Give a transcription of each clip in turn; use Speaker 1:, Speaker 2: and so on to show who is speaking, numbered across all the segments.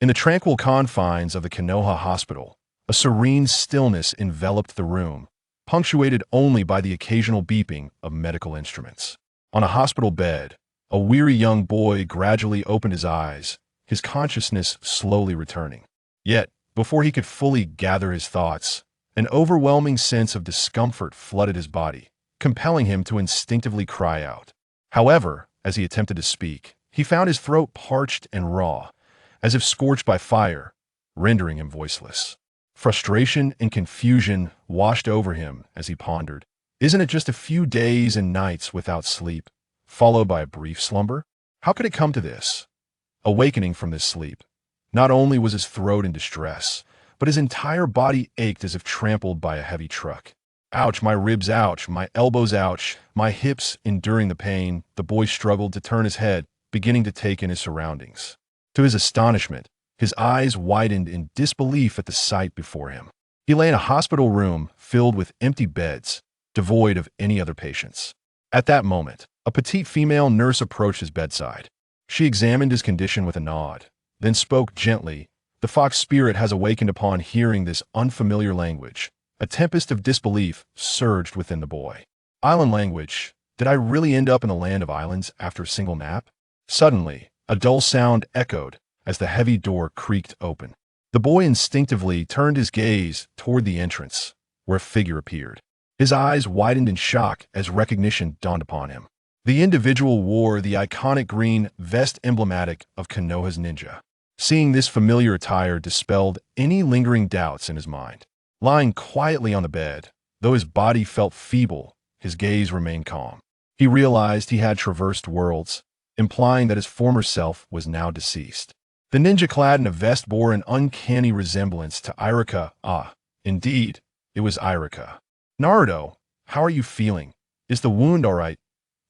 Speaker 1: In the tranquil confines of the Konoha hospital, a serene stillness enveloped the room, punctuated only by the occasional beeping of medical instruments. On a hospital bed, a weary young boy gradually opened his eyes, his consciousness slowly returning. Yet, before he could fully gather his thoughts, an overwhelming sense of discomfort flooded his body, compelling him to instinctively cry out. However, as he attempted to speak, he found his throat parched and raw, as if scorched by fire, rendering him voiceless. Frustration and confusion washed over him as he pondered. Isn't it just a few days and nights without sleep, followed by a brief slumber? How could it come to this? Awakening from this sleep, not only was his throat in distress, but his entire body ached as if trampled by a heavy truck. Ouch, my ribs, ouch, my elbows, ouch, my hips. Enduring the pain, the boy struggled to turn his head, beginning to take in his surroundings. To his astonishment, his eyes widened in disbelief at the sight before him. He lay in a hospital room filled with empty beds, devoid of any other patients. At that moment, a petite female nurse approached his bedside. She examined his condition with a nod, then spoke gently. The fox spirit has awakened upon hearing this unfamiliar language. A tempest of disbelief surged within the boy. Island language. Did I really end up in the land of islands after a single nap? Suddenly, a dull sound echoed as the heavy door creaked open. The boy instinctively turned his gaze toward the entrance, where a figure appeared. His eyes widened in shock as recognition dawned upon him. The individual wore the iconic green vest emblematic of Konoha's ninja. Seeing this familiar attire dispelled any lingering doubts in his mind. Lying quietly on the bed, though his body felt feeble, his gaze remained calm. He realized he had traversed worlds, implying that his former self was now deceased. The ninja clad in a vest bore an uncanny resemblance to Irika. Ah, indeed, it was Irika. Naruto, how are you feeling? Is the wound all right?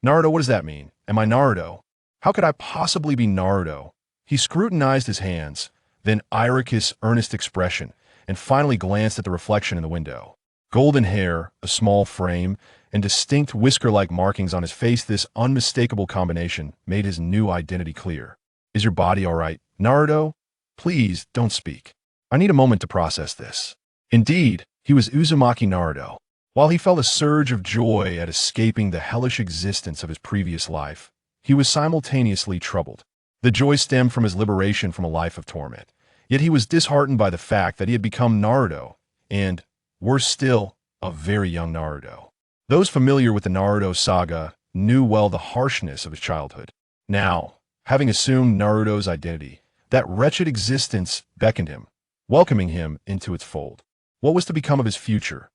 Speaker 1: Naruto, what does that mean? Am I Naruto? How could I possibly be Naruto? He scrutinized his hands, then Irika's earnest expression, and finally glanced at the reflection in the window. Golden hair, a small frame, and distinct whisker-like markings on his face, this unmistakable combination made his new identity clear. Is your body all right, Naruto? Please, don't speak. I need a moment to process this. Indeed, he was Uzumaki Naruto. While he felt a surge of joy at escaping the hellish existence of his previous life, he was simultaneously troubled. The joy stemmed from his liberation from a life of torment. Yet he was disheartened by the fact that he had become Naruto, and, worse still, a very young Naruto. Those familiar with the Naruto saga knew well the harshness of his childhood. Now, having assumed Naruto's identity, that wretched existence beckoned him, welcoming him into its fold. What was to become of his future?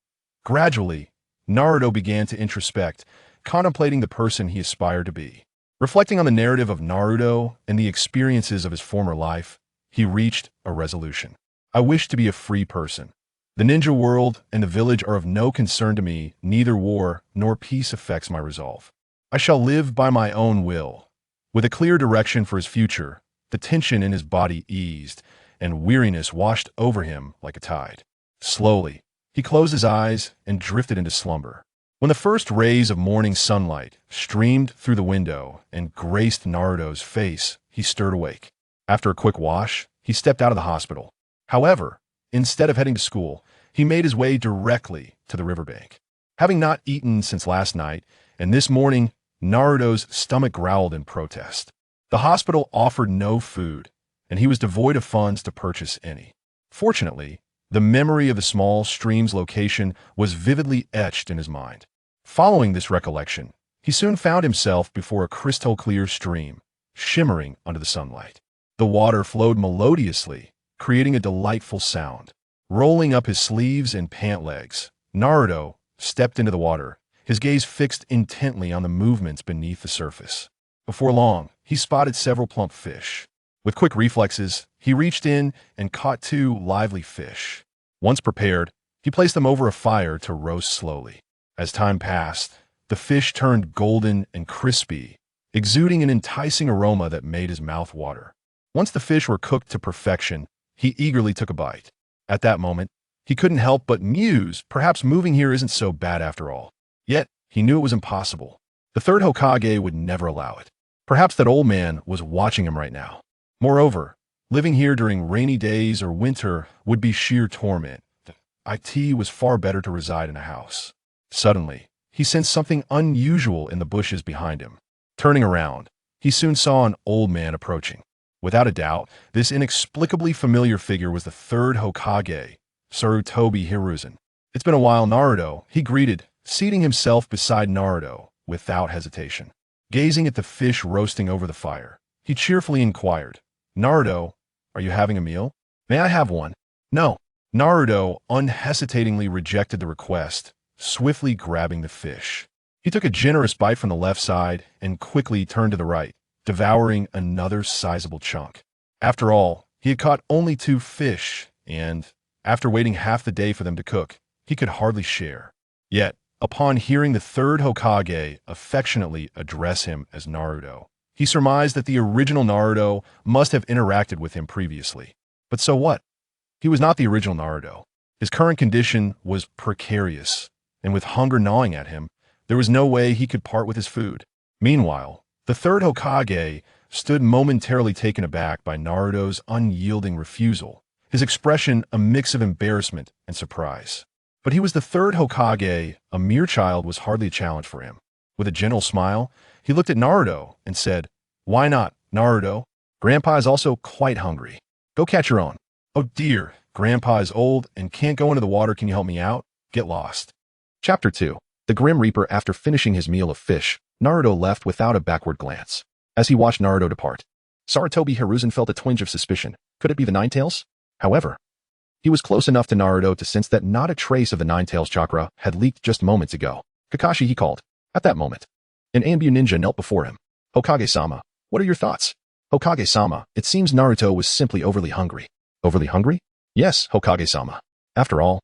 Speaker 1: Gradually, Naruto began to introspect, contemplating the person he aspired to be. Reflecting on the narrative of Naruto and the experiences of his former life, he reached a resolution. I wish to be a free person. The ninja world and the village are of no concern to me. Neither war nor peace affects my resolve. I shall live by my own will. With a clear direction for his future, the tension in his body eased, and weariness washed over him like a tide. Slowly, he closed his eyes and drifted into slumber. When the first rays of morning sunlight streamed through the window and graced Naruto's face, he stirred awake. After a quick wash, he stepped out of the hospital. However, instead of heading to school, he made his way directly to the riverbank. Having not eaten since last night, and this morning, Naruto's stomach growled in protest. The hospital offered no food, and he was devoid of funds to purchase any. Fortunately, the memory of the small stream's location was vividly etched in his mind. Following this recollection, he soon found himself before a crystal-clear stream, shimmering under the sunlight. The water flowed melodiously, creating a delightful sound. Rolling up his sleeves and pant legs, Naruto stepped into the water, his gaze fixed intently on the movements beneath the surface. Before long, he spotted several plump fish. With quick reflexes, he reached in and caught 2 lively fish. Once prepared, he placed them over a fire to roast slowly. As time passed, the fish turned golden and crispy, exuding an enticing aroma that made his mouth water. Once the fish were cooked to perfection, he eagerly took a bite. At that moment, he couldn't help but muse, perhaps moving here isn't so bad after all. Yet, he knew it was impossible. The third Hokage would never allow it. Perhaps that old man was watching him right now. Moreover, Living here during rainy days or winter would be sheer torment. It was far better to reside in a house. Suddenly, he sensed something unusual in the bushes behind him. Turning around, he soon saw an old man approaching. Without a doubt, this inexplicably familiar figure was the third Hokage, Sarutobi Hiruzen. "It's been a while, Naruto," he greeted, seating himself beside Naruto without hesitation. Gazing at the fish roasting over the fire, he cheerfully inquired, "Naruto, are you having a meal? May I have one?" "No." Naruto unhesitatingly rejected the request, swiftly grabbing the fish. He took a generous bite from the left side and quickly turned to the right, devouring another sizable chunk. After all, he had caught only 2 fish, and, after waiting half the day for them to cook, he could hardly share. Yet, upon hearing the third Hokage affectionately address him as Naruto, he surmised that the original Naruto must have interacted with him previously. But so what? He was not the original Naruto. His current condition was precarious, and with hunger gnawing at him, there was no way he could part with his food. Meanwhile, the third Hokage stood momentarily taken aback by Naruto's unyielding refusal, his expression a mix of embarrassment and surprise. But he was the third Hokage. A mere child was hardly a challenge for him. With a gentle smile, he looked at Naruto and said, "Why not, Naruto? Grandpa is also quite hungry. Go catch your own." "Oh dear, Grandpa is old and can't go into the water. Can you help me out? Get lost." Chapter 2. The Grim Reaper. After finishing his meal of fish, Naruto left without a backward glance. As he watched Naruto depart, Sarutobi Hiruzen felt a twinge of suspicion. Could it be the Ninetales? However, he was close enough to Naruto to sense that not a trace of the Ninetales chakra had leaked just moments ago. "Kakashi," he called. At that moment, an Anbu ninja knelt before him. "Hokage-sama, what are your thoughts?" "Hokage-sama, it seems Naruto was simply overly hungry." "Overly hungry?" "Yes, Hokage-sama. After all,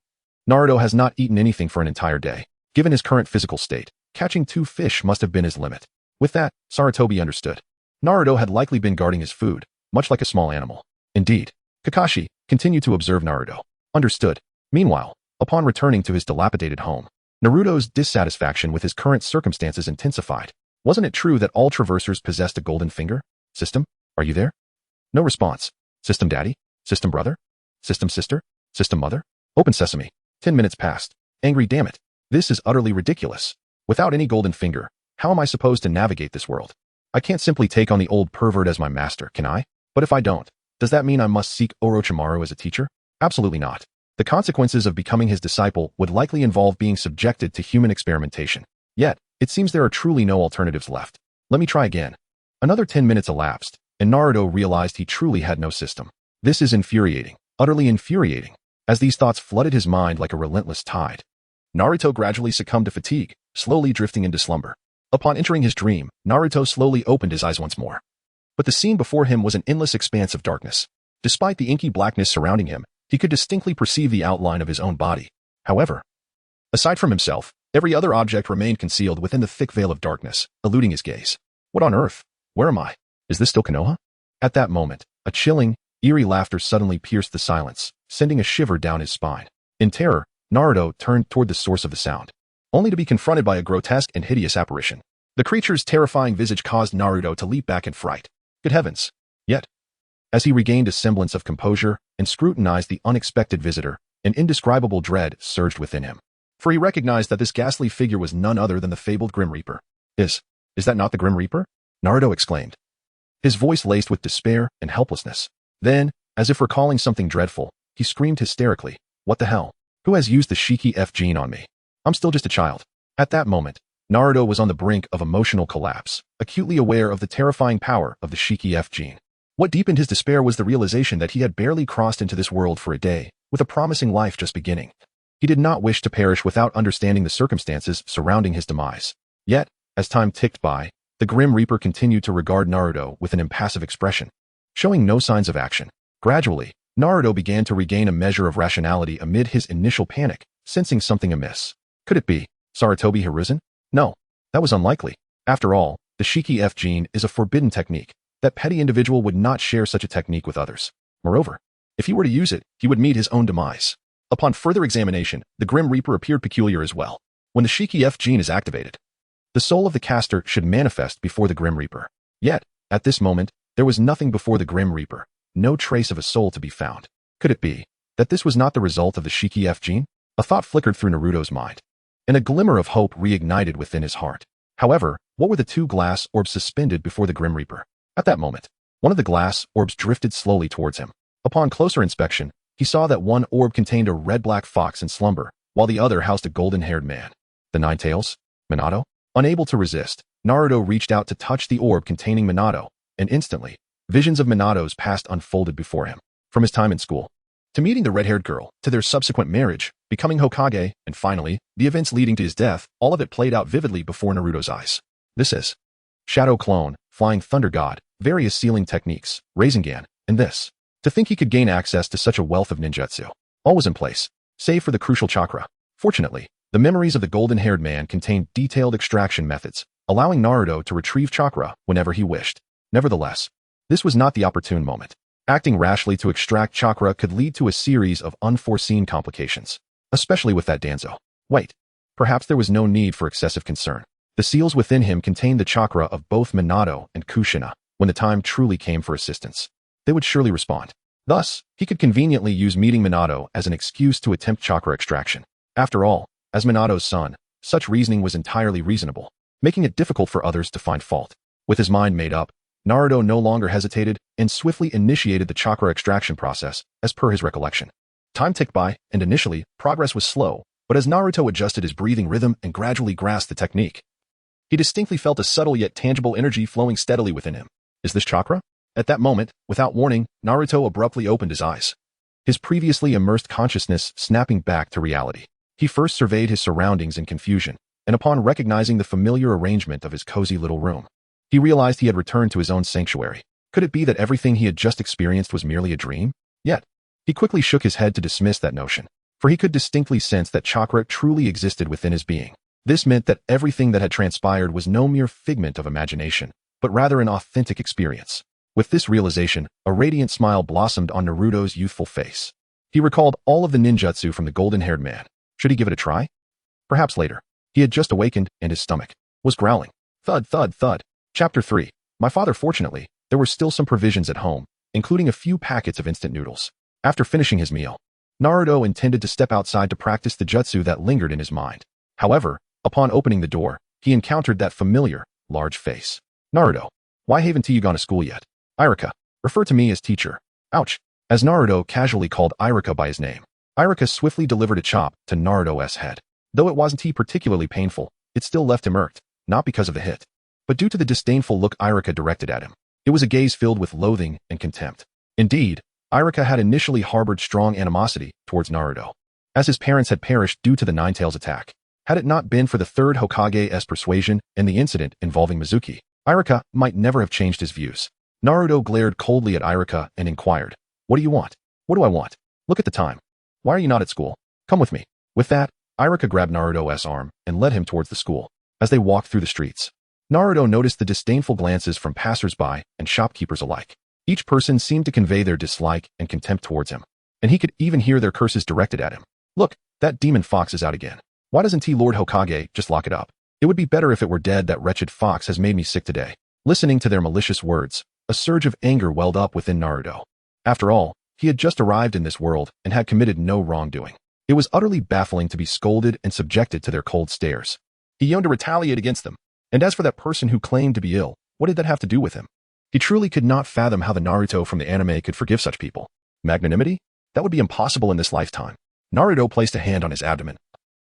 Speaker 1: Naruto has not eaten anything for an entire day. Given his current physical state, catching 2 fish must have been his limit." With that, Sarutobi understood. Naruto had likely been guarding his food, much like a small animal. Indeed, Kakashi continued to observe Naruto. Understood. Meanwhile, upon returning to his dilapidated home, Naruto's dissatisfaction with his current circumstances intensified. Wasn't it true that all traversers possessed a golden finger? "System, are you there?" No response. "System daddy? System brother? System sister? System mother?" Open sesame. 10 minutes passed. Angry, damn it. This is utterly ridiculous. Without any golden finger, how am I supposed to navigate this world? I can't simply take on the old pervert as my master, can I? But if I don't, does that mean I must seek Orochimaru as a teacher? Absolutely not. The consequences of becoming his disciple would likely involve being subjected to human experimentation. Yet, it seems there are truly no alternatives left. Let me try again. Another 10 minutes elapsed, and Naruto realized he truly had no system. This is infuriating, utterly infuriating. As these thoughts flooded his mind like a relentless tide, Naruto gradually succumbed to fatigue, slowly drifting into slumber. Upon entering his dream, Naruto slowly opened his eyes once more. But the scene before him was an endless expanse of darkness. Despite the inky blackness surrounding him, he could distinctly perceive the outline of his own body. However, aside from himself, every other object remained concealed within the thick veil of darkness, eluding his gaze. What on earth? Where am I? Is this still Konoha? At that moment, a chilling, eerie laughter suddenly pierced the silence, sending a shiver down his spine. In terror, Naruto turned toward the source of the sound, only to be confronted by a grotesque and hideous apparition. The creature's terrifying visage caused Naruto to leap back in fright. Good heavens! Yet, as he regained a semblance of composure and scrutinized the unexpected visitor, an indescribable dread surged within him. For he recognized that this ghastly figure was none other than the fabled Grim Reaper. Is that not the Grim Reaper?" Naruto exclaimed, his voice laced with despair and helplessness. Then, as if recalling something dreadful, he screamed hysterically, "What the hell? Who has used the Shiki F gene on me? I'm still just a child." At that moment, Naruto was on the brink of emotional collapse, acutely aware of the terrifying power of the Shiki F gene. What deepened his despair was the realization that he had barely crossed into this world for a day, with a promising life just beginning. He did not wish to perish without understanding the circumstances surrounding his demise. Yet, as time ticked by, the Grim Reaper continued to regard Naruto with an impassive expression, showing no signs of action. Gradually, Naruto began to regain a measure of rationality amid his initial panic, sensing something amiss. Could it be Sarutobi Hiruzen? No, that was unlikely. After all, the Shiki F gene is a forbidden technique. That petty individual would not share such a technique with others. Moreover, if he were to use it, he would meet his own demise. Upon further examination, the Grim Reaper appeared peculiar as well. When the Shiki F gene is activated, the soul of the caster should manifest before the Grim Reaper. Yet, at this moment, there was nothing before the Grim Reaper. no trace of a soul to be found. Could it be that this was not the result of the Shiki F gene? A thought flickered through Naruto's mind, and a glimmer of hope reignited within his heart. However, what were the two glass orbs suspended before the Grim Reaper? At that moment, one of the glass orbs drifted slowly towards him. Upon closer inspection, he saw that one orb contained a red-black fox in slumber, while the other housed a golden-haired man. The Ninetales? Minato? Unable to resist, Naruto reached out to touch the orb containing Minato, and instantly, visions of Minato's past unfolded before him. From his time in school, to meeting the red-haired girl, to their subsequent marriage, becoming Hokage, and finally, the events leading to his death, all of it played out vividly before Naruto's eyes. This is Shadow Clone, Flying Thunder God, various sealing techniques, Rasengan, and this. To think he could gain access to such a wealth of ninjutsu. All was in place, save for the crucial chakra. Fortunately, the memories of the golden-haired man contained detailed extraction methods, allowing Naruto to retrieve chakra whenever he wished. Nevertheless, this was not the opportune moment. Acting rashly to extract chakra could lead to a series of unforeseen complications, especially with that Danzo. Wait, perhaps there was no need for excessive concern. The seals within him contained the chakra of both Minato and Kushina. When the time truly came for assistance, they would surely respond. Thus, he could conveniently use meeting Minato as an excuse to attempt chakra extraction. After all, as Minato's son, such reasoning was entirely reasonable, making it difficult for others to find fault. With his mind made up, Naruto no longer hesitated and swiftly initiated the chakra extraction process, as per his recollection. Time ticked by, and initially, progress was slow, but as Naruto adjusted his breathing rhythm and gradually grasped the technique, he distinctly felt a subtle yet tangible energy flowing steadily within him. Is this chakra? At that moment, without warning, Naruto abruptly opened his eyes, his previously immersed consciousness snapping back to reality. He first surveyed his surroundings in confusion, and upon recognizing the familiar arrangement of his cozy little room, he realized he had returned to his own sanctuary. Could it be that everything he had just experienced was merely a dream? Yet, he quickly shook his head to dismiss that notion, for he could distinctly sense that chakra truly existed within his being. This meant that everything that had transpired was no mere figment of imagination, but rather an authentic experience. With this realization, a radiant smile blossomed on Naruto's youthful face. He recalled all of the ninjutsu from the golden-haired man. Should he give it a try? Perhaps later. He had just awakened, and his stomach was growling. Thud, thud, thud. Chapter 3. My father. Fortunately, there were still some provisions at home, including a few packets of instant noodles. After finishing his meal, Naruto intended to step outside to practice the jutsu that lingered in his mind. However, upon opening the door, he encountered that familiar, large face. Naruto, why haven't you gone to school yet? Irika, refer to me as teacher. Ouch. As Naruto casually called Irika by his name, Irika swiftly delivered a chop to Naruto's head. Though it wasn't particularly painful, it still left him irked, not because of the hit, but due to the disdainful look Irika directed at him. It was a gaze filled with loathing and contempt. Indeed, Irika had initially harbored strong animosity towards Naruto, as his parents had perished due to the Ninetales attack. Had it not been for the third Hokage's persuasion and the incident involving Mizuki, Irika might never have changed his views. Naruto glared coldly at Irika and inquired, "What do you want?" "What do I want? Look at the time. Why are you not at school? Come with me." With that, Irika grabbed Naruto's arm and led him towards the school. As they walked through the streets, Naruto noticed the disdainful glances from passers-by and shopkeepers alike. Each person seemed to convey their dislike and contempt towards him, and he could even hear their curses directed at him. "Look, that demon fox is out again. Why doesn't Lord Hokage just lock it up? It would be better if it were dead. That wretched fox has made me sick today." Listening to their malicious words, a surge of anger welled up within Naruto. After all, he had just arrived in this world and had committed no wrongdoing. It was utterly baffling to be scolded and subjected to their cold stares. He yearned to retaliate against them. And as for that person who claimed to be ill, what did that have to do with him? He truly could not fathom how the Naruto from the anime could forgive such people. Magnanimity? That would be impossible in this lifetime. Naruto placed a hand on his abdomen,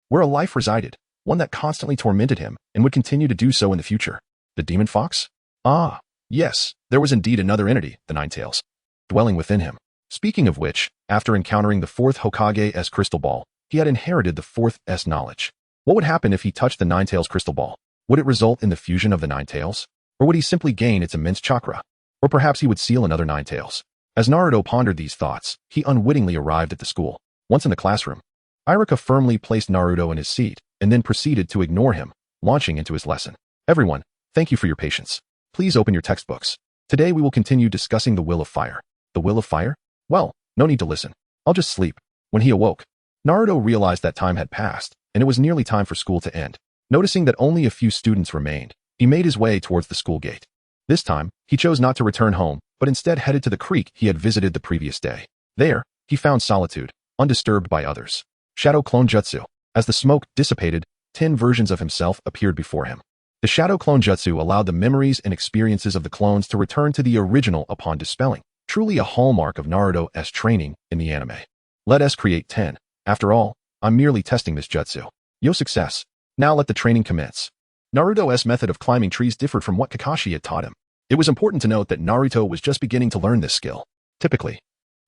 Speaker 1: where a life resided, one that constantly tormented him and would continue to do so in the future. The demon fox? Ah, yes, there was indeed another entity, the Ninetales, dwelling within him. Speaking of which, after encountering the fourth Hokage's crystal ball, he had inherited the fourth S knowledge. What would happen if he touched the Ninetales crystal ball? Would it result in the fusion of the Ninetales? Or would he simply gain its immense chakra? Or perhaps he would seal another Ninetales? As Naruto pondered these thoughts, he unwittingly arrived at the school. Once in the classroom, Irika firmly placed Naruto in his seat, and then proceeded to ignore him, launching into his lesson. "Everyone, thank you for your patience. Please open your textbooks. Today we will continue discussing the will of fire." The will of fire? Well, no need to listen. I'll just sleep. When he awoke, Naruto realized that time had passed, and it was nearly time for school to end. Noticing that only a few students remained, he made his way towards the school gate. This time, he chose not to return home, but instead headed to the creek he had visited the previous day. There, he found solitude, undisturbed by others. Shadow Clone Jutsu. As the smoke dissipated, 10 versions of himself appeared before him. The Shadow Clone Jutsu allowed the memories and experiences of the clones to return to the original upon dispelling, truly a hallmark of Naruto's training in the anime. Let us create 10. After all, I'm merely testing this jutsu. Yo success. Now let the training commence. Naruto's method of climbing trees differed from what Kakashi had taught him. It was important to note that Naruto was just beginning to learn this skill. Typically,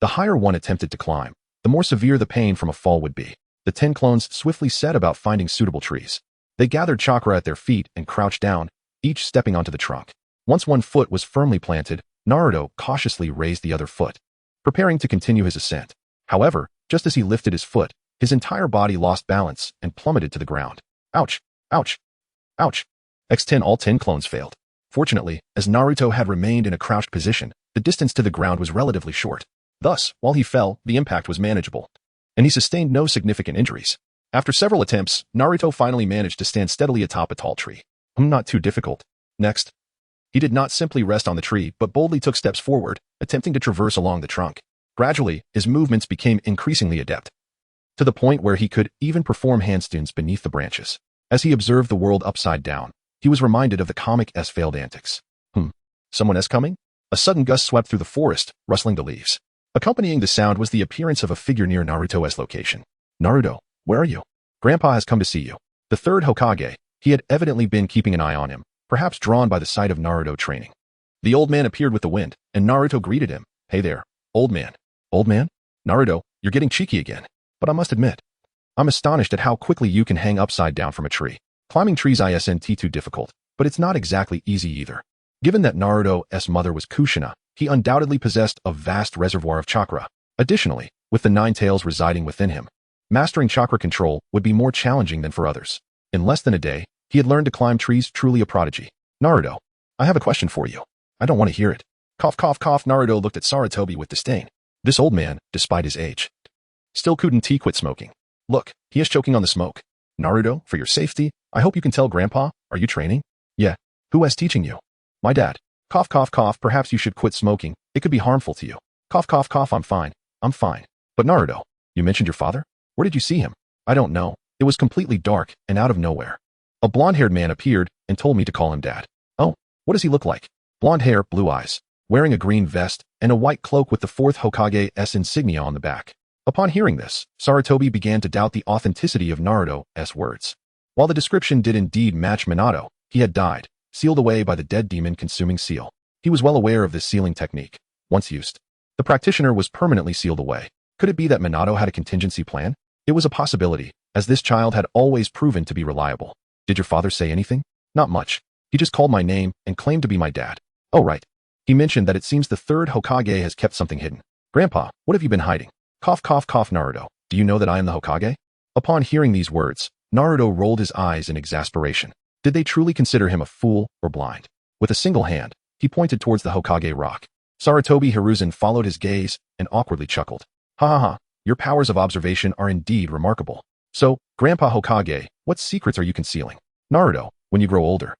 Speaker 1: the higher one attempted to climb, the more severe the pain from a fall would be. The 10 clones swiftly set about finding suitable trees. They gathered chakra at their feet and crouched down, each stepping onto the trunk. Once one foot was firmly planted, Naruto cautiously raised the other foot, preparing to continue his ascent. However, just as he lifted his foot, his entire body lost balance and plummeted to the ground. Ouch! Ouch! Ouch! X10 all 10 clones failed. Fortunately, as Naruto had remained in a crouched position, the distance to the ground was relatively short. Thus, while he fell, the impact was manageable, and he sustained no significant injuries. After several attempts, Naruto finally managed to stand steadily atop a tall tree. Not too difficult. Next, he did not simply rest on the tree, but boldly took steps forward, attempting to traverse along the trunk. Gradually, his movements became increasingly adept, to the point where he could even perform handstands beneath the branches. As he observed the world upside down, he was reminded of the comic-s failed antics. Someone else coming? A sudden gust swept through the forest, rustling the leaves. Accompanying the sound was the appearance of a figure near Naruto's location. Naruto, where are you? Grandpa has come to see you. The third Hokage. He had evidently been keeping an eye on him, perhaps drawn by the sight of Naruto training. The old man appeared with the wind, and Naruto greeted him. Hey there, old man. Old man? Naruto, you're getting cheeky again. But I must admit, I'm astonished at how quickly you can hang upside down from a tree. Climbing trees isn't too difficult, but it's not exactly easy either. Given that Naruto's mother was Kushina, he undoubtedly possessed a vast reservoir of chakra. Additionally, with the 9 tails residing within him, mastering chakra control would be more challenging than for others. In less than a day, he had learned to climb trees, truly a prodigy. Naruto, I have a question for you. I don't want to hear it. Cough, cough, cough. Naruto looked at Sarutobi with disdain. This old man, despite his age, still couldn't quit smoking. Look, he is choking on the smoke. Naruto, for your safety, I hope you can tell Grandpa, are you training? Yeah. Who is teaching you? My dad. Cough, cough, cough. Perhaps you should quit smoking. It could be harmful to you. Cough, cough, cough. I'm fine. I'm fine. But Naruto, you mentioned your father? Where did you see him? I don't know. It was completely dark and out of nowhere. A blonde-haired man appeared and told me to call him Dad. Oh, what does he look like? Blonde hair, blue eyes, wearing a green vest and a white cloak with the 4th Hokage's insignia on the back. Upon hearing this, Sarutobi began to doubt the authenticity of Naruto's words. While the description did indeed match Minato, he had died, sealed away by the dead demon-consuming seal. He was well aware of this sealing technique. Once used, the practitioner was permanently sealed away. Could it be that Minato had a contingency plan? It was a possibility, as this child had always proven to be reliable. Did your father say anything? Not much. He just called my name and claimed to be my dad. Oh right. He mentioned that it seems the 3rd Hokage has kept something hidden. Grandpa, what have you been hiding? Cough, cough, cough. Naruto, do you know that I am the Hokage? Upon hearing these words, Naruto rolled his eyes in exasperation. Did they truly consider him a fool or blind? With a single hand, he pointed towards the Hokage rock. Sarutobi Hiruzen followed his gaze and awkwardly chuckled. Ha ha ha, your powers of observation are indeed remarkable. So, Grandpa Hokage, what secrets are you concealing? Naruto, when you grow older,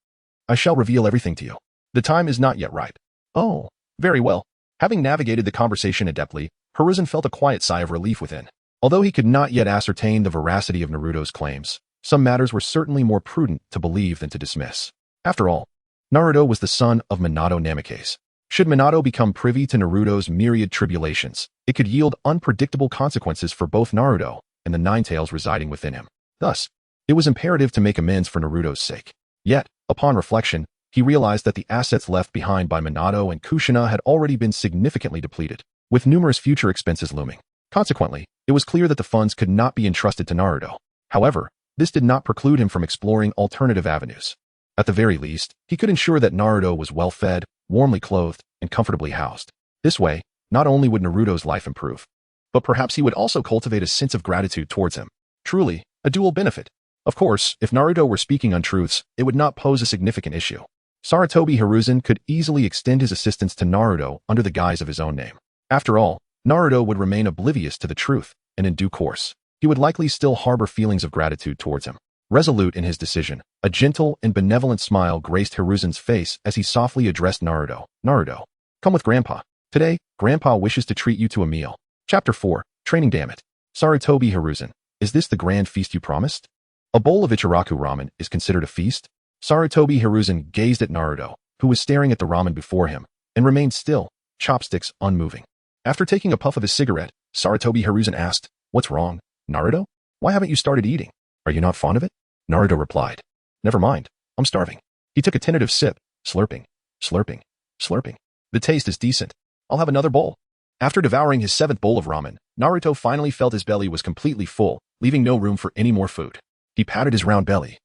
Speaker 1: I shall reveal everything to you. The time is not yet ripe. Oh, very well. Having navigated the conversation adeptly, Hiruzen felt a quiet sigh of relief within. Although he could not yet ascertain the veracity of Naruto's claims, some matters were certainly more prudent to believe than to dismiss. After all, Naruto was the son of Minato Namikaze. Should Minato become privy to Naruto's myriad tribulations, it could yield unpredictable consequences for both Naruto and the 9 tails residing within him. Thus, it was imperative to make amends for Naruto's sake. Yet, upon reflection, he realized that the assets left behind by Minato and Kushina had already been significantly depleted, with numerous future expenses looming. Consequently, it was clear that the funds could not be entrusted to Naruto. However, this did not preclude him from exploring alternative avenues. At the very least, he could ensure that Naruto was well-fed, warmly clothed, and comfortably housed. This way, not only would Naruto's life improve, but perhaps he would also cultivate a sense of gratitude towards him. Truly, a dual benefit. Of course, if Naruto were speaking untruths, it would not pose a significant issue. Sarutobi Hiruzen could easily extend his assistance to Naruto under the guise of his own name. After all, Naruto would remain oblivious to the truth, and in due course, he would likely still harbor feelings of gratitude towards him. Resolute in his decision, a gentle and benevolent smile graced Hiruzen's face as he softly addressed Naruto. Naruto, Come with Grandpa. Today, Grandpa wishes to treat you to a meal. Chapter 4. Training. Damn it. Sarutobi Hiruzen, is this the grand feast you promised? A bowl of Ichiraku ramen is considered a feast? Sarutobi Hiruzen gazed at Naruto, who was staring at the ramen before him, and remained still, chopsticks unmoving. After taking a puff of his cigarette, Sarutobi Hiruzen asked, "What's wrong, Naruto? Why haven't you started eating? Are you not fond of it?" Naruto replied, "Never mind, I'm starving." He took a tentative sip, slurping, slurping, slurping. "The taste is decent. I'll have another bowl." After devouring his 7th bowl of ramen, Naruto finally felt his belly was completely full, leaving no room for any more food. He patted his round belly,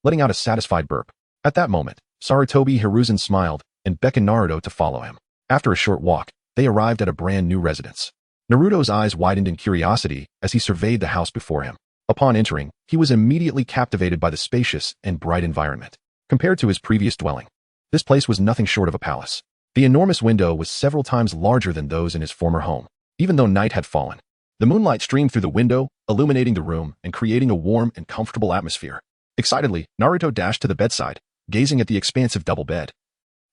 Speaker 1: letting out a satisfied burp. At that moment, Sarutobi Hiruzen smiled and beckoned Naruto to follow him. After a short walk, they arrived at a brand new residence. Naruto's eyes widened in curiosity as he surveyed the house before him. Upon entering, he was immediately captivated by the spacious and bright environment. Compared to his previous dwelling, this place was nothing short of a palace. The enormous window was several times larger than those in his former home. Even though night had fallen, the moonlight streamed through the window, illuminating the room and creating a warm and comfortable atmosphere. Excitedly, Naruto dashed to the bedside, gazing at the expansive double bed,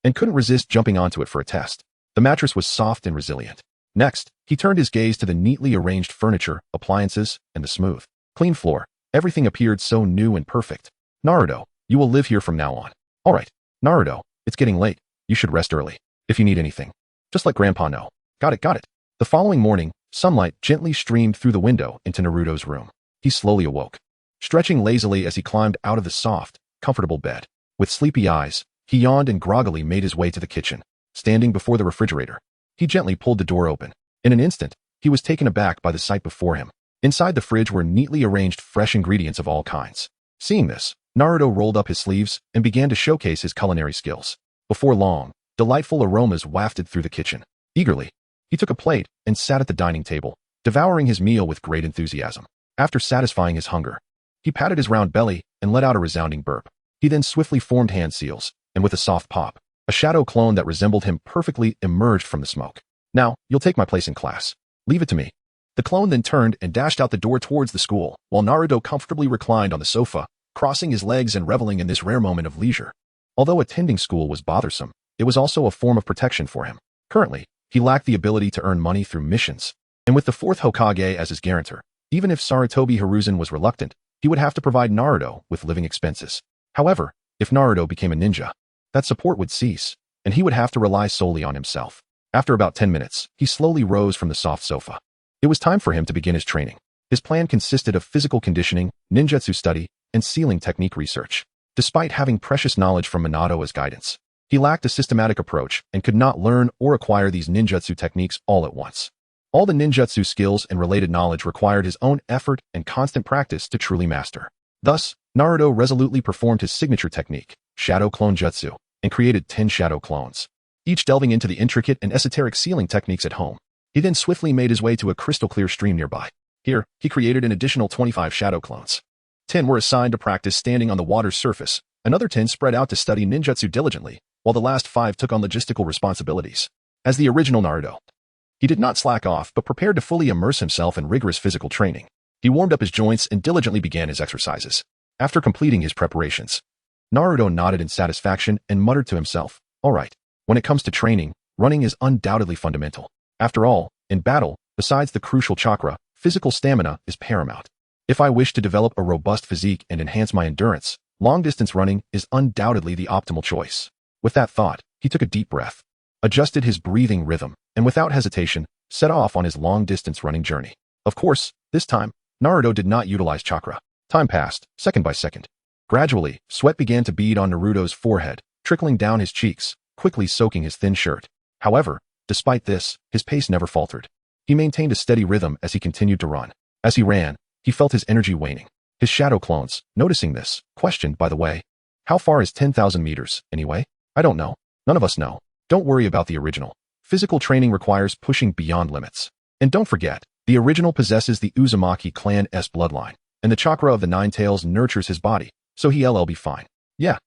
Speaker 1: and couldn't resist jumping onto it for a test. The mattress was soft and resilient. Next, he turned his gaze to the neatly arranged furniture, appliances, and the smooth, clean floor. Everything appeared so new and perfect. "Naruto, you will live here from now on." "All right, Naruto, it's getting late. You should rest early. If you need anything, just let Grandpa know." Got it, got it." The following morning, sunlight gently streamed through the window into Naruto's room. He slowly awoke, stretching lazily as he climbed out of the soft, comfortable bed. With sleepy eyes, he yawned and groggily made his way to the kitchen. Standing before the refrigerator, he gently pulled the door open. In an instant, he was taken aback by the sight before him. Inside the fridge were neatly arranged fresh ingredients of all kinds. Seeing this, Naruto rolled up his sleeves and began to showcase his culinary skills. Before long, delightful aromas wafted through the kitchen. Eagerly, he took a plate and sat at the dining table, devouring his meal with great enthusiasm. After satisfying his hunger, he patted his round belly and let out a resounding burp. He then swiftly formed hand seals, and with a soft pop, a shadow clone that resembled him perfectly emerged from the smoke. "Now, you'll take my place in class. Leave it to me." The clone then turned and dashed out the door towards the school, while Naruto comfortably reclined on the sofa, crossing his legs and reveling in this rare moment of leisure. Although attending school was bothersome, it was also a form of protection for him. Currently, he lacked the ability to earn money through missions, and with the 4th Hokage as his guarantor, even if Sarutobi Hiruzen was reluctant, he would have to provide Naruto with living expenses. However, if Naruto became a ninja, that support would cease, and he would have to rely solely on himself. After about 10 minutes, he slowly rose from the soft sofa. It was time for him to begin his training. His plan consisted of physical conditioning, ninjutsu study, and sealing technique research. Despite having precious knowledge from Minato as guidance, he lacked a systematic approach and could not learn or acquire these ninjutsu techniques all at once. All the ninjutsu skills and related knowledge required his own effort and constant practice to truly master. Thus, Naruto resolutely performed his signature technique, Shadow Clone Jutsu, and created 10 shadow clones, each delving into the intricate and esoteric sealing techniques at home. He then swiftly made his way to a crystal-clear stream nearby. Here, he created an additional 25 shadow clones. 10 were assigned to practice standing on the water's surface, another 10 spread out to study ninjutsu diligently, while the last 5 took on logistical responsibilities. As the original Naruto, he did not slack off but prepared to fully immerse himself in rigorous physical training. He warmed up his joints and diligently began his exercises. After completing his preparations, Naruto nodded in satisfaction and muttered to himself, "All right, when it comes to training, running is undoubtedly fundamental. After all, in battle, besides the crucial chakra, physical stamina is paramount. If I wish to develop a robust physique and enhance my endurance, long-distance running is undoubtedly the optimal choice." With that thought, he took a deep breath, adjusted his breathing rhythm, and without hesitation, set off on his long-distance running journey. Of course, this time, Naruto did not utilize chakra. Time passed, second by second. Gradually, sweat began to bead on Naruto's forehead, trickling down his cheeks, quickly soaking his thin shirt. However, despite this, his pace never faltered. He maintained a steady rhythm as he continued to run. As he ran, he felt his energy waning. His shadow clones, noticing this, questioned, "By the way, how far is 10,000 meters, anyway?" "I don't know. None of us know. Don't worry about the original. Physical training requires pushing beyond limits. And don't forget, the original possesses the Uzumaki clan's bloodline, and the chakra of the Nine Tails nurtures his body, so he'll be fine. Yeah,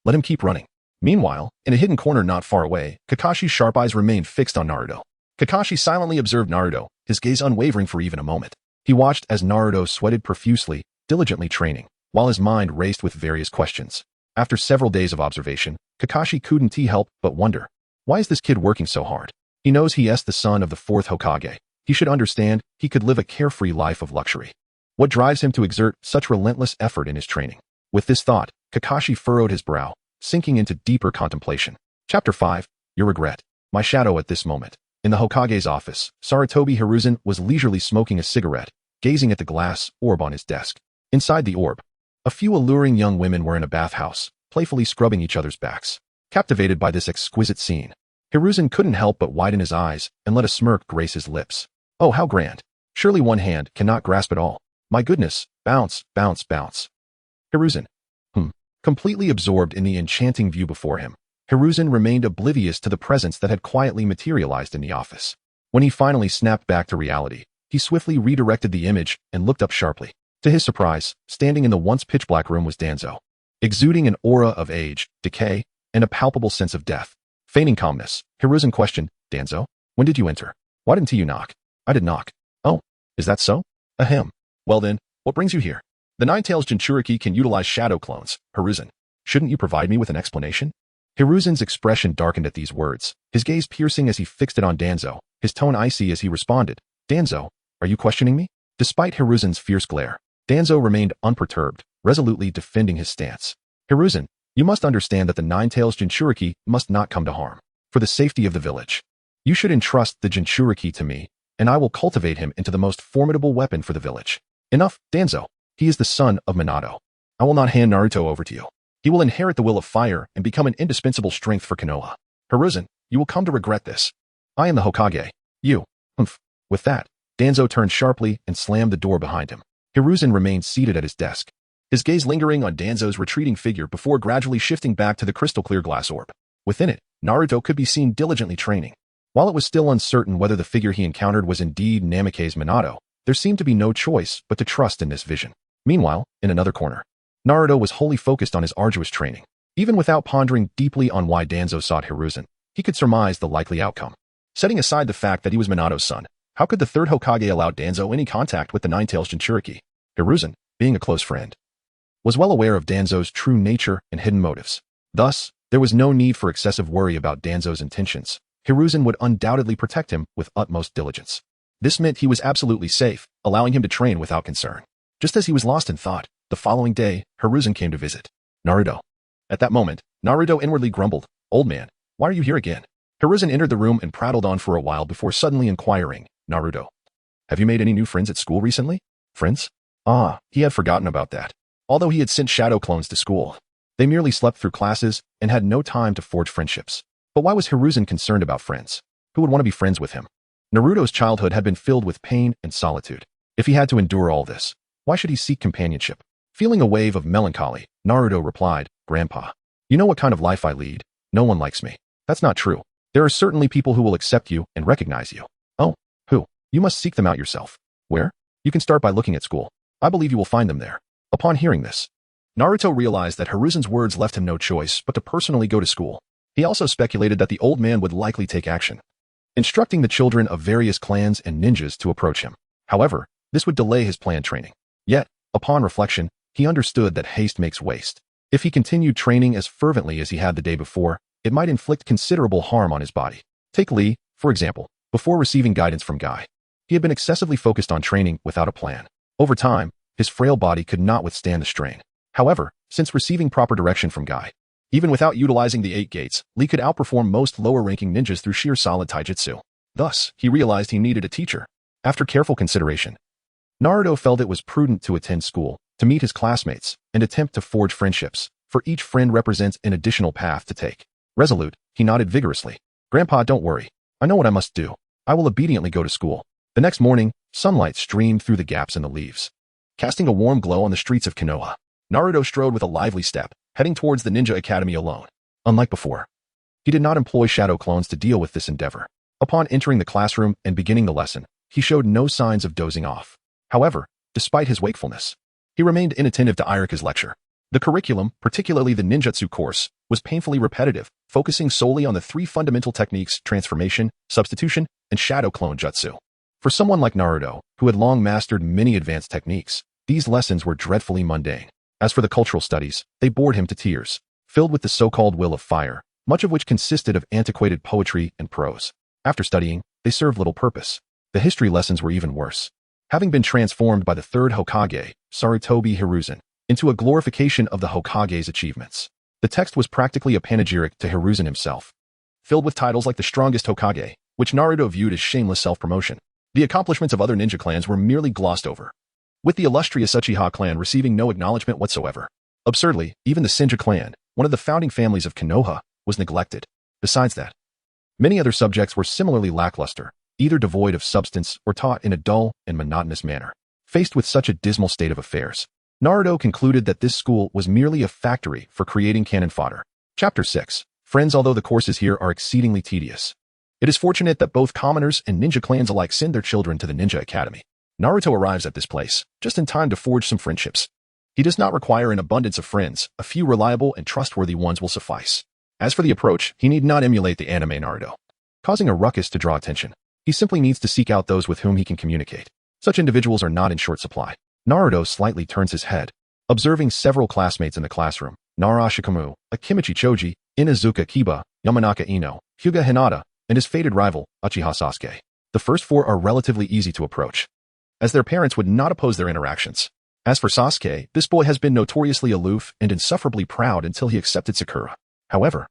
Speaker 1: let him keep running." Meanwhile, in a hidden corner not far away, Kakashi's sharp eyes remained fixed on Naruto. Kakashi silently observed Naruto, his gaze unwavering for even a moment. He watched as Naruto sweated profusely, diligently training, while his mind raced with various questions. After several days of observation, Kakashi couldn't help but wonder, Why is this kid working so hard? He knows he is the son of the fourth Hokage. He should understand he could live a carefree life of luxury. What drives him to exert such relentless effort in his training? With this thought, Kakashi furrowed his brow, sinking into deeper contemplation. Chapter 5. Your Regret. My shadow at this moment. In the Hokage's office, Sarutobi Hiruzen was leisurely smoking a cigarette, gazing at the glass orb on his desk. Inside the orb, a few alluring young women were in a bathhouse, playfully scrubbing each other's backs. Captivated by this exquisite scene, Hiruzen couldn't help but widen his eyes and let a smirk grace his lips. Oh, how grand. Surely one hand cannot grasp it all. My goodness, bounce, bounce, bounce. Hiruzen. Completely absorbed in the enchanting view before him, Hiruzen remained oblivious to the presence that had quietly materialized in the office. When he finally snapped back to reality, he swiftly redirected the image and looked up sharply. To his surprise, standing in the once pitch-black room was Danzo, exuding an aura of age, decay, and a palpable sense of death. Feigning calmness, Hiruzen questioned, Danzo, when did you enter? Why didn't you knock? I did knock. Oh, is that so? Ahem. Well then, what brings you here? The Nine-Tails Jinchuriki can utilize shadow clones, Hiruzen. Shouldn't you provide me with an explanation? Hiruzen's expression darkened at these words, his gaze piercing as he fixed it on Danzo, his tone icy as he responded, Danzo, are you questioning me? Despite Hiruzen's fierce glare, Danzo remained unperturbed, resolutely defending his stance. Hiruzen, you must understand that the Nine-Tails Jinchuriki must not come to harm. For the safety of the village, you should entrust the Jinchuriki to me, and I will cultivate him into the most formidable weapon for the village. Enough, Danzo. He is the son of Minato. I will not hand Naruto over to you. He will inherit the will of fire and become an indispensable strength for Konoha. Hiruzen, you will come to regret this. I am the Hokage. You. With that, Danzo turned sharply and slammed the door behind him. Hiruzen remained seated at his desk, his gaze lingering on Danzo's retreating figure before gradually shifting back to the crystal-clear glass orb. Within it, Naruto could be seen diligently training. While it was still uncertain whether the figure he encountered was indeed Namikaze Minato, there seemed to be no choice but to trust in this vision. Meanwhile, in another corner, Naruto was wholly focused on his arduous training. Even without pondering deeply on why Danzo sought Hiruzen, he could surmise the likely outcome. Setting aside the fact that he was Minato's son, how could the third Hokage allow Danzo any contact with the Nine-Tails Jinchuriki? Hiruzen, being a close friend, was well aware of Danzo's true nature and hidden motives. Thus, there was no need for excessive worry about Danzo's intentions. Hiruzen would undoubtedly protect him with utmost diligence. This meant he was absolutely safe, allowing him to train without concern. Just as he was lost in thought, the following day, Hiruzen came to visit Naruto. At that moment, Naruto inwardly grumbled, Old man, why are you here again? Hiruzen entered the room and prattled on for a while before suddenly inquiring, Naruto, have you made any new friends at school recently? Friends? Ah, he had forgotten about that. Although he had sent shadow clones to school, they merely slept through classes and had no time to forge friendships. But why was Hiruzen concerned about friends? Who would want to be friends with him? Naruto's childhood had been filled with pain and solitude. If he had to endure all this, why should he seek companionship? Feeling a wave of melancholy, Naruto replied, Grandpa, you know what kind of life I lead? No one likes me. That's not true. There are certainly people who will accept you and recognize you. Oh, who? You must seek them out yourself. Where? You can start by looking at school. I believe you will find them there. Upon hearing this, Naruto realized that Hiruzen's words left him no choice but to personally go to school. He also speculated that the old man would likely take action, instructing the children of various clans and ninjas to approach him. However, this would delay his planned training. Yet, upon reflection, he understood that haste makes waste. If he continued training as fervently as he had the day before, it might inflict considerable harm on his body. Take Lee, for example. Before receiving guidance from Guy, he had been excessively focused on training without a plan. Over time, his frail body could not withstand the strain. However, since receiving proper direction from Guy, even without utilizing the 8 gates, Lee could outperform most lower-ranking ninjas through sheer solid taijutsu. Thus, he realized he needed a teacher. After careful consideration, Naruto felt it was prudent to attend school, to meet his classmates, and attempt to forge friendships, for each friend represents an additional path to take. Resolute, he nodded vigorously. Grandpa, don't worry. I know what I must do. I will obediently go to school. The next morning, sunlight streamed through the gaps in the leaves, casting a warm glow on the streets of Konoha. Naruto strode with a lively step, heading towards the Ninja Academy alone. Unlike before, he did not employ shadow clones to deal with this endeavor. Upon entering the classroom and beginning the lesson, he showed no signs of dozing off. However, despite his wakefulness, he remained inattentive to Irika's lecture. The curriculum, particularly the ninjutsu course, was painfully repetitive, focusing solely on the 3 fundamental techniques: transformation, substitution, and shadow clone jutsu. For someone like Naruto, who had long mastered many advanced techniques, these lessons were dreadfully mundane. As for the cultural studies, they bored him to tears. Filled with the so-called will of fire, much of which consisted of antiquated poetry and prose. After studying, they served little purpose. The history lessons were even worse. Having been transformed by the third Hokage, Sarutobi Hiruzen, into a glorification of the Hokage's achievements. The text was practically a panegyric to Hiruzen himself, filled with titles like the strongest Hokage, which Naruto viewed as shameless self-promotion. The accomplishments of other ninja clans were merely glossed over, with the illustrious Uchiha clan receiving no acknowledgement whatsoever. Absurdly, even the Senju clan, one of the founding families of Konoha, was neglected. Besides that, many other subjects were similarly lackluster, either devoid of substance or taught in a dull and monotonous manner. Faced with such a dismal state of affairs, Naruto concluded that this school was merely a factory for creating cannon fodder. Chapter 6. Friends, although the courses here are exceedingly tedious, it is fortunate that both commoners and ninja clans alike send their children to the Ninja Academy. Naruto arrives at this place, just in time to forge some friendships. He does not require an abundance of friends, a few reliable and trustworthy ones will suffice. As for the approach, he need not emulate the anime Naruto, causing a ruckus to draw attention. He simply needs to seek out those with whom he can communicate. Such individuals are not in short supply. Naruto slightly turns his head, observing several classmates in the classroom. Nara Shikamaru, Akimichi Choji, Inazuka Kiba, Yamanaka Ino, Hyuga Hinata, and his fated rival, Uchiha Sasuke. The first four are relatively easy to approach, as their parents would not oppose their interactions. As for Sasuke, this boy has been notoriously aloof and insufferably proud until he accepted Sakura. However,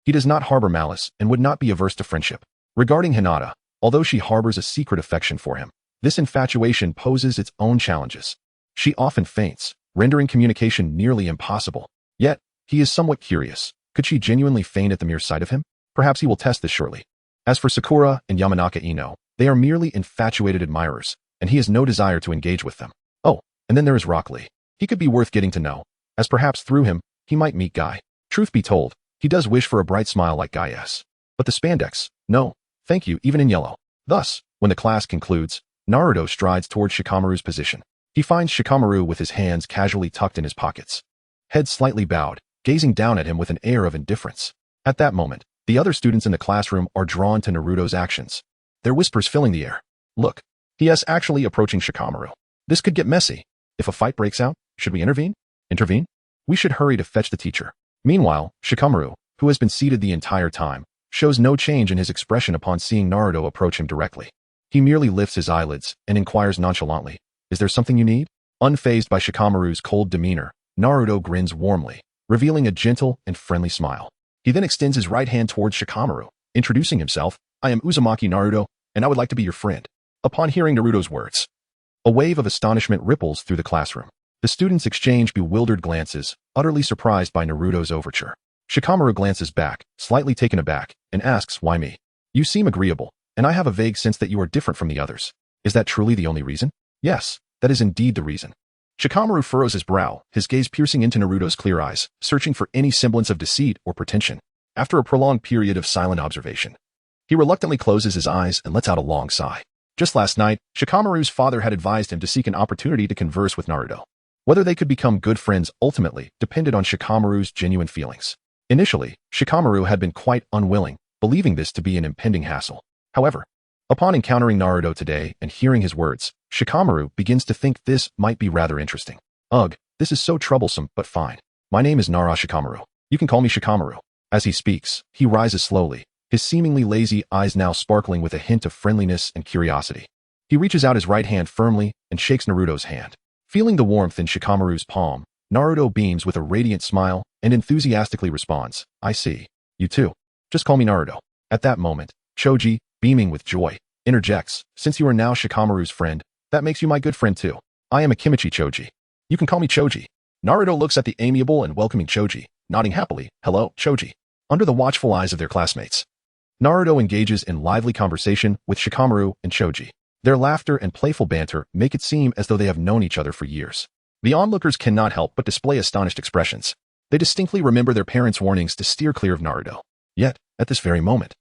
Speaker 1: he does not harbor malice and would not be averse to friendship. Regarding Hinata, although she harbors a secret affection for him, this infatuation poses its own challenges. She often faints, rendering communication nearly impossible. Yet, he is somewhat curious. Could she genuinely faint at the mere sight of him? Perhaps he will test this shortly. As for Sakura and Yamanaka Ino, they are merely infatuated admirers, and he has no desire to engage with them. Oh, and then there is Rock Lee. He could be worth getting to know, as perhaps through him, he might meet Guy. Truth be told, he does wish for a bright smile like Guy's. But the spandex, no, thank you, even in yellow. Thus, when the class concludes, Naruto strides towards Shikamaru's position. He finds Shikamaru with his hands casually tucked in his pockets, head slightly bowed, gazing down at him with an air of indifference. At that moment, the other students in the classroom are drawn to Naruto's actions, their whispers filling the air. Look, he is actually approaching Shikamaru. This could get messy. If a fight breaks out, should we intervene? Intervene? We should hurry to fetch the teacher. Meanwhile, Shikamaru, who has been seated the entire time, shows no change in his expression upon seeing Naruto approach him directly. He merely lifts his eyelids and inquires nonchalantly, "Is there something you need?" Unfazed by Shikamaru's cold demeanor, Naruto grins warmly, revealing a gentle and friendly smile. He then extends his right hand towards Shikamaru, introducing himself, "I am Uzumaki Naruto, and I would like to be your friend." Upon hearing Naruto's words, a wave of astonishment ripples through the classroom. The students exchange bewildered glances, utterly surprised by Naruto's overture. Shikamaru glances back, slightly taken aback, and asks, "Why me? You seem agreeable, and I have a vague sense that you are different from the others. Is that truly the only reason?" "Yes, that is indeed the reason." Shikamaru furrows his brow, his gaze piercing into Naruto's clear eyes, searching for any semblance of deceit or pretension. After a prolonged period of silent observation, he reluctantly closes his eyes and lets out a long sigh. Just last night, Shikamaru's father had advised him to seek an opportunity to converse with Naruto. Whether they could become good friends ultimately depended on Shikamaru's genuine feelings. Initially, Shikamaru had been quite unwilling, believing this to be an impending hassle. However, upon encountering Naruto today and hearing his words, Shikamaru begins to think this might be rather interesting. "Ugh, this is so troublesome, but fine. My name is Nara Shikamaru. You can call me Shikamaru." As he speaks, he rises slowly, his seemingly lazy eyes now sparkling with a hint of friendliness and curiosity. He reaches out his right hand firmly and shakes Naruto's hand. Feeling the warmth in Shikamaru's palm, Naruto beams with a radiant smile and enthusiastically responds, "I see. You too. Just call me Naruto." At that moment, Choji, beaming with joy, interjects, "Since you are now Shikamaru's friend, that makes you my good friend too. I am Akimichi Choji. You can call me Choji." Naruto looks at the amiable and welcoming Choji, nodding happily, "Hello, Choji." Under the watchful eyes of their classmates, Naruto engages in lively conversation with Shikamaru and Choji. Their laughter and playful banter make it seem as though they have known each other for years. The onlookers cannot help but display astonished expressions. They distinctly remember their parents' warnings to steer clear of Naruto. Yet, at this very moment,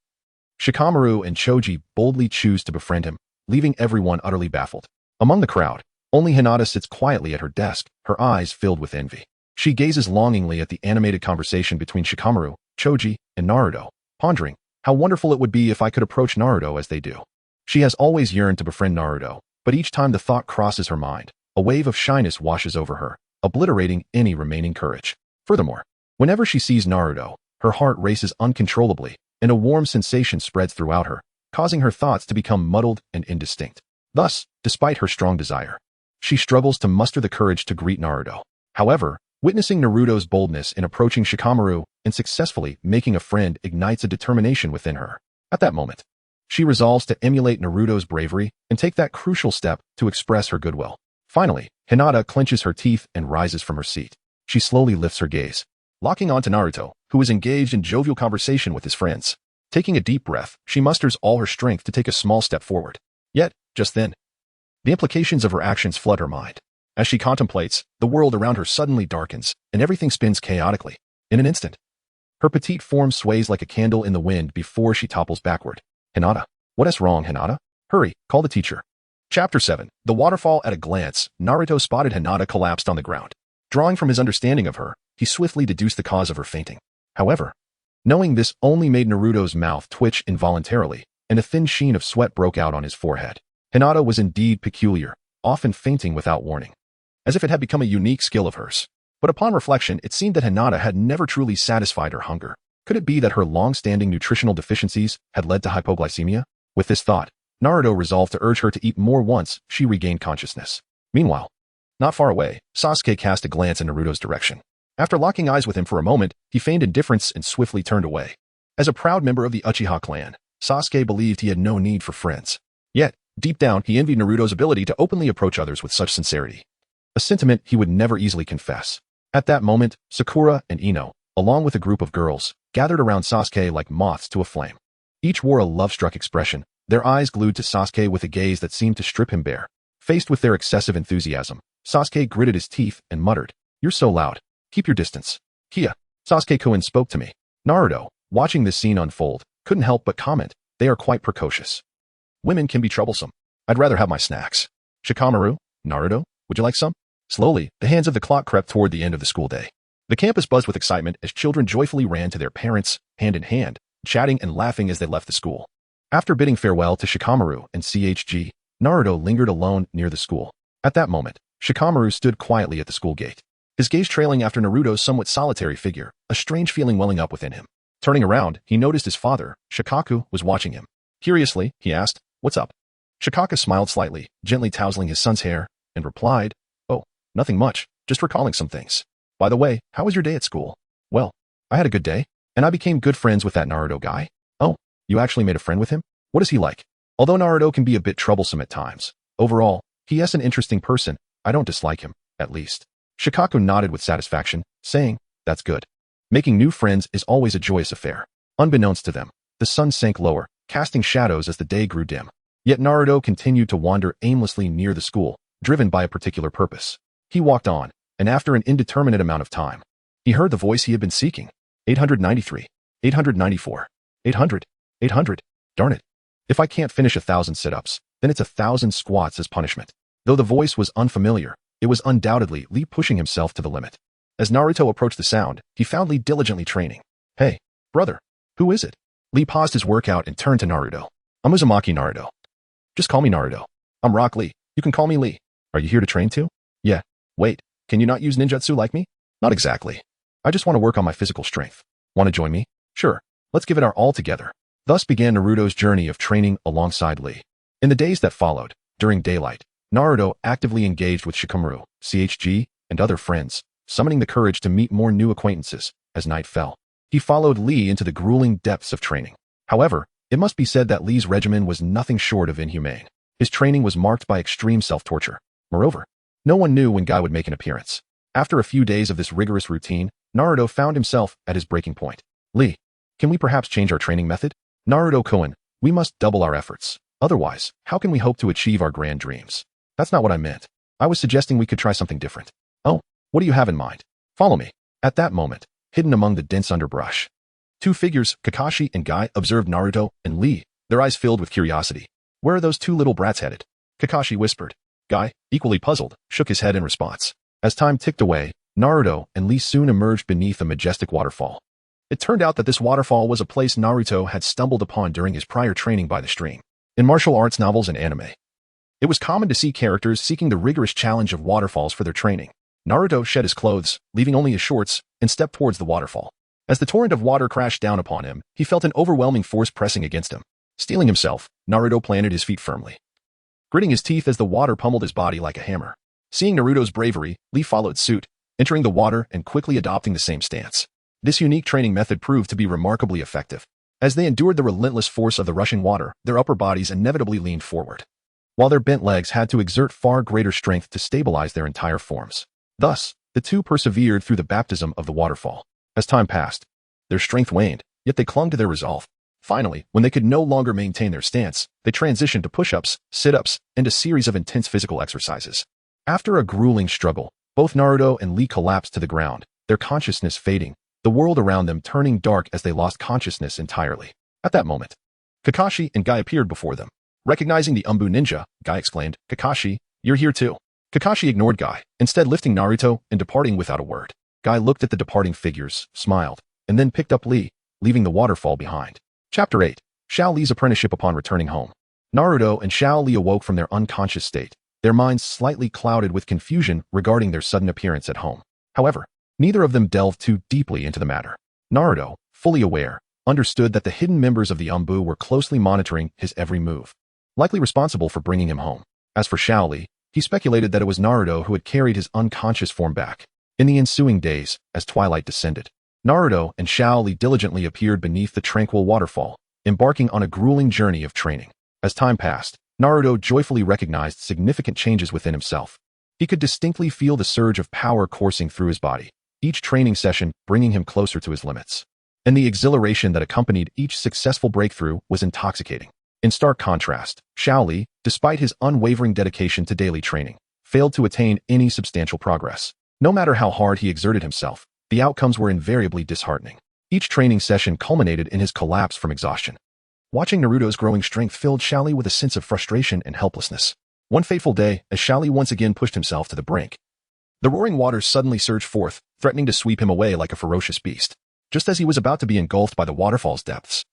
Speaker 1: Shikamaru and Choji boldly choose to befriend him, leaving everyone utterly baffled. Among the crowd, only Hinata sits quietly at her desk, her eyes filled with envy. She gazes longingly at the animated conversation between Shikamaru, Choji, and Naruto, pondering, "How wonderful it would be if I could approach Naruto as they do." She has always yearned to befriend Naruto, but each time the thought crosses her mind, a wave of shyness washes over her, obliterating any remaining courage. Furthermore, whenever she sees Naruto, Her heart races uncontrollably, and a warm sensation spreads throughout her, causing her thoughts to become muddled and indistinct. Thus, despite her strong desire, she struggles to muster the courage to greet Naruto. However, witnessing Naruto's boldness in approaching Shikamaru and successfully making a friend ignites a determination within her. At that moment, she resolves to emulate Naruto's bravery and take that crucial step to express her goodwill. Finally, Hinata clenches her teeth and rises from her seat. She slowly lifts her gaze, locking onto Naruto, who is engaged in jovial conversation with his friends. Taking a deep breath, she musters all her strength to take a small step forward. Yet, just then, the implications of her actions flood her mind. As she contemplates, the world around her suddenly darkens, and everything spins chaotically. In an instant, her petite form sways like a candle in the wind before she topples backward. Hinata. What is wrong, Hinata? Hurry, call the teacher. Chapter 7. The Waterfall. At a glance, Naruto spotted Hinata collapsed on the ground. Drawing from his understanding of her, he swiftly deduced the cause of her fainting. However, knowing this only made Naruto's mouth twitch involuntarily, and a thin sheen of sweat broke out on his forehead. Hinata was indeed peculiar, often fainting without warning, as if it had become a unique skill of hers. But upon reflection, it seemed that Hinata had never truly satisfied her hunger. Could it be that her long-standing nutritional deficiencies had led to hypoglycemia? With this thought, Naruto resolved to urge her to eat more once she regained consciousness. Meanwhile, not far away, Sasuke cast a glance in Naruto's direction. After locking eyes with him for a moment, he feigned indifference and swiftly turned away. As a proud member of the Uchiha clan, Sasuke believed he had no need for friends. Yet, deep down, he envied Naruto's ability to openly approach others with such sincerity, a sentiment he would never easily confess. At that moment, Sakura and Ino, along with a group of girls, gathered around Sasuke like moths to a flame. Each wore a love-struck expression, their eyes glued to Sasuke with a gaze that seemed to strip him bare. Faced with their excessive enthusiasm, Sasuke gritted his teeth and muttered, "You're so loud. Keep your distance." "Kia." Sasuke-kun spoke to me. Naruto, watching this scene unfold, couldn't help but comment, "They are quite precocious. Women can be troublesome. I'd rather have my snacks." "Shikamaru, Naruto, would you like some?" Slowly, the hands of the clock crept toward the end of the school day. The campus buzzed with excitement as children joyfully ran to their parents, hand in hand, chatting and laughing as they left the school. After bidding farewell to Shikamaru and CHG, Naruto lingered alone near the school. At that moment, Shikamaru stood quietly at the school gate, his gaze trailing after Naruto's somewhat solitary figure, a strange feeling welling up within him. Turning around, he noticed his father, Shikaku, was watching him. Curiously, he asked, "What's up?" Shikaku smiled slightly, gently tousling his son's hair, and replied, "Oh, nothing much, just recalling some things. By the way, how was your day at school?" "Well, I had a good day, and I became good friends with that Naruto guy." "Oh, you actually made a friend with him? What is he like?" "Although Naruto can be a bit troublesome at times, overall, he is an interesting person. I don't dislike him, at least." Shikaku nodded with satisfaction, saying, "That's good. Making new friends is always a joyous affair." Unbeknownst to them, the sun sank lower, casting shadows as the day grew dim. Yet Naruto continued to wander aimlessly near the school, driven by a particular purpose. He walked on, and after an indeterminate amount of time, he heard the voice he had been seeking. 893, 894, 800, 800. Darn it. If I can't finish 1,000 sit-ups, then it's 1,000 squats as punishment. Though the voice was unfamiliar, it was undoubtedly Lee pushing himself to the limit. As Naruto approached the sound, he found Lee diligently training. "Hey, brother, who is it?" Lee paused his workout and turned to Naruto. "I'm Uzumaki Naruto. Just call me Naruto. I'm Rock Lee. You can call me Lee. Are you here to train too?" "Yeah. Wait, can you not use ninjutsu like me?" "Not exactly. I just want to work on my physical strength. Want to join me?" "Sure. Let's give it our all together." Thus began Naruto's journey of training alongside Lee. In the days that followed, during daylight, Naruto actively engaged with Shikamaru, CHG, and other friends, summoning the courage to meet more new acquaintances. As night fell, he followed Lee into the grueling depths of training. However, it must be said that Lee's regimen was nothing short of inhumane. His training was marked by extreme self-torture. Moreover, no one knew when Guy would make an appearance. After a few days of this rigorous routine, Naruto found himself at his breaking point. "Lee, can we perhaps change our training method?" "Naruto-kun, we must double our efforts. Otherwise, how can we hope to achieve our grand dreams?" "That's not what I meant. I was suggesting we could try something different." "Oh, what do you have in mind?" "Follow me." At that moment, hidden among the dense underbrush, two figures, Kakashi and Guy, observed Naruto and Lee, their eyes filled with curiosity. "Where are those two little brats headed?" Kakashi whispered. Guy, equally puzzled, shook his head in response. As time ticked away, Naruto and Lee soon emerged beneath a majestic waterfall. It turned out that this waterfall was a place Naruto had stumbled upon during his prior training by the stream. In martial arts novels and anime, it was common to see characters seeking the rigorous challenge of waterfalls for their training. Naruto shed his clothes, leaving only his shorts, and stepped towards the waterfall. As the torrent of water crashed down upon him, he felt an overwhelming force pressing against him. Steeling himself, Naruto planted his feet firmly, gritting his teeth as the water pummeled his body like a hammer. Seeing Naruto's bravery, Lee followed suit, entering the water and quickly adopting the same stance. This unique training method proved to be remarkably effective. As they endured the relentless force of the rushing water, their upper bodies inevitably leaned forward, while their bent legs had to exert far greater strength to stabilize their entire forms. Thus, the two persevered through the baptism of the waterfall. As time passed, their strength waned, yet they clung to their resolve. Finally, when they could no longer maintain their stance, they transitioned to push-ups, sit-ups, and a series of intense physical exercises. After a grueling struggle, both Naruto and Lee collapsed to the ground, their consciousness fading, the world around them turning dark as they lost consciousness entirely. At that moment, Kakashi and Guy appeared before them. Recognizing the Umbu ninja, Guy exclaimed, "Kakashi, you're here too." Kakashi ignored Guy, instead lifting Naruto and departing without a word. Guy looked at the departing figures, smiled, and then picked up Lee, leaving the waterfall behind. Chapter 8. Xiao Li's apprenticeship upon returning home. Naruto and Xiao Li awoke from their unconscious state, their minds slightly clouded with confusion regarding their sudden appearance at home. However, neither of them delved too deeply into the matter. Naruto, fully aware, understood that the hidden members of the Umbu were closely monitoring his every move, likely responsible for bringing him home. As for Xiao Li, he speculated that it was Naruto who had carried his unconscious form back. In the ensuing days, as twilight descended, Naruto and Xiao Li diligently appeared beneath the tranquil waterfall, embarking on a grueling journey of training. As time passed, Naruto joyfully recognized significant changes within himself. He could distinctly feel the surge of power coursing through his body, each training session bringing him closer to his limits. And the exhilaration that accompanied each successful breakthrough was intoxicating. In stark contrast, Xiao Li, despite his unwavering dedication to daily training, failed to attain any substantial progress. No matter how hard he exerted himself, the outcomes were invariably disheartening. Each training session culminated in his collapse from exhaustion. Watching Naruto's growing strength filled Xiao Li with a sense of frustration and helplessness. One fateful day, as Xiao Li once again pushed himself to the brink, the roaring waters suddenly surged forth, threatening to sweep him away like a ferocious beast. Just as he was about to be engulfed by the waterfall's depths,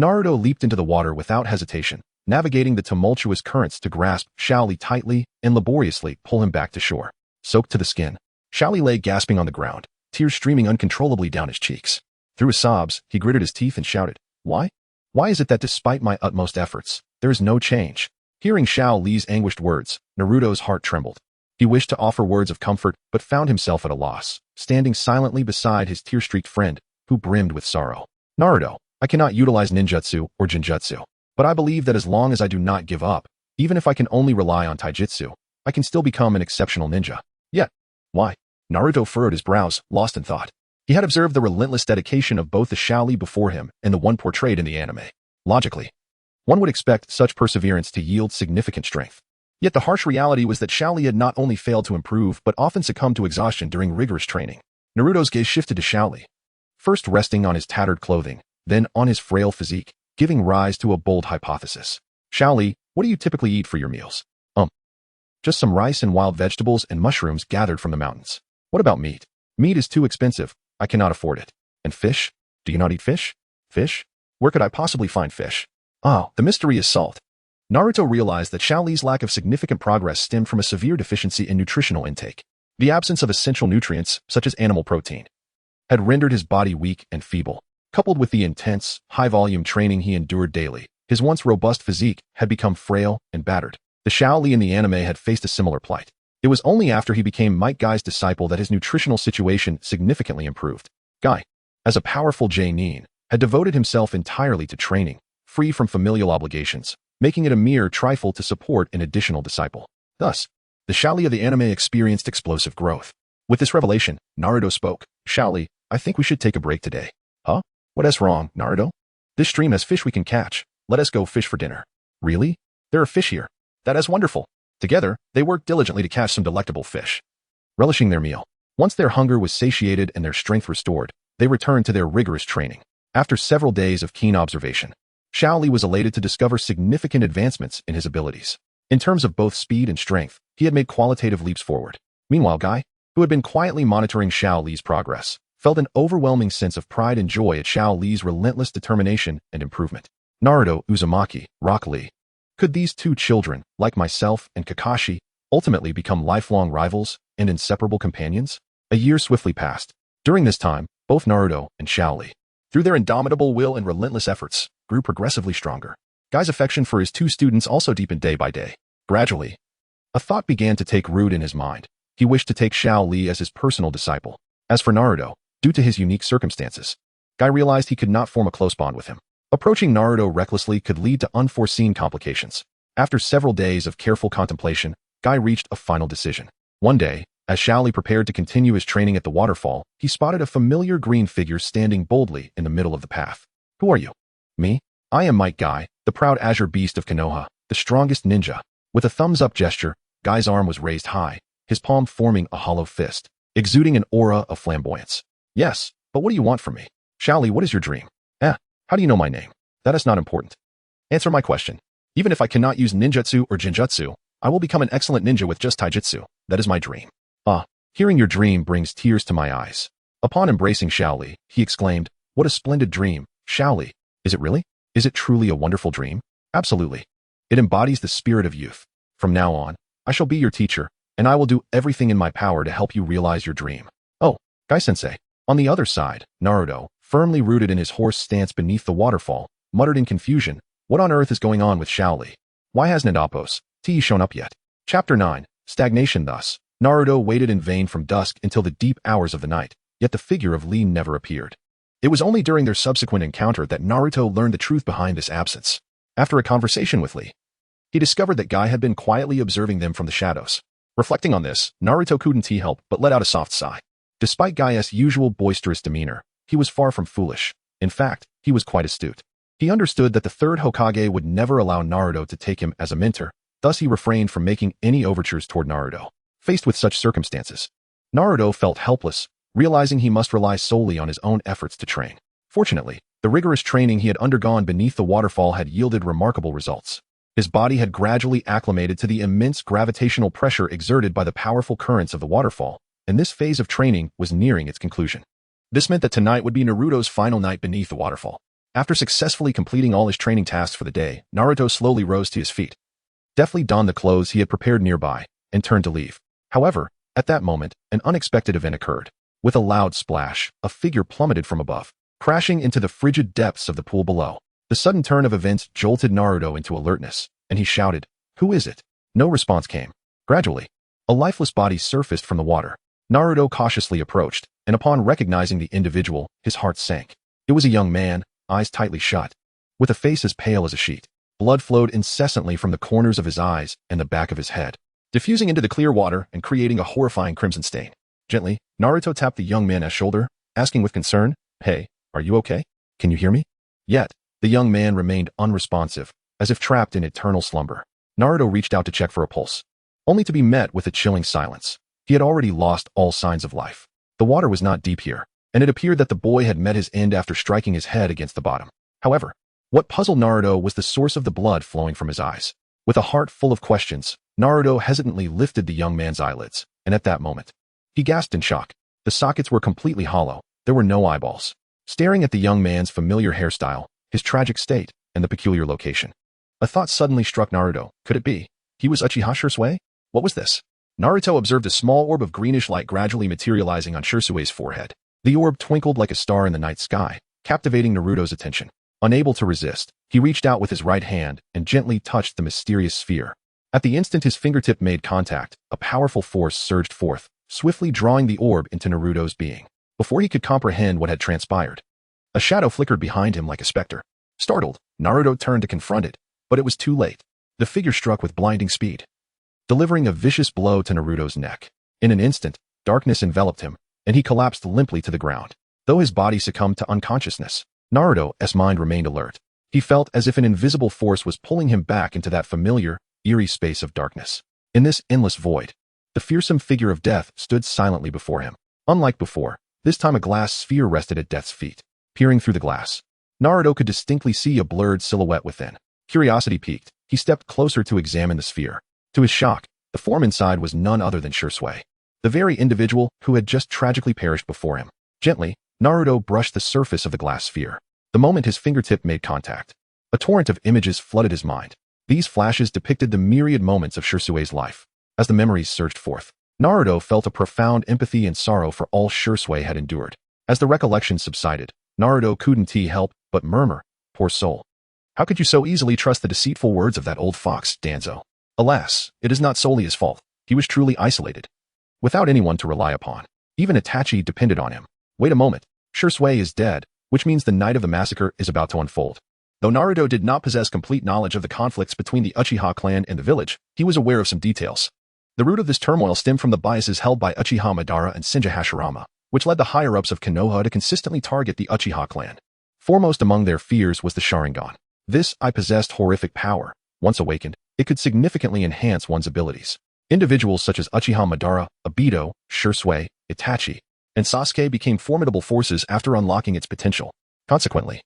Speaker 1: Naruto leaped into the water without hesitation, navigating the tumultuous currents to grasp Xiao Li tightly and laboriously pull him back to shore. Soaked to the skin, Xiao Li lay gasping on the ground, tears streaming uncontrollably down his cheeks. Through his sobs, he gritted his teeth and shouted, "Why? Why is it that despite my utmost efforts, there is no change?" Hearing Xiao Li's anguished words, Naruto's heart trembled. He wished to offer words of comfort, but found himself at a loss, standing silently beside his tear-streaked friend, who brimmed with sorrow. "Naruto, I cannot utilize ninjutsu or jinjutsu, but I believe that as long as I do not give up, even if I can only rely on taijutsu, I can still become an exceptional ninja." Yet, why? Naruto furrowed his brows, lost in thought. He had observed the relentless dedication of both the Xiao Li before him and the one portrayed in the anime. Logically, one would expect such perseverance to yield significant strength. Yet the harsh reality was that Xiao Li had not only failed to improve but often succumbed to exhaustion during rigorous training. Naruto's gaze shifted to Xiao Li, first resting on his tattered clothing, then on his frail physique, giving rise to a bold hypothesis. "Xiao Li, what do you typically eat for your meals?" Just some rice and wild vegetables and mushrooms gathered from the mountains." "What about meat?" "Meat is too expensive. I cannot afford it." "And fish? Do you not eat fish?" "Fish? Where could I possibly find fish?" "Oh, the mystery is salt." Naruto realized that Xiao Li's lack of significant progress stemmed from a severe deficiency in nutritional intake. The absence of essential nutrients, such as animal protein, had rendered his body weak and feeble. Coupled with the intense, high-volume training he endured daily, his once robust physique had become frail and battered. The Xiao Li in the anime had faced a similar plight. It was only after he became Might Guy's disciple that his nutritional situation significantly improved. Guy, as a powerful Nin, had devoted himself entirely to training, free from familial obligations, making it a mere trifle to support an additional disciple. Thus, the Xiao Li of the anime experienced explosive growth. With this revelation, Naruto spoke. "Xiao Li, I think we should take a break today." "Huh? What is wrong, Naruto?" "This stream has fish we can catch. Let us go fish for dinner." "Really? There are fish here. That is wonderful." Together, they worked diligently to catch some delectable fish. Relishing their meal, once their hunger was satiated and their strength restored, they returned to their rigorous training. After several days of keen observation, Xiao Li was elated to discover significant advancements in his abilities. In terms of both speed and strength, he had made qualitative leaps forward. Meanwhile, Guy, who had been quietly monitoring Xiao Li's progress, felt an overwhelming sense of pride and joy at Xiao Li's relentless determination and improvement. Naruto, Uzumaki, Rock Lee. Could these two children, like myself and Kakashi, ultimately become lifelong rivals and inseparable companions? A year swiftly passed. During this time, Both Naruto and Xiaoli, through their indomitable will and relentless efforts, grew progressively stronger. Guy's affection for his two students also deepened day by day. Gradually, a thought began to take root in his mind. He wished to take Xiaoli as his personal disciple. As for Naruto, due to his unique circumstances, Guy realized he could not form a close bond with him. Approaching Naruto recklessly could lead to unforeseen complications. After several days of careful contemplation, Guy reached a final decision. One day, as Xiaoli prepared to continue his training at the waterfall, he spotted a familiar green figure standing boldly in the middle of the path. Who are you? Me? I am Might Guy, the proud azure beast of Konoha, the strongest ninja. With a thumbs-up gesture, Guy's arm was raised high, his palm forming a hollow fist, exuding an aura of flamboyance. Yes, but what do you want from me? Xiaoli, what is your dream? How do you know my name? That is not important. Answer my question. Even if I cannot use ninjutsu or jinjutsu, I will become an excellent ninja with just taijutsu. That is my dream. Hearing your dream brings tears to my eyes. Upon embracing Xiaoli, he exclaimed, what a splendid dream. Xiaoli, is it really? Is it truly a wonderful dream? Absolutely. It embodies the spirit of youth. From now on, I shall be your teacher, and I will do everything in my power to help you realize your dream. Oh, Guy-sensei. On the other side, Naruto, firmly rooted in his horse stance beneath the waterfall, muttered in confusion, what on earth is going on with Xiaoli? Why hasn't Adopos T shown up yet? Chapter 9. Stagnation. Thus, Naruto waited in vain from dusk until the deep hours of the night, yet the figure of Lee never appeared. It was only during their subsequent encounter that Naruto learned the truth behind this absence. After a conversation with Lee, he discovered that Guy had been quietly observing them from the shadows. Reflecting on this, Naruto couldn't help but let out a soft sigh. Despite Guy's usual boisterous demeanor, he was far from foolish. In fact, he was quite astute. He understood that the third Hokage would never allow Naruto to take him as a mentor, thus he refrained from making any overtures toward Naruto. Faced with such circumstances, Naruto felt helpless, realizing he must rely solely on his own efforts to train. Fortunately, the rigorous training he had undergone beneath the waterfall had yielded remarkable results. His body had gradually acclimated to the immense gravitational pressure exerted by the powerful currents of the waterfall, and this phase of training was nearing its conclusion. This meant that tonight would be Naruto's final night beneath the waterfall. After successfully completing all his training tasks for the day, Naruto slowly rose to his feet, deftly donned the clothes he had prepared nearby, and turned to leave. However, at that moment, an unexpected event occurred. With a loud splash, a figure plummeted from above, crashing into the frigid depths of the pool below. The sudden turn of events jolted Naruto into alertness, and he shouted, "Who is it?" No response came. Gradually, a lifeless body surfaced from the water. Naruto cautiously approached, and upon recognizing the individual, his heart sank. It was a young man, eyes tightly shut, with a face as pale as a sheet. Blood flowed incessantly from the corners of his eyes and the back of his head, diffusing into the clear water and creating a horrifying crimson stain. Gently, Naruto tapped the young man's shoulder, asking with concern, "Hey, are you okay? Can you hear me?" Yet, the young man remained unresponsive, as if trapped in eternal slumber. Naruto reached out to check for a pulse, only to be met with a chilling silence. He had already lost all signs of life. The water was not deep here, and it appeared that the boy had met his end after striking his head against the bottom. However, what puzzled Naruto was the source of the blood flowing from his eyes. With a heart full of questions, Naruto hesitantly lifted the young man's eyelids, and at that moment, he gasped in shock. The sockets were completely hollow. There were no eyeballs. Staring at the young man's familiar hairstyle, his tragic state, and the peculiar location, a thought suddenly struck Naruto. Could it be? He was Uchiha Shisui? What was this? Naruto observed a small orb of greenish light gradually materializing on Shisui's forehead. The orb twinkled like a star in the night sky, captivating Naruto's attention. Unable to resist, he reached out with his right hand and gently touched the mysterious sphere. At the instant his fingertip made contact, a powerful force surged forth, swiftly drawing the orb into Naruto's being. Before he could comprehend what had transpired, a shadow flickered behind him like a specter. Startled, Naruto turned to confront it, but it was too late. The figure struck with blinding speed, delivering a vicious blow to Naruto's neck. In an instant, darkness enveloped him, and he collapsed limply to the ground. Though his body succumbed to unconsciousness, Naruto's mind remained alert. He felt as if an invisible force was pulling him back into that familiar, eerie space of darkness. In this endless void, the fearsome figure of death stood silently before him. Unlike before, this time a glass sphere rested at death's feet. Peering through the glass, Naruto could distinctly see a blurred silhouette within. Curiosity piqued, he stepped closer to examine the sphere. To his shock, the form inside was none other than Shisui, the very individual who had just tragically perished before him. Gently, Naruto brushed the surface of the glass sphere. The moment his fingertip made contact, a torrent of images flooded his mind. These flashes depicted the myriad moments of Shisui's life. As the memories surged forth, Naruto felt a profound empathy and sorrow for all Shisui had endured. As the recollection subsided, Naruto couldn't help but murmur, "Poor soul. How could you so easily trust the deceitful words of that old fox, Danzo?" Alas, it is not solely his fault. He was truly isolated, without anyone to rely upon. Even Itachi depended on him. Wait a moment. Shisui is dead, which means the night of the massacre is about to unfold. Though Naruto did not possess complete knowledge of the conflicts between the Uchiha clan and the village, he was aware of some details. The root of this turmoil stemmed from the biases held by Uchiha Madara and Senju Hashirama, which led the higher-ups of Konoha to consistently target the Uchiha clan. Foremost among their fears was the Sharingan. This eye possessed horrific power. Once awakened, it could significantly enhance one's abilities. Individuals such as Uchiha Madara, Obito, Shisui, Itachi, and Sasuke became formidable forces after unlocking its potential. Consequently,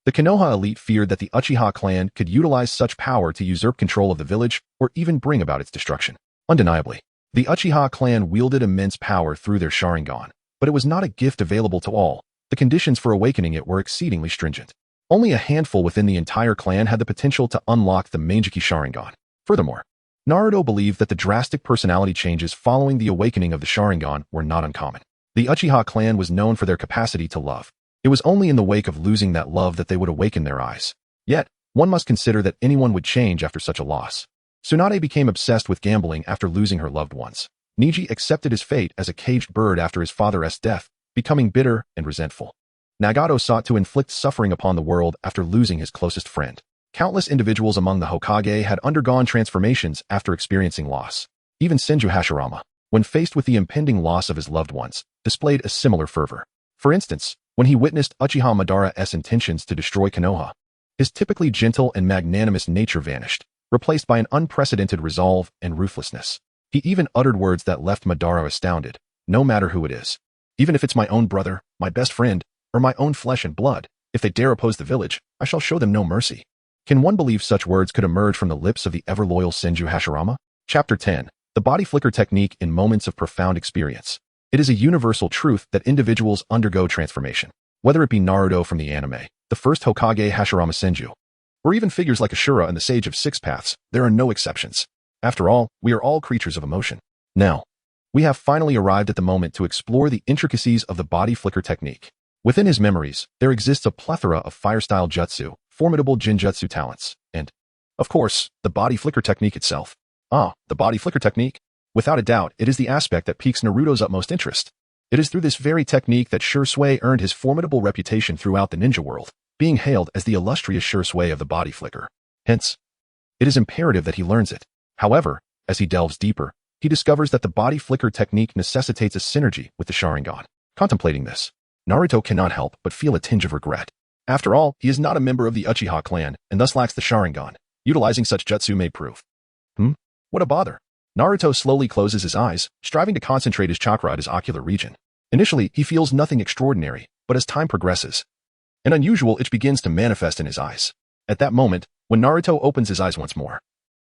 Speaker 1: the Konoha elite feared that the Uchiha clan could utilize such power to usurp control of the village or even bring about its destruction. Undeniably, the Uchiha clan wielded immense power through their Sharingan, but it was not a gift available to all. The conditions for awakening it were exceedingly stringent. Only a handful within the entire clan had the potential to unlock the Mangekyou Sharingan. Furthermore, Naruto believed that the drastic personality changes following the awakening of the Sharingan were not uncommon. The Uchiha clan was known for their capacity to love. It was only in the wake of losing that love that they would awaken their eyes. Yet, one must consider that anyone would change after such a loss. Tsunade became obsessed with gambling after losing her loved ones. Neji accepted his fate as a caged bird after his father's death, becoming bitter and resentful. Nagato sought to inflict suffering upon the world after losing his closest friend. Countless individuals among the Hokage had undergone transformations after experiencing loss. Even Senju Hashirama, when faced with the impending loss of his loved ones, displayed a similar fervor. For instance, when he witnessed Uchiha Madara's intentions to destroy Konoha, his typically gentle and magnanimous nature vanished, replaced by an unprecedented resolve and ruthlessness. He even uttered words that left Madara astounded. "No matter who it is, even if it's my own brother, my best friend, or my own flesh and blood, if they dare oppose the village, I shall show them no mercy." Can one believe such words could emerge from the lips of the ever-loyal Senju Hashirama? Chapter 10. The Body Flicker Technique in Moments of Profound Experience. It is a universal truth that individuals undergo transformation. Whether it be Naruto from the anime, the first Hokage Hashirama Senju, or even figures like Ashura and the Sage of Six Paths, there are no exceptions. After all, we are all creatures of emotion. Now, we have finally arrived at the moment to explore the intricacies of the Body Flicker Technique. Within his memories, there exists a plethora of fire-style jutsu, formidable genjutsu talents, and, of course, the Body Flicker Technique itself. The Body Flicker Technique? Without a doubt, it is the aspect that piques Naruto's utmost interest. It is through this very technique that Shisui earned his formidable reputation throughout the ninja world, being hailed as the illustrious Shisui of the Body Flicker. Hence, it is imperative that he learns it. However, as he delves deeper, he discovers that the Body Flicker Technique necessitates a synergy with the Sharingan. Contemplating this, Naruto cannot help but feel a tinge of regret. After all, he is not a member of the Uchiha clan, and thus lacks the Sharingan. Utilizing such jutsu may prove. What a bother. Naruto slowly closes his eyes, striving to concentrate his chakra at his ocular region. Initially, he feels nothing extraordinary, but as time progresses, an unusual itch begins to manifest in his eyes. At that moment, when Naruto opens his eyes once more,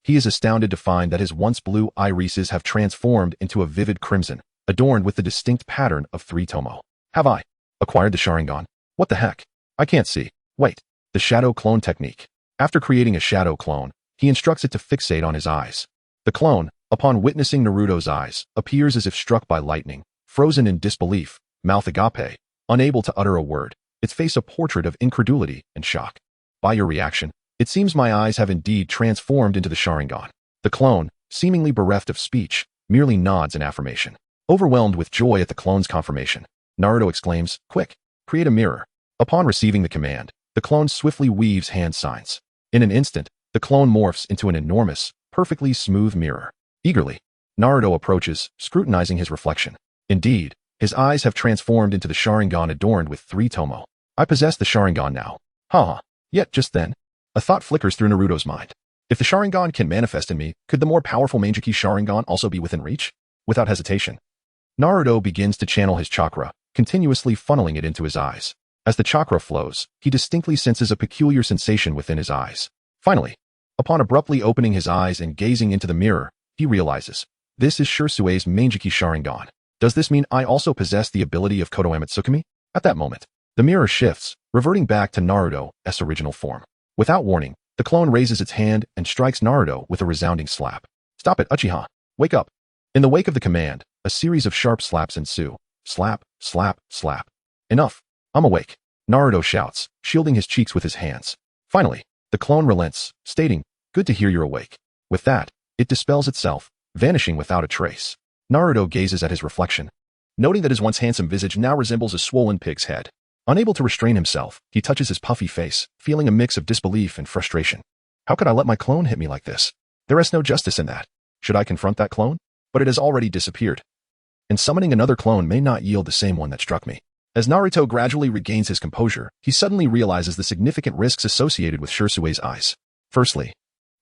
Speaker 1: he is astounded to find that his once blue irises have transformed into a vivid crimson, adorned with the distinct pattern of 3 tomo. Have I acquired the Sharingan? What the heck? I can't see. Wait. The Shadow Clone Technique. After creating a shadow clone, he instructs it to fixate on his eyes. The clone, upon witnessing Naruto's eyes, appears as if struck by lightning, frozen in disbelief, mouth agape, unable to utter a word, its face a portrait of incredulity and shock. By your reaction, it seems my eyes have indeed transformed into the Sharingan. The clone, seemingly bereft of speech, merely nods in affirmation. Overwhelmed with joy at the clone's confirmation, Naruto exclaims, "Quick, create a mirror." Upon receiving the command, the clone swiftly weaves hand signs. In an instant, the clone morphs into an enormous, perfectly smooth mirror. Eagerly, Naruto approaches, scrutinizing his reflection. Indeed, his eyes have transformed into the Sharingan adorned with 3 tomo. I possess the Sharingan now. Yet just then, a thought flickers through Naruto's mind. If the Sharingan can manifest in me, could the more powerful Mangekyou Sharingan also be within reach? Without hesitation, Naruto begins to channel his chakra, continuously funneling it into his eyes. As the chakra flows, he distinctly senses a peculiar sensation within his eyes. Finally, upon abruptly opening his eyes and gazing into the mirror, he realizes, this is Shisui's Mangekyou Sharingan. Does this mean I also possess the ability of Kotoeme Tsukumi? At that moment, the mirror shifts, reverting back to Naruto's original form. Without warning, the clone raises its hand and strikes Naruto with a resounding slap. Stop it, Uchiha. Wake up. In the wake of the command, a series of sharp slaps ensue. Slap, slap, slap. Enough. I'm awake. Naruto shouts, shielding his cheeks with his hands. Finally, the clone relents, stating, good to hear you're awake. With that, it dispels itself, vanishing without a trace. Naruto gazes at his reflection, noting that his once handsome visage now resembles a swollen pig's head. Unable to restrain himself, he touches his puffy face, feeling a mix of disbelief and frustration. How could I let my clone hit me like this? There is no justice in that. Should I confront that clone? But it has already disappeared. And summoning another clone may not yield the same one that struck me. As Naruto gradually regains his composure, he suddenly realizes the significant risks associated with Shirsue's eyes. Firstly,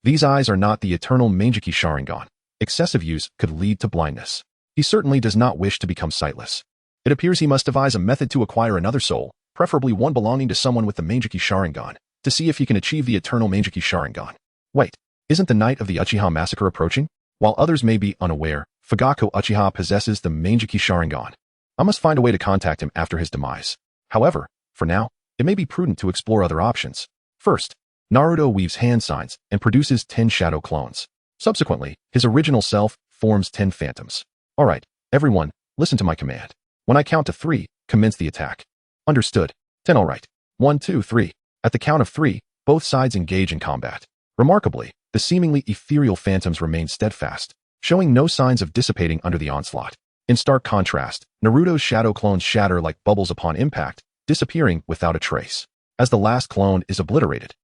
Speaker 1: these eyes are not the eternal Manjiki Sharingan. Excessive use could lead to blindness. He certainly does not wish to become sightless. It appears he must devise a method to acquire another soul, preferably one belonging to someone with the Manjiki Sharingan, to see if he can achieve the eternal Manjiki Sharingan. Wait, isn't the night of the Uchiha massacre approaching? While others may be unaware, Fugaku Uchiha possesses the Manjiki Sharingan. I must find a way to contact him after his demise. However, for now, it may be prudent to explore other options. First, Naruto weaves hand signs and produces 10 shadow clones. Subsequently, his original self forms 10 phantoms. Alright, everyone, listen to my command. When I count to 3, commence the attack. Understood. 10 alright. 1, 2, 3. At the count of 3, both sides engage in combat. Remarkably, the seemingly ethereal phantoms remain steadfast, showing no signs of dissipating under the onslaught. In stark contrast, Naruto's shadow clones shatter like bubbles upon impact, disappearing without a trace. As the last clone is obliterated,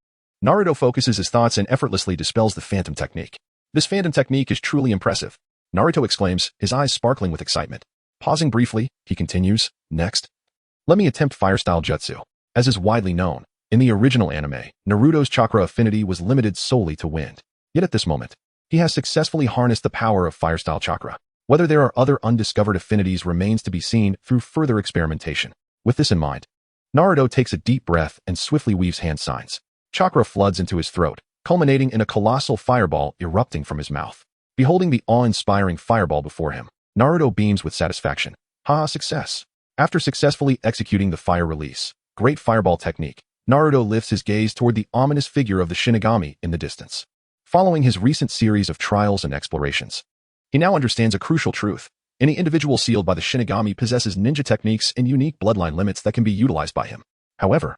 Speaker 1: Naruto focuses his thoughts and effortlessly dispels the phantom technique. This phantom technique is truly impressive. Naruto exclaims, his eyes sparkling with excitement. Pausing briefly, he continues, next, let me attempt fire-style jutsu. As is widely known, in the original anime, Naruto's chakra affinity was limited solely to wind. Yet at this moment, he has successfully harnessed the power of fire-style chakra. Whether there are other undiscovered affinities remains to be seen through further experimentation. With this in mind, Naruto takes a deep breath and swiftly weaves hand signs. Chakra floods into his throat, culminating in a colossal fireball erupting from his mouth. Beholding the awe-inspiring fireball before him, Naruto beams with satisfaction. Haha, success. After successfully executing the fire release, great fireball technique, Naruto lifts his gaze toward the ominous figure of the Shinigami in the distance. Following his recent series of trials and explorations, he now understands a crucial truth. Any individual sealed by the Shinigami possesses ninja techniques and unique bloodline limits that can be utilized by him. However,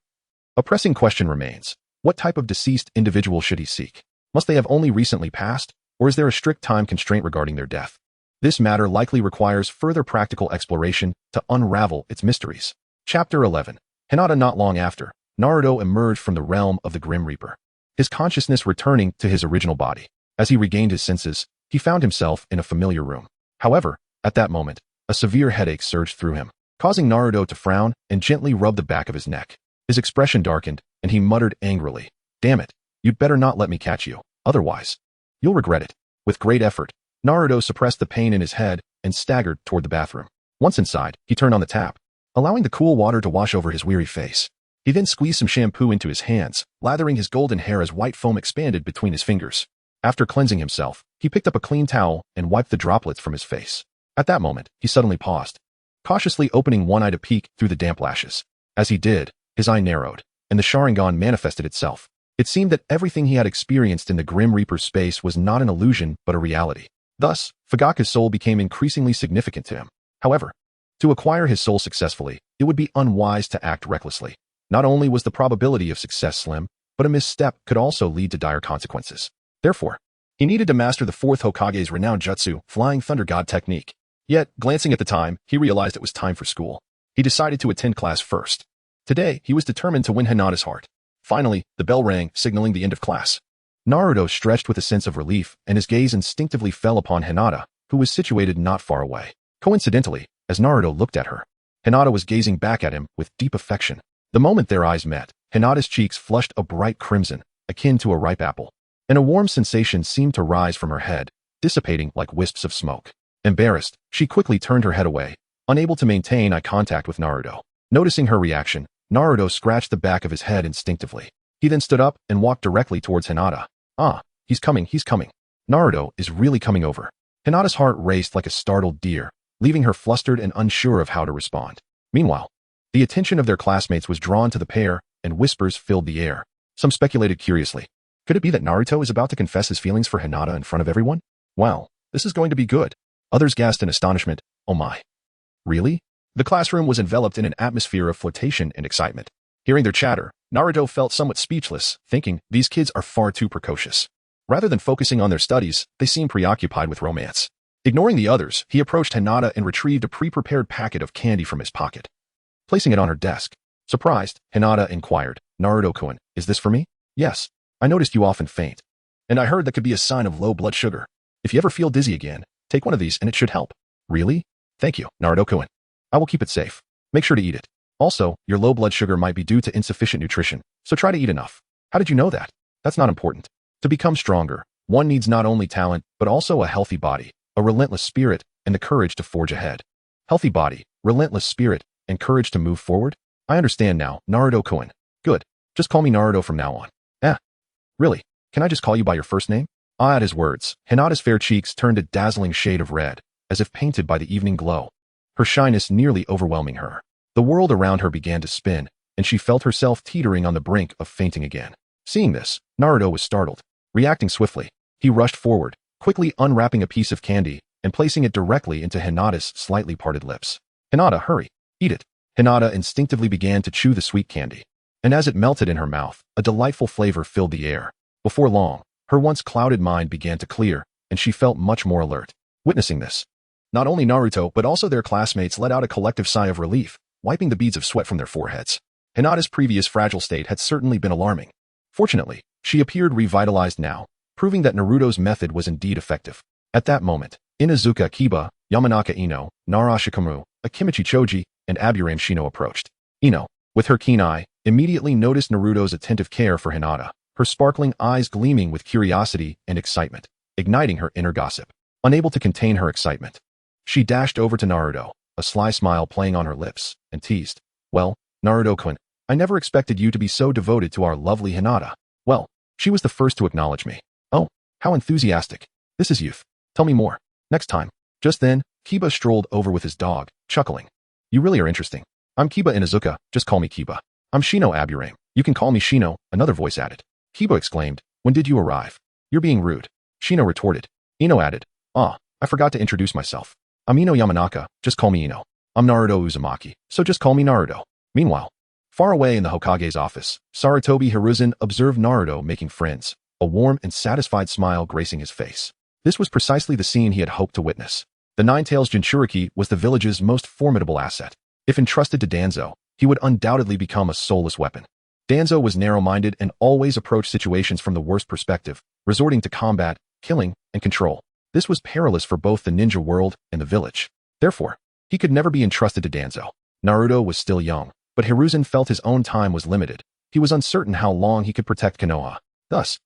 Speaker 1: a pressing question remains. What type of deceased individual should he seek? Must they have only recently passed, or is there a strict time constraint regarding their death? This matter likely requires further practical exploration to unravel its mysteries. Chapter 11. Hinata. Not long after, Naruto emerged from the realm of the Grim Reaper, his consciousness returning to his original body. As he regained his senses, he found himself in a familiar room. However, at that moment, a severe headache surged through him, causing Naruto to frown and gently rub the back of his neck. His expression darkened, and he muttered angrily, "Damn it, you'd better not let me catch you, otherwise you'll regret it." With great effort, Naruto suppressed the pain in his head and staggered toward the bathroom. Once inside, he turned on the tap, allowing the cool water to wash over his weary face. He then squeezed some shampoo into his hands, lathering his golden hair as white foam expanded between his fingers. After cleansing himself, he picked up a clean towel and wiped the droplets from his face. At that moment, he suddenly paused, cautiously opening one eye to peek through the damp lashes. As he did, his eye narrowed, and the Sharingan manifested itself. It seemed that everything he had experienced in the Grim Reaper's space was not an illusion but a reality. Thus, Fugaku's soul became increasingly significant to him. However, to acquire his soul successfully, it would be unwise to act recklessly. Not only was the probability of success slim, but a misstep could also lead to dire consequences. Therefore, he needed to master the fourth Hokage's renowned jutsu, Flying Thunder God technique. Yet, glancing at the time, he realized it was time for school. He decided to attend class first. Today, he was determined to win Hinata's heart. Finally, the bell rang, signaling the end of class. Naruto stretched with a sense of relief, and his gaze instinctively fell upon Hinata, who was situated not far away. Coincidentally, as Naruto looked at her, Hinata was gazing back at him with deep affection. The moment their eyes met, Hinata's cheeks flushed a bright crimson, akin to a ripe apple, and a warm sensation seemed to rise from her head, dissipating like wisps of smoke. Embarrassed, she quickly turned her head away, unable to maintain eye contact with Naruto. Noticing her reaction, Naruto scratched the back of his head instinctively. He then stood up and walked directly towards Hinata. Ah, he's coming. Naruto is really coming over. Hinata's heart raced like a startled deer, leaving her flustered and unsure of how to respond. Meanwhile, the attention of their classmates was drawn to the pair, and whispers filled the air. Some speculated curiously. Could it be that Naruto is about to confess his feelings for Hinata in front of everyone? Well, this is going to be good. Others gasped in astonishment. Oh my. Really? The classroom was enveloped in an atmosphere of flotation and excitement. Hearing their chatter, Naruto felt somewhat speechless, thinking, these kids are far too precocious. Rather than focusing on their studies, they seemed preoccupied with romance. Ignoring the others, he approached Hinata and retrieved a pre-prepared packet of candy from his pocket. Placing it on her desk. Surprised, Hinata inquired, Naruto-kun, is this for me? Yes. I noticed you often faint. And I heard that could be a sign of low blood sugar. If you ever feel dizzy again, take one of these and it should help. Really? Thank you, Naruto-kun. I will keep it safe. Make sure to eat it. Also, your low blood sugar might be due to insufficient nutrition, so try to eat enough. How did you know that? That's not important. To become stronger, one needs not only talent, but also a healthy body, a relentless spirit, and the courage to forge ahead. Healthy body, relentless spirit, and courage to move forward? I understand now, Naruto-kun. Good. Just call me Naruto from now on. Really? Can I just call you by your first name? At his words, Hinata's fair cheeks turned a dazzling shade of red, as if painted by the evening glow. Her shyness nearly overwhelming her. The world around her began to spin, and she felt herself teetering on the brink of fainting again. Seeing this, Naruto was startled. Reacting swiftly, he rushed forward, quickly unwrapping a piece of candy and placing it directly into Hinata's slightly parted lips. Hinata, hurry, eat it. Hinata instinctively began to chew the sweet candy. And as it melted in her mouth, a delightful flavor filled the air. Before long, her once clouded mind began to clear, and she felt much more alert. Witnessing this, not only Naruto but also their classmates let out a collective sigh of relief, wiping the beads of sweat from their foreheads. Hinata's previous fragile state had certainly been alarming. Fortunately, she appeared revitalized now, proving that Naruto's method was indeed effective. At that moment, Inuzuka Kiba, Yamanaka Ino, Nara Shikamaru, Akimichi Choji, and Aburame Shino approached. Ino, with her keen eye, immediately noticed Naruto's attentive care for Hinata, her sparkling eyes gleaming with curiosity and excitement, igniting her inner gossip. Unable to contain her excitement, she dashed over to Naruto, a sly smile playing on her lips, and teased, well, Naruto-kun, I never expected you to be so devoted to our lovely Hinata. Well, she was the first to acknowledge me. Oh, how enthusiastic. This is youth. Tell me more. Next time. Just then, Kiba strolled over with his dog, chuckling. You really are interesting. I'm Kiba Inuzuka, just call me Kiba. I'm Shino Aburame. You can call me Shino, another voice added. Kiba exclaimed, when did you arrive? You're being rude. Shino retorted. Ino added, I forgot to introduce myself. I'm Ino Yamanaka, just call me Ino. I'm Naruto Uzumaki, so just call me Naruto. Meanwhile, far away in the Hokage's office, Sarutobi Hiruzen observed Naruto making friends, a warm and satisfied smile gracing his face. This was precisely the scene he had hoped to witness. The Nine-Tails Jinchuriki was the village's most formidable asset. If entrusted to Danzo, he would undoubtedly become a soulless weapon. Danzo was narrow-minded and always approached situations from the worst perspective, resorting to combat, killing, and control. This was perilous for both the ninja world and the village. Therefore, he could never be entrusted to Danzo. Naruto was still young, but Hiruzen felt his own time was limited. He was uncertain how long he could protect Konoha. Thus,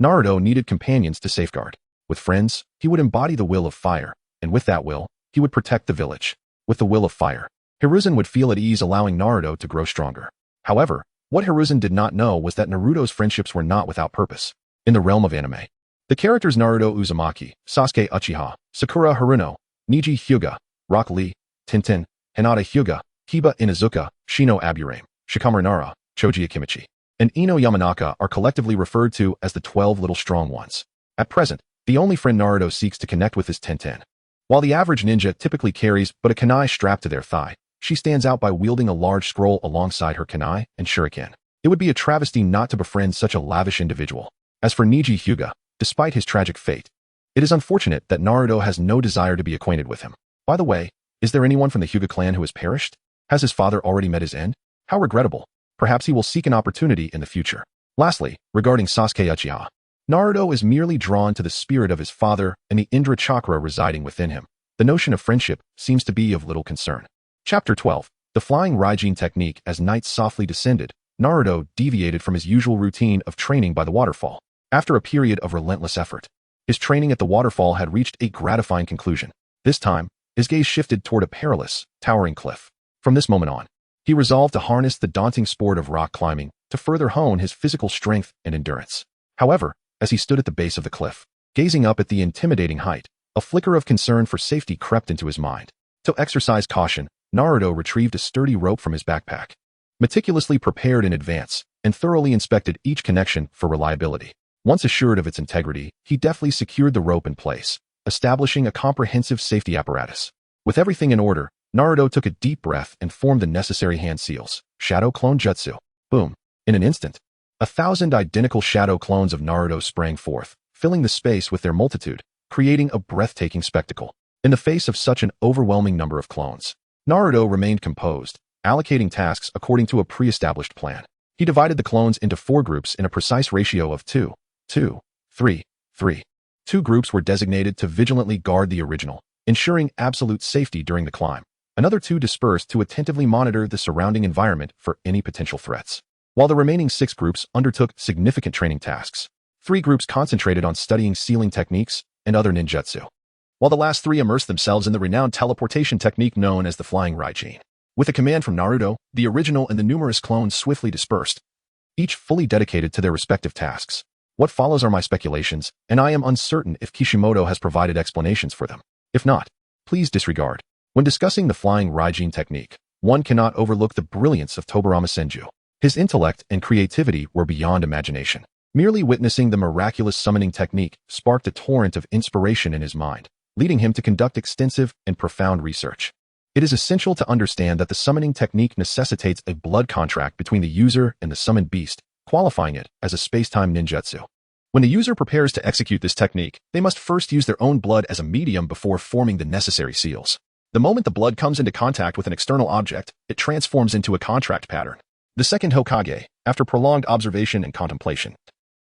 Speaker 1: Naruto needed companions to safeguard. With friends, he would embody the will of fire, and with that will, he would protect the village. With the will of fire, Hiruzen would feel at ease allowing Naruto to grow stronger. However, what Hiruzen did not know was that Naruto's friendships were not without purpose. In the realm of anime, the characters Naruto Uzumaki, Sasuke Uchiha, Sakura Haruno, Neji Hyuga, Rock Lee, Tintin, Hinata Hyuga, Kiba Inuzuka, Shino Aburame, Shikamaru Nara, Choji Akimichi, and Ino Yamanaka are collectively referred to as the 12 Little Strong Ones. At present, the only friend Naruto seeks to connect with is Tintin. While the average ninja typically carries but a kunai strapped to their thigh, she stands out by wielding a large scroll alongside her kunai and shuriken. It would be a travesty not to befriend such a lavish individual. As for Neji Hyuga, despite his tragic fate, it is unfortunate that Naruto has no desire to be acquainted with him. By the way, is there anyone from the Hyuga clan who has perished? Has his father already met his end? How regrettable. Perhaps he will seek an opportunity in the future. Lastly, regarding Sasuke Uchiha, Naruto is merely drawn to the spirit of his father and the Indra chakra residing within him. The notion of friendship seems to be of little concern. Chapter 12. The Flying Raijin Technique. As night softly descended, Naruto deviated from his usual routine of training by the waterfall. After a period of relentless effort, his training at the waterfall had reached a gratifying conclusion. This time, his gaze shifted toward a perilous, towering cliff. From this moment on, he resolved to harness the daunting sport of rock climbing to further hone his physical strength and endurance. However, as he stood at the base of the cliff, gazing up at the intimidating height, a flicker of concern for safety crept into his mind. To exercise caution, Naruto retrieved a sturdy rope from his backpack, meticulously prepared in advance, and thoroughly inspected each connection for reliability. Once assured of its integrity, he deftly secured the rope in place, establishing a comprehensive safety apparatus. With everything in order, Naruto took a deep breath and formed the necessary hand seals. Shadow Clone Jutsu. Boom. In an instant, 1,000 identical shadow clones of Naruto sprang forth, filling the space with their multitude, creating a breathtaking spectacle. In the face of such an overwhelming number of clones, Naruto remained composed, allocating tasks according to a pre-established plan. He divided the clones into 4 groups in a precise ratio of 2, 2, 3, 3. 2 groups were designated to vigilantly guard the original, ensuring absolute safety during the climb. Another 2 dispersed to attentively monitor the surrounding environment for any potential threats. While the remaining 6 groups undertook significant training tasks, 3 groups concentrated on studying sealing techniques and other ninjutsu, while the last 3 immersed themselves in the renowned teleportation technique known as the Flying Raijin. With a command from Naruto, the original and the numerous clones swiftly dispersed, each fully dedicated to their respective tasks. What follows are my speculations, and I am uncertain if Kishimoto has provided explanations for them. If not, please disregard. When discussing the Flying Raijin technique, one cannot overlook the brilliance of Tobarama Senju. His intellect and creativity were beyond imagination. Merely witnessing the miraculous summoning technique sparked a torrent of inspiration in his mind, leading him to conduct extensive and profound research. It is essential to understand that the summoning technique necessitates a blood contract between the user and the summoned beast, qualifying it as a space-time ninjutsu. When the user prepares to execute this technique, they must first use their own blood as a medium before forming the necessary seals. The moment the blood comes into contact with an external object, it transforms into a contract pattern. The second Hokage, after prolonged observation and contemplation,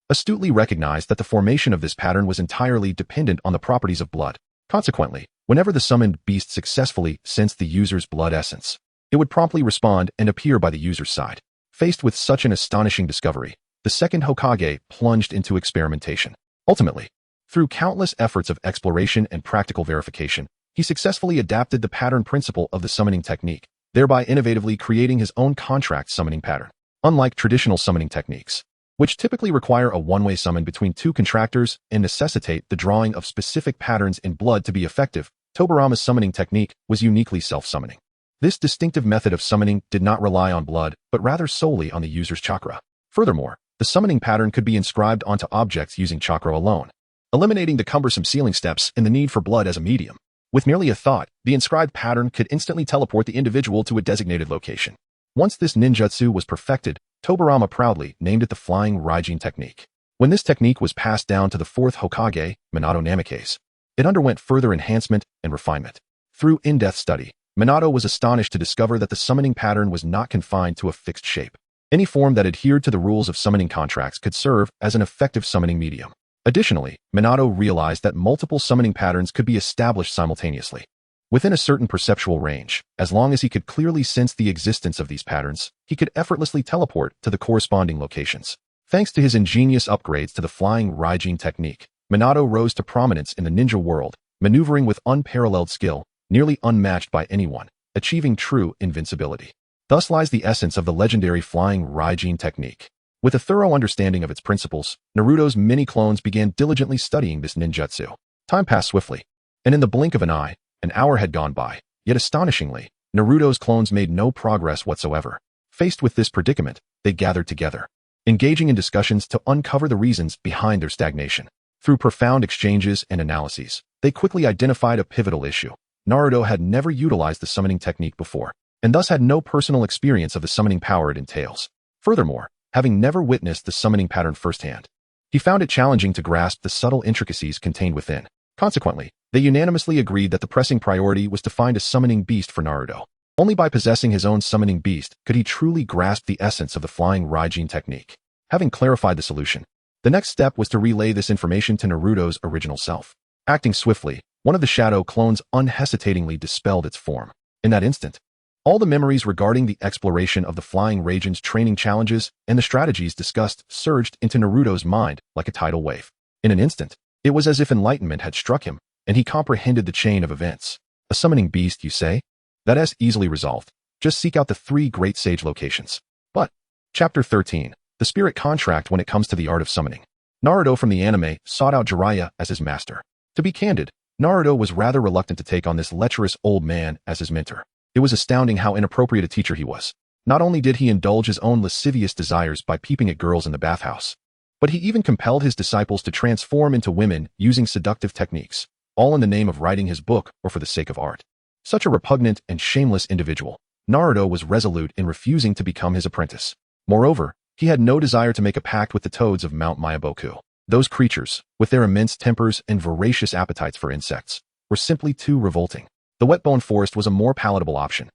Speaker 1: astutely recognized that the formation of this pattern was entirely dependent on the properties of blood. Consequently, whenever the summoned beast successfully sensed the user's blood essence, it would promptly respond and appear by the user's side. Faced with such an astonishing discovery, the second Hokage plunged into experimentation. Ultimately, through countless efforts of exploration and practical verification, he successfully adapted the pattern principle of the summoning technique, thereby innovatively creating his own contract summoning pattern. Unlike traditional summoning techniques, which typically require a one-way summon between 2 contractors and necessitate the drawing of specific patterns in blood to be effective, Tobarama's summoning technique was uniquely self-summoning. This distinctive method of summoning did not rely on blood, but rather solely on the user's chakra. Furthermore, the summoning pattern could be inscribed onto objects using chakra alone, eliminating the cumbersome sealing steps and the need for blood as a medium. With merely a thought, the inscribed pattern could instantly teleport the individual to a designated location. Once this ninjutsu was perfected, Tobarama proudly named it the Flying Raijin technique. When this technique was passed down to the 4th Hokage, Minato Namikaze, it underwent further enhancement and refinement. Through in-depth study, Minato was astonished to discover that the summoning pattern was not confined to a fixed shape. Any form that adhered to the rules of summoning contracts could serve as an effective summoning medium. Additionally, Minato realized that multiple summoning patterns could be established simultaneously, within a certain perceptual range. As long as he could clearly sense the existence of these patterns, he could effortlessly teleport to the corresponding locations. Thanks to his ingenious upgrades to the Flying Raijin technique, Minato rose to prominence in the ninja world, maneuvering with unparalleled skill, nearly unmatched by anyone, achieving true invincibility. Thus lies the essence of the legendary Flying Raijin technique. With a thorough understanding of its principles, Naruto's many clones began diligently studying this ninjutsu. Time passed swiftly, and in the blink of an eye, an hour had gone by. Yet astonishingly, Naruto's clones made no progress whatsoever. Faced with this predicament, they gathered together, engaging in discussions to uncover the reasons behind their stagnation. Through profound exchanges and analyses, they quickly identified a pivotal issue. Naruto had never utilized the summoning technique before, and thus had no personal experience of the summoning power it entails. Furthermore, having never witnessed the summoning pattern firsthand, he found it challenging to grasp the subtle intricacies contained within. Consequently, they unanimously agreed that the pressing priority was to find a summoning beast for Naruto. Only by possessing his own summoning beast could he truly grasp the essence of the Flying Raijin technique. Having clarified the solution, the next step was to relay this information to Naruto's original self. Acting swiftly, one of the shadow clones unhesitatingly dispelled its form. In that instant, all the memories regarding the exploration of the Flying Raijin's training challenges and the strategies discussed surged into Naruto's mind like a tidal wave. In an instant, it was as if enlightenment had struck him, and he comprehended the chain of events. A summoning beast, you say? That is easily resolved. Just seek out the 3 great sage locations. But, Chapter 13, the spirit contract when it comes to the art of summoning. Naruto from the anime sought out Jiraiya as his master. To be candid, Naruto was rather reluctant to take on this lecherous old man as his mentor. It was astounding how inappropriate a teacher he was. Not only did he indulge his own lascivious desires by peeping at girls in the bathhouse, but he even compelled his disciples to transform into women using seductive techniques, all in the name of writing his book or for the sake of art. Such a repugnant and shameless individual, Naruto was resolute in refusing to become his apprentice. Moreover, he had no desire to make a pact with the toads of Mount Myaboku. Those creatures, with their immense tempers and voracious appetites for insects, were simply too revolting. The wet-bone forest was a more palatable option.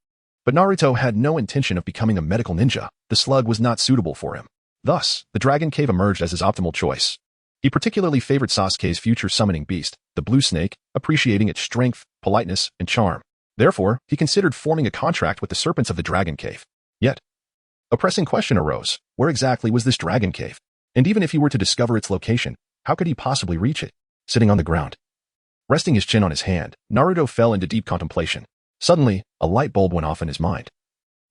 Speaker 1: But Naruto had no intention of becoming a medical ninja. The slug was not suitable for him. Thus, the Dragon Cave emerged as his optimal choice. He particularly favored Sasuke's future summoning beast, the blue snake, appreciating its strength, politeness, and charm. Therefore, he considered forming a contract with the serpents of the Dragon Cave. Yet, a pressing question arose. Where exactly was this Dragon Cave? And even if he were to discover its location, how could he possibly reach it? Sitting on the ground, resting his chin on his hand, Naruto fell into deep contemplation. Suddenly, a light bulb went off in his mind.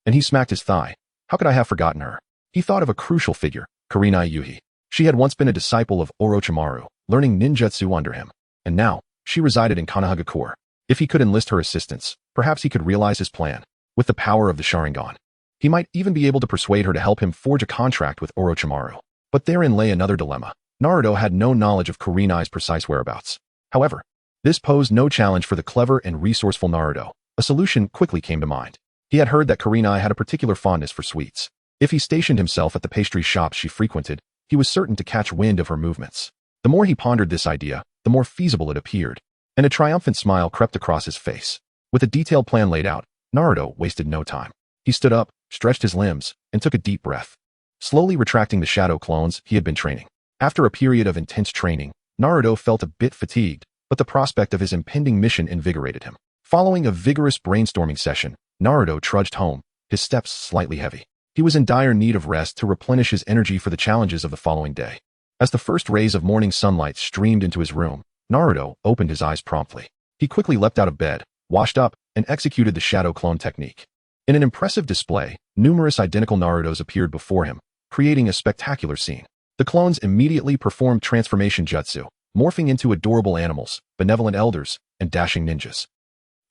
Speaker 1: And he smacked his thigh. How could I have forgotten her? He thought of a crucial figure, Kurenai Yuhi. She had once been a disciple of Orochimaru, learning ninjutsu under him. And now, she resided in Konohagakure. If he could enlist her assistance, perhaps he could realize his plan. With the power of the Sharingan, he might even be able to persuade her to help him forge a contract with Orochimaru. But therein lay another dilemma. Naruto had no knowledge of Kurenai's precise whereabouts. However, this posed no challenge for the clever and resourceful Naruto. A solution quickly came to mind. He had heard that Kurenai had a particular fondness for sweets. If he stationed himself at the pastry shops she frequented, he was certain to catch wind of her movements. The more he pondered this idea, the more feasible it appeared, and a triumphant smile crept across his face. With a detailed plan laid out, Naruto wasted no time. He stood up, stretched his limbs, and took a deep breath, slowly retracting the shadow clones he had been training. After a period of intense training, Naruto felt a bit fatigued, but the prospect of his impending mission invigorated him. Following a vigorous brainstorming session, Naruto trudged home, his steps slightly heavy. He was in dire need of rest to replenish his energy for the challenges of the following day. As the first rays of morning sunlight streamed into his room, Naruto opened his eyes promptly. He quickly leapt out of bed, washed up, and executed the shadow clone technique. In an impressive display, numerous identical Narutos appeared before him, creating a spectacular scene. The clones immediately performed transformation jutsu, morphing into adorable animals, benevolent elders, and dashing ninjas.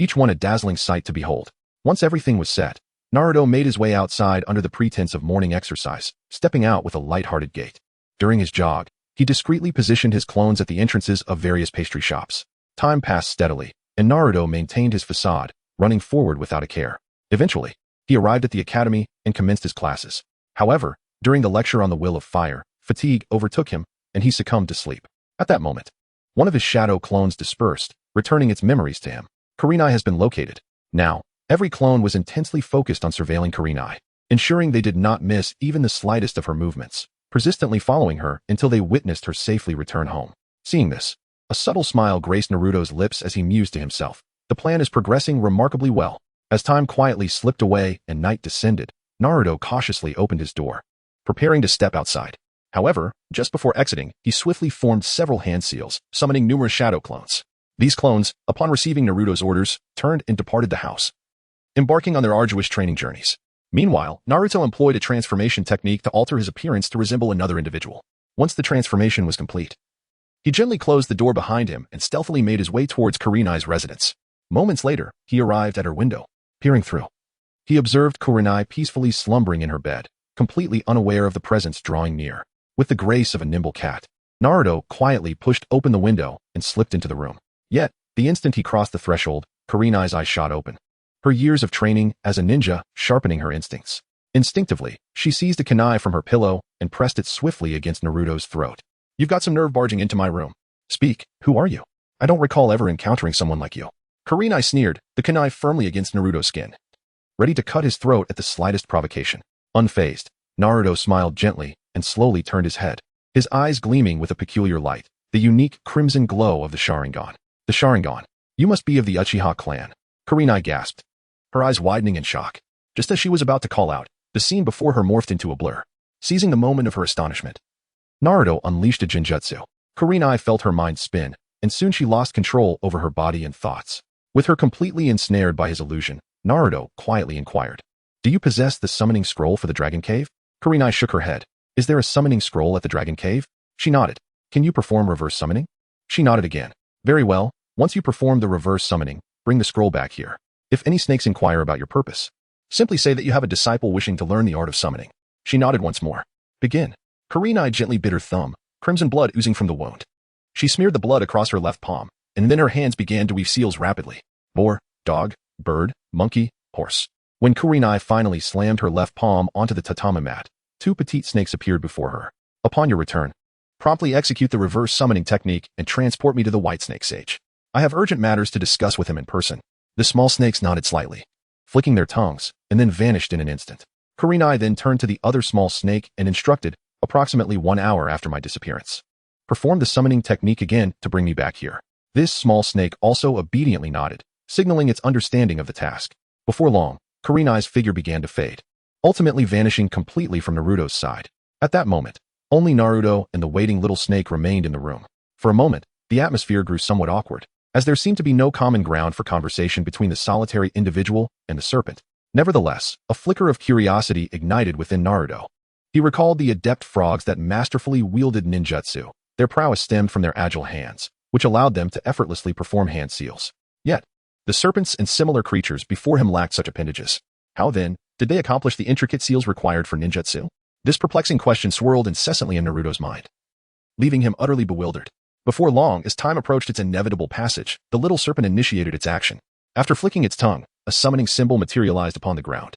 Speaker 1: Each one a dazzling sight to behold. Once everything was set, Naruto made his way outside under the pretense of morning exercise, stepping out with a light-hearted gait. During his jog, he discreetly positioned his clones at the entrances of various pastry shops. Time passed steadily, and Naruto maintained his facade, running forward without a care. Eventually, he arrived at the academy and commenced his classes. However, during the lecture on the will of fire, fatigue overtook him, and he succumbed to sleep. At that moment, one of his shadow clones dispersed, returning its memories to him. Kurenai has been located. Now, every clone was intensely focused on surveilling Kurenai, ensuring they did not miss even the slightest of her movements, persistently following her until they witnessed her safely return home. Seeing this, a subtle smile graced Naruto's lips as he mused to himself. The plan is progressing remarkably well. As time quietly slipped away and night descended, Naruto cautiously opened his door, preparing to step outside. However, just before exiting, he swiftly formed several hand seals, summoning numerous shadow clones. These clones, upon receiving Naruto's orders, turned and departed the house, embarking on their arduous training journeys. Meanwhile, Naruto employed a transformation technique to alter his appearance to resemble another individual. Once the transformation was complete, he gently closed the door behind him and stealthily made his way towards Kurenai's residence. Moments later, he arrived at her window. Peering through, he observed Kurenai peacefully slumbering in her bed, completely unaware of the presence drawing near. With the grace of a nimble cat, Naruto quietly pushed open the window and slipped into the room. Yet, the instant he crossed the threshold, Kurenai's eyes shot open, her years of training as a ninja sharpening her instincts. Instinctively, she seized a kunai from her pillow and pressed it swiftly against Naruto's throat. You've got some nerve barging into my room. Speak, who are you? I don't recall ever encountering someone like you. Kurenai sneered, the kunai firmly against Naruto's skin, ready to cut his throat at the slightest provocation. Unfazed, Naruto smiled gently and slowly turned his head, his eyes gleaming with a peculiar light, the unique crimson glow of the Sharingan. The Sharingan. You must be of the Uchiha clan. Kurenai gasped, her eyes widening in shock. Just as she was about to call out, the scene before her morphed into a blur. Seizing the moment of her astonishment, Naruto unleashed a genjutsu. Kurenai felt her mind spin, and soon she lost control over her body and thoughts. With her completely ensnared by his illusion, Naruto quietly inquired, do you possess the summoning scroll for the Dragon Cave? Kurenai shook her head. Is there a summoning scroll at the Dragon Cave? She nodded. Can you perform reverse summoning? She nodded again. Very well. Once you perform the reverse summoning, bring the scroll back here. If any snakes inquire about your purpose, simply say that you have a disciple wishing to learn the art of summoning. She nodded once more. Begin. Kurenai gently bit her thumb, crimson blood oozing from the wound. She smeared the blood across her left palm, and then her hands began to weave seals rapidly. Boar, dog, bird, monkey, horse. When Kurenai finally slammed her left palm onto the tatami mat, two petite snakes appeared before her. Upon your return, promptly execute the reverse summoning technique and transport me to the white snake sage. I have urgent matters to discuss with him in person. The small snakes nodded slightly, flicking their tongues, and then vanished in an instant. Kurenai then turned to the other small snake and instructed, approximately 1 hour after my disappearance. Perform the summoning technique again to bring me back here. This small snake also obediently nodded, signaling its understanding of the task. Before long, Kurenai's figure began to fade, ultimately vanishing completely from Naruto's side. At that moment, only Naruto and the waiting little snake remained in the room. For a moment, the atmosphere grew somewhat awkward, as there seemed to be no common ground for conversation between the solitary individual and the serpent. Nevertheless, a flicker of curiosity ignited within Naruto. He recalled the adept frogs that masterfully wielded ninjutsu. Their prowess stemmed from their agile hands, which allowed them to effortlessly perform hand seals. Yet, the serpents and similar creatures before him lacked such appendages. How then did they accomplish the intricate seals required for ninjutsu? This perplexing question swirled incessantly in Naruto's mind, leaving him utterly bewildered. Before long, as time approached its inevitable passage, the little serpent initiated its action. After flicking its tongue, a summoning symbol materialized upon the ground,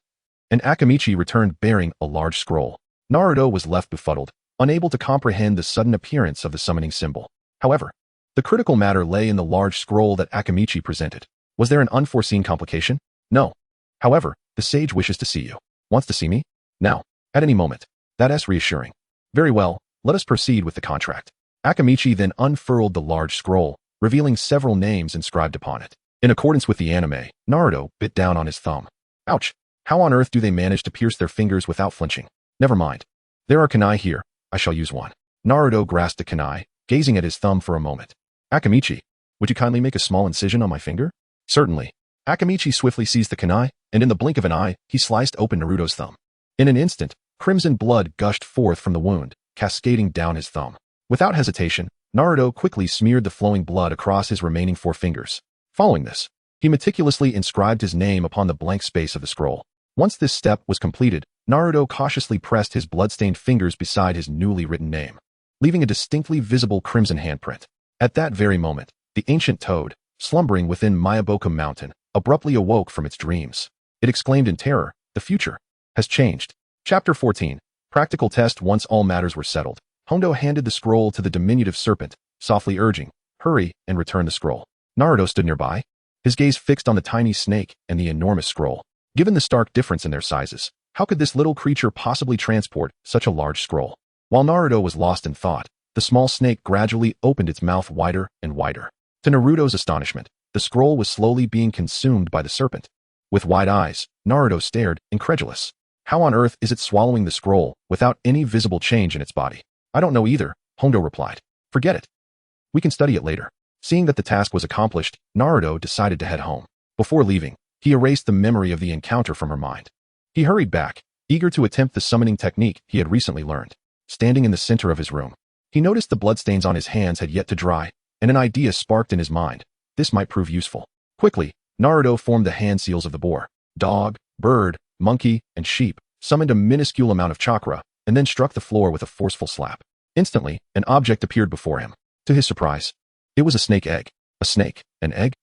Speaker 1: and Akamichi returned bearing a large scroll. Naruto was left befuddled, unable to comprehend the sudden appearance of the summoning symbol. However, the critical matter lay in the large scroll that Akamichi presented. Was there an unforeseen complication? No. However, the sage wishes to see you. Wants to see me? Now. At any moment. That's reassuring. Very well, let us proceed with the contract. Akamichi then unfurled the large scroll, revealing several names inscribed upon it. In accordance with the anime, Naruto bit down on his thumb. Ouch! How on earth do they manage to pierce their fingers without flinching? Never mind. There are kunai here. I shall use one. Naruto grasped a kunai, gazing at his thumb for a moment. Akamichi, would you kindly make a small incision on my finger? Certainly. Akamichi swiftly seized the kunai, and in the blink of an eye, he sliced open Naruto's thumb. In an instant, crimson blood gushed forth from the wound, cascading down his thumb. Without hesitation, Naruto quickly smeared the flowing blood across his remaining 4 fingers. Following this, he meticulously inscribed his name upon the blank space of the scroll. Once this step was completed, Naruto cautiously pressed his blood-stained fingers beside his newly written name, leaving a distinctly visible crimson handprint. At that very moment, the ancient toad, slumbering within Mayaboka Mountain, abruptly awoke from its dreams. It exclaimed in terror, "The future has changed." Chapter 14. Practical test. Once all matters were settled, Hondo handed the scroll to the diminutive serpent, softly urging, "Hurry and return the scroll." Naruto stood nearby, his gaze fixed on the tiny snake and the enormous scroll. Given the stark difference in their sizes, how could this little creature possibly transport such a large scroll? While Naruto was lost in thought, the small snake gradually opened its mouth wider and wider. To Naruto's astonishment, the scroll was slowly being consumed by the serpent. With wide eyes, Naruto stared, incredulous. How on earth is it swallowing the scroll without any visible change in its body? I don't know either, Hondo replied. Forget it. We can study it later. Seeing that the task was accomplished, Naruto decided to head home. Before leaving, he erased the memory of the encounter from her mind. He hurried back, eager to attempt the summoning technique he had recently learned. Standing in the center of his room, he noticed the bloodstains on his hands had yet to dry, and an idea sparked in his mind. This might prove useful. Quickly, Naruto formed the hand seals of the boar, dog, bird, monkey, and sheep, summoned a minuscule amount of chakra, and then struck the floor with a forceful slap. Instantly, an object appeared before him. To his surprise, it was a snake egg. A snake? An egg?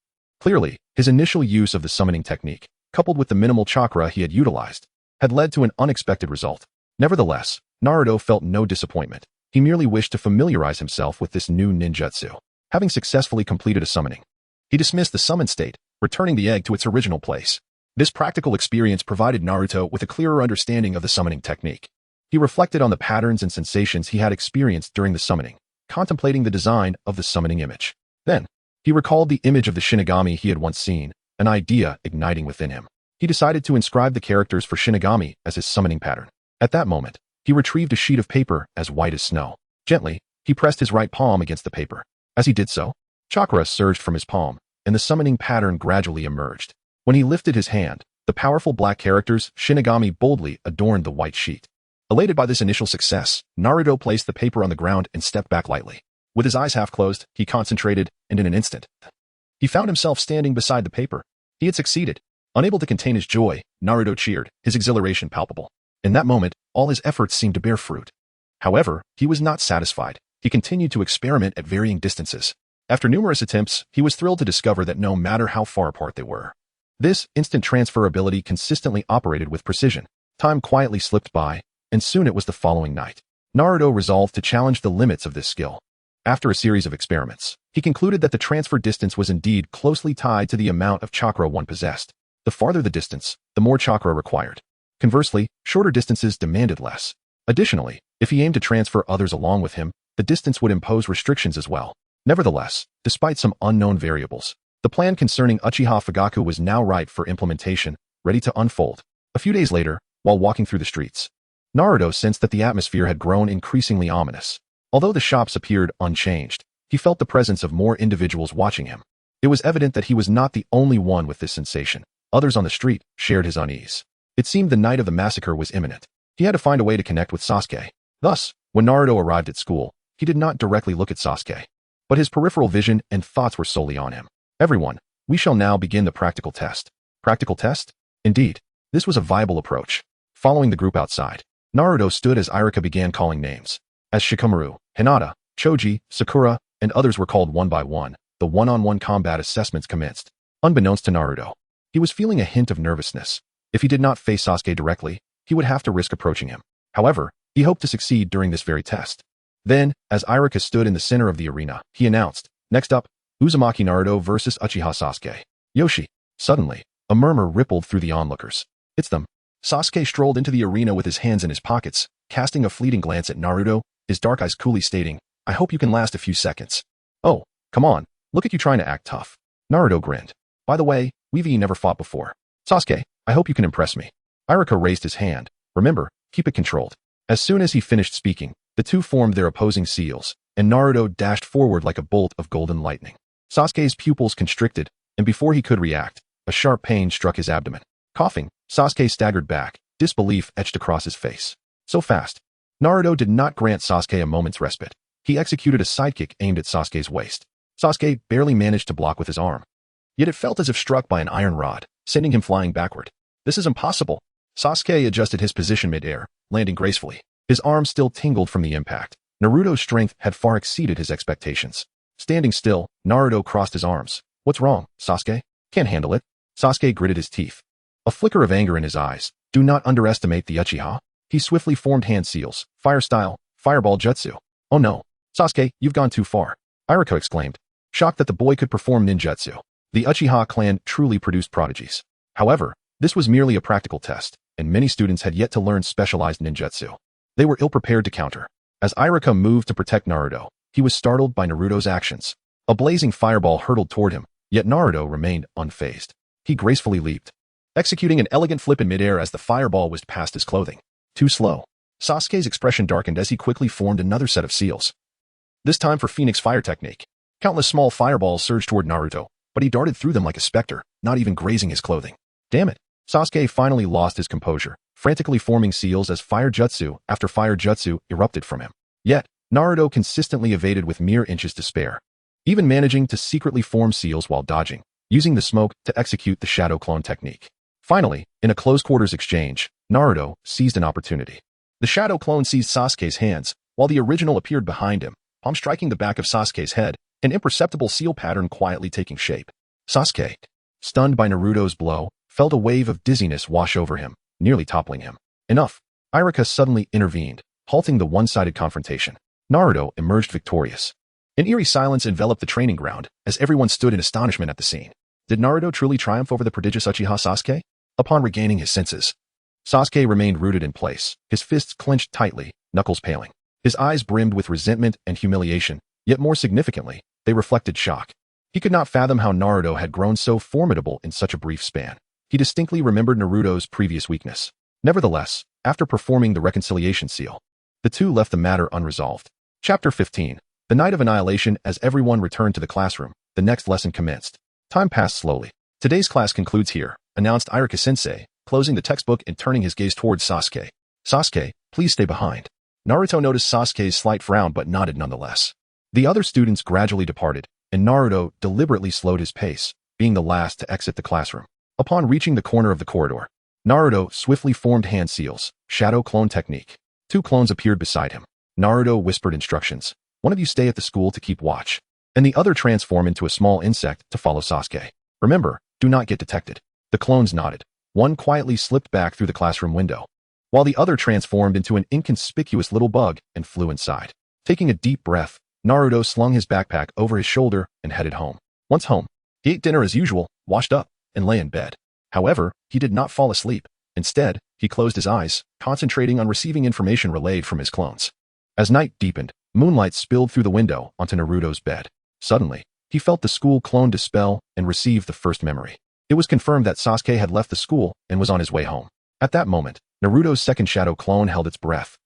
Speaker 1: Clearly, his initial use of the summoning technique, coupled with the minimal chakra he had utilized, had led to an unexpected result. Nevertheless, Naruto felt no disappointment. He merely wished to familiarize himself with this new ninjutsu. Having successfully completed a summoning, he dismissed the summoned state, returning the egg to its original place. This practical experience provided Naruto with a clearer understanding of the summoning technique. He reflected on the patterns and sensations he had experienced during the summoning, contemplating the design of the summoning image. Then, he recalled the image of the Shinigami he had once seen, an idea igniting within him. He decided to inscribe the characters for Shinigami as his summoning pattern. At that moment, he retrieved a sheet of paper as white as snow. Gently, he pressed his right palm against the paper. As he did so, chakra surged from his palm, and the summoning pattern gradually emerged. When he lifted his hand, the powerful black characters Shinigami boldly adorned the white sheet. Elated by this initial success, Naruto placed the paper on the ground and stepped back lightly. With his eyes half closed, he concentrated, and in an instant, he found himself standing beside the paper. He had succeeded. Unable to contain his joy, Naruto cheered, his exhilaration palpable. In that moment, all his efforts seemed to bear fruit. However, he was not satisfied. He continued to experiment at varying distances. After numerous attempts, he was thrilled to discover that no matter how far apart they were, This instant transfer ability consistently operated with precision. Time quietly slipped by, and soon it was the following night. Naruto resolved to challenge the limits of this skill. After a series of experiments, he concluded that the transfer distance was indeed closely tied to the amount of chakra one possessed. The farther the distance, the more chakra required. Conversely, shorter distances demanded less. Additionally, if he aimed to transfer others along with him, the distance would impose restrictions as well. Nevertheless, despite some unknown variables, the plan concerning Uchiha Fugaku was now ripe for implementation, ready to unfold. A few days later, while walking through the streets, Naruto sensed that the atmosphere had grown increasingly ominous. Although the shops appeared unchanged, he felt the presence of more individuals watching him. It was evident that he was not the only one with this sensation. Others on the street shared his unease. It seemed the night of the massacre was imminent. He had to find a way to connect with Sasuke. Thus, when Naruto arrived at school, he did not directly look at Sasuke, but his peripheral vision and thoughts were solely on him. Everyone, we shall now begin the practical test. Practical test? Indeed, this was a viable approach. Following the group outside, Naruto stood as Iruka began calling names. As Shikamaru, Hinata, Choji, Sakura, and others were called one by one, the one-on-one combat assessments commenced. Unbeknownst to Naruto, he was feeling a hint of nervousness. If he did not face Sasuke directly, he would have to risk approaching him. However, he hoped to succeed during this very test. Then, as Iruka stood in the center of the arena, he announced, "Next up, Uzumaki Naruto versus Uchiha Sasuke." Yoshi. Suddenly, a murmur rippled through the onlookers. "It's them." Sasuke strolled into the arena with his hands in his pockets, casting a fleeting glance at Naruto, his dark eyes coolly stating, "I hope you can last a few seconds." "Oh, come on, look at you trying to act tough." Naruto grinned. "By the way, we've never fought before. Sasuke, I hope you can impress me." Iruka raised his hand. "Remember, keep it controlled." As soon as he finished speaking, the two formed their opposing seals, and Naruto dashed forward like a bolt of golden lightning. Sasuke's pupils constricted, and before he could react, a sharp pain struck his abdomen. Coughing, Sasuke staggered back, disbelief etched across his face. So fast. Naruto did not grant Sasuke a moment's respite. He executed a sidekick aimed at Sasuke's waist. Sasuke barely managed to block with his arm. Yet it felt as if struck by an iron rod, sending him flying backward. "This is impossible." Sasuke adjusted his position mid-air, landing gracefully. His arm still tingled from the impact. Naruto's strength had far exceeded his expectations. Standing still, Naruto crossed his arms. "What's wrong, Sasuke? Can't handle it." Sasuke gritted his teeth. A flicker of anger in his eyes. "Do not underestimate the Uchiha." He swiftly formed hand seals, fire style, fireball jutsu. "Oh no. Sasuke, you've gone too far," Iruka exclaimed, shocked that the boy could perform ninjutsu. The Uchiha clan truly produced prodigies. However, this was merely a practical test, and many students had yet to learn specialized ninjutsu. They were ill-prepared to counter. As Iruka moved to protect Naruto, he was startled by Naruto's actions. A blazing fireball hurtled toward him, yet Naruto remained unfazed. He gracefully leaped, executing an elegant flip in midair as the fireball whizzed past his clothing. Too slow. Sasuke's expression darkened as he quickly formed another set of seals. This time for Phoenix Fire technique. Countless small fireballs surged toward Naruto, but he darted through them like a specter, not even grazing his clothing. Damn it. Sasuke finally lost his composure, frantically forming seals as fire jutsu after fire jutsu erupted from him. Yet, Naruto consistently evaded with mere inches to spare, even managing to secretly form seals while dodging, using the smoke to execute the shadow clone technique. Finally, in a close-quarters exchange, Naruto seized an opportunity. The shadow clone seized Sasuke's hands, while the original appeared behind him, palm striking the back of Sasuke's head, an imperceptible seal pattern quietly taking shape. Sasuke, stunned by Naruto's blow, felt a wave of dizziness wash over him, nearly toppling him. Enough. Iruka suddenly intervened, halting the one-sided confrontation. Naruto emerged victorious. An eerie silence enveloped the training ground, as everyone stood in astonishment at the scene. Did Naruto truly triumph over the prodigious Uchiha Sasuke? Upon regaining his senses, Sasuke remained rooted in place, his fists clenched tightly, knuckles paling. His eyes brimmed with resentment and humiliation, yet more significantly, they reflected shock. He could not fathom how Naruto had grown so formidable in such a brief span. He distinctly remembered Naruto's previous weakness. Nevertheless, after performing the reconciliation seal, the two left the matter unresolved. Chapter 15. The night of annihilation. As everyone returned to the classroom, the next lesson commenced. Time passed slowly. "Today's class concludes here," announced Iruka-sensei, closing the textbook and turning his gaze towards Sasuke. "Sasuke, please stay behind." Naruto noticed Sasuke's slight frown but nodded nonetheless. The other students gradually departed, and Naruto deliberately slowed his pace, being the last to exit the classroom. Upon reaching the corner of the corridor, Naruto swiftly formed hand seals, shadow clone technique. Two clones appeared beside him. Naruto whispered instructions. "One of you stay at the school to keep watch, and the other transform into a small insect to follow Sasuke. Remember, do not get detected." The clones nodded. One quietly slipped back through the classroom window, while the other transformed into an inconspicuous little bug and flew inside. Taking a deep breath, Naruto slung his backpack over his shoulder and headed home. Once home, he ate dinner as usual, washed up, and lay in bed. However, he did not fall asleep. Instead, he closed his eyes, concentrating on receiving information relayed from his clones. As night deepened, moonlight spilled through the window onto Naruto's bed. Suddenly, he felt the school clone dispel and receive the first memory. It was confirmed that Sasuke had left the school and was on his way home. At that moment, Naruto's second shadow clone held its breath,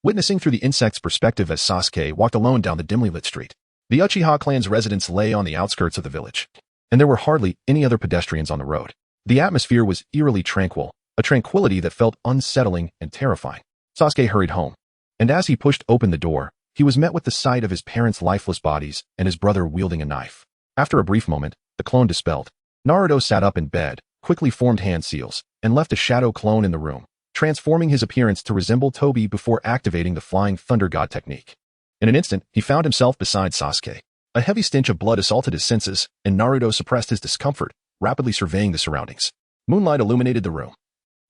Speaker 1: witnessing through the insect's perspective as Sasuke walked alone down the dimly lit street. The Uchiha clan's residence lay on the outskirts of the village, and there were hardly any other pedestrians on the road. The atmosphere was eerily tranquil, a tranquility that felt unsettling and terrifying. Sasuke hurried home, and as he pushed open the door, he was met with the sight of his parents' lifeless bodies and his brother wielding a knife. After a brief moment, the clone dispelled. Naruto sat up in bed, quickly formed hand seals, and left a shadow clone in the room, transforming his appearance to resemble Tobi before activating the Flying Thunder God technique. In an instant, he found himself beside Sasuke. A heavy stench of blood assaulted his senses, and Naruto suppressed his discomfort, rapidly surveying the surroundings. Moonlight illuminated the room,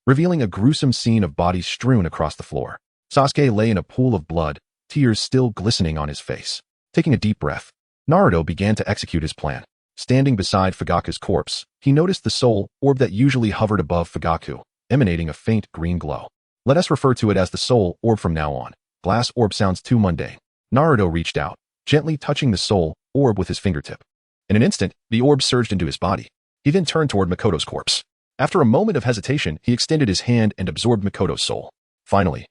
Speaker 1: revealing a gruesome scene of bodies strewn across the floor. Sasuke lay in a pool of blood, tears still glistening on his face. Taking a deep breath, Naruto began to execute his plan. Standing beside Fugaku's corpse, he noticed the soul orb that usually hovered above Fugaku, emanating a faint green glow. Let us refer to it as the soul orb from now on. Glass orb sounds too mundane. Naruto reached out, gently touching the soul orb with his fingertip. In an instant, the orb surged into his body. He then turned toward Makoto's corpse. After a moment of hesitation, he extended his hand and absorbed Makoto's soul. Finally,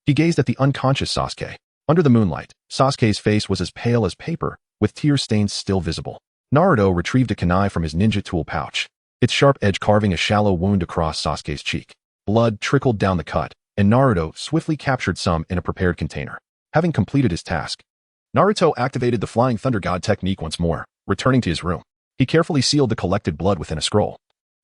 Speaker 1: he gazed at the unconscious Sasuke. Under the moonlight, Sasuke's face was as pale as paper, with tear stains still visible. Naruto retrieved a kunai from his ninja tool pouch, its sharp edge carving a shallow wound across Sasuke's cheek. Blood trickled down the cut, and Naruto swiftly captured some in a prepared container. Having completed his task, Naruto activated the Flying Thunder God technique once more. Returning to his room, he carefully sealed the collected blood within a scroll,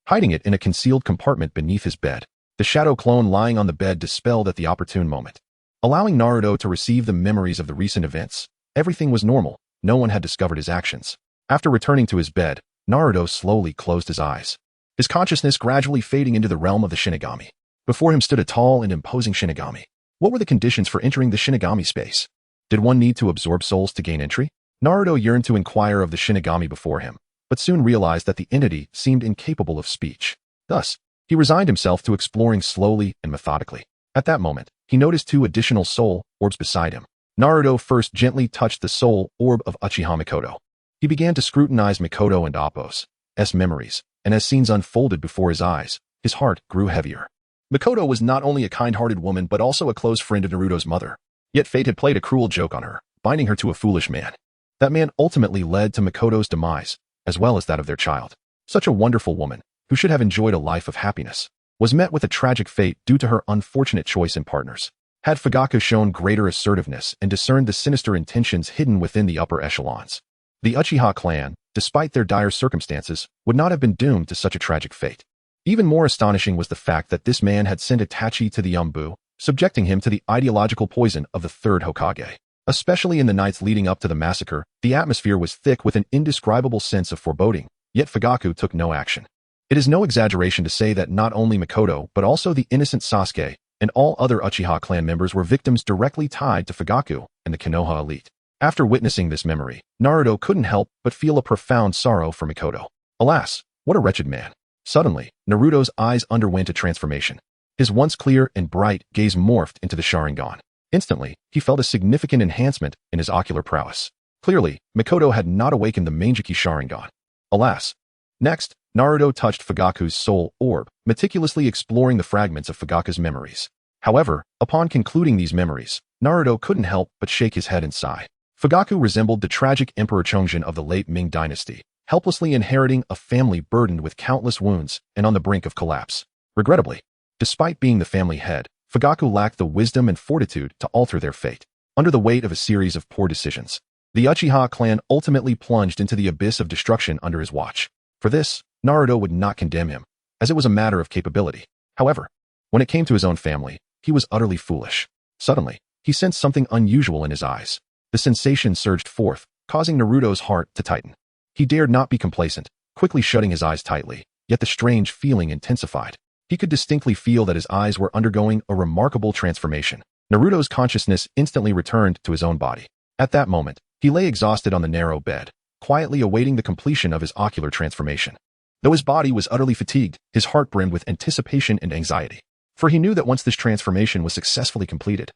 Speaker 1: hiding it in a concealed compartment beneath his bed. The shadow clone lying on the bed dispelled at the opportune moment, allowing Naruto to receive the memories of the recent events. Everything was normal. No one had discovered his actions. After returning to his bed, Naruto slowly closed his eyes, his consciousness gradually fading into the realm of the Shinigami. Before him stood a tall and imposing Shinigami. What were the conditions for entering the Shinigami space? Did one need to absorb souls to gain entry? Naruto yearned to inquire of the Shinigami before him, but soon realized that the entity seemed incapable of speech. Thus, he resigned himself to exploring slowly and methodically. At that moment, he noticed two additional soul orbs beside him. Naruto first gently touched the soul orb of Uchiha Mikoto. He began to scrutinize Mikoto and Appo's memories, and as scenes unfolded before his eyes, his heart grew heavier. Mikoto was not only a kind-hearted woman but also a close friend of Naruto's mother. Yet fate had played a cruel joke on her, binding her to a foolish man. That man ultimately led to Mikoto's demise, as well as that of their child. Such a wonderful woman, who should have enjoyed a life of happiness, was met with a tragic fate due to her unfortunate choice in partners. Had Fugaku shown greater assertiveness and discerned the sinister intentions hidden within the upper echelons, the Uchiha clan, despite their dire circumstances, would not have been doomed to such a tragic fate. Even more astonishing was the fact that this man had sent Itachi to the Yambu, subjecting him to the ideological poison of the third Hokage. Especially in the nights leading up to the massacre, the atmosphere was thick with an indescribable sense of foreboding, yet Fugaku took no action. It is no exaggeration to say that not only Mikoto but also the innocent Sasuke and all other Uchiha clan members were victims directly tied to Fugaku and the Konoha elite. After witnessing this memory, Naruto couldn't help but feel a profound sorrow for Mikoto. Alas, what a wretched man. Suddenly, Naruto's eyes underwent a transformation. His once clear and bright gaze morphed into the Sharingan. Instantly, he felt a significant enhancement in his ocular prowess. Clearly, Mikoto had not awakened the Manjiki Sharingan. Alas. Next, Naruto touched Fugaku's soul orb, meticulously exploring the fragments of Fugaku's memories. However, upon concluding these memories, Naruto couldn't help but shake his head and sigh. Fugaku resembled the tragic Emperor Chongjin of the late Ming dynasty, helplessly inheriting a family burdened with countless wounds and on the brink of collapse. Regrettably, despite being the family head, Fugaku lacked the wisdom and fortitude to alter their fate. Under the weight of a series of poor decisions, the Uchiha clan ultimately plunged into the abyss of destruction under his watch. For this, Naruto would not condemn him, as it was a matter of capability. However, when it came to his own family, he was utterly foolish. Suddenly, he sensed something unusual in his eyes. The sensation surged forth, causing Naruto's heart to tighten. He dared not be complacent, quickly shutting his eyes tightly. yet the strange feeling intensified. He could distinctly feel that his eyes were undergoing a remarkable transformation. Naruto's consciousness instantly returned to his own body. At that moment, he lay exhausted on the narrow bed, quietly awaiting the completion of his ocular transformation. Though his body was utterly fatigued, his heart brimmed with anticipation and anxiety. For he knew that once this transformation was successfully completed,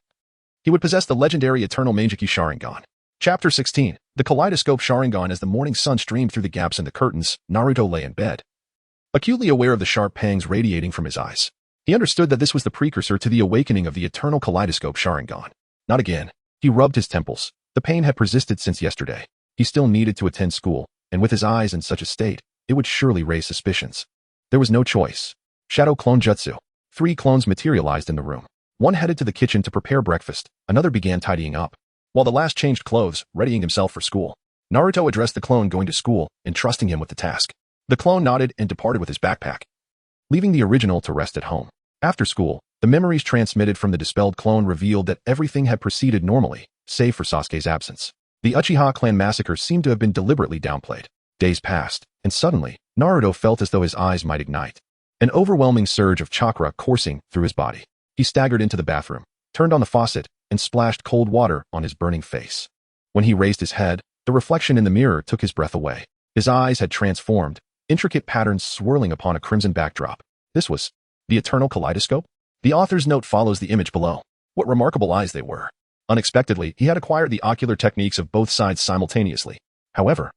Speaker 1: he would possess the legendary Eternal Mangekyo Sharingan. Chapter 16. The Kaleidoscope Sharingan. As the morning sun streamed through the gaps in the curtains, Naruto lay in bed, acutely aware of the sharp pangs radiating from his eyes. He understood that this was the precursor to the awakening of the Eternal Kaleidoscope Sharingan. Not again. He rubbed his temples. The pain had persisted since yesterday. He still needed to attend school, and with his eyes in such a state, it would surely raise suspicions. There was no choice. Shadow Clone Jutsu. 3 clones materialized in the room. One headed to the kitchen to prepare breakfast, another began tidying up, while the last changed clothes, readying himself for school. Naruto addressed the clone going to school, entrusting him with the task. The clone nodded and departed with his backpack, leaving the original to rest at home. After school, the memories transmitted from the dispelled clone revealed that everything had proceeded normally, save for Sasuke's absence. The Uchiha clan massacre seemed to have been deliberately downplayed. Days passed, and suddenly, Naruto felt as though his eyes might ignite. An overwhelming surge of chakra coursing through his body. He staggered into the bathroom, turned on the faucet, and splashed cold water on his burning face. When he raised his head, the reflection in the mirror took his breath away. His eyes had transformed, intricate patterns swirling upon a crimson backdrop. This was the Eternal Kaleidoscope? The author's note follows the image below. What remarkable eyes they were. Unexpectedly, he had acquired the ocular techniques of both sides simultaneously. However,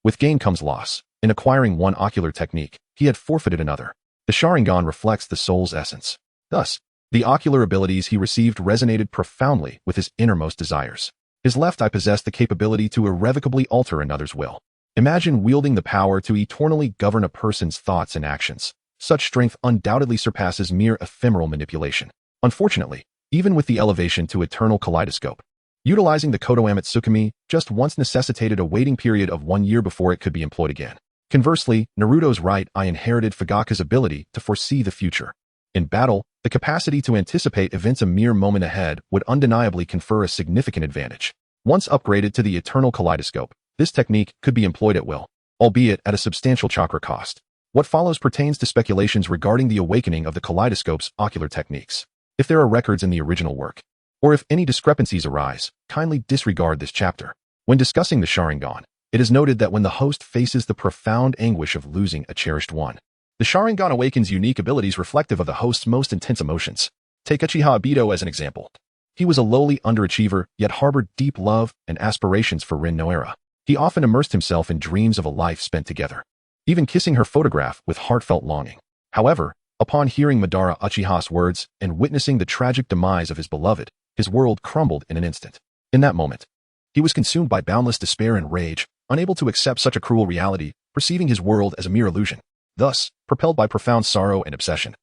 Speaker 1: with gain comes loss. In acquiring one ocular technique, he had forfeited another. The Sharingan reflects the soul's essence. Thus, the ocular abilities he received resonated profoundly with his innermost desires. His left eye possessed the capability to irrevocably alter another's will. Imagine wielding the power to eternally govern a person's thoughts and actions. Such strength undoubtedly surpasses mere ephemeral manipulation. Unfortunately, even with the elevation to Eternal Kaleidoscope, utilizing the Kodoame Tsukumi just once necessitated a waiting period of 1 year before it could be employed again. Conversely, Naruto's right eye inherited Fugaku's ability to foresee the future. In battle, the capacity to anticipate events a mere moment ahead would undeniably confer a significant advantage. Once upgraded to the Eternal Kaleidoscope, this technique could be employed at will, albeit at a substantial chakra cost. What follows pertains to speculations regarding the awakening of the Kaleidoscope's ocular techniques. If there are records in the original work, or if any discrepancies arise, kindly disregard this chapter. When discussing the Sharingan, it is noted that when the host faces the profound anguish of losing a cherished one, the Sharingan awakens unique abilities reflective of the host's most intense emotions. Take Uchiha Obito as an example. He was a lowly underachiever, yet harbored deep love and aspirations for Rin Noera. He often immersed himself in dreams of a life spent together, even kissing her photograph with heartfelt longing. However, upon hearing Madara Uchiha's words and witnessing the tragic demise of his beloved, his world crumbled in an instant. In that moment, he was consumed by boundless despair and rage, unable to accept such a cruel reality, perceiving his world as a mere illusion. Thus, propelled by profound sorrow and obsession,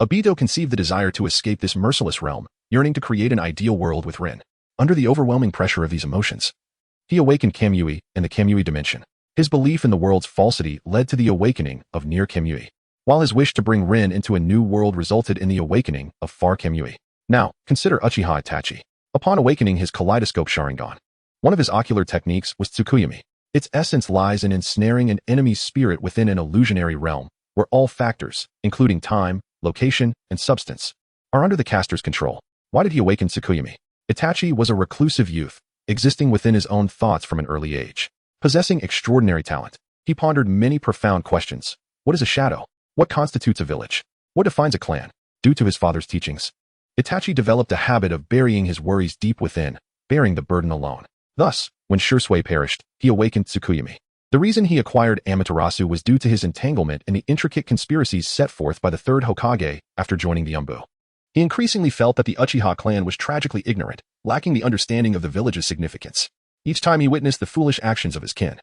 Speaker 1: Obito conceived the desire to escape this merciless realm, yearning to create an ideal world with Rin. Under the overwhelming pressure of these emotions, he awakened Kamui in the Kamui dimension. His belief in the world's falsity led to the awakening of Near Kamui, while his wish to bring Rin into a new world resulted in the awakening of Far Kamui. Now, consider Uchiha Itachi. Upon awakening his Kaleidoscope Sharingan, one of his ocular techniques was Tsukuyami. Its essence lies in ensnaring an enemy's spirit within an illusionary realm, where all factors, including time, location, and substance, are under the caster's control. Why did he awaken Tsukuyami? Itachi was a reclusive youth, existing within his own thoughts from an early age. Possessing extraordinary talent, he pondered many profound questions. What is a shadow? What constitutes a village? What defines a clan? Due to his father's teachings, Itachi developed a habit of burying his worries deep within, bearing the burden alone. Thus, when Shursui perished, he awakened Tsukuyami. The reason he acquired Amaterasu was due to his entanglement in the intricate conspiracies set forth by the third Hokage after joining the Umbu. He increasingly felt that the Uchiha clan was tragically ignorant, lacking the understanding of the village's significance. Each time he witnessed the foolish actions of his kin,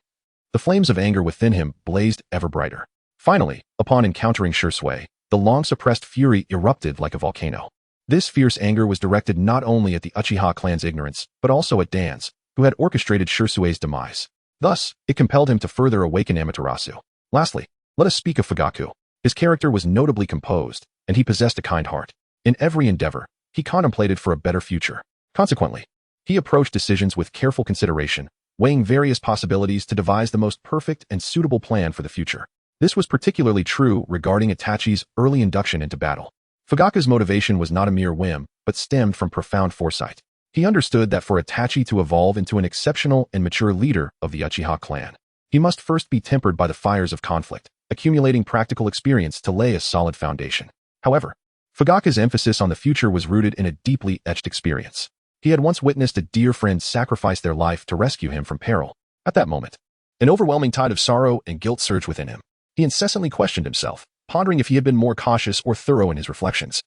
Speaker 1: the flames of anger within him blazed ever brighter. Finally, upon encountering Shursui, the long-suppressed fury erupted like a volcano. This fierce anger was directed not only at the Uchiha clan's ignorance, but also at Dan's, who had orchestrated Shursui's demise. Thus, it compelled him to further awaken Amaterasu. Lastly, let us speak of Fugaku. His character was notably composed, and he possessed a kind heart. In every endeavor, he contemplated for a better future. Consequently, he approached decisions with careful consideration, weighing various possibilities to devise the most perfect and suitable plan for the future. This was particularly true regarding Itachi's early induction into battle. Fugaku's motivation was not a mere whim, but stemmed from profound foresight. He understood that for Itachi to evolve into an exceptional and mature leader of the Uchiha clan, he must first be tempered by the fires of conflict, accumulating practical experience to lay a solid foundation. However, Fugaku's emphasis on the future was rooted in a deeply etched experience. He had once witnessed a dear friend sacrifice their life to rescue him from peril. At that moment, an overwhelming tide of sorrow and guilt surged within him. He incessantly questioned himself, pondering if he had been more cautious or thorough in his reflections.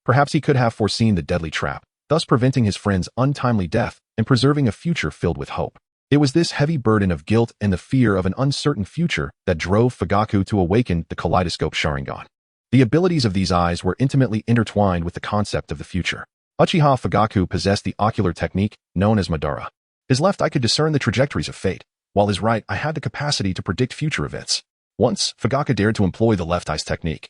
Speaker 1: Perhaps he could have foreseen the deadly trap, thus preventing his friend's untimely death and preserving a future filled with hope. It was this heavy burden of guilt and the fear of an uncertain future that drove Fugaku to awaken the Kaleidoscope Sharingan. The abilities of these eyes were intimately intertwined with the concept of the future. Uchiha Fugaku possessed the ocular technique known as Madara. His left eye could discern the trajectories of fate, while his right eye had the capacity to predict future events. Once, Fugaku dared to employ the left eye's technique.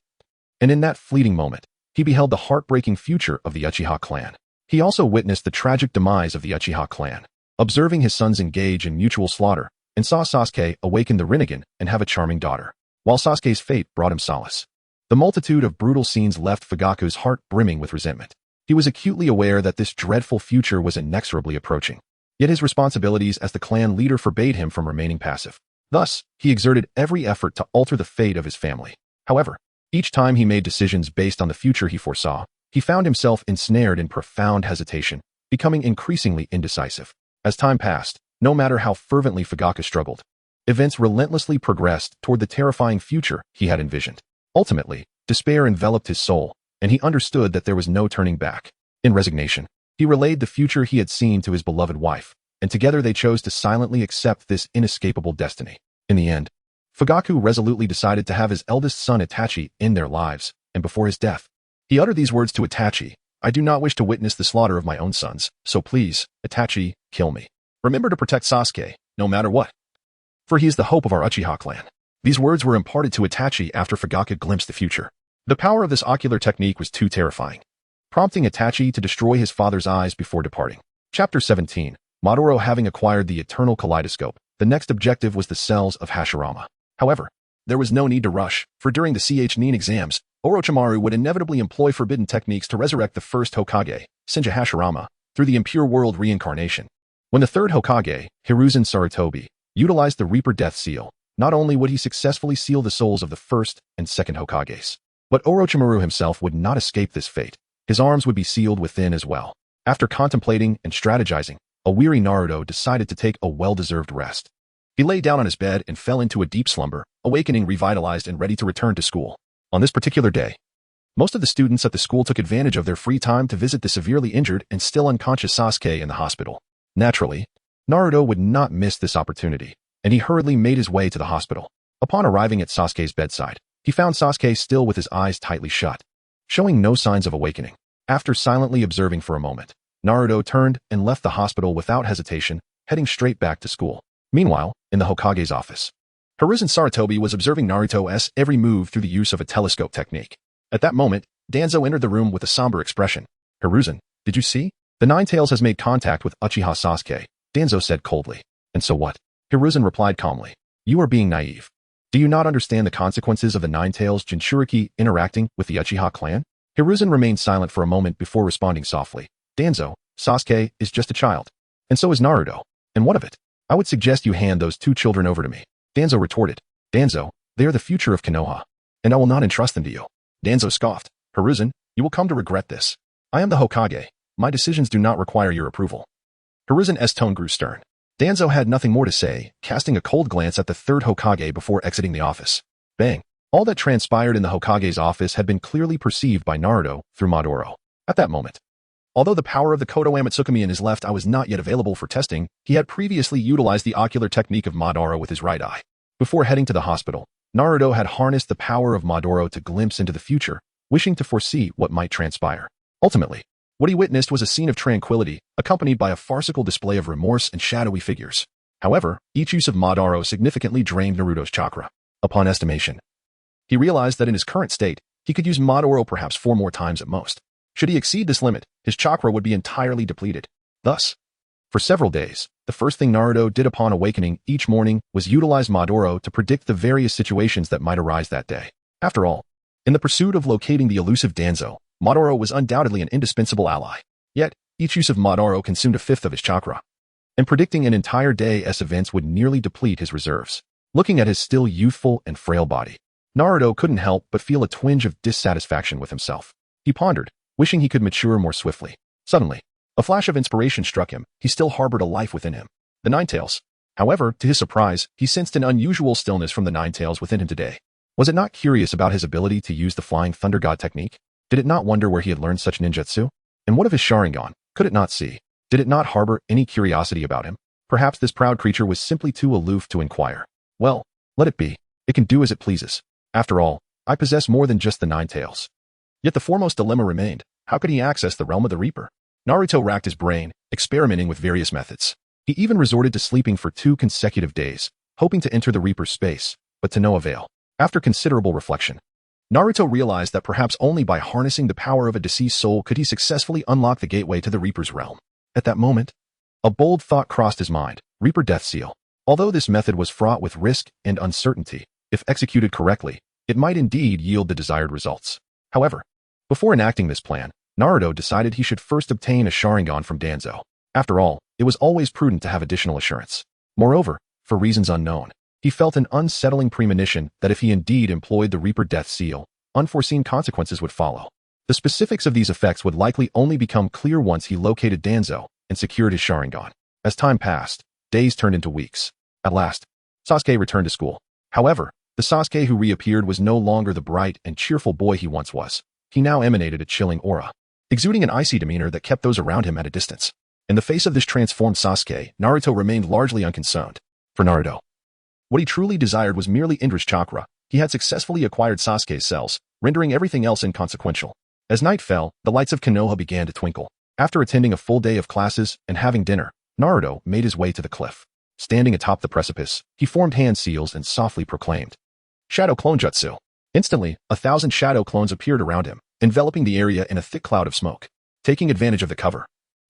Speaker 1: And in that fleeting moment, he beheld the heartbreaking future of the Uchiha clan. He also witnessed the tragic demise of the Uchiha clan, observing his sons engage in mutual slaughter, and saw Sasuke awaken the Rinnegan and have a charming daughter, while Sasuke's fate brought him solace. The multitude of brutal scenes left Fugaku's heart brimming with resentment. He was acutely aware that this dreadful future was inexorably approaching. Yet his responsibilities as the clan leader forbade him from remaining passive. Thus, he exerted every effort to alter the fate of his family. However, each time he made decisions based on the future he foresaw, he found himself ensnared in profound hesitation, becoming increasingly indecisive. As time passed, no matter how fervently Fugaku struggled, events relentlessly progressed toward the terrifying future he had envisioned. Ultimately, despair enveloped his soul, and he understood that there was no turning back. In resignation, he relayed the future he had seen to his beloved wife, and together they chose to silently accept this inescapable destiny. In the end, Fugaku resolutely decided to have his eldest son Itachi end their lives, and before his death, he uttered these words to Itachi: "I do not wish to witness the slaughter of my own sons, so please, Itachi, kill me. Remember to protect Sasuke, no matter what, for he is the hope of our Uchiha clan." These words were imparted to Itachi after Fugaku glimpsed the future. The power of this ocular technique was too terrifying, prompting Itachi to destroy his father's eyes before departing. Chapter 17. Madara having acquired the eternal kaleidoscope, the next objective was the cells of Hashirama. However, there was no need to rush, for during the Nin exams, Orochimaru would inevitably employ forbidden techniques to resurrect the first Hokage, Senju Hashirama, through the impure world reincarnation. When the third Hokage, Hiruzen Sarutobi, utilized the Reaper Death Seal, not only would he successfully seal the souls of the first and second Hokages, but Orochimaru himself would not escape this fate. His arms would be sealed within as well. After contemplating and strategizing, a weary Naruto decided to take a well-deserved rest. He lay down on his bed and fell into a deep slumber, awakening revitalized and ready to return to school. On this particular day, most of the students at the school took advantage of their free time to visit the severely injured and still unconscious Sasuke in the hospital. Naturally, Naruto would not miss this opportunity, and he hurriedly made his way to the hospital. Upon arriving at Sasuke's bedside, he found Sasuke still with his eyes tightly shut, showing no signs of awakening. After silently observing for a moment, Naruto turned and left the hospital without hesitation, heading straight back to school. Meanwhile, in the Hokage's office, Hiruzen Sarutobi was observing Naruto's every move through the use of a telescope technique. At that moment, Danzo entered the room with a somber expression. "Hiruzen, did you see? The Nine-Tails has made contact with Uchiha Sasuke," Danzo said coldly. "And so what?" Hiruzen replied calmly. "You are being naive. Do you not understand the consequences of the Nine-Tails Jinchuriki interacting with the Uchiha clan?" Hiruzen remained silent for a moment before responding softly. "Danzo, Sasuke is just a child. And so is Naruto. And what of it? I would suggest you hand those two children over to me." Danzo retorted. "Danzo, they are the future of Konoha, and I will not entrust them to you." Danzo scoffed. "Hiruzen, you will come to regret this. I am the Hokage. My decisions do not require your approval." Hiruzen's tone grew stern. Danzo had nothing more to say, casting a cold glance at the third Hokage before exiting the office. Bang! All that transpired in the Hokage's office had been clearly perceived by Naruto through Madara. At that moment, although the power of the Kodo Amatsukami in his left eye was not yet available for testing, he had previously utilized the ocular technique of Madara with his right eye. Before heading to the hospital, Naruto had harnessed the power of Madara to glimpse into the future, wishing to foresee what might transpire. Ultimately, what he witnessed was a scene of tranquility, accompanied by a farcical display of remorse and shadowy figures. However, each use of Madara significantly drained Naruto's chakra. Upon estimation, he realized that in his current state, he could use Madara perhaps 4 more times at most. Should he exceed this limit, his chakra would be entirely depleted. Thus, For several days, the first thing Naruto did upon awakening each morning was utilize Madara to predict the various situations that might arise that day. After all, in the pursuit of locating the elusive Danzo, Madara was undoubtedly an indispensable ally. Yet, each use of Madara consumed a fifth of his chakra, and predicting an entire day's events would nearly deplete his reserves. Looking at his still youthful and frail body, Naruto couldn't help but feel a twinge of dissatisfaction with himself. He pondered, wishing he could mature more swiftly. Suddenly, a flash of inspiration struck him. He still harbored a life within him, the Nine Tails. However, to his surprise, he sensed an unusual stillness from the Nine Tails within him today. Was it not curious about his ability to use the Flying Thunder God technique? Did it not wonder where he had learned such ninjutsu? And what of his Sharingan? Could it not see? Did it not harbor any curiosity about him? Perhaps this proud creature was simply too aloof to inquire. Well, let it be. It can do as it pleases. After all, I possess more than just the Nine Tails. Yet the foremost dilemma remained. How could he access the realm of the Reaper? Naruto racked his brain, experimenting with various methods. He even resorted to sleeping for 2 consecutive days, hoping to enter the Reaper's space, but to no avail. After considerable reflection, Naruto realized that perhaps only by harnessing the power of a deceased soul could he successfully unlock the gateway to the Reaper's realm. At that moment, a bold thought crossed his mind: Reaper Death Seal. Although this method was fraught with risk and uncertainty, if executed correctly, it might indeed yield the desired results. However, before enacting this plan, Naruto decided he should first obtain a Sharingan from Danzo. After all, it was always prudent to have additional assurance. Moreover, for reasons unknown, he felt an unsettling premonition that if he indeed employed the Reaper Death Seal, unforeseen consequences would follow. The specifics of these effects would likely only become clear once he located Danzo and secured his Sharingan. As time passed, days turned into weeks. At last, Sasuke returned to school. However, the Sasuke who reappeared was no longer the bright and cheerful boy he once was. He now emanated a chilling aura, exuding an icy demeanor that kept those around him at a distance. In the face of this transformed Sasuke, Naruto remained largely unconcerned. For Naruto, what he truly desired was merely Indra's chakra. He had successfully acquired Sasuke's cells, rendering everything else inconsequential. As night fell, the lights of Konoha began to twinkle. After attending a full day of classes and having dinner, Naruto made his way to the cliff. Standing atop the precipice, he formed hand seals and softly proclaimed, "Shadow Clone Jutsu." Instantly, 1,000 shadow clones appeared around him, enveloping the area in a thick cloud of smoke. Taking advantage of the cover,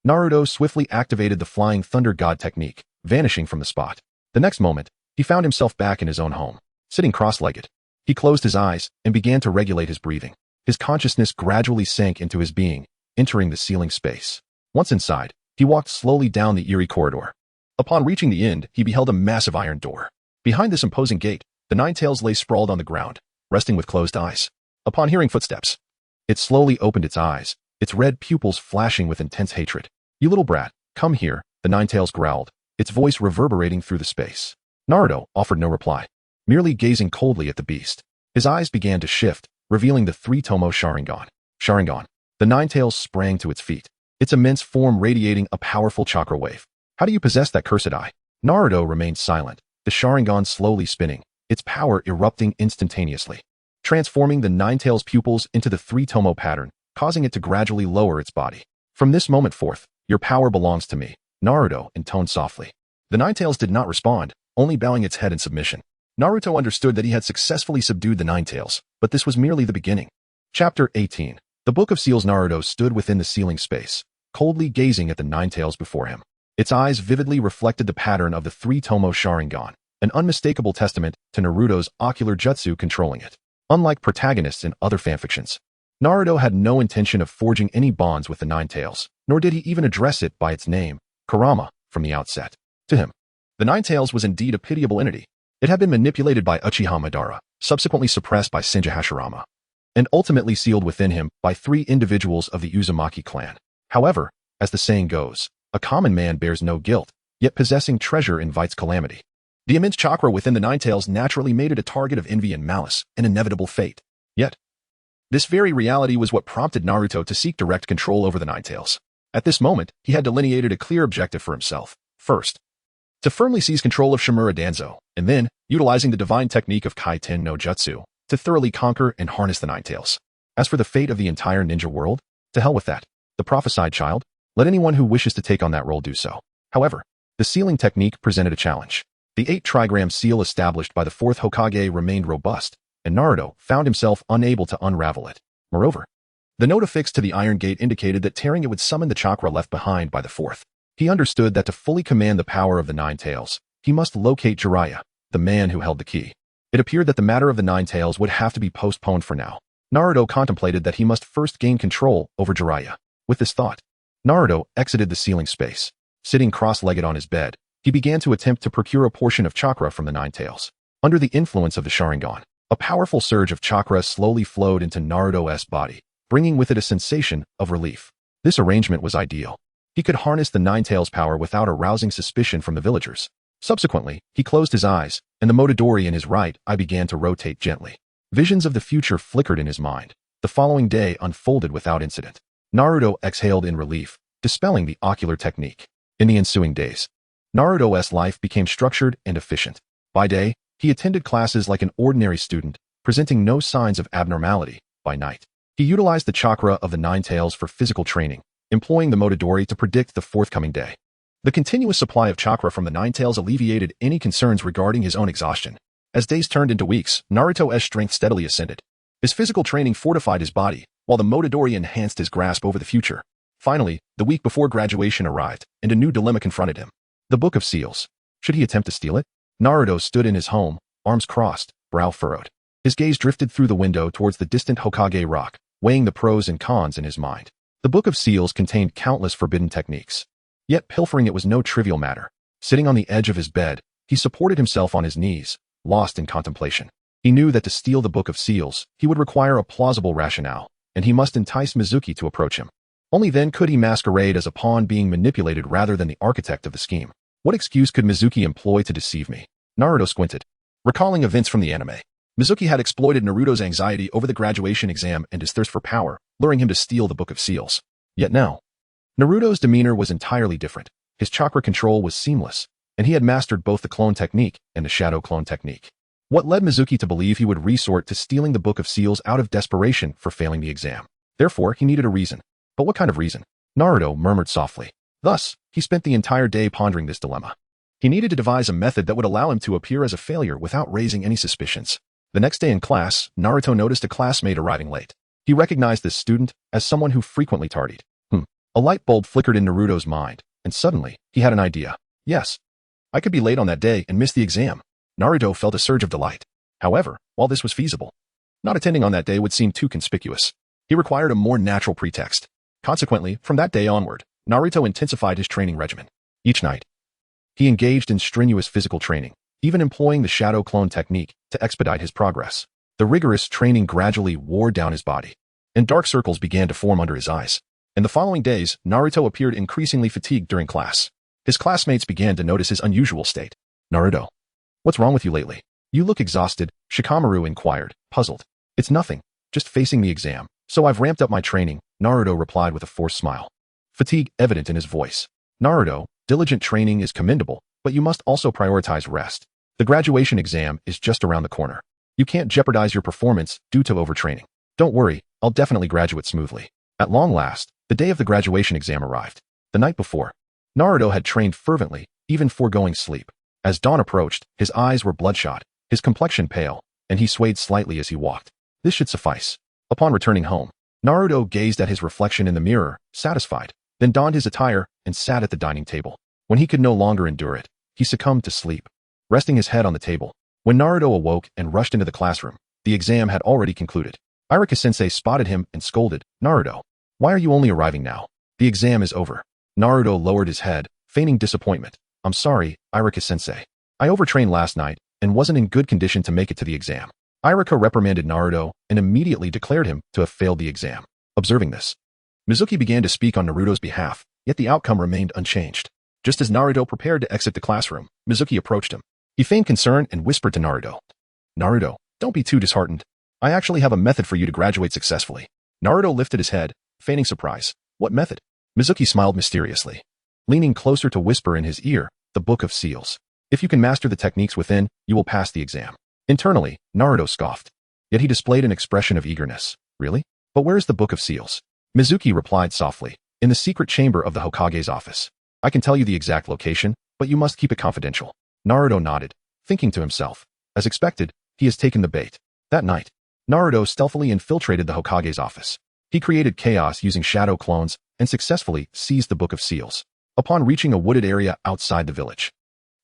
Speaker 1: Naruto swiftly activated the Flying Thunder God technique, vanishing from the spot. The next moment, he found himself back in his own home, sitting cross-legged. He closed his eyes and began to regulate his breathing. His consciousness gradually sank into his being, entering the ceiling space. Once inside, he walked slowly down the eerie corridor. Upon reaching the end, he beheld a massive iron door. Behind this imposing gate, the Nine Tails lay sprawled on the ground, resting with closed eyes. Upon hearing footsteps, it slowly opened its eyes, its red pupils flashing with intense hatred. "You little brat, come here," the Nine Tails growled, its voice reverberating through the space. Naruto offered no reply, merely gazing coldly at the beast. His eyes began to shift, revealing the 3-tomo Sharingan. Sharingan. The Nine Tails sprang to its feet, its immense form radiating a powerful chakra wave. "How do you possess that cursed eye?" Naruto remained silent, the Sharingan slowly spinning, its power erupting instantaneously, transforming the Nine Tails' pupils into the 3-tomo pattern, causing it to gradually lower its body. "From this moment forth, your power belongs to me," Naruto intoned softly. The Nine Tails did not respond, only bowing its head in submission. Naruto understood that he had successfully subdued the Nine Tails, but this was merely the beginning. Chapter 18. The Book of Seals. Naruto stood within the ceiling space, coldly gazing at the Nine Tails before him. Its eyes vividly reflected the pattern of the 3-tomo Sharingan, an unmistakable testament to Naruto's ocular jutsu controlling it. Unlike protagonists in other fanfictions, Naruto had no intention of forging any bonds with the Nine Tails, nor did he even address it by its name, Kurama, from the outset. To him, the Nine Tails was indeed a pitiable entity. It had been manipulated by Uchiha Madara, subsequently suppressed by Senju Hashirama, and ultimately sealed within him by 3 individuals of the Uzumaki clan. However, as the saying goes, a common man bears no guilt, yet possessing treasure invites calamity. The immense chakra within the Nine Tails naturally made it a target of envy and malice, an inevitable fate. Yet, this very reality was what prompted Naruto to seek direct control over the Nine Tails. At this moment, he had delineated a clear objective for himself. First, to firmly seize control of Shimura Danzo, and then, utilizing the divine technique of Kaiten no Jutsu, to thoroughly conquer and harness the Nine Tails. As for the fate of the entire ninja world, to hell with that. The prophesied child, let anyone who wishes to take on that role do so. However, the sealing technique presented a challenge. The 8-trigram seal established by the 4th Hokage remained robust, and Naruto found himself unable to unravel it. Moreover, the note affixed to the iron gate indicated that tearing it would summon the chakra left behind by the 4th. He understood that to fully command the power of the Nine Tails, he must locate Jiraiya, the man who held the key. It appeared that the matter of the Nine Tails would have to be postponed for now. Naruto contemplated that he must first gain control over Jiraiya. With this thought, Naruto exited the ceiling space. Sitting cross-legged on his bed, he began to attempt to procure a portion of chakra from the Nine Tails. Under the influence of the Sharingan, a powerful surge of chakra slowly flowed into Naruto's body, bringing with it a sensation of relief. This arrangement was ideal. He could harness the Nine Tails' power without arousing suspicion from the villagers. Subsequently, he closed his eyes, and the Motodori in his right eye began to rotate gently. Visions of the future flickered in his mind. The following day unfolded without incident. Naruto exhaled in relief, dispelling the ocular technique. In the ensuing days, Naruto's life became structured and efficient. By day, he attended classes like an ordinary student, presenting no signs of abnormality. By night, he utilized the chakra of the Nine Tails for physical training, employing the Motodori to predict the forthcoming day. The continuous supply of chakra from the Nine Tails alleviated any concerns regarding his own exhaustion. As days turned into weeks, Naruto's strength steadily ascended. His physical training fortified his body, while the Motodori enhanced his grasp over the future. Finally, the week before graduation arrived, and a new dilemma confronted him. The Book of Seals. Should he attempt to steal it? Naruto stood in his home, arms crossed, brow furrowed. His gaze drifted through the window towards the distant Hokage rock, weighing the pros and cons in his mind. The Book of Seals contained countless forbidden techniques. Yet pilfering it was no trivial matter. Sitting on the edge of his bed, he supported himself on his knees, lost in contemplation. He knew that to steal the Book of Seals, he would require a plausible rationale, and he must entice Mizuki to approach him. Only then could he masquerade as a pawn being manipulated rather than the architect of the scheme. What excuse could Mizuki employ to deceive me? Naruto squinted, recalling events from the anime. Mizuki had exploited Naruto's anxiety over the graduation exam and his thirst for power, luring him to steal the Book of Seals. Yet now, Naruto's demeanor was entirely different. His chakra control was seamless, and he had mastered both the clone technique and the shadow clone technique. What led Mizuki to believe he would resort to stealing the Book of Seals out of desperation for failing the exam? Therefore, he needed a reason. But what kind of reason? Naruto murmured softly. Thus, he spent the entire day pondering this dilemma. He needed to devise a method that would allow him to appear as a failure without raising any suspicions. The next day in class, Naruto noticed a classmate arriving late. He recognized this student as someone who frequently tardied. A light bulb flickered in Naruto's mind, and suddenly, he had an idea. Yes, I could be late on that day and miss the exam. Naruto felt a surge of delight. However, while this was feasible, not attending on that day would seem too conspicuous. He required a more natural pretext. Consequently, from that day onward, Naruto intensified his training regimen. Each night, he engaged in strenuous physical training, even employing the shadow clone technique to expedite his progress. The rigorous training gradually wore down his body, and dark circles began to form under his eyes. In the following days, Naruto appeared increasingly fatigued during class. His classmates began to notice his unusual state. Naruto, what's wrong with you lately? You look exhausted, Shikamaru inquired, puzzled. It's nothing, just facing the exam. So I've ramped up my training, Naruto replied with a forced smile. Fatigue evident in his voice. Naruto, diligent training is commendable, but you must also prioritize rest. The graduation exam is just around the corner. You can't jeopardize your performance due to overtraining. Don't worry, I'll definitely graduate smoothly. At long last, the day of the graduation exam arrived. The night before, Naruto had trained fervently, even foregoing sleep. As dawn approached, his eyes were bloodshot, his complexion pale, and he swayed slightly as he walked. This should suffice. Upon returning home, Naruto gazed at his reflection in the mirror, satisfied, then donned his attire and sat at the dining table. When he could no longer endure it, he succumbed to sleep, resting his head on the table. When Naruto awoke and rushed into the classroom, the exam had already concluded. Irika-sensei spotted him and scolded, Naruto, why are you only arriving now? The exam is over. Naruto lowered his head, feigning disappointment. I'm sorry, Irika-sensei. I overtrained last night and wasn't in good condition to make it to the exam. Irika reprimanded Naruto and immediately declared him to have failed the exam. Observing this, Mizuki began to speak on Naruto's behalf, yet the outcome remained unchanged. Just as Naruto prepared to exit the classroom, Mizuki approached him. He feigned concern and whispered to Naruto, Naruto, don't be too disheartened. I actually have a method for you to graduate successfully. Naruto lifted his head, feigning surprise. What method? Mizuki smiled mysteriously, leaning closer to whisper in his ear, the Book of Seals. If you can master the techniques within, you will pass the exam. Internally, Naruto scoffed. Yet he displayed an expression of eagerness. Really? But where is the Book of Seals? Mizuki replied softly. In the secret chamber of the Hokage's office. I can tell you the exact location, but you must keep it confidential. Naruto nodded, thinking to himself. As expected, he has taken the bait. That night, Naruto stealthily infiltrated the Hokage's office. He created chaos using shadow clones and successfully seized the Book of Seals. Upon reaching a wooded area outside the village,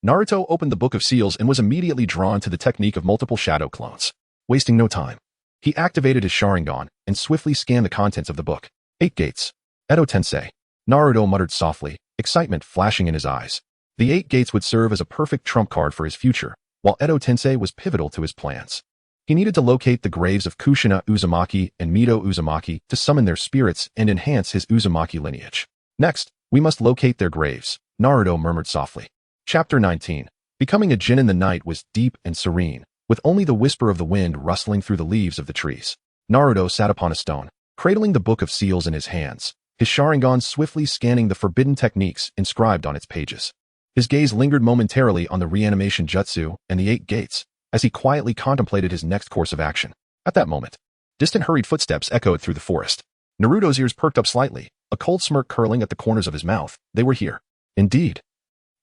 Speaker 1: Naruto opened the Book of Seals and was immediately drawn to the technique of multiple shadow clones. Wasting no time, he activated his Sharingan and swiftly scanned the contents of the book. 8 gates. Edo Tensei. Naruto muttered softly, excitement flashing in his eyes. The 8 gates would serve as a perfect trump card for his future, while Edo Tensei was pivotal to his plans. He needed to locate the graves of Kushina Uzumaki and Mito Uzumaki to summon their spirits and enhance his Uzumaki lineage. Next, we must locate their graves, Naruto murmured softly. Chapter 19. Becoming a djinn in the night was deep and serene, with only the whisper of the wind rustling through the leaves of the trees. Naruto sat upon a stone, cradling the Book of Seals in his hands, his Sharingan swiftly scanning the forbidden techniques inscribed on its pages. His gaze lingered momentarily on the reanimation jutsu and the 8 gates, as he quietly contemplated his next course of action. At that moment, distant hurried footsteps echoed through the forest. Naruto's ears perked up slightly, a cold smirk curling at the corners of his mouth. They were here. Indeed.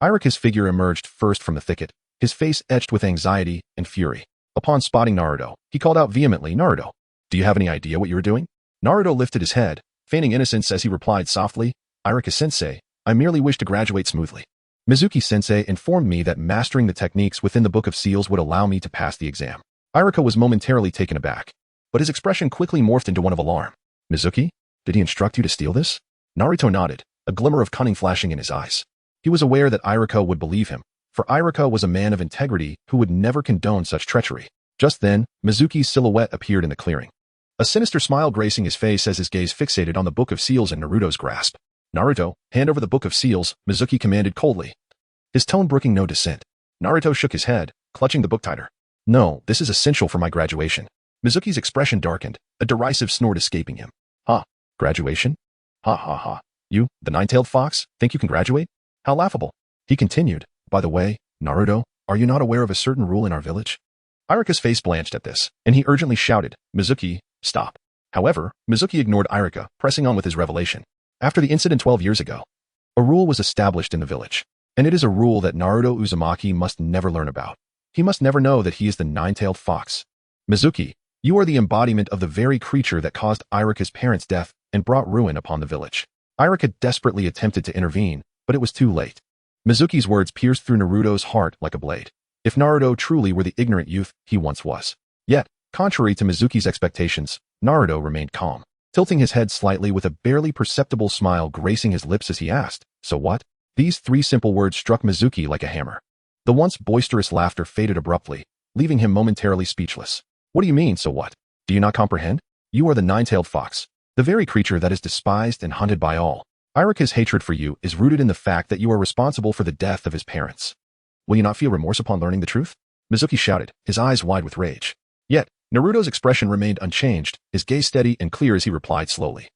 Speaker 1: Irika's figure emerged first from the thicket, his face etched with anxiety and fury. Upon spotting Naruto, he called out vehemently, "Naruto, do you have any idea what you are doing?" Naruto lifted his head, feigning innocence as he replied softly, "Irika-sensei, I merely wish to graduate smoothly. Mizuki-sensei informed me that mastering the techniques within the Book of Seals would allow me to pass the exam." Irika was momentarily taken aback, but his expression quickly morphed into one of alarm. "Mizuki? Did he instruct you to steal this?" Naruto nodded, a glimmer of cunning flashing in his eyes. He was aware that Irika would believe him, for Irika was a man of integrity who would never condone such treachery. Just then, Mizuki's silhouette appeared in the clearing. A sinister smile gracing his face as his gaze fixated on the Book of Seals in Naruto's grasp. "Naruto, hand over the Book of Seals," Mizuki commanded coldly, his tone brooking no dissent. Naruto shook his head, clutching the book tighter. "No, this is essential for my graduation." Mizuki's expression darkened, a derisive snort escaping him. "Ha, graduation? Ha ha ha. You, the nine-tailed fox, think you can graduate? How laughable." He continued, "By the way, Naruto, are you not aware of a certain rule in our village?" Irika's face blanched at this, and he urgently shouted, "Mizuki, stop." However, Mizuki ignored Irika, pressing on with his revelation. After the incident 12 years ago, a rule was established in the village, and it is a rule that Naruto Uzumaki must never learn about. He must never know that he is the nine-tailed fox. Mizuki, you are the embodiment of the very creature that caused Irika's parents' death and brought ruin upon the village. Irika desperately attempted to intervene, but it was too late. Mizuki's words pierced through Naruto's heart like a blade. If Naruto truly were the ignorant youth he once was. Yet, contrary to Mizuki's expectations, Naruto remained calm, tilting his head slightly with a barely perceptible smile gracing his lips as he asked, "So what?" These 3 simple words struck Mizuki like a hammer. The once boisterous laughter faded abruptly, leaving him momentarily speechless. "What do you mean, so what? Do you not comprehend? You are the nine-tailed fox, the very creature that is despised and hunted by all. Irika's hatred for you is rooted in the fact that you are responsible for the death of his parents. Will you not feel remorse upon learning the truth?" Mizuki shouted, his eyes wide with rage. Yet, Naruto's expression remained unchanged, his gaze steady and clear as he replied slowly.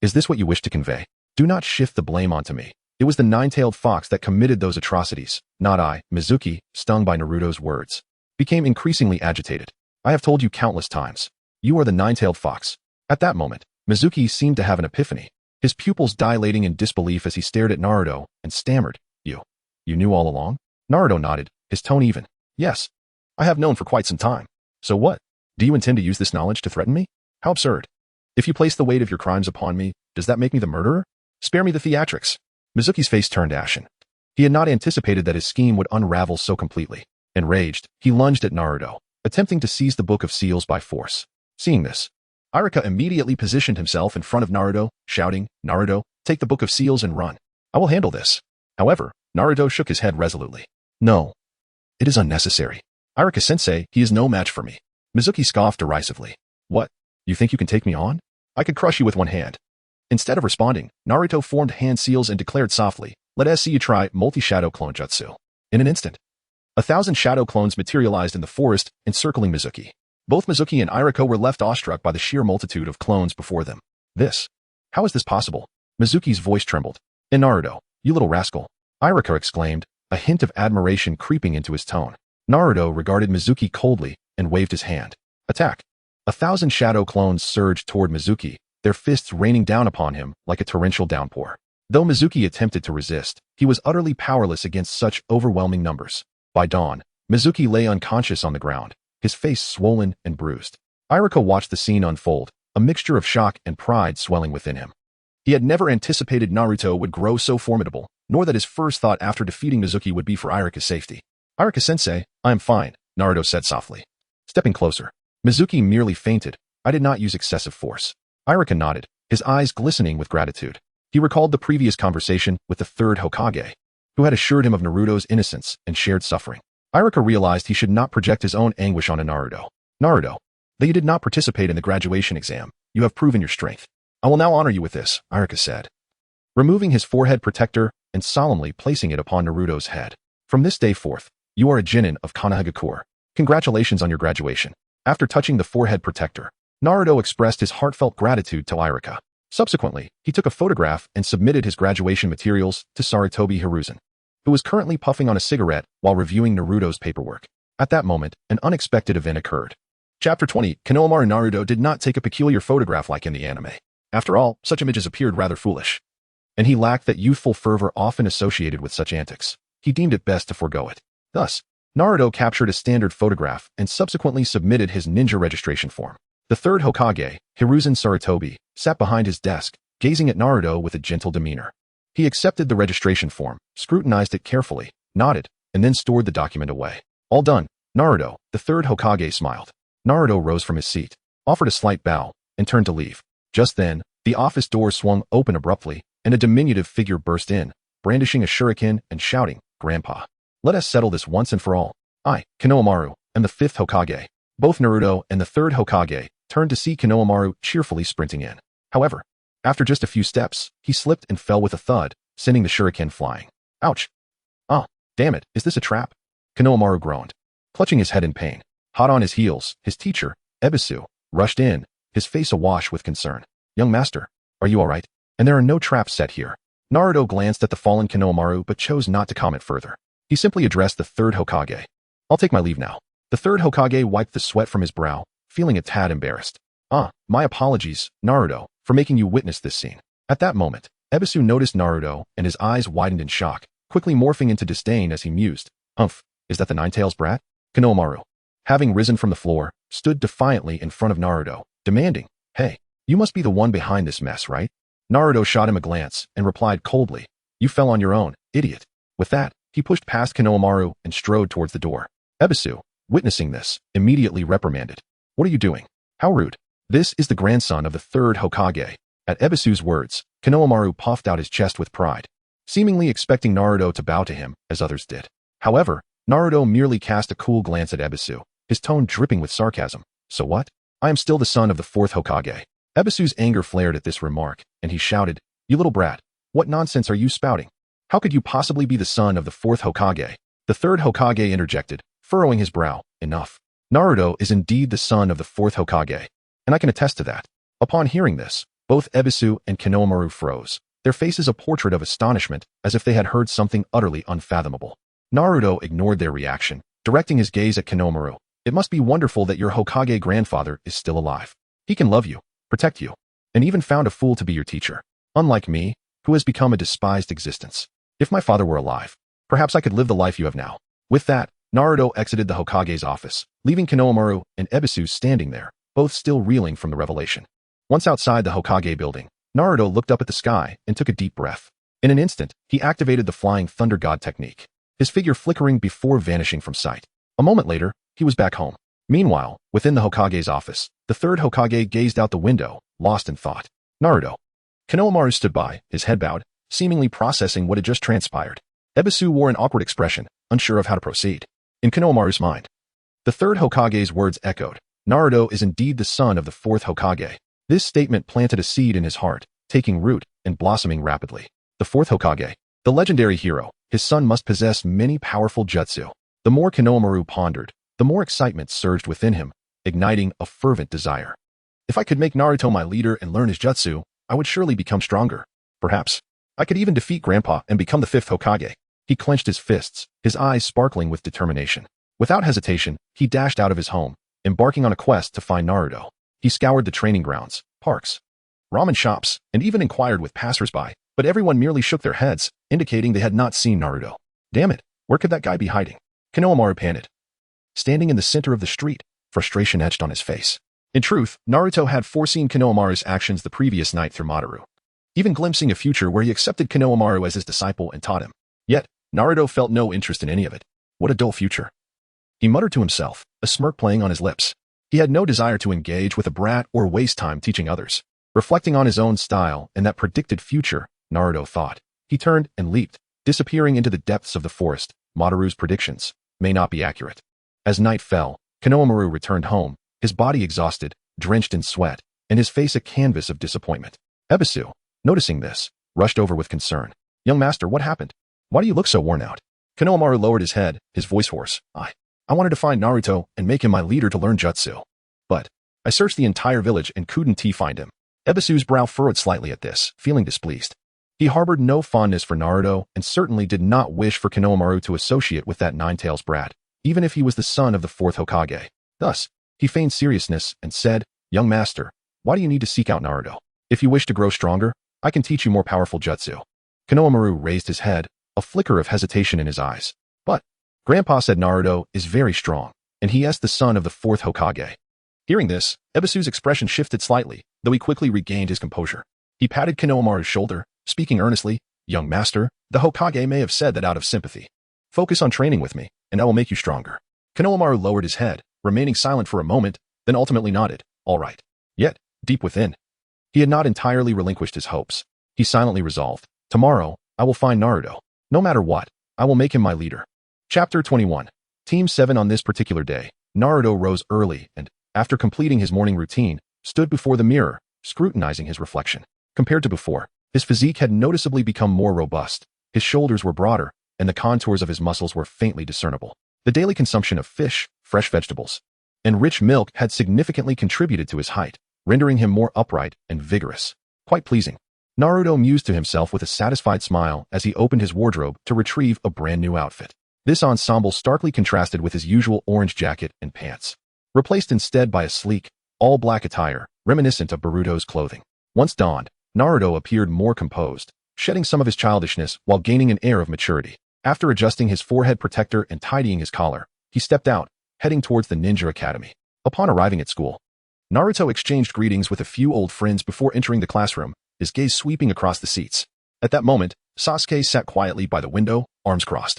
Speaker 1: "Is this what you wish to convey? Do not shift the blame onto me. It was the nine-tailed fox that committed those atrocities, not I." Mizuki, stung by Naruto's words, became increasingly agitated. "I have told you countless times. You are the nine-tailed fox." At that moment, Mizuki seemed to have an epiphany, his pupils dilating in disbelief as he stared at Naruto and stammered, You knew all along?" Naruto nodded, his tone even. "Yes. I have known for quite some time. So what? Do you intend to use this knowledge to threaten me? How absurd. If you place the weight of your crimes upon me, does that make me the murderer? Spare me the theatrics." Mizuki's face turned ashen. He had not anticipated that his scheme would unravel so completely. Enraged, he lunged at Naruto, attempting to seize the Book of Seals by force. Seeing this, Irika immediately positioned himself in front of Naruto, shouting, "Naruto, take the Book of Seals and run. I will handle this." However, Naruto shook his head resolutely. "No. It is unnecessary. Irika-sensei, he is no match for me." Mizuki scoffed derisively. "What? You think you can take me on? I could crush you with one hand." Instead of responding, Naruto formed hand seals and declared softly, "Let us see you try multi-shadow clone jutsu." In an instant, 1,000 shadow clones materialized in the forest, encircling Mizuki. Both Mizuki and Irika were left awestruck by the sheer multitude of clones before them. How is this possible?" Mizuki's voice trembled. "And Naruto, you little rascal," Irika exclaimed, a hint of admiration creeping into his tone. Naruto regarded Mizuki coldly and waved his hand. "Attack." 1,000 shadow clones surged toward Mizuki, their fists raining down upon him like a torrential downpour. Though Mizuki attempted to resist, he was utterly powerless against such overwhelming numbers. By dawn, Mizuki lay unconscious on the ground, his face swollen and bruised. Irika watched the scene unfold, a mixture of shock and pride swelling within him. He had never anticipated Naruto would grow so formidable, nor that his first thought after defeating Mizuki would be for Irika's safety. "Irika-sensei, I am fine," Naruto said softly. Stepping closer. "Mizuki merely fainted. I did not use excessive force." Irika nodded, his eyes glistening with gratitude. He recalled the previous conversation with the third Hokage, who had assured him of Naruto's innocence and shared suffering. Irika realized he should not project his own anguish onto Naruto. "Naruto, though you did not participate in the graduation exam, you have proven your strength. I will now honor you with this," Irika said, removing his forehead protector and solemnly placing it upon Naruto's head. "From this day forth, you are a Genin of Konohagakure. Congratulations on your graduation." After touching the forehead protector, Naruto expressed his heartfelt gratitude to Irika. Subsequently, he took a photograph and submitted his graduation materials to Sarutobi Hiruzen, who was currently puffing on a cigarette while reviewing Naruto's paperwork. At that moment, an unexpected event occurred. Chapter 20, Konohamaru Naruto did not take a peculiar photograph like in the anime. After all, such images appeared rather foolish, and he lacked that youthful fervor often associated with such antics. He deemed it best to forego it. Thus, Naruto captured a standard photograph and subsequently submitted his ninja registration form. The third Hokage, Hiruzen Sarutobi, sat behind his desk, gazing at Naruto with a gentle demeanor. He accepted the registration form, scrutinized it carefully, nodded, and then stored the document away. "All done, Naruto," the third Hokage smiled. Naruto rose from his seat, offered a slight bow, and turned to leave. Just then, the office door swung open abruptly, and a diminutive figure burst in, brandishing a shuriken and shouting, "Grandpa, let us settle this once and for all. I, Konohamaru, am the fifth Hokage." Both Naruto and the third Hokage turned to see Konohamaru cheerfully sprinting in. However, after just a few steps, he slipped and fell with a thud, sending the shuriken flying. "Ouch! Ah, damn it, is this a trap?" Konohamaru groaned, clutching his head in pain. Hot on his heels, his teacher, Ebisu, rushed in, his face awash with concern. "Young master, are you all right? And there are no traps set here." Naruto glanced at the fallen Konohamaru but chose not to comment further. He simply addressed the third Hokage. "I'll take my leave now." The third Hokage wiped the sweat from his brow, feeling a tad embarrassed. My apologies, Naruto, for making you witness this scene." At that moment, Ebisu noticed Naruto and his eyes widened in shock, quickly morphing into disdain as he mused. Is that the Nine-Tails brat?" Konohamaru, having risen from the floor, stood defiantly in front of Naruto, demanding, "Hey, you must be the one behind this mess, right?" Naruto shot him a glance and replied coldly, "You fell on your own, idiot." With that, he pushed past Konohamaru and strode towards the door. Ebisu, witnessing this, immediately reprimanded. "What are you doing? How rude. This is the grandson of the third Hokage." At Ebisu's words, Konohamaru puffed out his chest with pride, seemingly expecting Naruto to bow to him, as others did. However, Naruto merely cast a cool glance at Ebisu, his tone dripping with sarcasm. "So what? I am still the son of the fourth Hokage." Ebisu's anger flared at this remark, and he shouted, "You little brat, what nonsense are you spouting? How could you possibly be the son of the fourth Hokage?" The third Hokage interjected, furrowing his brow. "Enough. Naruto is indeed the son of the fourth Hokage, and I can attest to that." Upon hearing this, both Ebisu and Konohamaru froze, their faces a portrait of astonishment as if they had heard something utterly unfathomable. Naruto ignored their reaction, directing his gaze at Konohamaru. "It must be wonderful that your Hokage grandfather is still alive. He can love you, protect you, and even found a fool to be your teacher, unlike me, who has become a despised existence. If my father were alive, perhaps I could live the life you have now." With that, Naruto exited the Hokage's office, leaving Konohamaru and Ebisu standing there, both still reeling from the revelation. Once outside the Hokage building, Naruto looked up at the sky and took a deep breath. In an instant, he activated the Flying Thunder God technique, his figure flickering before vanishing from sight. A moment later, he was back home. Meanwhile, within the Hokage's office, the third Hokage gazed out the window, lost in thought. "Naruto." Konohamaru stood by, his head bowed, seemingly processing what had just transpired. Ebisu wore an awkward expression, unsure of how to proceed. In Konohamaru's mind, the third Hokage's words echoed. Naruto is indeed the son of the fourth Hokage. This statement planted a seed in his heart, taking root and blossoming rapidly. The fourth Hokage, the legendary hero, his son must possess many powerful jutsu. The more Konohamaru pondered, the more excitement surged within him, igniting a fervent desire. "If I could make Naruto my leader and learn his jutsu, I would surely become stronger. Perhaps I could even defeat Grandpa and become the fifth Hokage." He clenched his fists, his eyes sparkling with determination. Without hesitation, he dashed out of his home, embarking on a quest to find Naruto. He scoured the training grounds, parks, ramen shops, and even inquired with passersby, but everyone merely shook their heads, indicating they had not seen Naruto. Damn it, where could that guy be hiding? Konohamaru panted, standing in the center of the street, frustration etched on his face. In truth, Naruto had foreseen Konohamaru's actions the previous night through Madara. even glimpsing a future where he accepted Konohamaru as his disciple and taught him. Yet, Naruto felt no interest in any of it. What a dull future. He muttered to himself, a smirk playing on his lips. He had no desire to engage with a brat or waste time teaching others. Reflecting on his own style and that predicted future, Naruto thought. He turned and leaped, disappearing into the depths of the forest. Maru's predictions may not be accurate. As night fell, Konohamaru returned home, his body exhausted, drenched in sweat, and his face a canvas of disappointment. Ebisu, noticing this, rushed over with concern. Young master, what happened? Why do you look so worn out? Konohamaru lowered his head, his voice hoarse. I wanted to find Naruto and make him my leader to learn jutsu. But I searched the entire village and couldn't find him. Ebisu's brow furrowed slightly at this, feeling displeased. He harbored no fondness for Naruto and certainly did not wish for Konohamaru to associate with that nine-tails brat, even if he was the son of the fourth Hokage. Thus, he feigned seriousness and said, Young master, why do you need to seek out Naruto? If you wish to grow stronger, I can teach you more powerful jutsu. Konohamaru raised his head, a flicker of hesitation in his eyes. But Grandpa said Naruto is very strong, and he is the son of the fourth Hokage. Hearing this, Ebisu's expression shifted slightly, though he quickly regained his composure. He patted Konohamaru's shoulder, speaking earnestly, Young master, the Hokage may have said that out of sympathy. Focus on training with me, and I will make you stronger. Konohamaru lowered his head, remaining silent for a moment, then ultimately nodded, all right. Yet, deep within, he had not entirely relinquished his hopes. He silently resolved, tomorrow, I will find Naruto. No matter what, I will make him my leader. Chapter 21. Team 7. On this particular day, Naruto rose early and, after completing his morning routine, stood before the mirror, scrutinizing his reflection. Compared to before, his physique had noticeably become more robust, his shoulders were broader, and the contours of his muscles were faintly discernible. The daily consumption of fish, fresh vegetables, and rich milk had significantly contributed to his height, rendering him more upright and vigorous. Quite pleasing. Naruto mused to himself with a satisfied smile as he opened his wardrobe to retrieve a brand new outfit. This ensemble starkly contrasted with his usual orange jacket and pants, replaced instead by a sleek, all-black attire, reminiscent of Boruto's clothing. Once donned, Naruto appeared more composed, shedding some of his childishness while gaining an air of maturity. After adjusting his forehead protector and tidying his collar, he stepped out, heading towards the Ninja Academy. Upon arriving at school, Naruto exchanged greetings with a few old friends before entering the classroom, his gaze sweeping across the seats. At that moment, Sasuke sat quietly by the window, arms crossed,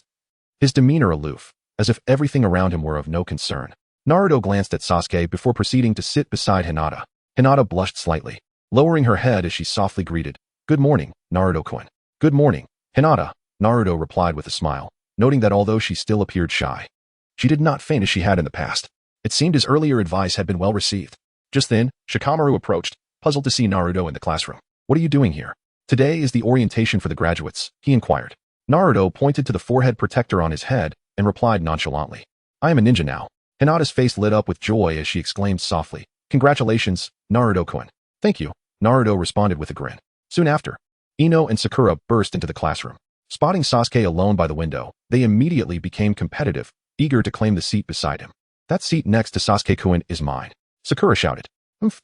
Speaker 1: his demeanor aloof, as if everything around him were of no concern. Naruto glanced at Sasuke before proceeding to sit beside Hinata. Hinata blushed slightly, lowering her head as she softly greeted, Good morning, Naruto-kun. Good morning, Hinata, Naruto replied with a smile, noting that although she still appeared shy, she did not faint as she had in the past. It seemed his earlier advice had been well received. Just then, Shikamaru approached, puzzled to see Naruto in the classroom. What are you doing here? Today is the orientation for the graduates, he inquired. Naruto pointed to the forehead protector on his head and replied nonchalantly, I am a ninja now. Hinata's face lit up with joy as she exclaimed softly, Congratulations, Naruto-kun. Thank you, Naruto responded with a grin. Soon after, Ino and Sakura burst into the classroom. Spotting Sasuke alone by the window, they immediately became competitive, eager to claim the seat beside him. That seat next to Sasuke-kun is mine, Sakura shouted.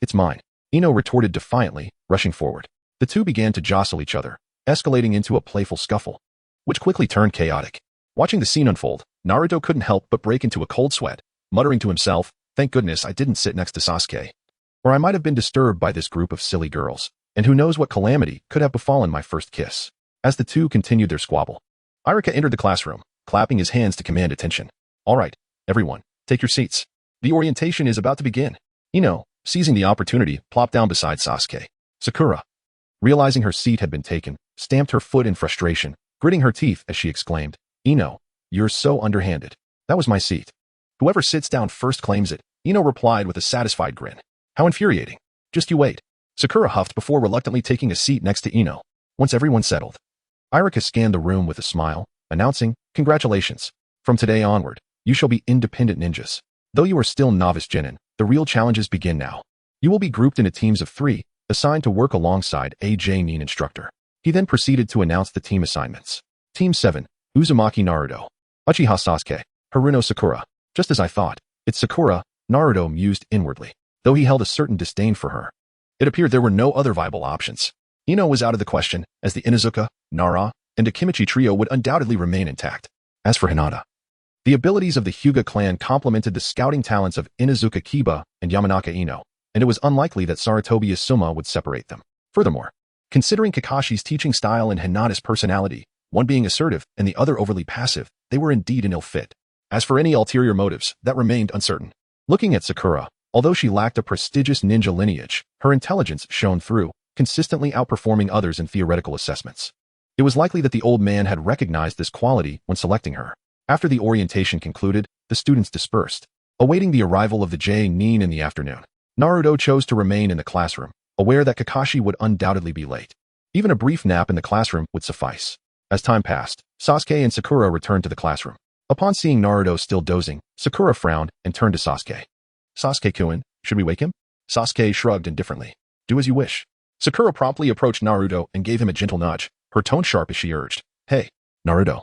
Speaker 1: It's mine, Ino retorted defiantly, rushing forward. The two began to jostle each other, escalating into a playful scuffle, which quickly turned chaotic. Watching the scene unfold, Naruto couldn't help but break into a cold sweat, muttering to himself, thank goodness I didn't sit next to Sasuke, or I might have been disturbed by this group of silly girls, and who knows what calamity could have befallen my first kiss. As the two continued their squabble, Irika entered the classroom, clapping his hands to command attention. All right, everyone, take your seats. The orientation is about to begin. Ino, seizing the opportunity, plopped down beside Sasuke. Sakura, realizing her seat had been taken, stamped her foot in frustration, gritting her teeth as she exclaimed, Ino, you're so underhanded. That was my seat. Whoever sits down first claims it, Ino replied with a satisfied grin. How infuriating. Just you wait. Sakura huffed before reluctantly taking a seat next to Ino. Once everyone settled, Irika scanned the room with a smile, announcing, Congratulations. From today onward, you shall be independent ninjas. Though you are still novice genin, the real challenges begin now. You will be grouped into teams of 3, assigned to work alongside a Nin instructor. He then proceeded to announce the team assignments. Team 7, Uzumaki Naruto. Uchiha Sasuke. Haruno Sakura. Just as I thought, it's Sakura, Naruto mused inwardly, though he held a certain disdain for her. It appeared there were no other viable options. Ino was out of the question, as the Inuzuka, Nara, and Akimichi trio would undoubtedly remain intact. As for Hinata, the abilities of the Hyuga clan complemented the scouting talents of Inuzuka Kiba and Yamanaka Ino, and it was unlikely that Sarutobi Asuma would separate them. Furthermore, Considering Kakashi's teaching style and Hinata's personality, one being assertive and the other overly passive, they were indeed an ill fit. As for any ulterior motives, that remained uncertain. Looking at Sakura, although she lacked a prestigious ninja lineage, her intelligence shone through, consistently outperforming others in theoretical assessments. It was likely that the old man had recognized this quality when selecting her. After the orientation concluded, the students dispersed, awaiting the arrival of the J-nin in the afternoon. Naruto chose to remain in the classroom, aware that Kakashi would undoubtedly be late. Even a brief nap in the classroom would suffice. As time passed, Sasuke and Sakura returned to the classroom. Upon seeing Naruto still dozing, Sakura frowned and turned to Sasuke. Sasuke-kun, should we wake him? Sasuke shrugged indifferently. Do as you wish. Sakura promptly approached Naruto and gave him a gentle nudge, her tone sharp as she urged. Hey, Naruto.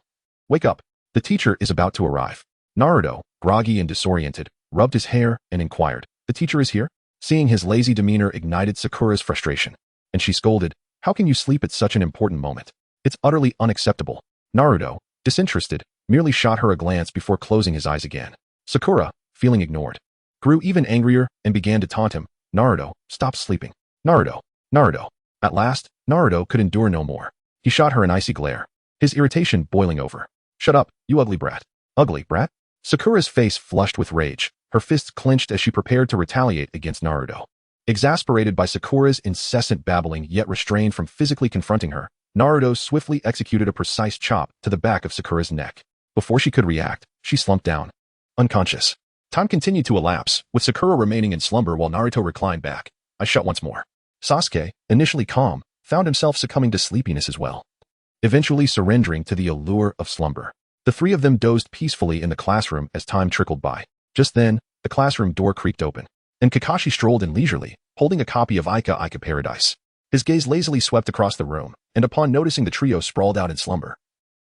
Speaker 1: Wake up. The teacher is about to arrive. Naruto, groggy and disoriented, rubbed his hair and inquired. The teacher is here? Seeing his lazy demeanor ignited Sakura's frustration, and she scolded, how can you sleep at such an important moment? It's utterly unacceptable. Naruto, disinterested, merely shot her a glance before closing his eyes again. Sakura, feeling ignored, grew even angrier and began to taunt him. Naruto, stop sleeping. Naruto, Naruto. At last, Naruto could endure no more. He shot her an icy glare, his irritation boiling over. Shut up, you ugly brat. Ugly brat? Sakura's face flushed with rage, her fists clenched as she prepared to retaliate against Naruto. Exasperated by Sakura's incessant babbling yet restrained from physically confronting her, Naruto swiftly executed a precise chop to the back of Sakura's neck. Before she could react, she slumped down, unconscious. Time continued to elapse, with Sakura remaining in slumber while Naruto reclined back. I shut once more. Sasuke, initially calm, found himself succumbing to sleepiness as well, eventually surrendering to the allure of slumber. The three of them dozed peacefully in the classroom as time trickled by. Just then, the classroom door creaked open, and Kakashi strolled in leisurely, holding a copy of Ica Paradise. His gaze lazily swept across the room, and upon noticing the trio sprawled out in slumber,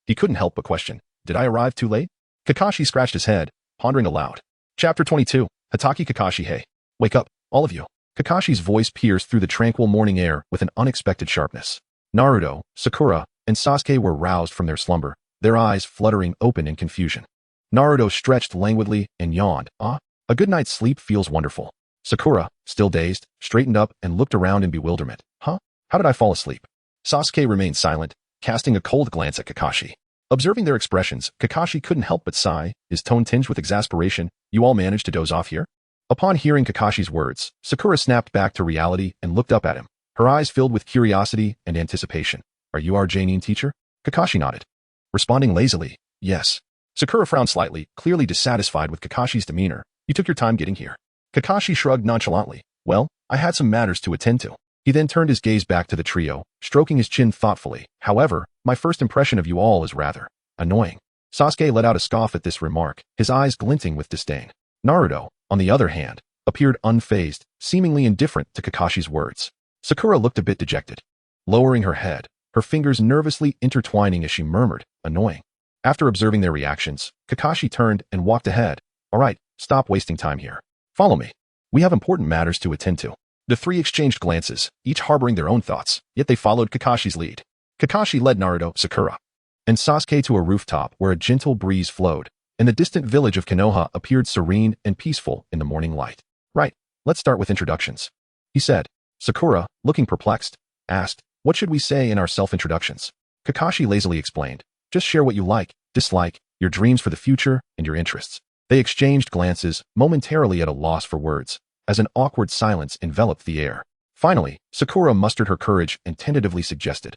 Speaker 1: he couldn't help but question, did I arrive too late? Kakashi scratched his head, pondering aloud. Chapter 22, Hatake Kakashi. Hey, wake up, all of you. Kakashi's voice pierced through the tranquil morning air with an unexpected sharpness. Naruto, Sakura, and Sasuke were roused from their slumber, their eyes fluttering open in confusion. Naruto stretched languidly and yawned. A good night's sleep feels wonderful. Sakura, still dazed, straightened up and looked around in bewilderment. How did I fall asleep? Sasuke remained silent, casting a cold glance at Kakashi. Observing their expressions, Kakashi couldn't help but sigh, his tone tinged with exasperation. You all managed to doze off here? Upon hearing Kakashi's words, Sakura snapped back to reality and looked up at him, her eyes filled with curiosity and anticipation. Are you our J-nin teacher? Kakashi nodded, responding lazily, yes. Sakura frowned slightly, clearly dissatisfied with Kakashi's demeanor. You took your time getting here. Kakashi shrugged nonchalantly. Well, I had some matters to attend to. He then turned his gaze back to the trio, stroking his chin thoughtfully. However, my first impression of you all is rather annoying. Sasuke let out a scoff at this remark, his eyes glinting with disdain. Naruto, on the other hand, appeared unfazed, seemingly indifferent to Kakashi's words. Sakura looked a bit dejected, lowering her head, her fingers nervously intertwining as she murmured, annoying. After observing their reactions, Kakashi turned and walked ahead. All right, stop wasting time here. Follow me. We have important matters to attend to. The three exchanged glances, each harboring their own thoughts, yet they followed Kakashi's lead. Kakashi led Naruto, Sakura, and Sasuke to a rooftop where a gentle breeze flowed, and the distant village of Konoha appeared serene and peaceful in the morning light. Right, let's start with introductions, he said. Sakura, looking perplexed, asked, what should we say in our self-introductions? Kakashi lazily explained, just share what you like, dislike, your dreams for the future, and your interests. They exchanged glances, momentarily at a loss for words, as an awkward silence enveloped the air. Finally, Sakura mustered her courage and tentatively suggested,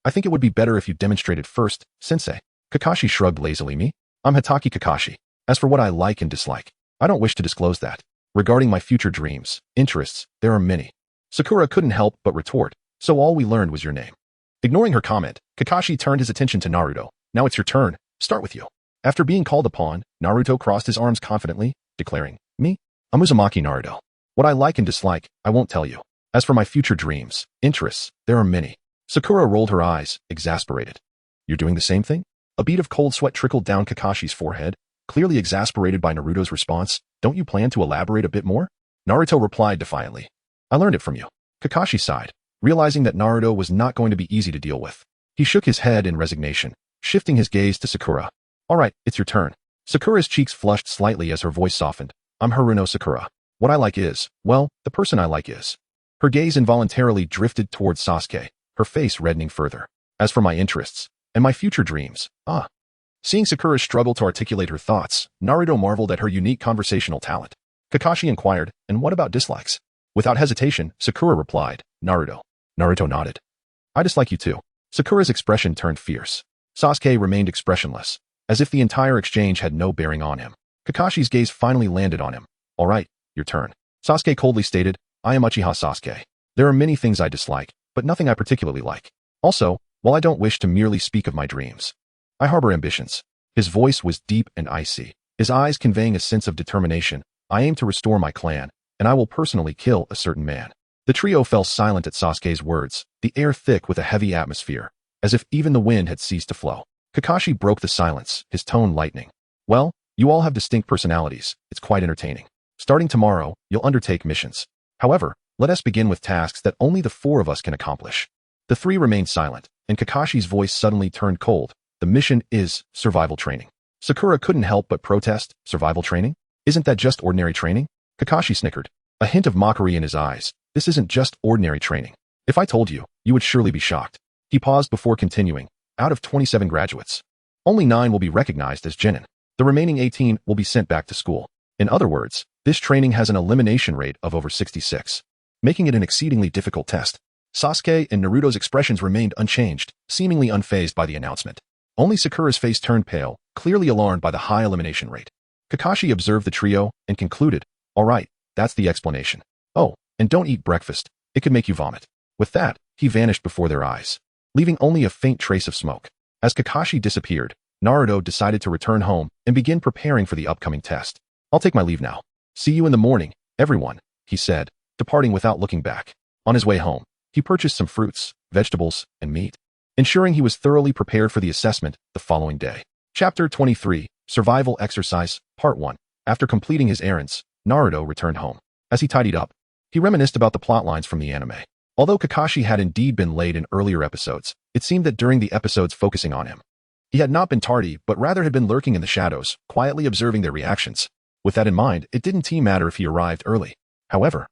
Speaker 1: I think it would be better if you demonstrated first, sensei. Kakashi shrugged lazily. Me? I'm Hatake Kakashi. As for what I like and dislike, I don't wish to disclose that. Regarding my future dreams, interests, there are many. Sakura couldn't help but retort, so all we learned was your name. Ignoring her comment, Kakashi turned his attention to Naruto. Now it's your turn. Start with you. After being called upon, Naruto crossed his arms confidently, declaring, Me? I'm Uzumaki Naruto. What I like and dislike, I won't tell you. As for my future dreams, interests, there are many. Sakura rolled her eyes, exasperated. You're doing the same thing? A bead of cold sweat trickled down Kakashi's forehead, clearly exasperated by Naruto's response. Don't you plan to elaborate a bit more? Naruto replied defiantly. I learned it from you. Kakashi sighed, realizing that Naruto was not going to be easy to deal with. He shook his head in resignation, shifting his gaze to Sakura. All right, it's your turn. Sakura's cheeks flushed slightly as her voice softened. I'm Haruno Sakura. What I like is, well, the person I like is. Her gaze involuntarily drifted towards Sasuke, her face reddening further. As for my interests, and my future dreams, Seeing Sakura struggle to articulate her thoughts, Naruto marveled at her unique conversational talent. Kakashi inquired, and what about dislikes? Without hesitation, Sakura replied, Naruto. Naruto nodded. I dislike you too. Sakura's expression turned fierce. Sasuke remained expressionless, as if the entire exchange had no bearing on him. Kakashi's gaze finally landed on him. All right, your turn. Sasuke coldly stated, I am Uchiha Sasuke. There are many things I dislike, but nothing I particularly like. Also, while I don't wish to merely speak of my dreams, I harbor ambitions. His voice was deep and icy, his eyes conveying a sense of determination. I aim to restore my clan, and I will personally kill a certain man. The trio fell silent at Sasuke's words, the air thick with a heavy atmosphere, as if even the wind had ceased to flow. Kakashi broke the silence, his tone lightening. Well, you all have distinct personalities. It's quite entertaining. Starting tomorrow, you'll undertake missions. However, let us begin with tasks that only the four of us can accomplish. The three remained silent, and Kakashi's voice suddenly turned cold. The mission is survival training. Sakura couldn't help but protest. Survival training? Isn't that just ordinary training? Kakashi snickered, a hint of mockery in his eyes. This isn't just ordinary training. If I told you, you would surely be shocked. He paused before continuing. Out of 27 graduates, only 9 will be recognized as genin. The remaining 18 will be sent back to school. In other words, this training has an elimination rate of over 66, making it an exceedingly difficult test. Sasuke and Naruto's expressions remained unchanged, seemingly unfazed by the announcement. Only Sakura's face turned pale, clearly alarmed by the high elimination rate. Kakashi observed the trio and concluded, all right, that's the explanation. Oh, and don't eat breakfast. It could make you vomit. With that, he vanished before their eyes, leaving only a faint trace of smoke. As Kakashi disappeared, Naruto decided to return home and begin preparing for the upcoming test. I'll take my leave now. See you in the morning, everyone, he said, departing without looking back. On his way home, he purchased some fruits, vegetables, and meat, ensuring he was thoroughly prepared for the assessment the following day. Chapter 23, Survival Exercise, Part 1. After completing his errands, Naruto returned home. As he tidied up, he reminisced about the plotlines from the anime. Although Kakashi had indeed been late in earlier episodes, it seemed that during the episodes focusing on him, he had not been tardy but rather had been lurking in the shadows, quietly observing their reactions. With that in mind, it didn't matter if he arrived early. However,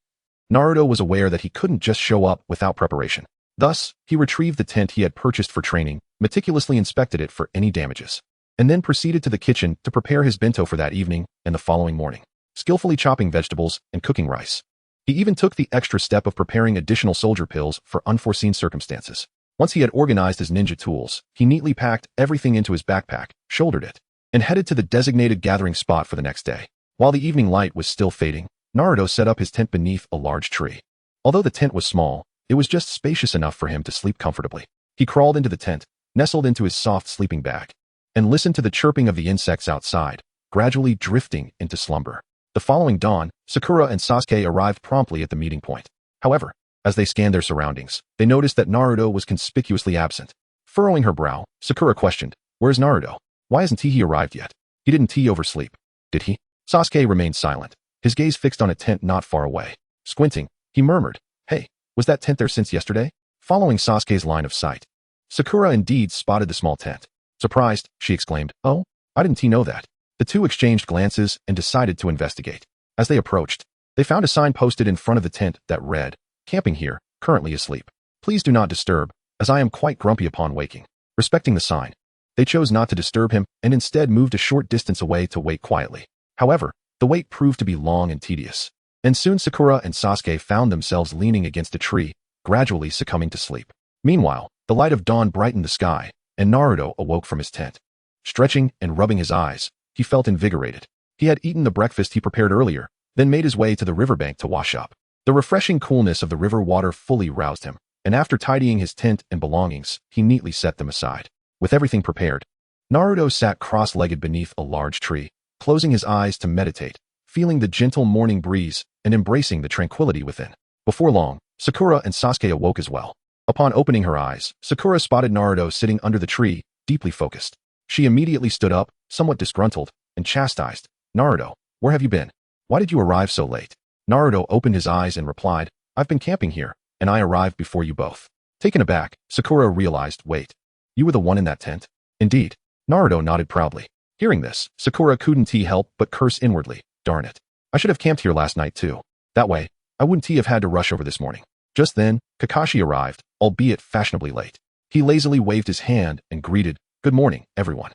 Speaker 1: Naruto was aware that he couldn't just show up without preparation. Thus, he retrieved the tent he had purchased for training, meticulously inspected it for any damages, and then proceeded to the kitchen to prepare his bento for that evening and the following morning, skillfully chopping vegetables and cooking rice. He even took the extra step of preparing additional soldier pills for unforeseen circumstances. Once he had organized his ninja tools, he neatly packed everything into his backpack, shouldered it, and headed to the designated gathering spot for the next day. While the evening light was still fading, Naruto set up his tent beneath a large tree. Although the tent was small, it was just spacious enough for him to sleep comfortably. He crawled into the tent, nestled into his soft sleeping bag, and listened to the chirping of the insects outside, gradually drifting into slumber. The following dawn, Sakura and Sasuke arrived promptly at the meeting point. However, as they scanned their surroundings, they noticed that Naruto was conspicuously absent. Furrowing her brow, Sakura questioned, where's Naruto? Why hasn't he arrived yet? He didn't oversleep, did he? Sasuke remained silent, his gaze fixed on a tent not far away. Squinting, he murmured, hey, was that tent there since yesterday? Following Sasuke's line of sight, Sakura indeed spotted the small tent. Surprised, she exclaimed, oh, I didn't know that. The two exchanged glances and decided to investigate. As they approached, they found a sign posted in front of the tent that read, camping here, currently asleep. Please do not disturb, as I am quite grumpy upon waking. Respecting the sign, they chose not to disturb him and instead moved a short distance away to wait quietly. However, the wait proved to be long and tedious, and soon Sakura and Sasuke found themselves leaning against a tree, gradually succumbing to sleep. Meanwhile, the light of dawn brightened the sky, and Naruto awoke from his tent. Stretching and rubbing his eyes, he felt invigorated. He had eaten the breakfast he prepared earlier, then made his way to the riverbank to wash up. The refreshing coolness of the river water fully roused him, and after tidying his tent and belongings, he neatly set them aside. With everything prepared, Naruto sat cross-legged beneath a large tree, closing his eyes to meditate, feeling the gentle morning breeze and embracing the tranquility within. Before long, Sakura and Sasuke awoke as well. Upon opening her eyes, Sakura spotted Naruto sitting under the tree, deeply focused. She immediately stood up, somewhat disgruntled, and chastised, Naruto, where have you been? Why did you arrive so late? Naruto opened his eyes and replied, I've been camping here, and I arrived before you both. Taken aback, Sakura realized, wait, you were the one in that tent? Indeed. Naruto nodded proudly. Hearing this, Sakura couldn't help but curse inwardly, darn it. I should have camped here last night too. That way, I wouldn't have had to rush over this morning. Just then, Kakashi arrived, albeit fashionably late. He lazily waved his hand and greeted, "Good morning, everyone."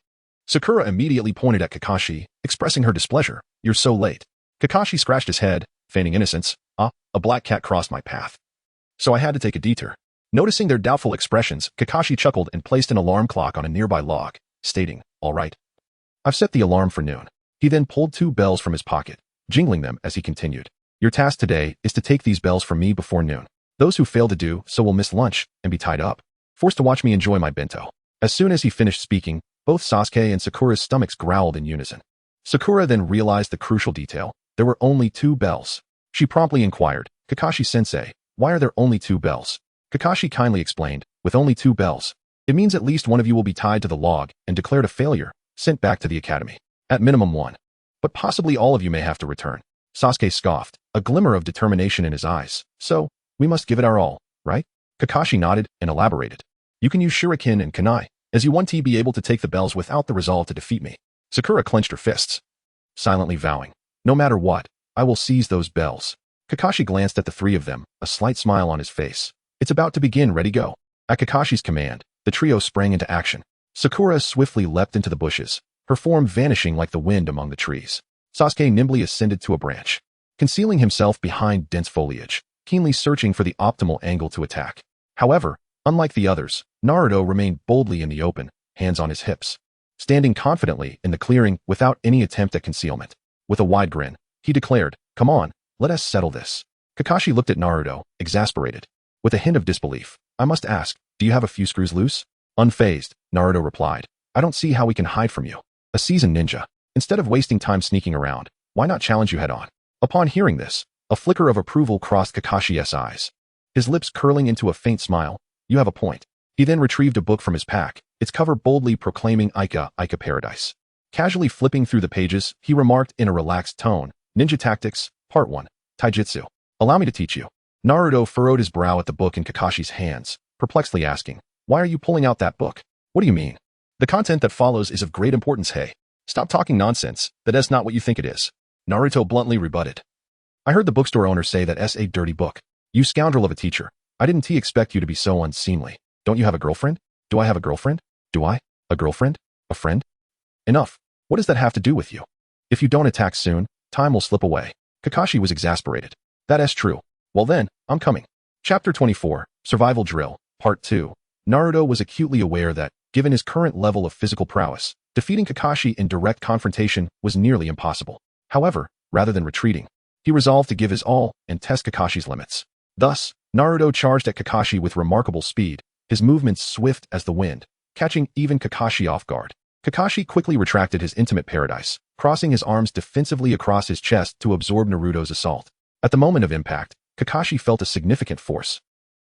Speaker 1: Sakura immediately pointed at Kakashi, expressing her displeasure. "You're so late." Kakashi scratched his head, feigning innocence. A black cat crossed my path, so I had to take a detour." Noticing their doubtful expressions, Kakashi chuckled and placed an alarm clock on a nearby log, stating, "All right. I've set the alarm for noon." He then pulled 2 bells from his pocket, jingling them as he continued. "Your task today is to take these bells from me before noon. Those who fail to do so will miss lunch and be tied up, forced to watch me enjoy my bento." As soon as he finished speaking, both Sasuke and Sakura's stomachs growled in unison. Sakura then realized the crucial detail. There were only 2 bells. She promptly inquired, "Kakashi-sensei, why are there only 2 bells?" Kakashi kindly explained, "With only 2 bells, it means at least one of you will be tied to the log and declared a failure, sent back to the academy. At minimum 1. But possibly all of you may have to return." Sasuke scoffed, a glimmer of determination in his eyes. "So, we must give it our all, right?" Kakashi nodded and elaborated. "You can use shuriken and kunai, as you want to be able to take the bells without the resolve to defeat me." Sakura clenched her fists, silently vowing, "No matter what, I will seize those bells." Kakashi glanced at the 3 of them, a slight smile on his face. "It's about to begin, ready, go." At Kakashi's command, the trio sprang into action. Sakura swiftly leapt into the bushes, her form vanishing like the wind among the trees. Sasuke nimbly ascended to a branch, concealing himself behind dense foliage, keenly searching for the optimal angle to attack. However, unlike the others, Naruto remained boldly in the open, hands on his hips, standing confidently in the clearing without any attempt at concealment. With a wide grin, he declared, "Come on, let us settle this." Kakashi looked at Naruto, exasperated. With a hint of disbelief, "I must ask, do you have a few screws loose?" Unfazed, Naruto replied, "I don't see how we can hide from you. A seasoned ninja. Instead of wasting time sneaking around, why not challenge you head on?" Upon hearing this, a flicker of approval crossed Kakashi's eyes, his lips curling into a faint smile. "You have a point." He then retrieved a book from his pack, its cover boldly proclaiming Ica Paradise. Casually flipping through the pages, he remarked in a relaxed tone, "Ninja Tactics, Part 1, Taijutsu. Allow me to teach you." Naruto furrowed his brow at the book in Kakashi's hands, perplexedly asking, "Why are you pulling out that book?" "What do you mean?" "The content that follows is of great importance, hey. Stop talking nonsense, that's not what you think it is." Naruto bluntly rebutted. "I heard the bookstore owner say that's a dirty book. You scoundrel of a teacher. I didn't expect you to be so unseemly. Don't you have a girlfriend?" "Do I have a girlfriend? Do I? A girlfriend? A friend?" "Enough. What does that have to do with you? If you don't attack soon, time will slip away." Kakashi was exasperated. "That's true. Well then, I'm coming." Chapter 24, Survival Drill, Part 2. Naruto was acutely aware that, given his current level of physical prowess, defeating Kakashi in direct confrontation was nearly impossible. However, rather than retreating, he resolved to give his all and test Kakashi's limits. Thus, Naruto charged at Kakashi with remarkable speed, his movements swift as the wind, catching even Kakashi off guard. Kakashi quickly retracted his intimate paradise, crossing his arms defensively across his chest to absorb Naruto's assault. At the moment of impact, Kakashi felt a significant force,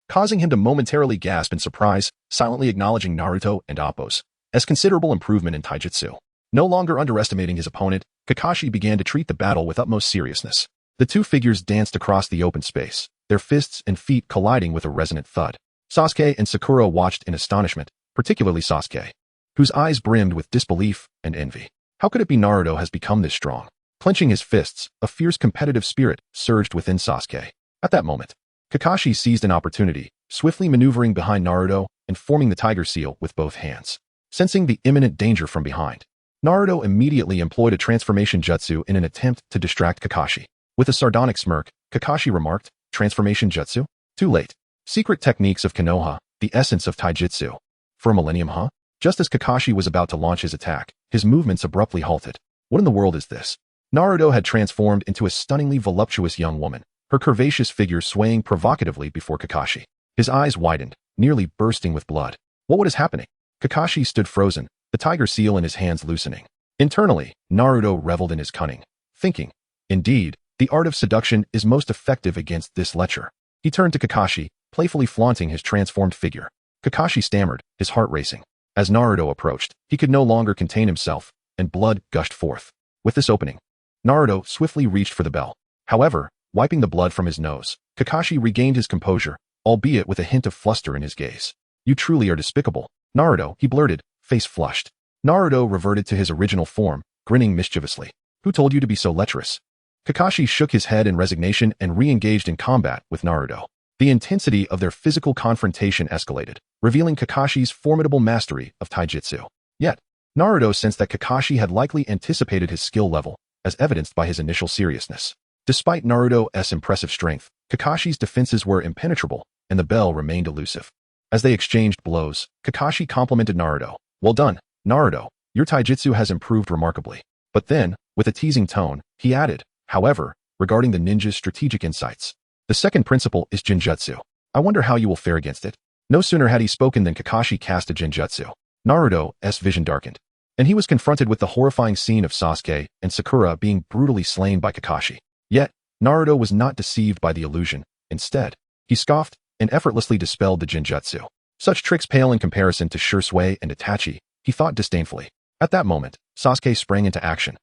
Speaker 1: causing him to momentarily gasp in surprise, silently acknowledging Naruto and Appo's as considerable improvement in taijutsu. No longer underestimating his opponent, Kakashi began to treat the battle with utmost seriousness. The 2 figures danced across the open space, their fists and feet colliding with a resonant thud. Sasuke and Sakura watched in astonishment, particularly Sasuke, whose eyes brimmed with disbelief and envy. How could it be Naruto has become this strong? Clenching his fists, a fierce competitive spirit surged within Sasuke. At that moment, Kakashi seized an opportunity, swiftly maneuvering behind Naruto and forming the tiger seal with both hands. Sensing the imminent danger from behind, Naruto immediately employed a transformation jutsu in an attempt to distract Kakashi. With a sardonic smirk, Kakashi remarked, "Transformation jutsu? Too late. Secret techniques of Konoha, the essence of taijutsu. For a millennium, huh?" Just as Kakashi was about to launch his attack, his movements abruptly halted. What in the world is this? Naruto had transformed into a stunningly voluptuous young woman, her curvaceous figure swaying provocatively before Kakashi. His eyes widened, nearly bursting with blood. What was happening? Kakashi stood frozen, the tiger seal in his hands loosening. Internally, Naruto reveled in his cunning, thinking, "Indeed, the art of seduction is most effective against this lecher." He turned to Kakashi, playfully flaunting his transformed figure. Kakashi stammered, his heart racing. As Naruto approached, he could no longer contain himself, and blood gushed forth. With this opening, Naruto swiftly reached for the bell. However, wiping the blood from his nose, Kakashi regained his composure, albeit with a hint of fluster in his gaze. "You truly are despicable, Naruto," he blurted, face flushed. Naruto reverted to his original form, grinning mischievously. "Who told you to be so lecherous?" Kakashi shook his head in resignation and re-engaged in combat with Naruto. The intensity of their physical confrontation escalated, revealing Kakashi's formidable mastery of taijutsu. Yet, Naruto sensed that Kakashi had likely anticipated his skill level, as evidenced by his initial seriousness. Despite Naruto's impressive strength, Kakashi's defenses were impenetrable, and the bell remained elusive. As they exchanged blows, Kakashi complimented Naruto. "Well done, Naruto. Your taijutsu has improved remarkably." But then, with a teasing tone, he added, "However, regarding the ninja's strategic insights, the second principle is Genjutsu. I wonder how you will fare against it." No sooner had he spoken than Kakashi cast a Genjutsu. Naruto's vision darkened, and he was confronted with the horrifying scene of Sasuke and Sakura being brutally slain by Kakashi. Yet, Naruto was not deceived by the illusion. Instead, he scoffed and effortlessly dispelled the Genjutsu. "Such tricks pale in comparison to Shursui and Itachi," he thought disdainfully. At that moment, Sasuke sprang into action,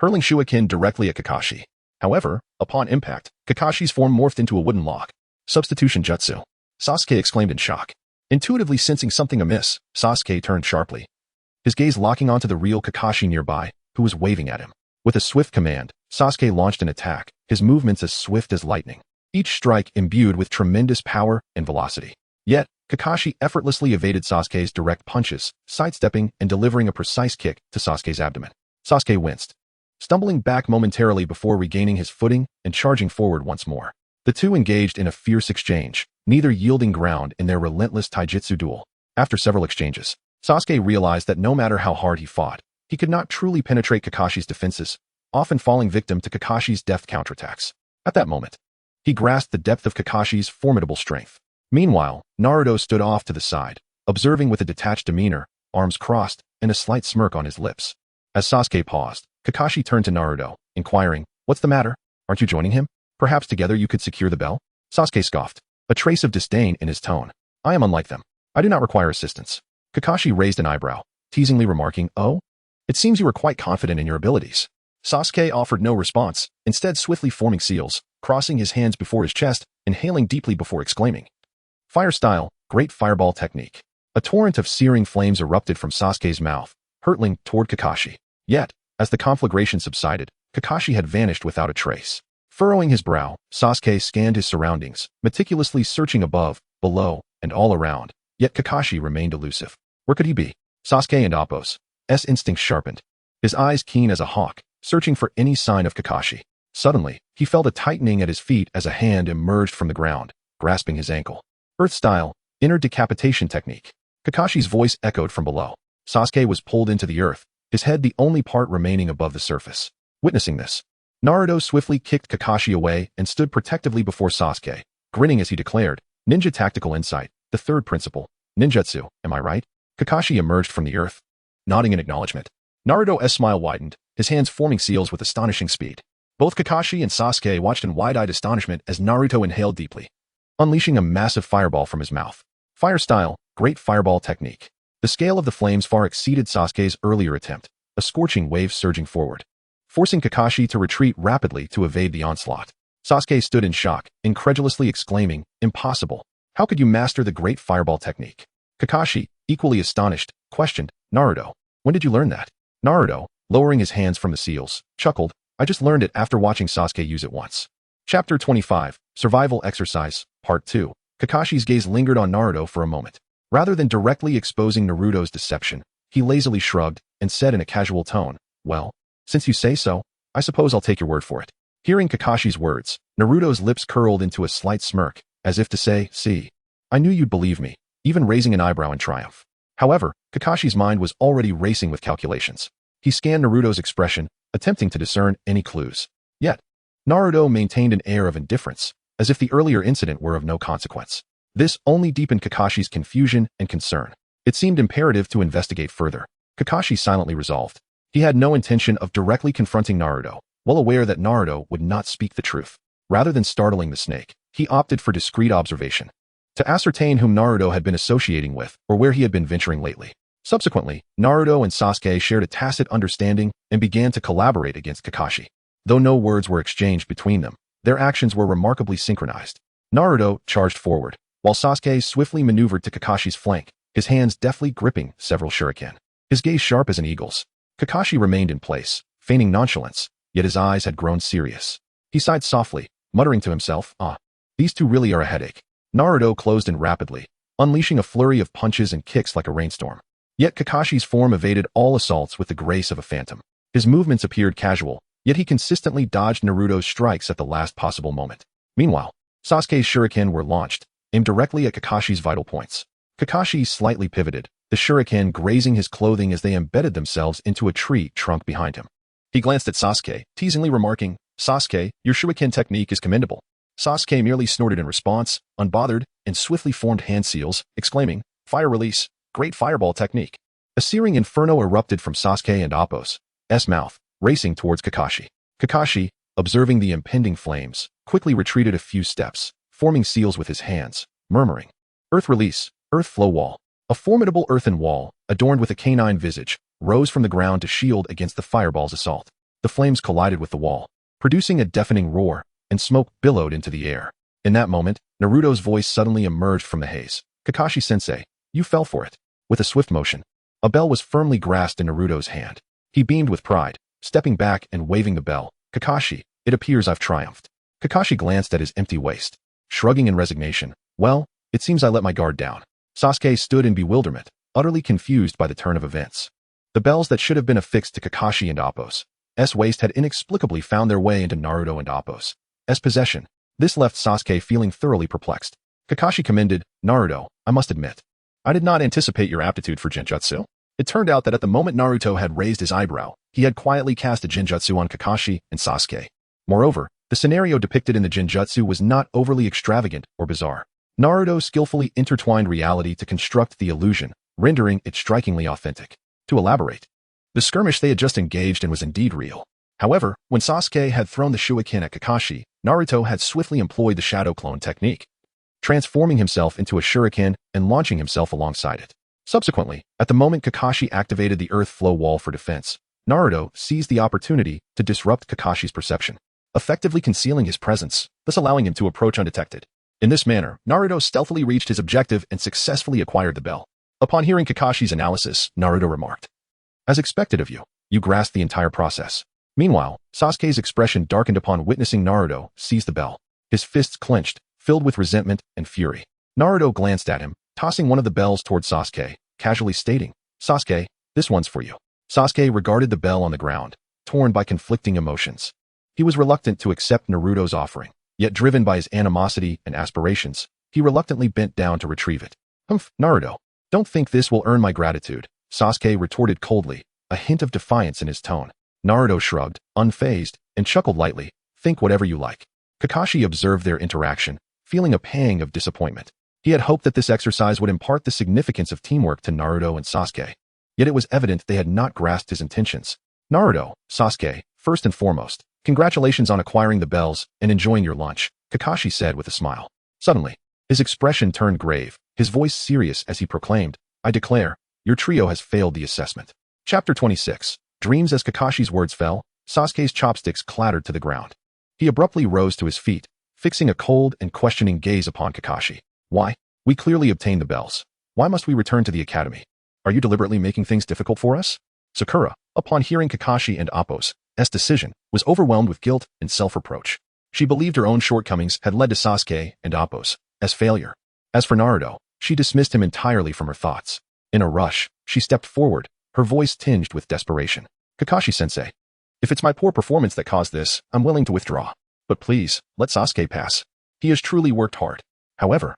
Speaker 1: hurling Shuiken directly at Kakashi. However, upon impact, Kakashi's form morphed into a wooden log. "Substitution jutsu," Sasuke exclaimed in shock. Intuitively sensing something amiss, Sasuke turned sharply, his gaze locking onto the real Kakashi nearby, who was waving at him. With a swift command, Sasuke launched an attack, his movements as swift as lightning, each strike imbued with tremendous power and velocity. Yet, Kakashi effortlessly evaded Sasuke's direct punches, sidestepping and delivering a precise kick to Sasuke's abdomen. Sasuke winced, stumbling back momentarily before regaining his footing and charging forward once more. The two engaged in a fierce exchange, neither yielding ground in their relentless taijutsu duel. After several exchanges, Sasuke realized that no matter how hard he fought, he could not truly penetrate Kakashi's defenses, often falling victim to Kakashi's deft counterattacks. At that moment, he grasped the depth of Kakashi's formidable strength. Meanwhile, Naruto stood off to the side, observing with a detached demeanor, arms crossed, and a slight smirk on his lips. As Sasuke paused, Kakashi turned to Naruto, inquiring, "What's the matter? Aren't you joining him? Perhaps together you could secure the bell?" Sasuke scoffed, a trace of disdain in his tone. "I am unlike them. I do not require assistance." Kakashi raised an eyebrow, teasingly remarking, "Oh? It seems you are quite confident in your abilities." Sasuke offered no response, instead swiftly forming seals, crossing his hands before his chest, inhaling deeply before exclaiming, "Fire style, great fireball technique." A torrent of searing flames erupted from Sasuke's mouth, hurtling toward Kakashi. Yet, as the conflagration subsided, Kakashi had vanished without a trace. Furrowing his brow, Sasuke scanned his surroundings, meticulously searching above, below, and all around. Yet Kakashi remained elusive. Where could he be? Sasuke and Appo's instincts sharpened, his eyes keen as a hawk, searching for any sign of Kakashi. Suddenly, he felt a tightening at his feet as a hand emerged from the ground, grasping his ankle. "Earth style, inner decapitation technique." Kakashi's voice echoed from below. Sasuke was pulled into the earth, his head the only part remaining above the surface. Witnessing this, Naruto swiftly kicked Kakashi away and stood protectively before Sasuke, grinning as he declared, "Ninja tactical insight, the third principle. Ninjutsu, am I right?" Kakashi emerged from the earth, nodding in acknowledgement. Naruto's smile widened, his hands forming seals with astonishing speed. Both Kakashi and Sasuke watched in wide-eyed astonishment as Naruto inhaled deeply, unleashing a massive fireball from his mouth. Fire style, great fireball technique. The scale of the flames far exceeded Sasuke's earlier attempt, a scorching wave surging forward, forcing Kakashi to retreat rapidly to evade the onslaught. Sasuke stood in shock, incredulously exclaiming, "Impossible. How could you master the great fireball technique?" Kakashi, equally astonished, questioned, "Naruto, when did you learn that?" Naruto, lowering his hands from the seals, chuckled, "I just learned it after watching Sasuke use it once." Chapter 25, Survival Exercise, Part 2. Kakashi's gaze lingered on Naruto for a moment. Rather than directly exposing Naruto's deception, he lazily shrugged and said in a casual tone, "Well, since you say so, I suppose I'll take your word for it." Hearing Kakashi's words, Naruto's lips curled into a slight smirk, as if to say, "See, I knew you'd believe me," even raising an eyebrow in triumph. However, Kakashi's mind was already racing with calculations. He scanned Naruto's expression, attempting to discern any clues. Yet, Naruto maintained an air of indifference, as if the earlier incident were of no consequence. This only deepened Kakashi's confusion and concern. It seemed imperative to investigate further. Kakashi silently resolved. He had no intention of directly confronting Naruto, well aware that Naruto would not speak the truth. Rather than startling the snake, he opted for discreet observation, to ascertain whom Naruto had been associating with or where he had been venturing lately. Subsequently, Naruto and Sasuke shared a tacit understanding and began to collaborate against Kakashi. Though no words were exchanged between them, their actions were remarkably synchronized. Naruto charged forward, while Sasuke swiftly maneuvered to Kakashi's flank, his hands deftly gripping several shuriken. His gaze sharp as an eagle's. Kakashi remained in place, feigning nonchalance, yet his eyes had grown serious. He sighed softly, muttering to himself, "Ah, these two really are a headache." Naruto closed in rapidly, unleashing a flurry of punches and kicks like a rainstorm. Yet Kakashi's form evaded all assaults with the grace of a phantom. His movements appeared casual, yet he consistently dodged Naruto's strikes at the last possible moment. Meanwhile, Sasuke's shuriken were launched, aimed directly at Kakashi's vital points. Kakashi slightly pivoted, the shuriken grazing his clothing as they embedded themselves into a tree trunk behind him. He glanced at Sasuke, teasingly remarking, "Sasuke, your shuriken technique is commendable." Sasuke merely snorted in response, unbothered, and swiftly formed hand seals, exclaiming, "Fire release, great fireball technique." A searing inferno erupted from Sasuke and Appo's mouth, racing towards Kakashi. Kakashi, observing the impending flames, quickly retreated a few steps, forming seals with his hands, murmuring, "Earth release, earth flow wall." A formidable earthen wall, adorned with a canine visage, rose from the ground to shield against the fireball's assault. The flames collided with the wall, producing a deafening roar, and smoke billowed into the air. In that moment, Naruto's voice suddenly emerged from the haze. "Kakashi-sensei, you fell for it." With a swift motion, a bell was firmly grasped in Naruto's hand. He beamed with pride, stepping back and waving the bell. "Kakashi, it appears I've triumphed." Kakashi glanced at his empty waist, shrugging in resignation. "Well, it seems I let my guard down." Sasuke stood in bewilderment, utterly confused by the turn of events. The bells that should have been affixed to Kakashi and Appo's waist had inexplicably found their way into Naruto and Appo's possession. This left Sasuke feeling thoroughly perplexed. Kakashi commended, "Naruto, I must admit, I did not anticipate your aptitude for genjutsu." It turned out that at the moment Naruto had raised his eyebrow, he had quietly cast a genjutsu on Kakashi and Sasuke. Moreover, the scenario depicted in the genjutsu was not overly extravagant or bizarre. Naruto skillfully intertwined reality to construct the illusion, rendering it strikingly authentic. To elaborate, the skirmish they had just engaged in was indeed real. However, when Sasuke had thrown the shuriken at Kakashi, Naruto had swiftly employed the shadow clone technique, transforming himself into a shuriken and launching himself alongside it. Subsequently, at the moment Kakashi activated the earth flow wall for defense, Naruto seized the opportunity to disrupt Kakashi's perception, effectively concealing his presence, thus allowing him to approach undetected. In this manner, Naruto stealthily reached his objective and successfully acquired the bell. Upon hearing Kakashi's analysis, Naruto remarked, "As expected of you, you grasped the entire process." Meanwhile, Sasuke's expression darkened upon witnessing Naruto seize the bell. His fists clenched, filled with resentment and fury. Naruto glanced at him, tossing one of the bells toward Sasuke, casually stating, "Sasuke, this one's for you." Sasuke regarded the bell on the ground, torn by conflicting emotions. He was reluctant to accept Naruto's offering, yet driven by his animosity and aspirations, he reluctantly bent down to retrieve it. "Humph, Naruto, don't think this will earn my gratitude," Sasuke retorted coldly, a hint of defiance in his tone. Naruto shrugged, unfazed, and chuckled lightly, "Think whatever you like." Kakashi observed their interaction, feeling a pang of disappointment. He had hoped that this exercise would impart the significance of teamwork to Naruto and Sasuke. Yet it was evident they had not grasped his intentions. "Naruto, Sasuke, first and foremost, congratulations on acquiring the bells and enjoying your lunch," Kakashi said with a smile. Suddenly, his expression turned grave, his voice serious as he proclaimed, "I declare, your trio has failed the assessment." Chapter 26. Dreams. As Kakashi's words fell, Sasuke's chopsticks clattered to the ground. He abruptly rose to his feet, fixing a cold and questioning gaze upon Kakashi. "Why? We clearly obtained the bells. Why must we return to the academy? Are you deliberately making things difficult for us?" Sakura, upon hearing Kakashi and Appo's decision, was overwhelmed with guilt and self-reproach. She believed her own shortcomings had led to Sasuke and Appo's failure. As for Naruto, she dismissed him entirely from her thoughts. In a rush, she stepped forward, her voice tinged with desperation. "Kakashi-sensei, if it's my poor performance that caused this, I'm willing to withdraw. But please, let Sasuke pass. He has truly worked hard." However,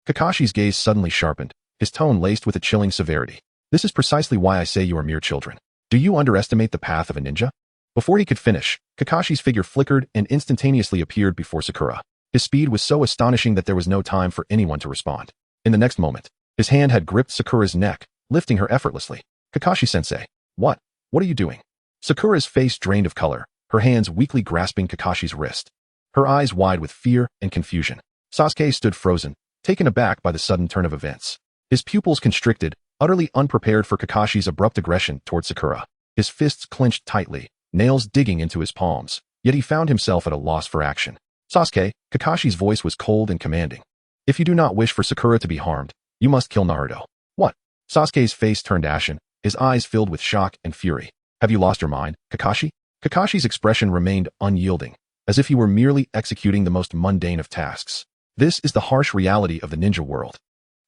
Speaker 1: Kakashi's gaze suddenly sharpened, his tone laced with a chilling severity. "This is precisely why I say you are mere children. Do you underestimate the path of a ninja?" Before he could finish, Kakashi's figure flickered and instantaneously appeared before Sakura. His speed was so astonishing that there was no time for anyone to respond. In the next moment, his hand had gripped Sakura's neck, lifting her effortlessly. "Kakashi-sensei, what are you doing?" Sakura's face drained of color, her hands weakly grasping Kakashi's wrist, her eyes wide with fear and confusion. Sasuke stood frozen, taken aback by the sudden turn of events. His pupils constricted, utterly unprepared for Kakashi's abrupt aggression toward Sakura. His fists clenched tightly, nails digging into his palms, yet he found himself at a loss for action. "Sasuke," Kakashi's voice was cold and commanding. "If you do not wish for Sakura to be harmed, you must kill Naruto." "What?" Sasuke's face turned ashen, his eyes filled with shock and fury. "Have you lost your mind, Kakashi?" Kakashi's expression remained unyielding, as if he were merely executing the most mundane of tasks. This is the harsh reality of the ninja world.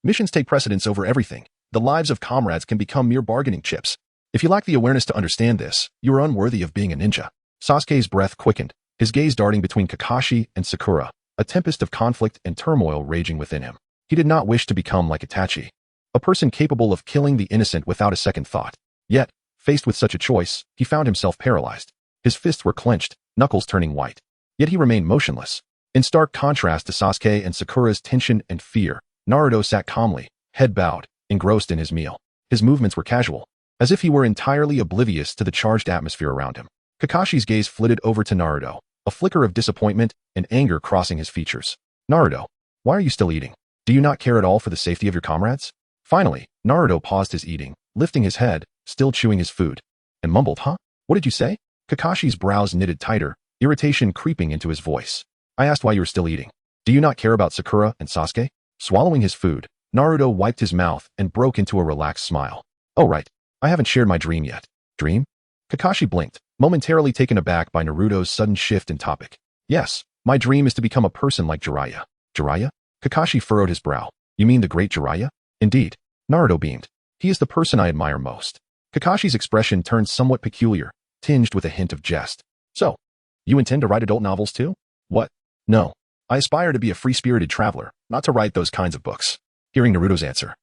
Speaker 1: Missions take precedence over everything. The lives of comrades can become mere bargaining chips. If you lack the awareness to understand this, you are unworthy of being a ninja. Sasuke's breath quickened, his gaze darting between Kakashi and Sakura, a tempest of conflict and turmoil raging within him. He did not wish to become like Itachi, a person capable of killing the innocent without a second thought. Yet, faced with such a choice, he found himself paralyzed. His fists were clenched, knuckles turning white. Yet he remained motionless. In stark contrast to Sasuke and Sakura's tension and fear, Naruto sat calmly, head bowed, engrossed in his meal. His movements were casual, as if he were entirely oblivious to the charged atmosphere around him. Kakashi's gaze flitted over to Naruto, a flicker of disappointment and anger crossing his features. Naruto, why are you still eating? Do you not care at all for the safety of your comrades? Finally, Naruto paused his eating, lifting his head, still chewing his food, and mumbled, "Huh? What did you say?" Kakashi's brows knitted tighter, irritation creeping into his voice. "I asked why you were still eating. Do you not care about Sakura and Sasuke?" Swallowing his food, Naruto wiped his mouth and broke into a relaxed smile. "Oh right, I haven't shared my dream yet." "Dream?" Kakashi blinked, momentarily taken aback by Naruto's sudden shift in topic. "Yes, my dream is to become a person like Jiraiya." "Jiraiya?" Kakashi furrowed his brow. "You mean the great Jiraiya?" "Indeed." Naruto beamed. "He is the person I admire most." Kakashi's expression turned somewhat peculiar, tinged with a hint of jest. "So, you intend to write adult novels too?" "What? No. I aspire to be a free-spirited traveler, not to write those kinds of books." Hearing Naruto's answer,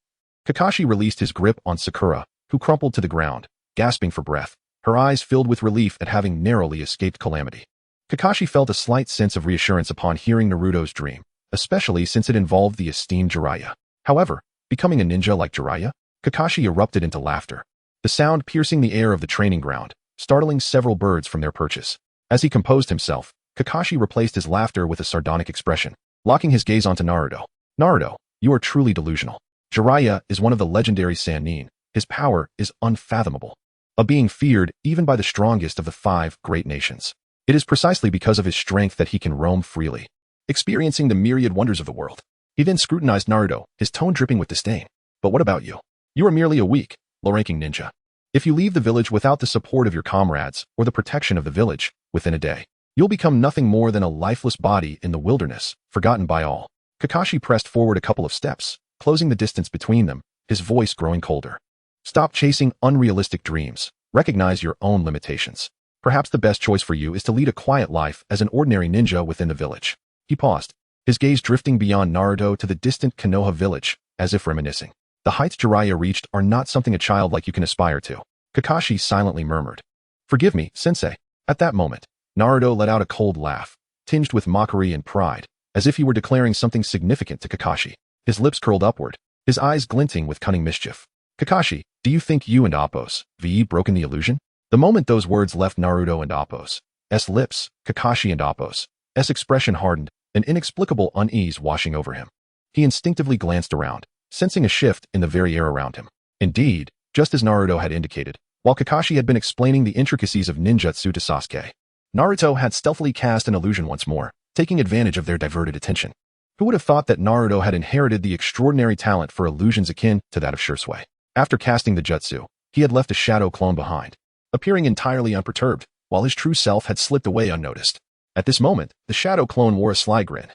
Speaker 1: Kakashi released his grip on Sakura, who crumpled to the ground, gasping for breath, her eyes filled with relief at having narrowly escaped calamity. Kakashi felt a slight sense of reassurance upon hearing Naruto's dream, especially since it involved the esteemed Jiraiya. However, becoming a ninja like Jiraiya, Kakashi erupted into laughter, the sound piercing the air of the training ground, startling several birds from their perches. As he composed himself, Kakashi replaced his laughter with a sardonic expression, locking his gaze onto Naruto. "Naruto, you are truly delusional. Jiraiya is one of the legendary Sannin. His power is unfathomable, a being feared even by the strongest of the 5 great nations. It is precisely because of his strength that he can roam freely, experiencing the myriad wonders of the world." He then scrutinized Naruto, his tone dripping with disdain. "But what about you? You are merely a weak, low-ranking ninja. If you leave the village without the support of your comrades or the protection of the village, within a day, you'll become nothing more than a lifeless body in the wilderness, forgotten by all." Kakashi pressed forward a couple of steps, closing the distance between them, his voice growing colder. "Stop chasing unrealistic dreams. Recognize your own limitations. Perhaps the best choice for you is to lead a quiet life as an ordinary ninja within the village." He paused, his gaze drifting beyond Naruto to the distant Konoha village, as if reminiscing. "The heights Jiraiya reached are not something a child like you can aspire to." Kakashi silently murmured, "Forgive me, sensei." At that moment, Naruto let out a cold laugh, tinged with mockery and pride, as if he were declaring something significant to Kakashi. His lips curled upward, his eyes glinting with cunning mischief. "Kakashi, do you think you and Appo's broken the illusion?" The moment those words left Naruto and Appo's lips, Kakashi and Appo's expression hardened, an inexplicable unease washing over him. He instinctively glanced around, sensing a shift in the very air around him. Indeed, just as Naruto had indicated, while Kakashi had been explaining the intricacies of ninjutsu to Sasuke, Naruto had stealthily cast an illusion once more, taking advantage of their diverted attention. Who would have thought that Naruto had inherited the extraordinary talent for illusions akin to that of Shisui? After casting the jutsu, he had left a shadow clone behind, appearing entirely unperturbed, while his true self had slipped away unnoticed. At this moment, the shadow clone wore a sly grin,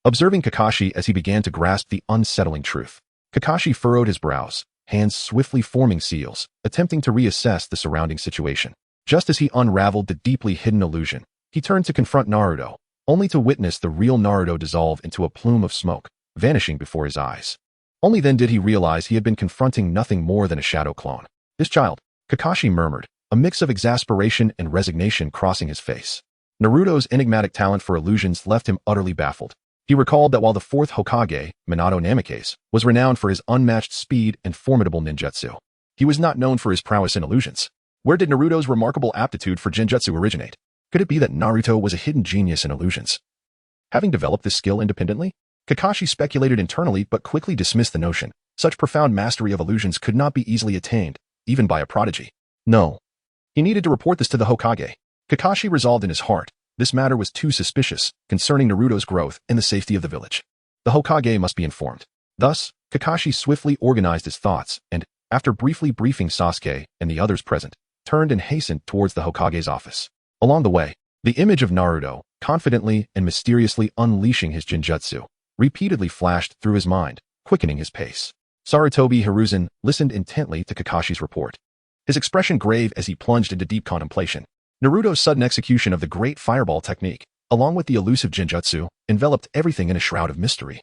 Speaker 1: observing Kakashi as he began to grasp the unsettling truth. Kakashi furrowed his brows, hands swiftly forming seals, attempting to reassess the surrounding situation. Just as he unraveled the deeply hidden illusion, he turned to confront Naruto, only to witness the real Naruto dissolve into a plume of smoke, vanishing before his eyes. Only then did he realize he had been confronting nothing more than a shadow clone. "This child," Kakashi murmured, a mix of exasperation and resignation crossing his face. Naruto's enigmatic talent for illusions left him utterly baffled. He recalled that while the 4th Hokage, Minato Namikaze, was renowned for his unmatched speed and formidable ninjutsu, he was not known for his prowess in illusions. Where did Naruto's remarkable aptitude for genjutsu originate? Could it be that Naruto was a hidden genius in illusions, having developed this skill independently? Kakashi speculated internally but quickly dismissed the notion. Such profound mastery of illusions could not be easily attained, even by a prodigy. No. He needed to report this to the Hokage. Kakashi resolved in his heart, this matter was too suspicious concerning Naruto's growth and the safety of the village. The Hokage must be informed. Thus, Kakashi swiftly organized his thoughts and, after briefly briefing Sasuke and the others present, turned and hastened towards the Hokage's office. Along the way, the image of Naruto, confidently and mysteriously unleashing his genjutsu, repeatedly flashed through his mind, quickening his pace. Sarutobi Hiruzen listened intently to Kakashi's report, his expression grave as he plunged into deep contemplation. Naruto's sudden execution of the great fireball technique, along with the elusive Genjutsu, enveloped everything in a shroud of mystery,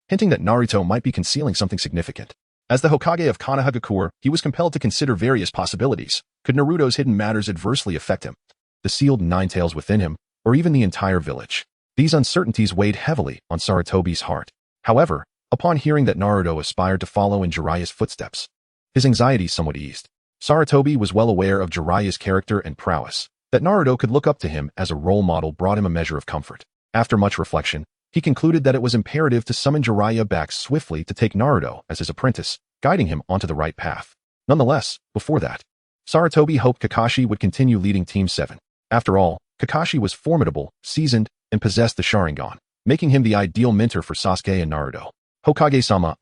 Speaker 1: hinting that Naruto might be concealing something significant. As the Hokage of Konohagakure, he was compelled to consider various possibilities. Could Naruto's hidden matters adversely affect him, the sealed nine tails within him, or even the entire village? These uncertainties weighed heavily on Sarutobi's heart. However, upon hearing that Naruto aspired to follow in Jiraiya's footsteps, his anxiety somewhat eased. Sarutobi was well aware of Jiraiya's character and prowess. That Naruto could look up to him as a role model brought him a measure of comfort. After much reflection, he concluded that it was imperative to summon Jiraiya back swiftly to take Naruto as his apprentice, guiding him onto the right path. Nonetheless, before that, Sarutobi hoped Kakashi would continue leading Team 7. After all, Kakashi was formidable, seasoned, and possessed the Sharingan, making him the ideal mentor for Sasuke and Naruto. Hokage-sama,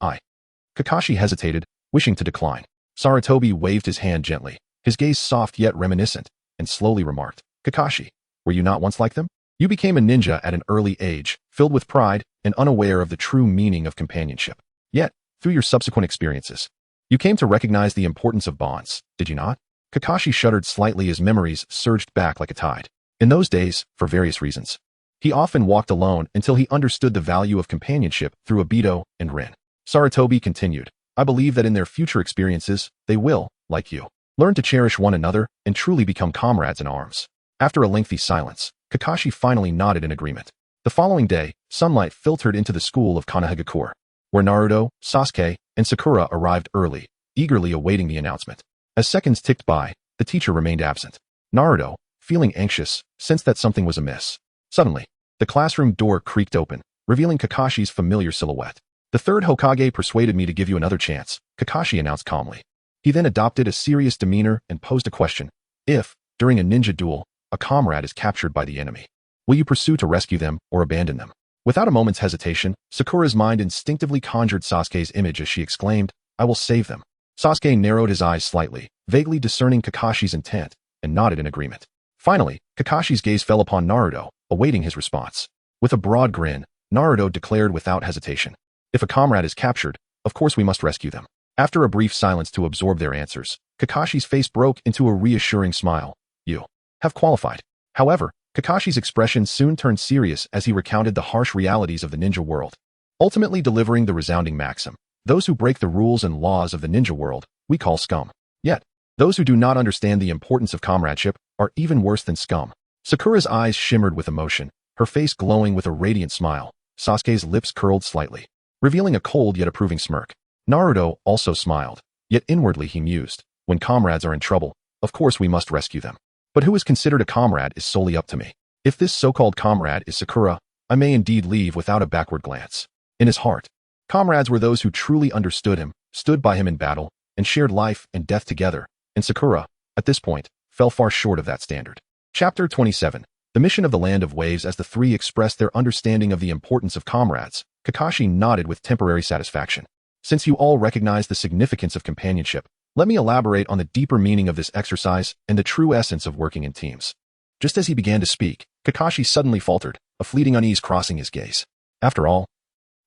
Speaker 1: Kakashi hesitated, wishing to decline. Sarutobi waved his hand gently, his gaze soft yet reminiscent, and slowly remarked, Kakashi, were you not once like them? You became a ninja at an early age, filled with pride and unaware of the true meaning of companionship. Yet, through your subsequent experiences, you came to recognize the importance of bonds, did you not? Kakashi shuddered slightly as memories surged back like a tide. In those days, for various reasons, he often walked alone until he understood the value of companionship through Obito and Rin. Sarutobi continued, I believe that in their future experiences, they will, like you, learn to cherish one another and truly become comrades in arms. After a lengthy silence, Kakashi finally nodded in agreement. The following day, sunlight filtered into the school of Konohagakure, where Naruto, Sasuke, and Sakura arrived early, eagerly awaiting the announcement. As seconds ticked by, the teacher remained absent. Naruto, feeling anxious, sensed that something was amiss. Suddenly, the classroom door creaked open, revealing Kakashi's familiar silhouette. The third Hokage persuaded me to give you another chance, Kakashi announced calmly. He then adopted a serious demeanor and posed a question. If, during a ninja duel, a comrade is captured by the enemy, will you pursue to rescue them or abandon them? Without a moment's hesitation, Sakura's mind instinctively conjured Sasuke's image as she exclaimed, I will save them. Sasuke narrowed his eyes slightly, vaguely discerning Kakashi's intent, and nodded in agreement. Finally, Kakashi's gaze fell upon Naruto, awaiting his response. With a broad grin, Naruto declared without hesitation, if a comrade is captured, of course we must rescue them. After a brief silence to absorb their answers, Kakashi's face broke into a reassuring smile. You have qualified. However, Kakashi's expression soon turned serious as he recounted the harsh realities of the ninja world, ultimately delivering the resounding maxim. Those who break the rules and laws of the ninja world, we call scum. Yet, those who do not understand the importance of comradeship are even worse than scum. Sakura's eyes shimmered with emotion, her face glowing with a radiant smile. Sasuke's lips curled slightly, revealing a cold yet approving smirk. Naruto also smiled, yet inwardly he mused, when comrades are in trouble, of course we must rescue them. But who is considered a comrade is solely up to me. If this so-called comrade is Sakura, I may indeed leave without a backward glance. In his heart, comrades were those who truly understood him, stood by him in battle, and shared life and death together, and Sakura, at this point, fell far short of that standard. Chapter 27. The Mission of the Land of Waves. As the three expressed their understanding of the importance of comrades, Kakashi nodded with temporary satisfaction. Since you all recognize the significance of companionship, let me elaborate on the deeper meaning of this exercise and the true essence of working in teams. Just as he began to speak, Kakashi suddenly faltered, a fleeting unease crossing his gaze. After all,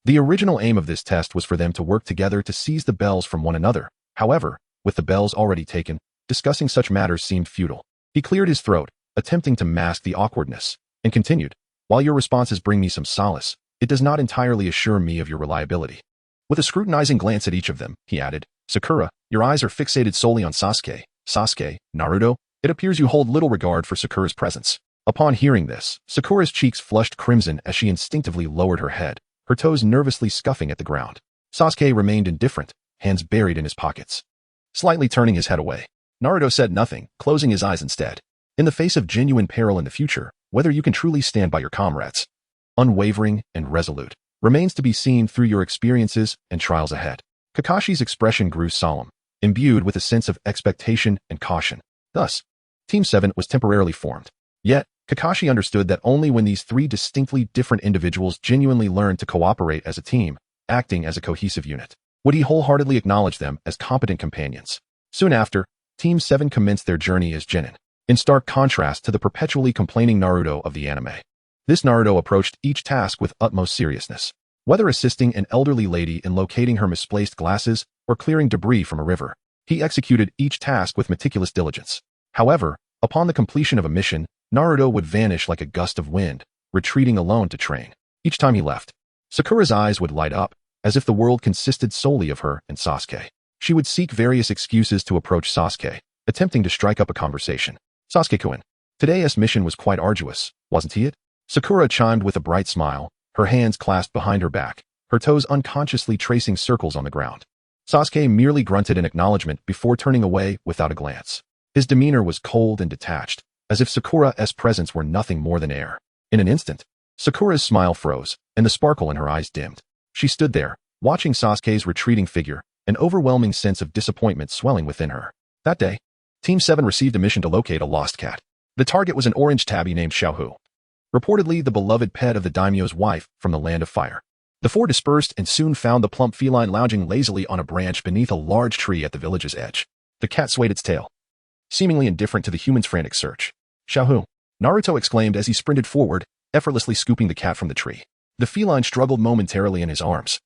Speaker 1: the original aim of this test was for them to work together to seize the bells from one another. However, with the bells already taken, discussing such matters seemed futile. He cleared his throat, attempting to mask the awkwardness, and continued, while your responses bring me some solace, it does not entirely assure me of your reliability. With a scrutinizing glance at each of them, he added, Sakura, your eyes are fixated solely on Sasuke. Sasuke, Naruto, it appears you hold little regard for Sakura's presence. Upon hearing this, Sakura's cheeks flushed crimson as she instinctively lowered her head, her toes nervously scuffing at the ground. Sasuke remained indifferent, hands buried in his pockets. Slightly turning his head away, Naruto said nothing, closing his eyes instead. In the face of genuine peril in the future, whether you can truly stand by your comrades, unwavering and resolute, remains to be seen through your experiences and trials ahead. Kakashi's expression grew solemn, imbued with a sense of expectation and caution. Thus, Team 7 was temporarily formed. Yet, Kakashi understood that only when these three distinctly different individuals genuinely learned to cooperate as a team, acting as a cohesive unit, would he wholeheartedly acknowledge them as competent companions. Soon after, Team 7 commenced their journey as genin, in stark contrast to the perpetually complaining Naruto of the anime. This Naruto approached each task with utmost seriousness. whether assisting an elderly lady in locating her misplaced glasses or clearing debris from a river. He executed each task with meticulous diligence. However, upon the completion of a mission, Naruto would vanish like a gust of wind, retreating alone to train. Each time he left, Sakura's eyes would light up, as if the world consisted solely of her and Sasuke. She would seek various excuses to approach Sasuke, attempting to strike up a conversation. Sasuke-kun, today's mission was quite arduous, wasn't it? Sakura chimed with a bright smile, her hands clasped behind her back, her toes unconsciously tracing circles on the ground. Sasuke merely grunted in acknowledgement before turning away without a glance. His demeanor was cold and detached, as if Sakura's presence were nothing more than air. In an instant, Sakura's smile froze, and the sparkle in her eyes dimmed. She stood there, watching Sasuke's retreating figure, an overwhelming sense of disappointment swelling within her. That day, Team 7 received a mission to locate a lost cat. The target was an orange tabby named Xiaohu, reportedly the beloved pet of the daimyo's wife from the Land of Fire. The four dispersed and soon found the plump feline lounging lazily on a branch beneath a large tree at the village's edge. The cat swayed its tail, seemingly indifferent to the human's frantic search. Xiaohu, Naruto exclaimed as he sprinted forward, effortlessly scooping the cat from the tree. The feline struggled momentarily in his arms,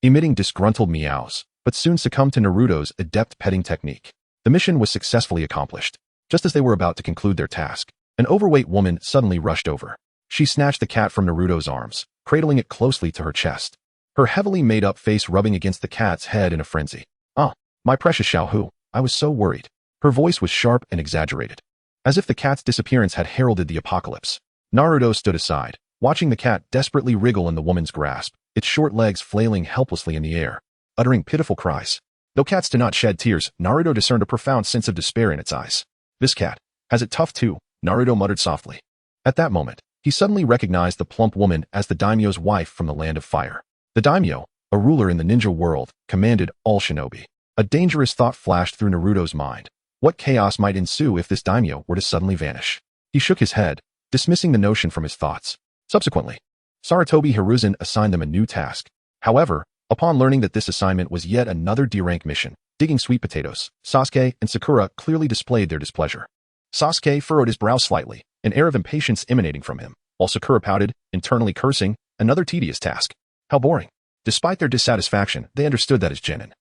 Speaker 1: emitting disgruntled meows, but soon succumbed to Naruto's adept petting technique. The mission was successfully accomplished. Just as they were about to conclude their task, an overweight woman suddenly rushed over. She snatched the cat from Naruto's arms, cradling it closely to her chest, her heavily made-up face rubbing against the cat's head in a frenzy. "Ah, my precious Xiaohu, I was so worried." Her voice was sharp and exaggerated, as if the cat's disappearance had heralded the apocalypse. Naruto stood aside, watching the cat desperately wriggle in the woman's grasp, its short legs flailing helplessly in the air, uttering pitiful cries. Though cats do not shed tears, Naruto discerned a profound sense of despair in its eyes. "This cat has it tough too," Naruto muttered softly. At that moment, he suddenly recognized the plump woman as the daimyo's wife from the Land of Fire. The daimyo, a ruler in the ninja world, commanded all shinobi. A dangerous thought flashed through Naruto's mind. What chaos might ensue if this daimyo were to suddenly vanish? He shook his head, dismissing the notion from his thoughts. Subsequently, Sarutobi Hiruzen assigned them a new task. However, upon learning that this assignment was yet another D-rank mission, digging sweet potatoes, Sasuke and Sakura clearly displayed their displeasure. Sasuke furrowed his brow slightly, an air of impatience emanating from him, while Sakura pouted, internally cursing, another tedious task. How boring. Despite their dissatisfaction, they understood that as genin.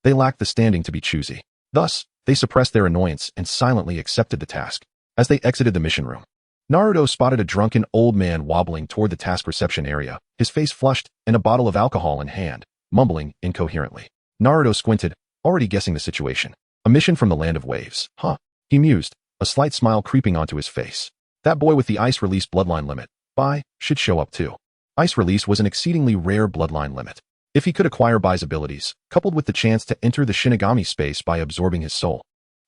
Speaker 1: They lacked the standing to be choosy. Thus, they suppressed their annoyance and silently accepted the task. As they exited the mission room, Naruto spotted a drunken old man wobbling toward the task reception area, his face flushed and a bottle of alcohol in hand, mumbling incoherently. Naruto squinted, already guessing the situation. A mission from the Land of Waves, huh? He mused, a slight smile creeping onto his face. That boy with the ice release bloodline limit, should show up too. Ice release was an exceedingly rare bloodline limit. If he could acquire Bai's abilities, coupled with the chance to enter the Shinigami space by absorbing his soul,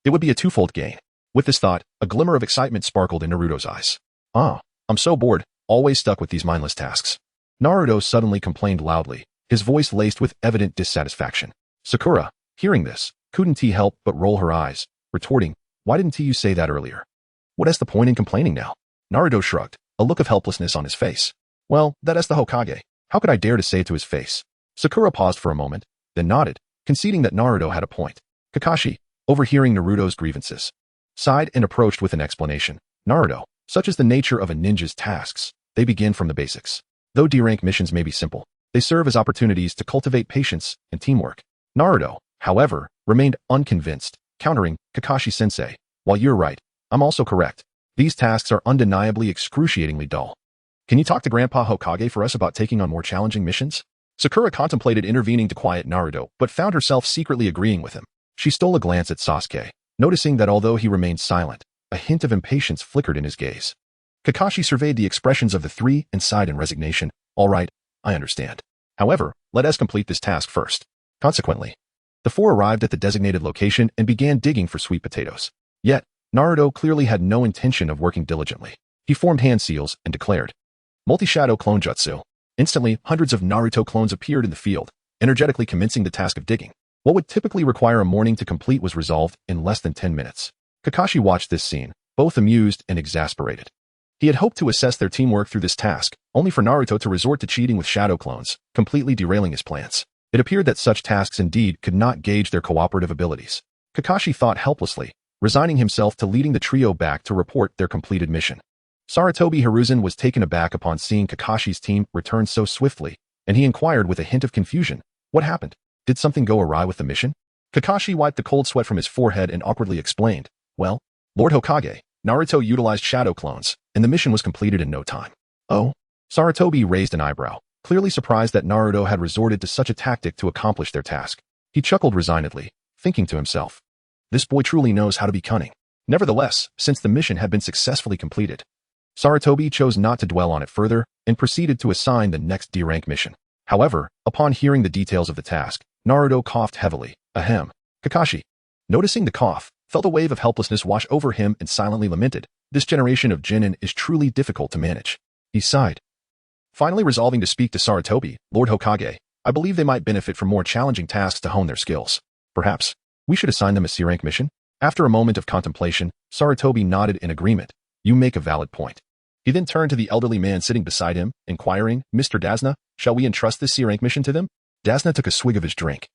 Speaker 1: it would be a twofold gain. With this thought, a glimmer of excitement sparkled in Naruto's eyes. I'm so bored, always stuck with these mindless tasks. Naruto suddenly complained loudly, his voice laced with evident dissatisfaction. Sakura, hearing this, couldn't help but roll her eyes, retorting, "Why didn't you say that earlier? What's the point in complaining now?" Naruto shrugged, a look of helplessness on his face. "Well, that's the Hokage. How could I dare to say it to his face?" Sakura paused for a moment, then nodded, conceding that Naruto had a point. Kakashi, overhearing Naruto's grievances, sighed and approached with an explanation. "Naruto, such is the nature of a ninja's tasks. They begin from the basics. Though D-rank missions may be simple, they serve as opportunities to cultivate patience and teamwork." Naruto, however, remained unconvinced, countering, "Kakashi-sensei, while you're right, I'm also correct. These tasks are undeniably excruciatingly dull. Can you talk to Grandpa Hokage for us about taking on more challenging missions?" Sakura contemplated intervening to quiet Naruto, but found herself secretly agreeing with him. She stole a glance at Sasuke, noticing that although he remained silent, a hint of impatience flickered in his gaze. Kakashi surveyed the expressions of the three and sighed in resignation. "All right, I understand. However, let us complete this task first." Consequently, the four arrived at the designated location and began digging for sweet potatoes. Yet, Naruto clearly had no intention of working diligently. He formed hand seals and declared, "Multi-shadow clone jutsu." Instantly, hundreds of Naruto clones appeared in the field, energetically commencing the task of digging. What would typically require a morning to complete was resolved in less than 10 minutes. Kakashi watched this scene, both amused and exasperated. He had hoped to assess their teamwork through this task, only for Naruto to resort to cheating with shadow clones, completely derailing his plans. It appeared that such tasks indeed could not gauge their cooperative abilities. Kakashi thought helplessly, resigning himself to leading the trio back to report their completed mission. Sarutobi Hiruzen was taken aback upon seeing Kakashi's team return so swiftly, and he inquired with a hint of confusion, "What happened? Did something go awry with the mission?" Kakashi wiped the cold sweat from his forehead and awkwardly explained, "Well, Lord Hokage, Naruto utilized shadow clones, and the mission was completed in no time." "Oh?" Sarutobi raised an eyebrow, clearly surprised that Naruto had resorted to such a tactic to accomplish their task. He chuckled resignedly, thinking to himself, "This boy truly knows how to be cunning." Nevertheless, since the mission had been successfully completed, Sarutobi chose not to dwell on it further and proceeded to assign the next D-rank mission. However, upon hearing the details of the task, Naruto coughed heavily. Ahem. Kakashi, noticing the cough, felt a wave of helplessness wash over him and silently lamented, "This generation of genin is truly difficult to manage." He sighed. Finally resolving to speak to Sarutobi, "Lord Hokage, I believe they might benefit from more challenging tasks to hone their skills. Perhaps we should assign them a C-rank mission?" After a moment of contemplation, Sarutobi nodded in agreement. "You make a valid point." He then turned to the elderly man sitting beside him, inquiring, "Mr. Dasna, shall we entrust this C-rank mission to them?" Dasna took a swig of his drink,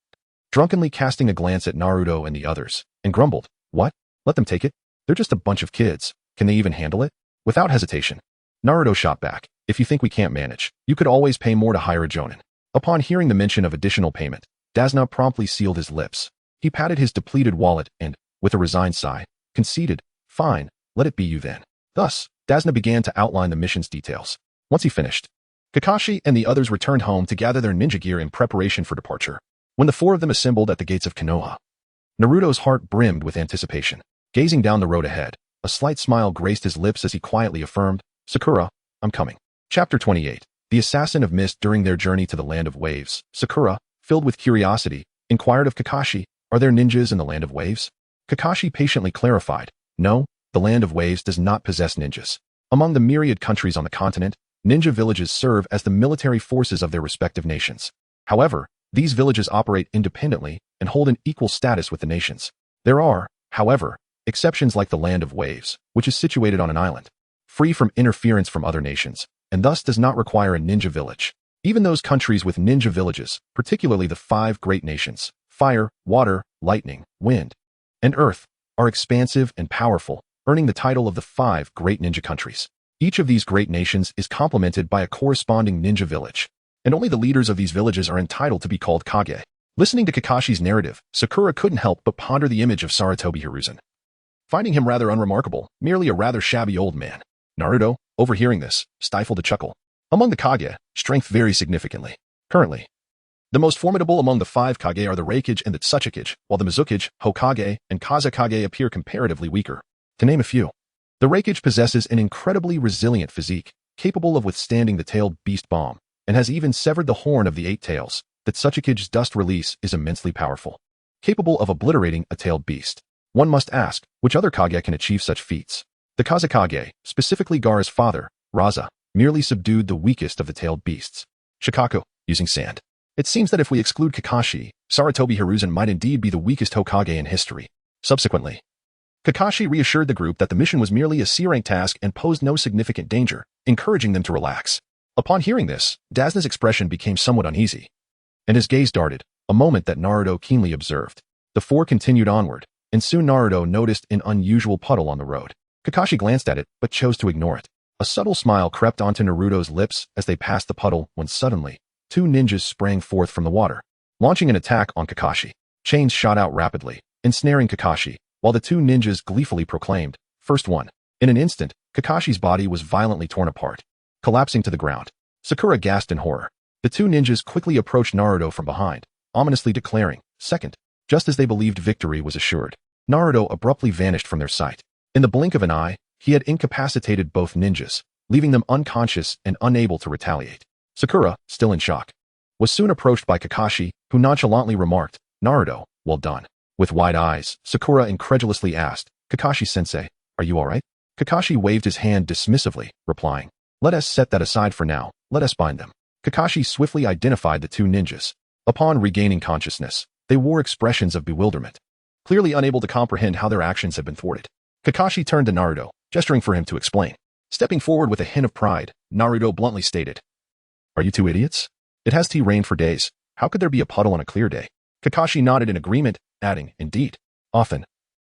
Speaker 1: drunkenly casting a glance at Naruto and the others, and grumbled, "What? Let them take it? They're just a bunch of kids. Can they even handle it?" Without hesitation, Naruto shot back, "If you think we can't manage, you could always pay more to hire a jonin." Upon hearing the mention of additional payment, Dasna promptly sealed his lips. He patted his depleted wallet and, with a resigned sigh, conceded, "Fine, let it be you then." Thus, Dasna began to outline the mission's details. Once he finished, Kakashi and the others returned home to gather their ninja gear in preparation for departure. When the four of them assembled at the gates of Konoha, Naruto's heart brimmed with anticipation. Gazing down the road ahead, a slight smile graced his lips as he quietly affirmed, "Sakura, I'm coming." Chapter 28. The Assassin of Mist. During their journey to the Land of Waves, Sakura, filled with curiosity, inquired of Kakashi, "Are there ninjas in the Land of Waves?" Kakashi patiently clarified, "No, the Land of Waves does not possess ninjas. Among the myriad countries on the continent, ninja villages serve as the military forces of their respective nations. However, these villages operate independently and hold an equal status with the nations. There are, however, exceptions like the Land of Waves, which is situated on an island, free from interference from other nations, and thus does not require a ninja village. Even those countries with ninja villages, particularly the 5 great nations, fire, water, lightning, wind, and earth, are expansive and powerful, earning the title of the 5 great ninja countries. Each of these great nations is complemented by a corresponding ninja village, and only the leaders of these villages are entitled to be called Kage." Listening to Kakashi's narrative, Sakura couldn't help but ponder the image of Sarutobi Hiruzen, finding him rather unremarkable, merely a rather shabby old man. Naruto, overhearing this, stifled a chuckle. Among the Kage, strength varies significantly. Currently, the most formidable among the 5 Kage are the Reikage and the Tsuchikage, while the Mizukage, Hokage, and Kazekage appear comparatively weaker. To name a few, the Reikage possesses an incredibly resilient physique, capable of withstanding the tailed beast bomb, and has even severed the horn of the 8 tails. The Tsuchikage's dust release is immensely powerful, capable of obliterating a tailed beast. One must ask, which other Kage can achieve such feats? The Kazekage, specifically Gaara's father, Raza, merely subdued the weakest of the tailed beasts, Shikaku, using sand. It seems that if we exclude Kakashi, Sarutobi Hiruzen might indeed be the weakest Hokage in history. Subsequently, Kakashi reassured the group that the mission was merely a C-rank task and posed no significant danger, encouraging them to relax. Upon hearing this, Dasna's expression became somewhat uneasy, and his gaze darted, a moment that Naruto keenly observed. The 4 continued onward, and soon Naruto noticed an unusual puddle on the road. Kakashi glanced at it, but chose to ignore it. A subtle smile crept onto Naruto's lips as they passed the puddle when suddenly, 2 ninjas sprang forth from the water, launching an attack on Kakashi. Chains shot out rapidly, ensnaring Kakashi, while the 2 ninjas gleefully proclaimed, "First one." In an instant, Kakashi's body was violently torn apart, collapsing to the ground. Sakura gasped in horror. The 2 ninjas quickly approached Naruto from behind, ominously declaring, "Second." Just as they believed victory was assured, Naruto abruptly vanished from their sight. In the blink of an eye, he had incapacitated both ninjas, leaving them unconscious and unable to retaliate. Sakura, still in shock, was soon approached by Kakashi, who nonchalantly remarked, "Naruto, well done." With wide eyes, Sakura incredulously asked, "Kakashi-sensei, are you alright?" Kakashi waved his hand dismissively, replying, "Let us set that aside for now, let us bind them." Kakashi swiftly identified the 2 ninjas. Upon regaining consciousness, they wore expressions of bewilderment, clearly unable to comprehend how their actions had been thwarted. Kakashi turned to Naruto, gesturing for him to explain. Stepping forward with a hint of pride, Naruto bluntly stated, "Are you 2 idiots? It has rained for days. How could there be a puddle on a clear day?" Kakashi nodded in agreement, adding, "Indeed. Often,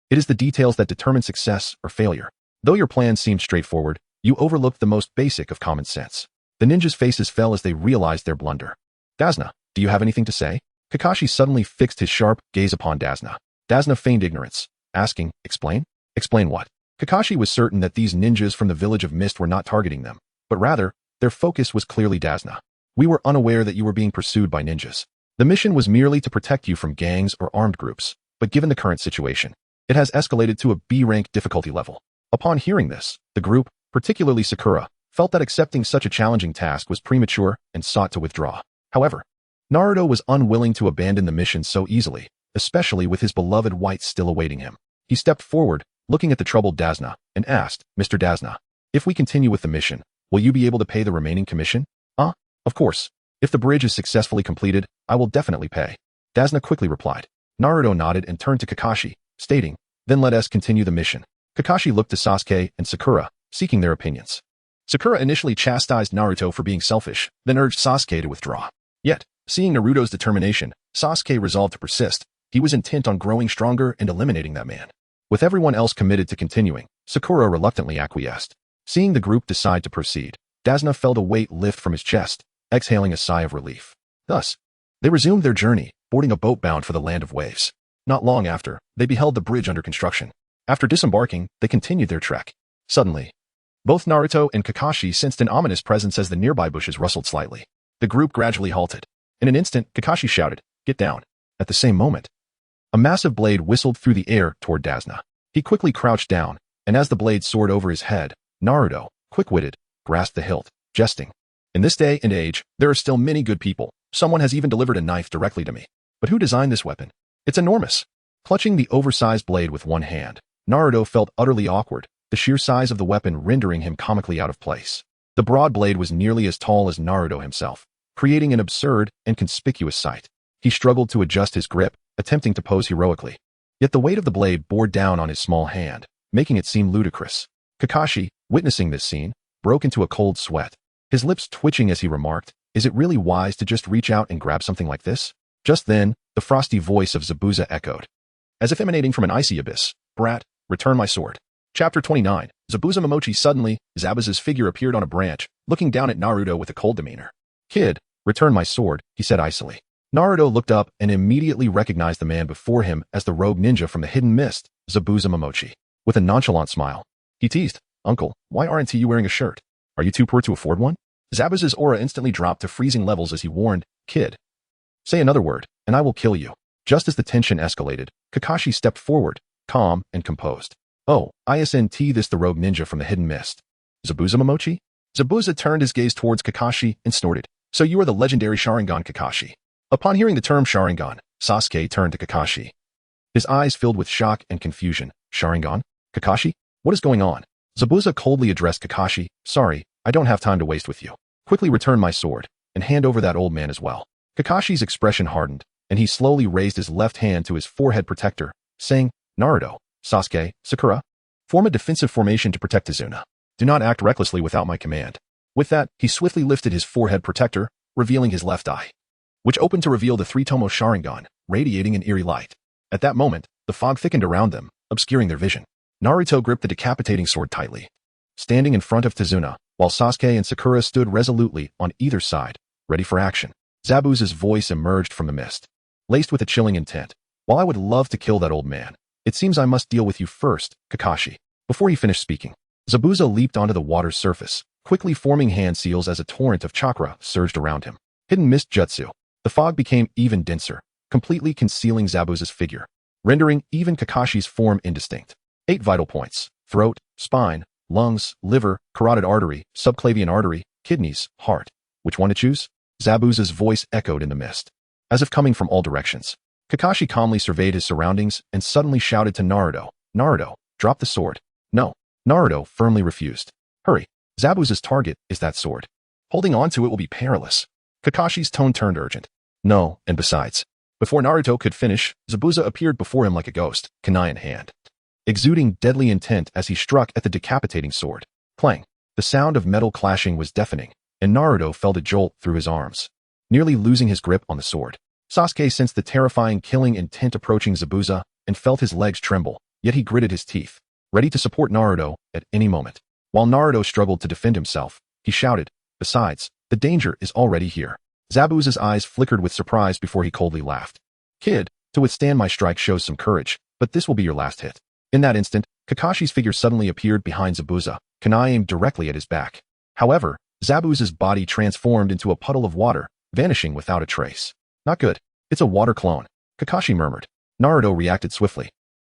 Speaker 1: it is the details that determine success or failure. Though your plan seemed straightforward, you overlooked the most basic of common sense." The ninjas' faces fell as they realized their blunder. Dazna, do you have anything to say? Kakashi suddenly fixed his sharp gaze upon Dazna. Dazna feigned ignorance, asking, explain? Explain what? Kakashi was certain that these ninjas from the village of Mist were not targeting them, but rather, their focus was clearly Dazna. We were unaware that you were being pursued by ninjas. The mission was merely to protect you from gangs or armed groups, but given the current situation, it has escalated to a B-rank difficulty level. Upon hearing this, the group, particularly Sakura, felt that accepting such a challenging task was premature and sought to withdraw. However, Naruto was unwilling to abandon the mission so easily, especially with his beloved white still awaiting him. He stepped forward, looking at the troubled Dazna, and asked, Mr. Dazna, if we continue with the mission, will you be able to pay the remaining commission? Of course. If the bridge is successfully completed, I will definitely pay. Dazna quickly replied. Naruto nodded and turned to Kakashi, stating, then let us continue the mission. Kakashi looked to Sasuke and Sakura, seeking their opinions. Sakura initially chastised Naruto for being selfish, then urged Sasuke to withdraw. Yet, seeing Naruto's determination, Sasuke resolved to persist. He was intent on growing stronger and eliminating that man. With everyone else committed to continuing, Sakura reluctantly acquiesced. Seeing the group decide to proceed, Dazna felt a weight lift from his chest, exhaling a sigh of relief. Thus, they resumed their journey, boarding a boat bound for the land of waves. Not long after, they beheld the bridge under construction. After disembarking, they continued their trek. Suddenly, both Naruto and Kakashi sensed an ominous presence as the nearby bushes rustled slightly. The group gradually halted. In an instant, Kakashi shouted, get down. At the same moment, a massive blade whistled through the air toward Dazna. He quickly crouched down, and as the blade soared over his head, Naruto, quick-witted, grasped the hilt, jesting. In this day and age, there are still many good people. Someone has even delivered a knife directly to me. But who designed this weapon? It's enormous. Clutching the oversized blade with one hand, Naruto felt utterly awkward, the sheer size of the weapon rendering him comically out of place. The broad blade was nearly as tall as Naruto himself, creating an absurd and conspicuous sight. He struggled to adjust his grip, attempting to pose heroically. Yet the weight of the blade bore down on his small hand, making it seem ludicrous. Kakashi, witnessing this scene, broke into a cold sweat. His lips twitching as he remarked, is it really wise to just reach out and grab something like this? Just then, the frosty voice of Zabuza echoed. As if emanating from an icy abyss, brat, return my sword. Chapter 29, Zabuza Momochi suddenly, Zabuza's figure appeared on a branch, looking down at Naruto with a cold demeanor. Kid, return my sword, he said icily. Naruto looked up and immediately recognized the man before him as the rogue ninja from the hidden mist, Zabuza Momochi. With a nonchalant smile, he teased, Uncle, why aren't you wearing a shirt? Are you too poor to afford one? Zabuza's aura instantly dropped to freezing levels as he warned, Kid, say another word, and I will kill you. Just as the tension escalated, Kakashi stepped forward, calm and composed. Oh, isn't this the rogue ninja from the hidden mist? Zabuza Momochi? Zabuza turned his gaze towards Kakashi and snorted. So you are the legendary Sharingan Kakashi. Upon hearing the term Sharingan, Sasuke turned to Kakashi. His eyes filled with shock and confusion. Sharingan? Kakashi? What is going on? Zabuza coldly addressed Kakashi. Sorry, I don't have time to waste with you. Quickly return my sword, and hand over that old man as well. Kakashi's expression hardened, and he slowly raised his left hand to his forehead protector, saying, Naruto, Sasuke, Sakura, form a defensive formation to protect Izuna. Do not act recklessly without my command. With that, he swiftly lifted his forehead protector, revealing his left eye, which opened to reveal the three-tomo Sharingan, radiating an eerie light. At that moment, the fog thickened around them, obscuring their vision. Naruto gripped the decapitating sword tightly, standing in front of Tazuna, while Sasuke and Sakura stood resolutely on either side, ready for action. Zabuza's voice emerged from the mist, laced with a chilling intent. While I would love to kill that old man, it seems I must deal with you first, Kakashi. Before he finished speaking, Zabuza leaped onto the water's surface, quickly forming hand seals as a torrent of chakra surged around him. Hidden mist jutsu. The fog became even denser, completely concealing Zabuza's figure, rendering even Kakashi's form indistinct. 8 vital points: throat, spine, lungs, liver, carotid artery, subclavian artery, kidneys, heart. Which one to choose? Zabuza's voice echoed in the mist, as if coming from all directions. Kakashi calmly surveyed his surroundings and suddenly shouted to Naruto, Naruto, drop the sword. No. Naruto firmly refused. Hurry. Zabuza's target is that sword. Holding on to it will be perilous. Kakashi's tone turned urgent. No, and besides. Before Naruto could finish, Zabuza appeared before him like a ghost, kunai in hand, exuding deadly intent as he struck at the decapitating sword. Clang. The sound of metal clashing was deafening, and Naruto felt a jolt through his arms, nearly losing his grip on the sword. Sasuke sensed the terrifying killing intent approaching Zabuza and felt his legs tremble, yet he gritted his teeth, ready to support Naruto at any moment. While Naruto struggled to defend himself, he shouted, Besides, the danger is already here. Zabuza's eyes flickered with surprise before he coldly laughed. Kid, to withstand my strike shows some courage, but this will be your last hit. In that instant, Kakashi's figure suddenly appeared behind Zabuza, kunai aimed directly at his back. However, Zabuza's body transformed into a puddle of water, vanishing without a trace. Not good. It's a water clone, Kakashi murmured. Naruto reacted swiftly.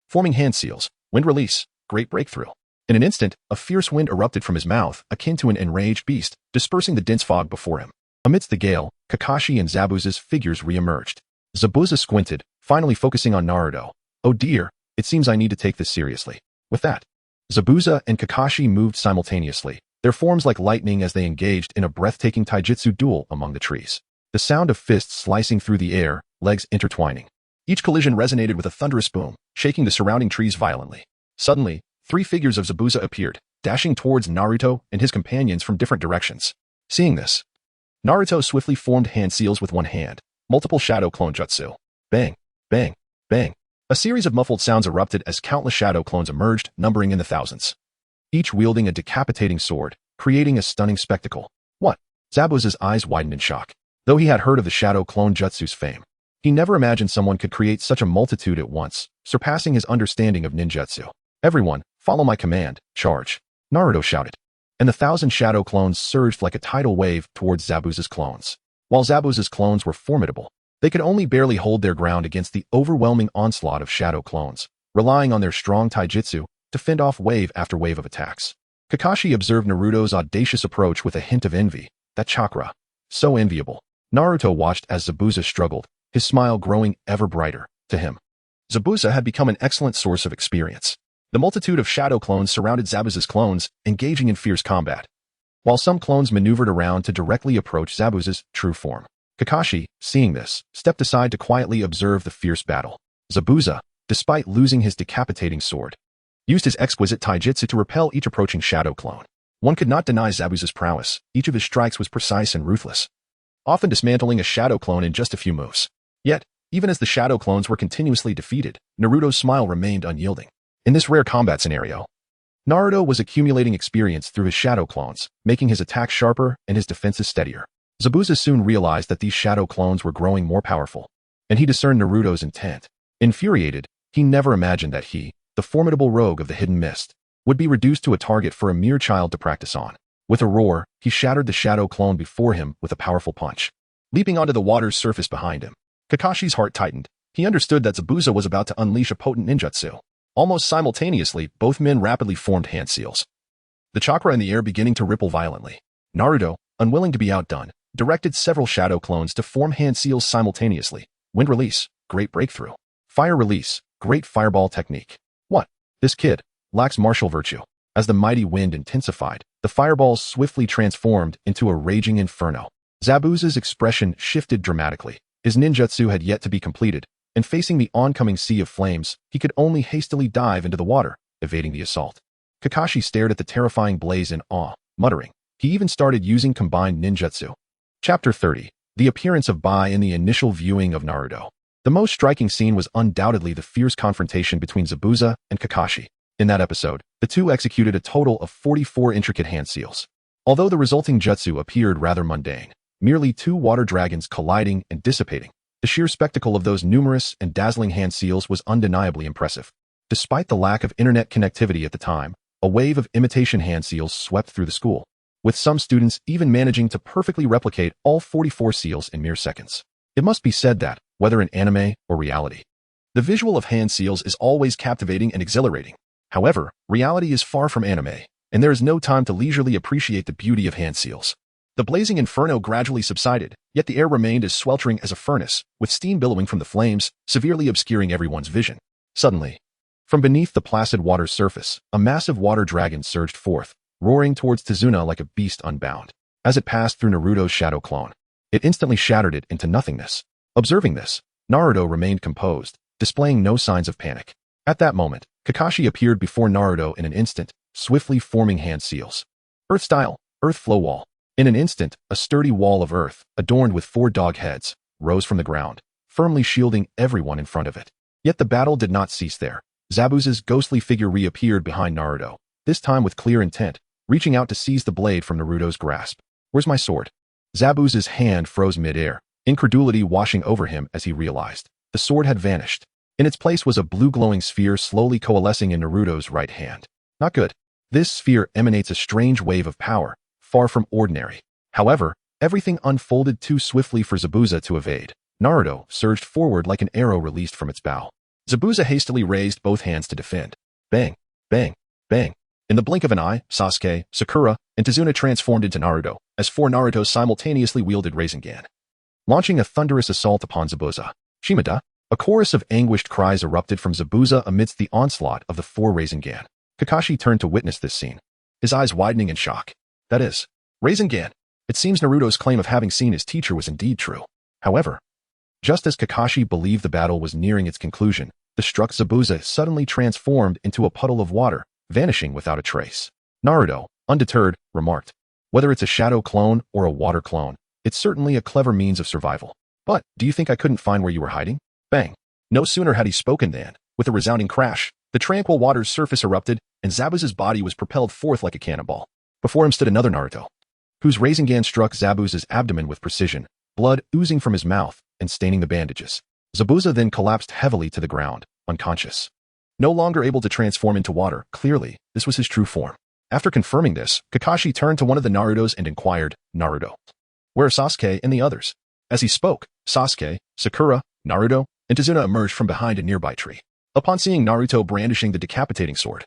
Speaker 1: Forming hand seals, wind release, great breakthrough. In an instant, a fierce wind erupted from his mouth, akin to an enraged beast, dispersing the dense fog before him. Amidst the gale, Kakashi and Zabuza's figures re-emerged. Zabuza squinted, finally focusing on Naruto. Oh dear, it seems I need to take this seriously. With that, Zabuza and Kakashi moved simultaneously, their forms like lightning as they engaged in a breathtaking taijutsu duel among the trees. The sound of fists slicing through the air, legs intertwining. Each collision resonated with a thunderous boom, shaking the surrounding trees violently. Suddenly, 3 figures of Zabuza appeared, dashing towards Naruto and his companions from different directions. Seeing this, Naruto swiftly formed hand seals with one hand, multiple shadow clone jutsu. Bang, bang, bang. A series of muffled sounds erupted as countless shadow clones emerged, numbering in the thousands. Each wielding a decapitating sword, creating a stunning spectacle. What? Zabuza's eyes widened in shock. Though he had heard of the shadow clone jutsu's fame, he never imagined someone could create such a multitude at once, surpassing his understanding of ninjutsu. Everyone, follow my command, charge. Naruto shouted. And the 1,000 shadow clones surged like a tidal wave towards Zabuza's clones. While Zabuza's clones were formidable, they could only barely hold their ground against the overwhelming onslaught of shadow clones, relying on their strong taijutsu to fend off wave after wave of attacks. Kakashi observed Naruto's audacious approach with a hint of envy. That chakra. So enviable. Naruto watched as Zabuza struggled, his smile growing ever brighter. To him, Zabuza had become an excellent source of experience. The multitude of shadow clones surrounded Zabuza's clones, engaging in fierce combat, while some clones maneuvered around to directly approach Zabuza's true form. Kakashi, seeing this, stepped aside to quietly observe the fierce battle. Zabuza, despite losing his decapitating sword, used his exquisite taijutsu to repel each approaching shadow clone. One could not deny Zabuza's prowess. Each of his strikes was precise and ruthless, often dismantling a shadow clone in just a few moves. Yet, even as the shadow clones were continuously defeated, Naruto's smile remained unyielding. In this rare combat scenario, Naruto was accumulating experience through his shadow clones, making his attacks sharper and his defenses steadier. Zabuza soon realized that these shadow clones were growing more powerful, and he discerned Naruto's intent. Infuriated, he never imagined that he, the formidable rogue of the hidden mist, would be reduced to a target for a mere child to practice on. With a roar, he shattered the shadow clone before him with a powerful punch, leaping onto the water's surface behind him. Kakashi's heart tightened. He understood that Zabuza was about to unleash a potent ninjutsu. Almost simultaneously, both men rapidly formed hand seals, the chakra in the air beginning to ripple violently. Naruto, unwilling to be outdone, directed several shadow clones to form hand seals simultaneously. Wind release, great breakthrough. Fire release, great fireball technique. What? This kid lacks martial virtue. As the mighty wind intensified, the fireballs swiftly transformed into a raging inferno. Zabuza's expression shifted dramatically. His ninjutsu had yet to be completed, and facing the oncoming sea of flames, he could only hastily dive into the water, evading the assault. Kakashi stared at the terrifying blaze in awe, muttering. He even started using combined ninjutsu. Chapter 30. The appearance of Bai in the initial viewing of Naruto. The most striking scene was undoubtedly the fierce confrontation between Zabuza and Kakashi. In that episode, the two executed a total of 44 intricate hand seals. Although the resulting jutsu appeared rather mundane, merely 2 water dragons colliding and dissipating, the sheer spectacle of those numerous and dazzling hand seals was undeniably impressive. Despite the lack of internet connectivity at the time, a wave of imitation hand seals swept through the school, with some students even managing to perfectly replicate all 44 seals in mere seconds. It must be said that, whether in anime or reality, the visual of hand seals is always captivating and exhilarating. However, reality is far from anime, and there is no time to leisurely appreciate the beauty of hand seals. The blazing inferno gradually subsided, yet the air remained as sweltering as a furnace, with steam billowing from the flames, severely obscuring everyone's vision. Suddenly, from beneath the placid water's surface, a massive water dragon surged forth, roaring towards Tizuna like a beast unbound. As it passed through Naruto's shadow clone, it instantly shattered it into nothingness. Observing this, Naruto remained composed, displaying no signs of panic. At that moment, Kakashi appeared before Naruto in an instant, swiftly forming hand seals. Earth style, earth flow wall. In an instant, a sturdy wall of earth, adorned with 4 dog heads, rose from the ground, firmly shielding everyone in front of it. Yet the battle did not cease there. Zabuza's ghostly figure reappeared behind Naruto, this time with clear intent, reaching out to seize the blade from Naruto's grasp. Where's my sword? Zabuza's hand froze mid-air, incredulity washing over him as he realized. The sword had vanished. In its place was a blue glowing sphere slowly coalescing in Naruto's right hand. Not good. This sphere emanates a strange wave of power, far from ordinary. However, everything unfolded too swiftly for Zabuza to evade. Naruto surged forward like an arrow released from its bow. Zabuza hastily raised both hands to defend. Bang, bang, bang. In the blink of an eye, Sasuke, Sakura, and Tazuna transformed into Naruto, as four Narutos simultaneously wielded Rasengan, launching a thunderous assault upon Zabuza. Shimada! A chorus of anguished cries erupted from Zabuza amidst the onslaught of the four Rasengan. Kakashi turned to witness this scene, his eyes widening in shock. That is, Rasengan. It seems Naruto's claim of having seen his teacher was indeed true. However, just as Kakashi believed the battle was nearing its conclusion, the struck Zabuza suddenly transformed into a puddle of water, vanishing without a trace. Naruto, undeterred, remarked, "Whether it's a shadow clone or a water clone, it's certainly a clever means of survival. But, do you think I couldn't find where you were hiding?" Bang! No sooner had he spoken than, with a resounding crash, the tranquil water's surface erupted, and Zabuza's body was propelled forth like a cannonball. Before him stood another Naruto, whose Rasengan struck Zabuza's abdomen with precision, blood oozing from his mouth and staining the bandages. Zabuza then collapsed heavily to the ground, unconscious. No longer able to transform into water, clearly, this was his true form. After confirming this, Kakashi turned to one of the Narutos and inquired, "Naruto, where are Sasuke and the others?" As he spoke, Sasuke, Sakura, Naruto, and Tazuna emerged from behind a nearby tree. Upon seeing Naruto brandishing the decapitating sword,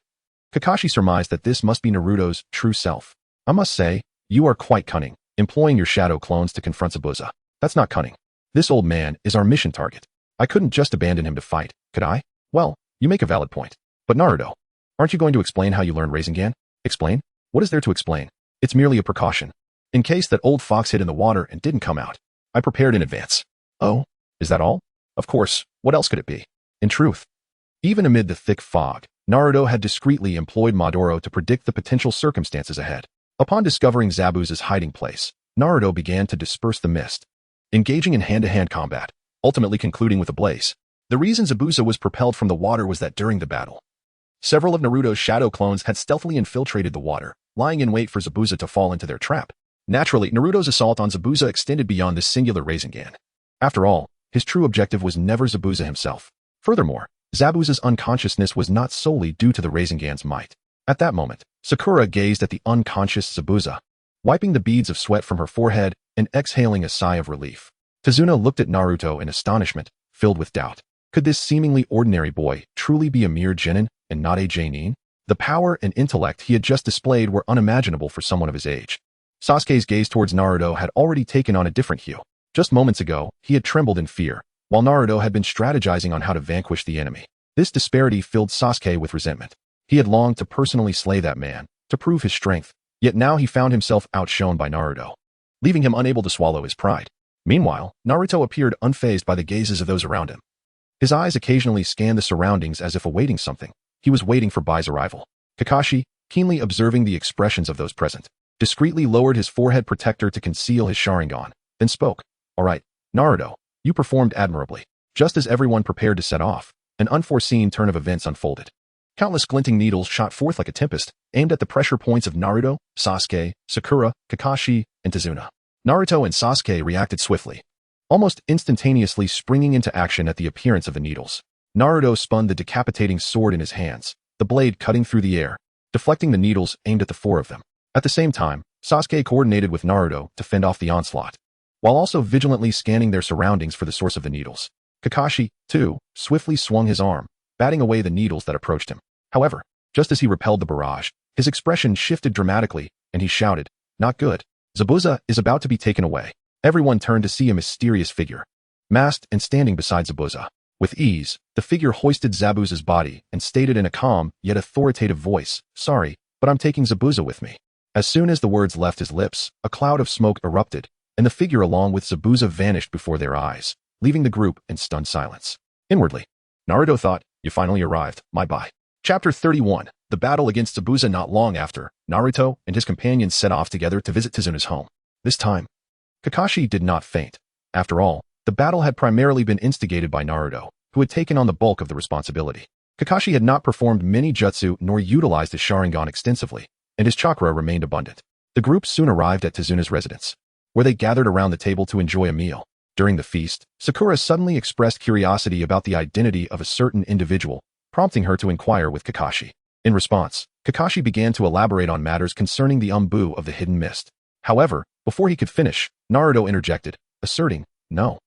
Speaker 1: Kakashi surmised that this must be Naruto's true self. "I must say, you are quite cunning, employing your shadow clones to confront Zabuza. That's not cunning. This old man is our mission target. I couldn't just abandon him to fight, could I?" "Well, you make a valid point. But Naruto, aren't you going to explain how you learned Rasengan?" "Explain? What is there to explain? It's merely a precaution. In case that old fox hid in the water and didn't come out. I prepared in advance." "Oh, is that all?" "Of course, what else could it be?" In truth, even amid the thick fog, Naruto had discreetly employed Madara to predict the potential circumstances ahead. Upon discovering Zabuza's hiding place, Naruto began to disperse the mist, engaging in hand-to-hand combat, ultimately concluding with a blaze. The reason Zabuza was propelled from the water was that during the battle, several of Naruto's shadow clones had stealthily infiltrated the water, lying in wait for Zabuza to fall into their trap. Naturally, Naruto's assault on Zabuza extended beyond this singular Rasengan. After all, his true objective was never Zabuza himself. Furthermore, Zabuza's unconsciousness was not solely due to the Rasengan's might. At that moment, Sakura gazed at the unconscious Zabuza, wiping the beads of sweat from her forehead and exhaling a sigh of relief. Tazuna looked at Naruto in astonishment, filled with doubt. Could this seemingly ordinary boy truly be a mere genin and not a genin? The power and intellect he had just displayed were unimaginable for someone of his age. Sasuke's gaze towards Naruto had already taken on a different hue. Just moments ago, he had trembled in fear, while Naruto had been strategizing on how to vanquish the enemy. This disparity filled Sasuke with resentment. He had longed to personally slay that man, to prove his strength, yet now he found himself outshone by Naruto, leaving him unable to swallow his pride. Meanwhile, Naruto appeared unfazed by the gazes of those around him. His eyes occasionally scanned the surroundings as if awaiting something. He was waiting for Bai's arrival. Kakashi, keenly observing the expressions of those present, discreetly lowered his forehead protector to conceal his Sharingan, then spoke. "All right, Naruto, you performed admirably." Just as everyone prepared to set off, an unforeseen turn of events unfolded. Countless glinting needles shot forth like a tempest, aimed at the pressure points of Naruto, Sasuke, Sakura, Kakashi, and Tazuna. Naruto and Sasuke reacted swiftly, almost instantaneously springing into action at the appearance of the needles. Naruto spun the decapitating sword in his hands, the blade cutting through the air, deflecting the needles aimed at the four of them. At the same time, Sasuke coordinated with Naruto to fend off the onslaught, while also vigilantly scanning their surroundings for the source of the needles. Kakashi, too, swiftly swung his arm, batting away the needles that approached him. However, just as he repelled the barrage, his expression shifted dramatically, and he shouted, "Not good. Zabuza is about to be taken away." Everyone turned to see a mysterious figure, masked and standing beside Zabuza. With ease, the figure hoisted Zabuza's body and stated in a calm yet authoritative voice, "Sorry, but I'm taking Zabuza with me." As soon as the words left his lips, a cloud of smoke erupted, and the figure along with Zabuza vanished before their eyes, leaving the group in stunned silence. Inwardly, Naruto thought, "You finally arrived, my boy." Chapter 31. The battle against Zabuza. Not long after, Naruto and his companions set off together to visit Tazuna's home. This time, Kakashi did not faint. After all, the battle had primarily been instigated by Naruto, who had taken on the bulk of the responsibility. Kakashi had not performed many jutsu nor utilized his Sharingan extensively, and his chakra remained abundant. The group soon arrived at Tazuna's residence. where they gathered around the table to enjoy a meal. During the feast, Sakura suddenly expressed curiosity about the identity of a certain individual, prompting her to inquire with Kakashi. In response, Kakashi began to elaborate on matters concerning the Umbu of the hidden mist. However, before he could finish, Naruto interjected, asserting, "No,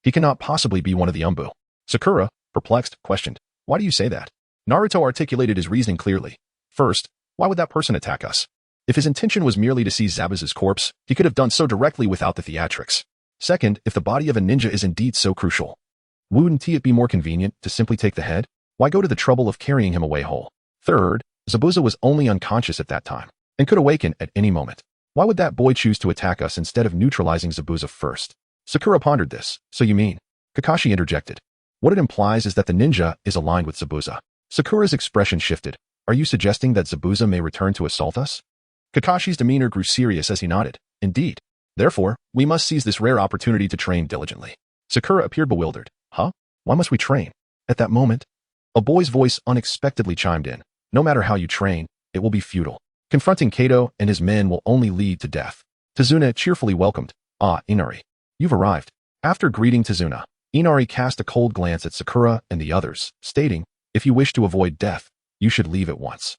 Speaker 1: he cannot possibly be one of the Umbu." Sakura, perplexed, questioned, "Why do you say that?" Naruto articulated his reasoning clearly. First, why would that person attack us? If his intention was merely to see Zabuza's corpse, he could have done so directly without the theatrics. Second, if the body of a ninja is indeed so crucial, wouldn't it be more convenient to simply take the head? Why go to the trouble of carrying him away whole? Third, Zabuza was only unconscious at that time, and could awaken at any moment. Why would that boy choose to attack us instead of neutralizing Zabuza first? Sakura pondered this. So you mean? Kakashi interjected. What it implies is that the ninja is aligned with Zabuza. Sakura's expression shifted. Are you suggesting that Zabuza may return to assault us? Kakashi's demeanor grew serious as he nodded. Indeed. Therefore, we must seize this rare opportunity to train diligently. Sakura appeared bewildered. Huh? Why must we train? At that moment, a boy's voice unexpectedly chimed in. No matter how you train, it will be futile. Confronting Kato and his men will only lead to death. Tazuna cheerfully welcomed. Ah, Inari. You've arrived. After greeting Tazuna, Inari cast a cold glance at Sakura and the others, stating, if you wish to avoid death, you should leave at once.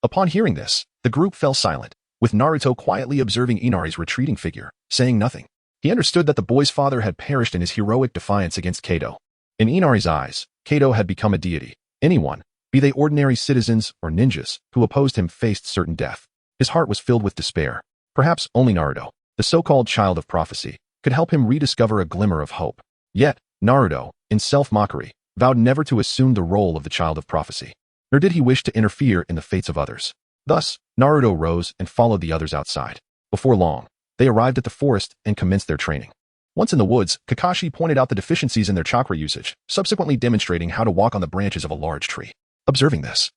Speaker 1: Upon hearing this, the group fell silent, with Naruto quietly observing Inari's retreating figure, saying nothing. He understood that the boy's father had perished in his heroic defiance against Kato. In Inari's eyes, Kato had become a deity. Anyone, be they ordinary citizens or ninjas, who opposed him faced certain death. His heart was filled with despair. Perhaps only Naruto, the so-called child of prophecy, could help him rediscover a glimmer of hope. Yet, Naruto, in self-mockery, vowed never to assume the role of the child of prophecy, nor did he wish to interfere in the fates of others. Thus, Naruto rose and followed the others outside. Before long, they arrived at the forest and commenced their training. Once in the woods, Kakashi pointed out the deficiencies in their chakra usage, subsequently demonstrating how to walk on the branches of a large tree. Observing this,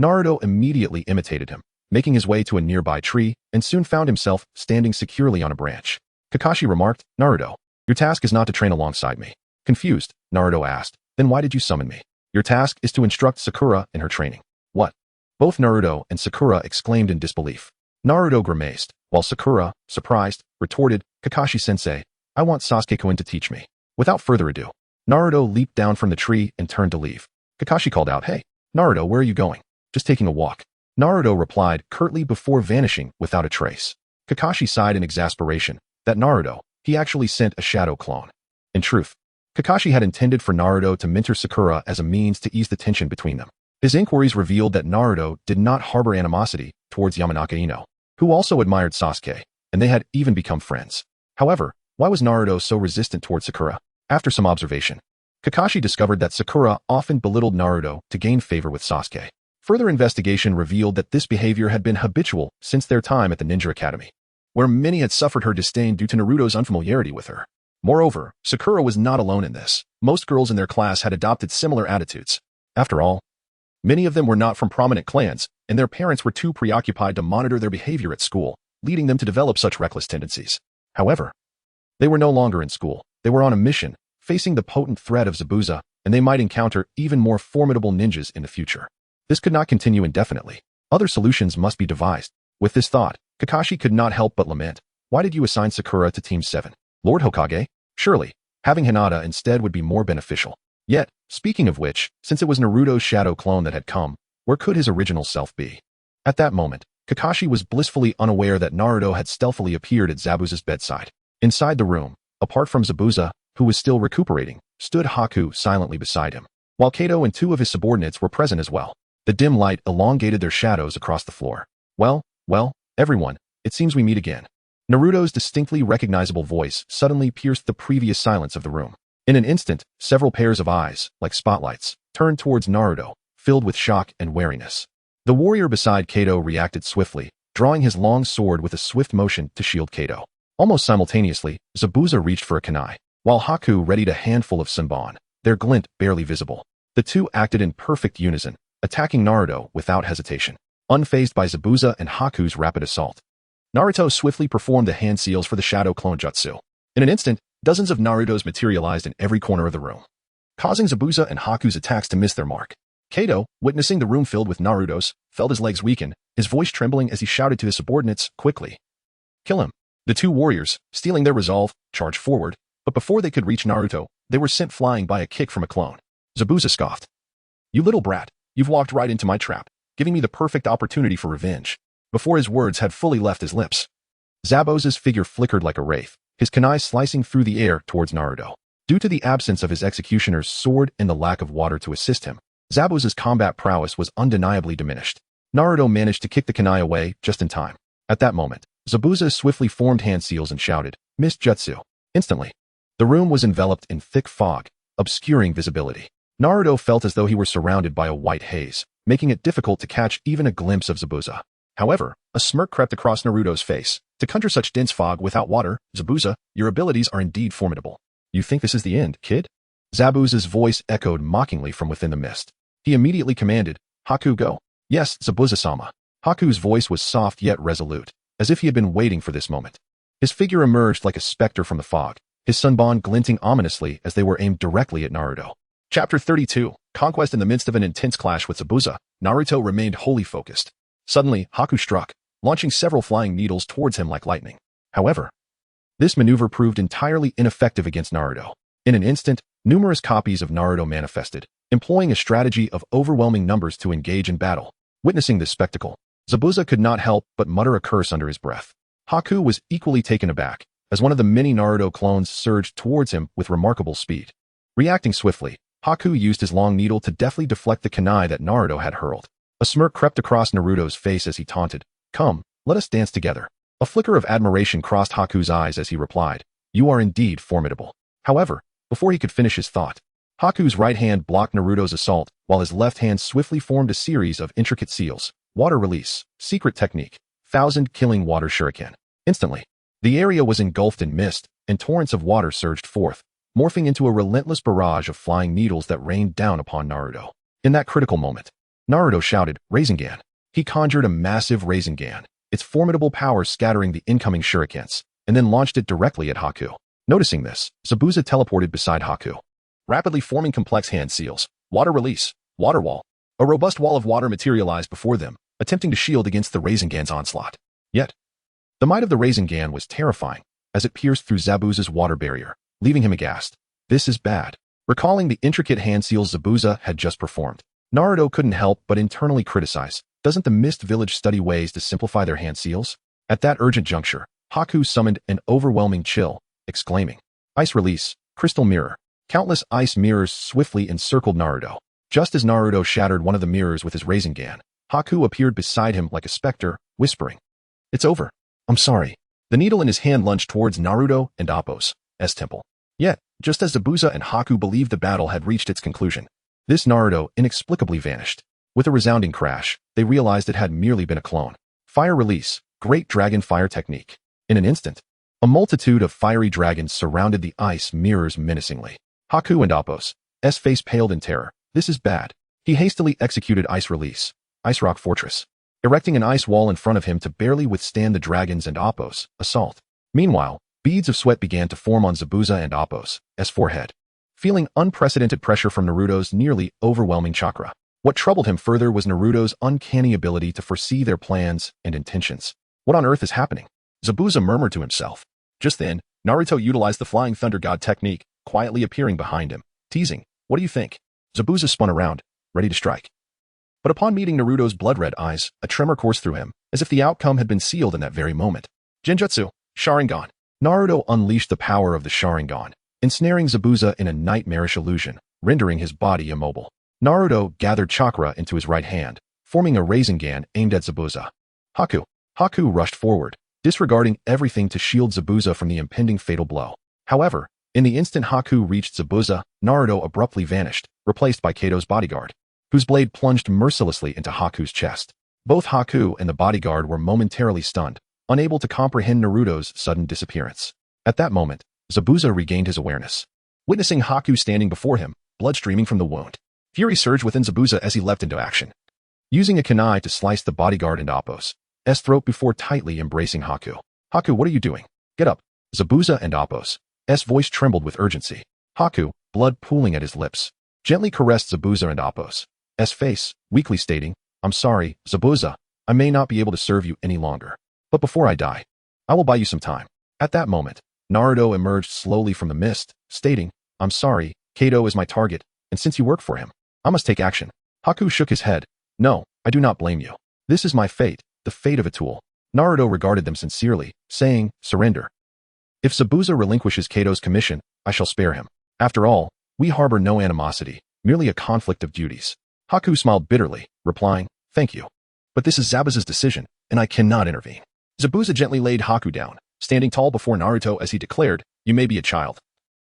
Speaker 1: Naruto immediately imitated him, making his way to a nearby tree, and soon found himself standing securely on a branch. Kakashi remarked, Naruto, your task is not to train alongside me. Confused, Naruto asked, then why did you summon me? Your task is to instruct Sakura in her training. What? Both Naruto and Sakura exclaimed in disbelief. Naruto grimaced, while Sakura, surprised, retorted, Kakashi-sensei, I want Sasuke-kun to teach me. Without further ado, Naruto leaped down from the tree and turned to leave. Kakashi called out, Hey, Naruto, where are you going? Just taking a walk. Naruto replied curtly before vanishing without a trace. Kakashi sighed in exasperation. That Naruto, he actually sent a shadow clone. In truth, Kakashi had intended for Naruto to mentor Sakura as a means to ease the tension between them. His inquiries revealed that Naruto did not harbor animosity towards Yamanaka Ino, who also admired Sasuke, and they had even become friends. However, why was Naruto so resistant towards Sakura? After some observation, Kakashi discovered that Sakura often belittled Naruto to gain favor with Sasuke. Further investigation revealed that this behavior had been habitual since their time at the Ninja Academy, where many had suffered her disdain due to Naruto's unfamiliarity with her. Moreover, Sakura was not alone in this. Most girls in their class had adopted similar attitudes. After all, many of them were not from prominent clans, and their parents were too preoccupied to monitor their behavior at school, leading them to develop such reckless tendencies. However, they were no longer in school. They were on a mission, facing the potent threat of Zabuza, and they might encounter even more formidable ninjas in the future. This could not continue indefinitely. Other solutions must be devised. With this thought, Kakashi could not help but lament. Why did you assign Sakura to Team 7? Lord Hokage? Surely, having Hinata instead would be more beneficial. Yet, speaking of which, since it was Naruto's shadow clone that had come, where could his original self be? At that moment, Kakashi was blissfully unaware that Naruto had stealthily appeared at Zabuza's bedside. Inside the room, apart from Zabuza, who was still recuperating, stood Haku silently beside him, while Kato and two of his subordinates were present as well. The dim light elongated their shadows across the floor. Well, everyone, it seems we meet again. Naruto's distinctly recognizable voice suddenly pierced the previous silence of the room. In an instant, several pairs of eyes, like spotlights, turned towards Naruto, filled with shock and wariness. The warrior beside Kato reacted swiftly, drawing his long sword with a swift motion to shield Kato. Almost simultaneously, Zabuza reached for a kunai, while Haku readied a handful of senbon, their glint barely visible. The two acted in perfect unison, attacking Naruto without hesitation, unfazed by Zabuza and Haku's rapid assault. Naruto swiftly performed the hand seals for the shadow clone jutsu. In an instant, dozens of Narutos materialized in every corner of the room, causing Zabuza and Haku's attacks to miss their mark. Kato, witnessing the room filled with Narutos, felt his legs weaken, his voice trembling as he shouted to his subordinates, quickly. Kill him. The two warriors, stealing their resolve, charged forward, but before they could reach Naruto, they were sent flying by a kick from a clone. Zabuza scoffed. You little brat, you've walked right into my trap, giving me the perfect opportunity for revenge. Before his words had fully left his lips, Zabuza's figure flickered like a wraith, his kunai slicing through the air towards Naruto. Due to the absence of his executioner's sword and the lack of water to assist him, Zabuza's combat prowess was undeniably diminished. Naruto managed to kick the kunai away just in time. At that moment, Zabuza swiftly formed hand seals and shouted, Mist Jutsu. Instantly, the room was enveloped in thick fog, obscuring visibility. Naruto felt as though he were surrounded by a white haze, making it difficult to catch even a glimpse of Zabuza. However, a smirk crept across Naruto's face. To conjure such dense fog without water, Zabuza, your abilities are indeed formidable. You think this is the end, kid? Zabuza's voice echoed mockingly from within the mist. He immediately commanded, Haku, go. Yes, Zabuza-sama. Haku's voice was soft yet resolute, as if he had been waiting for this moment. His figure emerged like a specter from the fog, his sunbon glinting ominously as they were aimed directly at Naruto. Chapter 32, Conquest. In the midst of an intense clash with Zabuza, Naruto remained wholly focused. Suddenly, Haku struck, launching several flying needles towards him like lightning. However, this maneuver proved entirely ineffective against Naruto. In an instant, numerous copies of Naruto manifested, employing a strategy of overwhelming numbers to engage in battle. Witnessing this spectacle, Zabuza could not help but mutter a curse under his breath. Haku was equally taken aback, as one of the many Naruto clones surged towards him with remarkable speed. Reacting swiftly, Haku used his long needle to deftly deflect the kunai that Naruto had hurled. A smirk crept across Naruto's face as he taunted, Come, let us dance together. A flicker of admiration crossed Haku's eyes as he replied, You are indeed formidable. However, before he could finish his thought, Haku's right hand blocked Naruto's assault, while his left hand swiftly formed a series of intricate seals. Water release, secret technique, 1,000 killing water shuriken. Instantly, the area was engulfed in mist, and torrents of water surged forth, morphing into a relentless barrage of flying needles that rained down upon Naruto. In that critical moment, Naruto shouted, Rasengan. He conjured a massive Rasengan, its formidable power scattering the incoming shurikens, and then launched it directly at Haku. Noticing this, Zabuza teleported beside Haku, rapidly forming complex hand seals, water release, water wall. A robust wall of water materialized before them, attempting to shield against the Rasengan's onslaught. Yet, the might of the Rasengan was terrifying, as it pierced through Zabuza's water barrier, leaving him aghast. This is bad. Recalling the intricate hand seals Zabuza had just performed, Naruto couldn't help but internally criticize, doesn't the Mist Village study ways to simplify their hand seals? At that urgent juncture, Haku summoned an overwhelming chill, exclaiming, Ice release, crystal mirror. Countless ice mirrors swiftly encircled Naruto. Just as Naruto shattered one of the mirrors with his Rasengan, Haku appeared beside him like a specter, whispering, It's over. I'm sorry. The needle in his hand lunged towards Naruto and Appo's temple. Yet, just as Zabuza and Haku believed the battle had reached its conclusion, this Naruto inexplicably vanished. With a resounding crash, they realized it had merely been a clone. Fire release, great dragon fire technique. In an instant, a multitude of fiery dragons surrounded the ice mirrors menacingly. Haku and Appo's face paled in terror. This is bad. He hastily executed ice release, Ice Rock Fortress, erecting an ice wall in front of him to barely withstand the dragons and Appo's assault. Meanwhile, beads of sweat began to form on Zabuza and Appo's forehead, feeling unprecedented pressure from Naruto's nearly overwhelming chakra. What troubled him further was Naruto's uncanny ability to foresee their plans and intentions. What on earth is happening? Zabuza murmured to himself. Just then, Naruto utilized the Flying Thunder God technique, quietly appearing behind him, teasing, What do you think? Zabuza spun around, ready to strike. But upon meeting Naruto's blood-red eyes, a tremor coursed through him, as if the outcome had been sealed in that very moment. Genjutsu, Sharingan. Naruto unleashed the power of the Sharingan, ensnaring Zabuza in a nightmarish illusion, rendering his body immobile. Naruto gathered chakra into his right hand, forming a Rasengan aimed at Zabuza. Haku rushed forward, disregarding everything to shield Zabuza from the impending fatal blow. However, in the instant Haku reached Zabuza, Naruto abruptly vanished, replaced by Kato's bodyguard, whose blade plunged mercilessly into Haku's chest. Both Haku and the bodyguard were momentarily stunned, unable to comprehend Naruto's sudden disappearance. At that moment, Zabuza regained his awareness. Witnessing Haku standing before him, blood streaming from the wound, fury surged within Zabuza as he leapt into action, using a kunai to slice the bodyguard and Appo's throat before tightly embracing Haku. Haku, what are you doing? Get up. Zabuza and Appo's voice trembled with urgency. Haku, blood pooling at his lips, gently caressed Zabuza and Appo's face, weakly stating, I'm sorry, Zabuza, I may not be able to serve you any longer. But before I die, I will buy you some time. At that moment, Naruto emerged slowly from the mist, stating, "I'm sorry, Kato is my target, and since you work for him, I must take action." Haku shook his head. "No, I do not blame you. This is my fate, the fate of a tool." Naruto regarded them sincerely, saying, "Surrender. If Zabuza relinquishes Kato's commission, I shall spare him. After all, we harbor no animosity, merely a conflict of duties." Haku smiled bitterly, replying, "Thank you. But this is Zabuza's decision, and I cannot intervene." Zabuza gently laid Haku down, standing tall before Naruto as he declared, "You may be a child,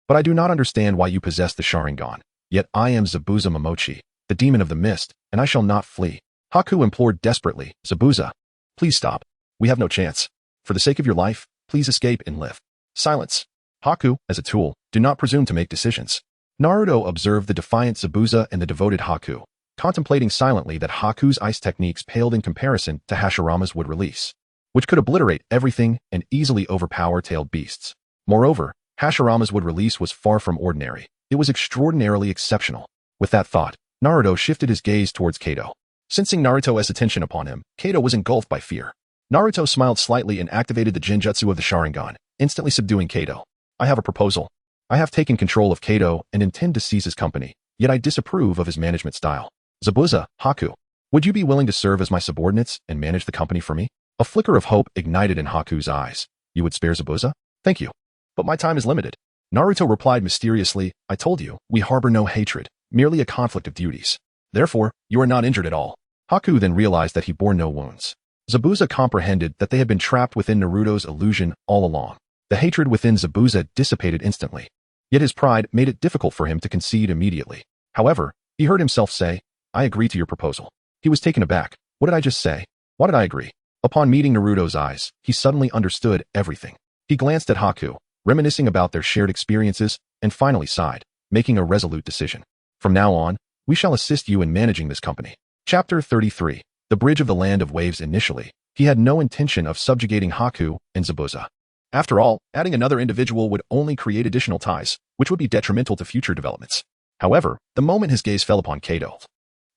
Speaker 1: but I do not understand why you possess the Sharingan. Yet I am Zabuza Momochi, the demon of the mist, and I shall not flee." Haku implored desperately, "Zabuza, please stop. We have no chance. For the sake of your life, please escape and live." Silence. Haku, as a tool, do not presume to make decisions. Naruto observed the defiant Zabuza and the devoted Haku, contemplating silently that Haku's ice techniques paled in comparison to Hashirama's wood release, which could obliterate everything and easily overpower tailed beasts. Moreover, Hashirama's wood release was far from ordinary. It was extraordinarily exceptional. With that thought, Naruto shifted his gaze towards Kato. Sensing Naruto's attention upon him, Kato was engulfed by fear. Naruto smiled slightly and activated the Genjutsu of the Sharingan, instantly subduing Kato. "I have a proposal. I have taken control of Kato and intend to seize his company, yet I disapprove of his management style. Zabuza, Haku, would you be willing to serve as my subordinates and manage the company for me?" A flicker of hope ignited in Haku's eyes. "You would spare Zabuza?" "Thank you. But my time is limited." Naruto replied mysteriously, "I told you, we harbor no hatred, merely a conflict of duties. Therefore, you are not injured at all." Haku then realized that he bore no wounds. Zabuza comprehended that they had been trapped within Naruto's illusion all along. The hatred within Zabuza dissipated instantly. Yet his pride made it difficult for him to concede immediately. However, he heard himself say, "I agree to your proposal." He was taken aback. What did I just say? Why did I agree? Upon meeting Naruto's eyes, he suddenly understood everything. He glanced at Haku, reminiscing about their shared experiences, and finally sighed, making a resolute decision. "From now on, we shall assist you in managing this company." Chapter 33. The Bridge of the Land of Waves. Initially, he had no intention of subjugating Haku and Zabuza. After all, adding another individual would only create additional ties, which would be detrimental to future developments. However, the moment his gaze fell upon Kato,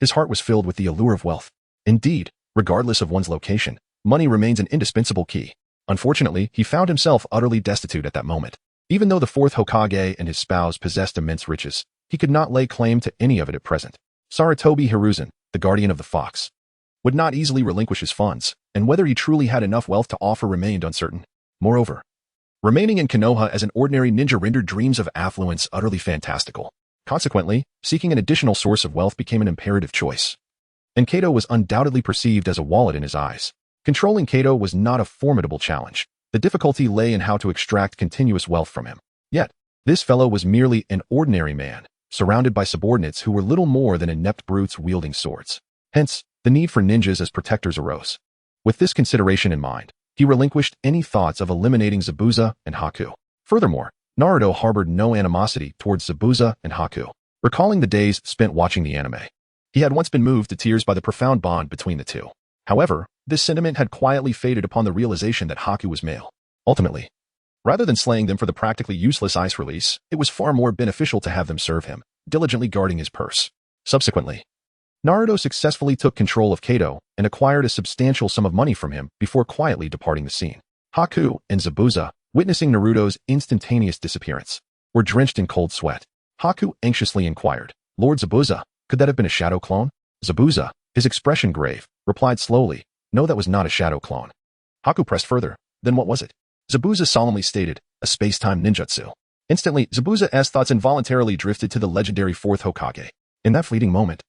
Speaker 1: his heart was filled with the allure of wealth. Indeed, regardless of one's location, money remains an indispensable key. Unfortunately, he found himself utterly destitute at that moment. Even though the fourth Hokage and his spouse possessed immense riches, he could not lay claim to any of it at present. Sarutobi Hiruzen, the guardian of the fox, would not easily relinquish his funds, and whether he truly had enough wealth to offer remained uncertain. Moreover, remaining in Konoha as an ordinary ninja rendered dreams of affluence utterly fantastical. Consequently, seeking an additional source of wealth became an imperative choice. And Kato was undoubtedly perceived as a wallet in his eyes. Controlling Kato was not a formidable challenge. The difficulty lay in how to extract continuous wealth from him. Yet, this fellow was merely an ordinary man, surrounded by subordinates who were little more than inept brutes wielding swords. Hence, the need for ninjas as protectors arose. With this consideration in mind, he relinquished any thoughts of eliminating Zabuza and Haku. Furthermore, Naruto harbored no animosity towards Zabuza and Haku. Recalling the days spent watching the anime, he had once been moved to tears by the profound bond between the two. However, this sentiment had quietly faded upon the realization that Haku was male. Ultimately, rather than slaying them for the practically useless ice release, it was far more beneficial to have them serve him, diligently guarding his purse. Subsequently, Naruto successfully took control of Kato and acquired a substantial sum of money from him before quietly departing the scene. Haku and Zabuza, witnessing Naruto's instantaneous disappearance, were drenched in cold sweat. Haku anxiously inquired, "Lord Zabuza, could that have been a shadow clone?" Zabuza, his expression grave, replied slowly, "No, that was not a shadow clone." Haku pressed further, "Then what was it?" Zabuza solemnly stated, "A space-time ninjutsu." Instantly, Zabuza's thoughts involuntarily drifted to the legendary fourth Hokage. In that fleeting moment,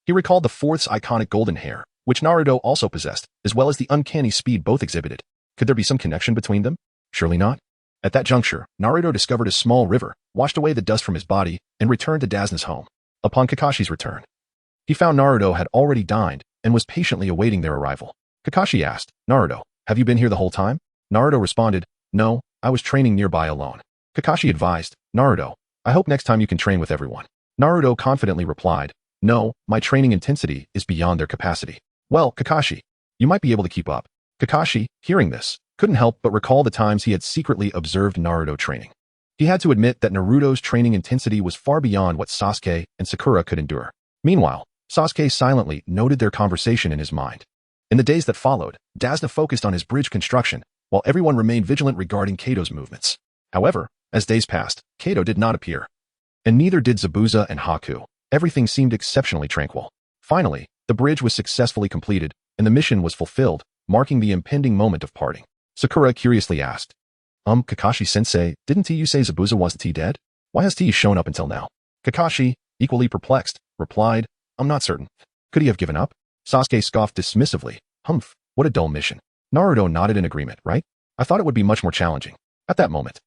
Speaker 1: he recalled the fourth's iconic golden hair, which Naruto also possessed, as well as the uncanny speed both exhibited. Could there be some connection between them? Surely not. At that juncture, Naruto discovered a small river, washed away the dust from his body, and returned to Dazna's home. Upon Kakashi's return, he found Naruto had already dined and was patiently awaiting their arrival. Kakashi asked, "Naruto, have you been here the whole time?" Naruto responded, "No, I was training nearby alone." Kakashi advised, "Naruto, I hope next time you can train with everyone." Naruto confidently replied, "No, my training intensity is beyond their capacity." "Well, Kakashi, you might be able to keep up." Kakashi, hearing this, couldn't help but recall the times he had secretly observed Naruto training. He had to admit that Naruto's training intensity was far beyond what Sasuke and Sakura could endure. Meanwhile, Sasuke silently noted their conversation in his mind. In the days that followed, Dazna focused on his bridge construction, while everyone remained vigilant regarding Kato's movements. However, as days passed, Kato did not appear. And neither did Zabuza and Haku. Everything seemed exceptionally tranquil. Finally, the bridge was successfully completed, and the mission was fulfilled, marking the impending moment of parting. Sakura curiously asked, Kakashi-sensei, didn't you say Zabuza wasn't dead? Why has he shown up until now? Kakashi, equally perplexed, replied, I'm not certain. Could he have given up? Sasuke scoffed dismissively. Humph, what a dull mission. Naruto nodded in agreement, right? I thought it would be much more challenging. At that moment,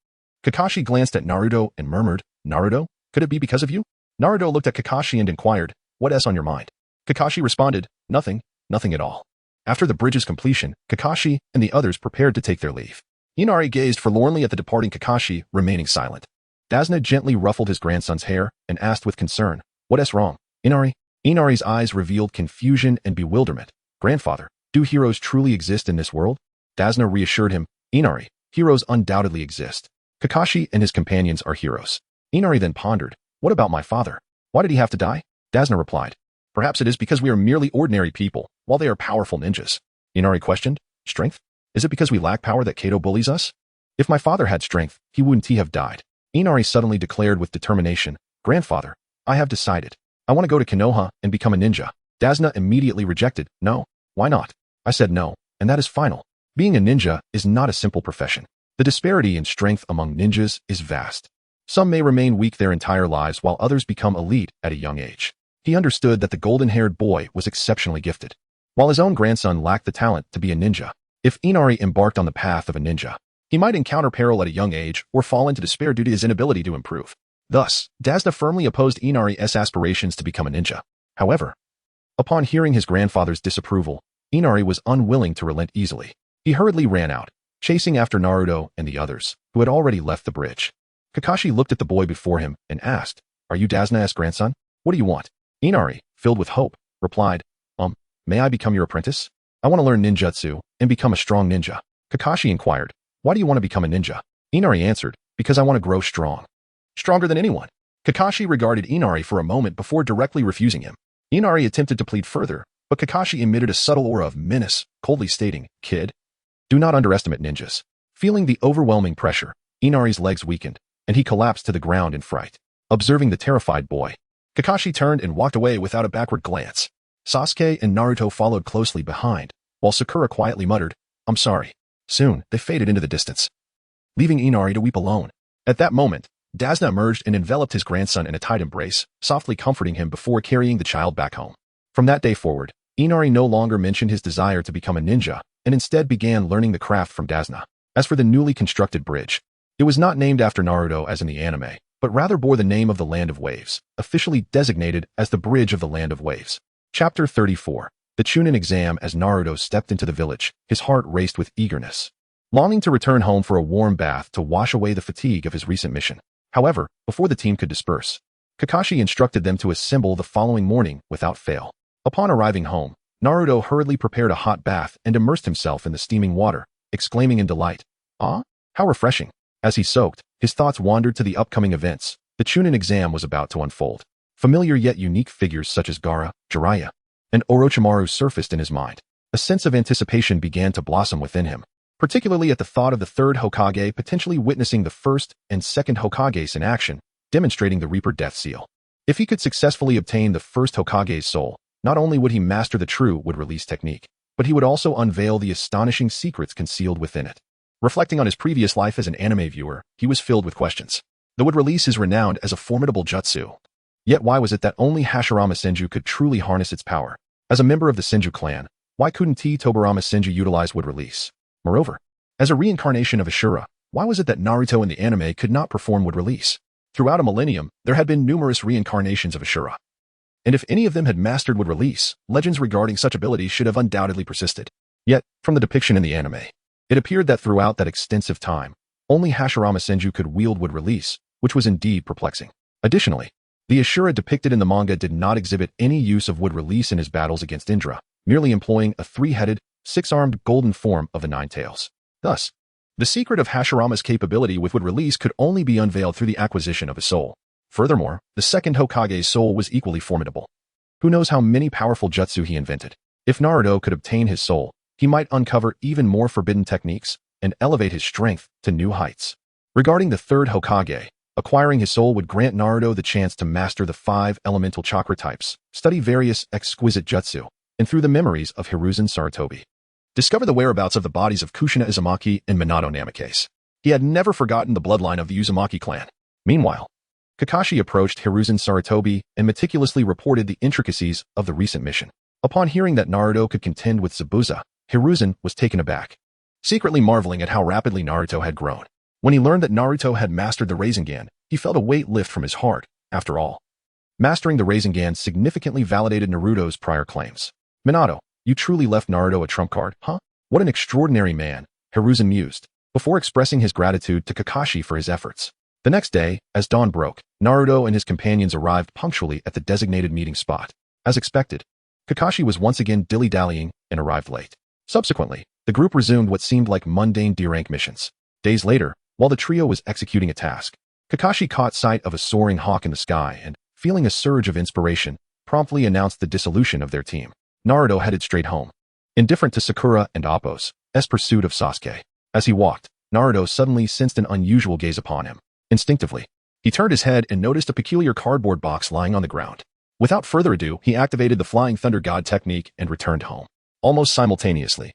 Speaker 1: Kakashi glanced at Naruto and murmured, Naruto, could it be because of you? Naruto looked at Kakashi and inquired, what's on your mind? Kakashi responded, nothing at all. After the bridge's completion, Kakashi and the others prepared to take their leave. Inari gazed forlornly at the departing Kakashi, remaining silent. Dasna gently ruffled his grandson's hair and asked with concern, what's wrong, Inari? Inari's eyes revealed confusion and bewilderment. Grandfather, do heroes truly exist in this world? Dasna reassured him, Inari, heroes undoubtedly exist. Kakashi and his companions are heroes. Inari then pondered, what about my father? Why did he have to die? Dasna replied, perhaps it is because we are merely ordinary people, while they are powerful ninjas. Inari questioned, strength? Is it because we lack power that Kato bullies us? If my father had strength, he wouldn't have died. Inari suddenly declared with determination, Grandfather, I have decided. I want to go to Konoha and become a ninja. Dasna immediately rejected, no, why not? I said no, and that is final. Being a ninja is not a simple profession. The disparity in strength among ninjas is vast. Some may remain weak their entire lives while others become elite at a young age. He understood that the golden-haired boy was exceptionally gifted, while his own grandson lacked the talent to be a ninja. If Inari embarked on the path of a ninja, he might encounter peril at a young age or fall into despair due to his inability to improve. Thus, Dasna firmly opposed Inari's aspirations to become a ninja. However, upon hearing his grandfather's disapproval, Inari was unwilling to relent easily. He hurriedly ran out, chasing after Naruto and the others, who had already left the bridge. Kakashi looked at the boy before him and asked, are you Dasna's grandson? What do you want? Inari, filled with hope, replied, may I become your apprentice? I want to learn ninjutsu and become a strong ninja. Kakashi inquired, why do you want to become a ninja? Inari answered, because I want to grow strong. Stronger than anyone. Kakashi regarded Inari for a moment before directly refusing him. Inari attempted to plead further, but Kakashi emitted a subtle aura of menace, coldly stating, kid, do not underestimate ninjas. Feeling the overwhelming pressure, Inari's legs weakened, and he collapsed to the ground in fright. Observing the terrified boy, Kakashi turned and walked away without a backward glance. Sasuke and Naruto followed closely behind, while Sakura quietly muttered, I'm sorry. Soon, they faded into the distance, leaving Inari to weep alone. At that moment, Dasna emerged and enveloped his grandson in a tight embrace, softly comforting him before carrying the child back home. From that day forward, Inari no longer mentioned his desire to become a ninja, and instead began learning the craft from Dasna. As for the newly constructed bridge, it was not named after Naruto as in the anime, but rather bore the name of the Land of Waves, officially designated as the Bridge of the Land of Waves. Chapter 34. The Chunin exam. As Naruto stepped into the village, his heart raced with eagerness, longing to return home for a warm bath to wash away the fatigue of his recent mission. However, before the team could disperse, Kakashi instructed them to assemble the following morning without fail. Upon arriving home, Naruto hurriedly prepared a hot bath and immersed himself in the steaming water, exclaiming in delight, "Ah, how refreshing." As he soaked, his thoughts wandered to the upcoming events. The Chunin exam was about to unfold. Familiar yet unique figures such as Gaara, Jiraiya, and Orochimaru surfaced in his mind. A sense of anticipation began to blossom within him, particularly at the thought of the third Hokage potentially witnessing the first and second Hokages in action, demonstrating the Reaper Death Seal. If he could successfully obtain the first Hokage's soul, not only would he master the true wood release technique, but he would also unveil the astonishing secrets concealed within it. Reflecting on his previous life as an anime viewer, he was filled with questions. The wood release is renowned as a formidable jutsu. Yet why was it that only Hashirama Senju could truly harness its power? As a member of the Senju clan, why couldn't Tobarama Senju utilize wood release? Moreover, as a reincarnation of Ashura, why was it that Naruto in the anime could not perform wood release? Throughout a millennium, there had been numerous reincarnations of Ashura. And if any of them had mastered wood release, legends regarding such abilities should have undoubtedly persisted. Yet, from the depiction in the anime, it appeared that throughout that extensive time, only Hashirama Senju could wield wood release, which was indeed perplexing. Additionally, the Ashura depicted in the manga did not exhibit any use of wood release in his battles against Indra, merely employing a three-headed, six-armed golden form of the Nine Tails. Thus, the secret of Hashirama's capability with wood release could only be unveiled through the acquisition of a soul. Furthermore, the second Hokage's soul was equally formidable. Who knows how many powerful jutsu he invented? If Naruto could obtain his soul, he might uncover even more forbidden techniques, and elevate his strength to new heights. Regarding the third Hokage, acquiring his soul would grant Naruto the chance to master the 5 elemental chakra types, study various exquisite jutsu, and through the memories of Hiruzen Sarutobi, discover the whereabouts of the bodies of Kushina Izumaki and Minato Namikaze. He had never forgotten the bloodline of the Uzumaki clan. Meanwhile, Kakashi approached Hiruzen Sarutobi and meticulously reported the intricacies of the recent mission. Upon hearing that Naruto could contend with Zabuza, Hiruzen was taken aback, secretly marveling at how rapidly Naruto had grown. When he learned that Naruto had mastered the Rasengan, he felt a weight lift from his heart. After all, mastering the Rasengan significantly validated Naruto's prior claims. Minato, you truly left Naruto a trump card, huh? What an extraordinary man, Hiruzen mused, before expressing his gratitude to Kakashi for his efforts. The next day, as dawn broke, Naruto and his companions arrived punctually at the designated meeting spot. As expected, Kakashi was once again dilly-dallying and arrived late. Subsequently, the group resumed what seemed like mundane D-rank missions. Days later, while the trio was executing a task, Kakashi caught sight of a soaring hawk in the sky and, feeling a surge of inspiration, promptly announced the dissolution of their team. Naruto headed straight home, indifferent to Sakura and Appo's pursuit of Sasuke. As he walked, Naruto suddenly sensed an unusual gaze upon him. Instinctively, he turned his head and noticed a peculiar cardboard box lying on the ground. Without further ado, he activated the Flying Thunder God technique and returned home. Almost simultaneously,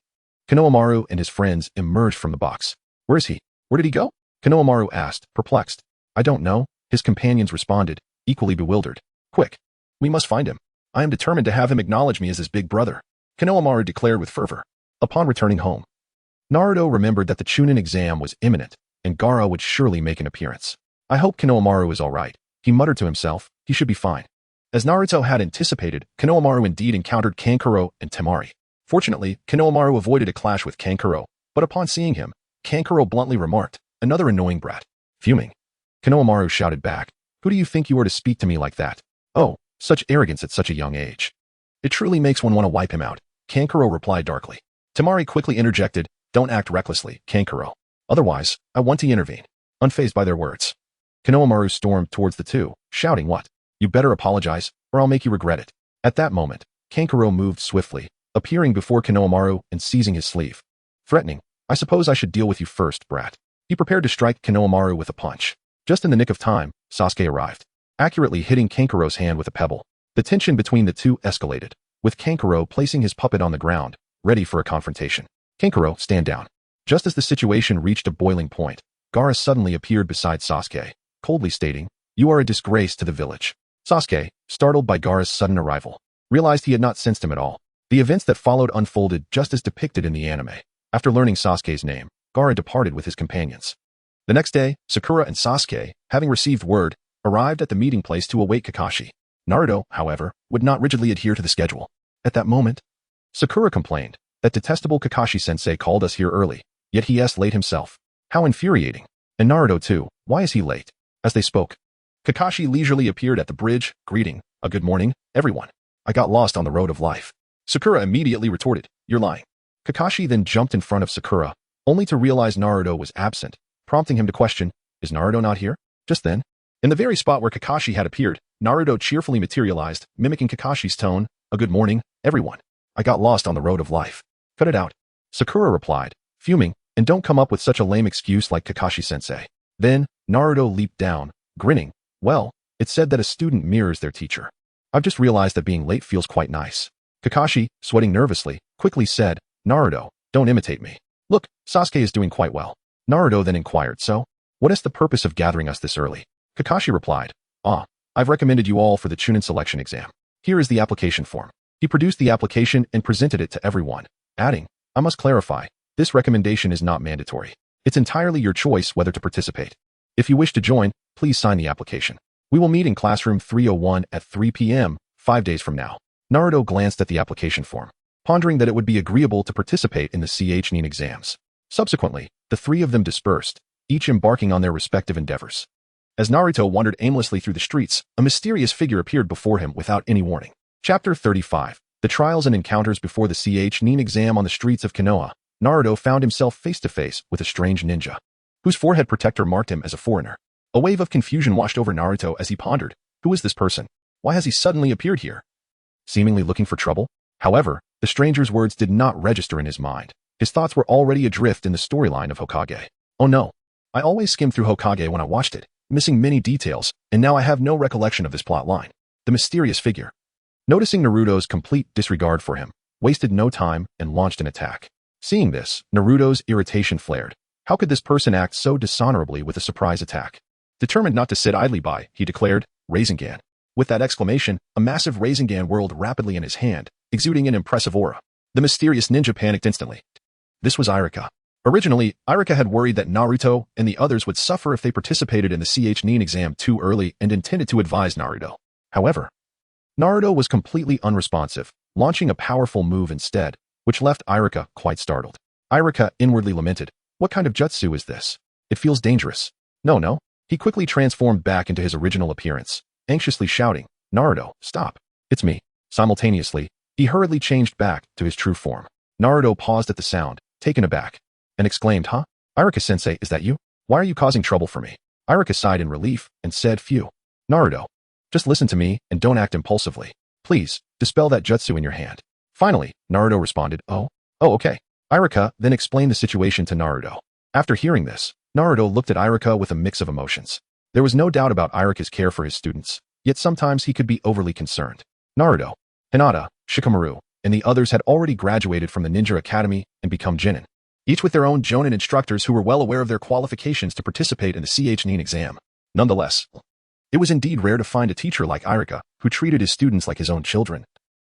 Speaker 1: Konohamaru and his friends emerged from the box. Where is he? Where did he go? Konohamaru asked, perplexed. I don't know, his companions responded, equally bewildered. Quick, we must find him. I am determined to have him acknowledge me as his big brother, Konohamaru declared with fervor. Upon returning home, Naruto remembered that the Chunin exam was imminent, and Gaara would surely make an appearance. I hope Konohamaru is all right, he muttered to himself. He should be fine. As Naruto had anticipated, Konohamaru indeed encountered Kankuro and Temari. Fortunately, Konohamaru avoided a clash with Kankuro, but upon seeing him, Kankuro bluntly remarked, another annoying brat. Fuming, Konohamaru shouted back, who do you think you are to speak to me like that? Oh, such arrogance at such a young age. It truly makes one want to wipe him out, Kankuro replied darkly. Temari quickly interjected, don't act recklessly, Kankuro. Otherwise, I want to intervene. Unfazed by their words, Konohamaru stormed towards the two, shouting what? You better apologize, or I'll make you regret it. At that moment, Kankuro moved swiftly, appearing before Konohamaru and seizing his sleeve. Threatening, I suppose I should deal with you first, brat. He prepared to strike Konohamaru with a punch. Just in the nick of time, Sasuke arrived, accurately hitting Kankuro's hand with a pebble. The tension between the two escalated, with Kankuro placing his puppet on the ground, ready for a confrontation. Kankuro, stand down. Just as the situation reached a boiling point, Gaara suddenly appeared beside Sasuke, coldly stating, you are a disgrace to the village. Sasuke, startled by Gaara's sudden arrival, realized he had not sensed him at all. The events that followed unfolded just as depicted in the anime. After learning Sasuke's name, Gaara departed with his companions. The next day, Sakura and Sasuke, having received word, arrived at the meeting place to await Kakashi. Naruto, however, would not rigidly adhere to the schedule. At that moment, Sakura complained that detestable Kakashi-sensei called us here early, yet he is late himself. How infuriating. And Naruto too, why is he late? As they spoke, Kakashi leisurely appeared at the bridge, greeting, a good morning, everyone. I got lost on the road of life. Sakura immediately retorted, you're lying. Kakashi then jumped in front of Sakura, only to realize Naruto was absent, prompting him to question, is Naruto not here? Just then, in the very spot where Kakashi had appeared, Naruto cheerfully materialized, mimicking Kakashi's tone, a good morning, everyone. I got lost on the road of life. Cut it out. Sakura replied, fuming, and don't come up with such a lame excuse like Kakashi-sensei. Then, Naruto leaped down, grinning. Well, it's said that a student mirrors their teacher. I've just realized that being late feels quite nice. Kakashi, sweating nervously, quickly said, Naruto, don't imitate me. Look, Sasuke is doing quite well. Naruto then inquired, so, what is the purpose of gathering us this early? Kakashi replied, I've recommended you all for the Chunin selection exam. Here is the application form. He produced the application and presented it to everyone, adding, I must clarify, this recommendation is not mandatory. It's entirely your choice whether to participate. If you wish to join, please sign the application. We will meet in classroom 301 at 3 p.m., 5 days from now. Naruto glanced at the application form, pondering that it would be agreeable to participate in the Chunin exams. Subsequently, the three of them dispersed, each embarking on their respective endeavors. As Naruto wandered aimlessly through the streets, a mysterious figure appeared before him without any warning. Chapter 35. The Trials and Encounters before the Chunin exam. On the streets of Konoha, Naruto found himself face-to-face with a strange ninja, whose forehead protector marked him as a foreigner. A wave of confusion washed over Naruto as he pondered, who is this person? Why has he suddenly appeared here? Seemingly looking for trouble? However, the stranger's words did not register in his mind. His thoughts were already adrift in the storyline of Hokage. Oh no. I always skimmed through Hokage when I watched it, missing many details, and now I have no recollection of this plot line. The mysterious figure. Noticing Naruto's complete disregard for him, wasted no time and launched an attack. Seeing this, Naruto's irritation flared. How could this person act so dishonorably with a surprise attack? Determined not to sit idly by, he declared, Rasengan. With that exclamation, a massive Rasengan whirled rapidly in his hand, exuding an impressive aura. The mysterious ninja panicked instantly. This was Iruka. Originally, Iruka had worried that Naruto and the others would suffer if they participated in the Nin exam too early and intended to advise Naruto. However, Naruto was completely unresponsive, launching a powerful move instead, which left Iruka quite startled. Iruka inwardly lamented, what kind of jutsu is this? It feels dangerous. No. He quickly transformed back into his original appearance, anxiously shouting, Naruto, stop. It's me. Simultaneously, he hurriedly changed back to his true form. Naruto paused at the sound, taken aback, and exclaimed, huh? Iruka-sensei, is that you? Why are you causing trouble for me? Iruka sighed in relief and said, phew. Naruto, just listen to me and don't act impulsively. Please, dispel that jutsu in your hand. Finally, Naruto responded, oh, okay. Iruka then explained the situation to Naruto. After hearing this, Naruto looked at Iruka with a mix of emotions. There was no doubt about Iruka's care for his students, yet sometimes he could be overly concerned. Naruto, Hinata, Shikamaru, and the others had already graduated from the Ninja Academy and become Jonin, each with their own Jonin instructors who were well aware of their qualifications to participate in the Nin exam. Nonetheless, it was indeed rare to find a teacher like Iruka who treated his students like his own children,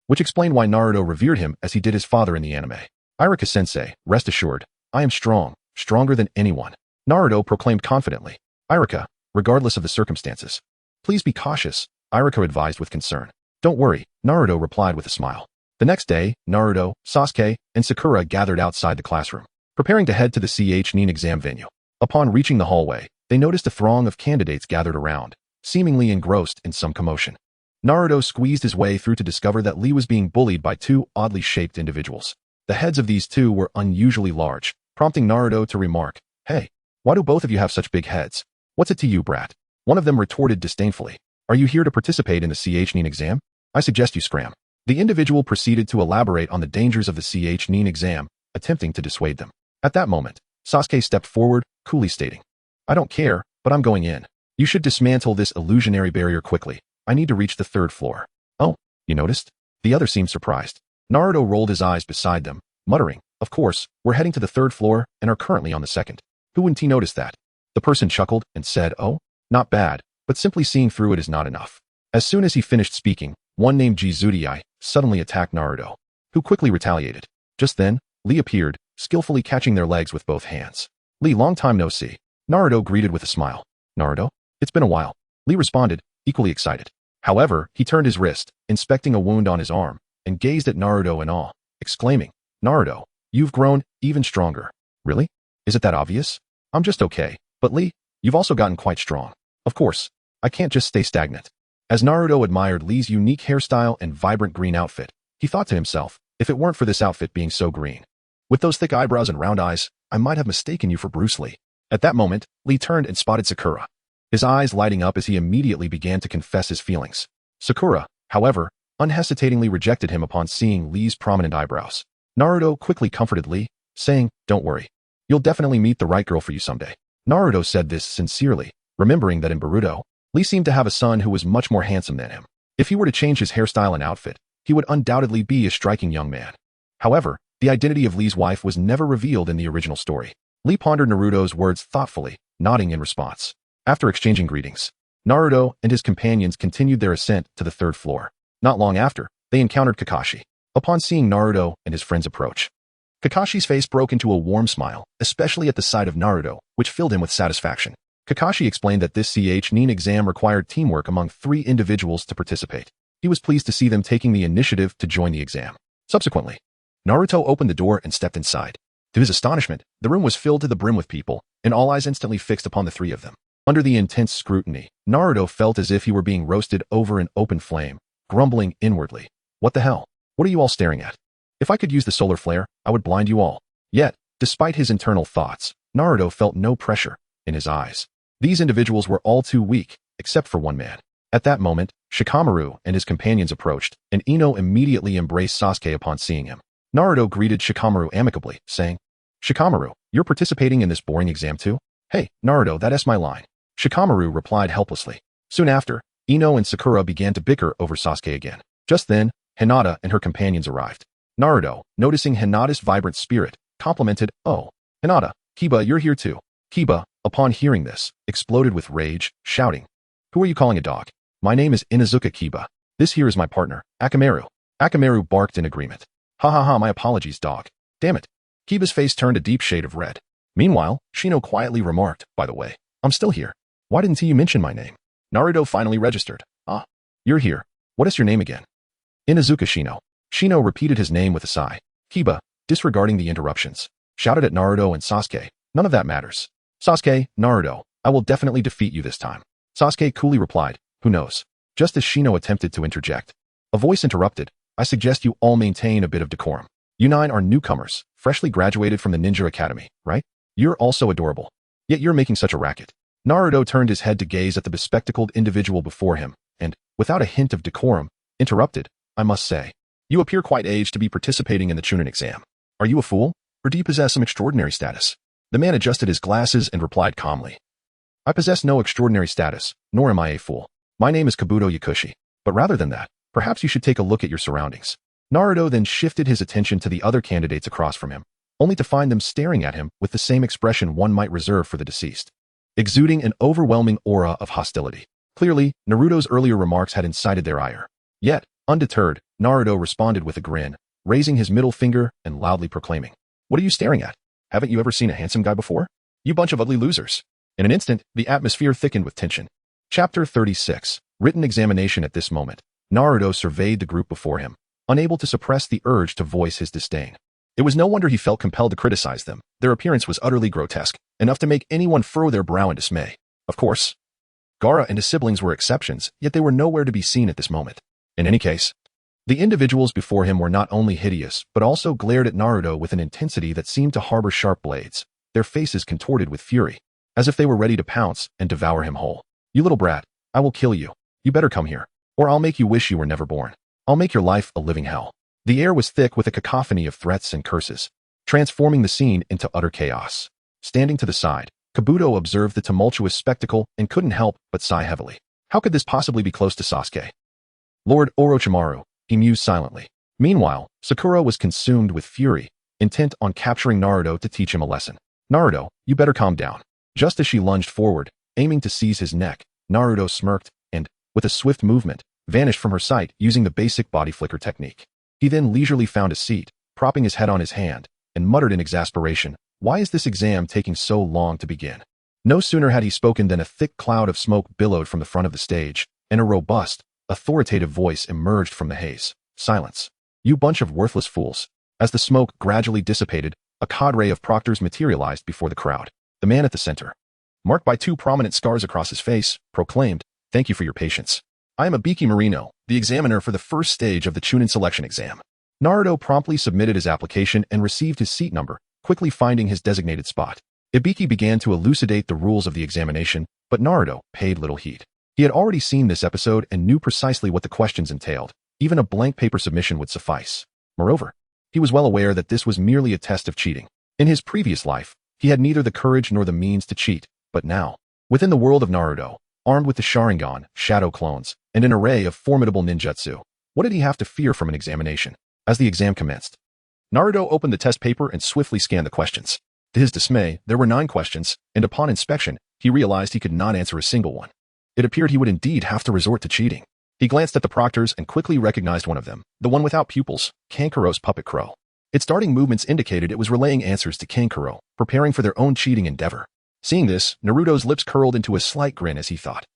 Speaker 1: which explained why Naruto revered him as he did his father in the anime. Iruka-sensei, rest assured, I am strong, stronger than anyone. Naruto proclaimed confidently. Iruka, regardless of the circumstances. Please be cautious, Iruka advised with concern. Don't worry, Naruto replied with a smile. The next day, Naruto, Sasuke, and Sakura gathered outside the classroom, preparing to head to the Nin exam venue. Upon reaching the hallway, they noticed a throng of candidates gathered around, seemingly engrossed in some commotion. Naruto squeezed his way through to discover that Lee was being bullied by two oddly shaped individuals. The heads of these two were unusually large, prompting Naruto to remark, hey, why do both of you have such big heads? What's it to you, brat? One of them retorted disdainfully. Are you here to participate in the Nin exam? I suggest you scram. The individual proceeded to elaborate on the dangers of the Nin exam, attempting to dissuade them. At that moment, Sasuke stepped forward, coolly stating, I don't care, but I'm going in. You should dismantle this illusionary barrier quickly. I need to reach the 3rd floor. Oh, you noticed? The other seemed surprised. Naruto rolled his eyes beside them, muttering, of course, we're heading to the 3rd floor and are currently on the 2nd. Who wouldn't he notice that? The person chuckled and said, oh, not bad, but simply seeing through it is not enough. As soon as he finished speaking, one named Jizuriai suddenly attacked Naruto, who quickly retaliated. Just then, Lee appeared, skillfully catching their legs with both hands. Lee, long time no see. Naruto greeted with a smile. Naruto? It's been a while. Lee responded, equally excited. However, he turned his wrist, inspecting a wound on his arm, and gazed at Naruto in awe, exclaiming, Naruto, you've grown even stronger. Really? Is it that obvious? I'm just okay, but Lee, you've also gotten quite strong. Of course, I can't just stay stagnant. As Naruto admired Lee's unique hairstyle and vibrant green outfit, he thought to himself, if it weren't for this outfit being so green, with those thick eyebrows and round eyes, I might have mistaken you for Bruce Lee. At that moment, Lee turned and spotted Sakura, his eyes lighting up as he immediately began to confess his feelings. Sakura, however, unhesitatingly rejected him upon seeing Lee's prominent eyebrows. Naruto quickly comforted Lee, saying, don't worry. You'll definitely meet the right girl for you someday. Naruto said this sincerely, remembering that in Boruto, Lee seemed to have a son who was much more handsome than him. If he were to change his hairstyle and outfit, he would undoubtedly be a striking young man. However, the identity of Lee's wife was never revealed in the original story. Lee pondered Naruto's words thoughtfully, nodding in response. After exchanging greetings, Naruto and his companions continued their ascent to the 3rd floor. Not long after, they encountered Kakashi. Upon seeing Naruto and his friends approach, Kakashi's face broke into a warm smile, especially at the sight of Naruto, which filled him with satisfaction. Kakashi explained that this Nin exam required teamwork among 3 individuals to participate. He was pleased to see them taking the initiative to join the exam. Subsequently, Naruto opened the door and stepped inside. To his astonishment, the room was filled to the brim with people, and all eyes instantly fixed upon the 3 of them. Under the intense scrutiny, Naruto felt as if he were being roasted over an open flame, grumbling inwardly. What the hell? What are you all staring at? If I could use the solar flare, I would blind you all. Yet, despite his internal thoughts, Naruto felt no pressure in his eyes. These individuals were all too weak, except for one man. At that moment, Shikamaru and his companions approached, and Ino immediately embraced Sasuke upon seeing him. Naruto greeted Shikamaru amicably, saying, "Shikamaru, you're participating in this boring exam too?" "Hey, Naruto, that's my line." Shikamaru replied helplessly. Soon after, Ino and Sakura began to bicker over Sasuke again. Just then, Hinata and her companions arrived. Naruto, noticing Hinata's vibrant spirit, complimented, "Oh, Hinata, Kiba, you're here too." Kiba, upon hearing this, exploded with rage, shouting, "Who are you calling a dog? My name is Inazuka Kiba. This here is my partner, Akamaru." Akamaru barked in agreement. "Ha ha ha, my apologies, dog. Damn it." Kiba's face turned a deep shade of red. Meanwhile, Shino quietly remarked, "By the way, I'm still here. Why didn't you mention my name?" Naruto finally registered. "Ah, you're here. What is your name again?" "Inazuka Shino." Shino repeated his name with a sigh. Kiba, disregarding the interruptions, shouted at Naruto and Sasuke, "None of that matters. Sasuke, Naruto, I will definitely defeat you this time." Sasuke coolly replied, "Who knows?" Just as Shino attempted to interject, a voice interrupted, "I suggest you all maintain a bit of decorum. You 9 are newcomers, freshly graduated from the Ninja Academy, right? You're also adorable. Yet you're making such a racket." Naruto turned his head to gaze at the bespectacled individual before him, and, without a hint of decorum, interrupted, "I must say, you appear quite aged to be participating in the Chunin exam. Are you a fool, or do you possess some extraordinary status?" The man adjusted his glasses and replied calmly, "I possess no extraordinary status, nor am I a fool. My name is Kabuto Yakushi. But rather than that, perhaps you should take a look at your surroundings." Naruto then shifted his attention to the other candidates across from him, only to find them staring at him with the same expression one might reserve for the deceased, exuding an overwhelming aura of hostility. Clearly, Naruto's earlier remarks had incited their ire. Yet, undeterred, Naruto responded with a grin, raising his middle finger and loudly proclaiming, "What are you staring at? Haven't you ever seen a handsome guy before? You bunch of ugly losers." In an instant, the atmosphere thickened with tension. Chapter 36. Written examination. At this moment, Naruto surveyed the group before him, unable to suppress the urge to voice his disdain. It was no wonder he felt compelled to criticize them. Their appearance was utterly grotesque, enough to make anyone furrow their brow in dismay. Of course, Gaara and his siblings were exceptions, yet they were nowhere to be seen at this moment. In any case, the individuals before him were not only hideous, but also glared at Naruto with an intensity that seemed to harbor sharp blades, their faces contorted with fury, as if they were ready to pounce and devour him whole. "You little brat, I will kill you. You better come here, or I'll make you wish you were never born. I'll make your life a living hell." The air was thick with a cacophony of threats and curses, transforming the scene into utter chaos. Standing to the side, Kabuto observed the tumultuous spectacle and couldn't help but sigh heavily. How could this possibly be close to Sasuke? Lord Orochimaru, he mused silently. Meanwhile, Sakura was consumed with fury, intent on capturing Naruto to teach him a lesson. "Naruto, you better calm down." Just as she lunged forward, aiming to seize his neck, Naruto smirked and, with a swift movement, vanished from her sight using the basic body flicker technique. He then leisurely found a seat, propping his head on his hand, and muttered in exasperation, "Why is this exam taking so long to begin?" No sooner had he spoken than a thick cloud of smoke billowed from the front of the stage, and a robust, authoritative voice emerged from the haze. "Silence. You bunch of worthless fools." As the smoke gradually dissipated, a cadre of proctors materialized before the crowd. The man at the center, marked by 2 prominent scars across his face, proclaimed, "Thank you for your patience. I am Ibiki Marino, the examiner for the first stage of the Chunin selection exam." Naruto promptly submitted his application and received his seat number, quickly finding his designated spot. Ibiki began to elucidate the rules of the examination, but Naruto paid little heed. He had already seen this episode and knew precisely what the questions entailed. Even a blank paper submission would suffice. Moreover, he was well aware that this was merely a test of cheating. In his previous life, he had neither the courage nor the means to cheat, but now, within the world of Naruto, armed with the Sharingan, shadow clones, and an array of formidable ninjutsu, what did he have to fear from an examination? As the exam commenced, Naruto opened the test paper and swiftly scanned the questions. To his dismay, there were 9 questions, and upon inspection, he realized he could not answer a single one. It appeared he would indeed have to resort to cheating. He glanced at the proctors and quickly recognized one of them, the one without pupils, Kankuro's puppet crow. Its darting movements indicated it was relaying answers to Kankuro, preparing for their own cheating endeavor. Seeing this, Naruto's lips curled into a slight grin as he thought,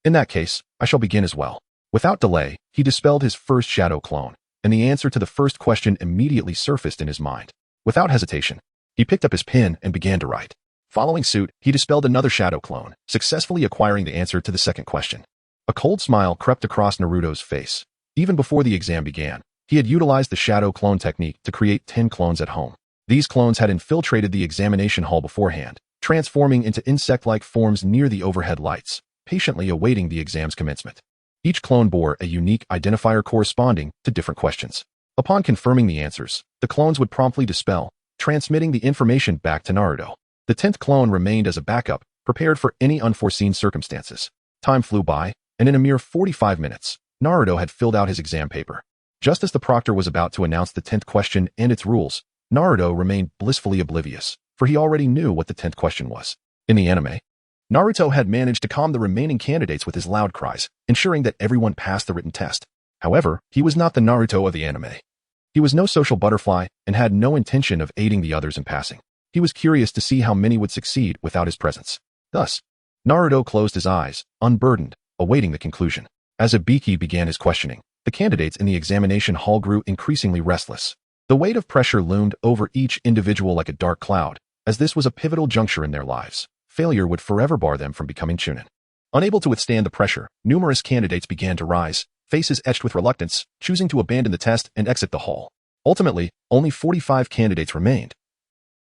Speaker 1: "In that case, I shall begin as well." Without delay, he dispelled his first shadow clone, and the answer to the first question immediately surfaced in his mind. Without hesitation, he picked up his pen and began to write. Following suit, he dispelled another shadow clone, successfully acquiring the answer to the second question. A cold smile crept across Naruto's face. Even before the exam began, he had utilized the shadow clone technique to create 10 clones at home. These clones had infiltrated the examination hall beforehand, transforming into insect-like forms near the overhead lights, patiently awaiting the exam's commencement. Each clone bore a unique identifier corresponding to different questions. Upon confirming the answers, the clones would promptly dispel, transmitting the information back to Naruto. The 10th clone remained as a backup, prepared for any unforeseen circumstances. Time flew by, and in a mere 45 minutes, Naruto had filled out his exam paper. Just as the proctor was about to announce the 10th question and its rules, Naruto remained blissfully oblivious, for he already knew what the 10th question was. In the anime, Naruto had managed to calm the remaining candidates with his loud cries, ensuring that everyone passed the written test. However, he was not the Naruto of the anime. He was no social butterfly and had no intention of aiding the others in passing. He was curious to see how many would succeed without his presence. Thus, Naruto closed his eyes, unburdened, awaiting the conclusion. As Ibiki began his questioning, the candidates in the examination hall grew increasingly restless. The weight of pressure loomed over each individual like a dark cloud, as this was a pivotal juncture in their lives. Failure would forever bar them from becoming Chunin. Unable to withstand the pressure, numerous candidates began to rise, faces etched with reluctance, choosing to abandon the test and exit the hall. Ultimately, only 45 candidates remained,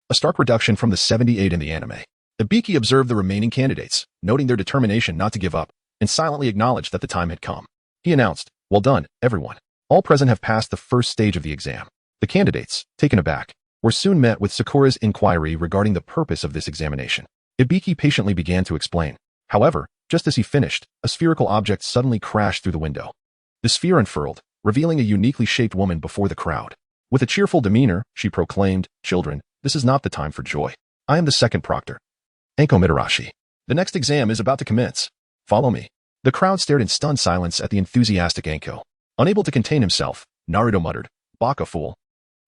Speaker 1: a stark reduction from the 78 in the anime. Ibiki observed the remaining candidates, noting their determination not to give up, and silently acknowledged that the time had come. He announced, "Well done, everyone. All present have passed the first stage of the exam." The candidates, taken aback, were soon met with Sakura's inquiry regarding the purpose of this examination. Ibiki patiently began to explain. However, just as he finished, a spherical object suddenly crashed through the window. The sphere unfurled, revealing a uniquely shaped woman before the crowd. With a cheerful demeanor, she proclaimed, "Children, this is not the time for joy. I am the second proctor, Anko Mitarashi. The next exam is about to commence. Follow me." The crowd stared in stunned silence at the enthusiastic Anko. Unable to contain himself, Naruto muttered, "Baka fool."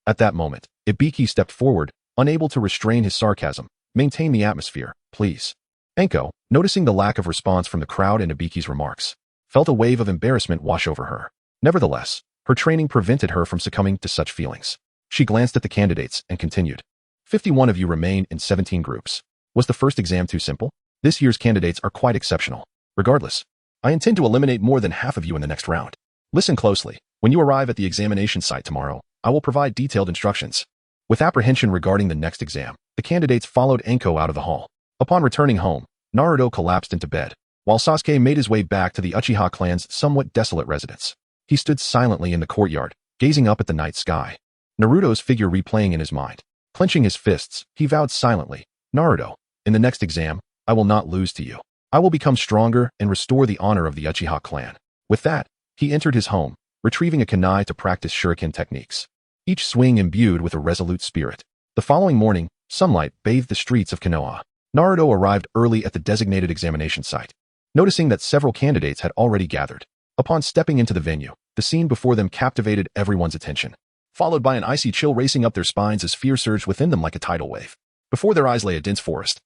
Speaker 1: At that moment, Ibiki stepped forward, unable to restrain his sarcasm. "Maintain the atmosphere, please." Anko, noticing the lack of response from the crowd and Ibiki's remarks, felt a wave of embarrassment wash over her. Nevertheless, her training prevented her from succumbing to such feelings. She glanced at the candidates and continued, 51 of you remain in 17 groups. Was the first exam too simple? This year's candidates are quite exceptional. Regardless, I intend to eliminate more than half of you in the next round. Listen closely. When you arrive at the examination site tomorrow, I will provide detailed instructions." With apprehension regarding the next exam, the candidates followed Anko out of the hall. Upon returning home, Naruto collapsed into bed, while Sasuke made his way back to the Uchiha clan's somewhat desolate residence. He stood silently in the courtyard, gazing up at the night sky, Naruto's figure replaying in his mind. Clenching his fists, he vowed silently, "Naruto, in the next exam, I will not lose to you. I will become stronger and restore the honor of the Uchiha clan." With that, he entered his home, retrieving a kunai to practice shuriken techniques, each swing imbued with a resolute spirit. The following morning, sunlight bathed the streets of Konoha. Naruto arrived early at the designated examination site, noticing that several candidates had already gathered. Upon stepping into the venue, the scene before them captivated everyone's attention, followed by an icy chill racing up their spines as fear surged within them like a tidal wave. Before their eyes lay a dense forest.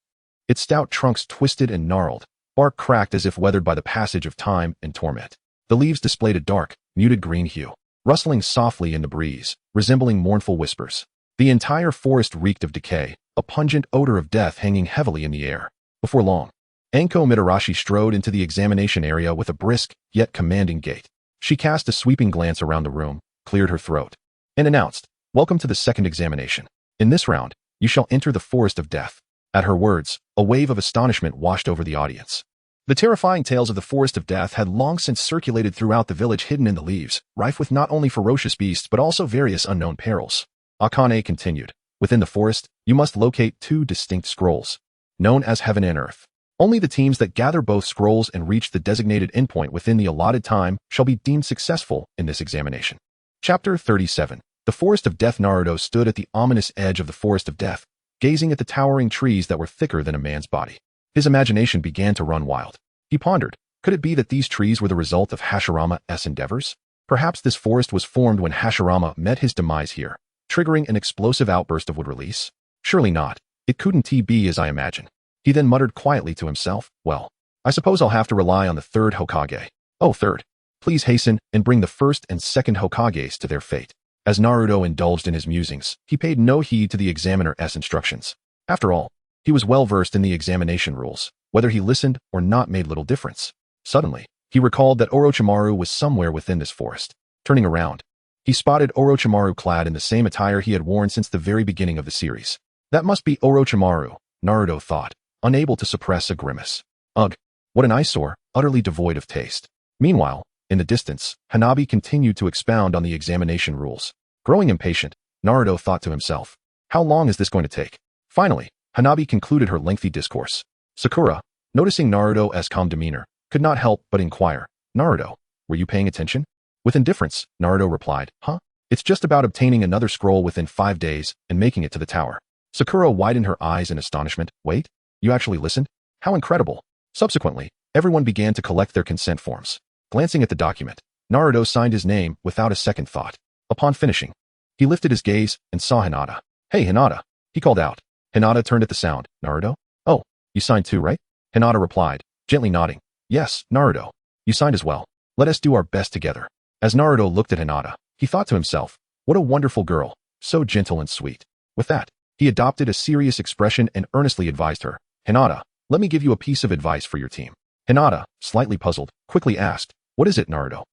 Speaker 1: Its stout trunks twisted and gnarled, bark cracked as if weathered by the passage of time and torment. The leaves displayed a dark, muted green hue, rustling softly in the breeze, resembling mournful whispers. The entire forest reeked of decay, a pungent odor of death hanging heavily in the air. Before long, Anko Mitarashi strode into the examination area with a brisk, yet commanding gait. She cast a sweeping glance around the room, cleared her throat, and announced, "Welcome to the second examination. In this round, you shall enter the forest of death." At her words, a wave of astonishment washed over the audience. The terrifying tales of the forest of death had long since circulated throughout the village, hidden in the leaves, rife with not only ferocious beasts but also various unknown perils. Akane continued, "Within the forest, you must locate two distinct scrolls, known as Heaven and Earth. Only the teams that gather both scrolls and reach the designated endpoint within the allotted time shall be deemed successful in this examination." Chapter 37. The Forest of Death. Naruto stood at the ominous edge of the Forest of Death, gazing at the towering trees that were thicker than a man's body. His imagination began to run wild. He pondered, could it be that these trees were the result of Hashirama's endeavors? Perhaps this forest was formed when Hashirama met his demise here, triggering an explosive outburst of wood release? Surely not. It couldn't be as I imagine. He then muttered quietly to himself, "Well, I suppose I'll have to rely on the third Hokage. Oh, third, please hasten and bring the first and second Hokages to their fate." As Naruto indulged in his musings, he paid no heed to the examiner's instructions. After all, he was well versed in the examination rules. Whether he listened or not made little difference. Suddenly, he recalled that Orochimaru was somewhere within this forest. Turning around, he spotted Orochimaru clad in the same attire he had worn since the very beginning of the series. That must be Orochimaru, Naruto thought, unable to suppress a grimace. Ugh, what an eyesore, utterly devoid of taste. Meanwhile, in the distance, Hanabi continued to expound on the examination rules. Growing impatient, Naruto thought to himself, how long is this going to take? Finally, Hanabi concluded her lengthy discourse. Sakura, noticing Naruto's calm demeanor, could not help but inquire, Naruto, were you paying attention? With indifference, Naruto replied, huh? It's just about obtaining another scroll within 5 days and making it to the tower. Sakura widened her eyes in astonishment. Wait, you actually listened? How incredible. Subsequently, everyone began to collect their consent forms. Glancing at the document, Naruto signed his name without a second thought. Upon finishing, he lifted his gaze and saw Hinata. Hey, Hinata, he called out. Hinata turned at the sound. Naruto? Oh, you signed too, right? Hinata replied, gently nodding. Yes, Naruto. You signed as well. Let us do our best together. As Naruto looked at Hinata, he thought to himself, what a wonderful girl, so gentle and sweet. With that, he adopted a serious expression and earnestly advised her, Hinata, let me give you a piece of advice for your team. Hinata, slightly puzzled, quickly asked, what is it, Naruto?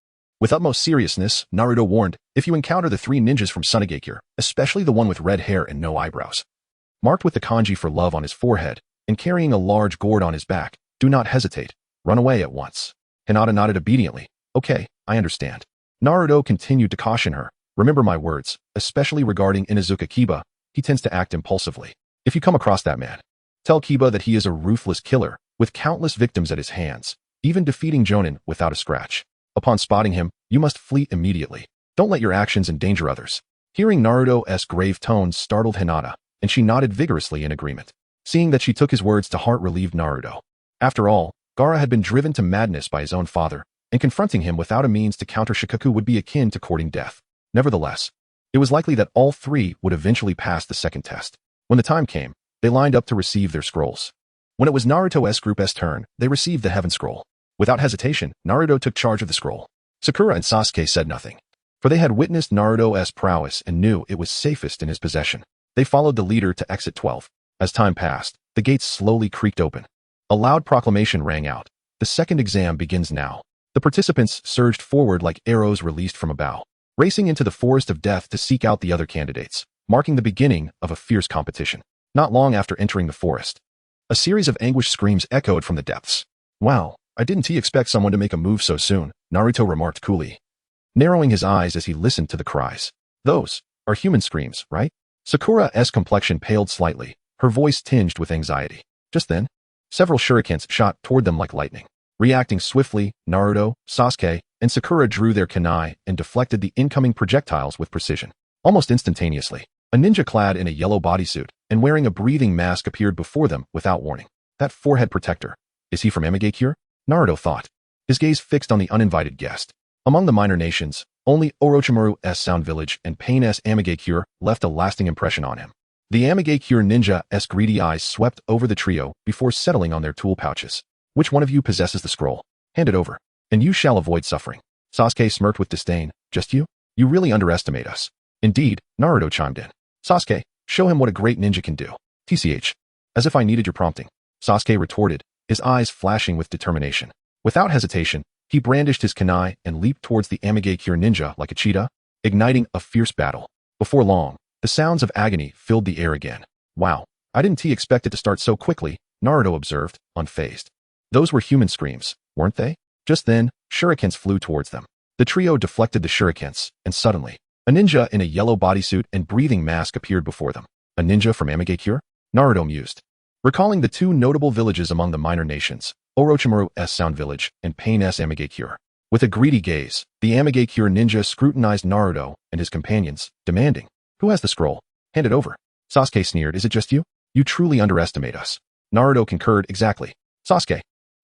Speaker 1: With utmost seriousness, Naruto warned, if you encounter the 3 ninjas from Sunagakure, especially the one with red hair and no eyebrows, marked with the kanji for love on his forehead, and carrying a large gourd on his back, do not hesitate, run away at once. Hinata nodded obediently. Okay, I understand. Naruto continued to caution her, remember my words, especially regarding Inuzuka Kiba, he tends to act impulsively. If you come across that man, tell Kiba that he is a ruthless killer, with countless victims at his hands, even defeating Jonin without a scratch. Upon spotting him, you must flee immediately. Don't let your actions endanger others. Hearing Naruto's grave tones startled Hinata, and she nodded vigorously in agreement. Seeing that she took his words to heart relieved Naruto. After all, Gaara had been driven to madness by his own father, and confronting him without a means to counter Shikaku would be akin to courting death. Nevertheless, it was likely that all 3 would eventually pass the second test. When the time came, they lined up to receive their scrolls. When it was Naruto's group's turn, they received the Heaven Scroll. Without hesitation, Naruto took charge of the scroll. Sakura and Sasuke said nothing, for they had witnessed Naruto's prowess and knew it was safest in his possession. They followed the leader to exit 12. As time passed, the gates slowly creaked open. A loud proclamation rang out. The second exam begins now. The participants surged forward like arrows released from a bow, racing into the forest of death to seek out the other candidates, marking the beginning of a fierce competition. Not long after entering the forest, a series of anguished screams echoed from the depths. Wow, I didn't expect someone to make a move so soon, Naruto remarked coolly, narrowing his eyes as he listened to the cries. Those are human screams, right? Sakura's complexion paled slightly, her voice tinged with anxiety. Just then, several shurikens shot toward them like lightning. Reacting swiftly, Naruto, Sasuke, and Sakura drew their kunai and deflected the incoming projectiles with precision. Almost instantaneously, a ninja clad in a yellow bodysuit and wearing a breathing mask appeared before them without warning. That forehead protector. Is he from Amigakure? Naruto thought, his gaze fixed on the uninvited guest. Among the minor nations, only Orochimaru's Sound Village and Pain's Amigakure left a lasting impression on him. The Amigakure ninja's greedy eyes swept over the trio before settling on their tool pouches. Which one of you possesses the scroll? Hand it over, and you shall avoid suffering. Sasuke smirked with disdain. Just you? You really underestimate us. Indeed, Naruto chimed in. Sasuke, show him what a great ninja can do. TCH. As if I needed your prompting. Sasuke retorted, his eyes flashing with determination. Without hesitation, he brandished his kunai and leaped towards the Amigakure ninja like a cheetah, igniting a fierce battle. Before long, the sounds of agony filled the air again. Wow, I didn't expect it to start so quickly, Naruto observed, unfazed. Those were human screams, weren't they? Just then, shurikens flew towards them. The trio deflected the shurikens, and suddenly, a ninja in a yellow bodysuit and breathing mask appeared before them. A ninja from Amigakure? Naruto mused. Recalling the 2 notable villages among the minor nations, Orochimaru's Sound Village and Pain's Amigakure. With a greedy gaze, the Amigakure ninja scrutinized Naruto and his companions, demanding, who has the scroll? Hand it over. Sasuke sneered, is it just you? You truly underestimate us. Naruto concurred, exactly. Sasuke,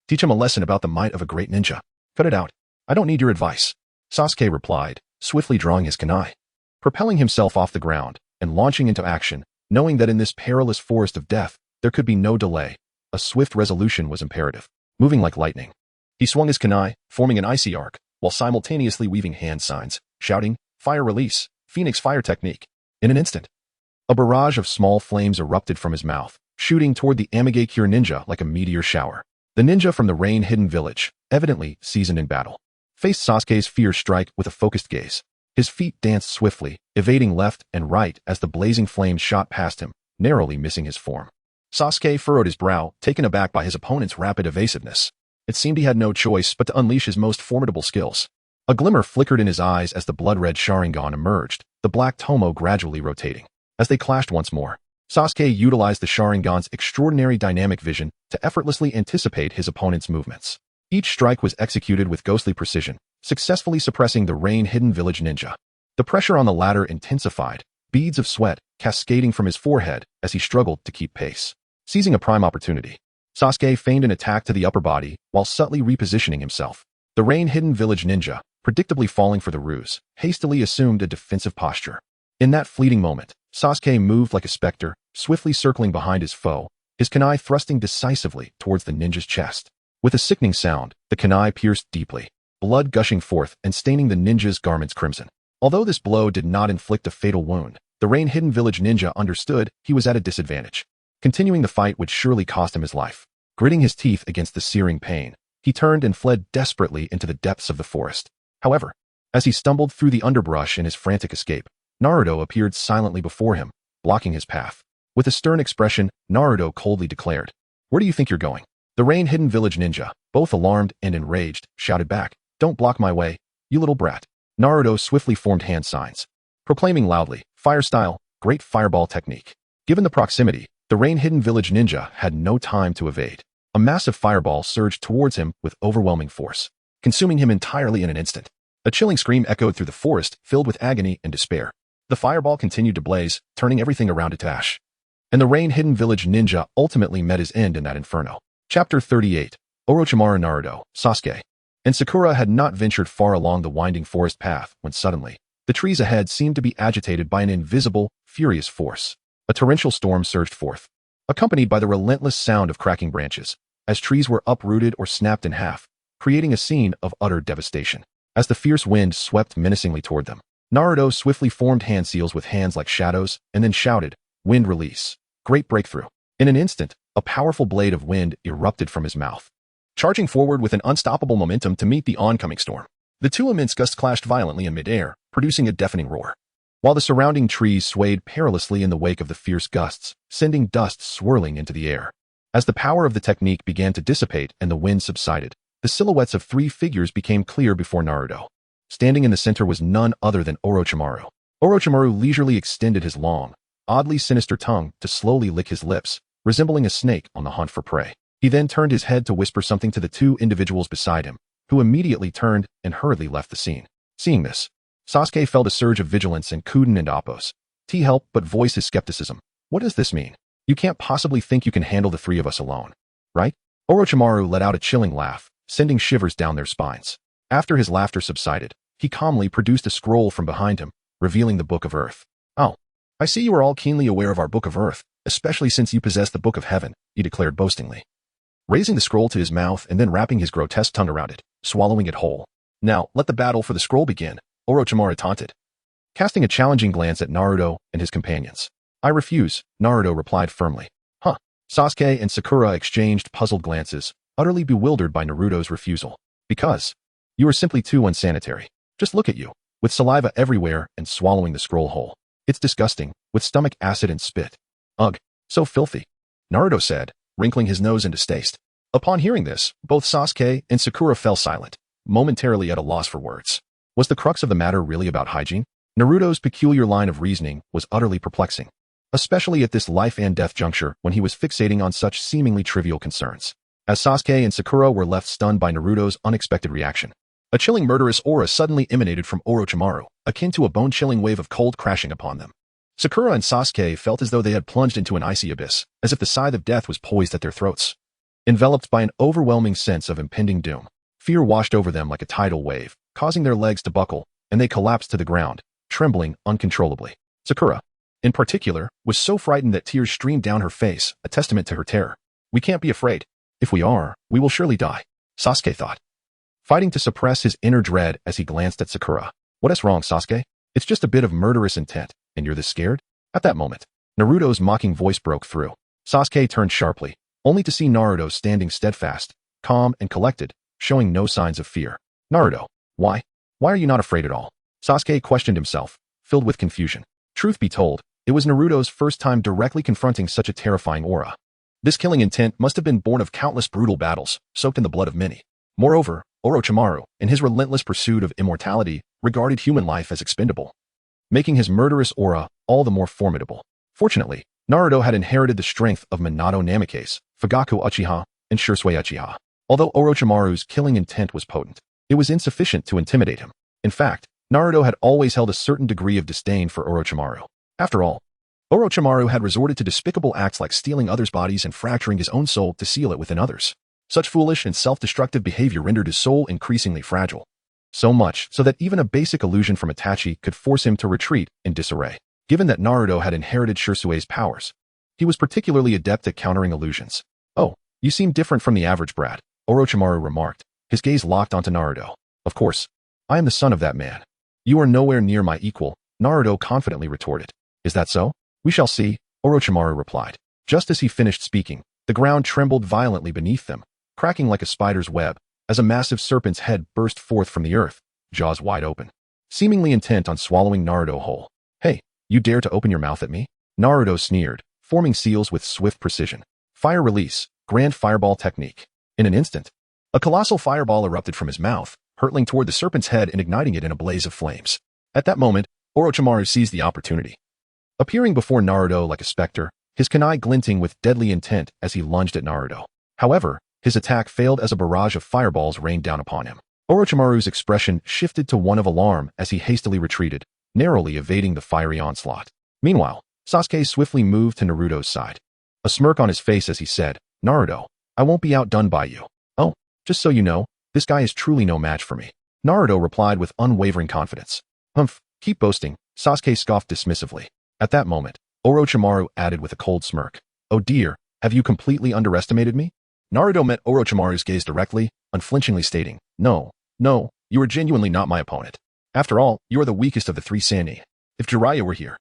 Speaker 1: teach him a lesson about the might of a great ninja. Cut it out. I don't need your advice. Sasuke replied, swiftly drawing his kunai, propelling himself off the ground and launching into action, knowing that in this perilous forest of death, there could be no delay. A swift resolution was imperative. Moving like lightning, he swung his kunai, forming an icy arc, while simultaneously weaving hand signs, shouting, fire release, Phoenix fire technique. In an instant, a barrage of small flames erupted from his mouth, shooting toward the Amigakure ninja like a meteor shower. The ninja from the rain-hidden village, evidently seasoned in battle, faced Sasuke's fierce strike with a focused gaze. His feet danced swiftly, evading left and right as the blazing flames shot past him, narrowly missing his form. Sasuke furrowed his brow, taken aback by his opponent's rapid evasiveness. It seemed he had no choice but to unleash his most formidable skills. A glimmer flickered in his eyes as the blood-red Sharingan emerged, the black tomo gradually rotating. As they clashed once more, Sasuke utilized the Sharingan's extraordinary dynamic vision to effortlessly anticipate his opponent's movements. Each strike was executed with ghostly precision, successfully suppressing the rain-hidden village ninja. The pressure on the latter intensified, beads of sweat cascading from his forehead as he struggled to keep pace. Seizing a prime opportunity, Sasuke feigned an attack to the upper body while subtly repositioning himself. The rain-hidden village ninja, predictably falling for the ruse, hastily assumed a defensive posture. In that fleeting moment, Sasuke moved like a specter, swiftly circling behind his foe, his kunai thrusting decisively towards the ninja's chest. With a sickening sound, the kunai pierced deeply, blood gushing forth and staining the ninja's garments crimson. Although this blow did not inflict a fatal wound, the rain-hidden village ninja understood he was at a disadvantage. Continuing the fight would surely cost him his life. Gritting his teeth against the searing pain, he turned and fled desperately into the depths of the forest. However, as he stumbled through the underbrush in his frantic escape, Naruto appeared silently before him, blocking his path. With a stern expression, Naruto coldly declared, "Where do you think you're going?" The rain-hidden village ninja, both alarmed and enraged, shouted back, "Don't block my way, you little brat." Naruto swiftly formed hand signs, proclaiming loudly, "Fire style, great fireball technique." Given the proximity, the rain-hidden village ninja had no time to evade. A massive fireball surged towards him with overwhelming force, consuming him entirely in an instant. A chilling scream echoed through the forest, filled with agony and despair. The fireball continued to blaze, turning everything around it to ash. And the rain-hidden village ninja ultimately met his end in that inferno. Chapter 38. Orochimaru. Naruto, Sasuke, and Sakura had not ventured far along the winding forest path when suddenly, the trees ahead seemed to be agitated by an invisible, furious force. A torrential storm surged forth, accompanied by the relentless sound of cracking branches, as trees were uprooted or snapped in half, creating a scene of utter devastation. As the fierce wind swept menacingly toward them, Naruto swiftly formed hand seals with hands like shadows and then shouted, "Wind release. Great breakthrough." In an instant, a powerful blade of wind erupted from his mouth, charging forward with an unstoppable momentum to meet the oncoming storm. The two immense gusts clashed violently in midair, producing a deafening roar, while the surrounding trees swayed perilously in the wake of the fierce gusts, sending dust swirling into the air. As the power of the technique began to dissipate and the wind subsided, the silhouettes of three figures became clear before Naruto. Standing in the center was none other than Orochimaru. Orochimaru leisurely extended his long, oddly sinister tongue to slowly lick his lips, resembling a snake on the hunt for prey. He then turned his head to whisper something to the two individuals beside him, who immediately turned and hurriedly left the scene. Seeing this, Sasuke felt a surge of vigilance and Kuden and Appos. He helped but voiced his skepticism. "What does this mean? You can't possibly think you can handle the three of us alone, right?" Orochimaru let out a chilling laugh, sending shivers down their spines. After his laughter subsided, he calmly produced a scroll from behind him, revealing the Book of Earth. "Oh, I see you are all keenly aware of our Book of Earth, especially since you possess the Book of Heaven," he declared boastingly, raising the scroll to his mouth and then wrapping his grotesque tongue around it, swallowing it whole. "Now, let the battle for the scroll begin," Orochimaru taunted, casting a challenging glance at Naruto and his companions. "I refuse," Naruto replied firmly. "Huh." Sasuke and Sakura exchanged puzzled glances, utterly bewildered by Naruto's refusal. "Because you are simply too unsanitary. Just look at you, with saliva everywhere and swallowing the scroll whole. It's disgusting, with stomach acid and spit. Ugh, so filthy," Naruto said, wrinkling his nose in distaste. Upon hearing this, both Sasuke and Sakura fell silent, momentarily at a loss for words. Was the crux of the matter really about hygiene? Naruto's peculiar line of reasoning was utterly perplexing, especially at this life and death juncture when he was fixating on such seemingly trivial concerns. As Sasuke and Sakura were left stunned by Naruto's unexpected reaction, a chilling murderous aura suddenly emanated from Orochimaru, akin to a bone-chilling wave of cold crashing upon them. Sakura and Sasuke felt as though they had plunged into an icy abyss, as if the scythe of death was poised at their throats. Enveloped by an overwhelming sense of impending doom, fear washed over them like a tidal wave, causing their legs to buckle, and they collapsed to the ground, trembling uncontrollably. Sakura, in particular, was so frightened that tears streamed down her face, a testament to her terror. "We can't be afraid. If we are, we will surely die," Sasuke thought, fighting to suppress his inner dread as he glanced at Sakura. "What's wrong, Sasuke? It's just a bit of murderous intent, and you're this scared?" At that moment, Naruto's mocking voice broke through. Sasuke turned sharply, only to see Naruto standing steadfast, calm and collected, showing no signs of fear. "Naruto, why are you not afraid at all?" Sasuke questioned himself, filled with confusion. Truth be told, it was Naruto's first time directly confronting such a terrifying aura. This killing intent must have been born of countless brutal battles, soaked in the blood of many. Moreover, Orochimaru, in his relentless pursuit of immortality, regarded human life as expendable. making his murderous aura all the more formidable. Fortunately, Naruto had inherited the strength of Minato Namikaze, Fugaku Uchiha, and Shursui Uchiha. Although Orochimaru's killing intent was potent, it was insufficient to intimidate him. In fact, Naruto had always held a certain degree of disdain for Orochimaru. After all, Orochimaru had resorted to despicable acts like stealing others' bodies and fracturing his own soul to seal it within others. Such foolish and self-destructive behavior rendered his soul increasingly fragile. So much so that even a basic illusion from Itachi could force him to retreat in disarray. Given that Naruto had inherited Shursui's powers, he was particularly adept at countering illusions. "Oh, you seem different from the average brat," Orochimaru remarked, his gaze locked onto Naruto. "Of course, I am the son of that man." "You are nowhere near my equal," Naruto confidently retorted. "Is that so?" "We shall see," Orochimaru replied. Just as he finished speaking, the ground trembled violently beneath them, cracking like a spider's web, as a massive serpent's head burst forth from the earth, jaws wide open, seemingly intent on swallowing Naruto whole. "Hey, you dare to open your mouth at me?" Naruto sneered, forming seals with swift precision. Fire release, grand fireball technique. In an instant, a colossal fireball erupted from his mouth, hurtling toward the serpent's head and igniting it in a blaze of flames. At that moment, Orochimaru seized the opportunity. Appearing before Naruto like a specter, his kunai glinting with deadly intent as he lunged at Naruto. However, his attack failed as a barrage of fireballs rained down upon him. Orochimaru's expression shifted to one of alarm as he hastily retreated, narrowly evading the fiery onslaught. Meanwhile, Sasuke swiftly moved to Naruto's side, a smirk on his face as he said, "Naruto, I won't be outdone by you. Oh, just so you know, this guy is truly no match for me." Naruto replied with unwavering confidence. "Humph, keep boasting," Sasuke scoffed dismissively. At that moment, Orochimaru added with a cold smirk, "Oh dear, have you completely underestimated me?" Naruto met Orochimaru's gaze directly, unflinchingly stating, No, you are genuinely not my opponent. After all, you are the weakest of the three Sannin. If Jiraiya were here,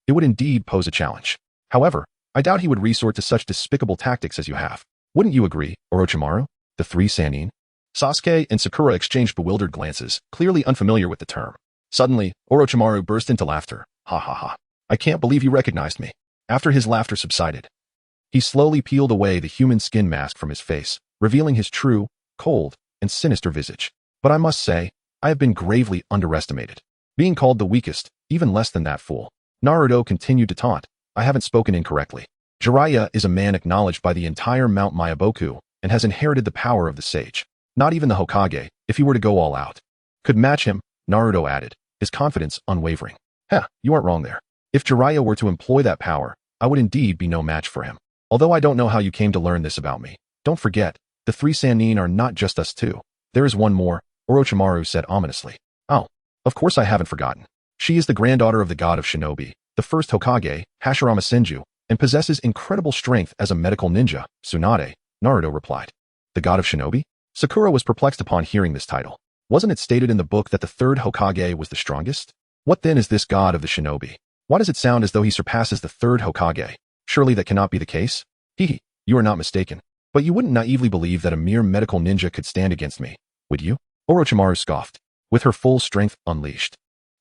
Speaker 1: it would indeed pose a challenge. However, I doubt he would resort to such despicable tactics as you have. Wouldn't you agree, Orochimaru?" The three Sannin? Sasuke and Sakura exchanged bewildered glances, clearly unfamiliar with the term. Suddenly, Orochimaru burst into laughter. "Ha ha ha. I can't believe you recognized me." After his laughter subsided, he slowly peeled away the human skin mask from his face, revealing his true, cold, and sinister visage. "But I must say, I have been gravely underestimated. Being called the weakest, even less than that fool." Naruto continued to taunt, "I haven't spoken incorrectly. Jiraiya is a man acknowledged by the entire Mount Myaboku and has inherited the power of the sage. Not even the Hokage, if he were to go all out, could match him," Naruto added, his confidence unwavering. You aren't wrong there. If Jiraiya were to employ that power, I would indeed be no match for him. Although I don't know how you came to learn this about me. Don't forget, the three Sannin are not just us two. There is one more," Orochimaru said ominously. "Oh, of course I haven't forgotten. She is the granddaughter of the god of shinobi, the first Hokage, Hashirama Senju, and possesses incredible strength as a medical ninja, Tsunade," Naruto replied. "The god of shinobi?" Sakura was perplexed upon hearing this title. Wasn't it stated in the book that the third Hokage was the strongest? What then is this god of the shinobi? Why does it sound as though he surpasses the third Hokage? Surely that cannot be the case? You are not mistaken. But you wouldn't naively believe that a mere medical ninja could stand against me, would you? Orochimaru scoffed, with her full strength unleashed.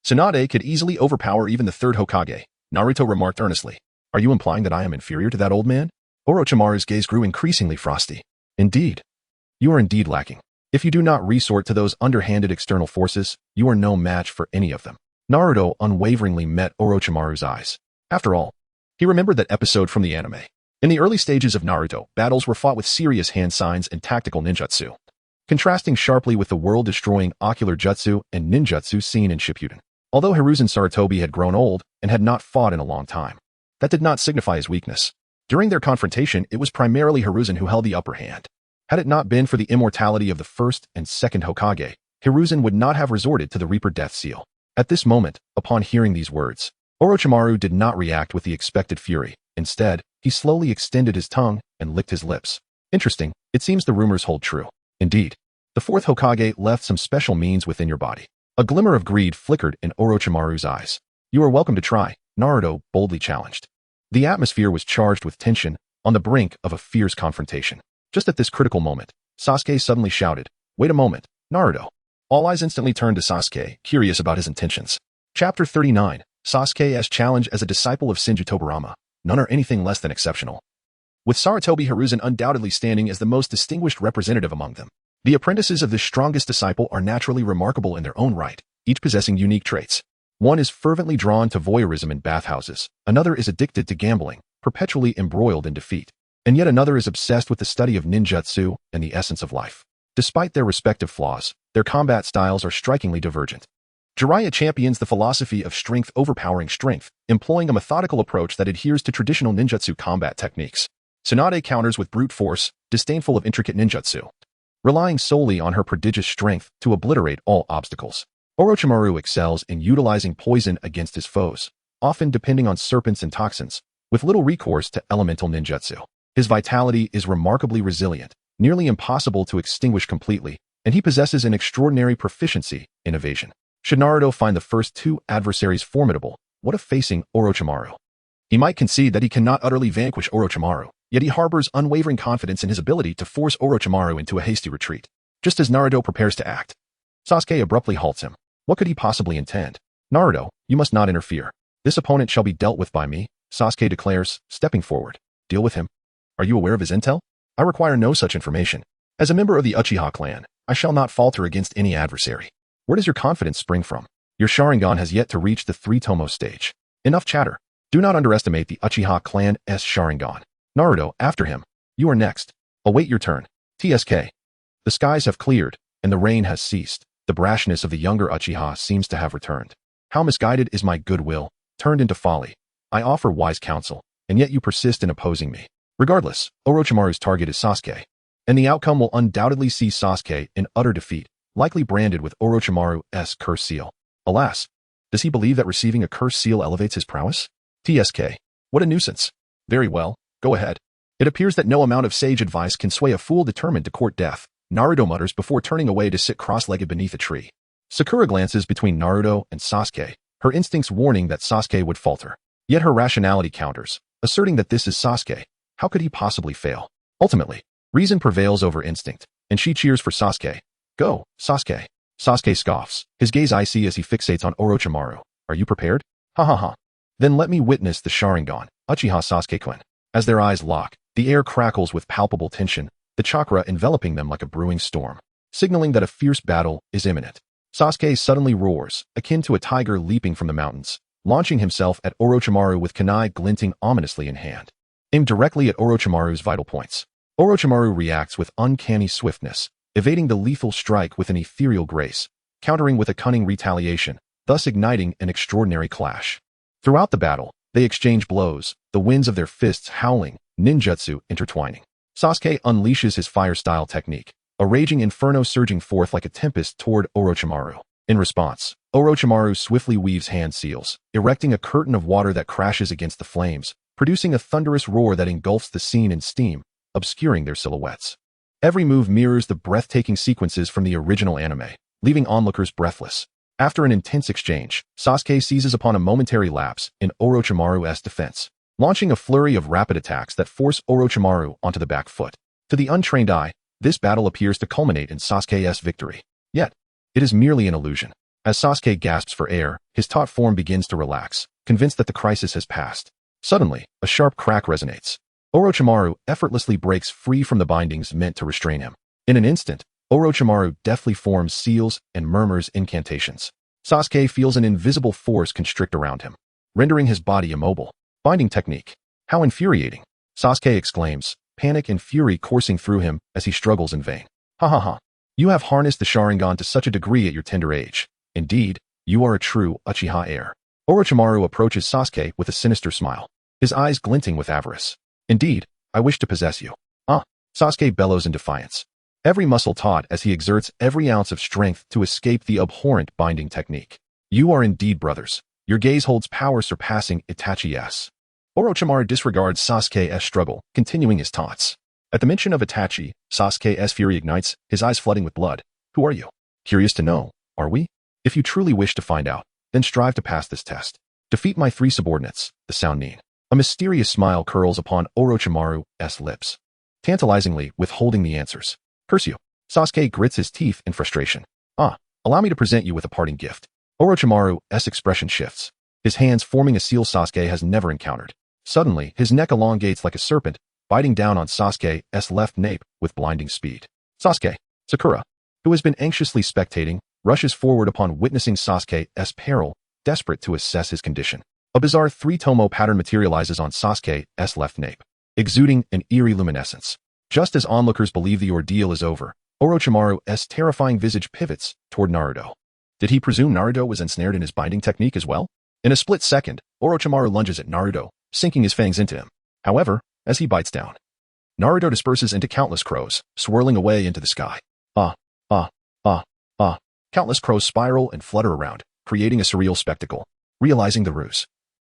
Speaker 1: "Tsunade could easily overpower even the third Hokage," Naruto remarked earnestly. "Are you implying that I am inferior to that old man?" Orochimaru's gaze grew increasingly frosty. "Indeed. You are indeed lacking. If you do not resort to those underhanded external forces, you are no match for any of them." Naruto unwaveringly met Orochimaru's eyes. After all, he remembered that episode from the anime. In the early stages of Naruto, battles were fought with serious hand signs and tactical ninjutsu, contrasting sharply with the world-destroying ocular jutsu and ninjutsu seen in Shippuden. Although Hiruzen Sarutobi had grown old and had not fought in a long time, that did not signify his weakness. During their confrontation, it was primarily Hiruzen who held the upper hand. Had it not been for the immortality of the first and second Hokage, Hiruzen would not have resorted to the Reaper Death Seal. At this moment, upon hearing these words, Orochimaru did not react with the expected fury. Instead, he slowly extended his tongue and licked his lips. Interesting, it seems the rumors hold true. Indeed, the fourth Hokage left some special means within your body. A glimmer of greed flickered in Orochimaru's eyes. "You are welcome to try," Naruto boldly challenged. The atmosphere was charged with tension, on the brink of a fierce confrontation. Just at this critical moment, Sasuke suddenly shouted, "Wait a moment, Naruto." All eyes instantly turned to Sasuke, curious about his intentions. Chapter 39, Sasuke's challenge as a disciple of Senju Tobirama. None are anything less than exceptional. With Sarutobi Hiruzen undoubtedly standing as the most distinguished representative among them, the apprentices of this strongest disciple are naturally remarkable in their own right, each possessing unique traits. One is fervently drawn to voyeurism in bathhouses, another is addicted to gambling, perpetually embroiled in defeat, and yet another is obsessed with the study of ninjutsu and the essence of life. Despite their respective flaws, their combat styles are strikingly divergent. Jiraiya champions the philosophy of strength overpowering strength, employing a methodical approach that adheres to traditional ninjutsu combat techniques. Tsunade counters with brute force, disdainful of intricate ninjutsu, relying solely on her prodigious strength to obliterate all obstacles. Orochimaru excels in utilizing poison against his foes, often depending on serpents and toxins, with little recourse to elemental ninjutsu. His vitality is remarkably resilient, nearly impossible to extinguish completely, and he possesses an extraordinary proficiency in evasion. Should Naruto find the first two adversaries formidable, what of facing Orochimaru? He might concede that he cannot utterly vanquish Orochimaru, yet he harbors unwavering confidence in his ability to force Orochimaru into a hasty retreat. Just as Naruto prepares to act, Sasuke abruptly halts him. What could he possibly intend? Naruto, you must not interfere. This opponent shall be dealt with by me, Sasuke declares, stepping forward. Deal with him? Are you aware of his intel? I require no such information. As a member of the Uchiha clan, I shall not falter against any adversary. Where does your confidence spring from? Your Sharingan has yet to reach the 3-tomo stage. Enough chatter. Do not underestimate the Uchiha clan's Sharingan. Naruto, after him. You are next. Await your turn. TSK. The skies have cleared, and the rain has ceased. The brashness of the younger Uchiha seems to have returned. How misguided is my goodwill, turned into folly. I offer wise counsel, and yet you persist in opposing me. Regardless, Orochimaru's target is Sasuke, and the outcome will undoubtedly see Sasuke in utter defeat, likely branded with Orochimaru's curse seal. Alas, does he believe that receiving a curse seal elevates his prowess? TSK. What a nuisance. Very well, go ahead. It appears that no amount of sage advice can sway a fool determined to court death, Naruto mutters before turning away to sit cross-legged beneath a tree. Sakura glances between Naruto and Sasuke, her instincts warning that Sasuke would falter. Yet her rationality counters, asserting that this is Sasuke. How could he possibly fail? Ultimately, reason prevails over instinct, and she cheers for Sasuke. Go, Sasuke. Sasuke scoffs, his gaze icy as he fixates on Orochimaru. Are you prepared? Ha ha ha. Then let me witness the Sharingan, Uchiha Sasuke-kun. As their eyes lock, the air crackles with palpable tension, the chakra enveloping them like a brewing storm, signaling that a fierce battle is imminent. Sasuke suddenly roars, akin to a tiger leaping from the mountains, launching himself at Orochimaru with kunai glinting ominously in hand, aimed directly at Orochimaru's vital points. Orochimaru reacts with uncanny swiftness, evading the lethal strike with an ethereal grace, countering with a cunning retaliation, thus igniting an extraordinary clash. Throughout the battle, they exchange blows, the winds of their fists howling, ninjutsu intertwining. Sasuke unleashes his fire-style technique, a raging inferno surging forth like a tempest toward Orochimaru. In response, Orochimaru swiftly weaves hand seals, erecting a curtain of water that crashes against the flames, producing a thunderous roar that engulfs the scene in steam, obscuring their silhouettes. Every move mirrors the breathtaking sequences from the original anime, leaving onlookers breathless. After an intense exchange, Sasuke seizes upon a momentary lapse in Orochimaru's defense, launching a flurry of rapid attacks that force Orochimaru onto the back foot. To the untrained eye, this battle appears to culminate in Sasuke's victory. Yet, it is merely an illusion. As Sasuke gasps for air, his taut form begins to relax, convinced that the crisis has passed. Suddenly, a sharp crack resonates. Orochimaru effortlessly breaks free from the bindings meant to restrain him. In an instant, Orochimaru deftly forms seals and murmurs incantations. Sasuke feels an invisible force constrict around him, rendering his body immobile. Binding technique. How infuriating. Sasuke exclaims, panic and fury coursing through him as he struggles in vain. Ha ha ha. You have harnessed the Sharingan to such a degree at your tender age. Indeed, you are a true Uchiha heir. Orochimaru approaches Sasuke with a sinister smile, his eyes glinting with avarice. Indeed, I wish to possess you. Ah, Sasuke bellows in defiance, every muscle taut as he exerts every ounce of strength to escape the abhorrent binding technique. You are indeed brothers. Your gaze holds power surpassing Itachi's. Orochimaru disregards Sasuke's struggle, continuing his taunts. At the mention of Itachi, Sasuke's fury ignites, his eyes flooding with blood. Who are you? Curious to know, are we? If you truly wish to find out, then strive to pass this test. Defeat my 3 subordinates, the Sannin. A mysterious smile curls upon Orochimaru's lips, tantalizingly withholding the answers. Curse you. Sasuke grits his teeth in frustration. Ah, allow me to present you with a parting gift. Orochimaru's expression shifts, his hands forming a seal Sasuke has never encountered. Suddenly, his neck elongates like a serpent, biting down on Sasuke's left nape with blinding speed. Sasuke, Sakura, who has been anxiously spectating, rushes forward upon witnessing Sasuke's peril, desperate to assess his condition. A bizarre three-tomo pattern materializes on Sasuke's left nape, exuding an eerie luminescence. Just as onlookers believe the ordeal is over, Orochimaru's terrifying visage pivots toward Naruto. Did he presume Naruto was ensnared in his binding technique as well? In a split second, Orochimaru lunges at Naruto, sinking his fangs into him. However, as he bites down, Naruto disperses into countless crows, swirling away into the sky. Ah, ah, ah, ah. Countless crows spiral and flutter around, creating a surreal spectacle. Realizing the ruse,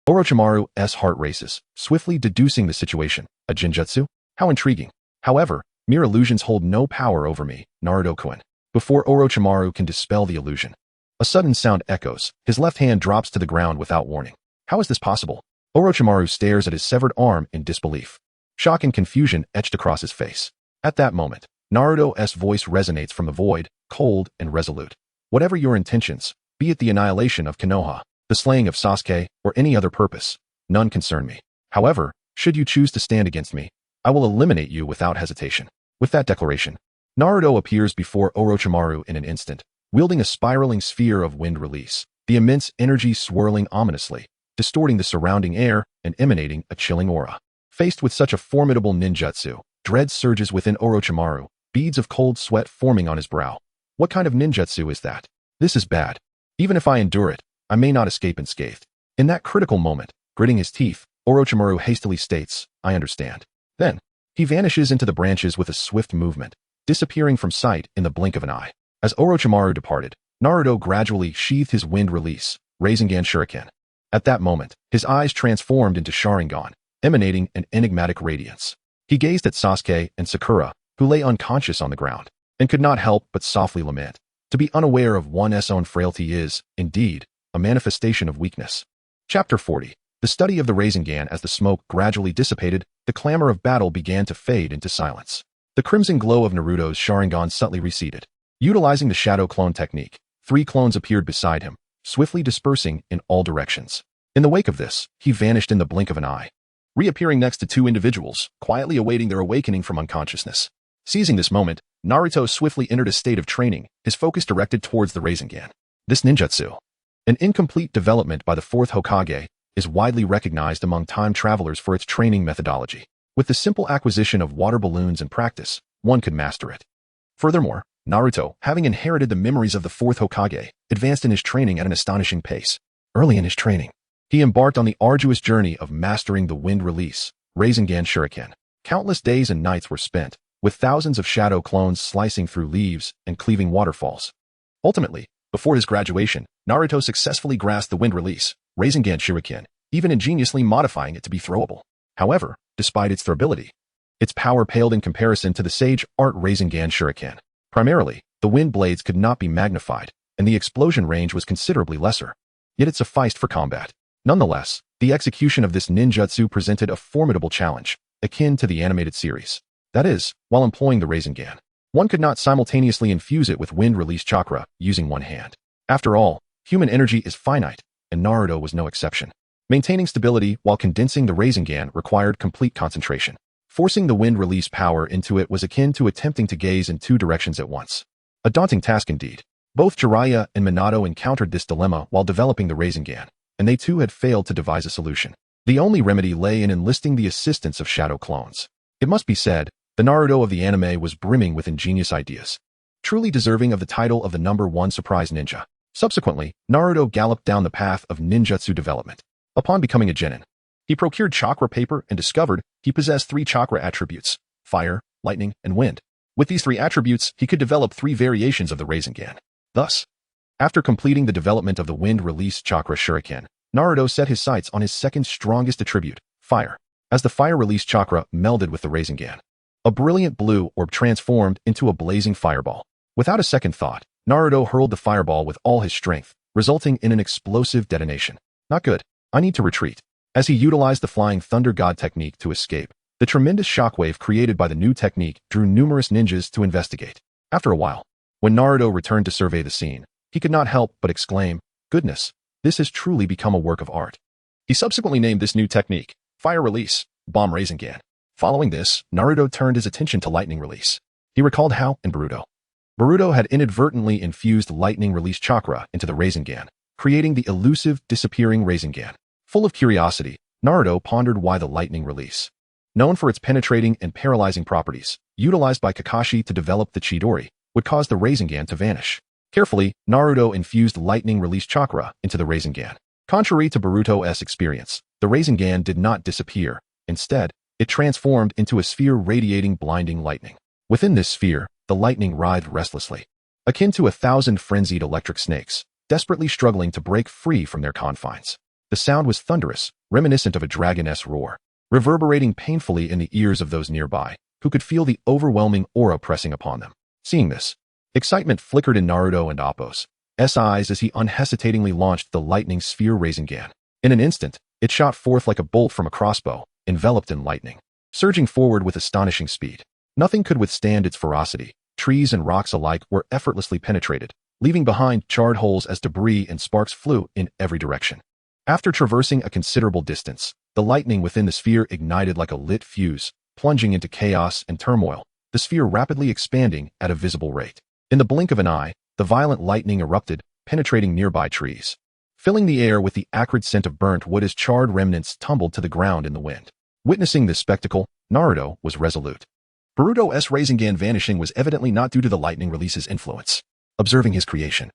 Speaker 1: Orochimaru's heart races, swiftly deducing the situation. A genjutsu? How intriguing. However, mere illusions hold no power over me, Naruto-kun. Before Orochimaru can dispel the illusion, a sudden sound echoes. His left hand drops to the ground without warning. How is this possible? Orochimaru stares at his severed arm in disbelief. Shock and confusion etched across his face. At that moment, Naruto's voice resonates from the void, cold and resolute. Whatever your intentions, be it the annihilation of Konoha, the slaying of Sasuke, or any other purpose, none concern me. However, should you choose to stand against me, I will eliminate you without hesitation. With that declaration, Naruto appears before Orochimaru in an instant, wielding a spiraling sphere of wind release, the immense energy swirling ominously, distorting the surrounding air and emanating a chilling aura. Faced with such a formidable ninjutsu, dread surges within Orochimaru, beads of cold sweat forming on his brow. What kind of ninjutsu is that? This is bad. Even if I endure it, I may not escape unscathed. In that critical moment, gritting his teeth, Orochimaru hastily states, I understand. Then, he vanishes into the branches with a swift movement, disappearing from sight in the blink of an eye. As Orochimaru departed, Naruto gradually sheathed his wind release, Rasengan Shuriken. At that moment, his eyes transformed into Sharingan, emanating an enigmatic radiance. He gazed at Sasuke and Sakura, who lay unconscious on the ground, and could not help but softly lament. To be unaware of one's own frailty is, indeed, a manifestation of weakness. Chapter 40. The study of the Rasengan. As the smoke gradually dissipated, the clamor of battle began to fade into silence. The crimson glow of Naruto's Sharingan subtly receded. Utilizing the shadow clone technique, 3 clones appeared beside him, swiftly dispersing in all directions. In the wake of this, he vanished in the blink of an eye, reappearing next to 2 individuals, quietly awaiting their awakening from unconsciousness. Seizing this moment, Naruto swiftly entered a state of training, his focus directed towards the Rasengan. This ninjutsu, an incomplete development by the 4th Hokage, is widely recognized among time travelers for its training methodology. With the simple acquisition of water balloons and practice, one could master it. Furthermore, Naruto, having inherited the memories of the 4th Hokage, advanced in his training at an astonishing pace. Early in his training, he embarked on the arduous journey of mastering the wind release, Rasengan Shuriken. Countless days and nights were spent, with thousands of shadow clones slicing through leaves and cleaving waterfalls. Ultimately, before his graduation, Naruto successfully grasped the wind release, Rasengan Shuriken, even ingeniously modifying it to be throwable. However, despite its throwability, its power paled in comparison to the sage art Rasengan Shuriken. Primarily, the wind blades could not be magnified, and the explosion range was considerably lesser. Yet it sufficed for combat. Nonetheless, the execution of this ninjutsu presented a formidable challenge, akin to the animated series. That is, while employing the Rasengan, one could not simultaneously infuse it with wind release chakra using one hand. After all, human energy is finite, and Naruto was no exception. Maintaining stability while condensing the Rasengan required complete concentration. Forcing the wind release power into it was akin to attempting to gaze in 2 directions at once. A daunting task indeed. Both Jiraiya and Minato encountered this dilemma while developing the Rasengan, and they too had failed to devise a solution. The only remedy lay in enlisting the assistance of shadow clones. It must be said, the Naruto of the anime was brimming with ingenious ideas, truly deserving of the title of the #1 surprise ninja. Subsequently, Naruto galloped down the path of ninjutsu development. Upon becoming a genin, he procured chakra paper and discovered he possessed 3 chakra attributes: fire, lightning, and wind. With these 3 attributes, he could develop 3 variations of the Rasengan. Thus, after completing the development of the wind release chakra shuriken, Naruto set his sights on his second strongest attribute, fire. As the fire release chakra melded with the Rasengan, a brilliant blue orb transformed into a blazing fireball. Without a second thought, Naruto hurled the fireball with all his strength, resulting in an explosive detonation. Not good. I need to retreat. As he utilized the flying thunder god technique to escape, the tremendous shockwave created by the new technique drew numerous ninjas to investigate. After a while, when Naruto returned to survey the scene, he could not help but exclaim, "Goodness, this has truly become a work of art." He subsequently named this new technique, Fire Release, Bomb Rasengan. Following this, Naruto turned his attention to Lightning Release. He recalled how, in Boruto, had inadvertently infused lightning release chakra into the Rasengan, creating the elusive, disappearing Rasengan. Full of curiosity, Naruto pondered why the lightning release, known for its penetrating and paralyzing properties, utilized by Kakashi to develop the Chidori, would cause the Rasengan to vanish. Carefully, Naruto infused lightning release chakra into the Rasengan. Contrary to Boruto's experience, the Rasengan did not disappear. Instead, it transformed into a sphere radiating blinding lightning. Within this sphere, the lightning writhed restlessly, akin to 1,000 frenzied electric snakes, desperately struggling to break free from their confines. The sound was thunderous, reminiscent of a dragoness roar, reverberating painfully in the ears of those nearby, who could feel the overwhelming aura pressing upon them. Seeing this, excitement flickered in Naruto and Appo's eyes as he unhesitatingly launched the lightning sphere Rasengan. In an instant, it shot forth like a bolt from a crossbow, enveloped in lightning, surging forward with astonishing speed. Nothing could withstand its ferocity. Trees and rocks alike were effortlessly penetrated, leaving behind charred holes as debris and sparks flew in every direction. After traversing a considerable distance, the lightning within the sphere ignited like a lit fuse, plunging into chaos and turmoil, the sphere rapidly expanding at a visible rate. In the blink of an eye, the violent lightning erupted, penetrating nearby trees, filling the air with the acrid scent of burnt wood as charred remnants tumbled to the ground in the wind. Witnessing this spectacle, Naruto was resolute. Boruto's Rasengan vanishing was evidently not due to the lightning release's influence. Observing his creation,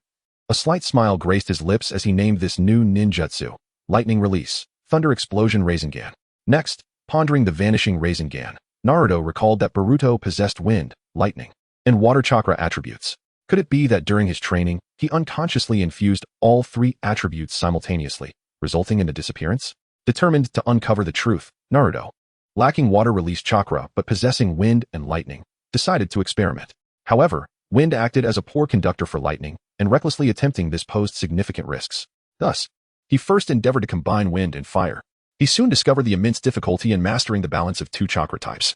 Speaker 1: a slight smile graced his lips as he named this new ninjutsu, Lightning Release, Thunder Explosion Rasengan. Next, pondering the vanishing Rasengan, Naruto recalled that Boruto possessed wind, lightning, and water chakra attributes. Could it be that during his training, he unconsciously infused all three attributes simultaneously, resulting in the disappearance? Determined to uncover the truth, Naruto, lacking water release chakra but possessing wind and lightning, decided to experiment. However, wind acted as a poor conductor for lightning, and recklessly attempting this posed significant risks. Thus, he first endeavored to combine wind and fire. He soon discovered the immense difficulty in mastering the balance of two chakra types,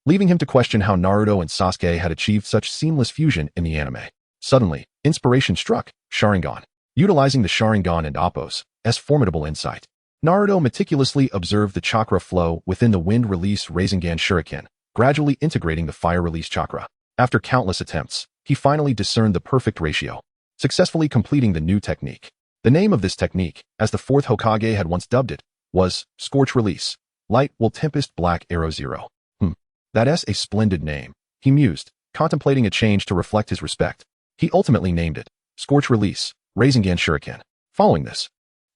Speaker 1: leaving him to question how Naruto and Sasuke had achieved such seamless fusion in the anime. Suddenly, inspiration struck: Sharingan. Utilizing the Sharingan and Appo's formidable insight, Naruto meticulously observed the chakra flow within the wind release Rasengan Shuriken, gradually integrating the fire release chakra. After countless attempts, he finally discerned the perfect ratio, successfully completing the new technique. The name of this technique, as the fourth Hokage had once dubbed it, was Scorch Release, Light Will Tempest Black Arrow Zero. That's a splendid name, he mused, contemplating a change to reflect his respect. He ultimately named it Scorch Release, Rasengan Shuriken. Following this,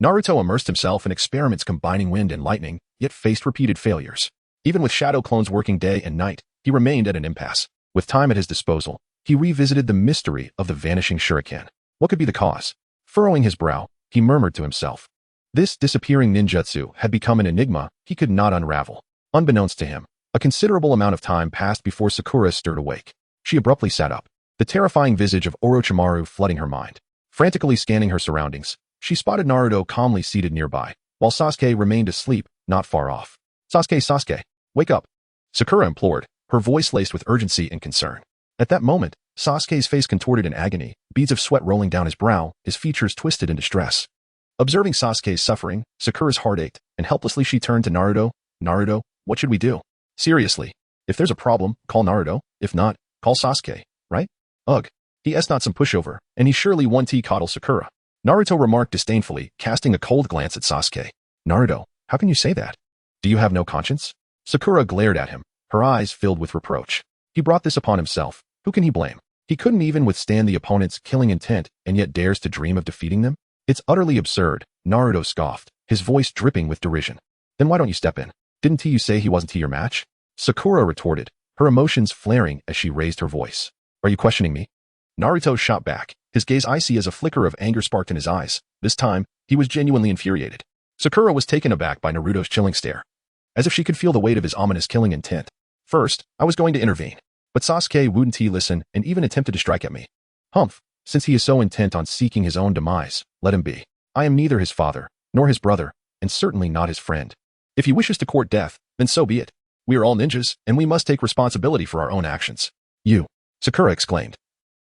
Speaker 1: Naruto immersed himself in experiments combining wind and lightning, yet faced repeated failures. Even with shadow clones working day and night, he remained at an impasse. With time at his disposal, he revisited the mystery of the vanishing Shuriken. What could be the cause? Furrowing his brow, he murmured to himself. This disappearing ninjutsu had become an enigma he could not unravel. Unbeknownst to him, a considerable amount of time passed before Sakura stirred awake. She abruptly sat up, the terrifying visage of Orochimaru flooding her mind. Frantically scanning her surroundings, she spotted Naruto calmly seated nearby, while Sasuke remained asleep, not far off. Sasuke, wake up!" Sakura implored, her voice laced with urgency and concern. At that moment, Sasuke's face contorted in agony, beads of sweat rolling down his brow, his features twisted in distress. Observing Sasuke's suffering, Sakura's heart ached, and helplessly she turned to Naruto. "Naruto, what should we do? Seriously, if there's a problem, call Naruto. If not, call Sasuke, right? Ugh, he's not some pushover, and he's surely one to coddle Sakura." Naruto remarked disdainfully, casting a cold glance at Sasuke. "Naruto, how can you say that? Do you have no conscience?" Sakura glared at him, her eyes filled with reproach. He brought this upon himself. Who can he blame? He couldn't even withstand the opponent's killing intent and yet dares to dream of defeating them? It's utterly absurd, Naruto scoffed, his voice dripping with derision. "Then why don't you step in? Didn't you say he wasn't your match?" Sakura retorted, her emotions flaring as she raised her voice. "Are you questioning me?" Naruto shot back, his gaze icy as a flicker of anger sparked in his eyes. This time, he was genuinely infuriated. Sakura was taken aback by Naruto's chilling stare, as if she could feel the weight of his ominous killing intent. "First, I was going to intervene, but Sasuke wouldn't listen and even attempted to strike at me. Humph, since he is so intent on seeking his own demise, let him be. I am neither his father, nor his brother, and certainly not his friend. If he wishes to court death, then so be it. We are all ninjas, and we must take responsibility for our own actions." "You," Sakura exclaimed,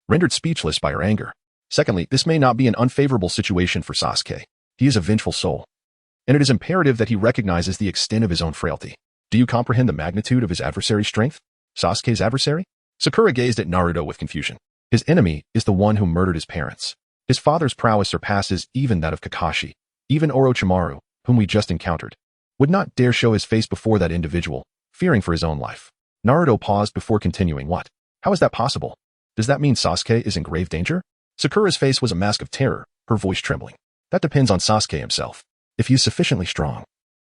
Speaker 1: rendered speechless by her anger. "Secondly, this may not be an unfavorable situation for Sasuke. He is a vengeful soul, and it is imperative that he recognizes the extent of his own frailty. Do you comprehend the magnitude of his adversary's strength?" "Sasuke's adversary?" Sakura gazed at Naruto with confusion. "His enemy is the one who murdered his parents." His father's prowess surpasses even that of Kakashi. Even Orochimaru, whom we just encountered, would not dare show his face before that individual, fearing for his own life. Naruto paused before continuing. What? How is that possible? Does that mean Sasuke is in grave danger? Sakura's face was a mask of terror, her voice trembling. That depends on Sasuke himself. If he is sufficiently strong,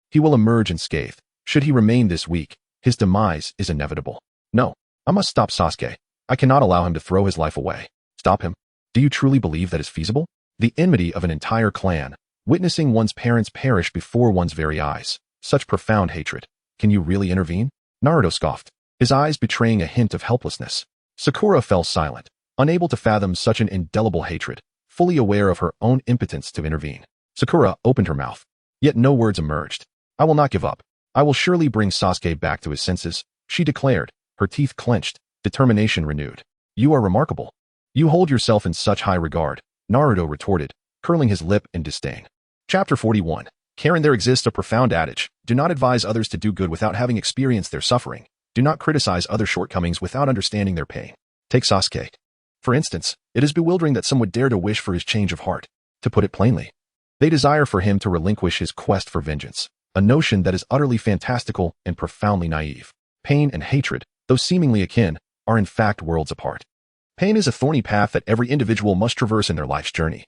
Speaker 1: he will emerge unscathed. Should he remain this weak, his demise is inevitable. No, I must stop Sasuke. I cannot allow him to throw his life away. Stop him. Do you truly believe that is feasible? The enmity of an entire clan, witnessing one's parents perish before one's very eyes. Such profound hatred. Can you really intervene? Naruto scoffed, his eyes betraying a hint of helplessness. Sakura fell silent, unable to fathom such an indelible hatred, fully aware of her own impotence to intervene. Sakura opened her mouth, yet no words emerged. I will not give up. I will surely bring Sasuke back to his senses, she declared, her teeth clenched, determination renewed. You are remarkable. You hold yourself in such high regard, Naruto retorted, curling his lip in disdain. Chapter 41. Karen, there exists a profound adage. Do not advise others to do good without having experienced their suffering. Do not criticize other shortcomings without understanding their pain. Take Sasuke. For instance, it is bewildering that some would dare to wish for his change of heart. To put it plainly, they desire for him to relinquish his quest for vengeance, a notion that is utterly fantastical and profoundly naive. Pain and hatred, though seemingly akin, are in fact worlds apart. Pain is a thorny path that every individual must traverse in their life's journey,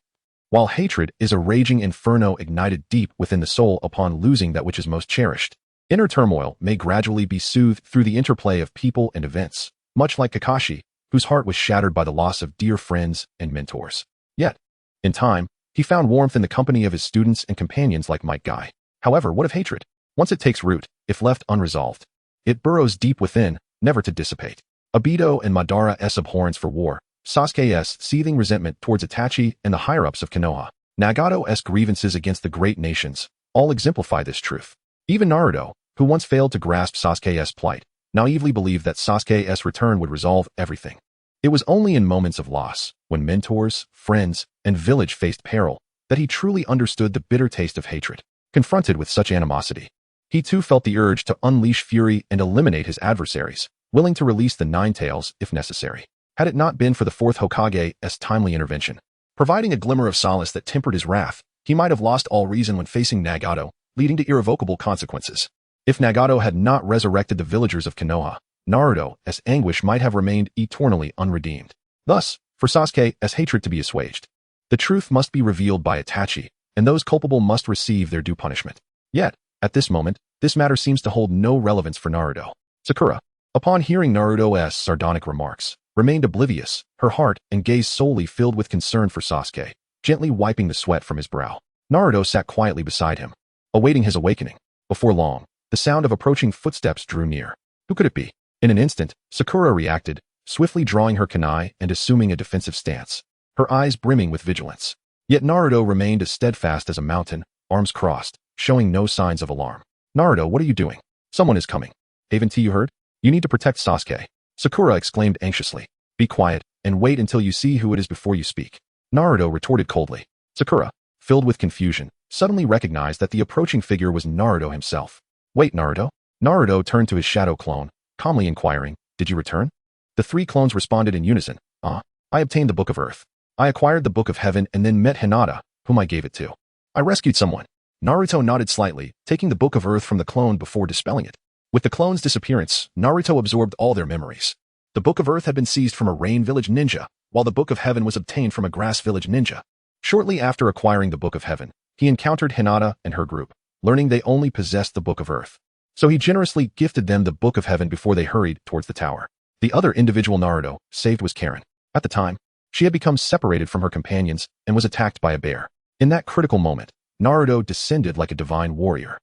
Speaker 1: while hatred is a raging inferno ignited deep within the soul upon losing that which is most cherished. Inner turmoil may gradually be soothed through the interplay of people and events, much like Kakashi, whose heart was shattered by the loss of dear friends and mentors. Yet, in time, he found warmth in the company of his students and companions like Might Guy. However, what of hatred? Once it takes root, if left unresolved, it burrows deep within, never to dissipate. Obito and Madara's abhorrence for war, Sasuke's seething resentment towards Itachi and the higher-ups of Konoha, Nagato's grievances against the great nations, all exemplify this truth. Even Naruto, who once failed to grasp Sasuke's plight, naively believed that Sasuke's return would resolve everything. It was only in moments of loss, when mentors, friends, and village faced peril, that he truly understood the bitter taste of hatred. Confronted with such animosity, he too felt the urge to unleash fury and eliminate his adversaries, willing to release the Nine Tails if necessary. Had it not been for the fourth Hokage's timely intervention, providing a glimmer of solace that tempered his wrath, he might have lost all reason when facing Nagato, leading to irrevocable consequences. If Nagato had not resurrected the villagers of Konoha, Naruto's anguish might have remained eternally unredeemed. Thus, for Sasuke's hatred to be assuaged, the truth must be revealed by Itachi, and those culpable must receive their due punishment. Yet, at this moment, this matter seems to hold no relevance for Naruto. Sakura, upon hearing Naruto's sardonic remarks, remained oblivious, her heart and gaze solely filled with concern for Sasuke, gently wiping the sweat from his brow. Naruto sat quietly beside him, awaiting his awakening. Before long, the sound of approaching footsteps drew near. Who could it be? In an instant, Sakura reacted, swiftly drawing her kunai and assuming a defensive stance, her eyes brimming with vigilance. Yet Naruto remained as steadfast as a mountain, arms crossed, showing no signs of alarm. Naruto, what are you doing? Someone is coming. Haven't you heard? You need to protect Sasuke. Sakura exclaimed anxiously. Be quiet, and wait until you see who it is before you speak. Naruto retorted coldly. Sakura, filled with confusion, suddenly recognized that the approaching figure was Naruto himself. Wait, Naruto? Naruto turned to his shadow clone, calmly inquiring, did you return? The three clones responded in unison. I obtained the Book of Earth. I acquired the Book of Heaven and then met Hinata, whom I gave it to. I rescued someone. Naruto nodded slightly, taking the Book of Earth from the clone before dispelling it. With the clone's disappearance, Naruto absorbed all their memories. The Book of Earth had been seized from a Rain Village ninja, while the Book of Heaven was obtained from a Grass Village ninja. Shortly after acquiring the Book of Heaven, he encountered Hinata and her group, learning they only possessed the Book of Earth. So he generously gifted them the Book of Heaven before they hurried towards the tower. The other individual Naruto saved was Karen. At the time, she had become separated from her companions and was attacked by a bear. In that critical moment, Naruto descended like a divine warrior,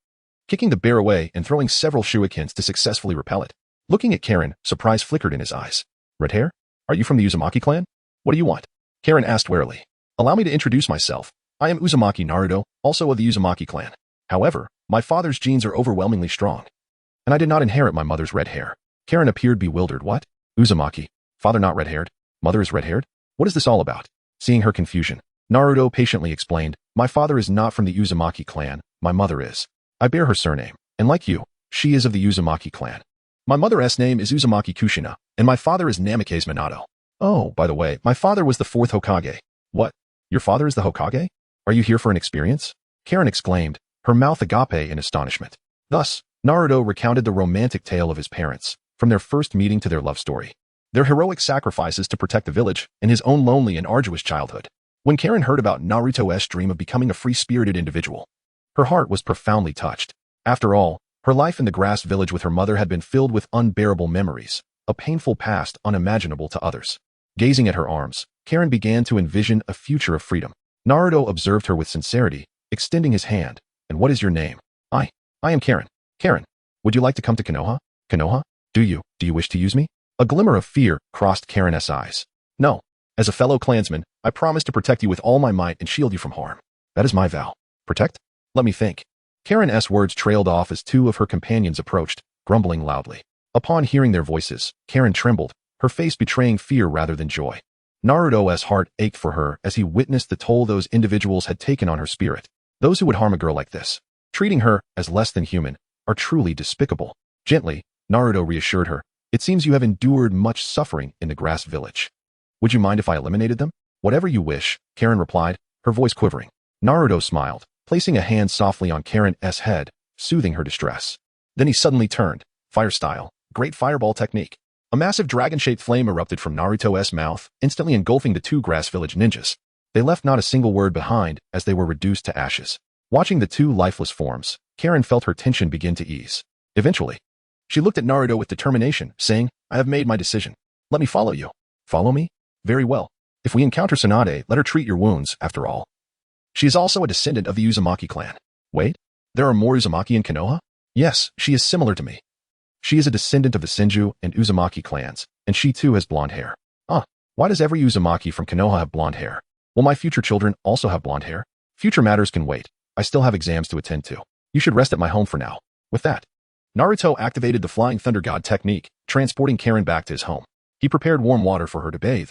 Speaker 1: kicking the bear away and throwing several shurikens to successfully repel it. Looking at Karen, surprise flickered in his eyes. Red hair? Are you from the Uzumaki clan? What do you want? Karen asked warily. Allow me to introduce myself. I am Uzumaki Naruto, also of the Uzumaki clan. However, my father's genes are overwhelmingly strong, and I did not inherit my mother's red hair. Karen appeared bewildered. What? Uzumaki. Father not red-haired? Mother is red-haired? What is this all about? Seeing her confusion, Naruto patiently explained, my father is not from the Uzumaki clan, my mother is. I bear her surname, and like you, she is of the Uzumaki clan. My mother's name is Uzumaki Kushina, and my father is Namake's Minato. Oh, by the way, my father was the fourth Hokage. What? Your father is the Hokage? Are you here for an experience? Karen exclaimed, her mouth agape in astonishment. Thus, Naruto recounted the romantic tale of his parents, from their first meeting to their love story, their heroic sacrifices to protect the village, and his own lonely and arduous childhood. When Karen heard about Naruto's dream of becoming a free-spirited individual, her heart was profoundly touched. After all, her life in the grass village with her mother had been filled with unbearable memories, a painful past unimaginable to others. Gazing at her arms, Karen began to envision a future of freedom. Naruto observed her with sincerity, extending his hand. And what is your name? I am Karen. Karen, would you like to come to Konoha? Konoha? Do you wish to use me? A glimmer of fear crossed Karen's eyes. No. As a fellow clansman, I promise to protect you with all my might and shield you from harm. That is my vow. Protect? Let me think. Karen's words trailed off as two of her companions approached, grumbling loudly. Upon hearing their voices, Karen trembled, her face betraying fear rather than joy. Naruto's heart ached for her as he witnessed the toll those individuals had taken on her spirit. Those who would harm a girl like this, treating her as less than human, are truly despicable. Gently, Naruto reassured her, it seems you have endured much suffering in the grass village. Would you mind if I eliminated them? Whatever you wish, Karen replied, her voice quivering. Naruto smiled, placing a hand softly on Karen's head, soothing her distress. Then he suddenly turned, fire style, great fireball technique. A massive dragon-shaped flame erupted from Naruto's mouth, instantly engulfing the two grass village ninjas. They left not a single word behind as they were reduced to ashes. Watching the two lifeless forms, Karen felt her tension begin to ease. Eventually, she looked at Naruto with determination, saying, I have made my decision. Let me follow you. Follow me? Very well. If we encounter Tsunade, let her treat your wounds, after all. She is also a descendant of the Uzumaki clan. Wait, there are more Uzumaki in Konoha? Yes, she is similar to me. She is a descendant of the Senju and Uzumaki clans, and she too has blonde hair. Why does every Uzumaki from Konoha have blonde hair? Will my future children also have blonde hair? Future matters can wait. I still have exams to attend to. You should rest at my home for now. With that, Naruto activated the Flying Thunder God technique, transporting Karen back to his home. He prepared warm water for her to bathe,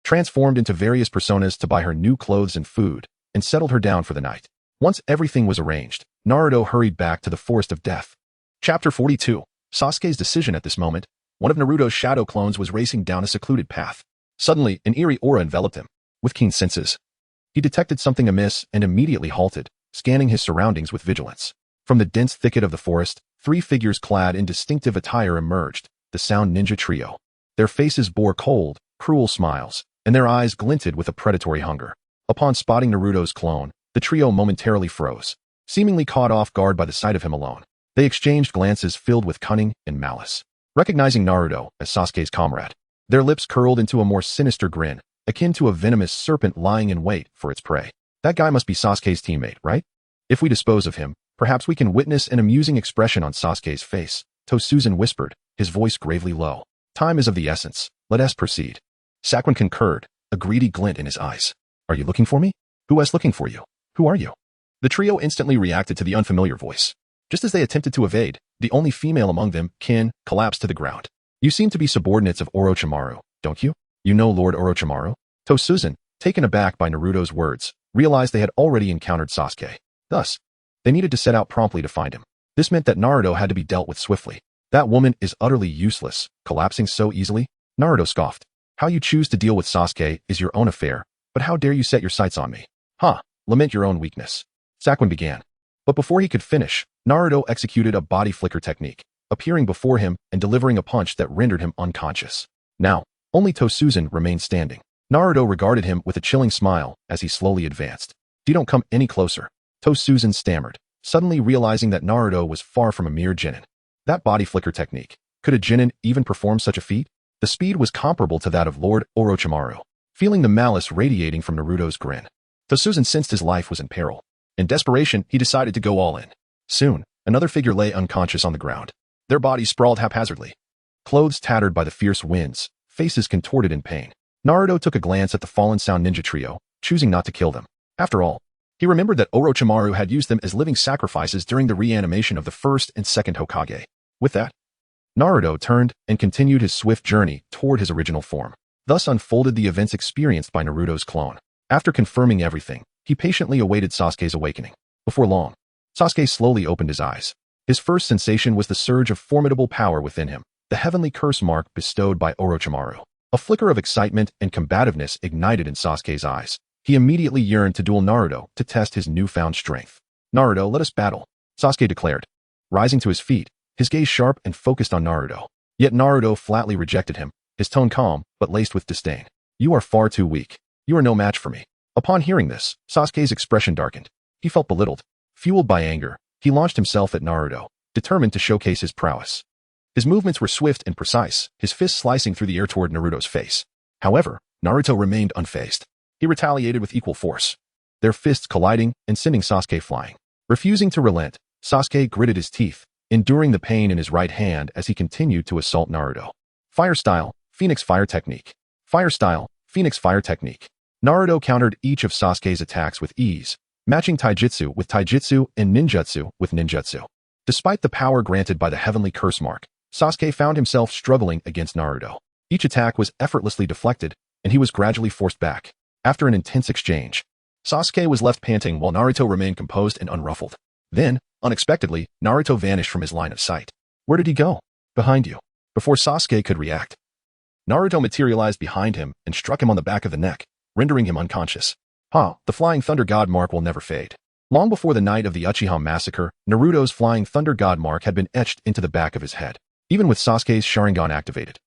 Speaker 1: transformed into various personas to buy her new clothes and food, and settled her down for the night. Once everything was arranged, Naruto hurried back to the Forest of Death. Chapter 42. Sasuke's decision. At this moment, one of Naruto's shadow clones was racing down a secluded path. Suddenly, an eerie aura enveloped him. With keen senses, he detected something amiss and immediately halted, scanning his surroundings with vigilance. From the dense thicket of the forest, three figures clad in distinctive attire emerged, the Sound Ninja Trio. Their faces bore cold, cruel smiles, and their eyes glinted with a predatory hunger. Upon spotting Naruto's clone, the trio momentarily froze, seemingly caught off guard by the sight of him alone. They exchanged glances filled with cunning and malice. Recognizing Naruto as Sasuke's comrade, their lips curled into a more sinister grin, akin to a venomous serpent lying in wait for its prey. That guy must be Sasuke's teammate, right? If we dispose of him, perhaps we can witness an amusing expression on Sasuke's face, Tosuzan whispered, his voice gravely low. Time is of the essence. Let us proceed. Sakura concurred, a greedy glint in his eyes. Are you looking for me? Who is looking for you? Who are you? The trio instantly reacted to the unfamiliar voice. Just as they attempted to evade, the only female among them, Kin, collapsed to the ground. You seem to be subordinates of Orochimaru, don't you? You know Lord Orochimaru? Tosuzan, taken aback by Naruto's words, realized they had already encountered Sasuke. Thus, they needed to set out promptly to find him. This meant that Naruto had to be dealt with swiftly. That woman is utterly useless, collapsing so easily. Naruto scoffed. How you choose to deal with Sasuke is your own affair, but how dare you set your sights on me? Lament your own weakness. Sakura began. But before he could finish, Naruto executed a body flicker technique, appearing before him and delivering a punch that rendered him unconscious. Now, only Tosuzan remained standing. Naruto regarded him with a chilling smile as he slowly advanced. You don't come any closer. Tosuzan stammered, suddenly realizing that Naruto was far from a mere genin. That body flicker technique. Could a genin even perform such a feat? The speed was comparable to that of Lord Orochimaru. Feeling the malice radiating from Naruto's grin, Tosuzan sensed his life was in peril. In desperation, he decided to go all in. Soon, another figure lay unconscious on the ground. Their bodies sprawled haphazardly, clothes tattered by the fierce winds, faces contorted in pain. Naruto took a glance at the fallen Sound Ninja Trio, choosing not to kill them. After all, he remembered that Orochimaru had used them as living sacrifices during the reanimation of the first and second Hokage. With that, Naruto turned and continued his swift journey toward his original form. Thus unfolded the events experienced by Naruto's clone. After confirming everything, he patiently awaited Sasuke's awakening. Before long, Sasuke slowly opened his eyes. His first sensation was the surge of formidable power within him, the heavenly curse mark bestowed by Orochimaru. A flicker of excitement and combativeness ignited in Sasuke's eyes. He immediately yearned to duel Naruto to test his newfound strength. "Naruto, let us battle," Sasuke declared. Rising to his feet, his gaze sharp and focused on Naruto. Yet Naruto flatly rejected him, his tone calm but laced with disdain. "You are far too weak. You are no match for me." Upon hearing this, Sasuke's expression darkened. He felt belittled. Fueled by anger, he launched himself at Naruto, determined to showcase his prowess. His movements were swift and precise, his fists slicing through the air toward Naruto's face. However, Naruto remained unfazed. He retaliated with equal force, their fists colliding and sending Sasuke flying. Refusing to relent, Sasuke gritted his teeth, enduring the pain in his right hand as he continued to assault Naruto. Fire Style, Phoenix Fire Technique. Fire Style, Phoenix Fire Technique. Naruto countered each of Sasuke's attacks with ease, matching taijutsu with taijutsu and ninjutsu with ninjutsu. Despite the power granted by the heavenly curse mark, Sasuke found himself struggling against Naruto. Each attack was effortlessly deflected, and he was gradually forced back. After an intense exchange, Sasuke was left panting while Naruto remained composed and unruffled. Then, unexpectedly, Naruto vanished from his line of sight. "Where did he go?" "Behind you." Before Sasuke could react, Naruto materialized behind him and struck him on the back of the neck, rendering him unconscious. The Flying Thunder God mark will never fade. Long before the night of the Uchiha massacre, Naruto's Flying Thunder God mark had been etched into the back of his head. Even with Sasuke's Sharingan activated,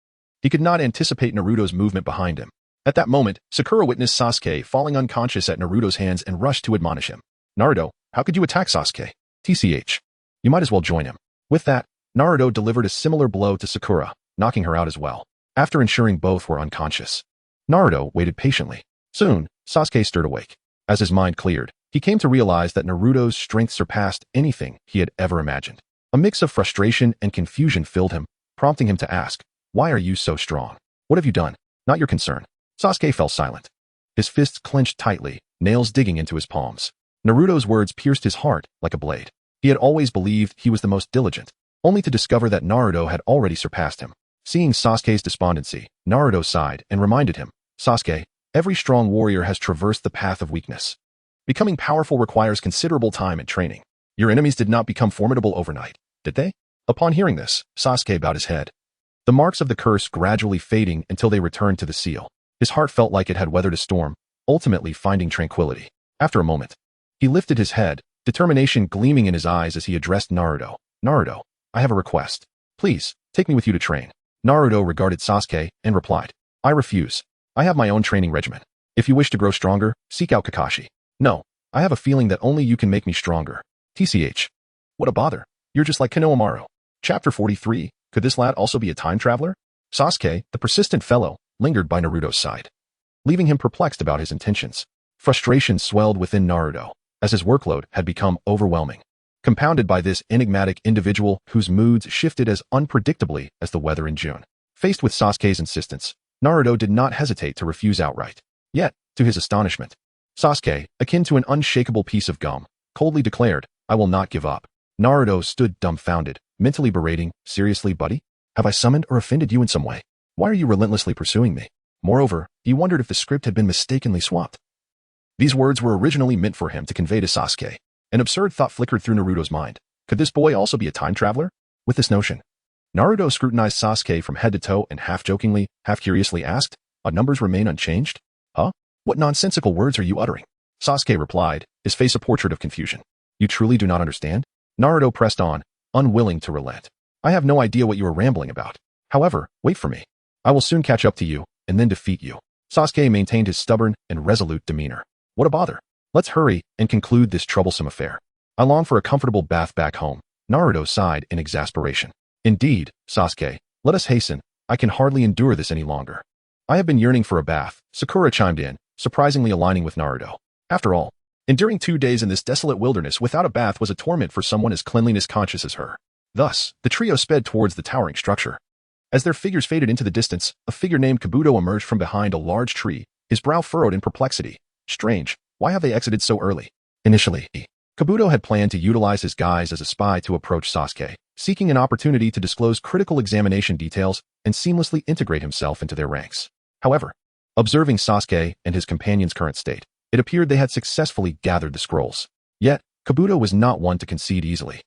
Speaker 1: he could not anticipate Naruto's movement behind him. At that moment, Sakura witnessed Sasuke falling unconscious at Naruto's hands and rushed to admonish him. "Naruto, how could you attack Sasuke? TCH. You might as well join him." With that, Naruto delivered a similar blow to Sakura, knocking her out as well. After ensuring both were unconscious, Naruto waited patiently. Soon, Sasuke stirred awake. As his mind cleared, he came to realize that Naruto's strength surpassed anything he had ever imagined. A mix of frustration and confusion filled him, prompting him to ask, "Why are you so strong? What have you done? Not your concern." Sasuke fell silent. His fists clenched tightly, nails digging into his palms. Naruto's words pierced his heart like a blade. He had always believed he was the most diligent, only to discover that Naruto had already surpassed him. Seeing Sasuke's despondency, Naruto sighed and reminded him, "Sasuke, every strong warrior has traversed the path of weakness. Becoming powerful requires considerable time and training. Your enemies did not become formidable overnight, did they?" Upon hearing this, Sasuke bowed his head, the marks of the curse gradually fading until they returned to the seal. His heart felt like it had weathered a storm, ultimately finding tranquility. After a moment, he lifted his head, determination gleaming in his eyes as he addressed Naruto. "Naruto, I have a request. Please, take me with you to train." Naruto regarded Sasuke and replied, "I refuse. I have my own training regimen. If you wish to grow stronger, seek out Kakashi." "No, I have a feeling that only you can make me stronger." TCH. What a bother. You're just like Konohamaru. Chapter 43. Could this lad also be a time traveler? Sasuke, the persistent fellow, lingered by Naruto's side, leaving him perplexed about his intentions. Frustration swelled within Naruto, as his workload had become overwhelming, compounded by this enigmatic individual whose moods shifted as unpredictably as the weather in June. Faced with Sasuke's insistence, Naruto did not hesitate to refuse outright. Yet, to his astonishment, Sasuke, akin to an unshakable piece of gum, coldly declared, "I will not give up." Naruto stood dumbfounded, mentally berating, "Seriously, buddy? Have I summoned or offended you in some way? Why are you relentlessly pursuing me?" Moreover, he wondered if the script had been mistakenly swapped. These words were originally meant for him to convey to Sasuke. An absurd thought flickered through Naruto's mind. Could this boy also be a time traveler? With this notion, Naruto scrutinized Sasuke from head to toe and half-jokingly, half-curiously asked, "Our numbers remain unchanged? Huh? What nonsensical words are you uttering?" Sasuke replied, his face a portrait of confusion. "You truly do not understand?" Naruto pressed on, unwilling to relent. "I have no idea what you are rambling about. However, wait for me. I will soon catch up to you, and then defeat you." Sasuke maintained his stubborn and resolute demeanor. "What a bother. Let's hurry and conclude this troublesome affair. I long for a comfortable bath back home." Naruto sighed in exasperation. "Indeed, Sasuke, let us hasten. I can hardly endure this any longer." "I have been yearning for a bath," Sakura chimed in, surprisingly aligning with Naruto. After all, enduring 2 days in this desolate wilderness without a bath was a torment for someone as cleanliness conscious as her. Thus, the trio sped towards the towering structure. As their figures faded into the distance, a figure named Kabuto emerged from behind a large tree, his brow furrowed in perplexity. Strange, why have they exited so early? Initially, Kabuto had planned to utilize his guise as a spy to approach Sasuke, seeking an opportunity to disclose critical examination details and seamlessly integrate himself into their ranks. However, observing Sasuke and his companion's current state, it appeared they had successfully gathered the scrolls. Yet, Kabuto was not one to concede easily.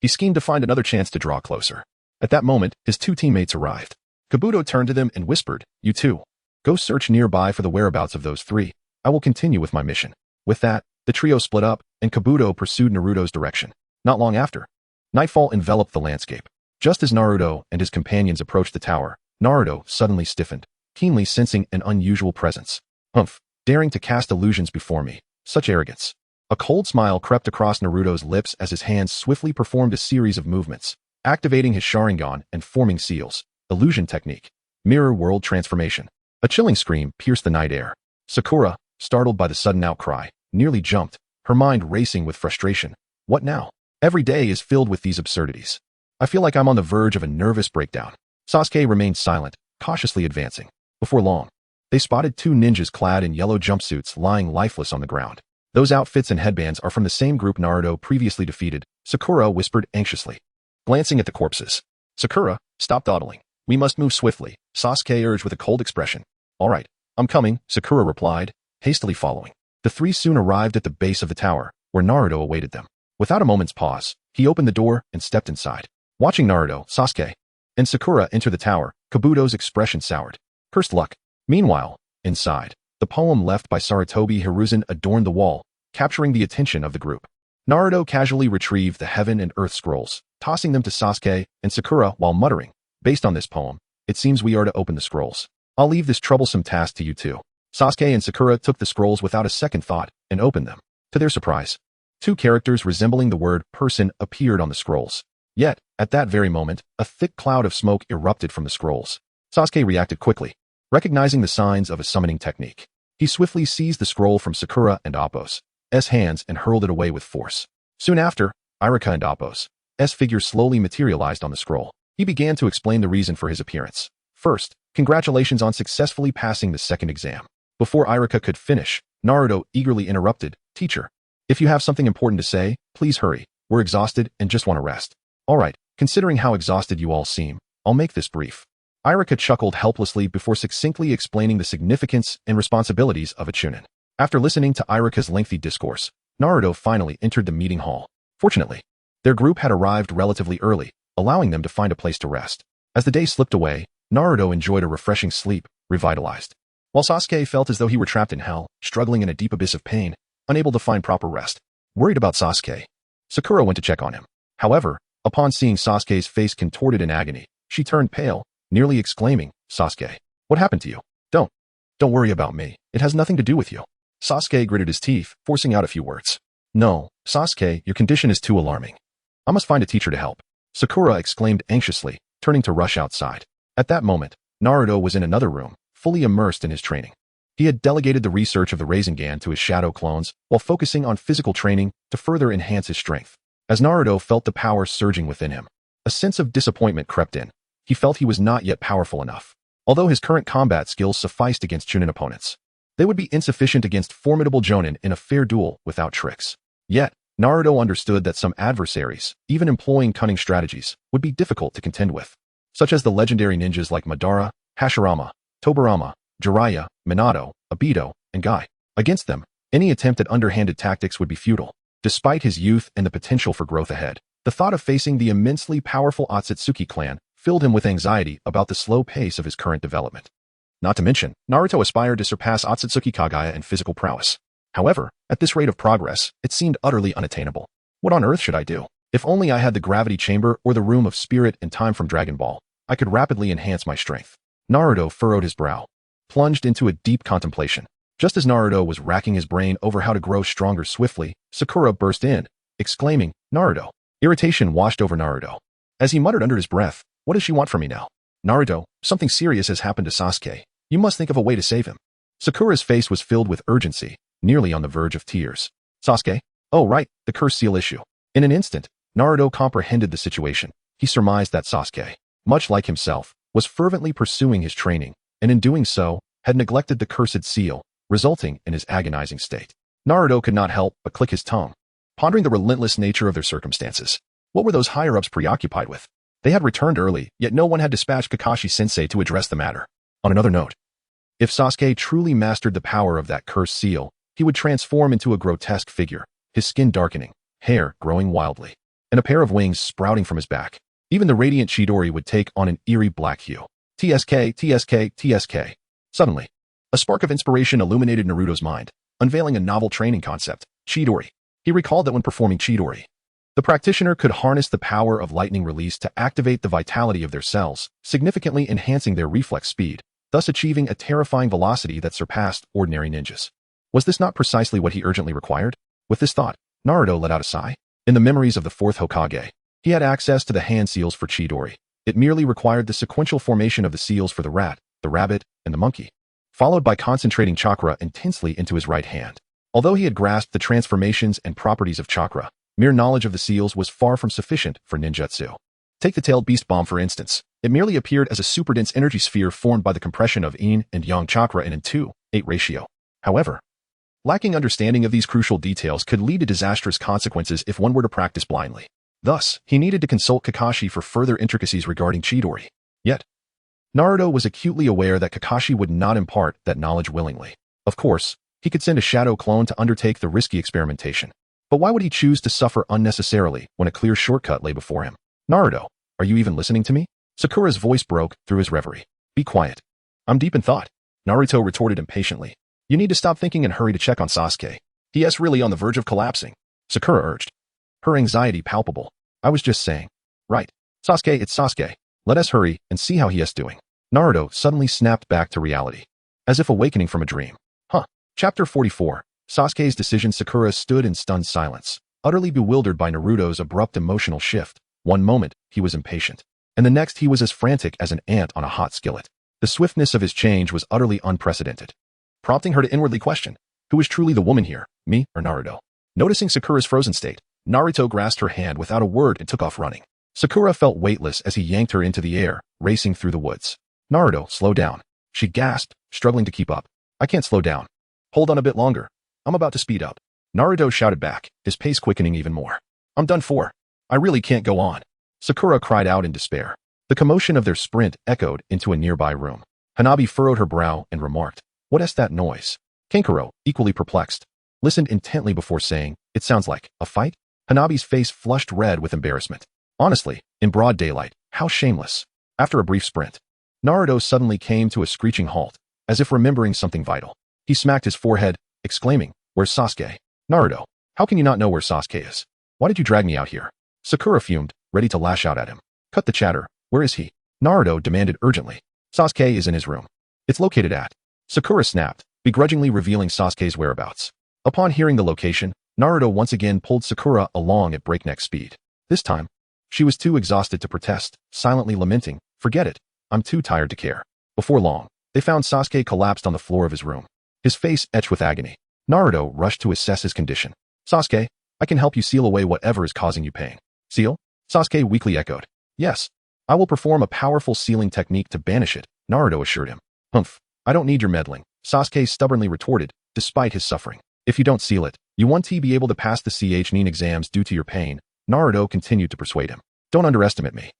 Speaker 1: He schemed to find another chance to draw closer. At that moment, his two teammates arrived. Kabuto turned to them and whispered, "You two, go search nearby for the whereabouts of those three." I will continue with my mission. With that, the trio split up, and Kabuto pursued Naruto's direction. Not long after, nightfall enveloped the landscape. Just as Naruto and his companions approached the tower, Naruto suddenly stiffened, keenly sensing an unusual presence. Humph, daring to cast illusions before me. Such arrogance. A cold smile crept across Naruto's lips as his hands swiftly performed a series of movements, activating his Sharingan and forming seals. Illusion technique. Mirror world transformation. A chilling scream pierced the night air. Sakura, startled by the sudden outcry, nearly jumped, her mind racing with frustration. What now? Every day is filled with these absurdities. I feel like I'm on the verge of a nervous breakdown. Sasuke remained silent, cautiously advancing. Before long, they spotted two ninjas clad in yellow jumpsuits lying lifeless on the ground. Those outfits and headbands are from the same group Naruto previously defeated, Sakura whispered anxiously. Glancing at the corpses. Sakura, stop dawdling. We must move swiftly, Sasuke urged with a cold expression. All right, I'm coming, Sakura replied, hastily following. The three soon arrived at the base of the tower, where Naruto awaited them. Without a moment's pause, he opened the door and stepped inside. Watching Naruto, Sasuke, and Sakura enter the tower, Kabuto's expression soured. Cursed luck. Meanwhile, inside, the poem left by Sarutobi Hiruzen adorned the wall, capturing the attention of the group. Naruto casually retrieved the Heaven and Earth scrolls, tossing them to Sasuke and Sakura while muttering, based on this poem, it seems we are to open the scrolls. I'll leave this troublesome task to you two. Sasuke and Sakura took the scrolls without a second thought and opened them. To their surprise, two characters resembling the word person appeared on the scrolls. Yet, at that very moment, a thick cloud of smoke erupted from the scrolls. Sasuke reacted quickly, recognizing the signs of a summoning technique. He swiftly seized the scroll from Sakura and Appo's hands and hurled it away with force. Soon after, Iruka and Appo's figures slowly materialized on the scroll. He began to explain the reason for his appearance. First, congratulations on successfully passing the second exam. Before Iruka could finish, Naruto eagerly interrupted, Teacher, if you have something important to say, please hurry. We're exhausted and just want to rest. All right, considering how exhausted you all seem, I'll make this brief. Iruka chuckled helplessly before succinctly explaining the significance and responsibilities of a chunin. After listening to Iruka's lengthy discourse, Naruto finally entered the meeting hall. Fortunately, their group had arrived relatively early, allowing them to find a place to rest. As the day slipped away, Naruto enjoyed a refreshing sleep, revitalized. While Sasuke felt as though he were trapped in hell, struggling in a deep abyss of pain, unable to find proper rest. Worried about Sasuke, Sakura went to check on him. However, upon seeing Sasuke's face contorted in agony, she turned pale, nearly exclaiming, Sasuke, what happened to you? Don't worry about me. It has nothing to do with you. Sasuke gritted his teeth, forcing out a few words. No, Sasuke, your condition is too alarming. I must find a teacher to help. Sakura exclaimed anxiously, turning to rush outside. At that moment, Naruto was in another room, fully immersed in his training. He had delegated the research of the Rasengan to his shadow clones, while focusing on physical training to further enhance his strength. As Naruto felt the power surging within him, a sense of disappointment crept in. He felt he was not yet powerful enough. Although his current combat skills sufficed against Chunin opponents, they would be insufficient against formidable Jonin in a fair duel without tricks. Yet, Naruto understood that some adversaries, even employing cunning strategies, would be difficult to contend with, such as the legendary ninjas like Madara, Hashirama, Tobirama, Jiraiya, Minato, Obito, and Guy. Against them, any attempt at underhanded tactics would be futile. Despite his youth and the potential for growth ahead, the thought of facing the immensely powerful Otsutsuki clan filled him with anxiety about the slow pace of his current development. Not to mention, Naruto aspired to surpass Otsutsuki Kagaya in physical prowess. However, at this rate of progress, it seemed utterly unattainable. What on earth should I do? If only I had the gravity chamber or the room of spirit and time from Dragon Ball, I could rapidly enhance my strength. Naruto furrowed his brow, plunged into a deep contemplation. Just as Naruto was racking his brain over how to grow stronger swiftly, Sakura burst in, exclaiming, Naruto. Irritation washed over Naruto. As he muttered under his breath, what does she want from me now? Naruto, something serious has happened to Sasuke. You must think of a way to save him. Sakura's face was filled with urgency, nearly on the verge of tears. Sasuke? Oh right, the curse seal issue. In an instant, Naruto comprehended the situation. He surmised that Sasuke, much like himself, was fervently pursuing his training, and in doing so, had neglected the cursed seal, resulting in his agonizing state. Naruto could not help but click his tongue, pondering the relentless nature of their circumstances. What were those higher-ups preoccupied with? They had returned early, yet no one had dispatched Kakashi-sensei to address the matter. On another note, if Sasuke truly mastered the power of that cursed seal, he would transform into a grotesque figure, his skin darkening, hair growing wildly, and a pair of wings sprouting from his back. Even the radiant Chidori would take on an eerie black hue. TSK. Suddenly, a spark of inspiration illuminated Naruto's mind. unveiling a novel training concept, Chidori. He recalled that when performing Chidori, the practitioner could harness the power of lightning release to activate the vitality of their cells, significantly enhancing their reflex speed, thus achieving a terrifying velocity that surpassed ordinary ninjas. Was this not precisely what he urgently required? With this thought, Naruto let out a sigh. In the memories of the fourth Hokage, he had access to the hand seals for Chidori. It merely required the sequential formation of the seals for the rat, the rabbit, and the monkey, followed by concentrating chakra intensely into his right hand. Although he had grasped the transformations and properties of chakra, mere knowledge of the seals was far from sufficient for ninjutsu. Take the tailed beast bomb for instance. It merely appeared as a super-dense energy sphere formed by the compression of yin and yang chakra in a 2:8 ratio. However, lacking understanding of these crucial details could lead to disastrous consequences if one were to practice blindly. Thus, he needed to consult Kakashi for further intricacies regarding Chidori. Yet, Naruto was acutely aware that Kakashi would not impart that knowledge willingly. Of course, he could send a shadow clone to undertake the risky experimentation. But why would he choose to suffer unnecessarily when a clear shortcut lay before him? Naruto, are you even listening to me? Sakura's voice broke through his reverie. Be quiet. I'm deep in thought. Naruto retorted impatiently. You need to stop thinking and hurry to check on Sasuke. He is really on the verge of collapsing, Sakura urged, her anxiety palpable. I was just saying. Right. Sasuke, it's Sasuke. Let us hurry and see how he is doing. Naruto suddenly snapped back to reality, as if awakening from a dream. Chapter 44. Sasuke's decision. Sakura stood in stunned silence, utterly bewildered by Naruto's abrupt emotional shift. One moment, he was impatient, and the next he was as frantic as an ant on a hot skillet. The swiftness of his change was utterly unprecedented, prompting her to inwardly question, who is truly the woman here, me or Naruto? Noticing Sakura's frozen state, Naruto grasped her hand without a word and took off running. Sakura felt weightless as he yanked her into the air, racing through the woods. Naruto, slow down. She gasped, struggling to keep up. I can't slow down. Hold on a bit longer. I'm about to speed up. Naruto shouted back, his pace quickening even more. I'm done for. I really can't go on. Sakura cried out in despair. The commotion of their sprint echoed into a nearby room. Hanabi furrowed her brow and remarked, what is that noise? Kankuro, equally perplexed, listened intently before saying, it sounds like a fight? Hanabi's face flushed red with embarrassment. Honestly, in broad daylight, how shameless. After a brief sprint, Naruto suddenly came to a screeching halt, as if remembering something vital. He smacked his forehead, exclaiming, where's Sasuke? Naruto, how can you not know where Sasuke is? Why did you drag me out here? Sakura fumed, ready to lash out at him. Cut the chatter, where is he? Naruto demanded urgently. Sasuke is in his room. It's located at. Sakura snapped, begrudgingly revealing Sasuke's whereabouts. Upon hearing the location, Naruto once again pulled Sakura along at breakneck speed. This time, she was too exhausted to protest, silently lamenting, forget it, I'm too tired to care. Before long, they found Sasuke collapsed on the floor of his room, his face etched with agony. Naruto rushed to assess his condition. Sasuke, I can help you seal away whatever is causing you pain. Seal? Sasuke weakly echoed. Yes, I will perform a powerful sealing technique to banish it, Naruto assured him. Humph, I don't need your meddling, Sasuke stubbornly retorted, despite his suffering. If you don't seal it, you won't be able to pass the Ch-Nin exams due to your pain, Naruto continued to persuade him. Don't underestimate me.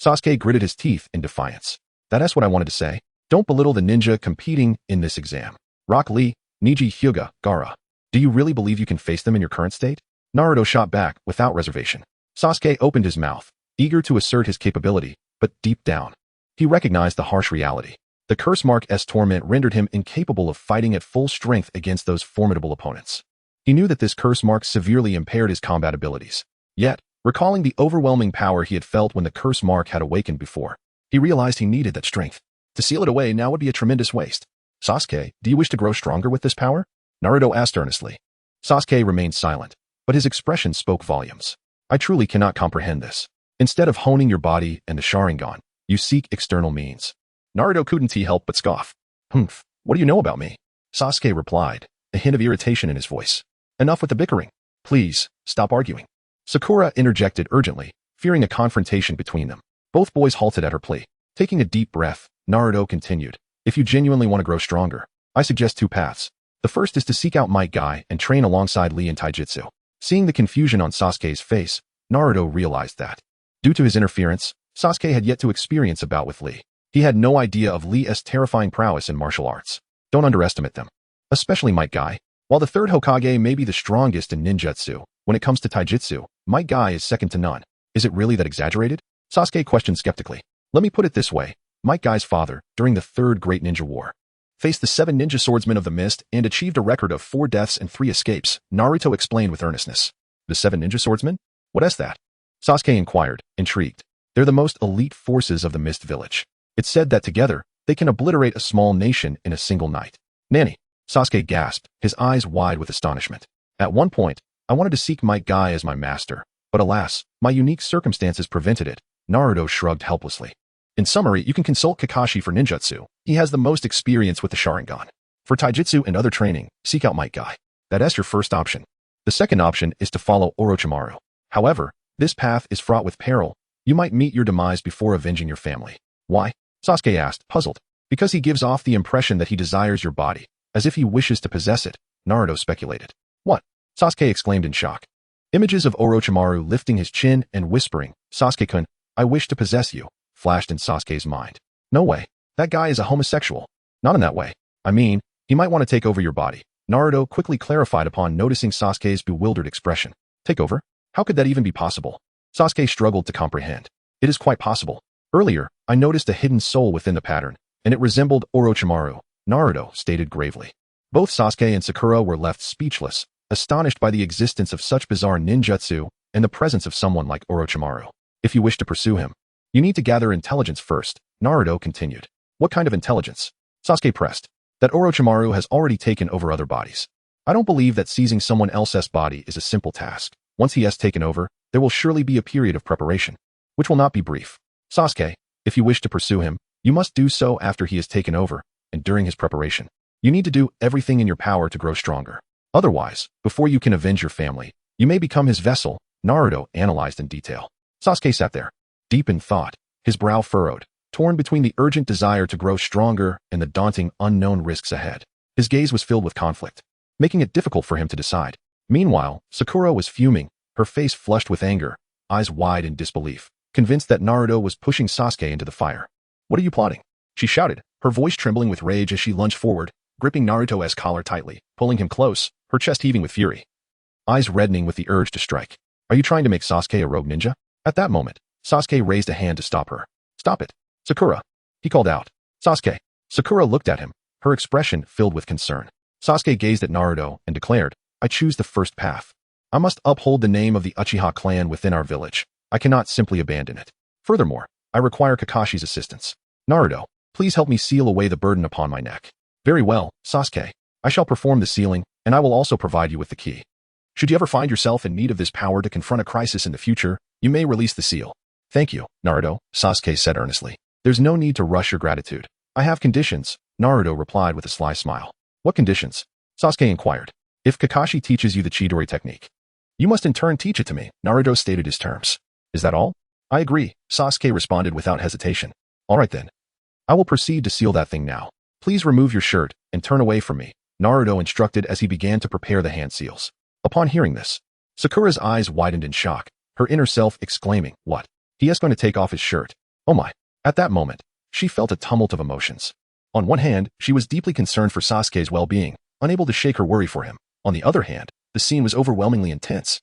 Speaker 1: Sasuke gritted his teeth in defiance. That's what I wanted to say. Don't belittle the ninja competing in this exam. Rock Lee, Niji Hyuga, Gaara. Do you really believe you can face them in your current state? Naruto shot back without reservation. Sasuke opened his mouth, eager to assert his capability, but deep down, he recognized the harsh reality. The curse mark's torment rendered him incapable of fighting at full strength against those formidable opponents. He knew that this curse mark severely impaired his combat abilities. Yet, recalling the overwhelming power he had felt when the curse mark had awakened before, he realized he needed that strength. To seal it away now would be a tremendous waste. Sasuke, do you wish to grow stronger with this power? Naruto asked earnestly. Sasuke remained silent, but his expression spoke volumes. I truly cannot comprehend this. Instead of honing your body and the Sharingan, you seek external means. Naruto couldn't help but scoff. Humph, what do you know about me? Sasuke replied, a hint of irritation in his voice. Enough with the bickering. Please, stop arguing. Sakura interjected urgently, fearing a confrontation between them. Both boys halted at her plea. Taking a deep breath, Naruto continued. If you genuinely want to grow stronger, I suggest two paths. The first is to seek out Might Guy and train alongside Lee in taijutsu. Seeing the confusion on Sasuke's face, Naruto realized that, due to his interference, Sasuke had yet to experience a bout with Lee. He had no idea of Lee's terrifying prowess in martial arts. Don't underestimate them. Especially Might Guy. While the third Hokage may be the strongest in ninjutsu, when it comes to taijutsu, Might Guy is second to none. Is it really that exaggerated? Sasuke questioned skeptically. Let me put it this way. Might Guy's father, during the Third Great Ninja War, faced the 7 ninja swordsmen of the mist and achieved a record of 4 deaths and 3 escapes, Naruto explained with earnestness. The 7 ninja swordsmen? What is that? Sasuke inquired, intrigued. They're the most elite forces of the Mist Village. It's said that together, they can obliterate a small nation in a single night. Nani? Sasuke gasped, his eyes wide with astonishment. At one point, I wanted to seek Might Guy as my master, but alas, my unique circumstances prevented it. Naruto shrugged helplessly. In summary, you can consult Kakashi for ninjutsu. He has the most experience with the Sharingan. For taijutsu and other training, seek out Might Guy. That's your first option. The second option is to follow Orochimaru. However, this path is fraught with peril. You might meet your demise before avenging your family. Why? Sasuke asked, puzzled. Because he gives off the impression that he desires your body, as if he wishes to possess it, Naruto speculated. What? Sasuke exclaimed in shock. Images of Orochimaru lifting his chin and whispering, Sasuke-kun, I wish to possess you, flashed in Sasuke's mind. No way. That guy is a homosexual. Not in that way. I mean, he might want to take over your body. Naruto quickly clarified upon noticing Sasuke's bewildered expression. Take over? How could that even be possible? Sasuke struggled to comprehend. It is quite possible. Earlier, I noticed a hidden soul within the pattern, and it resembled Orochimaru, Naruto stated gravely. Both Sasuke and Sakura were left speechless, astonished by the existence of such bizarre ninjutsu and the presence of someone like Orochimaru. If you wish to pursue him, you need to gather intelligence first, Naruto continued. What kind of intelligence? Sasuke pressed. That Orochimaru has already taken over other bodies. I don't believe that seizing someone else's body is a simple task. Once he has taken over, there will surely be a period of preparation, which will not be brief. Sasuke, if you wish to pursue him, you must do so after he has taken over, and during his preparation. You need to do everything in your power to grow stronger. Otherwise, before you can avenge your family, you may become his vessel, Naruto analyzed in detail. Sasuke sat there, deep in thought, his brow furrowed, torn between the urgent desire to grow stronger and the daunting unknown risks ahead. His gaze was filled with conflict, making it difficult for him to decide. Meanwhile, Sakura was fuming, her face flushed with anger, eyes wide in disbelief, convinced that Naruto was pushing Sasuke into the fire. What are you plotting? She shouted, her voice trembling with rage as she lunged forward, gripping Naruto's collar tightly, pulling him close, her chest heaving with fury. Eyes reddening with the urge to strike. Are you trying to make Sasuke a rogue ninja? At that moment, Sasuke raised a hand to stop her. Stop it. Sakura. He called out. Sasuke. Sakura looked at him, her expression filled with concern. Sasuke gazed at Naruto and declared, I choose the first path. I must uphold the name of the Uchiha clan within our village. I cannot simply abandon it. Furthermore, I require Kakashi's assistance. Naruto, please help me seal away the burden upon my neck. Very well, Sasuke. I shall perform the sealing, and I will also provide you with the key. Should you ever find yourself in need of this power to confront a crisis in the future, you may release the seal. Thank you, Naruto, Sasuke said earnestly. There's no need to rush your gratitude. I have conditions, Naruto replied with a sly smile. What conditions? Sasuke inquired. If Kakashi teaches you the Chidori technique, you must in turn teach it to me, Naruto stated his terms. Is that all? I agree, Sasuke responded without hesitation. All right then. I will proceed to seal that thing now. Please remove your shirt and turn away from me, Naruto instructed as he began to prepare the hand seals. Upon hearing this, Sakura's eyes widened in shock, her inner self exclaiming, what? He is going to take off his shirt. Oh my. At that moment, she felt a tumult of emotions. On one hand, she was deeply concerned for Sasuke's well-being, unable to shake her worry for him. On the other hand, the scene was overwhelmingly intense,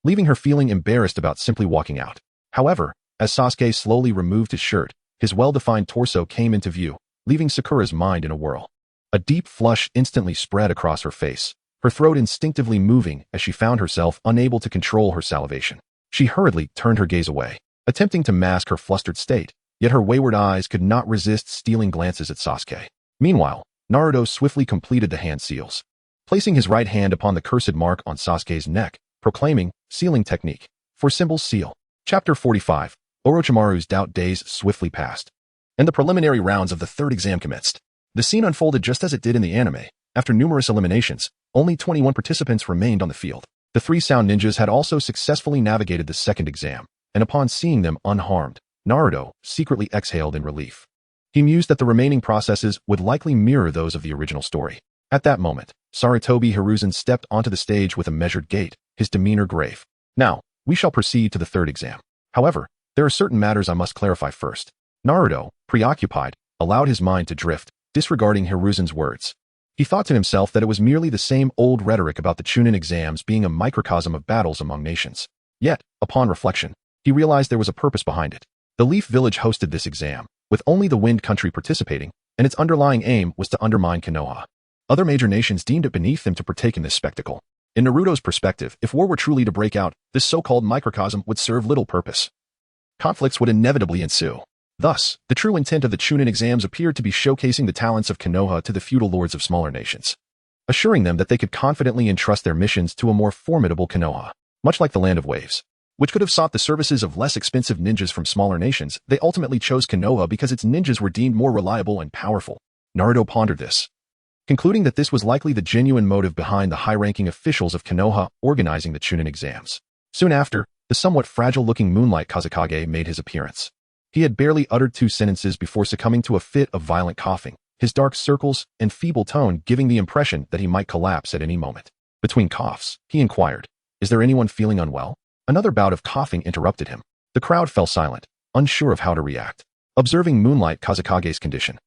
Speaker 1: leaving her feeling embarrassed about simply walking out. However, as Sasuke slowly removed his shirt, his well-defined torso came into view, leaving Sakura's mind in a whirl. A deep flush instantly spread across her face, her throat instinctively moving as she found herself unable to control her salivation. She hurriedly turned her gaze away, attempting to mask her flustered state, yet her wayward eyes could not resist stealing glances at Sasuke. Meanwhile, Naruto swiftly completed the hand seals, placing his right hand upon the cursed mark on Sasuke's neck, proclaiming, sealing technique. For symbols seal. Chapter 45. Orochimaru's doubt days swiftly passed, and the preliminary rounds of the third exam commenced. The scene unfolded just as it did in the anime. After numerous eliminations, only 21 participants remained on the field. The 3 sound ninjas had also successfully navigated the second exam, and upon seeing them unharmed, Naruto secretly exhaled in relief. He mused that the remaining processes would likely mirror those of the original story. At that moment, Sarutobi Hiruzen stepped onto the stage with a measured gait, his demeanor grave. Now, we shall proceed to the third exam. However, there are certain matters I must clarify first. Naruto, preoccupied, allowed his mind to drift, disregarding Hiruzen's words. He thought to himself that it was merely the same old rhetoric about the Chunin exams being a microcosm of battles among nations. Yet, upon reflection, he realized there was a purpose behind it. The Leaf Village hosted this exam, with only the Wind Country participating, and its underlying aim was to undermine Konoha. Other major nations deemed it beneath them to partake in this spectacle. In Naruto's perspective, if war were truly to break out, this so-called microcosm would serve little purpose. Conflicts would inevitably ensue. Thus, the true intent of the Chunin exams appeared to be showcasing the talents of Konoha to the feudal lords of smaller nations, assuring them that they could confidently entrust their missions to a more formidable Konoha. Much like the Land of Waves, which could have sought the services of less expensive ninjas from smaller nations, they ultimately chose Konoha because its ninjas were deemed more reliable and powerful. Naruto pondered this, concluding that this was likely the genuine motive behind the high-ranking officials of Konoha organizing the Chunin exams. Soon after, the somewhat fragile-looking Moonlight Kazekage made his appearance. He had barely uttered 2 sentences before succumbing to a fit of violent coughing, his dark circles and feeble tone giving the impression that he might collapse at any moment. Between coughs, he inquired, "Is there anyone feeling unwell?" Another bout of coughing interrupted him. The crowd fell silent, unsure of how to react. Observing Moonlight Kazekage's condition,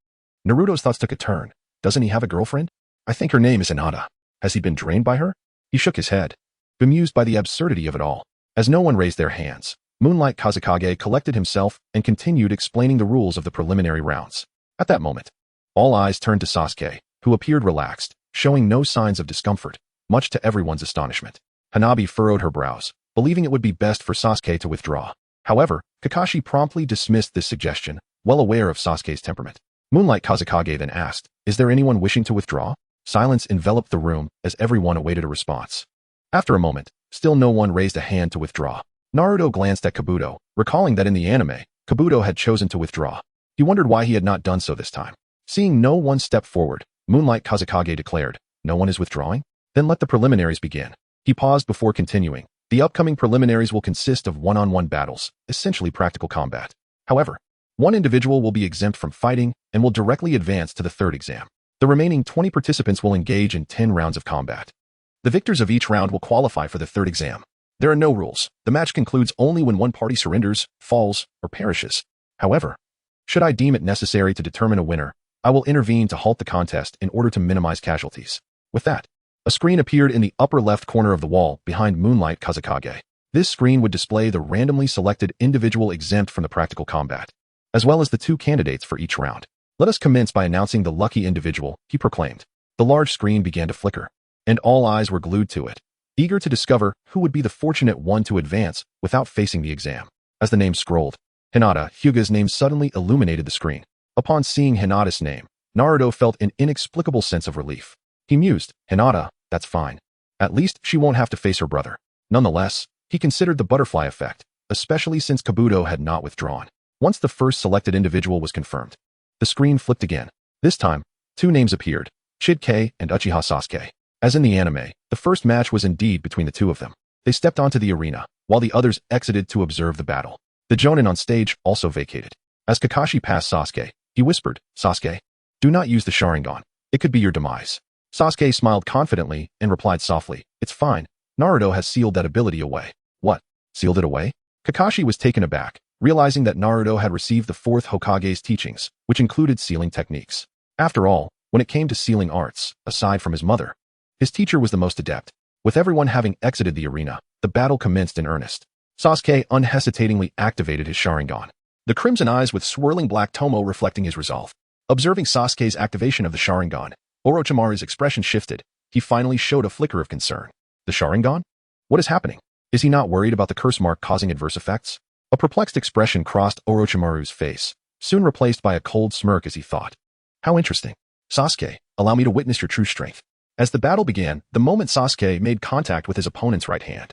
Speaker 1: Naruto's thoughts took a turn. Doesn't he have a girlfriend? I think her name is Hinata. Has he been drained by her? He shook his head, bemused by the absurdity of it all. As no one raised their hands, Moonlight Kazekage collected himself and continued explaining the rules of the preliminary rounds. At that moment, all eyes turned to Sasuke, who appeared relaxed, showing no signs of discomfort, much to everyone's astonishment. Hanabi furrowed her brows, believing it would be best for Sasuke to withdraw. However, Kakashi promptly dismissed this suggestion, well aware of Sasuke's temperament. Moonlight Kazekage then asked, "Is there anyone wishing to withdraw?" Silence enveloped the room as everyone awaited a response. After a moment, still no one raised a hand to withdraw. Naruto glanced at Kabuto, recalling that in the anime, Kabuto had chosen to withdraw. He wondered why he had not done so this time. Seeing no one step forward, Moonlight Kazekage declared, "No one is withdrawing? Then let the preliminaries begin." He paused before continuing. The upcoming preliminaries will consist of one-on-one battles, essentially practical combat. However, one individual will be exempt from fighting and will directly advance to the 3rd exam. The remaining 20 participants will engage in 10 rounds of combat. The victors of each round will qualify for the 3rd exam. There are no rules. The match concludes only when one party surrenders, falls, or perishes. However, should I deem it necessary to determine a winner, I will intervene to halt the contest in order to minimize casualties. With that, a screen appeared in the upper left corner of the wall behind Moonlight Kazekage. This screen would display the randomly selected individual exempt from the practical combat, as well as the 2 candidates for each round. "Let us commence by announcing the lucky individual," he proclaimed. The large screen began to flicker, and all eyes were glued to it, eager to discover who would be the fortunate one to advance without facing the exam. As the name scrolled, Hinata, Hyuga's name suddenly illuminated the screen. Upon seeing Hinata's name, Naruto felt an inexplicable sense of relief. He mused, "Hinata, that's fine. At least she won't have to face her brother." Nonetheless, he considered the butterfly effect, especially since Kabuto had not withdrawn. Once the first selected individual was confirmed, the screen flipped again. This time, 2 names appeared, Chidkei and Uchiha Sasuke. As in the anime, the first match was indeed between the 2 of them. They stepped onto the arena, while the others exited to observe the battle. The Jonin on stage also vacated. As Kakashi passed Sasuke, he whispered, "Sasuke, do not use the Sharingan. It could be your demise." Sasuke smiled confidently and replied softly, "It's fine. Naruto has sealed that ability away." "What? Sealed it away?" Kakashi was taken aback, realizing that Naruto had received the 4th Hokage's teachings, which included sealing techniques. After all, when it came to sealing arts, aside from his mother, his teacher was the most adept. With everyone having exited the arena, the battle commenced in earnest. Sasuke unhesitatingly activated his Sharingan, the crimson eyes with swirling black tomo reflecting his resolve. Observing Sasuke's activation of the Sharingan, Orochimaru's expression shifted. He finally showed a flicker of concern. "The Sharingan? What is happening? Is he not worried about the curse mark causing adverse effects?" A perplexed expression crossed Orochimaru's face, soon replaced by a cold smirk as he thought, "How interesting. Sasuke, allow me to witness your true strength." As the battle began, the moment Sasuke made contact with his opponent's right hand,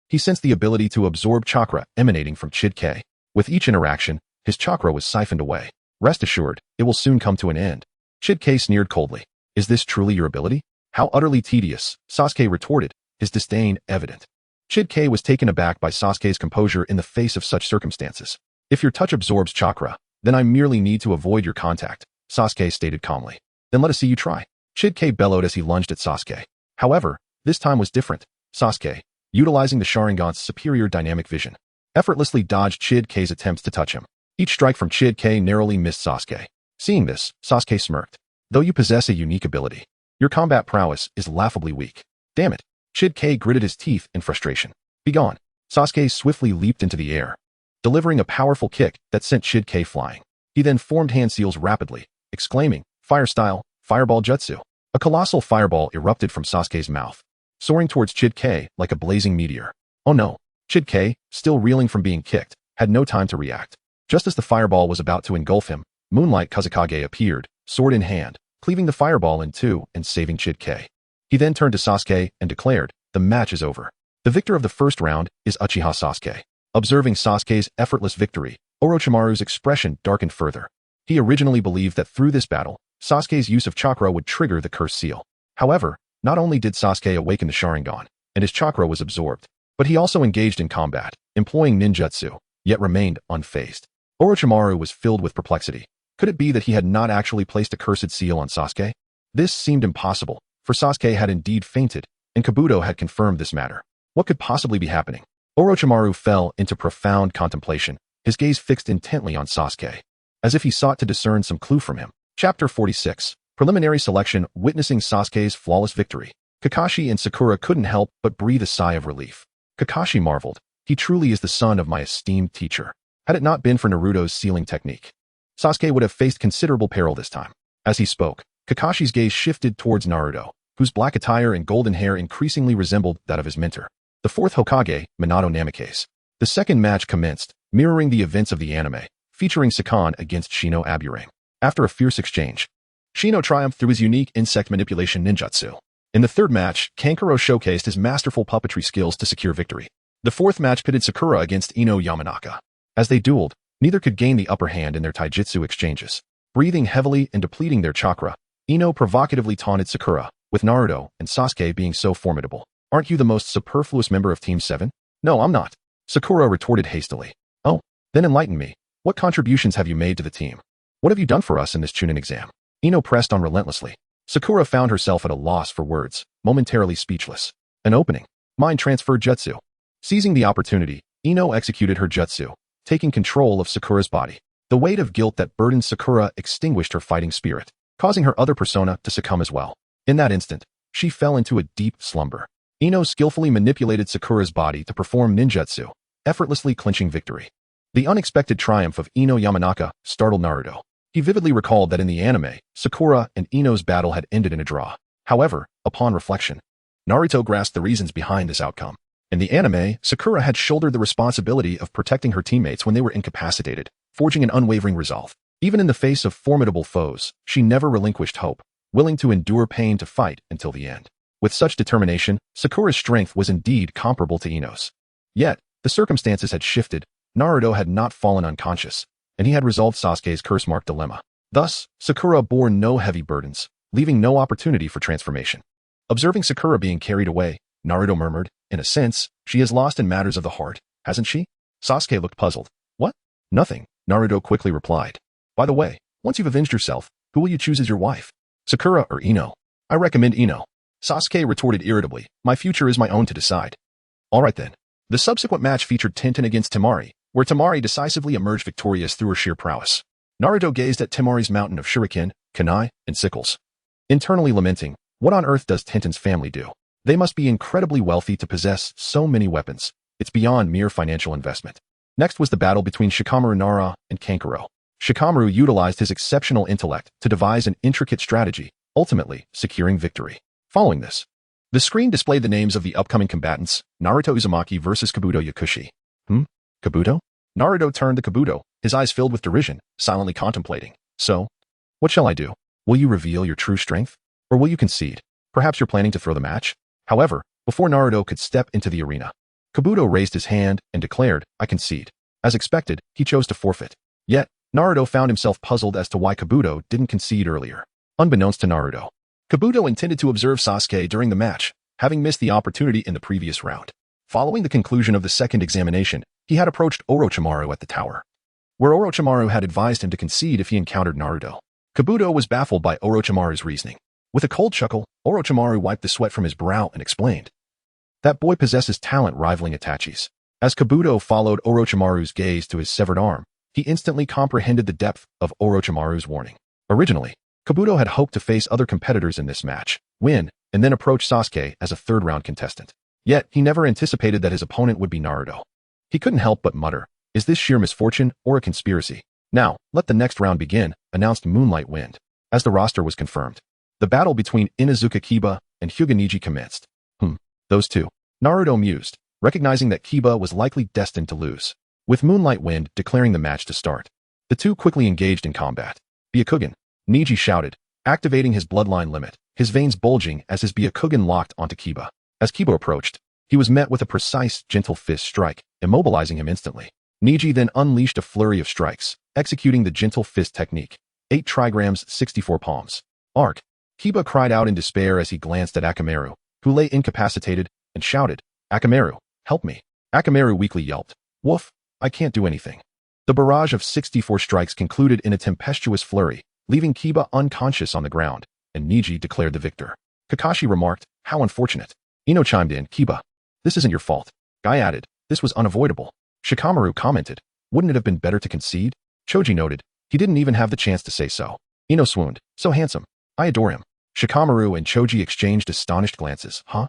Speaker 1: he sensed the ability to absorb chakra emanating from Chidkei. With each interaction, his chakra was siphoned away. "Rest assured, it will soon come to an end." Chidkei sneered coldly. "Is this truly your ability?" "How utterly tedious," Sasuke retorted, his disdain evident. Chidkei was taken aback by Sasuke's composure in the face of such circumstances. "If your touch absorbs chakra, then I merely need to avoid your contact," Sasuke stated calmly. "Then let us see you try." Chidkei bellowed as he lunged at Sasuke. However, this time was different. Sasuke, utilizing the Sharingan's superior dynamic vision, effortlessly dodged Chidkei's attempts to touch him. Each strike from Chidkei narrowly missed Sasuke. Seeing this, Sasuke smirked. "Though you possess a unique ability, your combat prowess is laughably weak." "Damn it." Chidkei gritted his teeth in frustration. "Begone." Sasuke swiftly leaped into the air, delivering a powerful kick that sent Chidkei flying. He then formed hand seals rapidly, exclaiming, "Fire style, fireball jutsu." A colossal fireball erupted from Sasuke's mouth, soaring towards Chid-K like a blazing meteor. Oh no! Chid-K, still reeling from being kicked, had no time to react. Just as the fireball was about to engulf him, Moonlight Kazekage appeared, sword in hand, cleaving the fireball in two and saving Chid-K. He then turned to Sasuke and declared, "The match is over. The victor of the first round is Uchiha Sasuke." Observing Sasuke's effortless victory, Orochimaru's expression darkened further. He originally believed that through this battle, Sasuke's use of chakra would trigger the cursed seal. However, not only did Sasuke awaken the Sharingan, and his chakra was absorbed, but he also engaged in combat, employing ninjutsu, yet remained unfazed. Orochimaru was filled with perplexity. Could it be that he had not actually placed a cursed seal on Sasuke? This seemed impossible, for Sasuke had indeed fainted, and Kabuto had confirmed this matter. What could possibly be happening? Orochimaru fell into profound contemplation, his gaze fixed intently on Sasuke, as if he sought to discern some clue from him. Chapter 46. Preliminary Selection. Witnessing Sasuke's flawless victory, Kakashi and Sakura couldn't help but breathe a sigh of relief. Kakashi marveled, "He truly is the son of my esteemed teacher." Had it not been for Naruto's sealing technique, Sasuke would have faced considerable peril this time. As he spoke, Kakashi's gaze shifted towards Naruto, whose black attire and golden hair increasingly resembled that of his mentor, the fourth Hokage, Minato Namikaze. The second match commenced, mirroring the events of the anime, featuring Sakan against Shino Aburang. After a fierce exchange, Shino triumphed through his unique insect manipulation ninjutsu. In the third match, Kankuro showcased his masterful puppetry skills to secure victory. The fourth match pitted Sakura against Ino Yamanaka. As they dueled, neither could gain the upper hand in their taijutsu exchanges. Breathing heavily and depleting their chakra, Ino provocatively taunted Sakura, with Naruto and Sasuke being so formidable. "Aren't you the most superfluous member of Team 7? "No, I'm not," Sakura retorted hastily. "Oh, then enlighten me. What contributions have you made to the team? What have you done for us in this Chunin exam?" Ino pressed on relentlessly. Sakura found herself at a loss for words, momentarily speechless. An opening. Mind transfer jutsu. Seizing the opportunity, Ino executed her jutsu, taking control of Sakura's body. The weight of guilt that burdened Sakura extinguished her fighting spirit, causing her other persona to succumb as well. In that instant, she fell into a deep slumber. Ino skillfully manipulated Sakura's body to perform ninjutsu, effortlessly clinching victory. The unexpected triumph of Ino Yamanaka startled Naruto. He vividly recalled that in the anime, Sakura and Ino's battle had ended in a draw. However, upon reflection, Naruto grasped the reasons behind this outcome. In the anime, Sakura had shouldered the responsibility of protecting her teammates when they were incapacitated, forging an unwavering resolve. Even in the face of formidable foes, she never relinquished hope, willing to endure pain to fight until the end. With such determination, Sakura's strength was indeed comparable to Ino's. Yet, the circumstances had shifted. Naruto had not fallen unconscious, and he had resolved Sasuke's curse-marked dilemma. Thus, Sakura bore no heavy burdens, leaving no opportunity for transformation. Observing Sakura being carried away, Naruto murmured, "In a sense, she is lost in matters of the heart, hasn't she?" Sasuke looked puzzled. "What?" "Nothing," Naruto quickly replied. "By the way, once you've avenged yourself, who will you choose as your wife? Sakura or Ino?" "I recommend Ino." Sasuke retorted irritably, "My future is my own to decide." All right then. The subsequent match featured Tenten against Temari, where Temari decisively emerged victorious through her sheer prowess. Naruto gazed at Temari's mountain of shuriken, kunai, and sickles, internally lamenting, what on earth does Tenten's family do? They must be incredibly wealthy to possess so many weapons. It's beyond mere financial investment. Next was the battle between Shikamaru Nara and Kankuro. Shikamaru utilized his exceptional intellect to devise an intricate strategy, ultimately securing victory. Following this, the screen displayed the names of the upcoming combatants, Naruto Uzumaki versus Kabuto Yakushi. Kabuto? Naruto turned to Kabuto, his eyes filled with derision, silently contemplating. "So, what shall I do? Will you reveal your true strength? Or will you concede? Perhaps you're planning to throw the match?" However, before Naruto could step into the arena, Kabuto raised his hand and declared, "I concede." As expected, he chose to forfeit. Yet, Naruto found himself puzzled as to why Kabuto didn't concede earlier. Unbeknownst to Naruto, Kabuto intended to observe Sasuke during the match, having missed the opportunity in the previous round. Following the conclusion of the second examination, he had approached Orochimaru at the tower, where Orochimaru had advised him to concede if he encountered Naruto. Kabuto was baffled by Orochimaru's reasoning. With a cold chuckle, Orochimaru wiped the sweat from his brow and explained, "That boy possesses talent rivaling Itachi's." As Kabuto followed Orochimaru's gaze to his severed arm, he instantly comprehended the depth of Orochimaru's warning. Originally, Kabuto had hoped to face other competitors in this match, win, and then approach Sasuke as a third-round contestant. Yet, he never anticipated that his opponent would be Naruto. He couldn't help but mutter, "Is this sheer misfortune or a conspiracy?" Now, let the next round begin, announced Moonlight Wind. As the roster was confirmed, the battle between Inuzuka Kiba and Hyuga Neji commenced. Those two. Naruto mused, recognizing that Kiba was likely destined to lose. With Moonlight Wind declaring the match to start, the two quickly engaged in combat. Byakugan, Neji shouted, activating his bloodline limit, his veins bulging as his Byakugan locked onto Kiba. As Kiba approached, he was met with a precise, gentle fist strike, immobilizing him instantly. Neji then unleashed a flurry of strikes, executing the gentle fist technique. 8 trigrams, 64 palms. Arc. Kiba cried out in despair as he glanced at Akamaru, who lay incapacitated, and shouted, Akamaru, help me. Akamaru weakly yelped, Woof, I can't do anything. The barrage of 64 strikes concluded in a tempestuous flurry, leaving Kiba unconscious on the ground, and Neji declared the victor. Kakashi remarked, how unfortunate. Ino chimed in, Kiba, this isn't your fault. Guy added, this was unavoidable. Shikamaru commented, wouldn't it have been better to concede? Choji noted, he didn't even have the chance to say so. Ino swooned, so handsome. I adore him. Shikamaru and Choji exchanged astonished glances. Huh?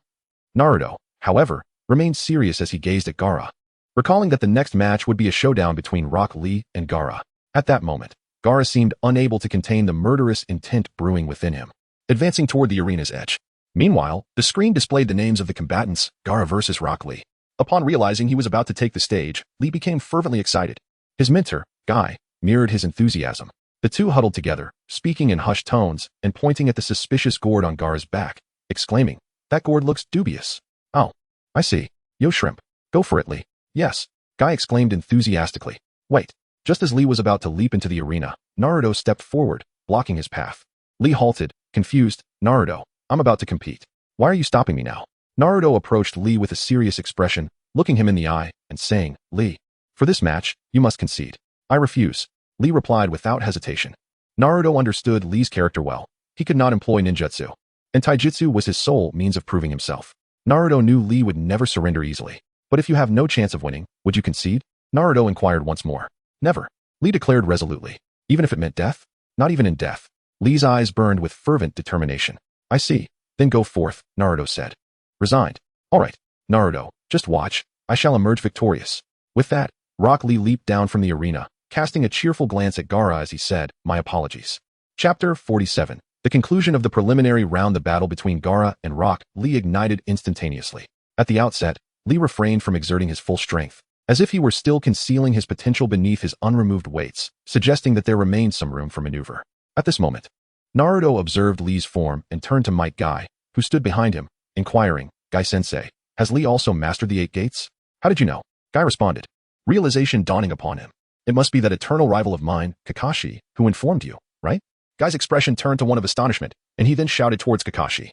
Speaker 1: Naruto, however, remained serious as he gazed at Gaara, recalling that the next match would be a showdown between Rock Lee and Gaara. At that moment, Gaara seemed unable to contain the murderous intent brewing within him, advancing toward the arena's edge. Meanwhile, the screen displayed the names of the combatants, Gaara versus Rock Lee. Upon realizing he was about to take the stage, Lee became fervently excited. His mentor, Guy, mirrored his enthusiasm. The two huddled together, speaking in hushed tones and pointing at the suspicious gourd on Gaara's back, exclaiming, that gourd looks dubious. Oh, I see. Yo shrimp. Go for it, Lee. Yes, Guy exclaimed enthusiastically. Wait. Just as Lee was about to leap into the arena, Naruto stepped forward, blocking his path. Lee halted, confused. Naruto, I'm about to compete. Why are you stopping me now? Naruto approached Lee with a serious expression, looking him in the eye and saying, Lee, for this match, you must concede. I refuse. Lee replied without hesitation. Naruto understood Lee's character well. He could not employ ninjutsu, and taijutsu was his sole means of proving himself. Naruto knew Lee would never surrender easily. But if you have no chance of winning, would you concede? Naruto inquired once more. Never. Lee declared resolutely. Even if it meant death? Not even in death. Lee's eyes burned with fervent determination. I see. Then go forth, Naruto said. Resigned. All right, Naruto, just watch. I shall emerge victorious. With that, Rock Lee leaped down from the arena, casting a cheerful glance at Gaara as he said, my apologies. Chapter 47. The conclusion of the preliminary round. The battle between Gaara and Rock Lee ignited instantaneously. At the outset, Lee refrained from exerting his full strength, as if he were still concealing his potential beneath his unremoved weights, suggesting that there remained some room for maneuver. At this moment, Naruto observed Lee's form and turned to Might Guy, who stood behind him, inquiring, Guy-sensei, has Lee also mastered the 8 gates? How did you know? Guy responded, realization dawning upon him. It must be that eternal rival of mine, Kakashi, who informed you, right? Guy's expression turned to one of astonishment, and he then shouted towards Kakashi.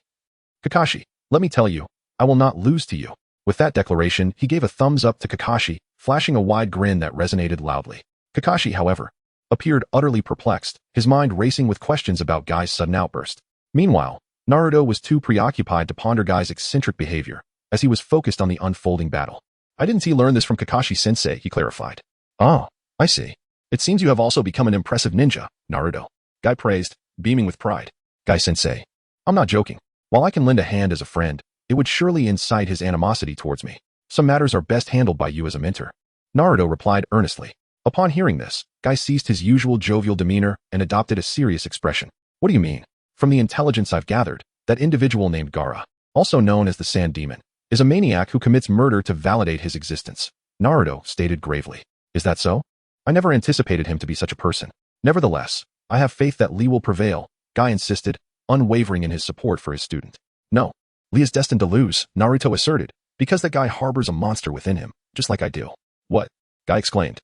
Speaker 1: Kakashi, let me tell you, I will not lose to you. With that declaration, he gave a thumbs up to Kakashi, flashing a wide grin that resonated loudly. Kakashi, however, appeared utterly perplexed, his mind racing with questions about Guy's sudden outburst. Meanwhile, Naruto was too preoccupied to ponder Guy's eccentric behavior, as he was focused on the unfolding battle. I didn't learn this from Kakashi-sensei, he clarified. Oh, I see. It seems you have also become an impressive ninja, Naruto. Guy praised, beaming with pride. Guy-sensei. I'm not joking. While I can lend a hand as a friend, it would surely incite his animosity towards me. Some matters are best handled by you as a mentor. Naruto replied earnestly. Upon hearing this, Guy ceased his usual jovial demeanor and adopted a serious expression. What do you mean? From the intelligence I've gathered, that individual named Gaara, also known as the Sand Demon, is a maniac who commits murder to validate his existence. Naruto stated gravely. Is that so? I never anticipated him to be such a person. Nevertheless, I have faith that Lee will prevail, Guy insisted, unwavering in his support for his student. No, Lee is destined to lose, Naruto asserted, because that guy harbors a monster within him, just like I do. What? Guy exclaimed,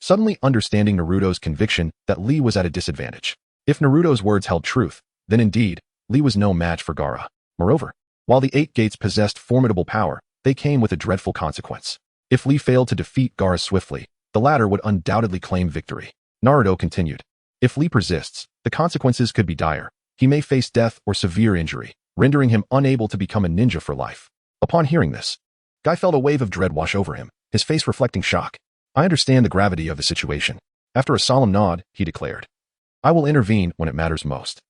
Speaker 1: suddenly understanding Naruto's conviction that Lee was at a disadvantage. If Naruto's words held truth, then indeed, Lee was no match for Gaara. Moreover, while the 8 gates possessed formidable power, they came with a dreadful consequence. If Lee failed to defeat Gaara swiftly, the latter would undoubtedly claim victory. Naruto continued. If Lee persists, the consequences could be dire. He may face death or severe injury, rendering him unable to become a ninja for life. Upon hearing this, Guy felt a wave of dread wash over him, his face reflecting shock. I understand the gravity of the situation. After a solemn nod, he declared, I will intervene when it matters most.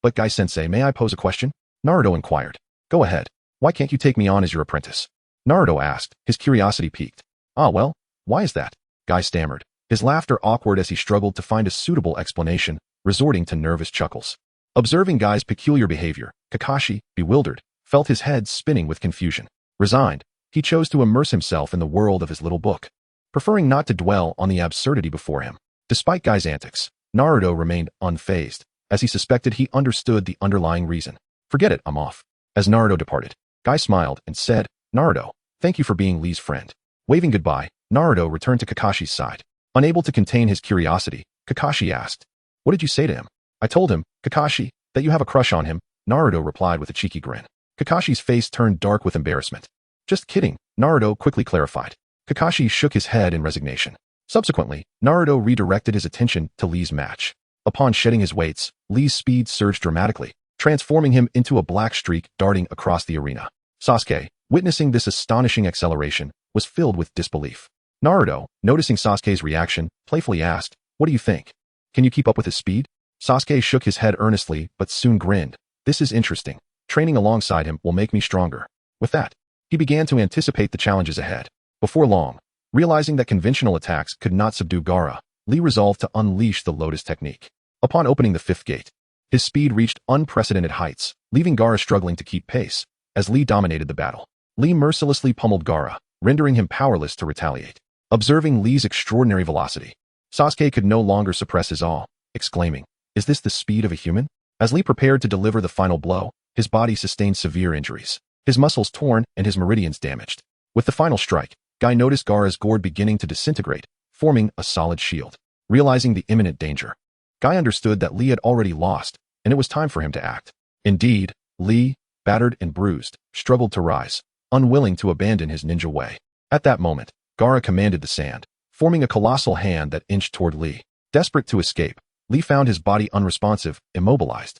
Speaker 1: But Guy-sensei, may I pose a question? Naruto inquired. Go ahead. Why can't you take me on as your apprentice? Naruto asked, his curiosity piqued. Ah well, why is that? Guy stammered. his laughter awkward as he struggled to find a suitable explanation, resorting to nervous chuckles. Observing Guy's peculiar behavior, Kakashi, bewildered, felt his head spinning with confusion. Resigned, he chose to immerse himself in the world of his little book, preferring not to dwell on the absurdity before him. Despite Guy's antics, Naruto remained unfazed, as he suspected he understood the underlying reason. Forget it, I'm off. As Naruto departed, Guy smiled and said, Naruto, thank you for being Lee's friend. Waving goodbye, Naruto returned to Kakashi's side. Unable to contain his curiosity, Kakashi asked, what did you say to him? I told him, Kakashi, that you have a crush on him, Naruto replied with a cheeky grin. Kakashi's face turned dark with embarrassment. Just kidding, Naruto quickly clarified. Kakashi shook his head in resignation. Subsequently, Naruto redirected his attention to Lee's match. Upon shedding his weights, Lee's speed surged dramatically, transforming him into a black streak darting across the arena. Sasuke, witnessing this astonishing acceleration, was filled with disbelief. Naruto, noticing Sasuke's reaction, playfully asked, what do you think? Can you keep up with his speed? Sasuke shook his head earnestly but soon grinned. This is interesting. Training alongside him will make me stronger. With that, he began to anticipate the challenges ahead. Before long, realizing that conventional attacks could not subdue Gaara, Lee resolved to unleash the Lotus technique. Upon opening the fifth gate, his speed reached unprecedented heights, leaving Gaara struggling to keep pace. As Lee dominated the battle, Lee mercilessly pummeled Gaara, rendering him powerless to retaliate. Observing Lee's extraordinary velocity, Sasuke could no longer suppress his awe, exclaiming, is this the speed of a human? As Lee prepared to deliver the final blow, his body sustained severe injuries, his muscles torn and his meridians damaged. With the final strike, Guy noticed Gaara's gourd beginning to disintegrate, forming a solid shield. Realizing the imminent danger, Guy understood that Lee had already lost, and it was time for him to act. Indeed, Lee, battered and bruised, struggled to rise, unwilling to abandon his ninja way. At that moment, Gaara commanded the sand, forming a colossal hand that inched toward Lee. Desperate to escape, Lee found his body unresponsive, immobilized.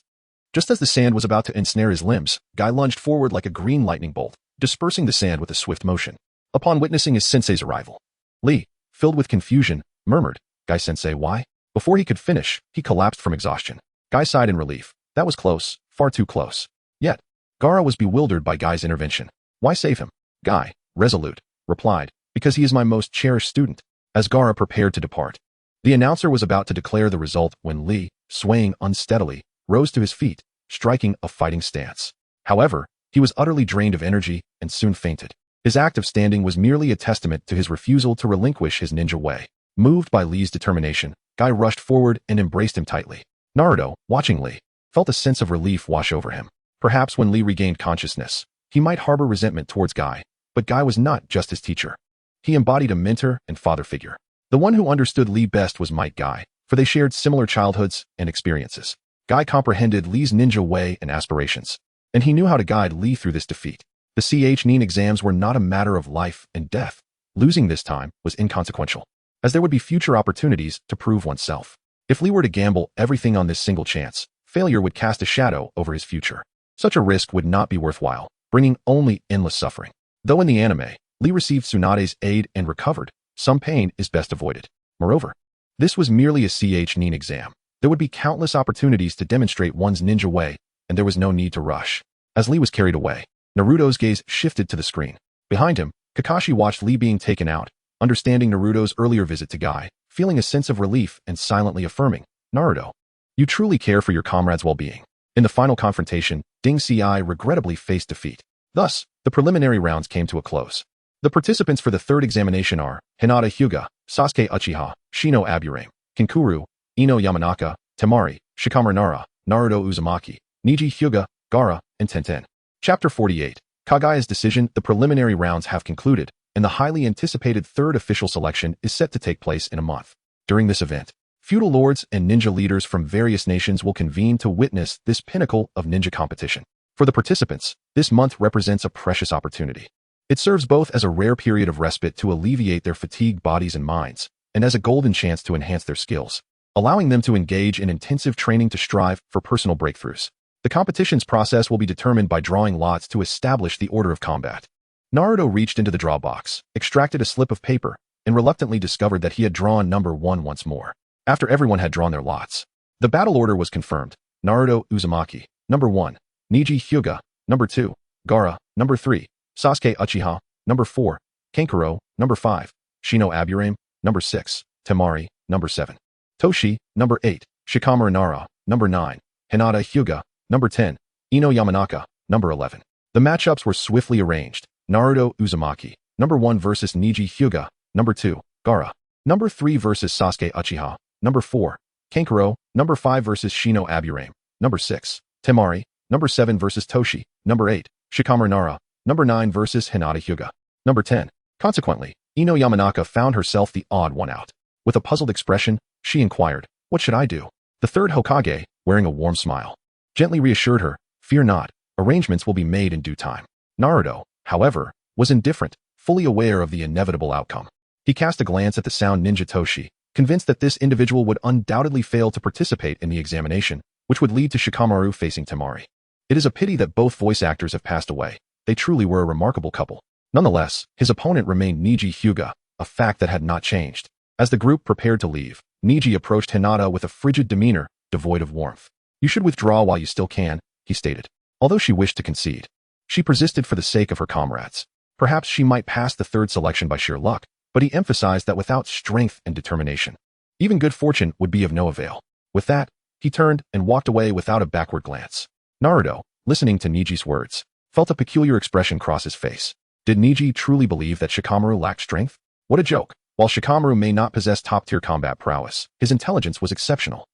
Speaker 1: Just as the sand was about to ensnare his limbs, Guy lunged forward like a green lightning bolt, dispersing the sand with a swift motion. Upon witnessing his sensei's arrival, Lee, filled with confusion, murmured, Guy-sensei, why? Before he could finish, he collapsed from exhaustion. Guy sighed in relief. That was close, far too close. Yet, Gaara was bewildered by Guy's intervention. Why save him? Guy, resolute, replied, because he is my most cherished student. As Gaara prepared to depart, the announcer was about to declare the result when Lee, swaying unsteadily, rose to his feet, striking a fighting stance. However, he was utterly drained of energy and soon fainted. His act of standing was merely a testament to his refusal to relinquish his ninja way. Moved by Lee's determination, Guy rushed forward and embraced him tightly. Naruto, watching Lee, felt a sense of relief wash over him. Perhaps when Lee regained consciousness, he might harbor resentment towards Guy, but Guy was not just his teacher. He embodied a mentor and father figure. The one who understood Lee best was Might Guy, for they shared similar childhoods and experiences. Guy comprehended Lee's ninja way and aspirations, and he knew how to guide Lee through this defeat. The Nin exams were not a matter of life and death. Losing this time was inconsequential, as there would be future opportunities to prove oneself. If Lee were to gamble everything on this single chance, failure would cast a shadow over his future. Such a risk would not be worthwhile, bringing only endless suffering. Though in the anime, Lee received Tsunade's aid and recovered, some pain is best avoided. Moreover, this was merely a Nin exam. There would be countless opportunities to demonstrate one's ninja way, and there was no need to rush. As Lee was carried away, Naruto's gaze shifted to the screen. Behind him, Kakashi watched Lee being taken out, understanding Naruto's earlier visit to Guy, feeling a sense of relief and silently affirming, Naruto, you truly care for your comrades' well-being. In the final confrontation, Ding Ci regrettably faced defeat. Thus, the preliminary rounds came to a close. The participants for the third examination are Hinata Hyuga, Sasuke Uchiha, Shino Aburame, Kinkuru, Ino Yamanaka, Temari, Shikamaru Nara, Naruto Uzumaki, Niji Hyuga, Gaara, and Tenten. Chapter 48. Kagaya's decision. The preliminary rounds have concluded, and the highly anticipated third official selection is set to take place in a month. During this event, feudal lords and ninja leaders from various nations will convene to witness this pinnacle of ninja competition. For the participants, this month represents a precious opportunity. It serves both as a rare period of respite to alleviate their fatigued bodies and minds, and as a golden chance to enhance their skills, allowing them to engage in intensive training to strive for personal breakthroughs. The competition's process will be determined by drawing lots to establish the order of combat. Naruto reached into the draw box, extracted a slip of paper, and reluctantly discovered that he had drawn number 1 once more. After everyone had drawn their lots, the battle order was confirmed. Naruto Uzumaki, number 1, Niji Hyuga, number 2, Gaara, number 3, Sasuke Uchiha, number 4, Kankuro, number 5, Shino Aburame, number 6, Temari, number 7. Toshi, number 8. Shikamaru Nara, number 9. Hinata Hyuga, number 10. Ino Yamanaka, number 11. The matchups were swiftly arranged. Naruto Uzumaki, number 1 versus Niji Hyuga, number 2. Gaara, number 3 versus Sasuke Uchiha, number 4. Kankuro, number 5 versus Shino Aburame, number 6. Temari, number 7 versus Toshi, number 8. Shikamaru Nara, number 9 versus Hinata Hyuga, number 10. Consequently, Ino Yamanaka found herself the odd one out. With a puzzled expression, she inquired, "What should I do?" The third Hokage, wearing a warm smile, gently reassured her, "Fear not, arrangements will be made in due time." Naruto, however, was indifferent, fully aware of the inevitable outcome. He cast a glance at the sound ninja Toshi, convinced that this individual would undoubtedly fail to participate in the examination, which would lead to Shikamaru facing Temari. It is a pity that both voice actors have passed away. They truly were a remarkable couple. Nonetheless, his opponent remained Niji Hyuga, a fact that had not changed. As the group prepared to leave, Niji approached Hinata with a frigid demeanor, devoid of warmth. "You should withdraw while you still can," he stated. Although she wished to concede, she persisted for the sake of her comrades. Perhaps she might pass the third selection by sheer luck, but he emphasized that without strength and determination, even good fortune would be of no avail. With that, he turned and walked away without a backward glance. Naruto, listening to Niji's words, felt a peculiar expression cross his face. Did Niji truly believe that Shikamaru lacked strength? What a joke! While Shikamaru may not possess top-tier combat prowess, his intelligence was exceptional,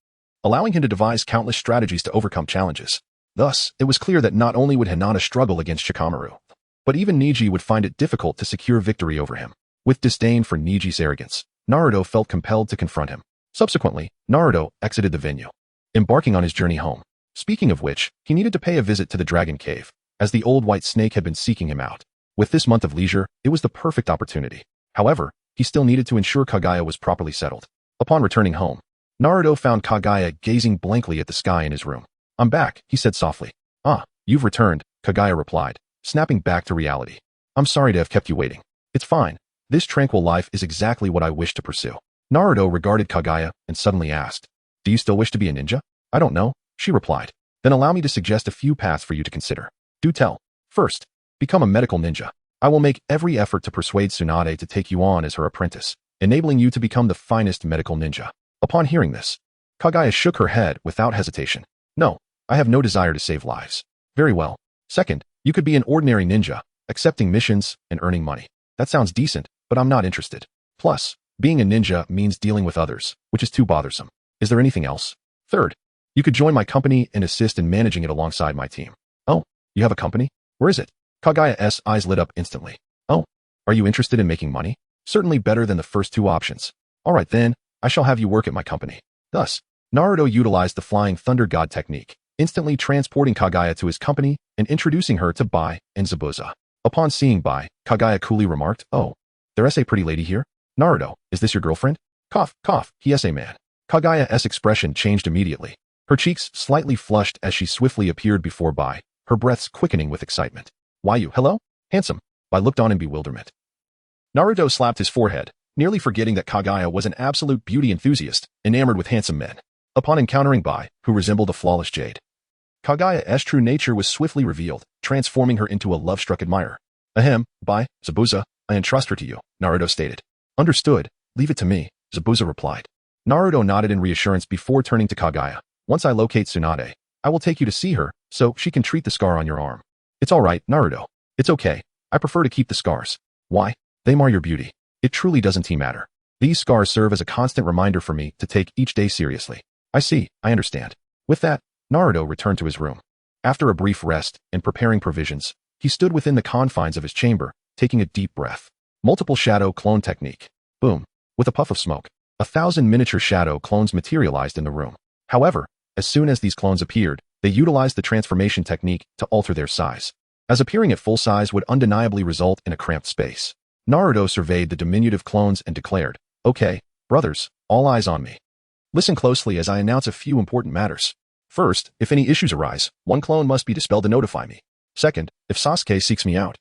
Speaker 1: allowing him to devise countless strategies to overcome challenges. Thus, it was clear that not only would Hinata struggle against Shikamaru, but even Niji would find it difficult to secure victory over him. With disdain for Niji's arrogance, Naruto felt compelled to confront him. Subsequently, Naruto exited the venue, embarking on his journey home. Speaking of which, he needed to pay a visit to the Dragon Cave, as the old white snake had been seeking him out. With this month of leisure, it was the perfect opportunity. However, he still needed to ensure Kaguya was properly settled. Upon returning home, Naruto found Kaguya gazing blankly at the sky in his room. "I'm back," he said softly. "Ah, you've returned," Kaguya replied, snapping back to reality. "I'm sorry to have kept you waiting." "It's fine. This tranquil life is exactly what I wish to pursue." Naruto regarded Kaguya and suddenly asked, "Do you still wish to be a ninja?" "I don't know," she replied. "Then allow me to suggest a few paths for you to consider." "Do tell." "First, become a medical ninja. I will make every effort to persuade Tsunade to take you on as her apprentice, enabling you to become the finest medical ninja." Upon hearing this, Kaguya shook her head without hesitation. "No, I have no desire to save lives." "Very well. Second, you could be an ordinary ninja, accepting missions and earning money." "That sounds decent, but I'm not interested. Plus, being a ninja means dealing with others, which is too bothersome. Is there anything else?" "Third, you could join my company and assist in managing it alongside my team." "Oh, you have a company? Where is it?" Kaguya's eyes lit up instantly. "Oh, are you interested in making money? Certainly better than the first two options. All right then, I shall have you work at my company." Thus, Naruto utilized the Flying Thunder God technique, instantly transporting Kaguya to his company and introducing her to Bai and Zabuza. Upon seeing Bai, Kaguya coolly remarked, "Oh, there's a pretty lady here. Naruto, is this your girlfriend?" Cough, cough, yes a man. Kaguya's expression changed immediately. Her cheeks slightly flushed as she swiftly appeared before Bai, her breaths quickening with excitement. "Why you, hello? Handsome." Bai looked on in bewilderment. Naruto slapped his forehead, nearly forgetting that Kaguya was an absolute beauty enthusiast, enamored with handsome men. Upon encountering Bai, who resembled a flawless jade, Kaguya's true nature was swiftly revealed, transforming her into a love-struck admirer. "Ahem, Bai, Zabuza, I entrust her to you," Naruto stated. "Understood, leave it to me," Zabuza replied. Naruto nodded in reassurance before turning to Kaguya. "Once I locate Tsunade, I will take you to see her, so she can treat the scar on your arm." "It's all right, Naruto. It's okay. I prefer to keep the scars." "Why? They mar your beauty." "It truly doesn't matter. These scars serve as a constant reminder for me to take each day seriously." "I see, I understand." With that, Naruto returned to his room. After a brief rest and preparing provisions, he stood within the confines of his chamber, taking a deep breath. Multiple shadow clone technique. Boom. With a puff of smoke, 1,000 miniature shadow clones materialized in the room. However, as soon as these clones appeared, they utilized the transformation technique to alter their size, as appearing at full size would undeniably result in a cramped space. Naruto surveyed the diminutive clones and declared, "Okay, brothers, all eyes on me. Listen closely as I announce a few important matters. First, if any issues arise, one clone must be dispelled to notify me. Second, if Sasuke seeks me out,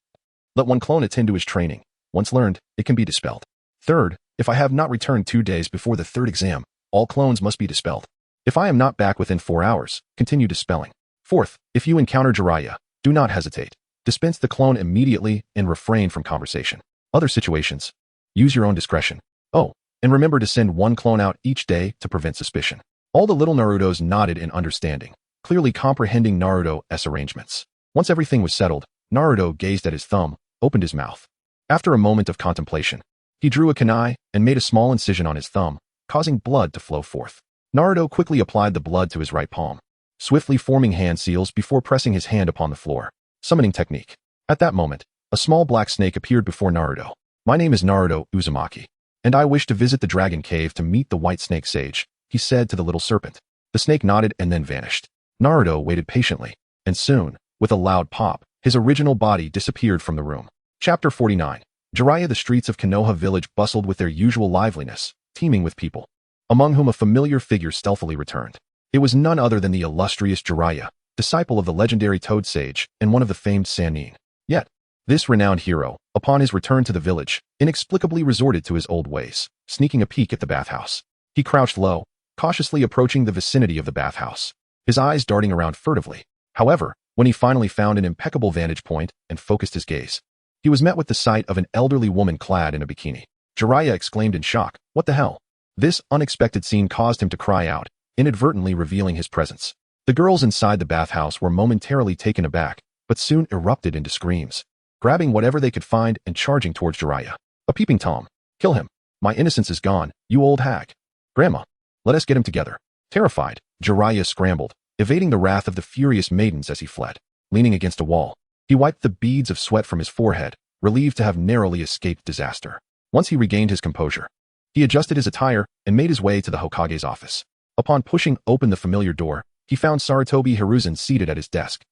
Speaker 1: let one clone attend to his training. Once learned, it can be dispelled. Third, if I have not returned 2 days before the third exam, all clones must be dispelled. If I am not back within 4 hours, continue dispelling. Fourth, if you encounter Jiraiya, do not hesitate. Dispense the clone immediately and refrain from conversation. Other situations, use your own discretion." "Oh, And remember to send one clone out each day to prevent suspicion. All the little Narutos nodded in understanding, clearly comprehending Naruto's arrangements. Once everything was settled, Naruto gazed at his thumb, opened his mouth. After a moment of contemplation, he drew a kunai and made a small incision on his thumb, causing blood to flow forth. Naruto quickly applied the blood to his right palm, swiftly forming hand seals before pressing his hand upon the floor. Summoning technique. At that moment, a small black snake appeared before Naruto. My name is Naruto Uzumaki, and I wish to visit the dragon cave to meet the white snake sage, he said to the little serpent. The snake nodded and then vanished. Naruto waited patiently, and soon, with a loud pop, his original body disappeared from the room. Chapter 49. Jiraiya. The streets of Konoha village bustled with their usual liveliness, teeming with people, among whom a familiar figure stealthily returned. It was none other than the illustrious Jiraiya, disciple of the legendary Toad Sage and one of the famed Sannin. Yet, this renowned hero, upon his return to the village, inexplicably resorted to his old ways, sneaking a peek at the bathhouse. He crouched low, cautiously approaching the vicinity of the bathhouse, his eyes darting around furtively. However, when he finally found an impeccable vantage point and focused his gaze, he was met with the sight of an elderly woman clad in a bikini. Jiraiya exclaimed in shock, "What the hell?" This unexpected scene caused him to cry out, inadvertently revealing his presence. The girls inside the bathhouse were momentarily taken aback, but soon erupted into screams, grabbing whatever they could find and charging towards Jiraiya. A peeping Tom. Kill him. My innocence is gone, you old hag. Grandma. Let us get him together. Terrified, Jiraiya scrambled, evading the wrath of the furious maidens as he fled. Leaning against a wall, he wiped the beads of sweat from his forehead, relieved to have narrowly escaped disaster. Once he regained his composure, he adjusted his attire and made his way to the Hokage's office. Upon pushing open the familiar door, he found Sarutobi Hiruzen seated at his desk,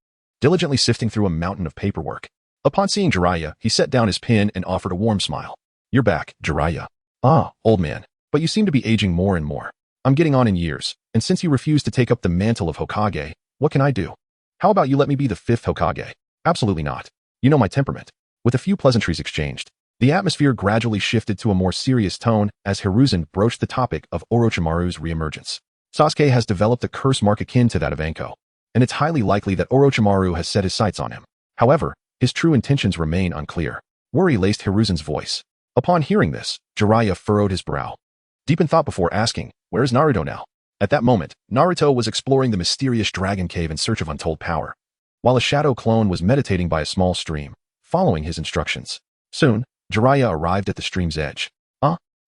Speaker 1: diligently sifting through a mountain of paperwork. Upon seeing Jiraiya, he set down his pen and offered a warm smile. You're back, Jiraiya. Ah, old man, but you seem to be aging more and more. I'm getting on in years, and since you refuse to take up the mantle of Hokage, what can I do? How about you let me be the 5th Hokage? Absolutely not. You know my temperament. With a few pleasantries exchanged, the atmosphere gradually shifted to a more serious tone as Hiruzen broached the topic of Orochimaru's reemergence. Sasuke has developed a curse mark akin to that of Anko, and it's highly likely that Orochimaru has set his sights on him. However, his true intentions remain unclear. Worry laced Hiruzen's voice. Upon hearing this, Jiraiya furrowed his brow, deep in thought before asking, "Where is Naruto now?" At that moment, Naruto was exploring the mysterious dragon cave in search of untold power, while a shadow clone was meditating by a small stream, following his instructions. Soon, Jiraiya arrived at the stream's edge.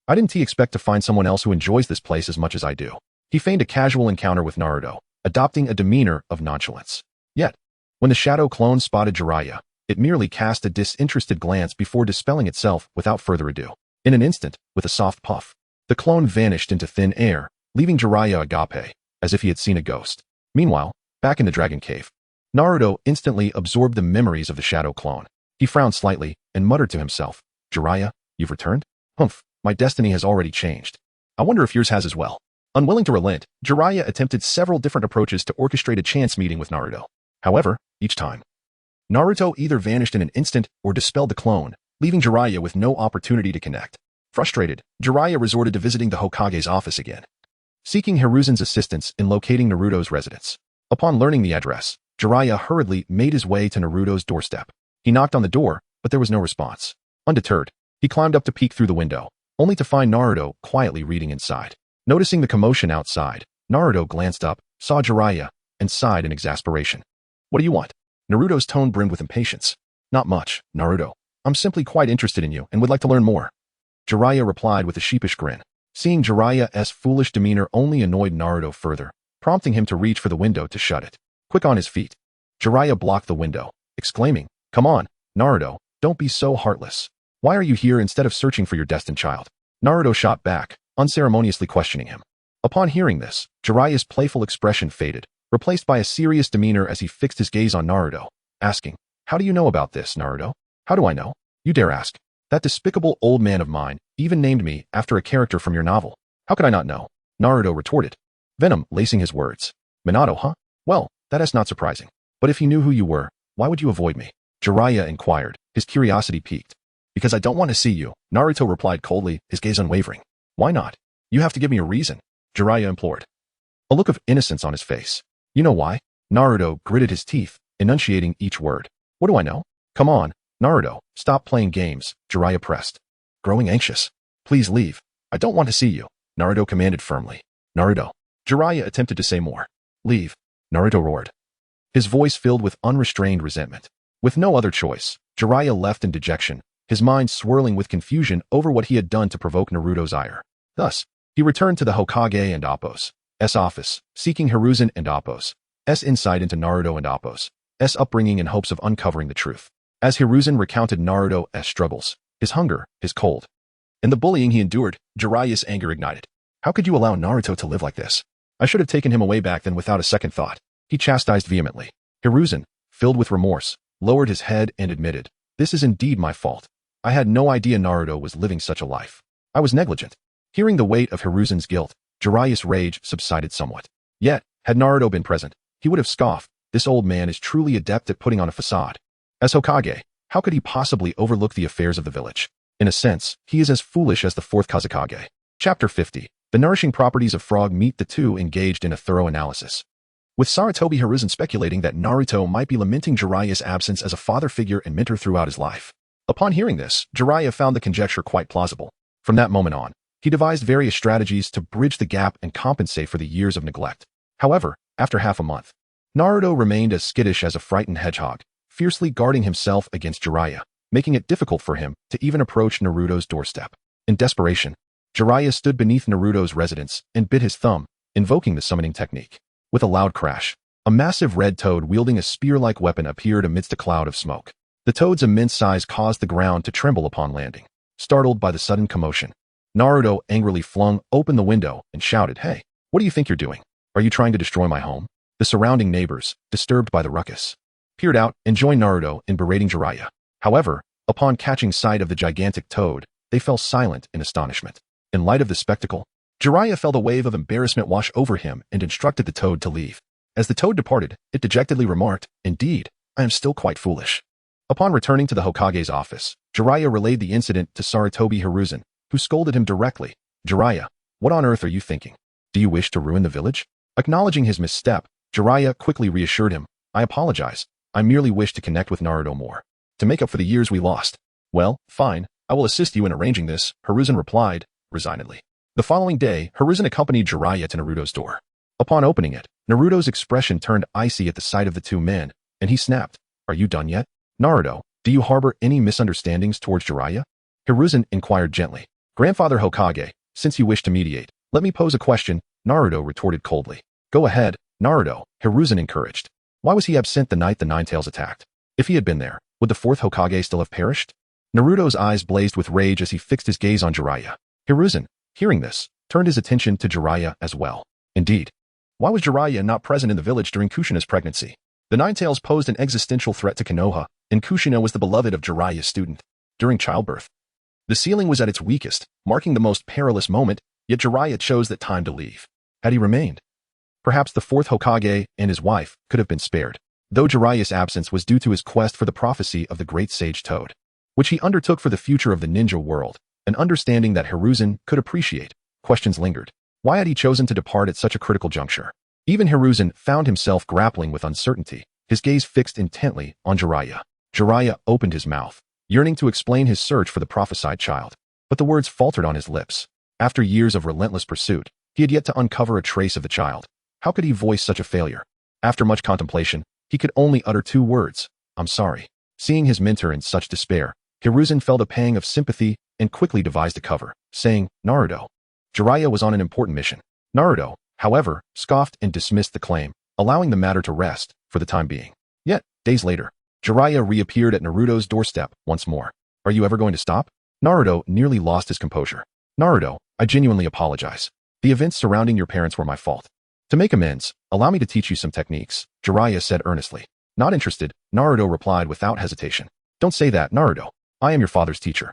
Speaker 1: I didn't expect to find someone else who enjoys this place as much as I do. He feigned a casual encounter with Naruto, adopting a demeanor of nonchalance. Yet, when the shadow clone spotted Jiraiya, it merely cast a disinterested glance before dispelling itself without further ado. In an instant, with a soft puff, the clone vanished into thin air, leaving Jiraiya agape, as if he had seen a ghost. Meanwhile, back in the dragon cave, Naruto instantly absorbed the memories of the shadow clone. He frowned slightly and muttered to himself, "Jiraiya, you've returned? Humph, my destiny has already changed. I wonder if yours has as well." Unwilling to relent, Jiraiya attempted several different approaches to orchestrate a chance meeting with Naruto. However, each time, Naruto either vanished in an instant or dispelled the clone, leaving Jiraiya with no opportunity to connect. Frustrated, Jiraiya resorted to visiting the Hokage's office again, seeking Hiruzen's assistance in locating Naruto's residence. Upon learning the address, Jiraiya hurriedly made his way to Naruto's doorstep. He knocked on the door, but there was no response. Undeterred, he climbed up to peek through the window, only to find Naruto quietly reading inside. Noticing the commotion outside, Naruto glanced up, saw Jiraiya, and sighed in exasperation. "What do you want?" Naruto's tone brimmed with impatience. "Not much, Naruto. I'm simply quite interested in you and would like to learn more." Jiraiya replied with a sheepish grin. Seeing Jiraiya's foolish demeanor only annoyed Naruto further, prompting him to reach for the window to shut it. Quick on his feet, Jiraiya blocked the window, exclaiming, "Come on, Naruto, don't be so heartless. Why are you here instead of searching for your destined child?" Naruto shot back, unceremoniously questioning him. Upon hearing this, Jiraiya's playful expression faded, replaced by a serious demeanor as he fixed his gaze on Naruto, asking, "How do you know about this, Naruto?" "How do I know? You dare ask? That despicable old man of mine even named me after a character from your novel. How could I not know?" Naruto retorted, venom lacing his words. "Minato, huh? Well, that is not surprising. But if he knew who you were, why would you avoid me?" Jiraiya inquired, his curiosity piqued. "Because I don't want to see you," Naruto replied coldly, his gaze unwavering. "Why not? You have to give me a reason," Jiraiya implored, a look of innocence on his face. "You know why?" Naruto gritted his teeth, enunciating each word. "What do I know? Come on, Naruto, stop playing games," Jiraiya pressed, growing anxious. "Please leave. I don't want to see you, Naruto commanded firmly. Naruto. Jiraiya attempted to say more. Leave, Naruto roared, his voice filled with unrestrained resentment. With no other choice, Jiraiya left in dejection, his mind swirling with confusion over what he had done to provoke Naruto's ire. Thus, he returned to the Hokage and Appo's office, seeking Hiruzen and Appo's insight into Naruto and Appo's upbringing in hopes of uncovering the truth. As Hiruzen recounted Naruto's struggles, his hunger, his cold, and the bullying he endured, Jiraiya's anger ignited. How could you allow Naruto to live like this? I should have taken him away back then without a second thought, he chastised vehemently. Hiruzen, filled with remorse, lowered his head and admitted, this is indeed my fault. I had no idea Naruto was living such a life. I was negligent. Hearing the weight of Hiruzen's guilt, Jiraiya's rage subsided somewhat. Yet, had Naruto been present, he would have scoffed, this old man is truly adept at putting on a facade. As Hokage, how could he possibly overlook the affairs of the village? In a sense, he is as foolish as the fourth Kazekage. Chapter 50. The nourishing properties of frog meat. The two engaged in a thorough analysis, with Sarutobi Hiruzen speculating that Naruto might be lamenting Jiraiya's absence as a father figure and mentor throughout his life. Upon hearing this, Jiraiya found the conjecture quite plausible. From that moment on, he devised various strategies to bridge the gap and compensate for the years of neglect. However, after half a month, Naruto remained as skittish as a frightened hedgehog, fiercely guarding himself against Jiraiya, making it difficult for him to even approach Naruto's doorstep. In desperation, Jiraiya stood beneath Naruto's residence and bit his thumb, invoking the summoning technique. With a loud crash, a massive red toad wielding a spear-like weapon appeared amidst a cloud of smoke. The toad's immense size caused the ground to tremble upon landing. Startled by the sudden commotion, Naruto angrily flung open the window and shouted, "Hey, what do you think you're doing? Are you trying to destroy my home?" The surrounding neighbors, disturbed by the ruckus, peered out and joined Naruto in berating Jiraiya. However, upon catching sight of the gigantic toad, they fell silent in astonishment. In light of the spectacle, Jiraiya felt a wave of embarrassment wash over him and instructed the toad to leave. As the toad departed, it dejectedly remarked, "Indeed, I am still quite foolish." Upon returning to the Hokage's office, Jiraiya relayed the incident to Sarutobi Hiruzen, who scolded him directly. "Jiraiya, what on earth are you thinking? Do you wish to ruin the village?" Acknowledging his misstep, Jiraiya quickly reassured him, "I apologize. I merely wish to connect with Naruto more, to make up for the years we lost." "Well, fine, I will assist you in arranging this," Hiruzen replied, resignedly. The following day, Hiruzen accompanied Jiraiya to Naruto's door. Upon opening it, Naruto's expression turned icy at the sight of the two men, and he snapped, "Are you done yet? Naruto, do you harbor any misunderstandings towards Jiraiya?" Hiruzen inquired gently. "Grandfather Hokage, since you wish to mediate, let me pose a question," Naruto retorted coldly. "Go ahead, Naruto," Hiruzen encouraged. Why was he absent the night the Nine-Tails attacked? If he had been there, would the fourth Hokage still have perished? Naruto's eyes blazed with rage as he fixed his gaze on Jiraiya. Hiruzen, hearing this, turned his attention to Jiraiya as well. Indeed, why was Jiraiya not present in the village during Kushina's pregnancy? The Nine-Tails posed an existential threat to Konoha, and Kushina was the beloved of Jiraiya's student. During childbirth, the ceiling was at its weakest, marking the most perilous moment, yet Jiraiya chose that time to leave. Had he remained, perhaps the fourth Hokage and his wife could have been spared, though Jiraiya's absence was due to his quest for the prophecy of the great sage Toad, which he undertook for the future of the ninja world. An understanding that Hiruzen could appreciate, questions lingered. Why had he chosen to depart at such a critical juncture? Even Hiruzen found himself grappling with uncertainty, his gaze fixed intently on Jiraiya. Jiraiya opened his mouth, yearning to explain his search for the prophesied child, but the words faltered on his lips. After years of relentless pursuit, he had yet to uncover a trace of the child. How could he voice such a failure? After much contemplation, he could only utter two words, "I'm sorry." Seeing his mentor in such despair, Hiruzen felt a pang of sympathy and quickly devised a cover, saying, "Naruto." Jiraiya was on an important mission. Naruto, however, scoffed and dismissed the claim, allowing the matter to rest for the time being. Yet, days later, Jiraiya reappeared at Naruto's doorstep once more. "Are you ever going to stop?" Naruto nearly lost his composure. "Naruto, I genuinely apologize. The events surrounding your parents were my fault. To make amends, allow me to teach you some techniques," Jiraiya said earnestly. Not interested, Naruto replied without hesitation. "Don't say that, Naruto. I am your father's teacher,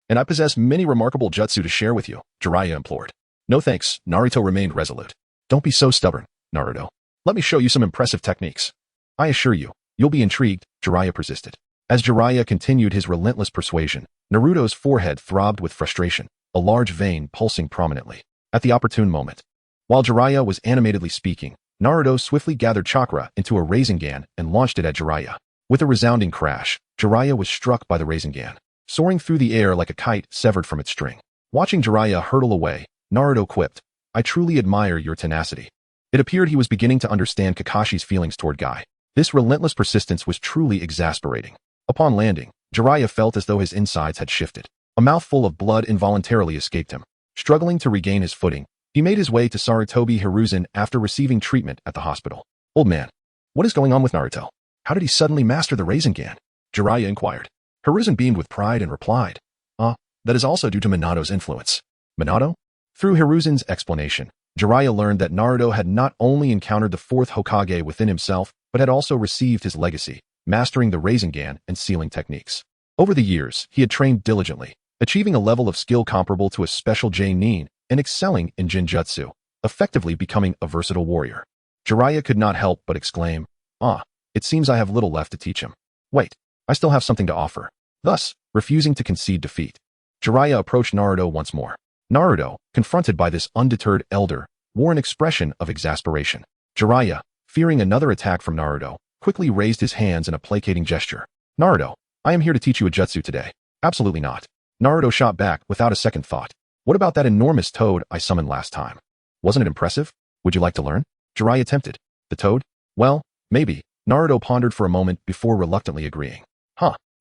Speaker 1: and I possess many remarkable jutsu to share with you," Jiraiya implored. "No thanks," Naruto remained resolute. "Don't be so stubborn, Naruto. Let me show you some impressive techniques." "I assure you, you'll be intrigued," Jiraiya persisted. As Jiraiya continued his relentless persuasion, Naruto's forehead throbbed with frustration, a large vein pulsing prominently. At the opportune moment, while Jiraiya was animatedly speaking, Naruto swiftly gathered chakra into a Rasengan and launched it at Jiraiya. With a resounding crash, Jiraiya was struck by the Rasengan, soaring through the air like a kite severed from its string. Watching Jiraiya hurtle away, Naruto quipped, "I truly admire your tenacity." It appeared he was beginning to understand Kakashi's feelings toward Guy. This relentless persistence was truly exasperating. Upon landing, Jiraiya felt as though his insides had shifted. A mouthful of blood involuntarily escaped him. Struggling to regain his footing, he made his way to Sarutobi Hiruzen after receiving treatment at the hospital. "Old man, what is going on with Naruto? How did he suddenly master the Rasengan?" Jiraiya inquired. Hiruzen beamed with pride and replied, that is also due to Minato's influence." Minato? Through Hiruzen's explanation, Jiraiya learned that Naruto had not only encountered the fourth Hokage within himself, but had also received his legacy, mastering the Rasengan and sealing techniques. Over the years, he had trained diligently, achieving a level of skill comparable to a special J-Nin and excelling in Jinjutsu, effectively becoming a versatile warrior. Jiraiya could not help but exclaim, it seems I have little left to teach him. Wait, I still have something to offer. Thus, refusing to concede defeat, Jiraiya approached Naruto once more. Naruto, confronted by this undeterred elder, wore an expression of exasperation. Jiraiya, fearing another attack from Naruto, quickly raised his hands in a placating gesture. "Naruto, I am here to teach you a jutsu today." "Absolutely not." Naruto shot back without a second thought. "What about that enormous toad I summoned last time? Wasn't it impressive? Would you like to learn?" Jiraiya tempted. "The toad? Well, maybe." Naruto pondered for a moment before reluctantly agreeing.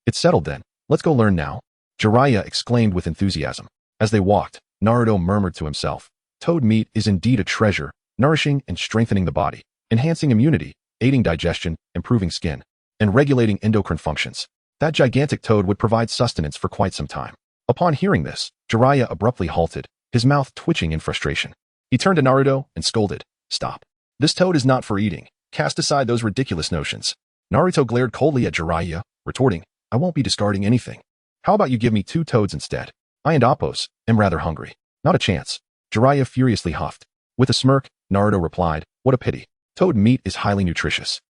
Speaker 1: It's settled then. Let's go learn now." Jiraiya exclaimed with enthusiasm. As they walked, Naruto murmured to himself, "Toad meat is indeed a treasure, nourishing and strengthening the body, enhancing immunity, aiding digestion, improving skin, and regulating endocrine functions. That gigantic toad would provide sustenance for quite some time." Upon hearing this, Jiraiya abruptly halted, his mouth twitching in frustration. He turned to Naruto and scolded, "Stop. This toad is not for eating. Cast aside those ridiculous notions." Naruto glared coldly at Jiraiya, retorting, "I won't be discarding anything. How about you give me 2 toads instead? I and Appos am rather hungry." "Not a chance." Jiraiya furiously huffed. With a smirk, Naruto replied, "What a pity. Toad meat is highly nutritious.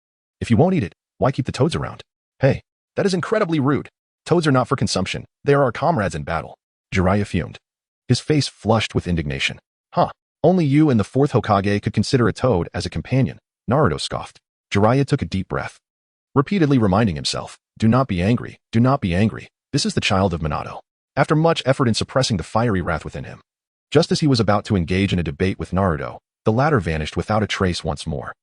Speaker 1: If you won't eat it, why keep the toads around?" "Hey, that is incredibly rude. Toads are not for consumption. They are our comrades in battle." Jiraiya fumed. His face flushed with indignation. Only you and the 4th Hokage could consider a toad as a companion," Naruto scoffed. Jiraiya took a deep breath, repeatedly reminding himself, "Do not be angry, do not be angry. This is the child of Minato." After much effort in suppressing the fiery wrath within him, just as he was about to engage in a debate with Naruto, the latter vanished without a trace once more.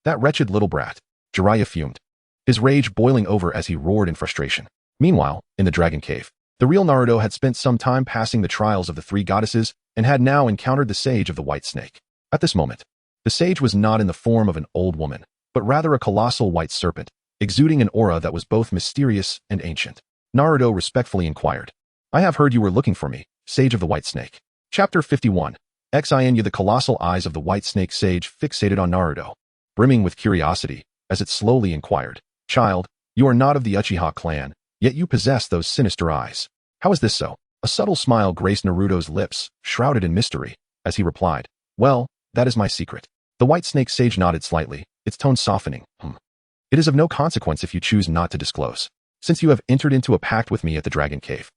Speaker 1: That wretched little brat." Jiraiya fumed, his rage boiling over as he roared in frustration. Meanwhile, in the Dragon Cave, the real Naruto had spent some time passing the trials of the 3 goddesses and had now encountered the Sage of the White Snake. At this moment, the sage was not in the form of an old woman, but rather a colossal white serpent, exuding an aura that was both mysterious and ancient. Naruto respectfully inquired, "I have heard you were looking for me, Sage of the White Snake." Chapter 51. Xianya. The colossal eyes of the White Snake Sage fixated on Naruto, brimming with curiosity, as it slowly inquired, "Child, you are not of the Uchiha clan, yet you possess those sinister eyes. How is this so?" A subtle smile graced Naruto's lips, shrouded in mystery, as he replied, "Well, that is my secret." The White Snake Sage nodded slightly, its tone softening. "It is of no consequence if you choose not to disclose, since you have entered into a pact with me at the Dragon Cave.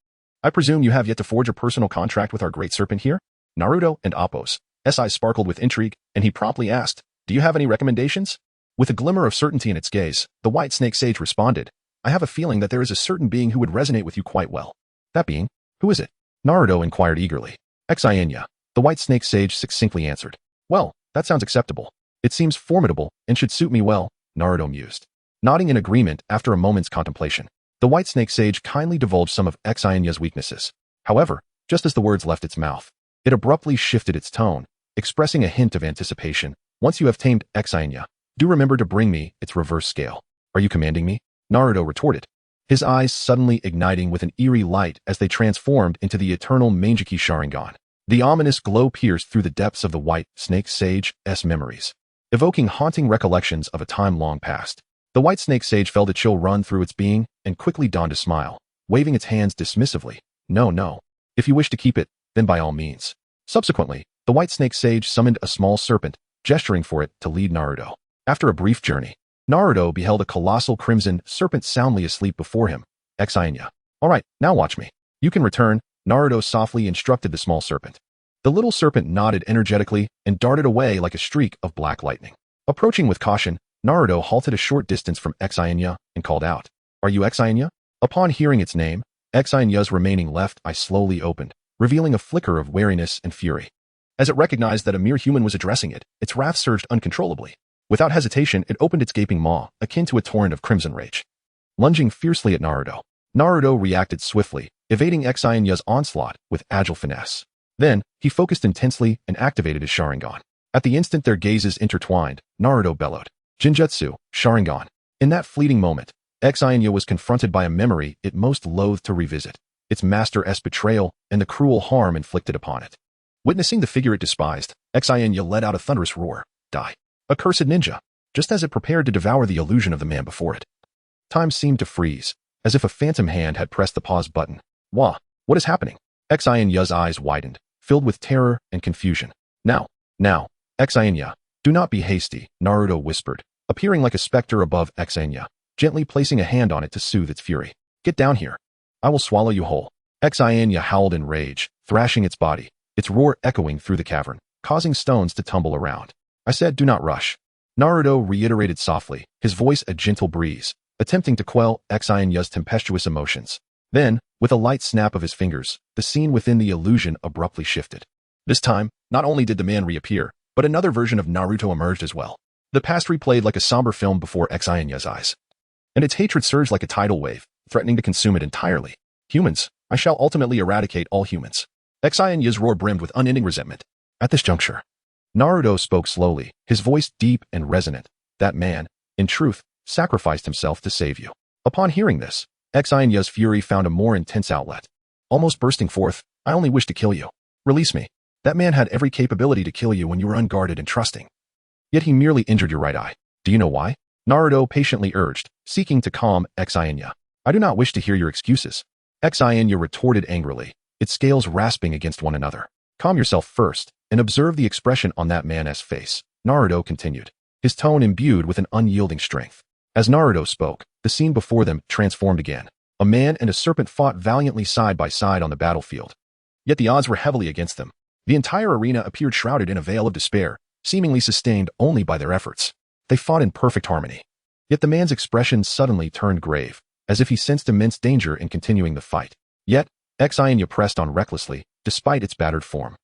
Speaker 1: I presume you have yet to forge a personal contract with our great serpent here?" Naruto and Appos' eyes sparkled with intrigue, and he promptly asked, "Do you have any recommendations?" With a glimmer of certainty in its gaze, the White Snake Sage responded, "I have a feeling that there is a certain being who would resonate with you quite well." "That being? Who is it?" Naruto inquired eagerly. "Xianya," the White Snake Sage succinctly answered. "Well, that sounds acceptable. It seems formidable and should suit me well," Naruto mused. Nodding in agreement after a moment's contemplation, the White Snake Sage kindly divulged some of Xianya's weaknesses. However, just as the words left its mouth, it abruptly shifted its tone, expressing a hint of anticipation. "Once you have tamed Xianya, do remember to bring me its reverse scale." "Are you commanding me?" Naruto retorted, his eyes suddenly igniting with an eerie light as they transformed into the eternal Mangeki Sharingan. The ominous glow pierced through the depths of the White Snake Sage's memories, evoking haunting recollections of a time long past. The White Snake Sage felt a chill run through its being and quickly donned a smile, waving its hands dismissively. No. If you wish to keep it, then by all means." Subsequently, the White Snake Sage summoned a small serpent, gesturing for it to lead Naruto. After a brief journey, Naruto beheld a colossal crimson serpent soundly asleep before him. "Xianya. All right, now watch me. You can return," Naruto softly instructed the small serpent. The little serpent nodded energetically and darted away like a streak of black lightning. Approaching with caution, Naruto halted a short distance from Xianya and called out, "Are you Xianya?" Upon hearing its name, Xianya's remaining left eye slowly opened, revealing a flicker of wariness and fury. As it recognized that a mere human was addressing it, its wrath surged uncontrollably. Without hesitation, it opened its gaping maw, akin to a torrent of crimson rage. Lunging fiercely at Naruto, Naruto reacted swiftly, evading Xainya's onslaught with agile finesse. Then, he focused intensely and activated his Sharingan. At the instant their gazes intertwined, Naruto bellowed, "Jinjutsu, Sharingan." In that fleeting moment, Xainya was confronted by a memory it most loathed to revisit, its master's betrayal and the cruel harm inflicted upon it. Witnessing the figure it despised, Xainya let out a thunderous roar. Die. Accursed ninja! Just as it prepared to devour the illusion of the man before it. Time seemed to freeze, as if a phantom hand had pressed the pause button. Wah! What is happening? Xainya's eyes widened, filled with terror and confusion. Now, Xainya, do not be hasty, Naruto whispered, appearing like a specter above Xainya, gently placing a hand on it to soothe its fury. Get down here. I will swallow you whole. Xainya howled in rage, thrashing its body, its roar echoing through the cavern, causing stones to tumble around. I said do not rush. Naruto reiterated softly, his voice a gentle breeze, attempting to quell Xainya's tempestuous emotions. Then, with a light snap of his fingers, the scene within the illusion abruptly shifted. This time, not only did the man reappear, but another version of Naruto emerged as well. The past replayed like a somber film before Xainya's eyes. And its hatred surged like a tidal wave, threatening to consume it entirely. Humans, I shall ultimately eradicate all humans. Xainya's roar brimmed with unending resentment. At this juncture, Naruto spoke slowly, his voice deep and resonant. That man, in truth, sacrificed himself to save you. Upon hearing this, Xainya's fury found a more intense outlet. Almost bursting forth, I only wish to kill you. Release me. That man had every capability to kill you when you were unguarded and trusting. Yet he merely injured your right eye. Do you know why? Naruto patiently urged, seeking to calm Xainya. I do not wish to hear your excuses. Xainya retorted angrily, its scales rasping against one another. Calm yourself first, and observe the expression on that man's face, Naruto continued, his tone imbued with an unyielding strength. As Naruto spoke, the scene before them transformed again. A man and a serpent fought valiantly side by side on the battlefield. Yet the odds were heavily against them. The entire arena appeared shrouded in a veil of despair, seemingly sustained only by their efforts. They fought in perfect harmony. Yet the man's expression suddenly turned grave, as if he sensed immense danger in continuing the fight. Yet, Xainya pressed on recklessly, despite its battered form,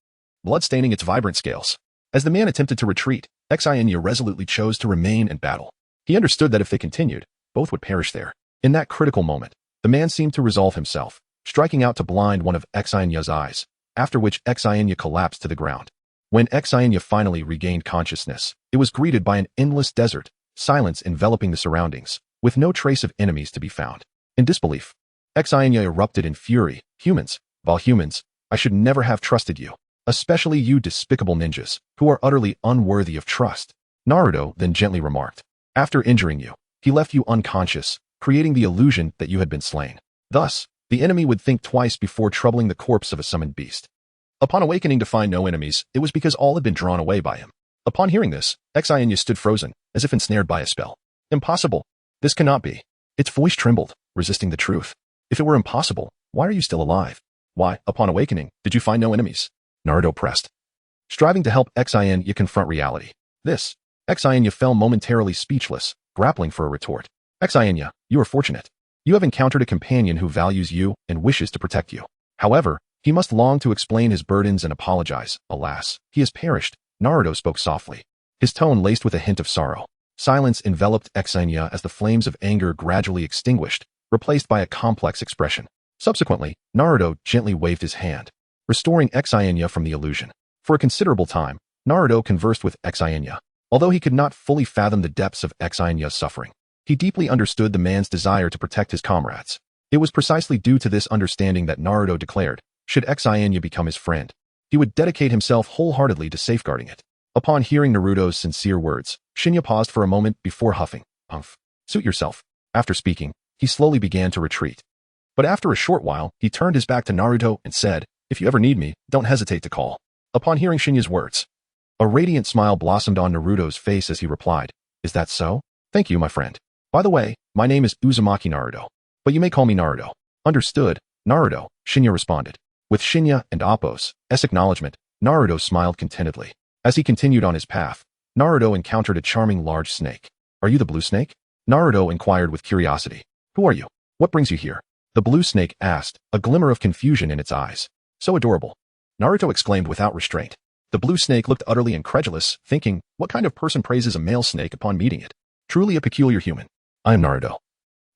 Speaker 1: blood staining its vibrant scales. As the man attempted to retreat, Xainya resolutely chose to remain and battle. He understood that if they continued, both would perish there. In that critical moment, the man seemed to resolve himself, striking out to blind one of Xainya's eyes, after which Xainya collapsed to the ground. When Xainya finally regained consciousness, it was greeted by an endless desert, silence enveloping the surroundings, with no trace of enemies to be found. In disbelief, Xainya erupted in fury. Humans, I should never have trusted you. Especially you despicable ninjas, who are utterly unworthy of trust. Naruto then gently remarked. After injuring you, he left you unconscious, creating the illusion that you had been slain. Thus, the enemy would think twice before troubling the corpse of a summoned beast. Upon awakening to find no enemies, it was because all had been drawn away by him. Upon hearing this, Xainya stood frozen, as if ensnared by a spell. Impossible. This cannot be. Its voice trembled, resisting the truth. If it were impossible, why are you still alive? Why, upon awakening, did you find no enemies? Naruto pressed, striving to help Xainya confront reality. Xainya fell momentarily speechless, grappling for a retort. Xainya, you are fortunate. You have encountered a companion who values you and wishes to protect you. However, he must long to explain his burdens and apologize. Alas, he has perished. Naruto spoke softly, his tone laced with a hint of sorrow. Silence enveloped Xainya as the flames of anger gradually extinguished, replaced by a complex expression. Subsequently, Naruto gently waved his hand, restoring Xainya from the illusion. For a considerable time, Naruto conversed with Xainya. Although he could not fully fathom the depths of Xainya's suffering, he deeply understood the man's desire to protect his comrades. It was precisely due to this understanding that Naruto declared, should Xainya become his friend, he would dedicate himself wholeheartedly to safeguarding it. Upon hearing Naruto's sincere words, Shinya paused for a moment before huffing. Suit yourself. After speaking, he slowly began to retreat. But after a short while, he turned his back to Naruto and said, if you ever need me, don't hesitate to call. Upon hearing Shinya's words, a radiant smile blossomed on Naruto's face as he replied, is that so? Thank you, my friend. By the way, my name is Uzumaki Naruto, but you may call me Naruto. Understood, Naruto, Shinya responded. With Shinya and Appo's acknowledgement, Naruto smiled contentedly. As he continued on his path, Naruto encountered a charming large snake. Are you the blue snake? Naruto inquired with curiosity. Who are you? What brings you here? The blue snake asked, a glimmer of confusion in its eyes. So adorable. Naruto exclaimed without restraint. The blue snake looked utterly incredulous, thinking, what kind of person praises a male snake upon meeting it? Truly a peculiar human. I am Naruto.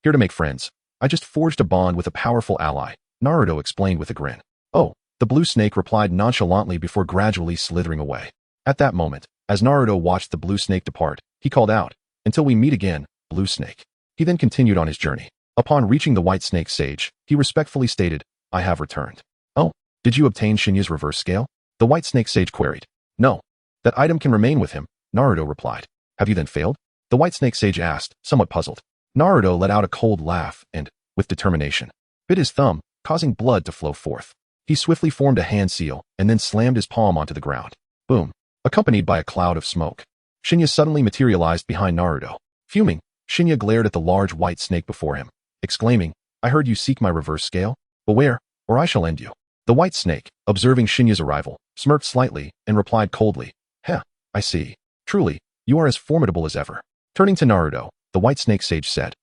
Speaker 1: Here to make friends. I just forged a bond with a powerful ally, Naruto explained with a grin. Oh, the blue snake replied nonchalantly before gradually slithering away. At that moment, as Naruto watched the blue snake depart, he called out, until we meet again, blue snake. He then continued on his journey. Upon reaching the white snake sage, he respectfully stated, I have returned. Oh, did you obtain Shinya's reverse scale? The white snake sage queried. No. That item can remain with him, Naruto replied. Have you then failed? The white snake sage asked, somewhat puzzled. Naruto let out a cold laugh and, with determination, bit his thumb, causing blood to flow forth. He swiftly formed a hand seal and then slammed his palm onto the ground. Boom. Accompanied by a cloud of smoke. Shinya suddenly materialized behind Naruto. Fuming, Shinya glared at the large white snake before him, exclaiming, I heard you seek my reverse scale. Beware, or I shall end you. The white snake, observing Shinya's arrival, smirked slightly and replied coldly, Heh, I see. Truly, you are as formidable as ever. Turning to Naruto, the white snake sage said,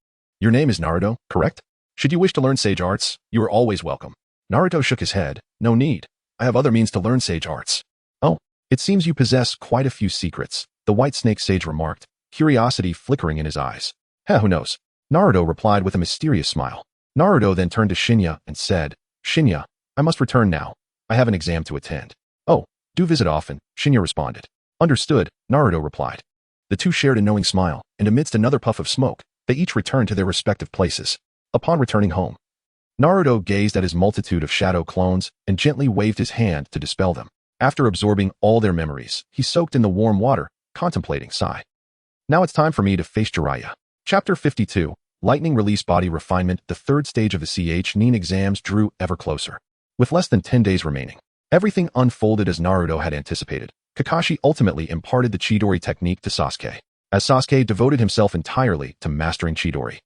Speaker 1: Your name is Naruto, correct? Should you wish to learn sage arts, you are always welcome. Naruto shook his head. No need. I have other means to learn sage arts. Oh, it seems you possess quite a few secrets, the white snake sage remarked, curiosity flickering in his eyes. Heh, who knows? Naruto replied with a mysterious smile. Naruto then turned to Shinya and said, Shinya, I must return now. I have an exam to attend. Oh, do visit often, Shinya responded. Understood, Naruto replied. The two shared a knowing smile, and amidst another puff of smoke, they each returned to their respective places. Upon returning home, Naruto gazed at his multitude of shadow clones and gently waved his hand to dispel them. After absorbing all their memories, he soaked in the warm water, contemplating sigh. Now it's time for me to face Jiraiya. Chapter 52, Lightning Release Body Refinement. The third stage of the Nin exams drew ever closer. With less than 10 days remaining, everything unfolded as Naruto had anticipated. Kakashi ultimately imparted the Chidori technique to Sasuke, as Sasuke devoted himself entirely to mastering Chidori.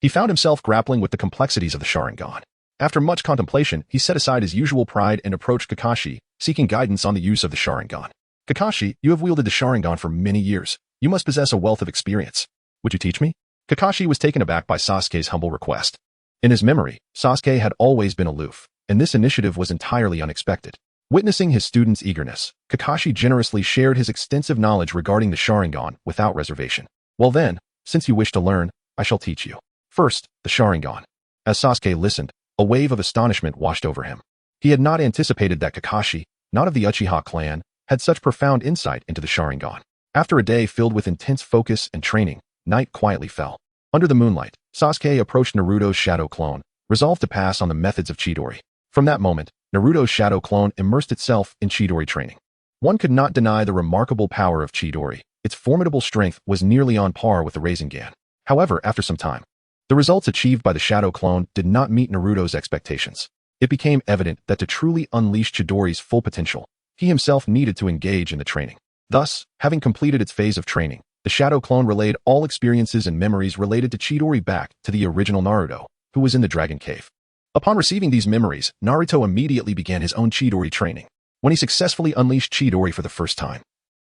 Speaker 1: He found himself grappling with the complexities of the Sharingan. After much contemplation, he set aside his usual pride and approached Kakashi, seeking guidance on the use of the Sharingan. Kakashi, you have wielded the Sharingan for many years. You must possess a wealth of experience. Would you teach me? Kakashi was taken aback by Sasuke's humble request. In his memory, Sasuke had always been aloof, and this initiative was entirely unexpected. Witnessing his student's eagerness, Kakashi generously shared his extensive knowledge regarding the Sharingan without reservation. Well then, since you wish to learn, I shall teach you. First, the Sharingan. As Sasuke listened, a wave of astonishment washed over him. He had not anticipated that Kakashi, not of the Uchiha clan, had such profound insight into the Sharingan. After a day filled with intense focus and training, night quietly fell. Under the moonlight, Sasuke approached Naruto's shadow clone, resolved to pass on the methods of Chidori. From that moment, Naruto's shadow clone immersed itself in Chidori training. One could not deny the remarkable power of Chidori. Its formidable strength was nearly on par with the Rasengan. However, after some time, the results achieved by the shadow clone did not meet Naruto's expectations. It became evident that to truly unleash Chidori's full potential, he himself needed to engage in the training. Thus, having completed its phase of training, the shadow clone relayed all experiences and memories related to Chidori back to the original Naruto, who was in the Dragon Cave. Upon receiving these memories, Naruto immediately began his own Chidori training. When he successfully unleashed Chidori for the first time,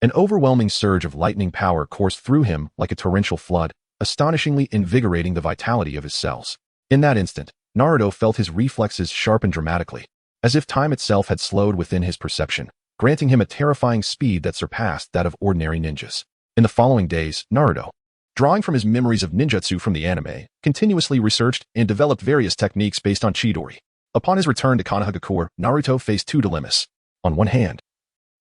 Speaker 1: an overwhelming surge of lightning power coursed through him like a torrential flood, astonishingly invigorating the vitality of his cells. In that instant, Naruto felt his reflexes sharpen dramatically, as if time itself had slowed within his perception, granting him a terrifying speed that surpassed that of ordinary ninjas. In the following days, Naruto, drawing from his memories of ninjutsu from the anime, continuously researched and developed various techniques based on Chidori. Upon his return to Konohagakure, Naruto faced two dilemmas. On one hand,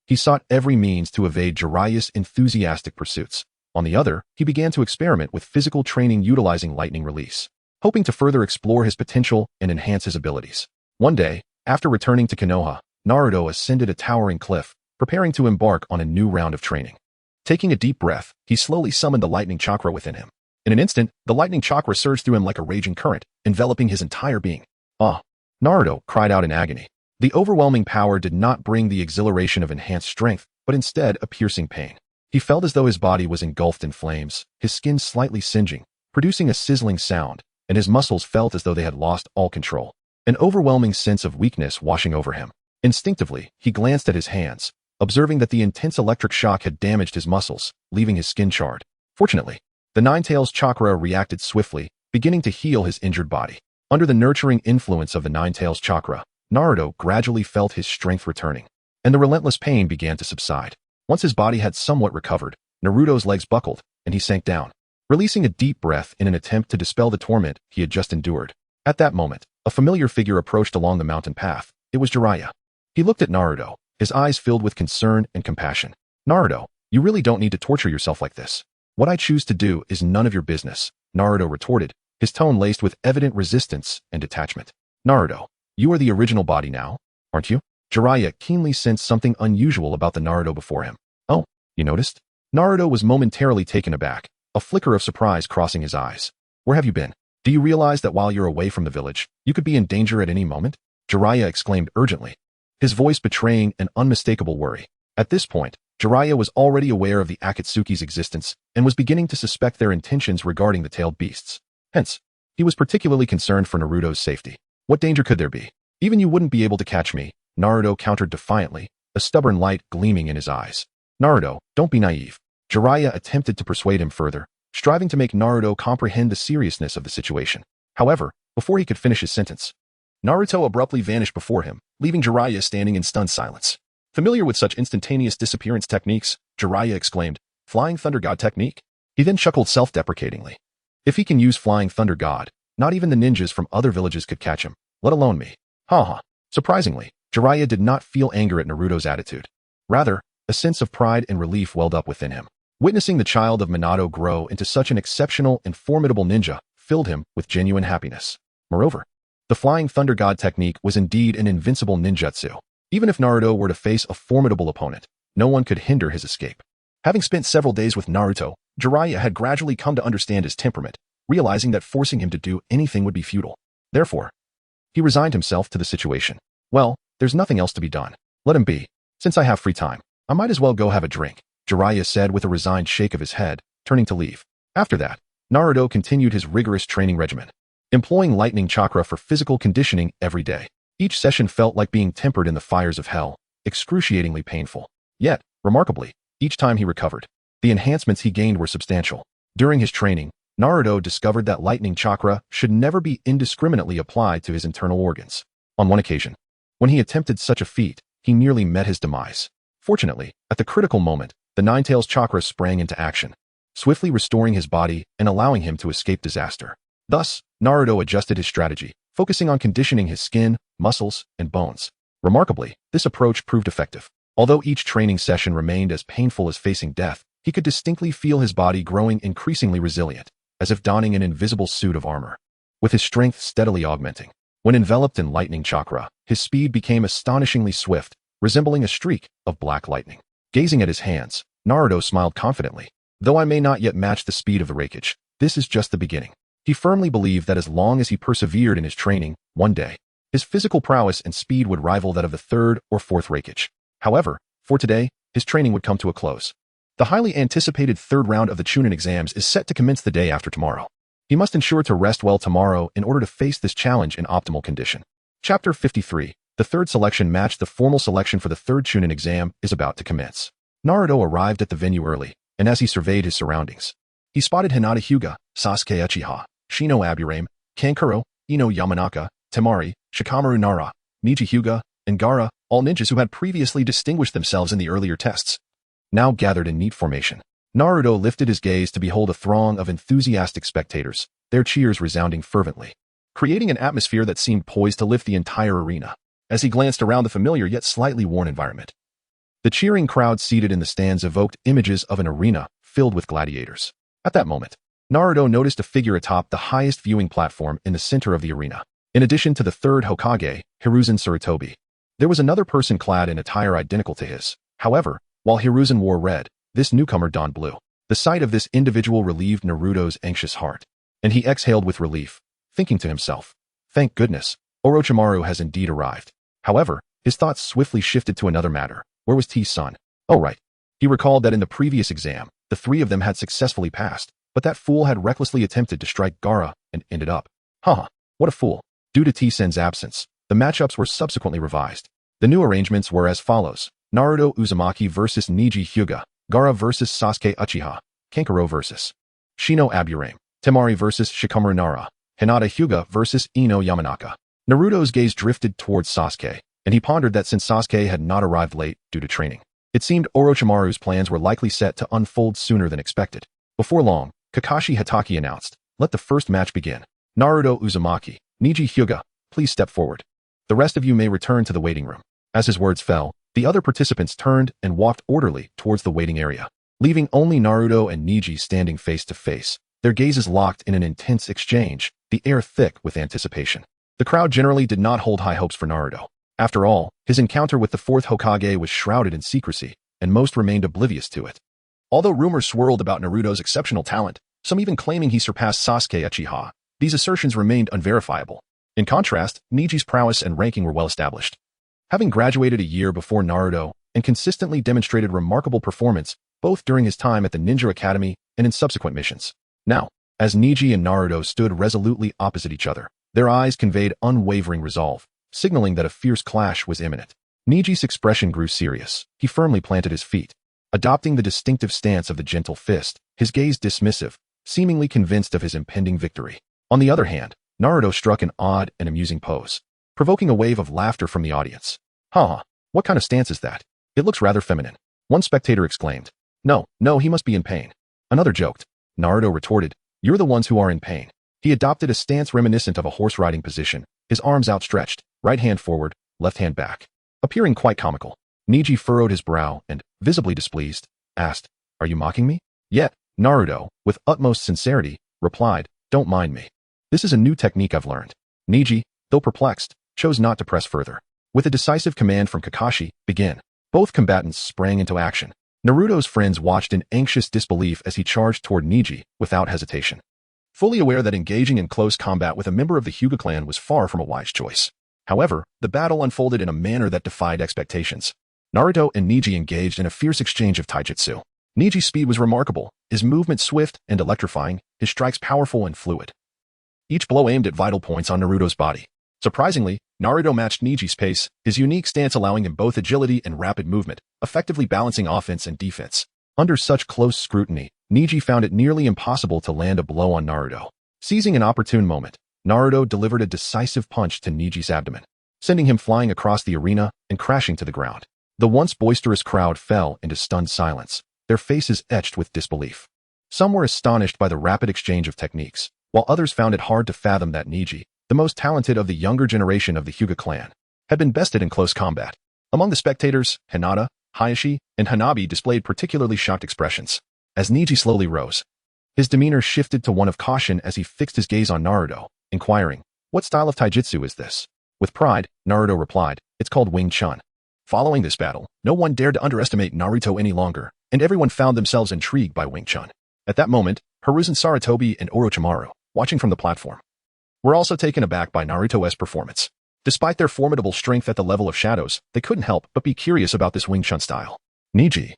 Speaker 1: he sought every means to evade Jiraiya's enthusiastic pursuits. On the other, he began to experiment with physical training utilizing lightning release, hoping to further explore his potential and enhance his abilities. One day, after returning to Konoha, Naruto ascended a towering cliff, preparing to embark on a new round of training. Taking a deep breath, he slowly summoned the lightning chakra within him. In an instant, the lightning chakra surged through him like a raging current, enveloping his entire being. Ah! Naruto cried out in agony. The overwhelming power did not bring the exhilaration of enhanced strength, but instead a piercing pain. He felt as though his body was engulfed in flames, his skin slightly singeing, producing a sizzling sound, and his muscles felt as though they had lost all control. An overwhelming sense of weakness washing over him. Instinctively, he glanced at his hands, observing that the intense electric shock had damaged his muscles, leaving his skin charred. Fortunately, the Nine-Tails chakra reacted swiftly, beginning to heal his injured body. Under the nurturing influence of the Nine-Tails chakra, Naruto gradually felt his strength returning, and the relentless pain began to subside. Once his body had somewhat recovered, Naruto's legs buckled, and he sank down, releasing a deep breath in an attempt to dispel the torment he had just endured. At that moment, a familiar figure approached along the mountain path. It was Jiraiya. He looked at Naruto, his eyes filled with concern and compassion. Naruto, you really don't need to torture yourself like this. What I choose to do is none of your business, Naruto retorted, his tone laced with evident resistance and detachment. Naruto, you are the original body now, aren't you? Jiraiya keenly sensed something unusual about the Naruto before him. Oh, you noticed? Naruto was momentarily taken aback, a flicker of surprise crossing his eyes. Where have you been? Do you realize that while you're away from the village, you could be in danger at any moment? Jiraiya exclaimed urgently, his voice betraying an unmistakable worry. At this point, Jiraiya was already aware of the Akatsuki's existence and was beginning to suspect their intentions regarding the tailed beasts. Hence, he was particularly concerned for Naruto's safety. What danger could there be? Even you wouldn't be able to catch me, Naruto countered defiantly, a stubborn light gleaming in his eyes. Naruto, don't be naive. Jiraiya attempted to persuade him further, striving to make Naruto comprehend the seriousness of the situation. However, before he could finish his sentence, Naruto abruptly vanished before him, leaving Jiraiya standing in stunned silence. Familiar with such instantaneous disappearance techniques, Jiraiya exclaimed, Flying Thunder God technique? He then chuckled self-deprecatingly. If he can use Flying Thunder God, not even the ninjas from other villages could catch him, let alone me. Ha. Surprisingly, Jiraiya did not feel anger at Naruto's attitude. Rather, a sense of pride and relief welled up within him. Witnessing the child of Minato grow into such an exceptional and formidable ninja filled him with genuine happiness. Moreover, the Flying Thunder God technique was indeed an invincible ninjutsu. Even if Naruto were to face a formidable opponent, no one could hinder his escape. Having spent several days with Naruto, Jiraiya had gradually come to understand his temperament, realizing that forcing him to do anything would be futile. Therefore, he resigned himself to the situation. Well, there's nothing else to be done. Let him be. Since I have free time, I might as well go have a drink, Jiraiya said with a resigned shake of his head, turning to leave. After that, Naruto continued his rigorous training regimen, employing lightning chakra for physical conditioning every day. Each session felt like being tempered in the fires of hell, excruciatingly painful. Yet, remarkably, each time he recovered, the enhancements he gained were substantial. During his training, Naruto discovered that lightning chakra should never be indiscriminately applied to his internal organs. On one occasion, when he attempted such a feat, he nearly met his demise. Fortunately, at the critical moment, the Ninetales chakra sprang into action, swiftly restoring his body and allowing him to escape disaster. Thus, Naruto adjusted his strategy, focusing on conditioning his skin, muscles, and bones. Remarkably, this approach proved effective. Although each training session remained as painful as facing death, he could distinctly feel his body growing increasingly resilient, as if donning an invisible suit of armor. With his strength steadily augmenting, when enveloped in lightning chakra, his speed became astonishingly swift, resembling a streak of black lightning. Gazing at his hands, Naruto smiled confidently. Though I may not yet match the speed of the Raikage, this is just the beginning. He firmly believed that as long as he persevered in his training, one day, his physical prowess and speed would rival that of the third or fourth Raikage. However, for today, his training would come to a close. The highly anticipated third round of the Chunin exams is set to commence the day after tomorrow. He must ensure to rest well tomorrow in order to face this challenge in optimal condition. Chapter 53. The third selection match. The formal selection for the third Chunin exam is about to commence. Naruto arrived at the venue early, and as he surveyed his surroundings, he spotted Hinata Hyuga, Sasuke Uchiha, Shino Aburame, Kankuro, Ino Yamanaka, Temari, Shikamaru Nara, Niji Hyuga, and Gaara, all ninjas who had previously distinguished themselves in the earlier tests, now gathered in neat formation. Naruto lifted his gaze to behold a throng of enthusiastic spectators, their cheers resounding fervently, creating an atmosphere that seemed poised to lift the entire arena. As he glanced around the familiar yet slightly worn environment, the cheering crowd seated in the stands evoked images of an arena filled with gladiators. At that moment, Naruto noticed a figure atop the highest viewing platform in the center of the arena. In addition to the third Hokage, Hiruzen Sarutobi, there was another person clad in attire identical to his. However, while Hiruzen wore red, this newcomer donned blue. The sight of this individual relieved Naruto's anxious heart, and he exhaled with relief, thinking to himself, thank goodness, Orochimaru has indeed arrived. However, his thoughts swiftly shifted to another matter. Where was T-Sun? Oh right. He recalled that in the previous exam, the three of them had successfully passed, but that fool had recklessly attempted to strike Gaara and ended up. What a fool. Due to T-Sen's absence, the matchups were subsequently revised. The new arrangements were as follows: Naruto Uzumaki versus Niji Hyuga, Gaara versus Sasuke Uchiha, Kankuro versus Shino Aburame, Temari versus Shikamaru Nara, Hinata Hyuga versus Ino Yamanaka. Naruto's gaze drifted towards Sasuke, and he pondered that since Sasuke had not arrived late due to training, it seemed Orochimaru's plans were likely set to unfold sooner than expected. Before long, Kakashi Hatake announced, "Let the first match begin. Naruto Uzumaki, Niji Hyuga, please step forward. The rest of you may return to the waiting room." As his words fell, the other participants turned and walked orderly towards the waiting area, leaving only Naruto and Niji standing face to face, their gazes locked in an intense exchange, the air thick with anticipation. The crowd generally did not hold high hopes for Naruto. After all, his encounter with the fourth Hokage was shrouded in secrecy, and most remained oblivious to it. Although rumors swirled about Naruto's exceptional talent, some even claiming he surpassed Sasuke Uchiha, these assertions remained unverifiable. In contrast, Niji's prowess and ranking were well established. Having graduated a year before Naruto and consistently demonstrated remarkable performance both during his time at the Ninja Academy and in subsequent missions. Now, as Niji and Naruto stood resolutely opposite each other, their eyes conveyed unwavering resolve, signaling that a fierce clash was imminent. Niji's expression grew serious. He firmly planted his feet, adopting the distinctive stance of the gentle fist, his gaze dismissive, seemingly convinced of his impending victory. On the other hand, Naruto struck an odd and amusing pose, provoking a wave of laughter from the audience. "Huh, what kind of stance is that? It looks rather feminine." One spectator exclaimed. No, he must be in pain." Another joked. Naruto retorted, "You're the ones who are in pain." He adopted a stance reminiscent of a horse-riding position, his arms outstretched, right hand forward, left hand back, appearing quite comical. Niji furrowed his brow and, visibly displeased, asked, "Are you mocking me?" Yet, Naruto, with utmost sincerity, replied, "Don't mind me. This is a new technique I've learned." Niji, though perplexed, chose not to press further. With a decisive command from Kakashi, "Begin." Both combatants sprang into action. Naruto's friends watched in anxious disbelief as he charged toward Niji without hesitation, fully aware that engaging in close combat with a member of the Hyuga clan was far from a wise choice. However, the battle unfolded in a manner that defied expectations. Naruto and Niji engaged in a fierce exchange of taijutsu. Niji's speed was remarkable, his movement swift and electrifying, his strikes powerful and fluid. Each blow aimed at vital points on Naruto's body. Surprisingly, Naruto matched Niji's pace, his unique stance allowing him both agility and rapid movement, effectively balancing offense and defense. Under such close scrutiny, Niji found it nearly impossible to land a blow on Naruto. Seizing an opportune moment, Naruto delivered a decisive punch to Niji's abdomen, sending him flying across the arena and crashing to the ground. The once boisterous crowd fell into stunned silence, their faces etched with disbelief. Some were astonished by the rapid exchange of techniques, while others found it hard to fathom that Niji, the most talented of the younger generation of the Hyuga clan, had been bested in close combat. Among the spectators, Hinata, Hayashi, and Hanabi displayed particularly shocked expressions. As Niji slowly rose, his demeanor shifted to one of caution as he fixed his gaze on Naruto, inquiring, "What style of taijutsu is this?" With pride, Naruto replied, "It's called Wing Chun." Following this battle, no one dared to underestimate Naruto any longer, and everyone found themselves intrigued by Wing Chun. At that moment, Hiruzen Sarutobi and Orochimaru, watching from the platform, were also taken aback by Naruto's performance. Despite their formidable strength at the level of shadows, they couldn't help but be curious about this Wing Chun style. Niji,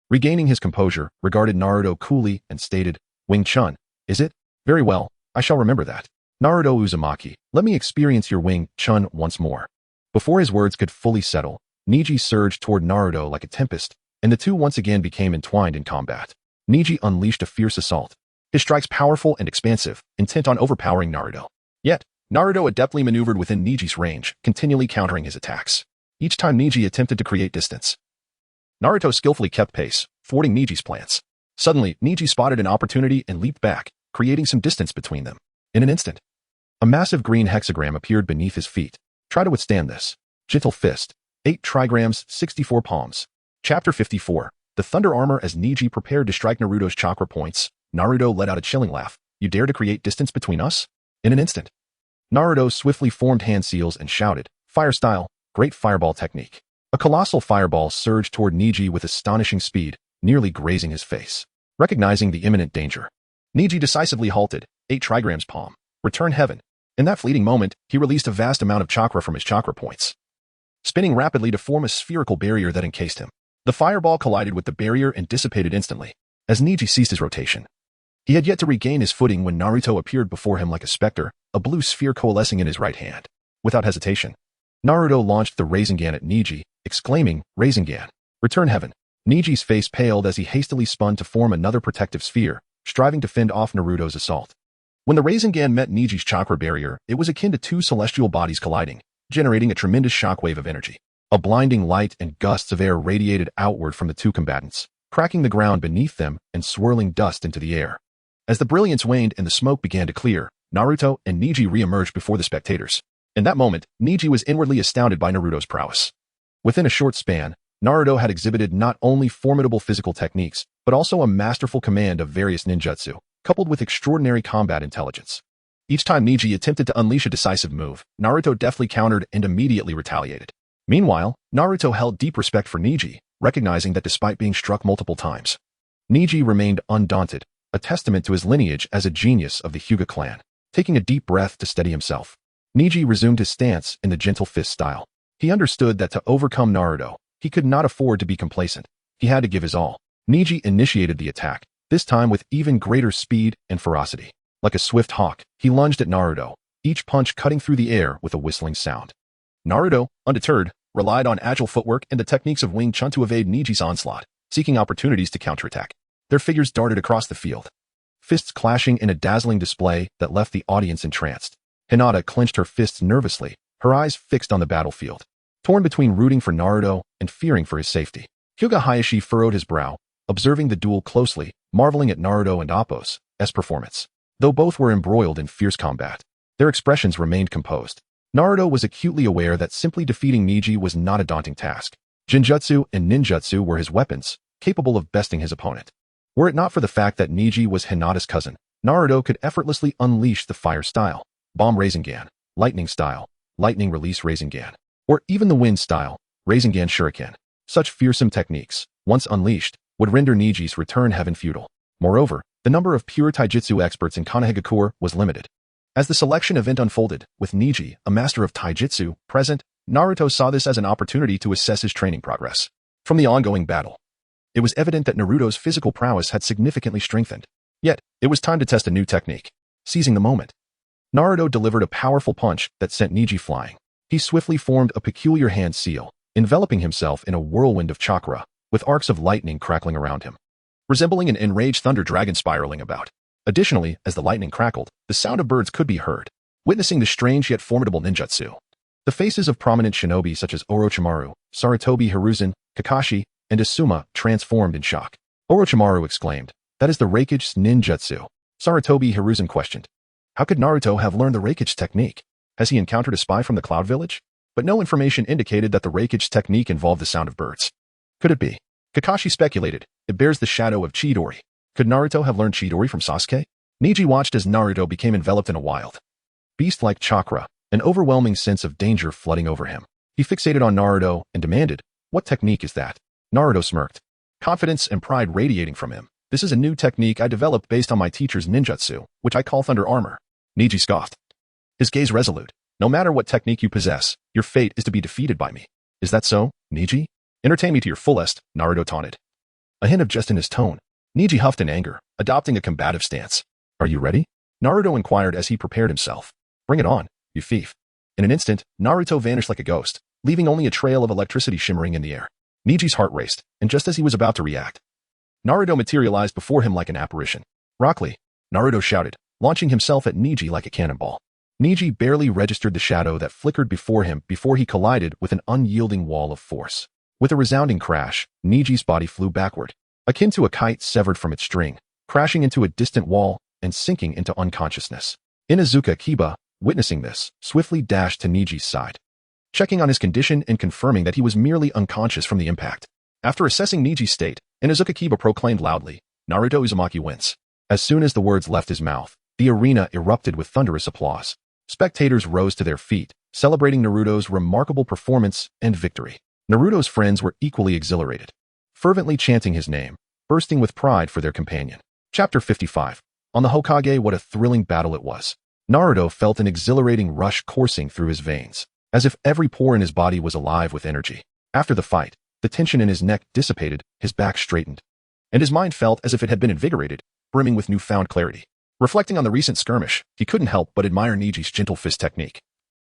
Speaker 1: regaining his composure, regarded Naruto coolly and stated, "Wing Chun, is it? Very well, I shall remember that. Naruto Uzumaki, let me experience your Wing Chun once more." Before his words could fully settle, Niji surged toward Naruto like a tempest, and the two once again became entwined in combat. Niji unleashed a fierce assault, his strikes powerful and expansive, intent on overpowering Naruto. Yet, Naruto adeptly maneuvered within Niji's range, continually countering his attacks. Each time Niji attempted to create distance, Naruto skillfully kept pace, thwarting Niji's plans. Suddenly, Niji spotted an opportunity and leaped back, creating some distance between them. In an instant, a massive green hexagram appeared beneath his feet. Try to withstand this. Gentle fist. 8 trigrams, 64 palms. Chapter 54. The Thunder Armor. As Niji prepared to strike Naruto's chakra points, Naruto let out a chilling laugh. "You dare to create distance between us?" In an instant, Naruto swiftly formed hand seals and shouted, "Fire style, great fireball technique." A colossal fireball surged toward Niji with astonishing speed, nearly grazing his face. Recognizing the imminent danger, Niji decisively halted. 8 trigrams palm. Return heaven. In that fleeting moment, he released a vast amount of chakra from his chakra points, spinning rapidly to form a spherical barrier that encased him. The fireball collided with the barrier and dissipated instantly. As Niji ceased his rotation, he had yet to regain his footing when Naruto appeared before him like a specter, a blue sphere coalescing in his right hand. Without hesitation, Naruto launched the Rasengan at Niji, exclaiming, "Rasengan! Return heaven!" Niji's face paled as he hastily spun to form another protective sphere, striving to fend off Naruto's assault. When the Rasengan met Niji's chakra barrier, it was akin to two celestial bodies colliding, generating a tremendous shockwave of energy. A blinding light and gusts of air radiated outward from the two combatants, cracking the ground beneath them and swirling dust into the air. As the brilliance waned and the smoke began to clear, Naruto and Niji re-emerged before the spectators. In that moment, Niji was inwardly astounded by Naruto's prowess. Within a short span, Naruto had exhibited not only formidable physical techniques, but also a masterful command of various ninjutsu, coupled with extraordinary combat intelligence. Each time Niji attempted to unleash a decisive move, Naruto deftly countered and immediately retaliated. Meanwhile, Naruto held deep respect for Niji, recognizing that despite being struck multiple times, Niji remained undaunted, a testament to his lineage as a genius of the Hyuga clan. Taking a deep breath to steady himself, Niji resumed his stance in the gentle fist style. He understood that to overcome Naruto, he could not afford to be complacent. He had to give his all. Niji initiated the attack, this time with even greater speed and ferocity. Like a swift hawk, he lunged at Naruto, each punch cutting through the air with a whistling sound. Naruto, undeterred, relied on agile footwork and the techniques of Wing Chun to evade Niji's onslaught, seeking opportunities to counterattack. Their figures darted across the field, fists clashing in a dazzling display that left the audience entranced. Hinata clenched her fists nervously, her eyes fixed on the battlefield, torn between rooting for Naruto and fearing for his safety. Hyuga Hayashi furrowed his brow, observing the duel closely, marveling at Naruto and Appo's performance. Though both were embroiled in fierce combat, their expressions remained composed. Naruto was acutely aware that simply defeating Niji was not a daunting task. Genjutsu and ninjutsu were his weapons, capable of besting his opponent. Were it not for the fact that Niji was Hinata's cousin, Naruto could effortlessly unleash the fire style, bomb Rasengan, lightning style, lightning release Rasengan, or even the wind style, Rasengan Shuriken. Such fearsome techniques, once unleashed, would render Niji's return heaven futile. Moreover, the number of pure taijutsu experts in Konohagakure was limited. As the selection event unfolded, with Niji, a master of taijutsu, present, Naruto saw this as an opportunity to assess his training progress. From the ongoing battle, it was evident that Naruto's physical prowess had significantly strengthened. Yet, it was time to test a new technique. Seizing the moment, Naruto delivered a powerful punch that sent Niji flying. He swiftly formed a peculiar hand seal, enveloping himself in a whirlwind of chakra, with arcs of lightning crackling around him, resembling an enraged thunder dragon spiraling about. Additionally, as the lightning crackled, the sound of birds could be heard. Witnessing the strange yet formidable ninjutsu, the faces of prominent shinobi such as Orochimaru, Sarutobi Hiruzen, Kakashi, and Asuma transformed in shock. Orochimaru exclaimed, "That is the Raikage ninjutsu." Sarutobi Hiruzen questioned, "How could Naruto have learned the Raikage technique? Has he encountered a spy from the Cloud Village?" But no information indicated that the Raikage technique involved the sound of birds. Could it be? Kakashi speculated, "It bears the shadow of Chidori." Could Naruto have learned Chidori from Sasuke? Niji watched as Naruto became enveloped in a wild, beast-like chakra, an overwhelming sense of danger flooding over him. He fixated on Naruto and demanded, "What technique is that?" Naruto smirked, confidence and pride radiating from him. "This is a new technique I developed based on my teacher's ninjutsu, which I call Thunder Armor." Niji scoffed, his gaze resolute. "No matter what technique you possess, your fate is to be defeated by me. Is that so, Niji? Entertain me to your fullest," Naruto taunted. A hint of jest in his tone, Niji huffed in anger, adopting a combative stance. "Are you ready?" Naruto inquired as he prepared himself. "Bring it on, you thief." In an instant, Naruto vanished like a ghost, leaving only a trail of electricity shimmering in the air. Niji's heart raced, and just as he was about to react, Naruto materialized before him like an apparition. "Rock Lee!" Naruto shouted, launching himself at Niji like a cannonball. Niji barely registered the shadow that flickered before him before he collided with an unyielding wall of force. With a resounding crash, Niji's body flew backward, akin to a kite severed from its string, crashing into a distant wall and sinking into unconsciousness. Inuzuka Kiba, witnessing this, swiftly dashed to Niji's side, checking on his condition and confirming that he was merely unconscious from the impact. After assessing Niji's state, Inuzuka Kiba proclaimed loudly, "Naruto Uzumaki wins." As soon as the words left his mouth, the arena erupted with thunderous applause. Spectators rose to their feet, celebrating Naruto's remarkable performance and victory. Naruto's friends were equally exhilarated, fervently chanting his name, bursting with pride for their companion. Chapter 55. On the Hokage, what a thrilling battle it was. Naruto felt an exhilarating rush coursing through his veins, as if every pore in his body was alive with energy. After the fight, the tension in his neck dissipated, his back straightened, and his mind felt as if it had been invigorated, brimming with newfound clarity. Reflecting on the recent skirmish, he couldn't help but admire Niji's gentle fist technique.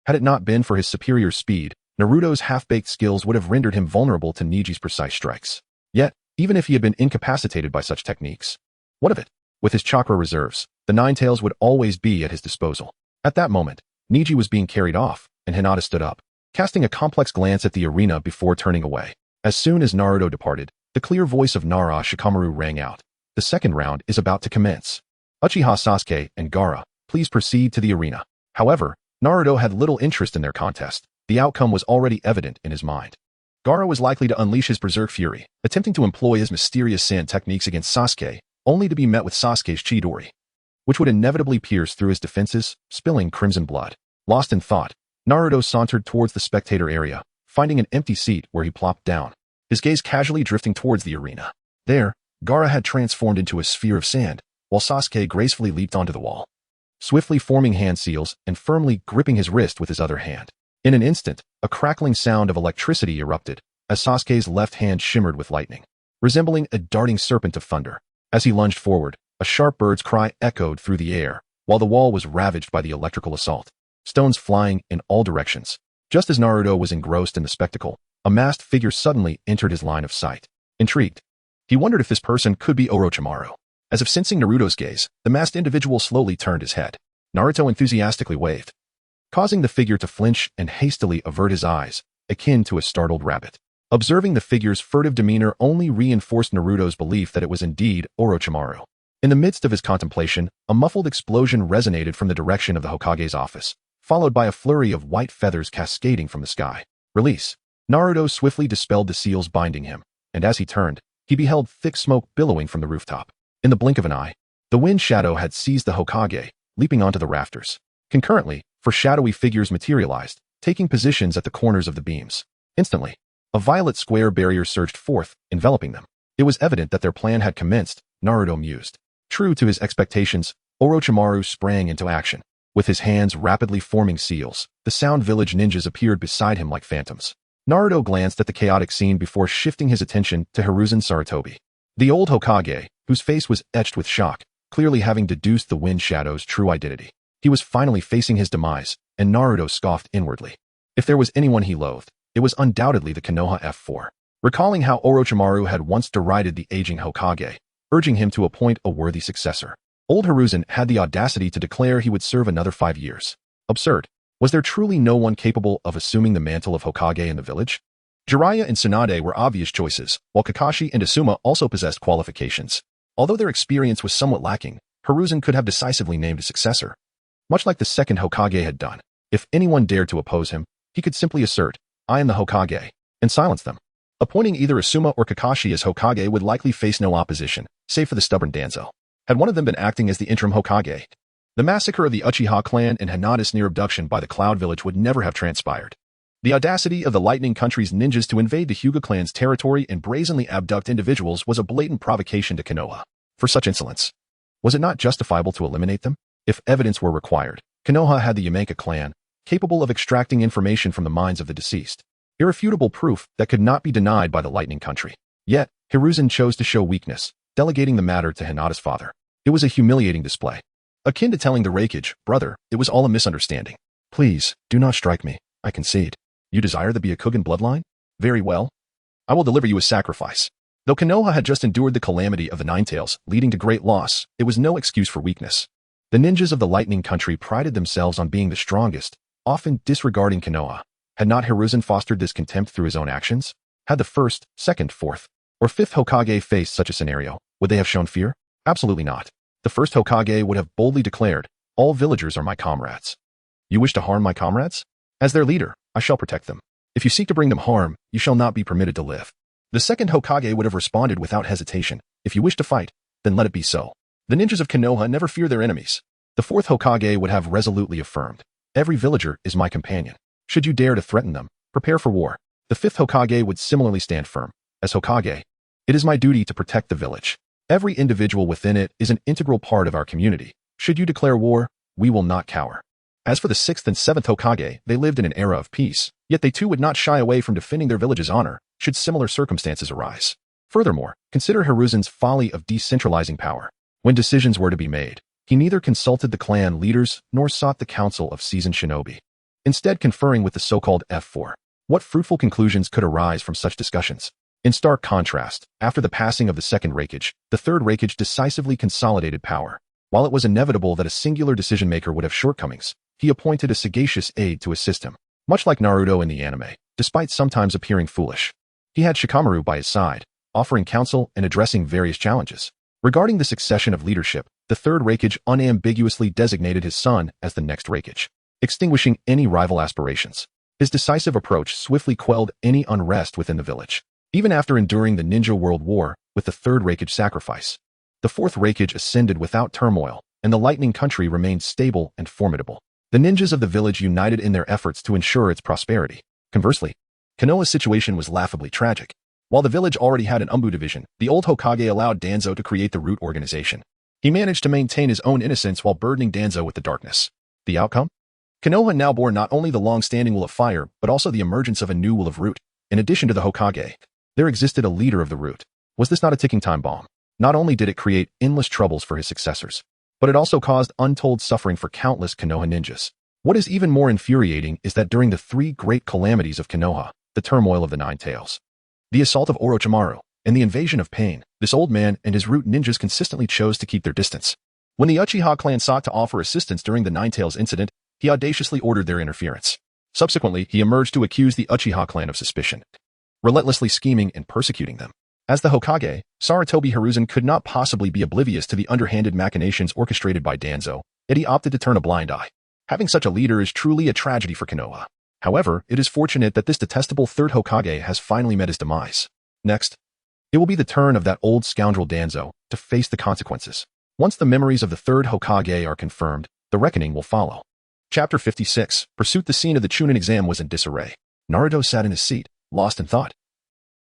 Speaker 1: Had it not been for his superior speed, Naruto's half-baked skills would have rendered him vulnerable to Niji's precise strikes. Yet, even if he had been incapacitated by such techniques, what of it? With his chakra reserves, the Nine Tails would always be at his disposal. At that moment, Niji was being carried off, and Hinata stood up, casting a complex glance at the arena before turning away. As soon as Naruto departed, the clear voice of Nara Shikamaru rang out. The second round is about to commence. Uchiha Sasuke and Gaara, please proceed to the arena. However, Naruto had little interest in their contest. The outcome was already evident in his mind. Gaara was likely to unleash his berserk fury, attempting to employ his mysterious sand techniques against Sasuke, only to be met with Sasuke's Chidori, which would inevitably pierce through his defenses, spilling crimson blood. Lost in thought, Naruto sauntered towards the spectator area, finding an empty seat where he plopped down, his gaze casually drifting towards the arena. There, Gaara had transformed into a sphere of sand, while Sasuke gracefully leaped onto the wall, swiftly forming hand seals and firmly gripping his wrist with his other hand. In an instant, a crackling sound of electricity erupted, as Sasuke's left hand shimmered with lightning, resembling a darting serpent of thunder. As he lunged forward, a sharp bird's cry echoed through the air, while the wall was ravaged by the electrical assault, stones flying in all directions. Just as Naruto was engrossed in the spectacle, a masked figure suddenly entered his line of sight. Intrigued, he wondered if this person could be Orochimaru. As if sensing Naruto's gaze, the masked individual slowly turned his head. Naruto enthusiastically waved, causing the figure to flinch and hastily avert his eyes, akin to a startled rabbit. Observing the figure's furtive demeanor only reinforced Naruto's belief that it was indeed Orochimaru. In the midst of his contemplation, a muffled explosion resonated from the direction of the Hokage's office, followed by a flurry of white feathers cascading from the sky. Release. Naruto swiftly dispelled the seals binding him, and as he turned, he beheld thick smoke billowing from the rooftop. In the blink of an eye, the wind shadow had seized the Hokage, leaping onto the rafters. Concurrently, four shadowy figures materialized, taking positions at the corners of the beams. Instantly, a violet square barrier surged forth, enveloping them. It was evident that their plan had commenced, Naruto mused. True to his expectations, Orochimaru sprang into action. With his hands rapidly forming seals, the Sound Village ninjas appeared beside him like phantoms. Naruto glanced at the chaotic scene before shifting his attention to Hiruzen Sarutobi, the old Hokage, whose face was etched with shock, clearly having deduced the wind shadow's true identity. He was finally facing his demise, and Naruto scoffed inwardly. If there was anyone he loathed, it was undoubtedly the Konoha F4. Recalling how Orochimaru had once derided the aging Hokage, urging him to appoint a worthy successor, old Hiruzen had the audacity to declare he would serve another 5 years. Absurd. Was there truly no one capable of assuming the mantle of Hokage in the village? Jiraiya and Tsunade were obvious choices, while Kakashi and Asuma also possessed qualifications. Although their experience was somewhat lacking, Hiruzen could have decisively named a successor, much like the second Hokage had done. If anyone dared to oppose him, he could simply assert, "I am the Hokage," and silence them. Appointing either Asuma or Kakashi as Hokage would likely face no opposition, save for the stubborn Danzo. Had one of them been acting as the interim Hokage, the massacre of the Uchiha clan and Hinata's near abduction by the Cloud Village would never have transpired. The audacity of the Lightning Country's ninjas to invade the Hyuga clan's territory and brazenly abduct individuals was a blatant provocation to Konoha. For such insolence, was it not justifiable to eliminate them? If evidence were required, Konoha had the Yamenka clan, capable of extracting information from the minds of the deceased. Irrefutable proof that could not be denied by the Lightning Country. Yet, Hiruzen chose to show weakness, delegating the matter to Hinata's father. It was a humiliating display. Akin to telling the Raikage, "Brother, it was all a misunderstanding. Please, do not strike me. I concede. You desire the Byakugan bloodline? Very well. I will deliver you a sacrifice." Though Konoha had just endured the calamity of the Nine Tails, leading to great loss, it was no excuse for weakness. The ninjas of the Lightning Country prided themselves on being the strongest, often disregarding Konoha. Had not Hiruzen fostered this contempt through his own actions? Had the first, second, fourth, or fifth Hokage faced such a scenario, would they have shown fear? Absolutely not. The first Hokage would have boldly declared, "All villagers are my comrades. You wish to harm my comrades? As their leader, I shall protect them. If you seek to bring them harm, you shall not be permitted to live." The second Hokage would have responded without hesitation, "If you wish to fight, then let it be so." The ninjas of Konoha never fear their enemies. The fourth Hokage would have resolutely affirmed, "Every villager is my companion. Should you dare to threaten them, prepare for war." The fifth Hokage would similarly stand firm, "As Hokage, it is my duty to protect the village. Every individual within it is an integral part of our community. Should you declare war, we will not cower." As for the sixth and seventh Hokage, they lived in an era of peace, yet they too would not shy away from defending their village's honor, should similar circumstances arise. Furthermore, consider Hiruzen's folly of decentralizing power. When decisions were to be made, he neither consulted the clan leaders nor sought the counsel of seasoned shinobi, instead conferring with the so-called F4. What fruitful conclusions could arise from such discussions? In stark contrast, after the passing of the second Raikage, the third Raikage decisively consolidated power. While it was inevitable that a singular decision-maker would have shortcomings, he appointed a sagacious aide to assist him. Much like Naruto in the anime, despite sometimes appearing foolish, he had Shikamaru by his side, offering counsel and addressing various challenges. Regarding the succession of leadership, the third Raikage unambiguously designated his son as the next Raikage, extinguishing any rival aspirations. His decisive approach swiftly quelled any unrest within the village. Even after enduring the Ninja World War with the third Raikage sacrifice, the fourth Raikage ascended without turmoil, and the Lightning Country remained stable and formidable. The ninjas of the village united in their efforts to ensure its prosperity. Conversely, Konoha's situation was laughably tragic. While the village already had an Umbu division, the old Hokage allowed Danzo to create the root organization. He managed to maintain his own innocence while burdening Danzo with the darkness. The outcome? Konoha now bore not only the long-standing will of fire, but also the emergence of a new will of root. In addition to the Hokage, there existed a leader of the root. Was this not a ticking time bomb? Not only did it create endless troubles for his successors, but it also caused untold suffering for countless Konoha ninjas. What is even more infuriating is that during the three great calamities of Konoha, the turmoil of the Nine Tails, the assault of Orochimaru, and the invasion of Pain, this old man and his root ninjas consistently chose to keep their distance. When the Uchiha clan sought to offer assistance during the Nine Tails incident, he audaciously ordered their interference. Subsequently, he emerged to accuse the Uchiha clan of suspicion, relentlessly scheming and persecuting them. As the Hokage, Sarutobi Hiruzen could not possibly be oblivious to the underhanded machinations orchestrated by Danzo, yet he opted to turn a blind eye. Having such a leader is truly a tragedy for Konoha. However, it is fortunate that this detestable third Hokage has finally met his demise. Next, it will be the turn of that old scoundrel Danzo to face the consequences. Once the memories of the third Hokage are confirmed, the reckoning will follow. Chapter 56, Pursuit. The scene of the Chunin exam was in disarray. Naruto sat in his seat, lost in thought,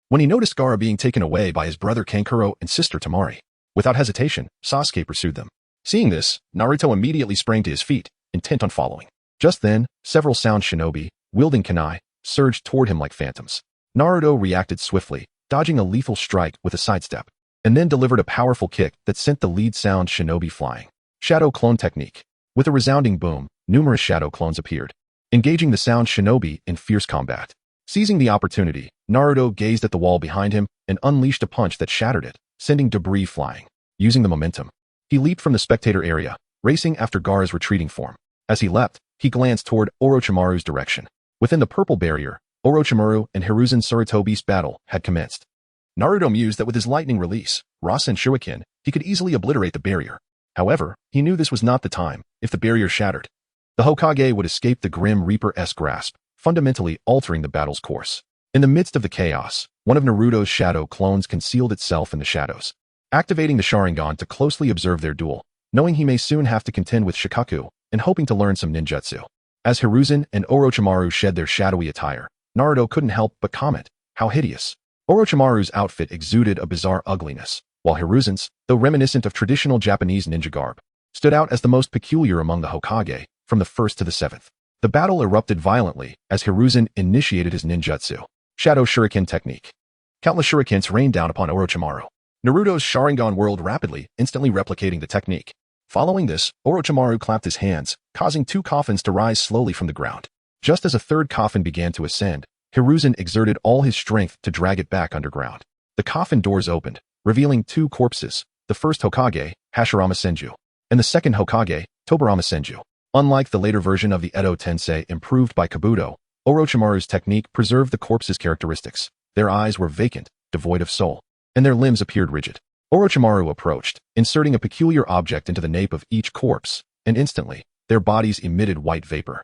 Speaker 1: when he noticed Gaara being taken away by his brother Kankuro and sister Temari. Without hesitation, Sasuke pursued them. Seeing this, Naruto immediately sprang to his feet, intent on following. Just then, several sound shinobi, wielding kunai, surged toward him like phantoms. Naruto reacted swiftly, dodging a lethal strike with a sidestep, and then delivered a powerful kick that sent the lead sound shinobi flying. Shadow clone technique. With a resounding boom, numerous shadow clones appeared, engaging the sound shinobi in fierce combat. Seizing the opportunity, Naruto gazed at the wall behind him and unleashed a punch that shattered it, sending debris flying. Using the momentum, he leaped from the spectator area, racing after Gaara's retreating form. As he leapt, he glanced toward Orochimaru's direction. Within the purple barrier, Orochimaru and Hiruzen Sarutobi's battle had commenced. Naruto mused that with his lightning release, Rasen Shuriken, he could easily obliterate the barrier. However, he knew this was not the time. If the barrier shattered, the Hokage would escape the Grim Reaper-esque grasp, fundamentally altering the battle's course. In the midst of the chaos, one of Naruto's shadow clones concealed itself in the shadows, activating the Sharingan to closely observe their duel, knowing he may soon have to contend with Shikaku, and hoping to learn some ninjutsu. As Hiruzen and Orochimaru shed their shadowy attire, Naruto couldn't help but comment, how hideous. Orochimaru's outfit exuded a bizarre ugliness, while Hiruzen's, though reminiscent of traditional Japanese ninja garb, stood out as the most peculiar among the Hokage, from the first to the seventh. The battle erupted violently as Hiruzen initiated his ninjutsu, Shadow Shuriken technique. Countless shurikens rained down upon Orochimaru. Naruto's Sharingan whirled rapidly, instantly replicating the technique. Following this, Orochimaru clapped his hands, causing two coffins to rise slowly from the ground. Just as a third coffin began to ascend, Hiruzen exerted all his strength to drag it back underground. The coffin doors opened, revealing two corpses, the first Hokage, Hashirama Senju, and the second Hokage, Tobirama Senju. Unlike the later version of the Edo Tensei improved by Kabuto, Orochimaru's technique preserved the corpses' characteristics. Their eyes were vacant, devoid of soul, and their limbs appeared rigid. Orochimaru approached, inserting a peculiar object into the nape of each corpse, and instantly, their bodies emitted white vapor.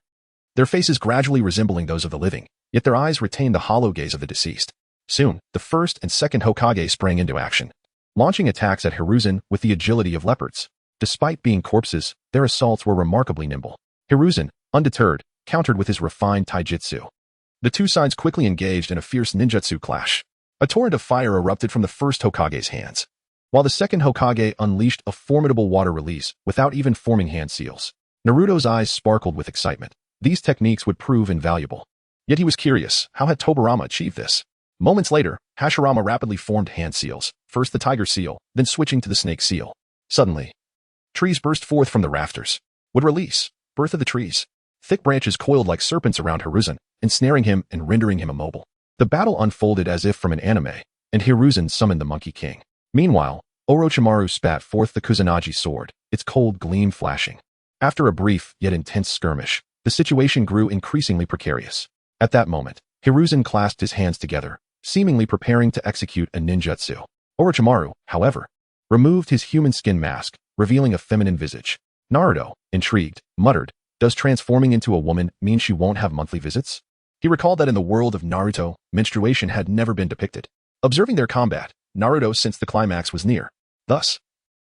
Speaker 1: Their faces gradually resembling those of the living, yet their eyes retained the hollow gaze of the deceased. Soon, the first and second Hokage sprang into action, launching attacks at Hiruzen with the agility of leopards. Despite being corpses, their assaults were remarkably nimble. Hiruzen, undeterred, countered with his refined taijutsu. The two sides quickly engaged in a fierce ninjutsu clash. A torrent of fire erupted from the first Hokage's hands, while the second Hokage unleashed a formidable water release without even forming hand seals. Naruto's eyes sparkled with excitement. These techniques would prove invaluable. Yet he was curious, how had Tobirama achieved this? Moments later, Hashirama rapidly formed hand seals, first the tiger seal, then switching to the snake seal. Suddenly, trees burst forth from the rafters. Would release. Birth of the trees. Thick branches coiled like serpents around Hiruzen, ensnaring him and rendering him immobile. The battle unfolded as if from an anime, and Hiruzen summoned the Monkey King. Meanwhile, Orochimaru spat forth the Kusanagi sword, its cold gleam flashing. After a brief yet intense skirmish, the situation grew increasingly precarious. At that moment, Hiruzen clasped his hands together, seemingly preparing to execute a ninjutsu. Orochimaru, however, removed his human skin mask, revealing a feminine visage. Naruto, intrigued, muttered, "Does transforming into a woman mean she won't have monthly visits?" He recalled that in the world of Naruto, menstruation had never been depicted. Observing their combat, Naruto sensed the climax was near. Thus,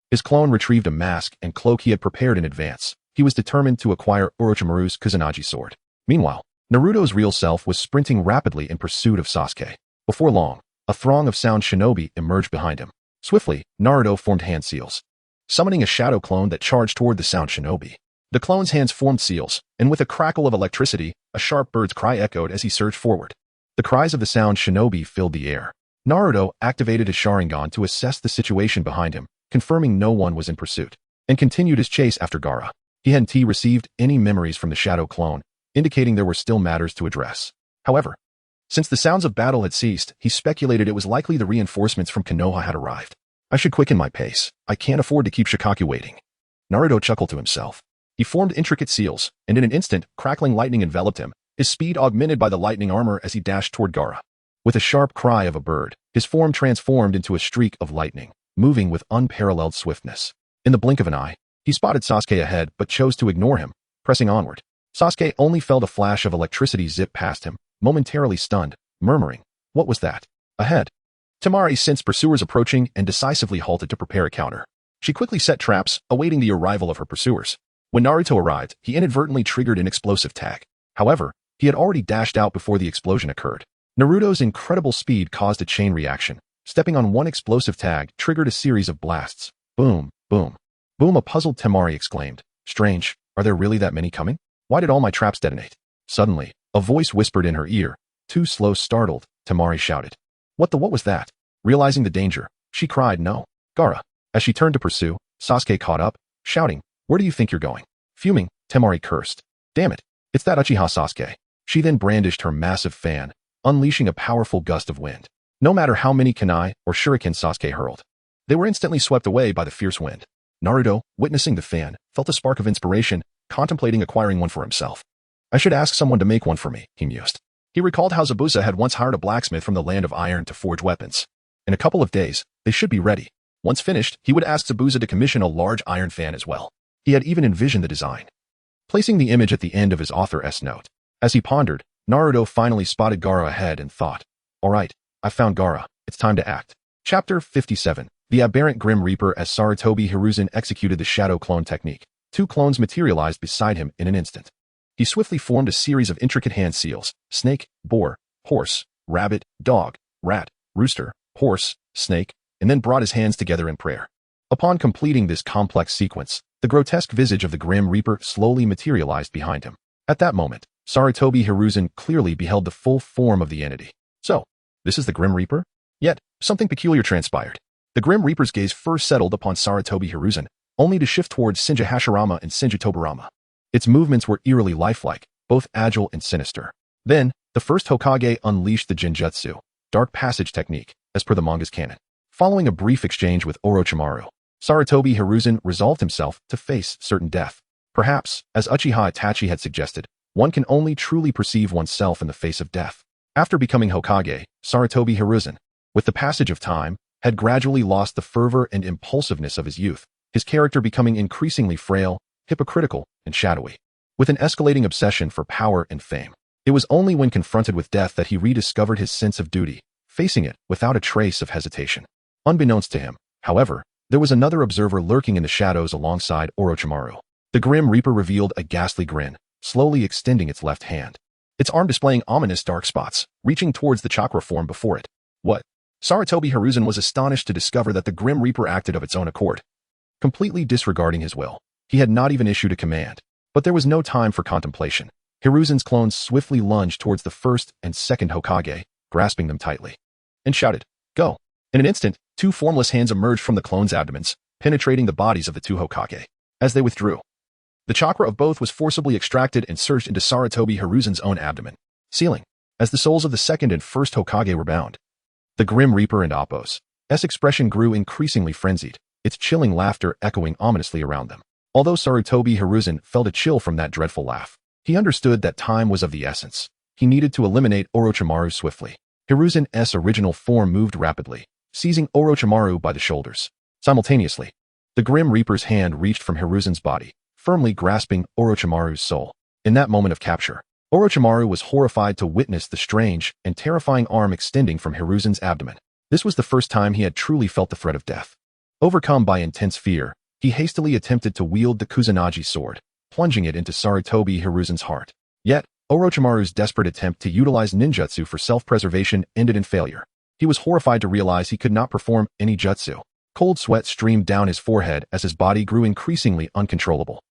Speaker 1: his clone retrieved a mask and cloak he had prepared in advance. He was determined to acquire Orochimaru's Kusanagi sword. Meanwhile, Naruto's real self was sprinting rapidly in pursuit of Sasuke. Before long, a throng of sound shinobi emerged behind him. Swiftly, Naruto formed hand seals, summoning a shadow clone that charged toward the sound shinobi. The clone's hands formed seals, and with a crackle of electricity, a sharp bird's cry echoed as he surged forward. The cries of the sound shinobi filled the air. Naruto activated his Sharingan to assess the situation behind him, confirming no one was in pursuit, and continued his chase after Gaara. He hadn't received any memories from the shadow clone, indicating there were still matters to address. However, since the sounds of battle had ceased, he speculated it was likely the reinforcements from Konoha had arrived. I should quicken my pace. I can't afford to keep Shikaki waiting. Naruto chuckled to himself. He formed intricate seals, and in an instant, crackling lightning enveloped him, his speed augmented by the lightning armor as he dashed toward Gaara. With a sharp cry of a bird, his form transformed into a streak of lightning, moving with unparalleled swiftness. In the blink of an eye, he spotted Sasuke ahead but chose to ignore him, pressing onward. Sasuke only felt a flash of electricity zip past him, momentarily stunned, murmuring, "What was that?" Ahead, Temari sensed pursuers approaching and decisively halted to prepare a counter. She quickly set traps, awaiting the arrival of her pursuers. When Naruto arrived, he inadvertently triggered an explosive tag. However, he had already dashed out before the explosion occurred. Naruto's incredible speed caused a chain reaction. Stepping on one explosive tag triggered a series of blasts. Boom, boom, boom, a puzzled Temari exclaimed. Strange, are there really that many coming? Why did all my traps detonate? Suddenly, a voice whispered in her ear. Too slow, startled, Temari shouted. What was that? Realizing the danger, she cried, "No, Gaara." As she turned to pursue, Sasuke caught up, shouting, "Where do you think you're going?" Fuming, Temari cursed. Damn it, it's that Uchiha Sasuke. She then brandished her massive fan, unleashing a powerful gust of wind. No matter how many kunai or shuriken Sasuke hurled, they were instantly swept away by the fierce wind. Naruto, witnessing the fan, felt a spark of inspiration, contemplating acquiring one for himself. I should ask someone to make one for me, he mused. He recalled how Zabuza had once hired a blacksmith from the land of iron to forge weapons. In a couple of days, they should be ready. Once finished, he would ask Zabuza to commission a large iron fan as well. He had even envisioned the design, placing the image at the end of his author's note. As he pondered, Naruto finally spotted Gaara ahead and thought, all right, I found Gaara. It's time to act. Chapter 57. The Aberrant Grim Reaper. As Sarutobi Hiruzen executed the shadow clone technique, two clones materialized beside him in an instant. He swiftly formed a series of intricate hand seals: snake, boar, horse, rabbit, dog, rat, rooster, horse, snake, and then brought his hands together in prayer. Upon completing this complex sequence, the grotesque visage of the Grim Reaper slowly materialized behind him. At that moment, Sarutobi Hiruzen clearly beheld the full form of the entity. So, this is the Grim Reaper? Yet, something peculiar transpired. The Grim Reaper's gaze first settled upon Sarutobi Hiruzen, only to shift towards Shinja Hashirama and Shinja Tobirama. Its movements were eerily lifelike, both agile and sinister. Then, the first Hokage unleashed the Genjutsu, Dark Passage technique, as per the manga's canon. Following a brief exchange with Orochimaru, Sarutobi Hiruzen resolved himself to face certain death. Perhaps, as Uchiha Itachi had suggested, one can only truly perceive oneself in the face of death. After becoming Hokage, Sarutobi Hiruzen, with the passage of time, had gradually lost the fervor and impulsiveness of his youth, his character becoming increasingly frail, hypocritical, and shadowy. With an escalating obsession for power and fame, it was only when confronted with death that he rediscovered his sense of duty, facing it without a trace of hesitation. Unbeknownst to him, however, there was another observer lurking in the shadows alongside Orochimaru. The Grim Reaper revealed a ghastly grin, slowly extending its left hand, its arm displaying ominous dark spots, reaching towards the chakra form before it. What? Sarutobi Hiruzen was astonished to discover that the Grim Reaper acted of its own accord, completely disregarding his will. He had not even issued a command. But there was no time for contemplation. Hiruzen's clones swiftly lunged towards the first and second Hokage, grasping them tightly, and shouted, "Go!" In an instant, two formless hands emerged from the clones' abdomens, penetrating the bodies of the two Hokage. As they withdrew, the chakra of both was forcibly extracted and surged into Sarutobi Hiruzen's own abdomen, sealing, as the souls of the second and first Hokage were bound. The Grim Reaper and Appo's expression grew increasingly frenzied. its chilling laughter echoing ominously around them. Although Sarutobi Hiruzen felt a chill from that dreadful laugh, he understood that time was of the essence. He needed to eliminate Orochimaru swiftly. Hiruzen's original form moved rapidly, seizing Orochimaru by the shoulders. Simultaneously, the Grim Reaper's hand reached from Hiruzen's body, firmly grasping Orochimaru's soul. In that moment of capture, Orochimaru was horrified to witness the strange and terrifying arm extending from Hiruzen's abdomen. This was the first time he had truly felt the threat of death. Overcome by intense fear, he hastily attempted to wield the Kusanagi sword, plunging it into Sarutobi Hiruzen's heart. Yet, Orochimaru's desperate attempt to utilize ninjutsu for self-preservation ended in failure. He was horrified to realize he could not perform any jutsu. Cold sweat streamed down his forehead as his body grew increasingly uncontrollable.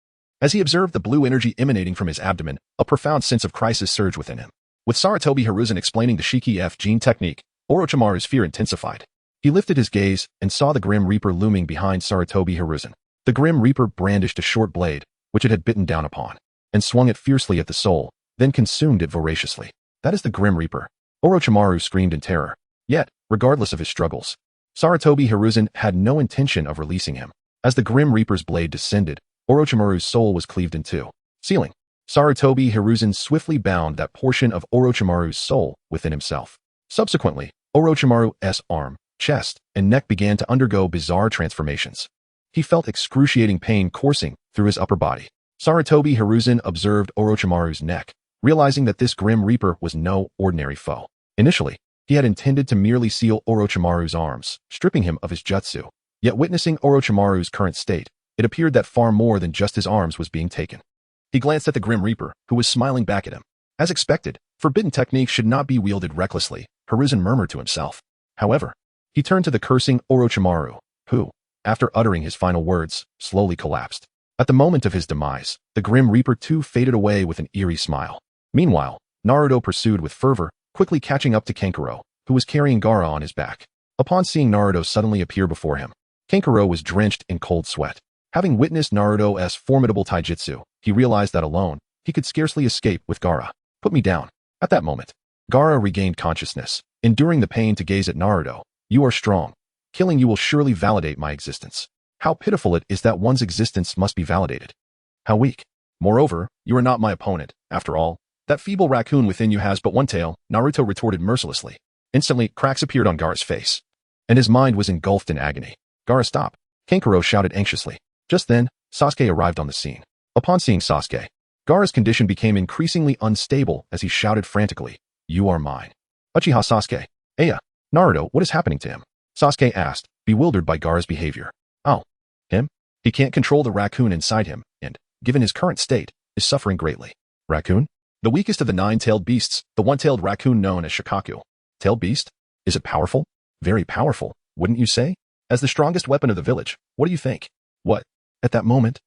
Speaker 1: As he observed the blue energy emanating from his abdomen, a profound sense of crisis surged within him. With Sarutobi Hiruzen explaining the Shiki F gene technique, Orochimaru's fear intensified. He lifted his gaze and saw the Grim Reaper looming behind Sarutobi Hiruzen. The Grim Reaper brandished a short blade, which it had bitten down upon, and swung it fiercely at the soul, then consumed it voraciously. That is the Grim Reaper. Orochimaru screamed in terror. Yet, regardless of his struggles, Sarutobi Hiruzen had no intention of releasing him. As the Grim Reaper's blade descended, Orochimaru's soul was cleaved in two. Sealing, Sarutobi Hiruzen swiftly bound that portion of Orochimaru's soul within himself. Subsequently, Orochimaru's arm, chest, and neck began to undergo bizarre transformations. He felt excruciating pain coursing through his upper body. Sarutobi Hiruzen observed Orochimaru's neck, realizing that this Grim Reaper was no ordinary foe. Initially, he had intended to merely seal Orochimaru's arms, stripping him of his jutsu. Yet witnessing Orochimaru's current state, it appeared that far more than just his arms was being taken. He glanced at the Grim Reaper, who was smiling back at him. As expected, forbidden techniques should not be wielded recklessly, Hiruzen murmured to himself. However, he turned to the cursing Orochimaru, who, after uttering his final words, slowly collapsed. At the moment of his demise, the Grim Reaper too faded away with an eerie smile. Meanwhile, Naruto pursued with fervor, quickly catching up to Kankuro, who was carrying Gaara on his back. Upon seeing Naruto suddenly appear before him, Kankuro was drenched in cold sweat. Having witnessed Naruto's formidable taijutsu, he realized that alone, he could scarcely escape with Gaara. Put me down. At that moment, Gaara regained consciousness, enduring the pain to gaze at Naruto. You are strong. Killing you will surely validate my existence. How pitiful it is that one's existence must be validated. How weak. Moreover, you are not my opponent. After all, that feeble raccoon within you has but one tail, Naruto retorted mercilessly. Instantly, cracks appeared on Gaara's face, and his mind was engulfed in agony. Gaara, stop! Kankuro shouted anxiously. Just then, Sasuke arrived on the scene. Upon seeing Sasuke, Gaara's condition became increasingly unstable as he shouted frantically, You are mine. Uchiha Sasuke. Aya. Naruto, what is happening to him? Sasuke asked, bewildered by Gaara's behavior. Oh. Him? He can't control the raccoon inside him, and, given his current state, is suffering greatly. Raccoon? The weakest of the nine-tailed beasts, the one-tailed raccoon known as Shikaku. Tailed beast? Is it powerful? Very powerful, wouldn't you say? As the strongest weapon of the village, what do you think? What? At that moment,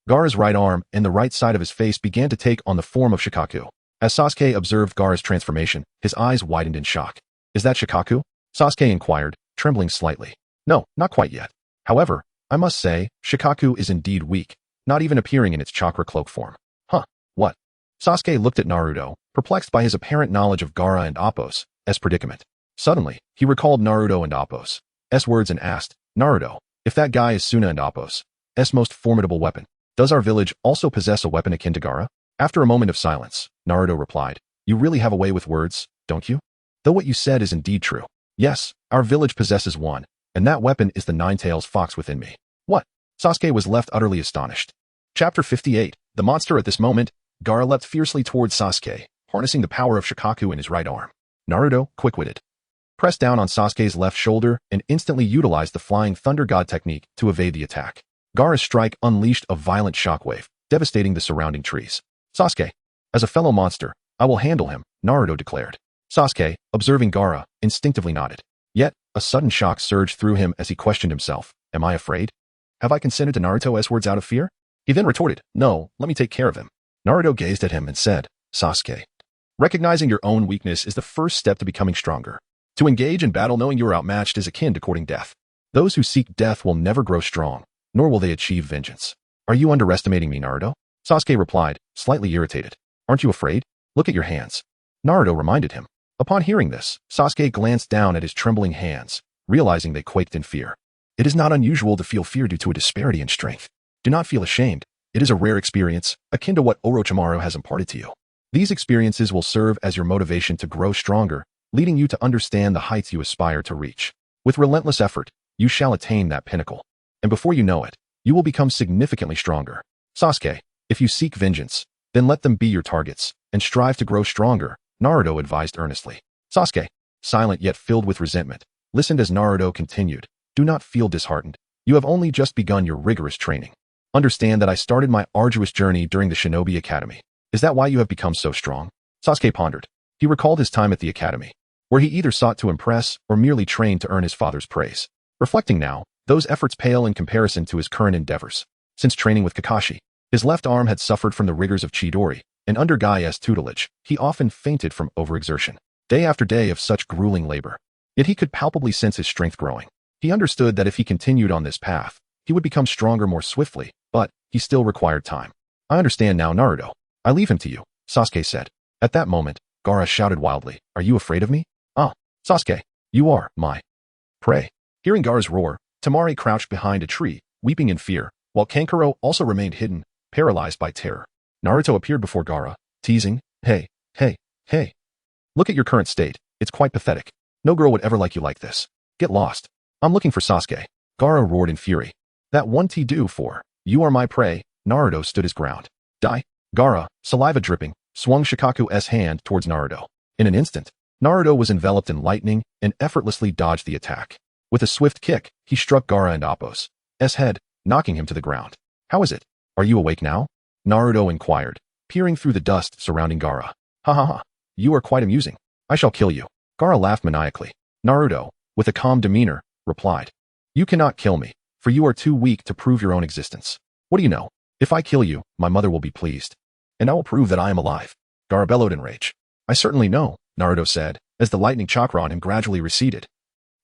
Speaker 1: Gaara's right arm and the right side of his face began to take on the form of Shikaku. As Sasuke observed Gaara's transformation, his eyes widened in shock. Is that Shikaku? Sasuke inquired, trembling slightly. No, not quite yet. However, I must say, Shikaku is indeed weak, not even appearing in its chakra cloak form. Huh, what? Sasuke looked at Naruto, perplexed by his apparent knowledge of Gaara and Appo's predicament. Suddenly, he recalled Naruto and Appo's words and asked, Naruto, if that guy is Suna and Appo's most formidable weapon, does our village also possess a weapon akin to Gaara? After a moment of silence, Naruto replied, You really have a way with words, don't you? Though what you said is indeed true. Yes, our village possesses one, and that weapon is the nine-tails fox within me. What? Sasuke was left utterly astonished. Chapter 58. The monster. At this moment, Gaara leapt fiercely towards Sasuke, harnessing the power of Shikaku in his right arm. Naruto, quick-witted, pressed down on Sasuke's left shoulder and instantly utilized the Flying Thunder God technique to evade the attack. Gaara's strike unleashed a violent shockwave, devastating the surrounding trees. Sasuke, as a fellow monster, I will handle him, Naruto declared. Sasuke, observing Gaara, instinctively nodded. Yet, a sudden shock surged through him as he questioned himself. Am I afraid? Have I consented to Naruto's words out of fear? He then retorted, No, let me take care of him. Naruto gazed at him and said, Sasuke, recognizing your own weakness is the first step to becoming stronger. To engage in battle knowing you are outmatched is akin to courting death. Those who seek death will never grow strong, nor will they achieve vengeance. Are you underestimating me, Naruto? Sasuke replied, slightly irritated. Aren't you afraid? Look at your hands. Naruto reminded him. Upon hearing this, Sasuke glanced down at his trembling hands, realizing they quaked in fear. It is not unusual to feel fear due to a disparity in strength. Do not feel ashamed. It is a rare experience, akin to what Orochimaru has imparted to you. These experiences will serve as your motivation to grow stronger, leading you to understand the heights you aspire to reach. With relentless effort, you shall attain that pinnacle. And before you know it, you will become significantly stronger. Sasuke, if you seek vengeance, then let them be your targets, and strive to grow stronger, Naruto advised earnestly. Sasuke, silent yet filled with resentment, listened as Naruto continued. Do not feel disheartened. You have only just begun your rigorous training. Understand that I started my arduous journey during the Shinobi Academy. Is that why you have become so strong? Sasuke pondered. He recalled his time at the academy, where he either sought to impress or merely trained to earn his father's praise. Reflecting now, those efforts pale in comparison to his current endeavors. Since training with Kakashi, his left arm had suffered from the rigors of Chidori, and under Gaia's tutelage, he often fainted from overexertion. Day after day of such grueling labor. Yet he could palpably sense his strength growing. He understood that if he continued on this path, he would become stronger more swiftly, but he still required time. I understand now, Naruto. I leave him to you, Sasuke said. At that moment, Gaara shouted wildly, Are you afraid of me? Ah, Sasuke, you are my prey. Hearing Gaara's roar, Temari crouched behind a tree, weeping in fear, while Kankuro also remained hidden, paralyzed by terror. Naruto appeared before Gaara, teasing, Hey, hey, hey. Look at your current state. It's quite pathetic. No girl would ever like you like this. Get lost. I'm looking for Sasuke. Gaara roared in fury. That one T do for, you are my prey. Naruto stood his ground. Die. Gaara, saliva dripping, swung Shikaku's hand towards Naruto. In an instant, Naruto was enveloped in lightning and effortlessly dodged the attack. With a swift kick, he struck Gaara and Appo's head, knocking him to the ground. How is it? Are you awake now? Naruto inquired, peering through the dust surrounding Gaara. Ha ha ha. You are quite amusing. I shall kill you. Gaara laughed maniacally. Naruto, with a calm demeanor, replied. You cannot kill me, for you are too weak to prove your own existence. What do you know? If I kill you, my mother will be pleased. And I will prove that I am alive. Gaara bellowed in rage. I certainly know, Naruto said, as the lightning chakra on him gradually receded,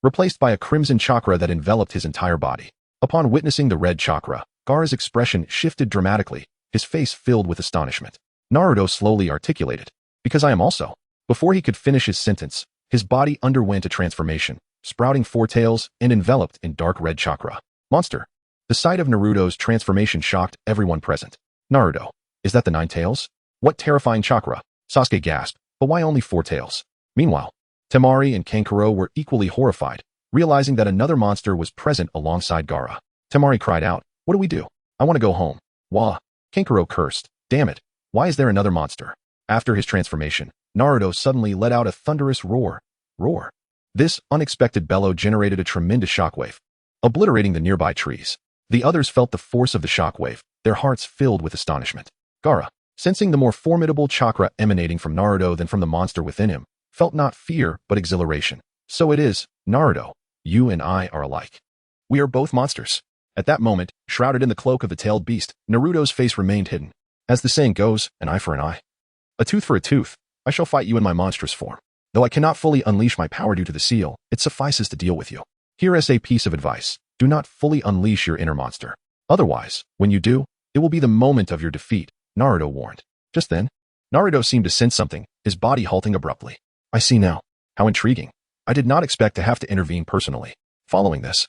Speaker 1: replaced by a crimson chakra that enveloped his entire body. Upon witnessing the red chakra, Gaara's expression shifted dramatically, his face filled with astonishment. Naruto slowly articulated, Because I am also. Before he could finish his sentence, his body underwent a transformation, sprouting four tails and enveloped in dark red chakra. Monster. The sight of Naruto's transformation shocked everyone present. Naruto, is that the nine tails? What terrifying chakra? Sasuke gasped, but why only four tails? Meanwhile, Temari and Kankuro were equally horrified, realizing that another monster was present alongside Gaara. Temari cried out, What do we do? I want to go home. Wah. Kankuro cursed, Damn it, why is there another monster? After his transformation, Naruto suddenly let out a thunderous roar. Roar. This unexpected bellow generated a tremendous shockwave, obliterating the nearby trees. The others felt the force of the shockwave, their hearts filled with astonishment. Gaara, sensing the more formidable chakra emanating from Naruto than from the monster within him, felt not fear but exhilaration. So it is, Naruto, you and I are alike. We are both monsters. At that moment, shrouded in the cloak of the tailed beast, Naruto's face remained hidden. As the saying goes, an eye for an eye. A tooth for a tooth. I shall fight you in my monstrous form. Though I cannot fully unleash my power due to the seal, it suffices to deal with you. Here is a piece of advice. Do not fully unleash your inner monster. Otherwise, when you do, it will be the moment of your defeat, Naruto warned. Just then, Naruto seemed to sense something, his body halting abruptly. I see now. How intriguing. I did not expect to have to intervene personally. Following this,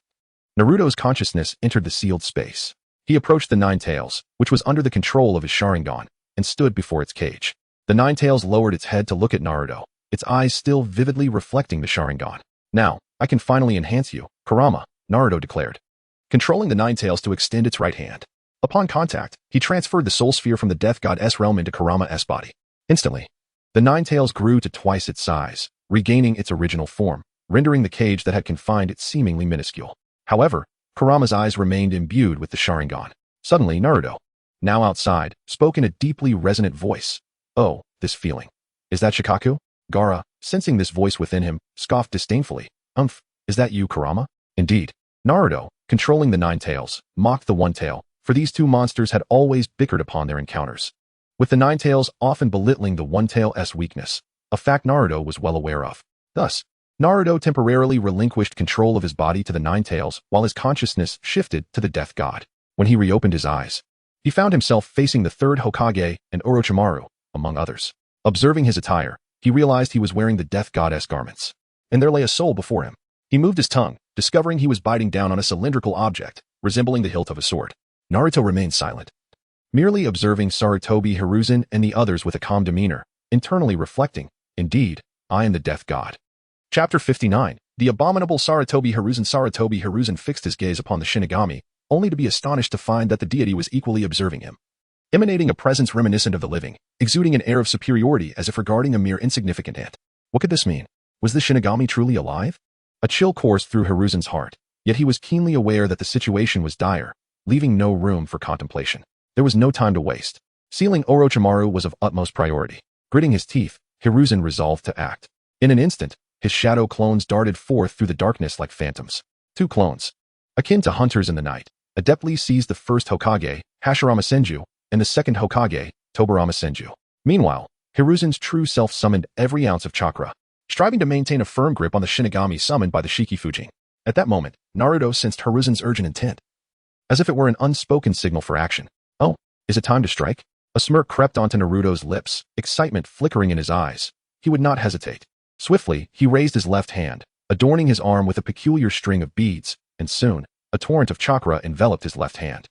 Speaker 1: Naruto's consciousness entered the sealed space. He approached the Nine Tails, which was under the control of his Sharingan, and stood before its cage. The Nine Tails lowered its head to look at Naruto, its eyes still vividly reflecting the Sharingan. Now, I can finally enhance you, Kurama, Naruto declared, controlling the Nine Tails to extend its right hand. Upon contact, he transferred the soul sphere from the Death God's realm into Kurama's body. Instantly, the Nine Tails grew to twice its size, regaining its original form, rendering the cage that had confined it seemingly minuscule. However, Kurama's eyes remained imbued with the Sharingan. Suddenly, Naruto, now outside, spoke in a deeply resonant voice. Oh, this feeling. Is that Shikaku? Gaara, sensing this voice within him, scoffed disdainfully. Is that you, Kurama? Indeed. Naruto, controlling the Nine Tails, mocked the One Tail, for these two monsters had always bickered upon their encounters, with the Nine Tails often belittling the One Tail's weakness, a fact Naruto was well aware of. Thus, Naruto temporarily relinquished control of his body to the Nine Tails while his consciousness shifted to the Death God. When he reopened his eyes, he found himself facing the third Hokage and Orochimaru, among others. Observing his attire, he realized he was wearing the Death Goddess garments, and there lay a soul before him. He moved his tongue, discovering he was biting down on a cylindrical object, resembling the hilt of a sword. Naruto remained silent, merely observing Sarutobi Hiruzen and the others with a calm demeanor, internally reflecting, "Indeed, I am the death god." Chapter 59. The abominable Sarutobi Hiruzen. Sarutobi Hiruzen fixed his gaze upon the Shinigami, only to be astonished to find that the deity was equally observing him. Emanating a presence reminiscent of the living, exuding an air of superiority as if regarding a mere insignificant ant. What could this mean? Was the Shinigami truly alive? A chill coursed through Hiruzen's heart, yet he was keenly aware that the situation was dire, leaving no room for contemplation. There was no time to waste. Sealing Orochimaru was of utmost priority. Gritting his teeth, Hiruzen resolved to act. In an instant, his shadow clones darted forth through the darkness like phantoms. 2 clones, akin to hunters in the night, adeptly seized the first Hokage, Hashirama Senju, and the second Hokage, Tobirama Senju. Meanwhile, Hiruzen's true self summoned every ounce of chakra, striving to maintain a firm grip on the Shinigami summoned by the Shikifujin. At that moment, Naruto sensed Hiruzen's urgent intent, as if it were an unspoken signal for action. "Oh, is it time to strike?" A smirk crept onto Naruto's lips, excitement flickering in his eyes. He would not hesitate. Swiftly, he raised his left hand, adorning his arm with a peculiar string of beads, and soon, a torrent of chakra enveloped his left hand.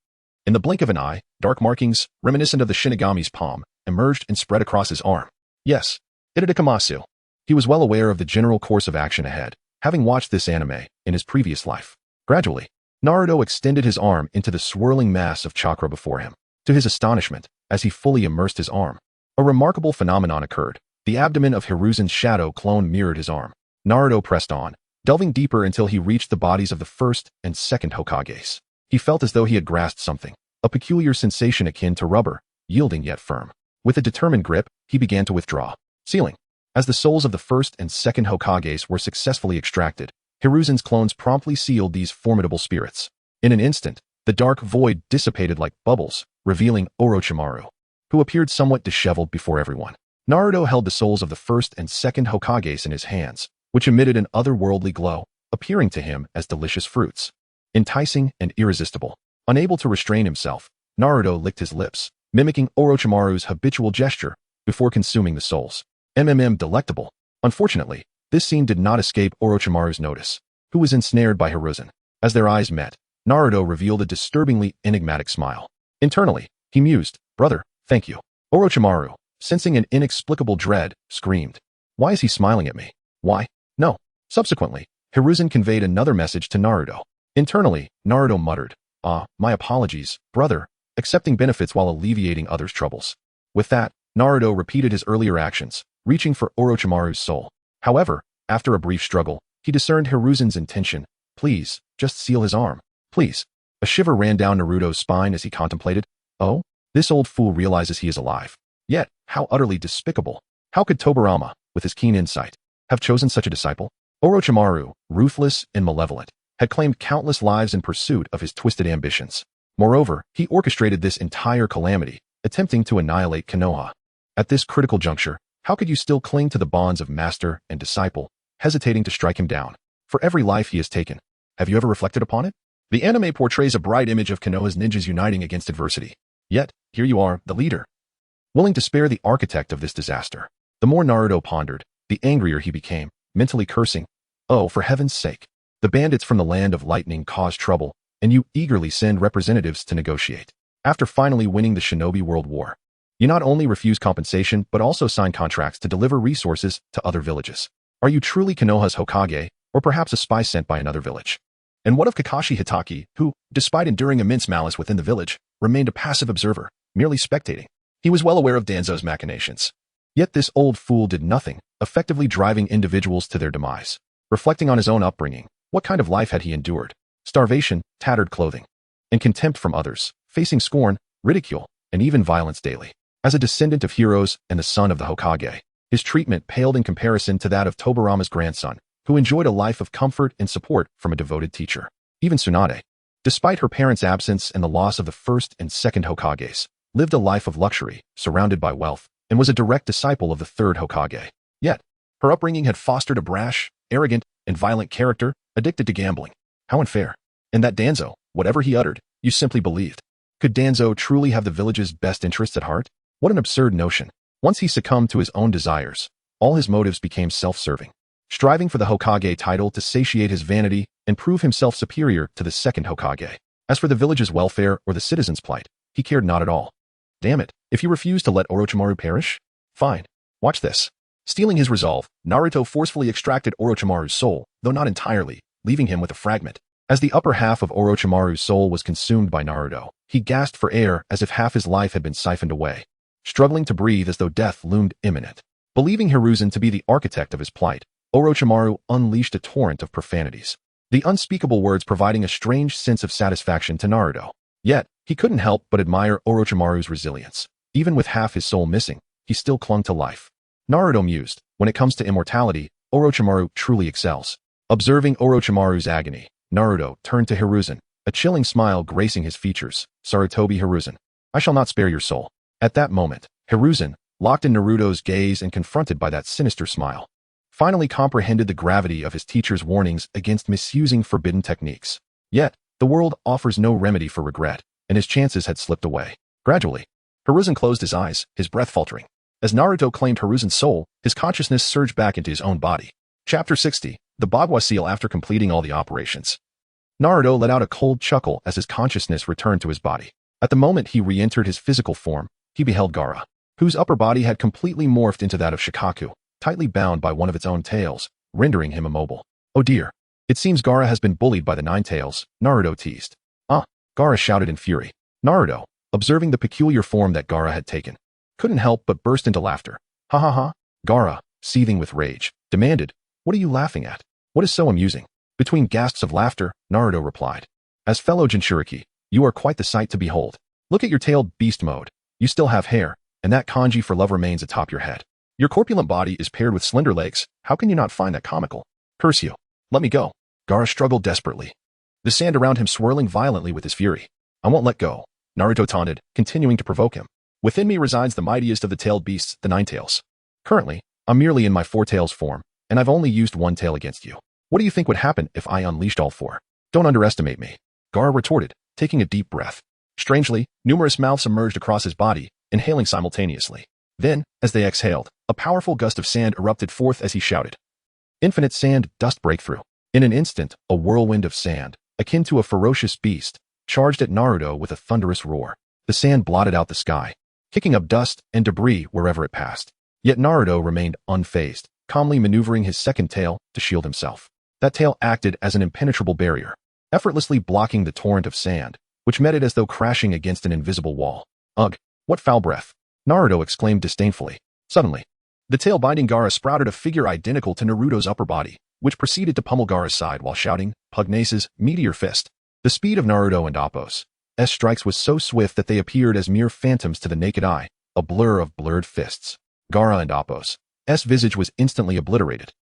Speaker 1: In the blink of an eye, dark markings, reminiscent of the Shinigami's palm, emerged and spread across his arm. Yes, Itadikamasu. He was well aware of the general course of action ahead, having watched this anime in his previous life. Gradually, Naruto extended his arm into the swirling mass of chakra before him. To his astonishment, as he fully immersed his arm, a remarkable phenomenon occurred. The abdomen of Hiruzen's shadow clone mirrored his arm. Naruto pressed on, delving deeper until he reached the bodies of the first and second Hokages. He felt as though he had grasped something, a peculiar sensation akin to rubber, yielding yet firm. With a determined grip, he began to withdraw, sealing. As the souls of the first and second Hokages were successfully extracted, Hiruzen's clones promptly sealed these formidable spirits. In an instant, the dark void dissipated like bubbles, revealing Orochimaru, who appeared somewhat disheveled before everyone. Naruto held the souls of the first and second Hokages in his hands, which emitted an otherworldly glow, appearing to him as delicious fruits. Enticing and irresistible. Unable to restrain himself, Naruto licked his lips, mimicking Orochimaru's habitual gesture, before consuming the souls. Delectable. Unfortunately, this scene did not escape Orochimaru's notice, who was ensnared by Hiruzen. As their eyes met, Naruto revealed a disturbingly enigmatic smile. Internally, he mused, "Brother, thank you." Orochimaru, sensing an inexplicable dread, screamed, "Why is he smiling at me? Why? No." Subsequently, Hiruzen conveyed another message to Naruto. Internally, Naruto muttered, "My apologies, brother," accepting benefits while alleviating others' troubles. With that, Naruto repeated his earlier actions, reaching for Orochimaru's soul. However, after a brief struggle, he discerned Hiruzen's intention. "Please, just seal his arm. Please." A shiver ran down Naruto's spine as he contemplated. "Oh, this old fool realizes he is alive. Yet, how utterly despicable. How could Tobirama, with his keen insight, have chosen such a disciple?" Orochimaru, ruthless and malevolent, had claimed countless lives in pursuit of his twisted ambitions. Moreover, he orchestrated this entire calamity, attempting to annihilate Konoha. At this critical juncture, how could you still cling to the bonds of master and disciple, hesitating to strike him down? For every life he has taken, have you ever reflected upon it? The anime portrays a bright image of Konoha's ninjas uniting against adversity. Yet, here you are, the leader, willing to spare the architect of this disaster. The more Naruto pondered, the angrier he became, mentally cursing, "Oh, for heaven's sake. The bandits from the land of lightning caused trouble, and you eagerly send representatives to negotiate. After finally winning the Shinobi World War, you not only refuse compensation but also sign contracts to deliver resources to other villages. Are you truly Konoha's Hokage, or perhaps a spy sent by another village? And what of Kakashi Hitaki, who, despite enduring immense malice within the village, remained a passive observer, merely spectating? He was well aware of Danzo's machinations. Yet this old fool did nothing, effectively driving individuals to their demise. Reflecting on his own upbringing, what kind of life had he endured? Starvation, tattered clothing, and contempt from others, facing scorn, ridicule, and even violence daily. As a descendant of heroes and the son of the Hokage, his treatment paled in comparison to that of Tobirama's grandson, who enjoyed a life of comfort and support from a devoted teacher. Even Tsunade, despite her parents' absence and the loss of the first and second Hokages, lived a life of luxury, surrounded by wealth, and was a direct disciple of the third Hokage. Yet, her upbringing had fostered a brash, arrogant, and violent character, addicted to gambling. How unfair. And that Danzo, whatever he uttered, you simply believed. Could Danzo truly have the village's best interests at heart? What an absurd notion. Once he succumbed to his own desires, all his motives became self-serving. striving for the Hokage title to satiate his vanity and prove himself superior to the second Hokage. As for the village's welfare or the citizens' plight, he cared not at all. Damn it, if you refuse to let Orochimaru perish? Fine. Watch this. Stealing his resolve, Naruto forcefully extracted Orochimaru's soul, though not entirely, leaving him with a fragment. As the upper half of Orochimaru's soul was consumed by Naruto, he gasped for air as if half his life had been siphoned away, struggling to breathe as though death loomed imminent. Believing Hiruzen to be the architect of his plight, Orochimaru unleashed a torrent of profanities, the unspeakable words providing a strange sense of satisfaction to Naruto. Yet, he couldn't help but admire Orochimaru's resilience. Even with half his soul missing, he still clung to life. Naruto mused, when it comes to immortality, Orochimaru truly excels. Observing Orochimaru's agony, Naruto turned to Hiruzen, a chilling smile gracing his features. Sarutobi Hiruzen, I shall not spare your soul. At that moment, Hiruzen, locked in Naruto's gaze and confronted by that sinister smile, finally comprehended the gravity of his teacher's warnings against misusing forbidden techniques. Yet, the world offers no remedy for regret, and his chances had slipped away. Gradually, Hiruzen closed his eyes, his breath faltering. As Naruto claimed Hiruzen's soul, his consciousness surged back into his own body. Chapter 60, The Bagua Seal. After completing all the operations, Naruto let out a cold chuckle as his consciousness returned to his body. At the moment he re-entered his physical form, he beheld Gaara, whose upper body had completely morphed into that of Shikaku, tightly bound by one of its own tails, rendering him immobile. Oh dear. It seems Gaara has been bullied by the Nine Tails, Naruto teased. Gaara shouted in fury. Naruto, observing the peculiar form that Gaara had taken, couldn't help but burst into laughter. Ha ha ha. Gaara, seething with rage, demanded, What are you laughing at? What is so amusing? Between gasps of laughter, Naruto replied, As fellow Jinchuriki, you are quite the sight to behold. Look at your tailed beast mode. You still have hair, and that kanji for love remains atop your head. Your corpulent body is paired with slender legs. How can you not find that comical? Curse you. Let me go. Gaara struggled desperately, the sand around him swirling violently with his fury. I won't let go, Naruto taunted, continuing to provoke him. Within me resides the mightiest of the tailed beasts, the Nine Tails. Currently, I'm merely in my four tails form, and I've only used one tail against you. What do you think would happen if I unleashed all four? Don't underestimate me, Gaara retorted, taking a deep breath. Strangely, numerous mouths emerged across his body, inhaling simultaneously. Then, as they exhaled, a powerful gust of sand erupted forth as he shouted. Infinite sand dust breakthrough. In an instant, a whirlwind of sand, akin to a ferocious beast, charged at Naruto with a thunderous roar. The sand blotted out the sky, kicking up dust and debris wherever it passed. Yet Naruto remained unfazed, calmly maneuvering his second tail to shield himself. That tail acted as an impenetrable barrier, effortlessly blocking the torrent of sand, which met it as though crashing against an invisible wall. Ugh, what foul breath! Naruto exclaimed disdainfully. Suddenly, the tail binding Gaara sprouted a figure identical to Naruto's upper body, which proceeded to pummel Gaara's side while shouting, Pugnace's meteor fist. The speed of Naruto and Appo's strikes was so swift that they appeared as mere phantoms to the naked eye, a blur of blurred fists. Gaara and Appo's visage was instantly obliterated,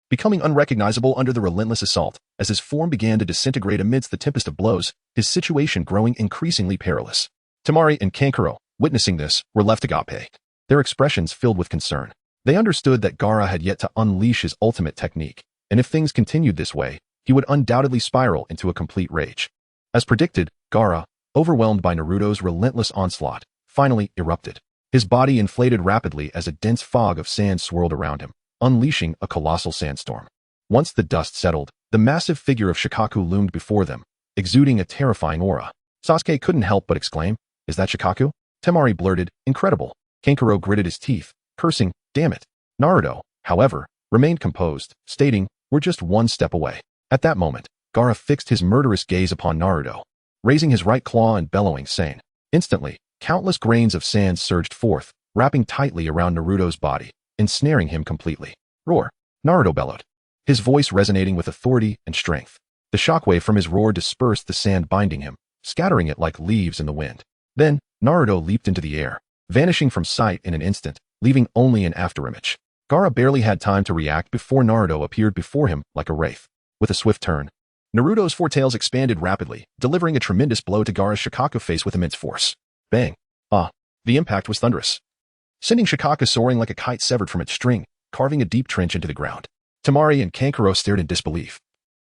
Speaker 1: becoming unrecognizable under the relentless assault. As his form began to disintegrate amidst the tempest of blows, his situation growing increasingly perilous. Temari and Kankuro, witnessing this, were left agape, their expressions filled with concern. They understood that Gaara had yet to unleash his ultimate technique, and if things continued this way, he would undoubtedly spiral into a complete rage. As predicted, Gaara, overwhelmed by Naruto's relentless onslaught, finally erupted. His body inflated rapidly as a dense fog of sand swirled around him, unleashing a colossal sandstorm. Once the dust settled, the massive figure of Shikaku loomed before them, exuding a terrifying aura. Sasuke couldn't help but exclaim, Is that Shikaku? Temari blurted, Incredible. Kankuro gritted his teeth, cursing, Damn it. Naruto, however, remained composed, stating, We're just one step away. At that moment, Gaara fixed his murderous gaze upon Naruto, raising his right claw and bellowing, saying, Instantly, countless grains of sand surged forth, wrapping tightly around Naruto's body, ensnaring him completely. Roar! Naruto bellowed, his voice resonating with authority and strength. The shockwave from his roar dispersed the sand binding him, scattering it like leaves in the wind. Then, Naruto leaped into the air, vanishing from sight in an instant, leaving only an afterimage. Gaara barely had time to react before Naruto appeared before him like a wraith. With a swift turn, Naruto's four tails expanded rapidly, delivering a tremendous blow to Gaara's Shikaku face with immense force. Bang! The impact was thunderous, sending Shikaku soaring like a kite severed from its string, carving a deep trench into the ground. Temari and Kankuro stared in disbelief,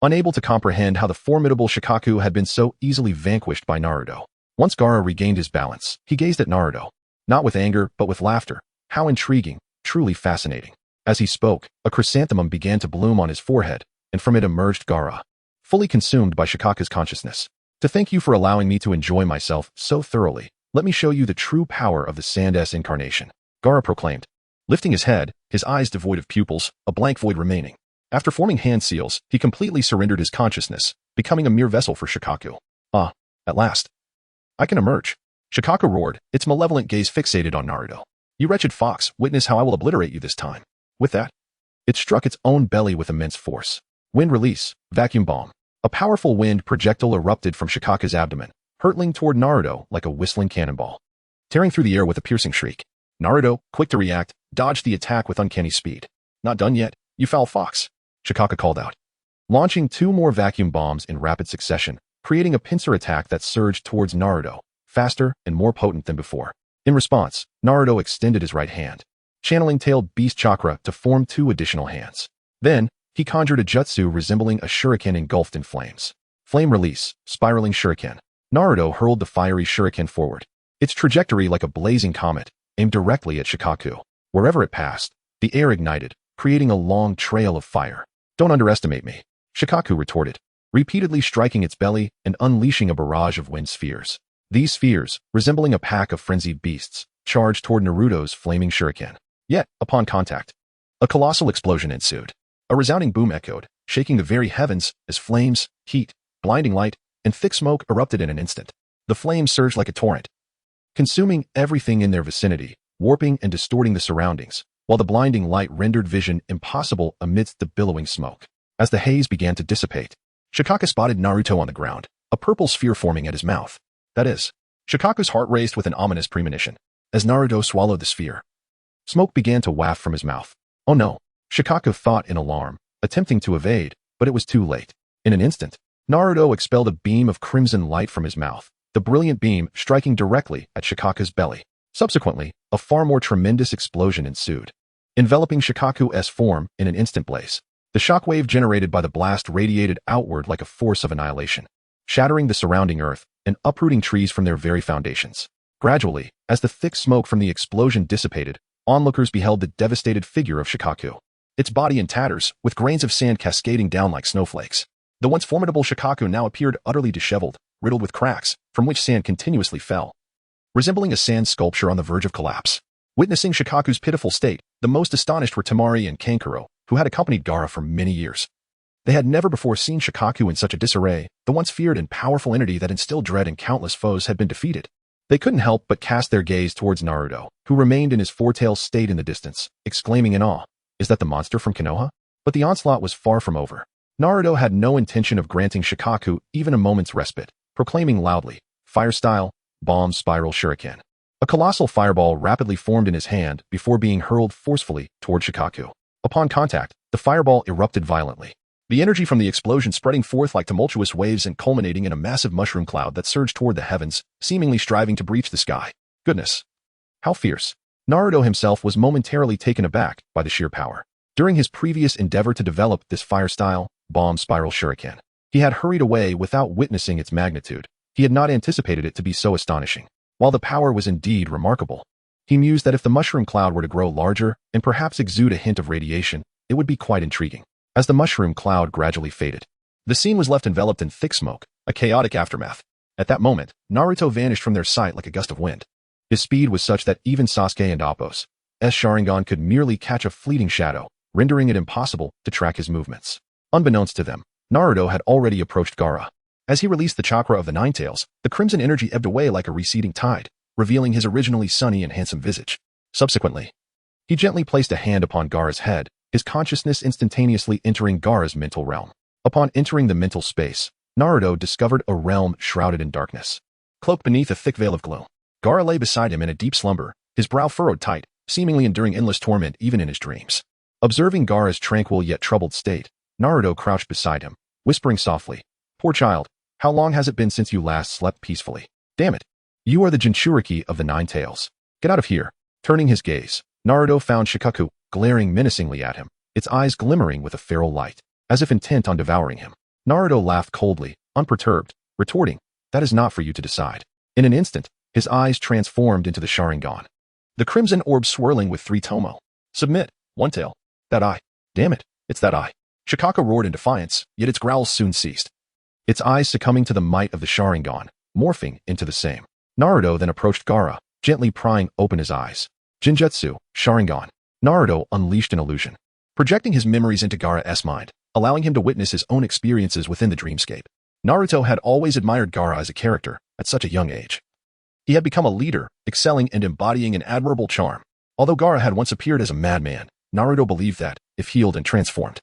Speaker 1: unable to comprehend how the formidable Shikaku had been so easily vanquished by Naruto. Once Gaara regained his balance, he gazed at Naruto, not with anger but with laughter. How intriguing, truly fascinating. As he spoke, a chrysanthemum began to bloom on his forehead, and from it emerged Gaara, fully consumed by Shikaku's consciousness. To thank you for allowing me to enjoy myself so thoroughly, let me show you the true power of the Sand-S incarnation, Gaara proclaimed. Lifting his head, his eyes devoid of pupils, a blank void remaining. After forming hand seals, he completely surrendered his consciousness, becoming a mere vessel for Shikaku. Ah, at last. I can emerge. Shikaku roared, its malevolent gaze fixated on Naruto. You wretched fox, witness how I will obliterate you this time. With that, it struck its own belly with immense force. Wind release, vacuum bomb. A powerful wind projectile erupted from Shikaku's abdomen, hurtling toward Naruto like a whistling cannonball. Tearing through the air with a piercing shriek, Naruto, quick to react, dodged the attack with uncanny speed. Not done yet, you foul fox, Shikaku called out. Launching 2 more vacuum bombs in rapid succession, creating a pincer attack that surged towards Naruto, faster and more potent than before. In response, Naruto extended his right hand, channeling tailed beast chakra to form 2 additional hands. Then, he conjured a jutsu resembling a shuriken engulfed in flames. Flame release, spiraling shuriken. Naruto hurled the fiery shuriken forward, its trajectory like a blazing comet, aimed directly at Shikaku. Wherever it passed, the air ignited, creating a long trail of fire. Don't underestimate me, Shikaku retorted, repeatedly striking its belly and unleashing a barrage of wind spheres. These spheres, resembling a pack of frenzied beasts, charged toward Naruto's flaming shuriken. Yet, upon contact, a colossal explosion ensued. A resounding boom echoed, shaking the very heavens as flames, heat, blinding light, and thick smoke erupted in an instant. The flames surged like a torrent, consuming everything in their vicinity, warping and distorting the surroundings, while the blinding light rendered vision impossible amidst the billowing smoke. As the haze began to dissipate, Shikaku spotted Naruto on the ground, a purple sphere forming at his mouth. That is, Shikaku's heart raced with an ominous premonition. As Naruto swallowed the sphere, smoke began to waft from his mouth. Oh no, Shikaku thought in alarm, attempting to evade, but it was too late. In an instant, Naruto expelled a beam of crimson light from his mouth, the brilliant beam striking directly at Shikaku's belly. Subsequently, a far more tremendous explosion ensued, enveloping Shikaku's form in an instant blaze. The shockwave generated by the blast radiated outward like a force of annihilation, shattering the surrounding earth and uprooting trees from their very foundations. Gradually, as the thick smoke from the explosion dissipated, onlookers beheld the devastated figure of Shikaku, its body in tatters, with grains of sand cascading down like snowflakes. The once formidable Shikaku now appeared utterly disheveled, riddled with cracks, from which sand continuously fell, resembling a sand sculpture on the verge of collapse. Witnessing Shikaku's pitiful state, the most astonished were Temari and Kankuro, who had accompanied Gaara for many years. They had never before seen Shikaku in such a disarray. The once feared and powerful entity that instilled dread in countless foes had been defeated. They couldn't help but cast their gaze towards Naruto, who remained in his four-tailed state in the distance, exclaiming in awe, "Is that the monster from Konoha?" But the onslaught was far from over. Naruto had no intention of granting Shikaku even a moment's respite, proclaiming loudly, "Fire style, bomb spiral shuriken." A colossal fireball rapidly formed in his hand before being hurled forcefully toward Shikaku. Upon contact, the fireball erupted violently, the energy from the explosion spreading forth like tumultuous waves and culminating in a massive mushroom cloud that surged toward the heavens, seemingly striving to breach the sky. Goodness! How fierce! Naruto himself was momentarily taken aback by the sheer power. During his previous endeavor to develop this fire-style, bomb spiral shuriken, he had hurried away without witnessing its magnitude. He had not anticipated it to be so astonishing. While the power was indeed remarkable, he mused that if the mushroom cloud were to grow larger and perhaps exude a hint of radiation, it would be quite intriguing. As the mushroom cloud gradually faded, the scene was left enveloped in thick smoke, a chaotic aftermath. At that moment, Naruto vanished from their sight like a gust of wind. His speed was such that even Sasuke and Appo's Sharingan could merely catch a fleeting shadow, rendering it impossible to track his movements. Unbeknownst to them, Naruto had already approached Gaara. As he released the chakra of the Nine Tails, the crimson energy ebbed away like a receding tide, revealing his originally sunny and handsome visage. Subsequently, he gently placed a hand upon Gaara's head, his consciousness instantaneously entering Gaara's mental realm. Upon entering the mental space, Naruto discovered a realm shrouded in darkness, cloaked beneath a thick veil of gloom. Gaara lay beside him in a deep slumber, his brow furrowed tight, seemingly enduring endless torment even in his dreams. Observing Gaara's tranquil yet troubled state, Naruto crouched beside him, whispering softly, "Poor child, how long has it been since you last slept peacefully? Damn it! You are the Jinchuriki of the Nine Tails. Get out of here." Turning his gaze, Naruto found Shikaku glaring menacingly at him, its eyes glimmering with a feral light, as if intent on devouring him. Naruto laughed coldly, unperturbed, retorting, "That is not for you to decide." In an instant, his eyes transformed into the Sharingan, the crimson orb swirling with three tomo. "Submit, One Tail." That eye. Damn it, it's that eye. Shikaka roared in defiance, yet its growls soon ceased. Its eyes succumbing to the might of the Sharingan, morphing into the same. Naruto then approached Gaara, gently prying open his eyes. Jinjutsu, Sharingan. Naruto unleashed an illusion, projecting his memories into Gaara's mind, allowing him to witness his own experiences within the dreamscape. Naruto had always admired Gaara as a character at such a young age. He had become a leader, excelling and embodying an admirable charm. Although Gaara had once appeared as a madman, Naruto believed that, if healed and transformed,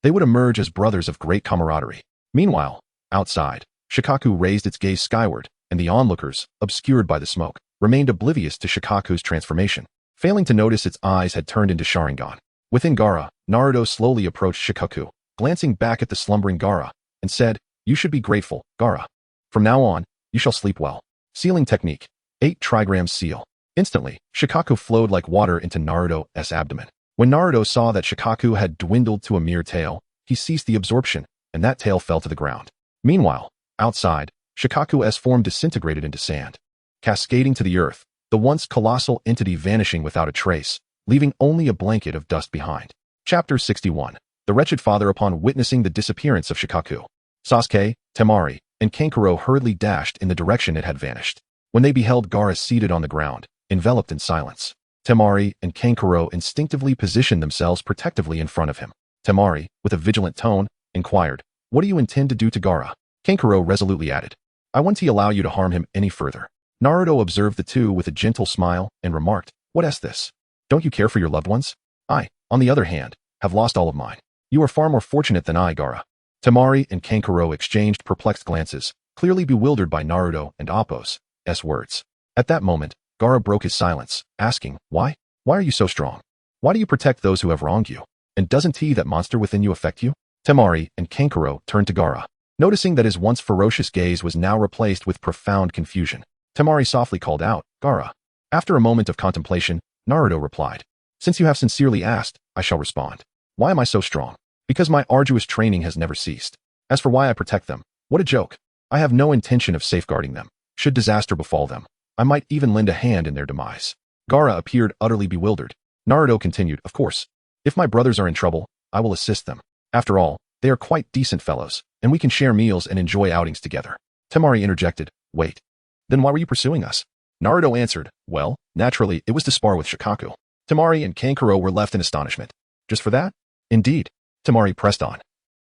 Speaker 1: they would emerge as brothers of great camaraderie. Meanwhile, outside, Shikaku raised its gaze skyward, and the onlookers, obscured by the smoke, remained oblivious to Shikaku's transformation, failing to notice its eyes had turned into Sharingan. Within Gaara, Naruto slowly approached Shikaku, glancing back at the slumbering Gaara, and said, "You should be grateful, Gaara. From now on, you shall sleep well." Sealing technique. 8 trigram seal. Instantly, Shikaku flowed like water into Naruto's abdomen. When Naruto saw that Shikaku had dwindled to a mere tail, he ceased the absorption, and that tail fell to the ground. Meanwhile, outside, Shikaku's form disintegrated into sand, cascading to the earth, the once colossal entity vanishing without a trace, leaving only a blanket of dust behind. Chapter 61. The wretched father upon witnessing the disappearance of Shikaku. Sasuke, Temari, and Kankuro hurriedly dashed in the direction it had vanished. When they beheld Gaara seated on the ground, enveloped in silence, Temari and Kankuro instinctively positioned themselves protectively in front of him. Temari, with a vigilant tone, inquired, "What do you intend to do to Gaara?" Kankuro resolutely added, "I won't allow you to harm him any further." Naruto observed the two with a gentle smile and remarked, "What is this? Don't you care for your loved ones? I, on the other hand, have lost all of mine. You are far more fortunate than I, Gaara." Temari and Kankuro exchanged perplexed glances, clearly bewildered by Naruto and Appo's words. At that moment, Gaara broke his silence, asking, "Why? Why are you so strong? Why do you protect those who have wronged you? And doesn't that monster within you affect you?" Temari and Kankuro turned to Gaara, noticing that his once ferocious gaze was now replaced with profound confusion. Temari softly called out, "Gaara." After a moment of contemplation, Naruto replied, "Since you have sincerely asked, I shall respond. Why am I so strong? Because my arduous training has never ceased. As for why I protect them, what a joke. I have no intention of safeguarding them. Should disaster befall them, I might even lend a hand in their demise." Gaara appeared utterly bewildered. Naruto continued, "Of course, if my brothers are in trouble, I will assist them. After all, they are quite decent fellows, and we can share meals and enjoy outings together." Temari interjected, "Wait. Then why were you pursuing us?" Naruto answered, "Well, naturally, it was to spar with Shikaku." Temari and Kankuro were left in astonishment. "Just for that?" "Indeed." Temari pressed on.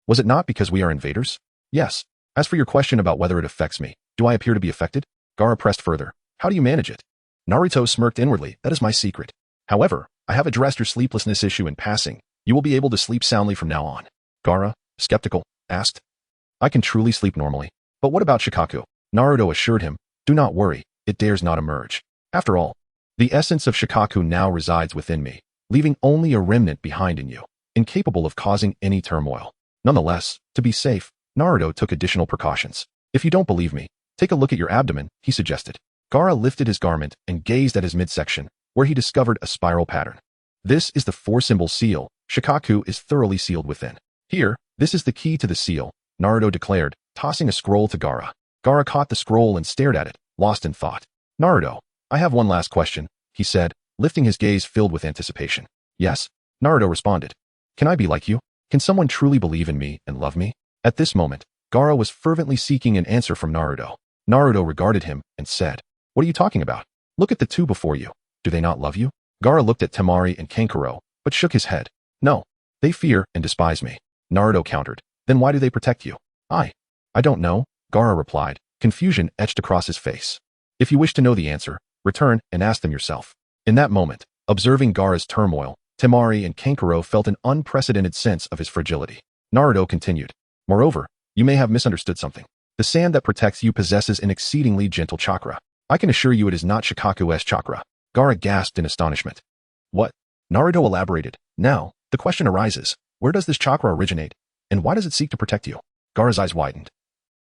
Speaker 1: "Was it not because we are invaders?" "Yes. As for your question about whether it affects me, do I appear to be affected?" Gaara pressed further. "How do you manage it?" Naruto smirked inwardly. "That is my secret. However, I have addressed your sleeplessness issue in passing. You will be able to sleep soundly from now on." Gaara, skeptical, asked, "I can truly sleep normally. But what about Shikaku?" Naruto assured him, "Do not worry, it dares not emerge. After all, the essence of Shikaku now resides within me, leaving only a remnant behind in you, incapable of causing any turmoil." Nonetheless, to be safe, Naruto took additional precautions. "If you don't believe me, take a look at your abdomen," he suggested. Gaara lifted his garment and gazed at his midsection, where he discovered a spiral pattern. "This is the 4-symbol seal. Shikaku is thoroughly sealed within. Here, this is the key to the seal," Naruto declared, tossing a scroll to Gaara. Gaara caught the scroll and stared at it, lost in thought. "Naruto, I have one last question," he said, lifting his gaze filled with anticipation. "Yes?" Naruto responded. "Can I be like you? Can someone truly believe in me and love me?" At this moment, Gaara was fervently seeking an answer from Naruto. Naruto regarded him and said, "What are you talking about? Look at the two before you. Do they not love you?" Gaara looked at Temari and Kankuro, but shook his head. "No, they fear and despise me." Naruto countered, "Then why do they protect you?" I don't know," Gaara replied, confusion etched across his face. "If you wish to know the answer, return and ask them yourself." In that moment, observing Gaara's turmoil, Temari and Kankuro felt an unprecedented sense of his fragility. Naruto continued, "Moreover, you may have misunderstood something. The sand that protects you possesses an exceedingly gentle chakra. I can assure you it is not Shikaku's chakra." Gaara gasped in astonishment. "What?" Naruto elaborated. "Now, the question arises, where does this chakra originate, and why does it seek to protect you?" Gaara's eyes widened,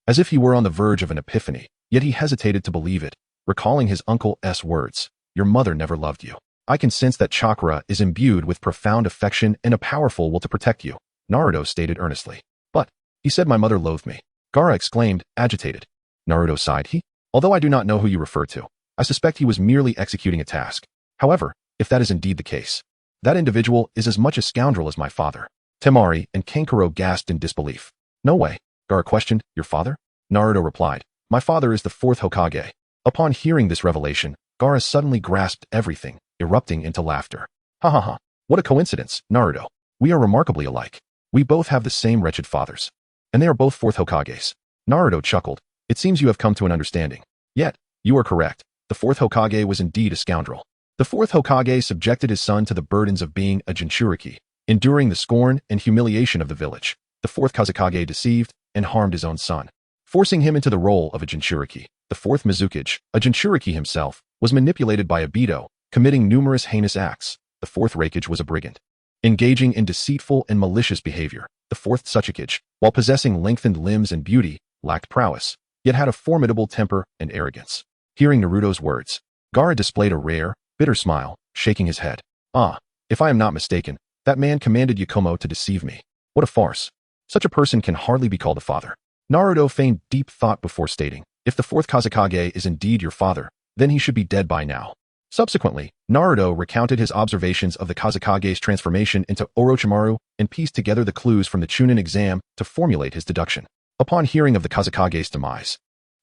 Speaker 1: as if he were on the verge of an epiphany, yet he hesitated to believe it, recalling his uncle's words, "Your mother never loved you. I can sense that chakra is imbued with profound affection and a powerful will to protect you," Naruto stated earnestly. "But, he said my mother loathed me," Gaara exclaimed, agitated. Naruto sighed. Although I do not know who you refer to, I suspect he was merely executing a task. However, if that is indeed the case, That individual is as much a scoundrel as my father. Temari and Kankuro gasped in disbelief. No way. Gaara questioned, your father? Naruto replied, my father is the fourth Hokage. Upon hearing this revelation, Gaara suddenly grasped everything, erupting into laughter. Ha ha ha. What a coincidence, Naruto. We are remarkably alike. We both have the same wretched fathers. And they are both fourth Hokages. Naruto chuckled. It seems you have come to an understanding. Yet, you are correct. The fourth Hokage was indeed a scoundrel. The fourth Hokage subjected his son to the burdens of being a Jinchuriki, enduring the scorn and humiliation of the village. The fourth Kazekage deceived and harmed his own son, forcing him into the role of a Jinchuriki. The fourth Mizukage, a Jinchuriki himself, was manipulated by Obito, committing numerous heinous acts. The fourth Raikage was a brigand, engaging in deceitful and malicious behavior. The fourth Tsuchikage, while possessing lengthened limbs and beauty, lacked prowess, yet had a formidable temper and arrogance. Hearing Naruto's words, Gaara displayed a rare, bitter smile, shaking his head. Ah, if I am not mistaken, that man commanded Yakumo to deceive me. What a farce. Such a person can hardly be called a father. Naruto feigned deep thought before stating, if the fourth Kazekage is indeed your father, then he should be dead by now. Subsequently, Naruto recounted his observations of the Kazekage's transformation into Orochimaru and pieced together the clues from the Chunin exam to formulate his deduction. Upon hearing of the Kazekage's demise,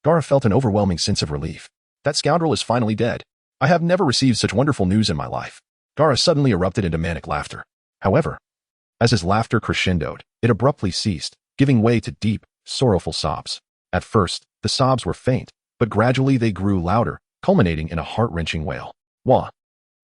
Speaker 1: Gaara felt an overwhelming sense of relief. That scoundrel is finally dead. I have never received such wonderful news in my life. Gaara suddenly erupted into manic laughter. However, as his laughter crescendoed, it abruptly ceased, giving way to deep, sorrowful sobs. At first, the sobs were faint, but gradually they grew louder, culminating in a heart-wrenching wail. Wah!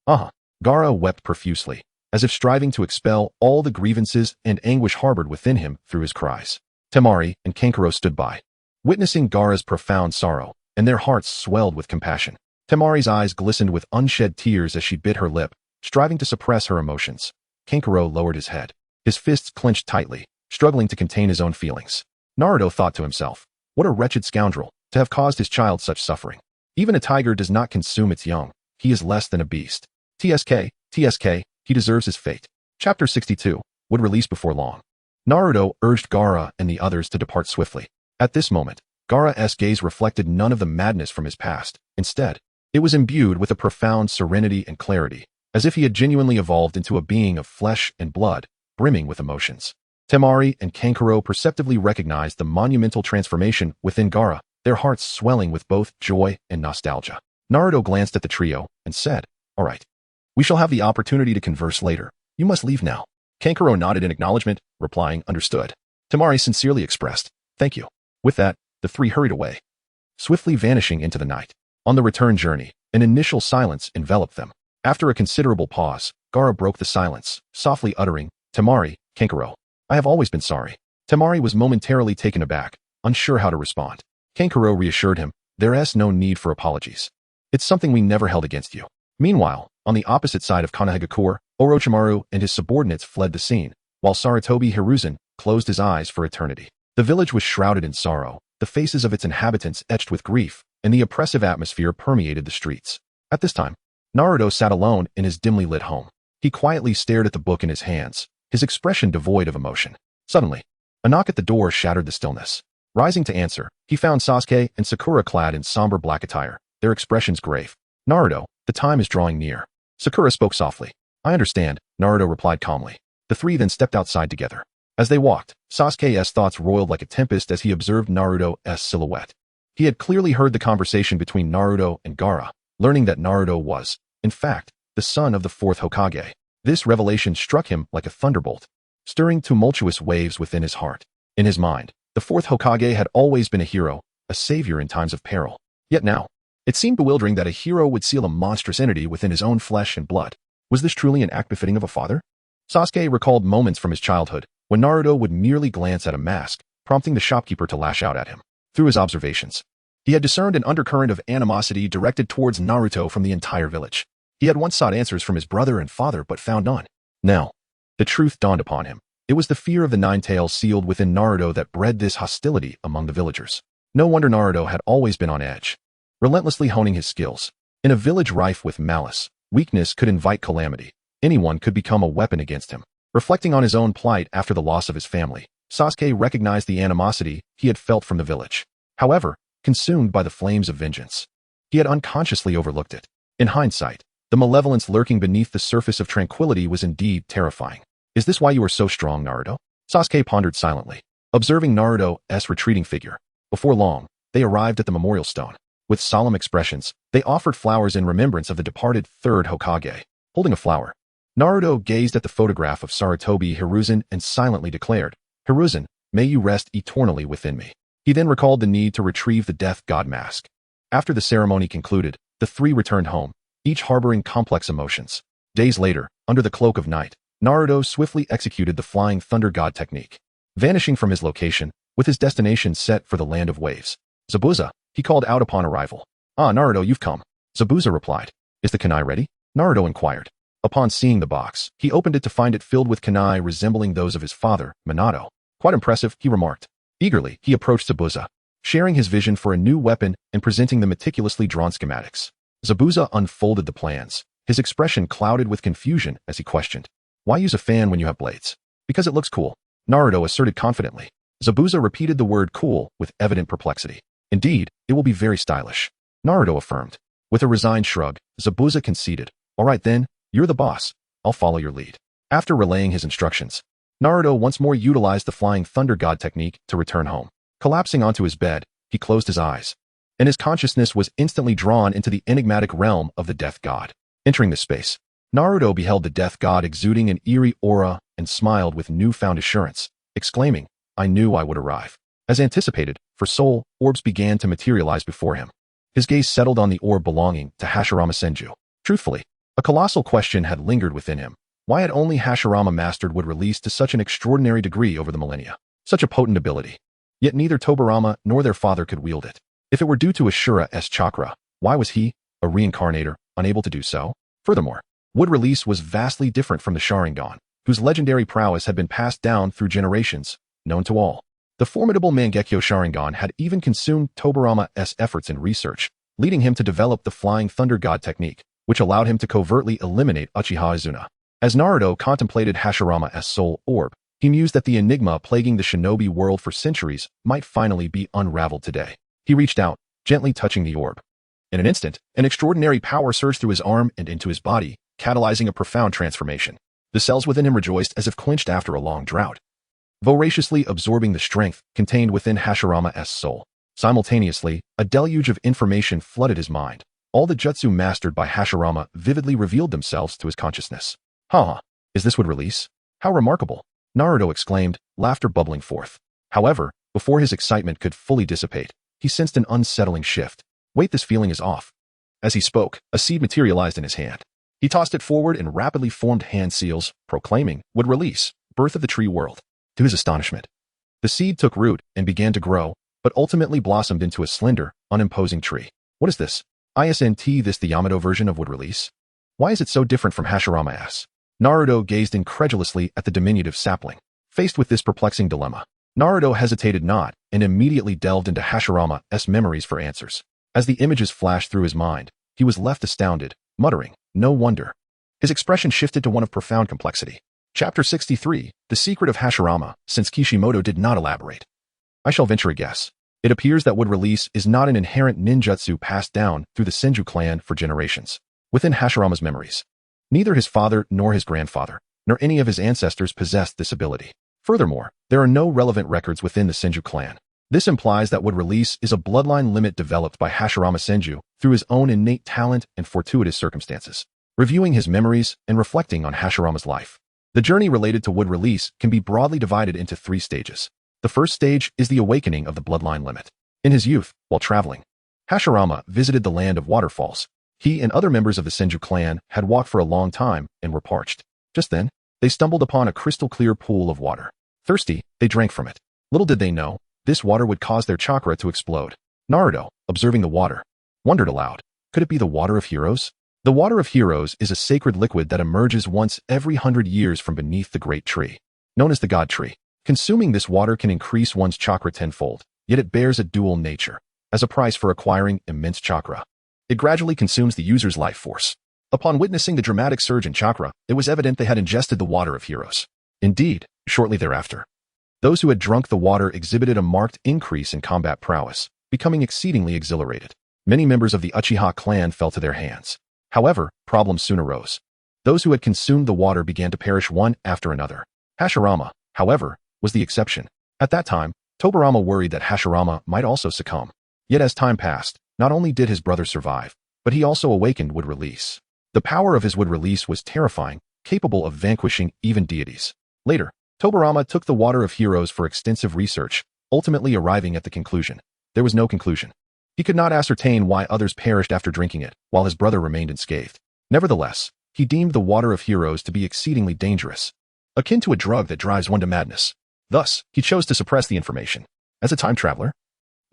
Speaker 1: Ah! Gaara wept profusely, as if striving to expel all the grievances and anguish harbored within him through his cries. Temari and Kankuro stood by, witnessing Gaara's profound sorrow, and their hearts swelled with compassion. Temari's eyes glistened with unshed tears as she bit her lip, striving to suppress her emotions. Kankuro lowered his head, his fists clenched tightly, struggling to contain his own feelings. Naruto thought to himself, what a wretched scoundrel, to have caused his child such suffering. Even a tiger does not consume its young. He is less than a beast. TSK, he deserves his fate. Chapter 62 would release before long. Naruto urged Gaara and the others to depart swiftly. At this moment, Gaara's gaze reflected none of the madness from his past. Instead, it was imbued with a profound serenity and clarity, as if he had genuinely evolved into a being of flesh and blood, brimming with emotions. Temari and Kankuro perceptively recognized the monumental transformation within Gaara, their hearts swelling with both joy and nostalgia. Naruto glanced at the trio and said, all right. We shall have the opportunity to converse later. You must leave now. Kankuro nodded in acknowledgement, replying, understood. Temari sincerely expressed, thank you. With that, the three hurried away, swiftly vanishing into the night. On the return journey, an initial silence enveloped them. After a considerable pause, Gaara broke the silence, softly uttering, Temari, Kankuro, I have always been sorry. Temari was momentarily taken aback, unsure how to respond. Kankuro reassured him, there's no need for apologies. It's something we never held against you. Meanwhile, on the opposite side of Konohagakure, Orochimaru and his subordinates fled the scene, while Sarutobi Hiruzen closed his eyes for eternity. The village was shrouded in sorrow, the faces of its inhabitants etched with grief, and the oppressive atmosphere permeated the streets. At this time, Naruto sat alone in his dimly lit home. He quietly stared at the book in his hands, his expression devoid of emotion. Suddenly, a knock at the door shattered the stillness. Rising to answer, he found Sasuke and Sakura clad in somber black attire, their expressions grave. Naruto, the time is drawing near. Sakura spoke softly. I understand, Naruto replied calmly. The three then stepped outside together. As they walked, Sasuke's thoughts roiled like a tempest as he observed Naruto's silhouette. He had clearly heard the conversation between Naruto and Gaara, learning that Naruto was, in fact, the son of the fourth Hokage. This revelation struck him like a thunderbolt, stirring tumultuous waves within his heart. In his mind, the fourth Hokage had always been a hero, a savior in times of peril. Yet now, it seemed bewildering that a hero would seal a monstrous entity within his own flesh and blood. Was this truly an act befitting of a father? Sasuke recalled moments from his childhood, when Naruto would merely glance at a mask, prompting the shopkeeper to lash out at him. Through his observations, he had discerned an undercurrent of animosity directed towards Naruto from the entire village. He had once sought answers from his brother and father but found none. Now, the truth dawned upon him. It was the fear of the Nine Tails sealed within Naruto that bred this hostility among the villagers. No wonder Naruto had always been on edge, relentlessly honing his skills. In a village rife with malice, weakness could invite calamity. Anyone could become a weapon against him. Reflecting on his own plight after the loss of his family, Sasuke recognized the animosity he had felt from the village. However, consumed by the flames of vengeance, he had unconsciously overlooked it. In hindsight, The malevolence lurking beneath the surface of tranquility was indeed terrifying. Is this why you are so strong, Naruto? Sasuke pondered silently, observing Naruto's retreating figure. Before long, they arrived at the memorial stone. With solemn expressions, they offered flowers in remembrance of the departed third Hokage. Holding a flower, Naruto gazed at the photograph of Sarutobi Hiruzen and silently declared, "Hiruzen, may you rest eternally within me." He then recalled the need to retrieve the Death God mask. After the ceremony concluded, the three returned home, each harboring complex emotions. Days later, under the cloak of night, Naruto swiftly executed the Flying Thunder God technique. Vanishing from his location, with his destination set for the Land of Waves. "Zabuza," he called out upon arrival. "Ah, Naruto, you've come." Zabuza replied. "Is the kunai ready?" Naruto inquired. Upon seeing the box, he opened it to find it filled with kunai resembling those of his father, Minato. "Quite impressive," he remarked. Eagerly, he approached Zabuza, sharing his vision for a new weapon and presenting the meticulously drawn schematics. Zabuza unfolded the plans, his expression clouded with confusion as he questioned, "Why use a fan when you have blades?" "Because it looks cool," Naruto asserted confidently. Zabuza repeated the word cool with evident perplexity. "Indeed, it will be very stylish," Naruto affirmed. With a resigned shrug, Zabuza conceded, "All right then, you're the boss. I'll follow your lead." After relaying his instructions, Naruto once more utilized the Flying Thunder God technique to return home. Collapsing onto his bed, he closed his eyes, and his consciousness was instantly drawn into the enigmatic realm of the Death God. Entering the space, Naruto beheld the Death God exuding an eerie aura and smiled with newfound assurance, exclaiming, "I knew I would arrive." As anticipated, for soul, orbs began to materialize before him. His gaze settled on the orb belonging to Hashirama Senju. Truthfully, a colossal question had lingered within him. Why had only Hashirama mastered wood release to such an extraordinary degree over the millennia? Such a potent ability. Yet neither Tobirama nor their father could wield it. If it were due to Ashura's chakra, why was he, a reincarnator, unable to do so? Furthermore, wood release was vastly different from the Sharingan, whose legendary prowess had been passed down through generations, known to all. The formidable Mangekyo Sharingan had even consumed Tobirama's efforts in research, leading him to develop the Flying Thunder God technique, which allowed him to covertly eliminate Uchiha Izuna. As Naruto contemplated Hashirama's soul orb, he mused that the enigma plaguing the shinobi world for centuries might finally be unraveled today. He reached out, gently touching the orb. In an instant, an extraordinary power surged through his arm and into his body, catalyzing a profound transformation. The cells within him rejoiced as if quenched after a long drought, voraciously absorbing the strength contained within Hashirama's soul. Simultaneously, a deluge of information flooded his mind. All the jutsu mastered by Hashirama vividly revealed themselves to his consciousness. "Huh, is this wood release? How remarkable!" Naruto exclaimed, laughter bubbling forth. However, before his excitement could fully dissipate, he sensed an unsettling shift. "Wait, this feeling is off." As he spoke, a seed materialized in his hand. He tossed it forward and rapidly formed hand seals, proclaiming, "Wood release, birth of the tree world." To his astonishment, the seed took root and began to grow, but ultimately blossomed into a slender, unimposing tree. "What is this? Isn't this the Yamato version of wood release? Why is it so different from Hashirama's?" Naruto gazed incredulously at the diminutive sapling. Faced with this perplexing dilemma, Naruto hesitated not and immediately delved into Hashirama's memories for answers. As the images flashed through his mind, he was left astounded, muttering, "No wonder." His expression shifted to one of profound complexity. Chapter 63, The Secret of Hashirama, since Kishimoto did not elaborate. I shall venture a guess. It appears that wood release is not an inherent ninjutsu passed down through the Senju clan for generations. Within Hashirama's memories, neither his father nor his grandfather, nor any of his ancestors possessed this ability. Furthermore, there are no relevant records within the Senju clan. This implies that wood release is a bloodline limit developed by Hashirama Senju through his own innate talent and fortuitous circumstances. Reviewing his memories and reflecting on Hashirama's life, the journey related to wood release can be broadly divided into 3 stages. The first stage is the awakening of the bloodline limit. In his youth, while traveling, Hashirama visited the land of waterfalls. He and other members of the Senju clan had walked for a long time and were parched. Just then, they stumbled upon a crystal-clear pool of water. Thirsty, they drank from it. Little did they know, this water would cause their chakra to explode. Naruto, observing the water, wondered aloud, could it be the water of heroes? The water of heroes is a sacred liquid that emerges once every 100 years from beneath the great tree, known as the God Tree. Consuming this water can increase one's chakra tenfold, yet it bears a dual nature. As a price for acquiring immense chakra, it gradually consumes the user's life force. Upon witnessing the dramatic surge in chakra, it was evident they had ingested the water of heroes. Indeed, shortly thereafter, those who had drunk the water exhibited a marked increase in combat prowess, becoming exceedingly exhilarated. Many members of the Uchiha clan fell to their hands. However, problems soon arose. Those who had consumed the water began to perish one after another. Hashirama, however, was the exception. At that time, Tobirama worried that Hashirama might also succumb. Yet as time passed, not only did his brother survive, but he also awakened wood release. The power of his wood release was terrifying, capable of vanquishing even deities. Later, Tobirama took the Water of Heroes for extensive research, ultimately arriving at the conclusion. There was no conclusion. He could not ascertain why others perished after drinking it, while his brother remained unscathed. Nevertheless, he deemed the Water of Heroes to be exceedingly dangerous, akin to a drug that drives one to madness. Thus, he chose to suppress the information. As a time traveler,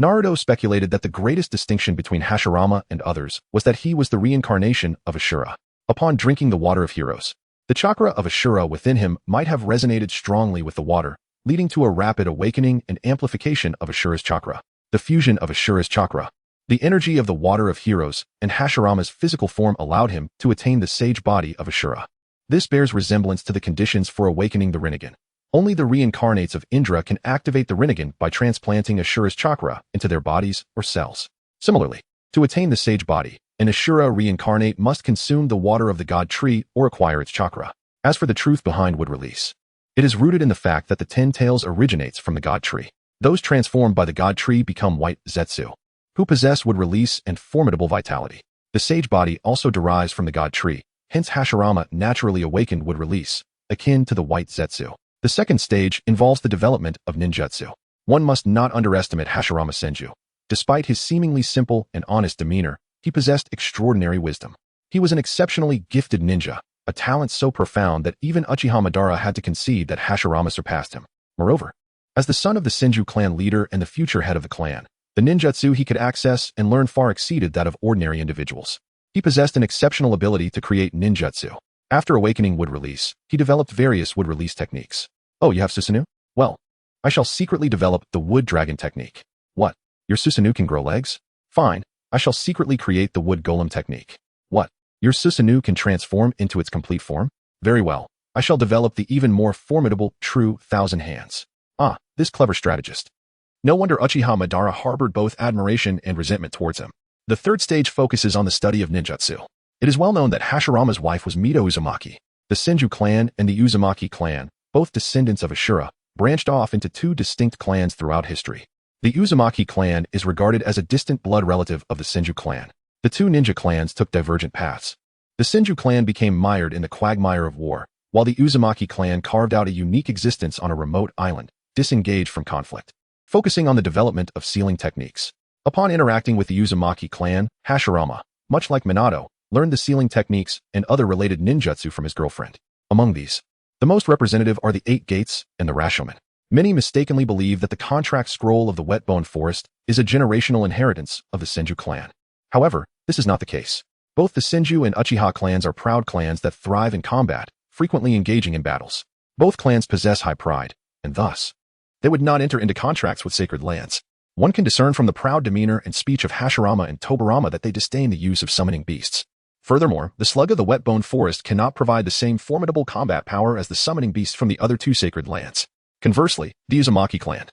Speaker 1: Naruto speculated that the greatest distinction between Hashirama and others was that he was the reincarnation of Ashura. Upon drinking the Water of Heroes, the chakra of Ashura within him might have resonated strongly with the water, leading to a rapid awakening and amplification of Ashura's chakra. The fusion of Ashura's chakra, the energy of the Water of Heroes, and Hashirama's physical form allowed him to attain the sage body of Ashura. This bears resemblance to the conditions for awakening the Rinnegan. Only the reincarnates of Indra can activate the Rinnegan by transplanting Ashura's chakra into their bodies or cells. Similarly, to attain the sage body, an Ashura reincarnate must consume the water of the god tree or acquire its chakra. As for the truth behind wood release, it is rooted in the fact that the 10 tails originates from the god tree. Those transformed by the god tree become white Zetsu, who possess wood release and formidable vitality. The sage body also derives from the god tree, hence Hashirama naturally awakened wood release, akin to the white Zetsu. The second stage involves the development of ninjutsu. One must not underestimate Hashirama Senju. Despite his seemingly simple and honest demeanor, he possessed extraordinary wisdom. He was an exceptionally gifted ninja, a talent so profound that even Uchiha Madara had to concede that Hashirama surpassed him. Moreover, as the son of the Senju clan leader and the future head of the clan, the ninjutsu he could access and learn far exceeded that of ordinary individuals. He possessed an exceptional ability to create ninjutsu. After awakening wood release, he developed various wood release techniques. Oh, you have Susanoo? Well, I shall secretly develop the wood dragon technique. What? Your Susanoo can grow legs? Fine, I shall secretly create the wood golem technique. What? Your Susanoo can transform into its complete form? Very well, I shall develop the even more formidable, true thousand hands. Ah, this clever strategist. No wonder Uchiha Madara harbored both admiration and resentment towards him. The third stage focuses on the study of ninjutsu. It is well known that Hashirama's wife was Mito Uzumaki. The Senju clan and the Uzumaki clan, both descendants of Ashura, branched off into two distinct clans throughout history. The Uzumaki clan is regarded as a distant blood relative of the Senju clan. The two ninja clans took divergent paths. The Senju clan became mired in the quagmire of war, while the Uzumaki clan carved out a unique existence on a remote island, disengaged from conflict, focusing on the development of sealing techniques. Upon interacting with the Uzumaki clan, Hashirama, much like Minato, learned the sealing techniques and other related ninjutsu from his girlfriend. Among these, the most representative are the 8 gates and the Rashomon. Many mistakenly believe that the contract scroll of the Whetbone Forest is a generational inheritance of the Senju clan. However, this is not the case. Both the Senju and Uchiha clans are proud clans that thrive in combat, frequently engaging in battles. Both clans possess high pride, and thus, they would not enter into contracts with sacred lands. One can discern from the proud demeanor and speech of Hashirama and Tobirama that they disdain the use of summoning beasts. Furthermore, the slug of the Whetbone Forest cannot provide the same formidable combat power as the summoning beasts from the other two sacred lands. Conversely, the Uzumaki clan,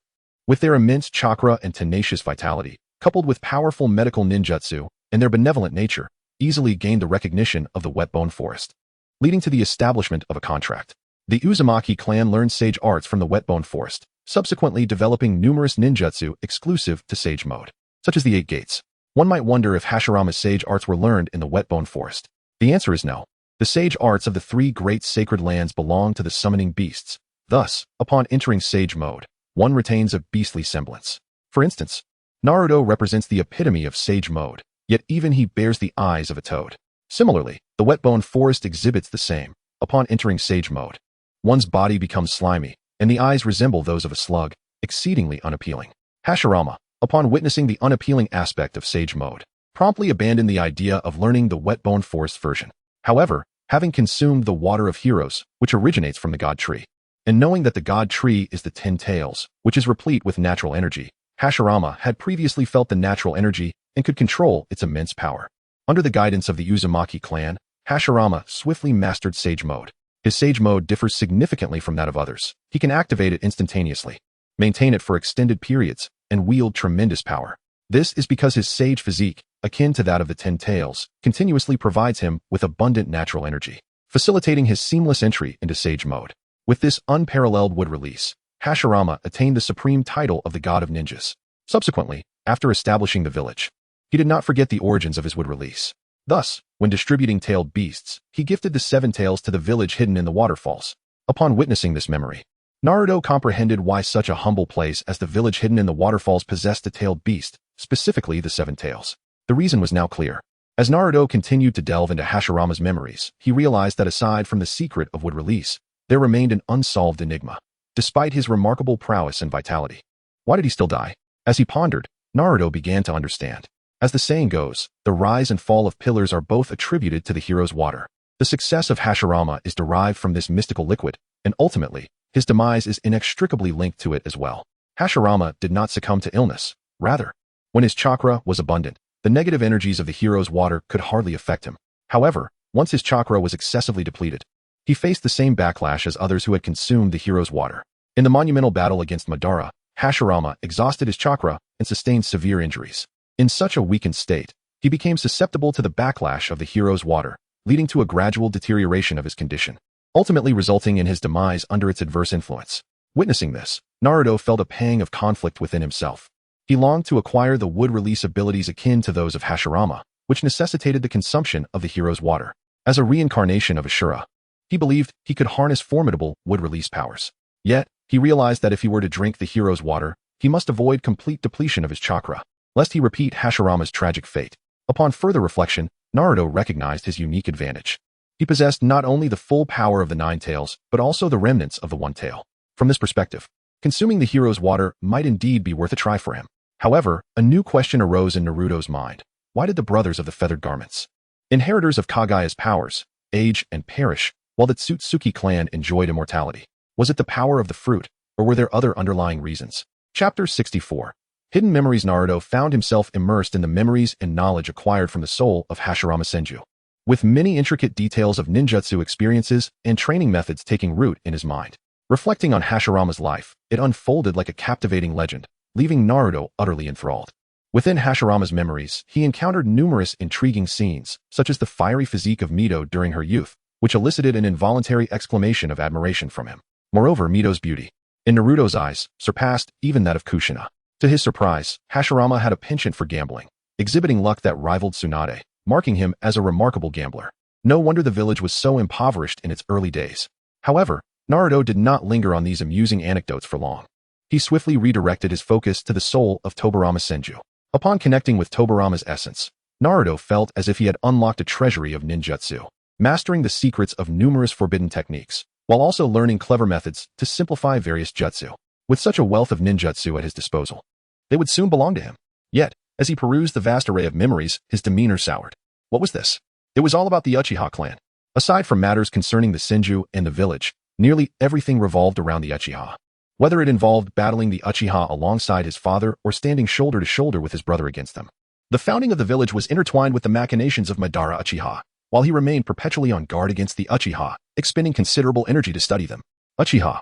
Speaker 1: with their immense chakra and tenacious vitality, coupled with powerful medical ninjutsu and their benevolent nature, easily gained the recognition of the Whetbone Forest, leading to the establishment of a contract. The Uzumaki clan learned sage arts from the Whetbone Forest, subsequently developing numerous ninjutsu exclusive to sage mode, such as the 8 gates. One might wonder if Hashirama's sage arts were learned in the Whetbone Forest. The answer is no. The sage arts of the 3 great sacred lands belong to the summoning beasts. Thus, upon entering sage mode, one retains a beastly semblance. For instance, Naruto represents the epitome of sage mode, yet even he bears the eyes of a toad. Similarly, the Whetbone Forest exhibits the same. Upon entering sage mode, one's body becomes slimy, and the eyes resemble those of a slug, exceedingly unappealing. Hashirama, upon witnessing the unappealing aspect of sage mode, promptly abandoned the idea of learning the Whetbone Forest version. However, having consumed the Water of Heroes, which originates from the god tree, and knowing that the god tree is the 10 tails, which is replete with natural energy, Hashirama had previously felt the natural energy and could control its immense power. Under the guidance of the Uzumaki clan, Hashirama swiftly mastered sage mode. His sage mode differs significantly from that of others. He can activate it instantaneously, maintain it for extended periods, and wield tremendous power. This is because his sage physique akin to that of the 10 tails, continuously provides him with abundant natural energy, facilitating his seamless entry into Sage mode. With this unparalleled wood release, Hashirama attained the supreme title of the God of Ninjas. Subsequently, after establishing the village, he did not forget the origins of his wood release. Thus, when distributing tailed beasts, he gifted the 7 tails to the village hidden in the waterfalls. Upon witnessing this memory, Naruto comprehended why such a humble place as the village hidden in the waterfalls possessed a tailed beast, specifically the 7 tails. The reason was now clear. As Naruto continued to delve into Hashirama's memories, he realized that aside from the secret of wood release, there remained an unsolved enigma. Despite his remarkable prowess and vitality, why did he still die? As he pondered, Naruto began to understand. As the saying goes, the rise and fall of pillars are both attributed to the hero's water. The success of Hashirama is derived from this mystical liquid, and ultimately, his demise is inextricably linked to it as well. Hashirama did not succumb to illness. Rather, when his chakra was abundant, the negative energies of the hero's water could hardly affect him. However, once his chakra was excessively depleted, he faced the same backlash as others who had consumed the hero's water. In the monumental battle against Madara, Hashirama exhausted his chakra and sustained severe injuries. In such a weakened state, he became susceptible to the backlash of the hero's water, leading to a gradual deterioration of his condition, ultimately resulting in his demise under its adverse influence. Witnessing this, Naruto felt a pang of conflict within himself. He longed to acquire the wood release abilities akin to those of Hashirama, which necessitated the consumption of the hero's water. As a reincarnation of Ashura, he believed he could harness formidable wood release powers. Yet, he realized that if he were to drink the hero's water, he must avoid complete depletion of his chakra, lest he repeat Hashirama's tragic fate. Upon further reflection, Naruto recognized his unique advantage. He possessed not only the full power of the 9 tails, but also the remnants of the 1 tail. From this perspective, consuming the hero's water might indeed be worth a try for him. However, a new question arose in Naruto's mind. Why did the brothers of the feathered garments, inheritors of Kagaya's powers, age and perish, while the Tsutsuki clan enjoyed immortality? Was it the power of the fruit, or were there other underlying reasons? Chapter 64. Hidden Memories. Naruto found himself immersed in the memories and knowledge acquired from the soul of Hashirama Senju, with many intricate details of ninjutsu experiences and training methods taking root in his mind. Reflecting on Hashirama's life, it unfolded like a captivating legend, leaving Naruto utterly enthralled. Within Hashirama's memories, he encountered numerous intriguing scenes, such as the fiery physique of Mito during her youth, which elicited an involuntary exclamation of admiration from him. Moreover, Mito's beauty, in Naruto's eyes, surpassed even that of Kushina. To his surprise, Hashirama had a penchant for gambling, exhibiting luck that rivaled Tsunade, marking him as a remarkable gambler. No wonder the village was so impoverished in its early days. However, Naruto did not linger on these amusing anecdotes for long. He swiftly redirected his focus to the soul of Tobirama Senju. Upon connecting with Tobirama's essence, Naruto felt as if he had unlocked a treasury of ninjutsu, mastering the secrets of numerous forbidden techniques, while also learning clever methods to simplify various jutsu. With such a wealth of ninjutsu at his disposal, they would soon belong to him. Yet, as he perused the vast array of memories, his demeanor soured. What was this? It was all about the Uchiha clan. Aside from matters concerning the Senju and the village, nearly everything revolved around the Uchiha. Whether it involved battling the Uchiha alongside his father or standing shoulder to shoulder with his brother against them. The founding of the village was intertwined with the machinations of Madara Uchiha, while he remained perpetually on guard against the Uchiha, expending considerable energy to study them. Uchiha.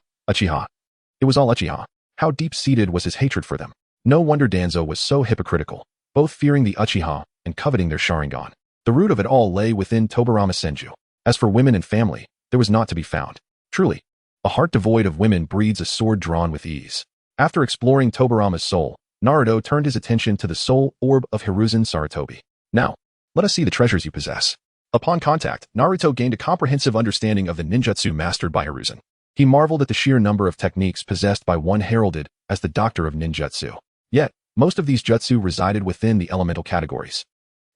Speaker 1: It was all Uchiha. How deep-seated was his hatred for them? No wonder Danzo was so hypocritical, both fearing the Uchiha and coveting their Sharingan. The root of it all lay within Tobirama Senju. As for women and family, there was naught to be found. Truly, a heart devoid of women breeds a sword drawn with ease. After exploring Tobirama's soul, Naruto turned his attention to the soul orb of Hiruzen Sarutobi. Now, let us see the treasures you possess. Upon contact, Naruto gained a comprehensive understanding of the ninjutsu mastered by Hiruzen. He marveled at the sheer number of techniques possessed by one heralded as the doctor of ninjutsu. Yet, most of these jutsu resided within the elemental categories.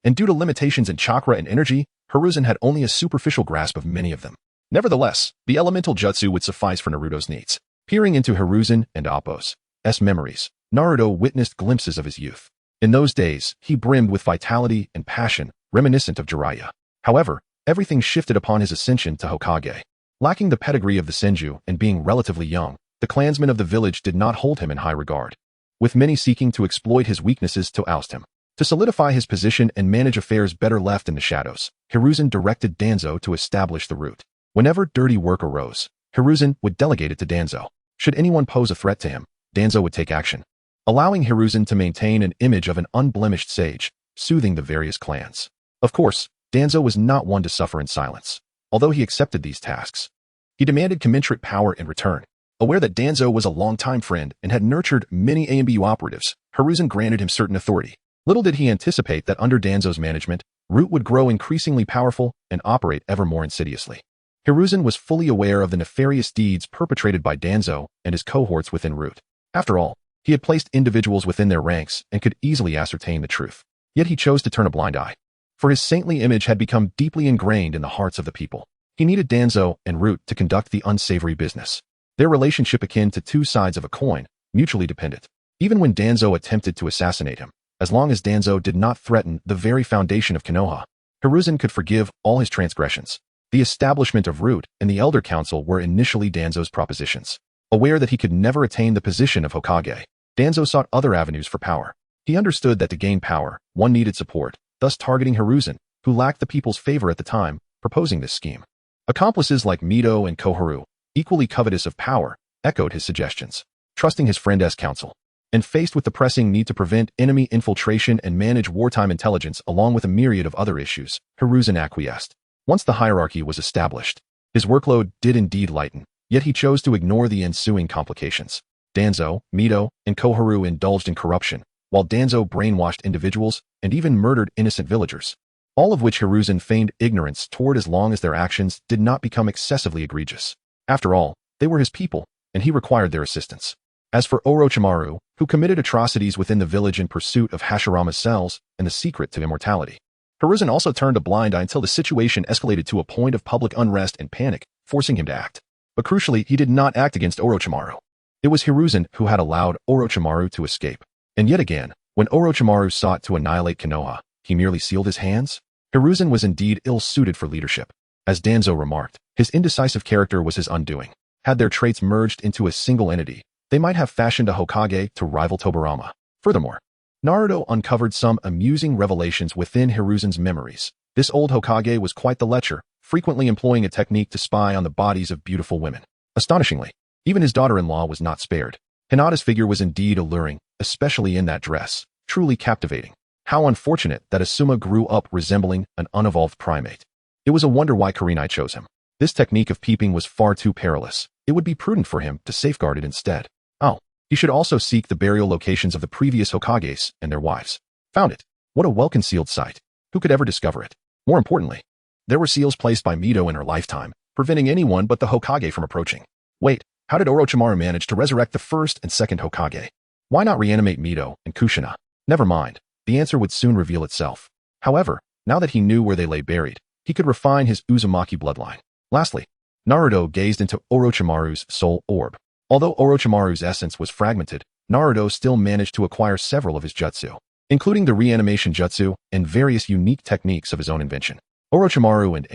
Speaker 1: And due to limitations in chakra and energy, Hiruzen had only a superficial grasp of many of them. Nevertheless, the elemental jutsu would suffice for Naruto's needs. Peering into Hiruzen and Appo's memories, Naruto witnessed glimpses of his youth. In those days, he brimmed with vitality and passion, reminiscent of Jiraiya. However, everything shifted upon his ascension to Hokage. Lacking the pedigree of the Senju and being relatively young, the clansmen of the village did not hold him in high regard, with many seeking to exploit his weaknesses to oust him. To solidify his position and manage affairs better left in the shadows, Hiruzen directed Danzo to establish the route. Whenever dirty work arose, Hiruzen would delegate it to Danzo. Should anyone pose a threat to him, Danzo would take action. Allowing Hiruzen to maintain an image of an unblemished sage, soothing the various clans. Of course, Danzo was not one to suffer in silence. Although he accepted these tasks, he demanded commensurate power in return. Aware that Danzo was a longtime friend and had nurtured many AMBU operatives, Hiruzen granted him certain authority. Little did he anticipate that under Danzo's management, Root would grow increasingly powerful and operate ever more insidiously. Hiruzen was fully aware of the nefarious deeds perpetrated by Danzo and his cohorts within Root. After all, he had placed individuals within their ranks and could easily ascertain the truth. Yet he chose to turn a blind eye. For his saintly image had become deeply ingrained in the hearts of the people. He needed Danzo and Root to conduct the unsavory business. Their relationship akin to two sides of a coin, mutually dependent. Even when Danzo attempted to assassinate him, as long as Danzo did not threaten the very foundation of Konoha, Hiruzen could forgive all his transgressions. The establishment of Root and the Elder Council were initially Danzo's propositions. Aware that he could never attain the position of Hokage, Danzo sought other avenues for power. He understood that to gain power, one needed support, thus targeting Hiruzen, who lacked the people's favor at the time, proposing this scheme. Accomplices like Mito and Koharu, equally covetous of power, echoed his suggestions, trusting his friend's counsel. And faced with the pressing need to prevent enemy infiltration and manage wartime intelligence along with a myriad of other issues, Hiruzen acquiesced. Once the hierarchy was established, his workload did indeed lighten, yet he chose to ignore the ensuing complications. Danzo, Mito, and Koharu indulged in corruption, while Danzo brainwashed individuals and even murdered innocent villagers, all of which Hiruzen feigned ignorance toward as long as their actions did not become excessively egregious. After all, they were his people, and he required their assistance. As for Orochimaru, who committed atrocities within the village in pursuit of Hashirama's cells and the secret to immortality, Hiruzen also turned a blind eye until the situation escalated to a point of public unrest and panic, forcing him to act. But crucially, he did not act against Orochimaru. It was Hiruzen who had allowed Orochimaru to escape. And yet again, when Orochimaru sought to annihilate Konoha, he merely sealed his hands? Hiruzen was indeed ill-suited for leadership. As Danzo remarked, his indecisive character was his undoing. Had their traits merged into a single entity, they might have fashioned a Hokage to rival Tobirama. Furthermore, Naruto uncovered some amusing revelations within Hiruzen's memories. This old Hokage was quite the lecher, frequently employing a technique to spy on the bodies of beautiful women. Astonishingly, even his daughter-in-law was not spared. Hinata's figure was indeed alluring, especially in that dress, truly captivating. How unfortunate that Asuma grew up resembling an unevolved primate. It was a wonder why Kurenai chose him. This technique of peeping was far too perilous. It would be prudent for him to safeguard it instead. Oh, he should also seek the burial locations of the previous Hokages and their wives. Found it. What a well-concealed site. Who could ever discover it? More importantly, there were seals placed by Mito in her lifetime, preventing anyone but the Hokage from approaching. Wait, how did Orochimaru manage to resurrect the first and second Hokage? Why not reanimate Mito and Kushina? Never mind, the answer would soon reveal itself. However, now that he knew where they lay buried, he could refine his Uzumaki bloodline. Lastly, Naruto gazed into Orochimaru's soul orb. Although Orochimaru's essence was fragmented, Naruto still managed to acquire several of his jutsu, including the reanimation jutsu and various unique techniques of his own invention. Orochimaru and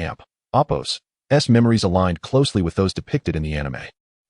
Speaker 1: Appo's memories aligned closely with those depicted in the anime.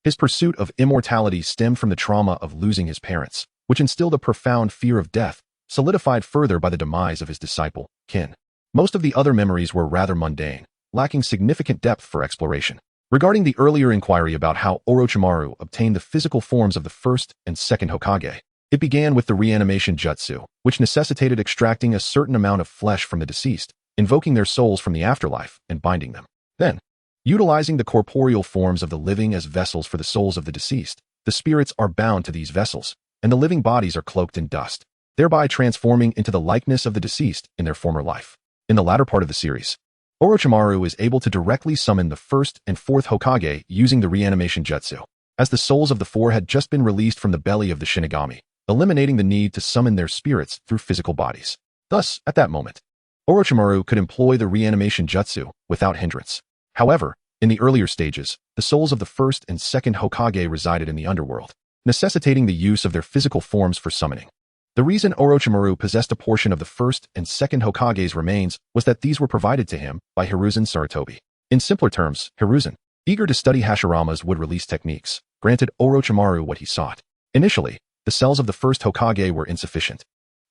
Speaker 1: His pursuit of immortality stemmed from the trauma of losing his parents, which instilled a profound fear of death, solidified further by the demise of his disciple, Kin. Most of the other memories were rather mundane, lacking significant depth for exploration. Regarding the earlier inquiry about how Orochimaru obtained the physical forms of the first and second Hokage, it began with the reanimation jutsu, which necessitated extracting a certain amount of flesh from the deceased, invoking their souls from the afterlife, and binding them. Then, utilizing the corporeal forms of the living as vessels for the souls of the deceased, the spirits are bound to these vessels, and the living bodies are cloaked in dust, thereby transforming into the likeness of the deceased in their former life. In the latter part of the series, Orochimaru is able to directly summon the first and fourth Hokage using the reanimation jutsu, as the souls of the four had just been released from the belly of the Shinigami, eliminating the need to summon their spirits through physical bodies. Thus, at that moment, Orochimaru could employ the reanimation jutsu without hindrance. However, in the earlier stages, the souls of the first and second Hokage resided in the underworld, necessitating the use of their physical forms for summoning. The reason Orochimaru possessed a portion of the first and second Hokage's remains was that these were provided to him by Hiruzen Sarutobi. In simpler terms, Hiruzen, eager to study Hashirama's wood-release techniques, granted Orochimaru what he sought. Initially, the cells of the first Hokage were insufficient,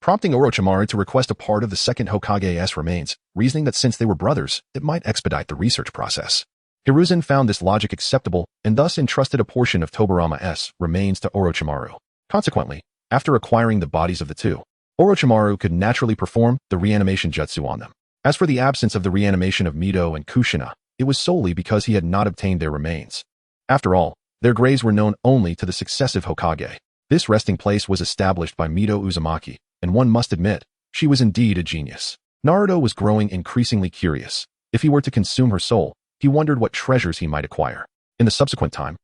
Speaker 1: prompting Orochimaru to request a part of the second Hokage's remains, reasoning that since they were brothers, it might expedite the research process. Hiruzen found this logic acceptable and thus entrusted a portion of Tobirama's remains to Orochimaru. Consequently, after acquiring the bodies of the two, Orochimaru could naturally perform the reanimation jutsu on them. As for the absence of the reanimation of Mito and Kushina, it was solely because he had not obtained their remains. After all, their graves were known only to the successive Hokage. This resting place was established by Mito Uzumaki, and one must admit, she was indeed a genius. Naruto was growing increasingly curious. If he were to consume her soul, he wondered what treasures he might acquire. In the subsequent time,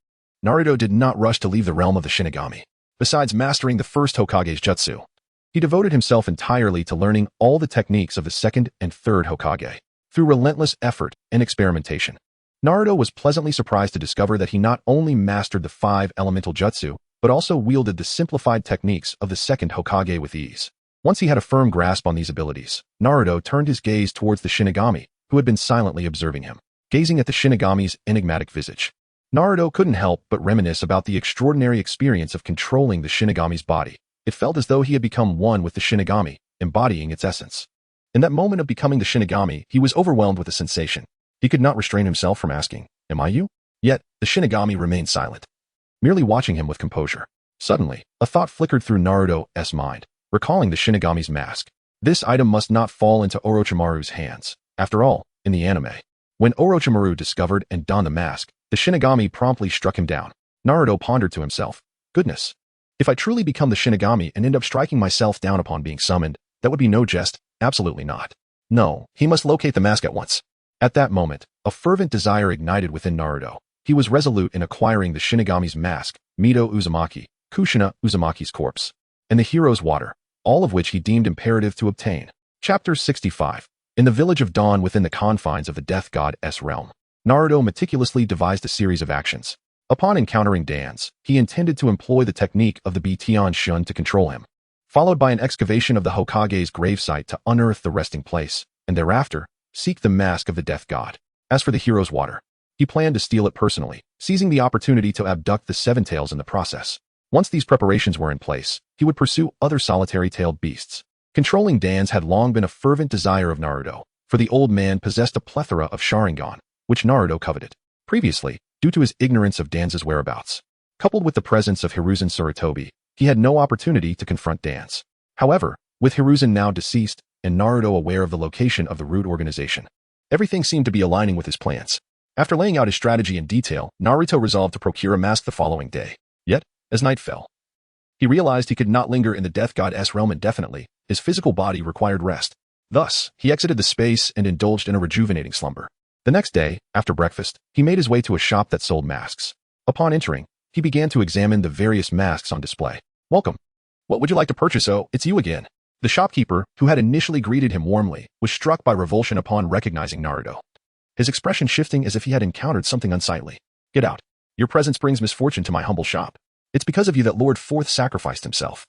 Speaker 1: Naruto did not rush to leave the realm of the Shinigami. Besides mastering the first Hokage's jutsu, he devoted himself entirely to learning all the techniques of the second and third Hokage. Through relentless effort and experimentation, Naruto was pleasantly surprised to discover that he not only mastered the 5 elemental jutsu, but also wielded the simplified techniques of the second Hokage with ease. Once he had a firm grasp on these abilities, Naruto turned his gaze towards the Shinigami, who had been silently observing him. Gazing at the Shinigami's enigmatic visage, Naruto couldn't help but reminisce about the extraordinary experience of controlling the Shinigami's body. It felt as though he had become one with the Shinigami, embodying its essence. In that moment of becoming the Shinigami, he was overwhelmed with a sensation. He could not restrain himself from asking, "Am I you?" Yet, the Shinigami remained silent, merely watching him with composure. Suddenly, a thought flickered through Naruto's mind, recalling the Shinigami's mask. This item must not fall into Orochimaru's hands. After all, in the anime, when Orochimaru discovered and donned the mask, the Shinigami promptly struck him down. Naruto pondered to himself, "Goodness, if I truly become the Shinigami and end up striking myself down upon being summoned, that would be no jest, absolutely not. No, he must locate the mask at once." At that moment, a fervent desire ignited within Naruto. He was resolute in acquiring the Shinigami's mask, Mito Uzumaki, Kushina Uzumaki's corpse, and the hero's water, all of which he deemed imperative to obtain. Chapter 65. In the village of Dawn within the confines of the Death God's realm, Naruto meticulously devised a series of actions. Upon encountering Dans, he intended to employ the technique of the Bition Shun to control him, followed by an excavation of the Hokage's gravesite to unearth the resting place, and thereafter, seek the mask of the Death God. As for the hero's water, he planned to steal it personally, seizing the opportunity to abduct the Seven Tails in the process. Once these preparations were in place, he would pursue other solitary-tailed beasts. Controlling Dans had long been a fervent desire of Naruto, for the old man possessed a plethora of Sharingan, which Naruto coveted. Previously, due to his ignorance of Dan's whereabouts, coupled with the presence of Hiruzen Sarutobi, he had no opportunity to confront Dans. However, with Hiruzen now deceased, and Naruto aware of the location of the Root organization, everything seemed to be aligning with his plans. After laying out his strategy in detail, Naruto resolved to procure a mask the following day. Yet, as night fell, he realized he could not linger in the Death God's realm indefinitely. His physical body required rest. Thus, he exited the space and indulged in a rejuvenating slumber. The next day, after breakfast, he made his way to a shop that sold masks. Upon entering, he began to examine the various masks on display. "Welcome. What would you like to purchase? Oh, it's you again." The shopkeeper, who had initially greeted him warmly, was struck by revulsion upon recognizing Naruto, his expression shifting as if he had encountered something unsightly. "Get out. Your presence brings misfortune to my humble shop. It's because of you that Lord Fourth sacrificed himself.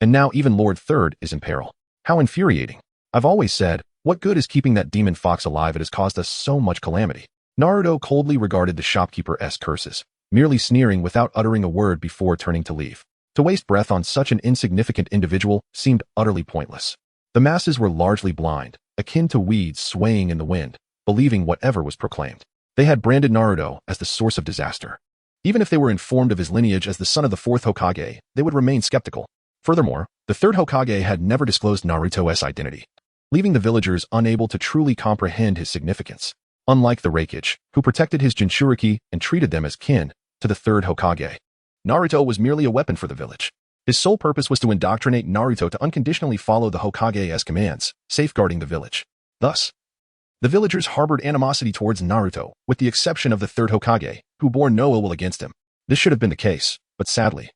Speaker 1: And now even Lord Third is in peril. How infuriating. I've always said, what good is keeping that demon fox alive? It has caused us so much calamity." Naruto coldly regarded the shopkeeper's curses, merely sneering without uttering a word before turning to leave. To waste breath on such an insignificant individual seemed utterly pointless. The masses were largely blind, akin to weeds swaying in the wind, believing whatever was proclaimed. They had branded Naruto as the source of disaster. Even if they were informed of his lineage as the son of the fourth Hokage, they would remain skeptical. Furthermore, the third Hokage had never disclosed Naruto's identity, leaving the villagers unable to truly comprehend his significance. Unlike the Raikage, who protected his Jinchuriki and treated them as kin to the third Hokage, Naruto was merely a weapon for the village. His sole purpose was to indoctrinate Naruto to unconditionally follow the Hokage's commands, safeguarding the village. Thus, the villagers harbored animosity towards Naruto, with the exception of the third Hokage, who bore no ill will against him. This should have been the case, but sadly,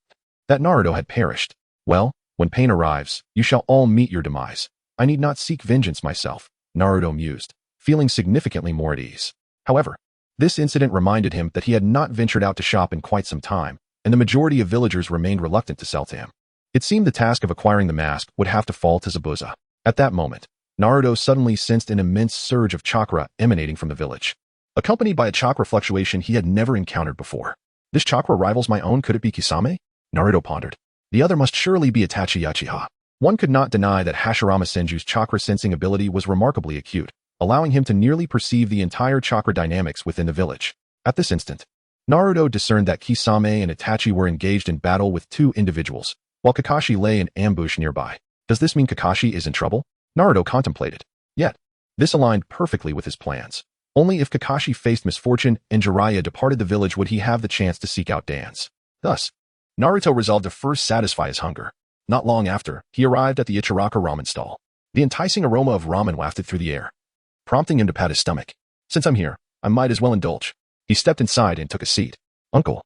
Speaker 1: that Naruto had perished. Well, when pain arrives, you shall all meet your demise. I need not seek vengeance myself, Naruto mused, feeling significantly more at ease. However, this incident reminded him that he had not ventured out to shop in quite some time, and the majority of villagers remained reluctant to sell to him. It seemed the task of acquiring the mask would have to fall to Zabuza. At that moment, Naruto suddenly sensed an immense surge of chakra emanating from the village, accompanied by a chakra fluctuation he had never encountered before. This chakra rivals my own. Could it be Kisame? Naruto pondered. The other must surely be Itachi Uchiha. One could not deny that Hashirama Senju's chakra sensing ability was remarkably acute, allowing him to nearly perceive the entire chakra dynamics within the village. At this instant, Naruto discerned that Kisame and Itachi were engaged in battle with two individuals, while Kakashi lay in ambush nearby. Does this mean Kakashi is in trouble? Naruto contemplated. Yet, this aligned perfectly with his plans. Only if Kakashi faced misfortune and Jiraiya departed the village would he have the chance to seek out dance. Thus, Naruto resolved to first satisfy his hunger. Not long after, he arrived at the Ichiraka ramen stall. The enticing aroma of ramen wafted through the air, prompting him to pat his stomach. Since I'm here, I might as well indulge. He stepped inside and took a seat. Uncle,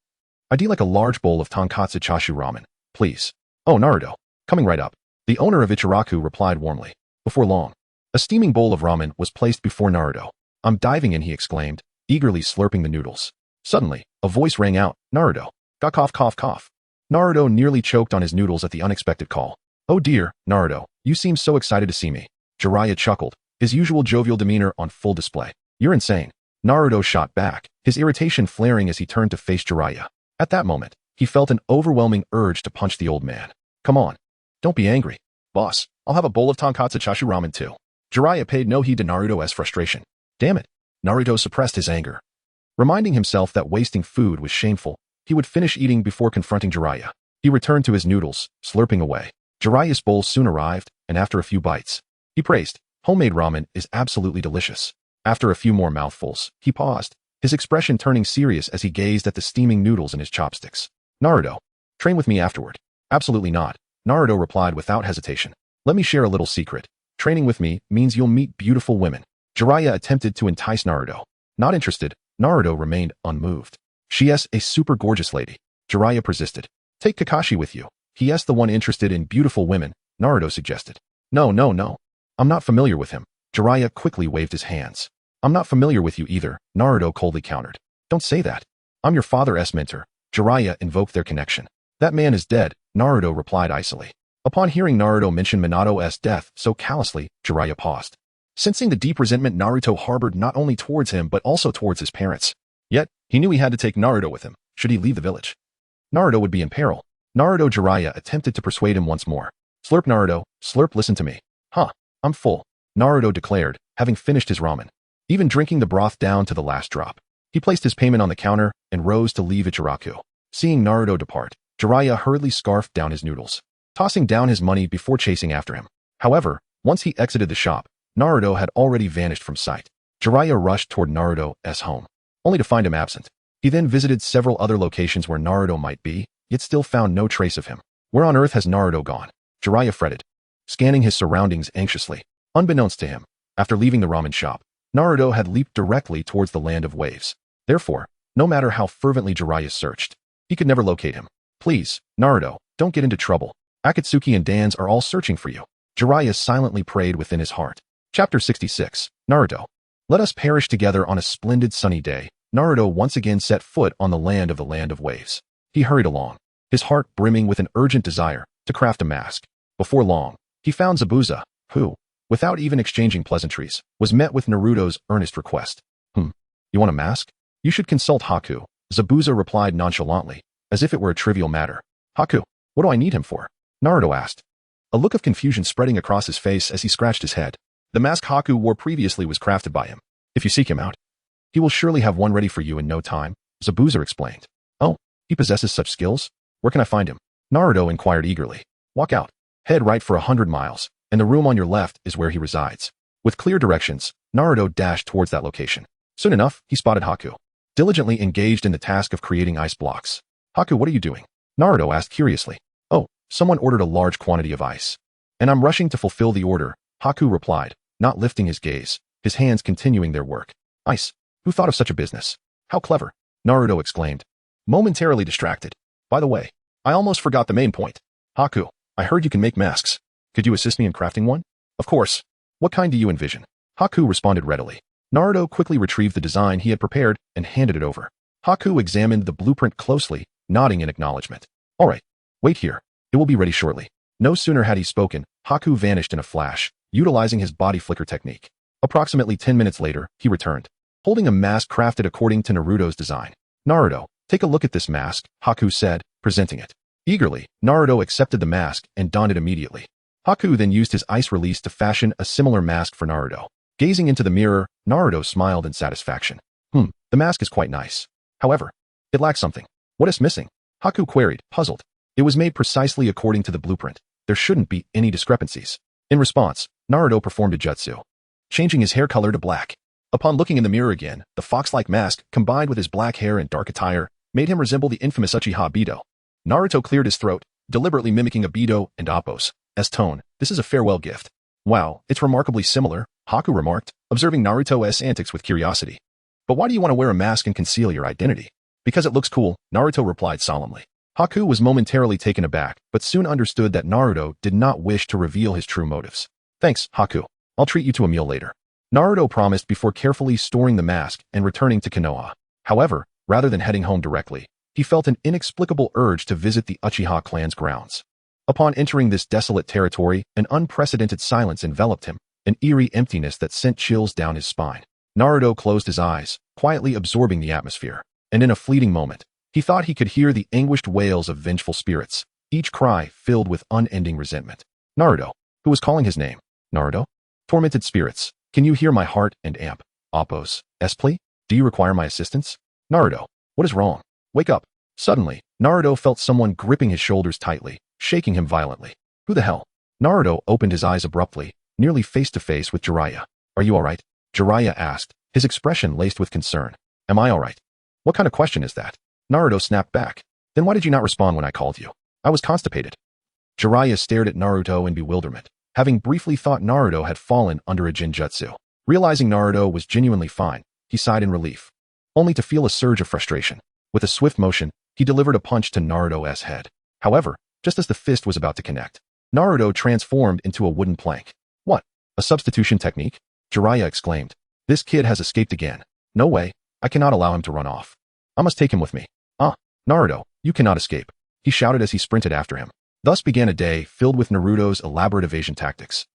Speaker 1: I'd like a large bowl of tonkatsu chashu ramen, please. Oh, Naruto, coming right up. The owner of Ichiraku replied warmly. Before long, a steaming bowl of ramen was placed before Naruto. I'm diving in, he exclaimed, eagerly slurping the noodles. Suddenly, a voice rang out, Naruto. Cough, cough, cough. Naruto nearly choked on his noodles at the unexpected call. Oh dear, Naruto, you seem so excited to see me. Jiraiya chuckled, his usual jovial demeanor on full display. You're insane. Naruto shot back, his irritation flaring as he turned to face Jiraiya. At that moment, he felt an overwhelming urge to punch the old man. Come on. Don't be angry. Boss, I'll have a bowl of tonkatsu chashu ramen too. Jiraiya paid no heed to Naruto's frustration. Damn it. Naruto suppressed his anger. Reminding himself that wasting food was shameful, he would finish eating before confronting Jiraiya. He returned to his noodles, slurping away. Jiraiya's bowl soon arrived, and after a few bites, he praised, homemade ramen is absolutely delicious. After a few more mouthfuls, he paused, his expression turning serious as he gazed at the steaming noodles in his chopsticks. Naruto, train with me afterward. Absolutely not. Naruto replied without hesitation. Let me share a little secret. Training with me means you'll meet beautiful women. Jiraiya attempted to entice Naruto. Not interested, Naruto remained unmoved. She's a super gorgeous lady. Jiraiya persisted. Take Kakashi with you. He's the one interested in beautiful women, Naruto suggested. No. I'm not familiar with him. Jiraiya quickly waved his hands. I'm not familiar with you either, Naruto coldly countered. Don't say that. I'm your father's mentor. Jiraiya invoked their connection. That man is dead, Naruto replied icily. Upon hearing Naruto mention Minato's death so callously, Jiraiya paused. Sensing the deep resentment Naruto harbored not only towards him but also towards his parents. Yet, he knew he had to take Naruto with him, should he leave the village. Naruto would be in peril. Naruto Jiraiya attempted to persuade him once more. Slurp Naruto, slurp, listen to me. Huh, I'm full, Naruto declared, having finished his ramen. Even drinking the broth down to the last drop. He placed his payment on the counter and rose to leave Ichiraku. Seeing Naruto depart, Jiraiya hurriedly scarfed down his noodles, tossing down his money before chasing after him. However, once he exited the shop, Naruto had already vanished from sight. Jiraiya rushed toward Naruto's home, only to find him absent. He then visited several other locations where Naruto might be, yet still found no trace of him. Where on earth has Naruto gone? Jiraiya fretted, scanning his surroundings anxiously. Unbeknownst to him, after leaving the ramen shop, Naruto had leaped directly towards the land of waves. Therefore, no matter how fervently Jiraiya searched, he could never locate him. Please, Naruto, don't get into trouble. Akatsuki and Dans are all searching for you. Jiraiya silently prayed within his heart. Chapter 66, Naruto. Let us perish together on a splendid sunny day. Naruto once again set foot on the land of waves. He hurried along, his heart brimming with an urgent desire to craft a mask. Before long, he found Zabuza, who, without even exchanging pleasantries, was met with Naruto's earnest request. You want a mask? You should consult Haku, Zabuza replied nonchalantly, as if it were a trivial matter. Haku, what do I need him for? Naruto asked, a look of confusion spreading across his face as he scratched his head. The mask Haku wore previously was crafted by him. If you seek him out, he will surely have one ready for you in no time, Zabuza explained. Oh, he possesses such skills? Where can I find him? Naruto inquired eagerly. Walk out, head right for 100 miles, and the room on your left is where he resides. With clear directions, Naruto dashed towards that location. Soon enough, he spotted Haku, diligently engaged in the task of creating ice blocks. Haku, what are you doing? Naruto asked curiously. Oh, someone ordered a large quantity of ice, and I'm rushing to fulfill the order, Haku replied, not lifting his gaze, his hands continuing their work. Ice? Who thought of such a business? How clever, Naruto exclaimed, momentarily distracted. By the way, I almost forgot the main point. Haku, I heard you can make masks. Could you assist me in crafting one? Of course. What kind do you envision? Haku responded readily. Naruto quickly retrieved the design he had prepared and handed it over. Haku examined the blueprint closely, nodding in acknowledgement. All right, wait here. It will be ready shortly. No sooner had he spoken, Haku vanished in a flash, utilizing his body flicker technique. Approximately 10 minutes later, he returned, holding a mask crafted according to Naruto's design. Naruto, take a look at this mask, Haku said, presenting it. Eagerly, Naruto accepted the mask and donned it immediately. Haku then used his ice release to fashion a similar mask for Naruto. Gazing into the mirror, Naruto smiled in satisfaction. The mask is quite nice. However, it lacks something. What is missing? Haku queried, puzzled. It was made precisely according to the blueprint. there shouldn't be any discrepancies. In response, Naruto performed a jutsu, changing his hair color to black. Upon looking in the mirror again, the fox-like mask, combined with his black hair and dark attire, made him resemble the infamous Uchiha Bido. Naruto cleared his throat, deliberately mimicking a Bido and Appos. As tone, this is a farewell gift. Wow, it's remarkably similar, Haku remarked, observing Naruto's antics with curiosity. But why do you want to wear a mask and conceal your identity? Because it looks cool, Naruto replied solemnly. Haku was momentarily taken aback, but soon understood that Naruto did not wish to reveal his true motives. Thanks, Haku. I'll treat you to a meal later. Naruto promised before carefully storing the mask and returning to Konoha. However, rather than heading home directly, he felt an inexplicable urge to visit the Uchiha clan's grounds. Upon entering this desolate territory, an unprecedented silence enveloped him, an eerie emptiness that sent chills down his spine. Naruto closed his eyes, quietly absorbing the atmosphere, and in a fleeting moment, he thought he could hear the anguished wails of vengeful spirits, each cry filled with unending resentment. Naruto, who was calling his name? Naruto? Tormented spirits, can you hear my heart and amp? Appos, plea? Do you require my assistance? Naruto, what is wrong? Wake up. Suddenly, Naruto felt someone gripping his shoulders tightly, shaking him violently. Who the hell? Naruto opened his eyes abruptly, nearly face to face with Jiraiya. Are you alright? Jiraiya asked, his expression laced with concern. Am I alright? What kind of question is that? Naruto snapped back. Then why did you not respond when I called you? I was constipated. Jiraiya stared at Naruto in bewilderment, having briefly thought Naruto had fallen under a Jinjutsu. Realizing Naruto was genuinely fine, he sighed in relief, only to feel a surge of frustration. With a swift motion, he delivered a punch to Naruto's head. However, just as the fist was about to connect, Naruto transformed into a wooden plank. What? A substitution technique? Jiraiya exclaimed. This kid has escaped again. No way, I cannot allow him to run off. I must take him with me. Naruto, you cannot escape, he shouted as he sprinted after him. Thus began a day filled with Naruto's elaborate evasion tactics.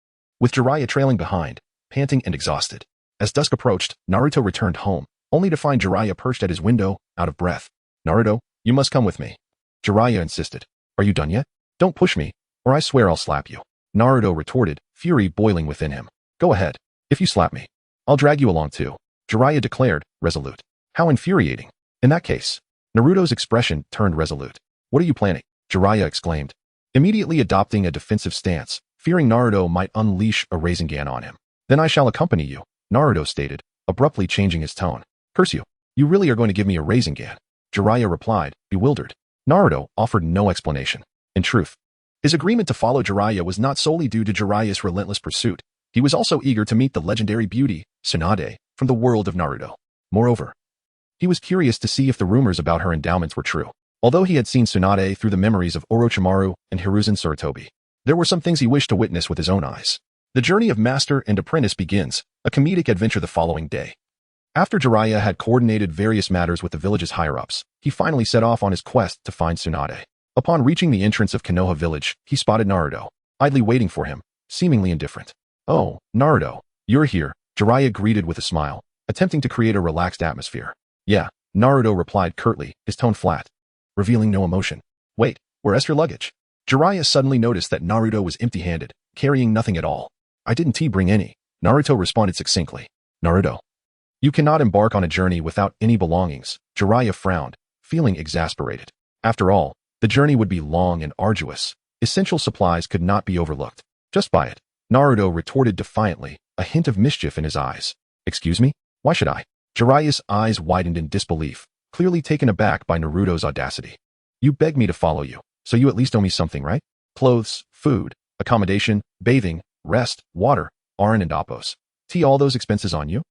Speaker 1: With Jiraiya trailing behind, panting and exhausted. As dusk approached, Naruto returned home, only to find Jiraiya perched at his window, out of breath. Naruto, you must come with me. Jiraiya insisted. Are you done yet? Don't push me, or I swear I'll slap you. Naruto retorted, fury boiling within him. Go ahead. If you slap me, I'll drag you along too. Jiraiya declared, resolute. How infuriating. In that case, Naruto's expression turned resolute. What are you planning? Jiraiya exclaimed, immediately adopting a defensive stance, fearing Naruto might unleash a Rasengan on him. Then I shall accompany you, Naruto stated, abruptly changing his tone. Curse you. You really are going to give me a Rasengan? Jiraiya replied, bewildered. Naruto offered no explanation. In truth, his agreement to follow Jiraiya was not solely due to Jiraiya's relentless pursuit. He was also eager to meet the legendary beauty, Tsunade, from the world of Naruto. Moreover, he was curious to see if the rumors about her endowments were true. Although he had seen Tsunade through the memories of Orochimaru and Hiruzen Sarutobi, there were some things he wished to witness with his own eyes. The journey of master and apprentice begins, a comedic adventure the following day. After Jiraiya had coordinated various matters with the village's higher-ups, he finally set off on his quest to find Tsunade. Upon reaching the entrance of Konoha village, he spotted Naruto, idly waiting for him, seemingly indifferent. Oh, Naruto, you're here, Jiraiya greeted with a smile, attempting to create a relaxed atmosphere. Yeah, Naruto replied curtly, his tone flat, revealing no emotion. Wait, where's your luggage? Jiraiya suddenly noticed that Naruto was empty-handed, carrying nothing at all. I didn't bring any, Naruto responded succinctly. Naruto, you cannot embark on a journey without any belongings, Jiraiya frowned, feeling exasperated. After all, the journey would be long and arduous. Essential supplies could not be overlooked. Just buy it, Naruto retorted defiantly, a hint of mischief in his eyes. Excuse me? Why should I? Jiraiya's eyes widened in disbelief, clearly taken aback by Naruto's audacity. You begged me to follow you, so you at least owe me something, right? Clothes, food, accommodation, bathing, rest, water, Arin and Appos. All those expenses on you?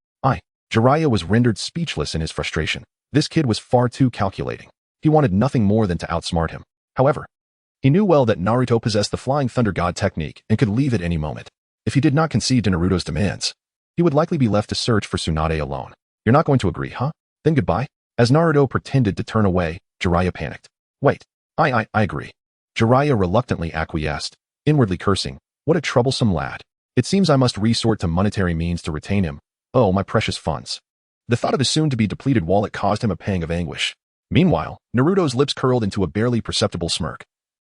Speaker 1: Jiraiya was rendered speechless in his frustration. This kid was far too calculating. He wanted nothing more than to outsmart him. However, he knew well that Naruto possessed the Flying Thunder God technique and could leave at any moment. If he did not concede to Naruto's demands, he would likely be left to search for Tsunade alone. You're not going to agree, huh? Then goodbye. As Naruto pretended to turn away, Jiraiya panicked. Wait, I agree. Jiraiya reluctantly acquiesced, inwardly cursing, what a troublesome lad. It seems I must resort to monetary means to retain him. Oh, my precious funds. The thought of his soon-to-be depleted wallet caused him a pang of anguish. Meanwhile, Naruto's lips curled into a barely perceptible smirk.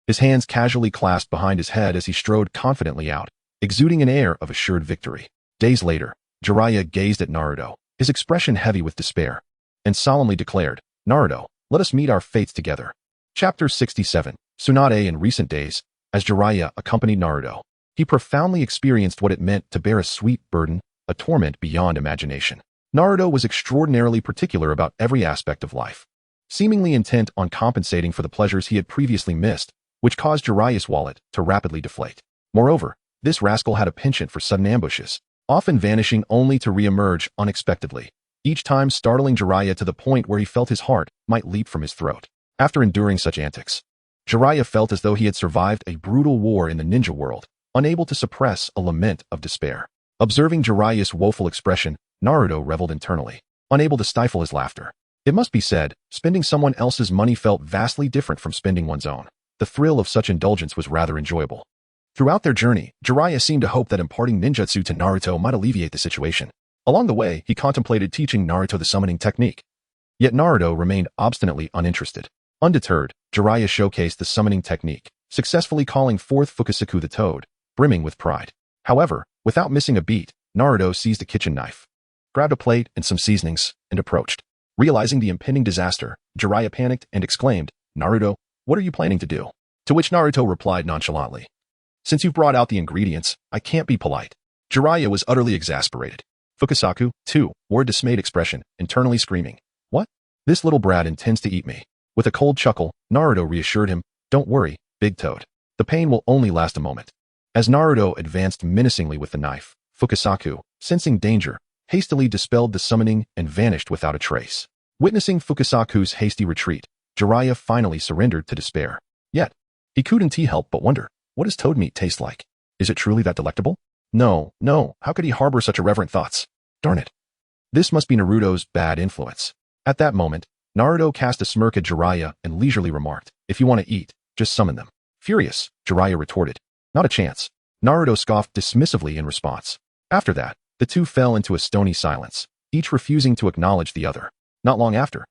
Speaker 1: His hands casually clasped behind his head as he strode confidently out, exuding an air of assured victory. Days later, Jiraiya gazed at Naruto, his expression heavy with despair, and solemnly declared, Naruto, let us meet our fates together. Chapter 67. Tsunade in recent days. As Jiraiya accompanied Naruto, he profoundly experienced what it meant to bear a sweet burden, a torment beyond imagination. Naruto was extraordinarily particular about every aspect of life, seemingly intent on compensating for the pleasures he had previously missed, which caused Jiraiya's wallet to rapidly deflate. Moreover, this rascal had a penchant for sudden ambushes, often vanishing only to re-emerge unexpectedly, each time startling Jiraiya to the point where he felt his heart might leap from his throat. After enduring such antics, Jiraiya felt as though he had survived a brutal war in the ninja world, unable to suppress a lament of despair. Observing Jiraiya's woeful expression, Naruto reveled internally, unable to stifle his laughter. It must be said, spending someone else's money felt vastly different from spending one's own. The thrill of such indulgence was rather enjoyable. Throughout their journey, Jiraiya seemed to hope that imparting ninjutsu to Naruto might alleviate the situation. Along the way, he contemplated teaching Naruto the summoning technique. Yet Naruto remained obstinately uninterested. Undeterred, Jiraiya showcased the summoning technique, successfully calling forth Fukusaku the toad, brimming with pride. However, without missing a beat, Naruto seized a kitchen knife, grabbed a plate and some seasonings, and approached. Realizing the impending disaster, Jiraiya panicked and exclaimed, "Naruto, what are you planning to do?" To which Naruto replied nonchalantly, "Since you've brought out the ingredients, I can't be polite." Jiraiya was utterly exasperated. Fukusaku, too, wore a dismayed expression, internally screaming, "What? This little brat intends to eat me." With a cold chuckle, Naruto reassured him, "Don't worry, Big Toad. The pain will only last a moment." As Naruto advanced menacingly with the knife, Fukusaku, sensing danger, hastily dispelled the summoning and vanished without a trace. Witnessing Fukusaku's hasty retreat, Jiraiya finally surrendered to despair. Yet, he couldn't help but wonder, what does toad meat taste like? Is it truly that delectable? No, how could he harbor such irreverent thoughts? Darn it. This must be Naruto's bad influence. At that moment, Naruto cast a smirk at Jiraiya and leisurely remarked, "If you want to eat, just summon them." Furious, Jiraiya retorted, "Not a chance." Naruto scoffed dismissively in response. After that, the two fell into a stony silence, each refusing to acknowledge the other. Not long after,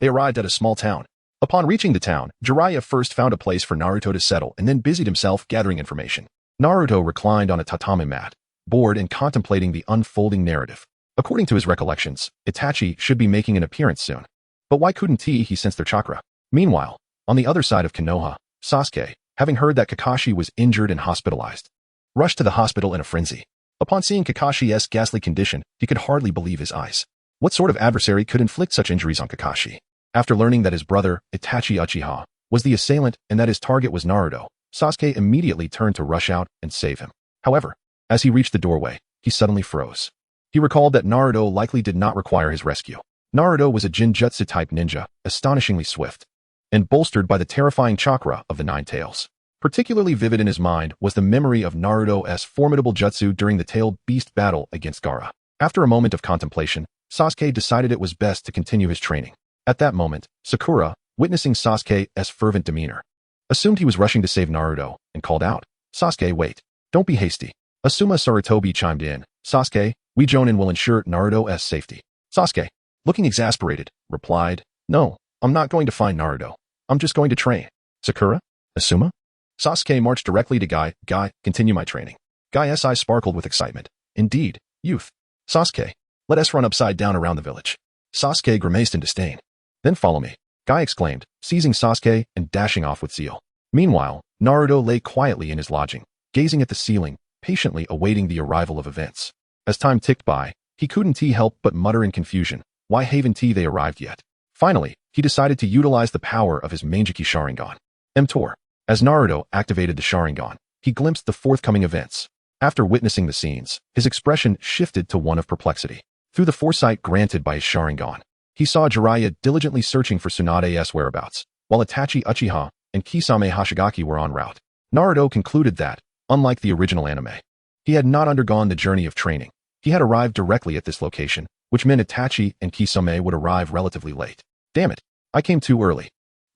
Speaker 1: they arrived at a small town. Upon reaching the town, Jiraiya first found a place for Naruto to settle and then busied himself gathering information. Naruto reclined on a tatami mat, bored and contemplating the unfolding narrative. According to his recollections, Itachi should be making an appearance soon. But why couldn't he sense their chakra? Meanwhile, on the other side of Konoha, Sasuke, having heard that Kakashi was injured and hospitalized, rushed to the hospital in a frenzy. Upon seeing Kakashi's ghastly condition, he could hardly believe his eyes. What sort of adversary could inflict such injuries on Kakashi? After learning that his brother, Itachi Uchiha, was the assailant and that his target was Naruto, Sasuke immediately turned to rush out and save him. However, as he reached the doorway, he suddenly froze. He recalled that Naruto likely did not require his rescue. Naruto was a Jinjutsu-type ninja, astonishingly swift, and bolstered by the terrifying chakra of the Nine Tails. Particularly vivid in his mind was the memory of Naruto's formidable jutsu during the tailed beast battle against Gaara. After a moment of contemplation, Sasuke decided it was best to continue his training. At that moment, Sakura, witnessing Sasuke's fervent demeanor, assumed he was rushing to save Naruto and called out, "Sasuke, wait. Don't be hasty." Asuma Sarutobi chimed in, "Sasuke, we Jonin will ensure Naruto's safety." Sasuke, looking exasperated, replied, "No, I'm not going to find Naruto. I'm just going to train." Sakura? Asuma? Sasuke marched directly to Guy, continue my training. Guy's eyes sparkled with excitement. Indeed, youth. Sasuke, let us run upside down around the village. Sasuke grimaced in disdain. Then follow me, Guy exclaimed, seizing Sasuke and dashing off with zeal. Meanwhile, Naruto lay quietly in his lodging, gazing at the ceiling, patiently awaiting the arrival of events. As time ticked by, he couldn't help but mutter in confusion, why haven't they arrived yet? Finally, he decided to utilize the power of his Mangekyou Sharingan. Mtor. As Naruto activated the Sharingan, he glimpsed the forthcoming events. After witnessing the scenes, his expression shifted to one of perplexity. Through the foresight granted by his Sharingan, he saw Jiraiya diligently searching for Tsunade's whereabouts, while Itachi Uchiha and Kisame Hashigaki were en route. Naruto concluded that, unlike the original anime, he had not undergone the journey of training. He had arrived directly at this location, which meant Itachi and Kisame would arrive relatively late. Damn it, I came too early.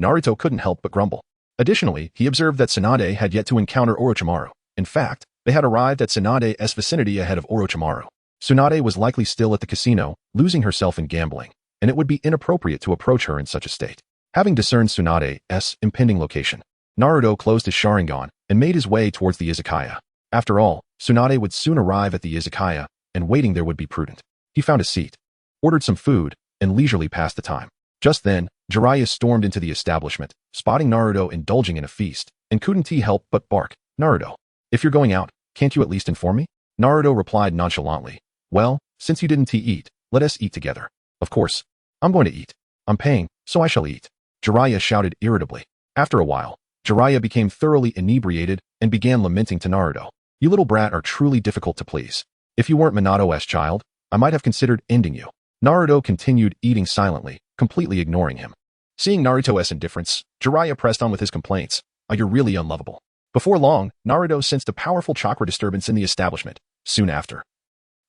Speaker 1: Naruto couldn't help but grumble. Additionally, he observed that Tsunade had yet to encounter Orochimaru. In fact, they had arrived at Tsunade's vicinity ahead of Orochimaru. Tsunade was likely still at the casino, losing herself in gambling, and it would be inappropriate to approach her in such a state. Having discerned Tsunade's impending location, Naruto closed his Sharingan and made his way towards the izakaya. After all, Tsunade would soon arrive at the izakaya, and waiting there would be prudent. He found a seat, ordered some food, and leisurely passed the time. Just then, Jiraiya stormed into the establishment, spotting Naruto indulging in a feast. and couldn't he help but bark, "Naruto, if you're going out, can't you at least inform me?" Naruto replied nonchalantly, "Well, since you didn't eat, let us eat together." "Of course. I'm going to eat. I'm paying, so I shall eat," Jiraiya shouted irritably. After a while, Jiraiya became thoroughly inebriated and began lamenting to Naruto. "You little brat are truly difficult to please. If you weren't Minato's child, I might have considered ending you." Naruto continued eating silently, completely ignoring him. Seeing Naruto's indifference, Jiraiya pressed on with his complaints. "Oh, you're really unlovable." Before long, Naruto sensed a powerful chakra disturbance in the establishment. Soon after,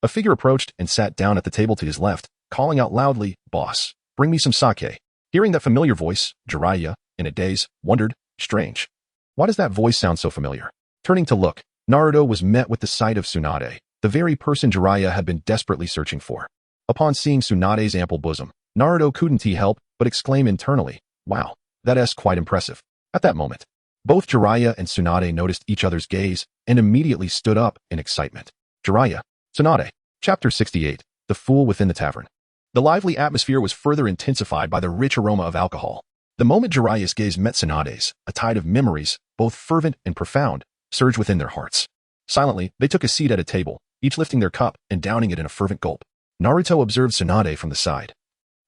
Speaker 1: a figure approached and sat down at the table to his left, calling out loudly, "Boss, bring me some sake." Hearing that familiar voice, Jiraiya, in a daze, wondered, "Strange. Why does that voice sound so familiar?" Turning to look, Naruto was met with the sight of Tsunade, the very person Jiraiya had been desperately searching for. Upon seeing Tsunade's ample bosom, Naruto couldn't help but exclaim internally, "Wow, that's quite impressive." At that moment, both Jiraiya and Tsunade noticed each other's gaze and immediately stood up in excitement. Jiraiya, Tsunade. Chapter 68, The Fool Within the Tavern. The lively atmosphere was further intensified by the rich aroma of alcohol. The moment Jiraiya's gaze met Tsunade's, a tide of memories, both fervent and profound, surged within their hearts. Silently, they took a seat at a table, each lifting their cup and downing it in a fervent gulp. Naruto observed Tsunade from the side,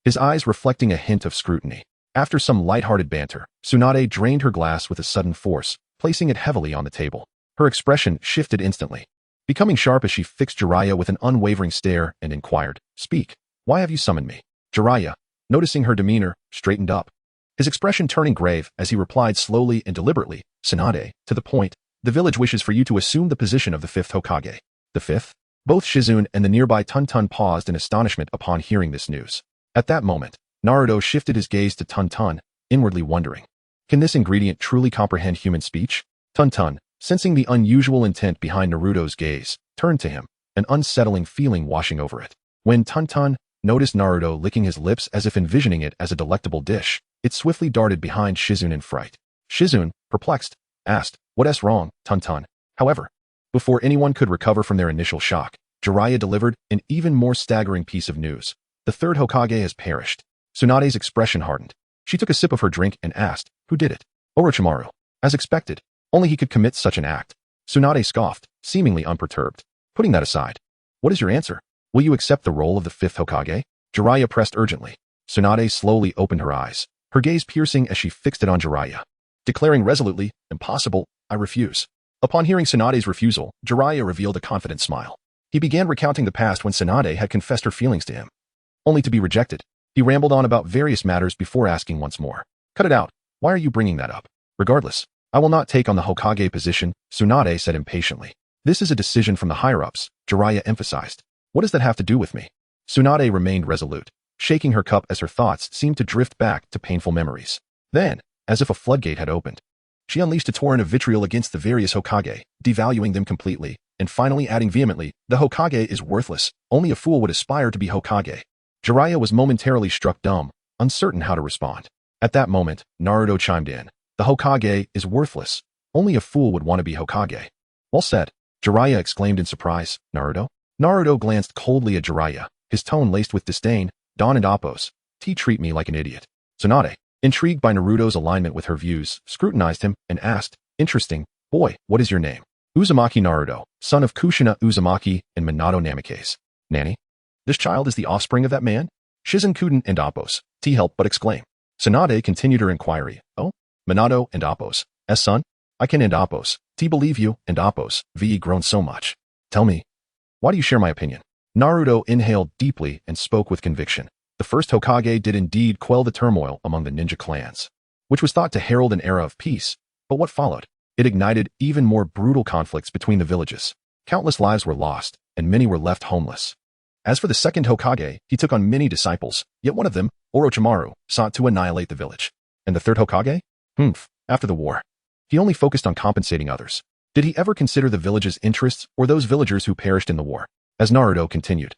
Speaker 1: his eyes reflecting a hint of scrutiny. After some light-hearted banter, Tsunade drained her glass with a sudden force, placing it heavily on the table. Her expression shifted instantly, becoming sharp as she fixed Jiraiya with an unwavering stare and inquired, "Speak, why have you summoned me?" Jiraiya, noticing her demeanor, straightened up, his expression turning grave as he replied slowly and deliberately, "Tsunade, to the point, the village wishes for you to assume the position of the 5th Hokage." "The 5th? Both Shizune and the nearby Tun-Tun paused in astonishment upon hearing this news. At that moment, Naruto shifted his gaze to Tun-Tun, inwardly wondering, can this ingredient truly comprehend human speech? Tun-Tun, sensing the unusual intent behind Naruto's gaze, turned to him, an unsettling feeling washing over it. When Tun-Tun noticed Naruto licking his lips as if envisioning it as a delectable dish, it swiftly darted behind Shizune in fright. Shizune, perplexed, asked, "What's wrong, Tun-Tun?" However, before anyone could recover from their initial shock, Jiraiya delivered an even more staggering piece of news. "The 3rd Hokage has perished." Tsunade's expression hardened. She took a sip of her drink and asked, "Who did it?" "Orochimaru." As expected, only he could commit such an act. Tsunade scoffed, seemingly unperturbed. "Putting that aside, what is your answer? Will you accept the role of the 5th Hokage?" Jiraiya pressed urgently. Tsunade slowly opened her eyes, her gaze piercing as she fixed it on Jiraiya, declaring resolutely, "Impossible, I refuse." Upon hearing Tsunade's refusal, Jiraiya revealed a confident smile. He began recounting the past when Tsunade had confessed her feelings to him, only to be rejected. He rambled on about various matters before asking once more, "Cut it out, why are you bringing that up?" "Regardless, I will not take on the Hokage position," Tsunade said impatiently. "This is a decision from the higher-ups," Jiraiya emphasized. "What does that have to do with me?" Tsunade remained resolute, shaking her cup as her thoughts seemed to drift back to painful memories. Then, as if a floodgate had opened, she unleashed a torrent of vitriol against the various Hokage, devaluing them completely, and finally adding vehemently, "The Hokage is worthless, only a fool would aspire to be Hokage." Jiraiya was momentarily struck dumb, uncertain how to respond. At that moment, Naruto chimed in, "The Hokage is worthless, only a fool would want to be Hokage." "Well said," Jiraiya exclaimed in surprise. "Naruto?" Naruto glanced coldly at Jiraiya, his tone laced with disdain. "Don and Appos, treat me like an idiot." Tsunade, intrigued by Naruto's alignment with her views, scrutinized him and asked, "Interesting, boy, what is your name?" "Uzumaki Naruto, son of Kushina Uzumaki and Minato Namikaze." "Nanny? This child is the offspring of that man?" Shizunkuden and Appos, helped but exclaim. Tsunade continued her inquiry. "Oh, Minato and Appos, as son? I can and Appos, believe you, and Appos, ve grown so much. Tell me, why do you share my opinion?" Naruto inhaled deeply and spoke with conviction. The 1st Hokage did indeed quell the turmoil among the ninja clans, which was thought to herald an era of peace, but what followed? It ignited even more brutal conflicts between the villages. Countless lives were lost, and many were left homeless. As for the 2nd Hokage, he took on many disciples, yet one of them, Orochimaru, sought to annihilate the village. And the 3rd Hokage? After the war, he only focused on compensating others. Did he ever consider the village's interests or those villagers who perished in the war? As Naruto continued,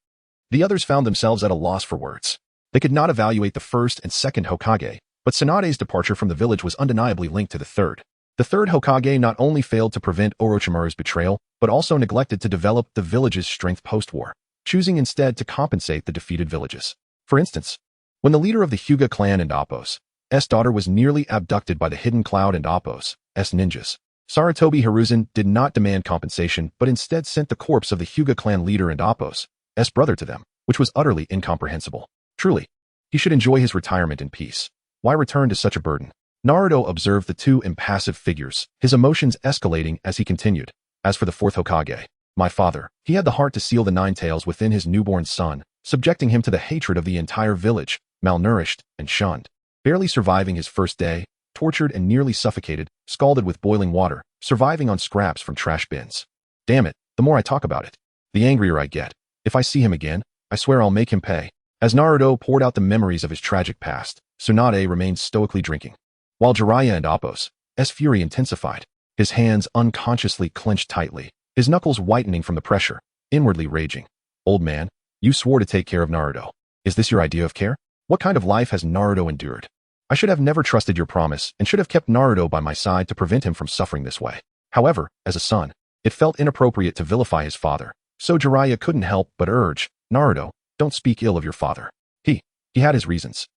Speaker 1: the others found themselves at a loss for words. They could not evaluate the 1st and 2nd Hokage, but Tsunade's departure from the village was undeniably linked to the 3rd. The 3rd Hokage not only failed to prevent Orochimaru's betrayal, but also neglected to develop the village's strength post-war, choosing instead to compensate the defeated villages. For instance, when the leader of the Hyuga clan and Appos' daughter was nearly abducted by the Hidden Cloud and Appos, ninjas. Saratobi Hiruzen did not demand compensation, but instead sent the corpse of the Hyuga clan leader and Appo's brother to them, which was utterly incomprehensible. Truly, he should enjoy his retirement in peace. Why return to such a burden? Naruto observed the two impassive figures, his emotions escalating as he continued. As for the fourth Hokage, my father, he had the heart to seal the nine tails within his newborn son, subjecting him to the hatred of the entire village, malnourished and shunned. Barely surviving his first day, tortured and nearly suffocated, scalded with boiling water, surviving on scraps from trash bins. Damn it, the more I talk about it, the angrier I get. If I see him again, I swear I'll make him pay. As Naruto poured out the memories of his tragic past, Tsunade remained stoically drinking, while Jiraiya and Appo's fury intensified. His hands unconsciously clenched tightly, his knuckles whitening from the pressure, inwardly raging. Old man, you swore to take care of Naruto. Is this your idea of care? What kind of life has Naruto endured? I should have never trusted your promise and should have kept Naruto by my side to prevent him from suffering this way. However, as a son, it felt inappropriate to vilify his father, so Jiraiya couldn't help but urge, Naruto, don't speak ill of your father. He had his reasons.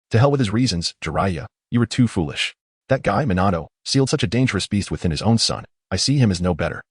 Speaker 1: To hell with his reasons, Jiraiya, you were too foolish. That guy, Minato, sealed such a dangerous beast within his own son. I see him as no better.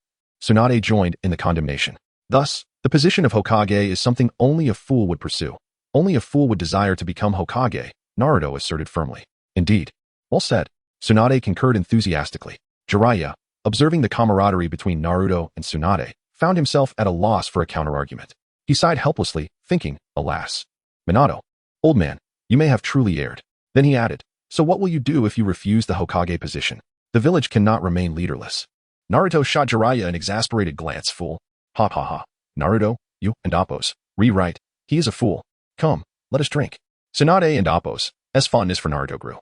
Speaker 1: Tsunade joined in the condemnation. Thus, the position of Hokage is something only a fool would pursue. Only a fool would desire to become Hokage, Naruto asserted firmly. Indeed. Well said. Tsunade concurred enthusiastically. Jiraiya, observing the camaraderie between Naruto and Tsunade, found himself at a loss for a counterargument. He sighed helplessly, thinking, alas. Minato, old man, you may have truly erred. Then he added, so what will you do if you refuse the Hokage position? The village cannot remain leaderless. Naruto shot Jiraiya an exasperated glance. Fool. Ha ha ha. Naruto, you and Appo's. Rewrite. He is a fool. Come, let us drink. Tsunade and Appo's fondness for Naruto grew,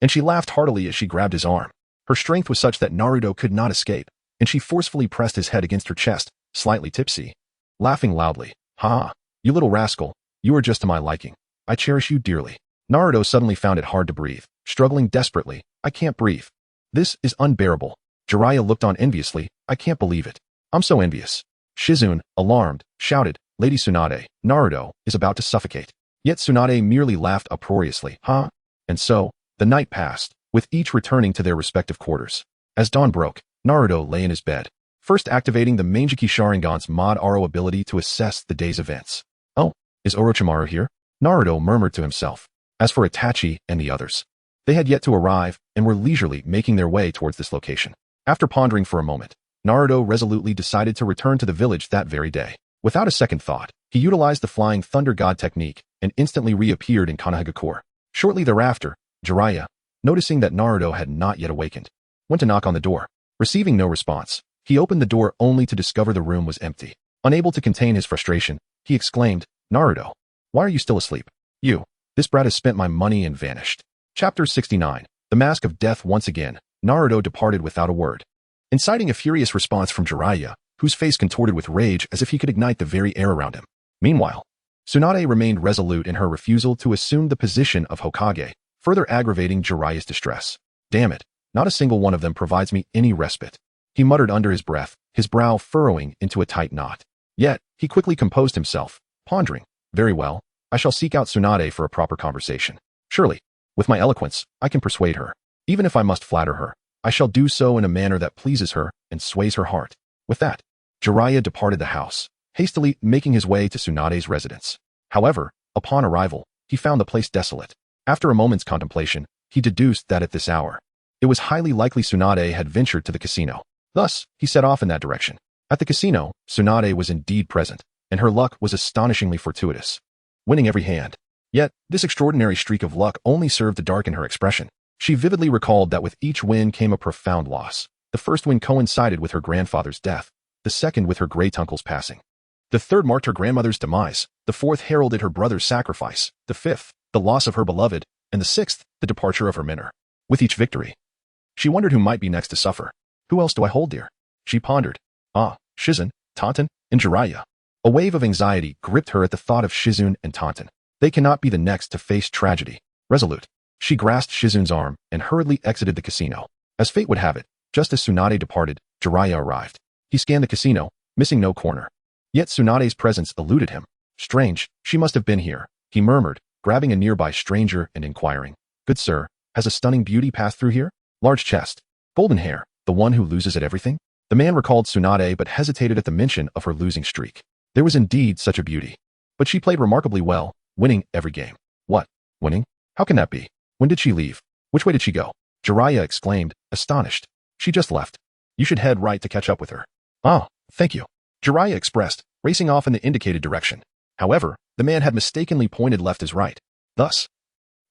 Speaker 1: and she laughed heartily as she grabbed his arm. Her strength was such that Naruto could not escape, and she forcefully pressed his head against her chest, slightly tipsy, laughing loudly. Ha! You little rascal, you are just to my liking. I cherish you dearly. Naruto suddenly found it hard to breathe, struggling desperately. I can't breathe. This is unbearable. Jiraiya looked on enviously. I can't believe it. I'm so envious. Shizune, alarmed, shouted, Lady Tsunade, Naruto is about to suffocate. Yet Tsunade merely laughed uproariously. Huh? And so, the night passed, with each returning to their respective quarters. As dawn broke, Naruto lay in his bed, first activating the Mangekyou Sharingan's Mod Aro ability to assess the day's events. Oh, is Orochimaru here? Naruto murmured to himself. As for Itachi and the others, they had yet to arrive and were leisurely making their way towards this location. After pondering for a moment, Naruto resolutely decided to return to the village that very day. Without a second thought, he utilized the Flying Thunder God technique and instantly reappeared in Konohagakure. Shortly thereafter, Jiraiya, noticing that Naruto had not yet awakened, went to knock on the door. Receiving no response, he opened the door only to discover the room was empty. Unable to contain his frustration, he exclaimed, Naruto, why are you still asleep? This brat has spent my money and vanished. Chapter 69. The Mask of Death. Once again, Naruto departed without a word, inciting a furious response from Jiraiya, whose face contorted with rage as if he could ignite the very air around him. Meanwhile, Tsunade remained resolute in her refusal to assume the position of Hokage, further aggravating Jiraiya's distress. Damn it, not a single one of them provides me any respite. He muttered under his breath, his brow furrowing into a tight knot. Yet, he quickly composed himself, pondering, very well, I shall seek out Tsunade for a proper conversation. Surely, with my eloquence, I can persuade her. Even if I must flatter her, I shall do so in a manner that pleases her and sways her heart. With that, Jiraiya departed the house, hastily making his way to Tsunade's residence. However, upon arrival, he found the place desolate. After a moment's contemplation, he deduced that at this hour, it was highly likely Tsunade had ventured to the casino. Thus, he set off in that direction. At the casino, Tsunade was indeed present, and her luck was astonishingly fortuitous, winning every hand. Yet, this extraordinary streak of luck only served to darken her expression. She vividly recalled that with each win came a profound loss. The first win coincided with her grandfather's death, the second with her great-uncle's passing. The third marked her grandmother's demise, the fourth heralded her brother's sacrifice, the fifth, the loss of her beloved, and the sixth, the departure of her mentor. With each victory, she wondered who might be next to suffer. Who else do I hold dear? She pondered. Shizune, Taunton, and Jiraiya. A wave of anxiety gripped her at the thought of Shizune and Taunton. They cannot be the next to face tragedy. Resolute, she grasped Shizune's arm and hurriedly exited the casino. As fate would have it, just as Tsunade departed, Jiraiya arrived. He scanned the casino, missing no corner. Yet Tsunade's presence eluded him. Strange, she must have been here, he murmured, grabbing a nearby stranger and inquiring. Good sir, has a stunning beauty passed through here? Large chest, Golden hair, the one who loses at everything? The man recalled Tsunade but hesitated at the mention of her losing streak. There was indeed such a beauty. But she played remarkably well, winning every game. What? Winning? How can that be? When did she leave? Which way did she go? Jiraiya exclaimed, astonished. She just left. You should head right to catch up with her. Oh, thank you. Jiraiya expressed, racing off in the indicated direction. However, the man had mistakenly pointed left as right. Thus,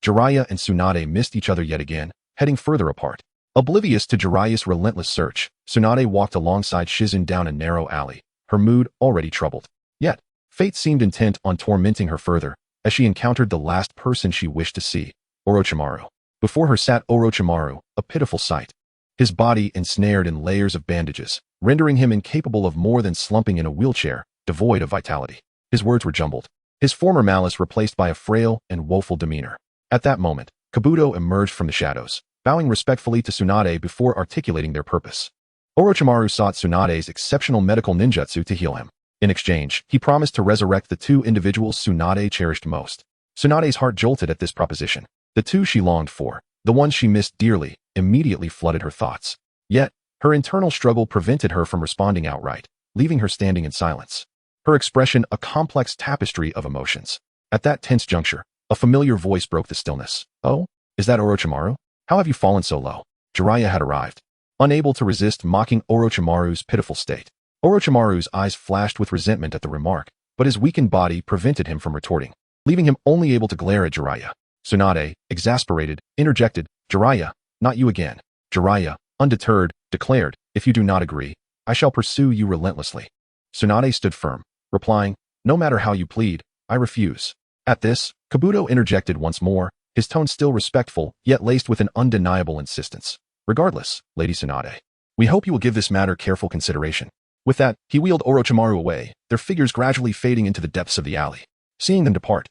Speaker 1: Jiraiya and Tsunade missed each other yet again, heading further apart. Oblivious to Jiraiya's relentless search, Tsunade walked alongside Shizun down a narrow alley, her mood already troubled. Yet, fate seemed intent on tormenting her further, as she encountered the last person she wished to see, Orochimaru. Before her sat Orochimaru, a pitiful sight. His body ensnared in layers of bandages, rendering him incapable of more than slumping in a wheelchair, devoid of vitality. His words were jumbled, his former malice replaced by a frail and woeful demeanor. At that moment, Kabuto emerged from the shadows, bowing respectfully to Tsunade before articulating their purpose. Orochimaru sought Tsunade's exceptional medical ninjutsu to heal him. In exchange, he promised to resurrect the two individuals Tsunade cherished most. Tsunade's heart jolted at this proposition. The two she longed for, the ones she missed dearly, immediately flooded her thoughts. Yet, her internal struggle prevented her from responding outright, leaving her standing in silence. Her expression a complex tapestry of emotions. At that tense juncture, a familiar voice broke the stillness. Oh, is that Orochimaru? How have you fallen so low? Jiraiya had arrived, unable to resist mocking Orochimaru's pitiful state. Orochimaru's eyes flashed with resentment at the remark, but his weakened body prevented him from retorting, leaving him only able to glare at Jiraiya. Tsunade, exasperated, interjected, Jiraiya, not you again. Jiraiya, undeterred, declared, if you do not agree, I shall pursue you relentlessly. Tsunade stood firm, replying, no matter how you plead, I refuse. At this, Kabuto interjected once more, his tone still respectful, yet laced with an undeniable insistence. Regardless, Lady Tsunade, we hope you will give this matter careful consideration. With that, he wheeled Orochimaru away, their figures gradually fading into the depths of the alley. Seeing them depart,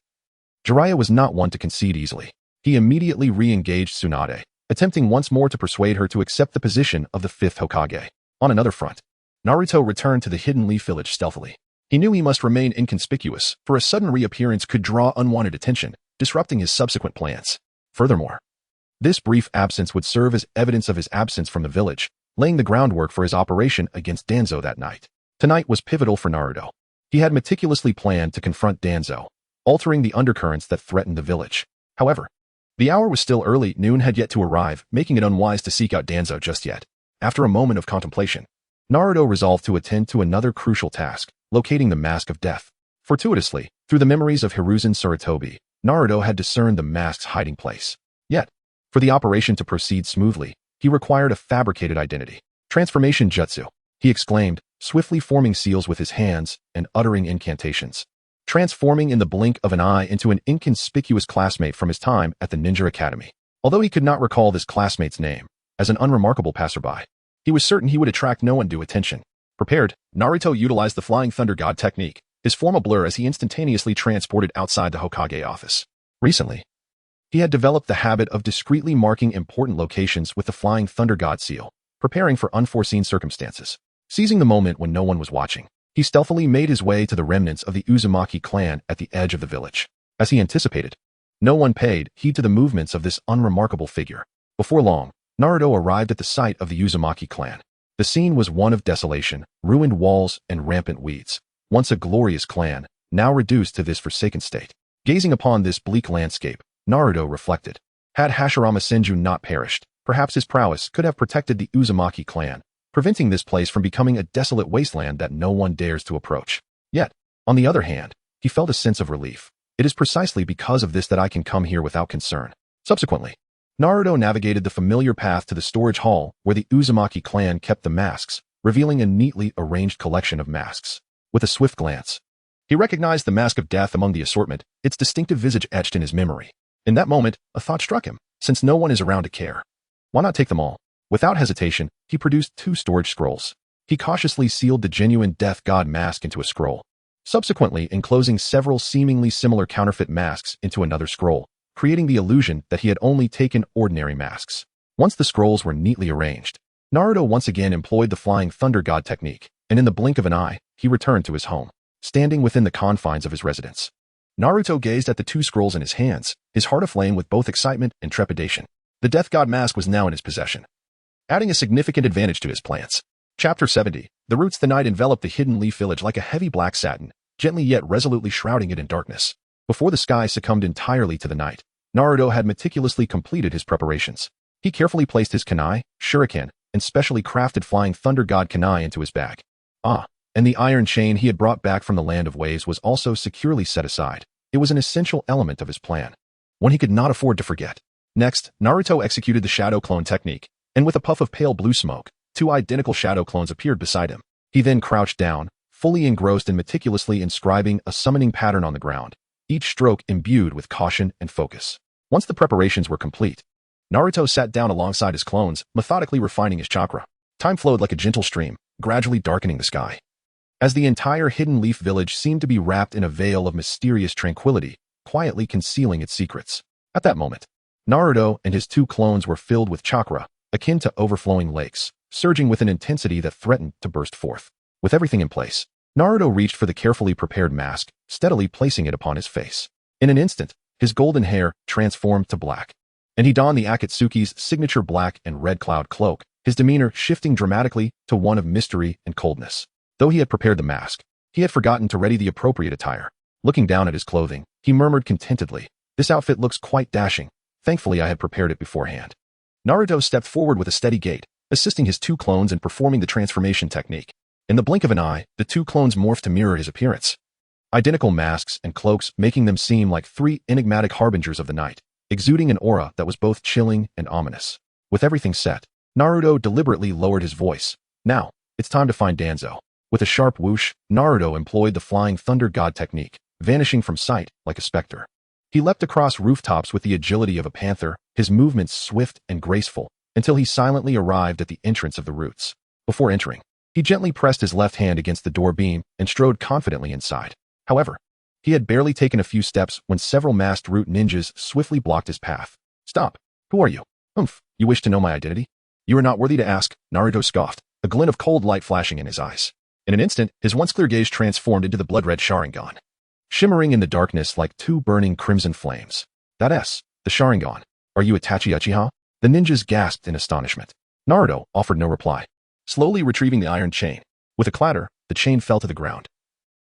Speaker 1: Jiraiya was not one to concede easily. He immediately re-engaged Tsunade, attempting once more to persuade her to accept the position of the fifth Hokage. On another front, Naruto returned to the hidden leaf village stealthily. He knew he must remain inconspicuous, for a sudden reappearance could draw unwanted attention, disrupting his subsequent plans. Furthermore, this brief absence would serve as evidence of his absence from the village, laying the groundwork for his operation against Danzo that night. Tonight was pivotal for Naruto. He had meticulously planned to confront Danzo, altering the undercurrents that threatened the village. However, the hour was still early, noon had yet to arrive, making it unwise to seek out Danzo just yet. After a moment of contemplation, Naruto resolved to attend to another crucial task, locating the Mask of Death. Fortuitously, through the memories of Hiruzen Sarutobi, Naruto had discerned the mask's hiding place. Yet, for the operation to proceed smoothly, he required a fabricated identity. Transformation jutsu, he exclaimed, swiftly forming seals with his hands and uttering incantations, transforming in the blink of an eye into an inconspicuous classmate from his time at the Ninja Academy. Although he could not recall this classmate's name, as an unremarkable passerby, he was certain he would attract no undue attention. Prepared, Naruto utilized the Flying Thunder God technique, his form a blur as he instantaneously transported outside the Hokage office. Recently, he had developed the habit of discreetly marking important locations with the Flying Thunder God seal, preparing for unforeseen circumstances. Seizing the moment when no one was watching, he stealthily made his way to the remnants of the Uzumaki clan at the edge of the village. As he anticipated, no one paid heed to the movements of this unremarkable figure. Before long, Naruto arrived at the site of the Uzumaki clan. The scene was one of desolation, ruined walls, and rampant weeds. Once a glorious clan, now reduced to this forsaken state. Gazing upon this bleak landscape, Naruto reflected. Had Hashirama Senju not perished, perhaps his prowess could have protected the Uzumaki clan, preventing this place from becoming a desolate wasteland that no one dares to approach. Yet, on the other hand, he felt a sense of relief. It is precisely because of this that I can come here without concern. Subsequently, Naruto navigated the familiar path to the storage hall where the Uzumaki clan kept the masks, revealing a neatly arranged collection of masks. With a swift glance, he recognized the Mask of Death among the assortment, its distinctive visage etched in his memory. In that moment, a thought struck him. Since no one is around to care, why not take them all? Without hesitation, he produced 2 storage scrolls. He cautiously sealed the genuine Death God mask into a scroll, subsequently enclosing several seemingly similar counterfeit masks into another scroll, creating the illusion that he had only taken ordinary masks. Once the scrolls were neatly arranged, Naruto once again employed the Flying Thunder God technique, and in the blink of an eye, he returned to his home. Standing within the confines of his residence, Naruto gazed at the 2 scrolls in his hands, his heart aflame with both excitement and trepidation. The Death God mask was now in his possession. adding a significant advantage to his plans. Chapter 70. The roots. The night enveloped the hidden leaf village like a heavy black satin, gently yet resolutely shrouding it in darkness. Before the sky succumbed entirely to the night, Naruto had meticulously completed his preparations. He carefully placed his kunai, shuriken, and specially crafted flying thunder god kunai into his bag. And the iron chain he had brought back from the land of waves was also securely set aside. It was an essential element of his plan, one he could not afford to forget. Next, Naruto executed the shadow clone technique, and with a puff of pale blue smoke, 2 identical shadow clones appeared beside him. He then crouched down, fully engrossed in meticulously inscribing a summoning pattern on the ground, each stroke imbued with caution and focus. Once the preparations were complete, Naruto sat down alongside his clones, methodically refining his chakra. Time flowed like a gentle stream, gradually darkening the sky. As the entire Hidden Leaf village seemed to be wrapped in a veil of mysterious tranquility, quietly concealing its secrets. At that moment, Naruto and his 2 clones were filled with chakra, akin to overflowing lakes, surging with an intensity that threatened to burst forth. With everything in place, Naruto reached for the carefully prepared mask, steadily placing it upon his face. In an instant, his golden hair transformed to black, and he donned the Akatsuki's signature black and red cloud cloak, his demeanor shifting dramatically to one of mystery and coldness. Though he had prepared the mask, he had forgotten to ready the appropriate attire. Looking down at his clothing, he murmured contentedly, "This outfit looks quite dashing. Thankfully I had prepared it beforehand." Naruto stepped forward with a steady gait, assisting his 2 clones in performing the transformation technique. In the blink of an eye, the 2 clones morphed to mirror his appearance. Identical masks and cloaks making them seem like 3 enigmatic harbingers of the night, exuding an aura that was both chilling and ominous. With everything set, Naruto deliberately lowered his voice. "Now, it's time to find Danzo." With a sharp whoosh, Naruto employed the flying thunder god technique, vanishing from sight like a specter. He leapt across rooftops with the agility of a panther, his movements swift and graceful, until he silently arrived at the entrance of the roots. Before entering, he gently pressed his left hand against the door beam and strode confidently inside. However, he had barely taken a few steps when several masked root ninjas swiftly blocked his path. "Stop! Who are you?" You wish to know my identity?" "You are not worthy to ask," Naruto scoffed, a glint of cold light flashing in his eyes. In an instant, his once clear gaze transformed into the blood-red Sharingan, shimmering in the darkness like 2 burning crimson flames. "That's the Sharingan. Are you Itachi Uchiha?" The ninjas gasped in astonishment. Naruto offered no reply, slowly retrieving the iron chain. With a clatter, the chain fell to the ground,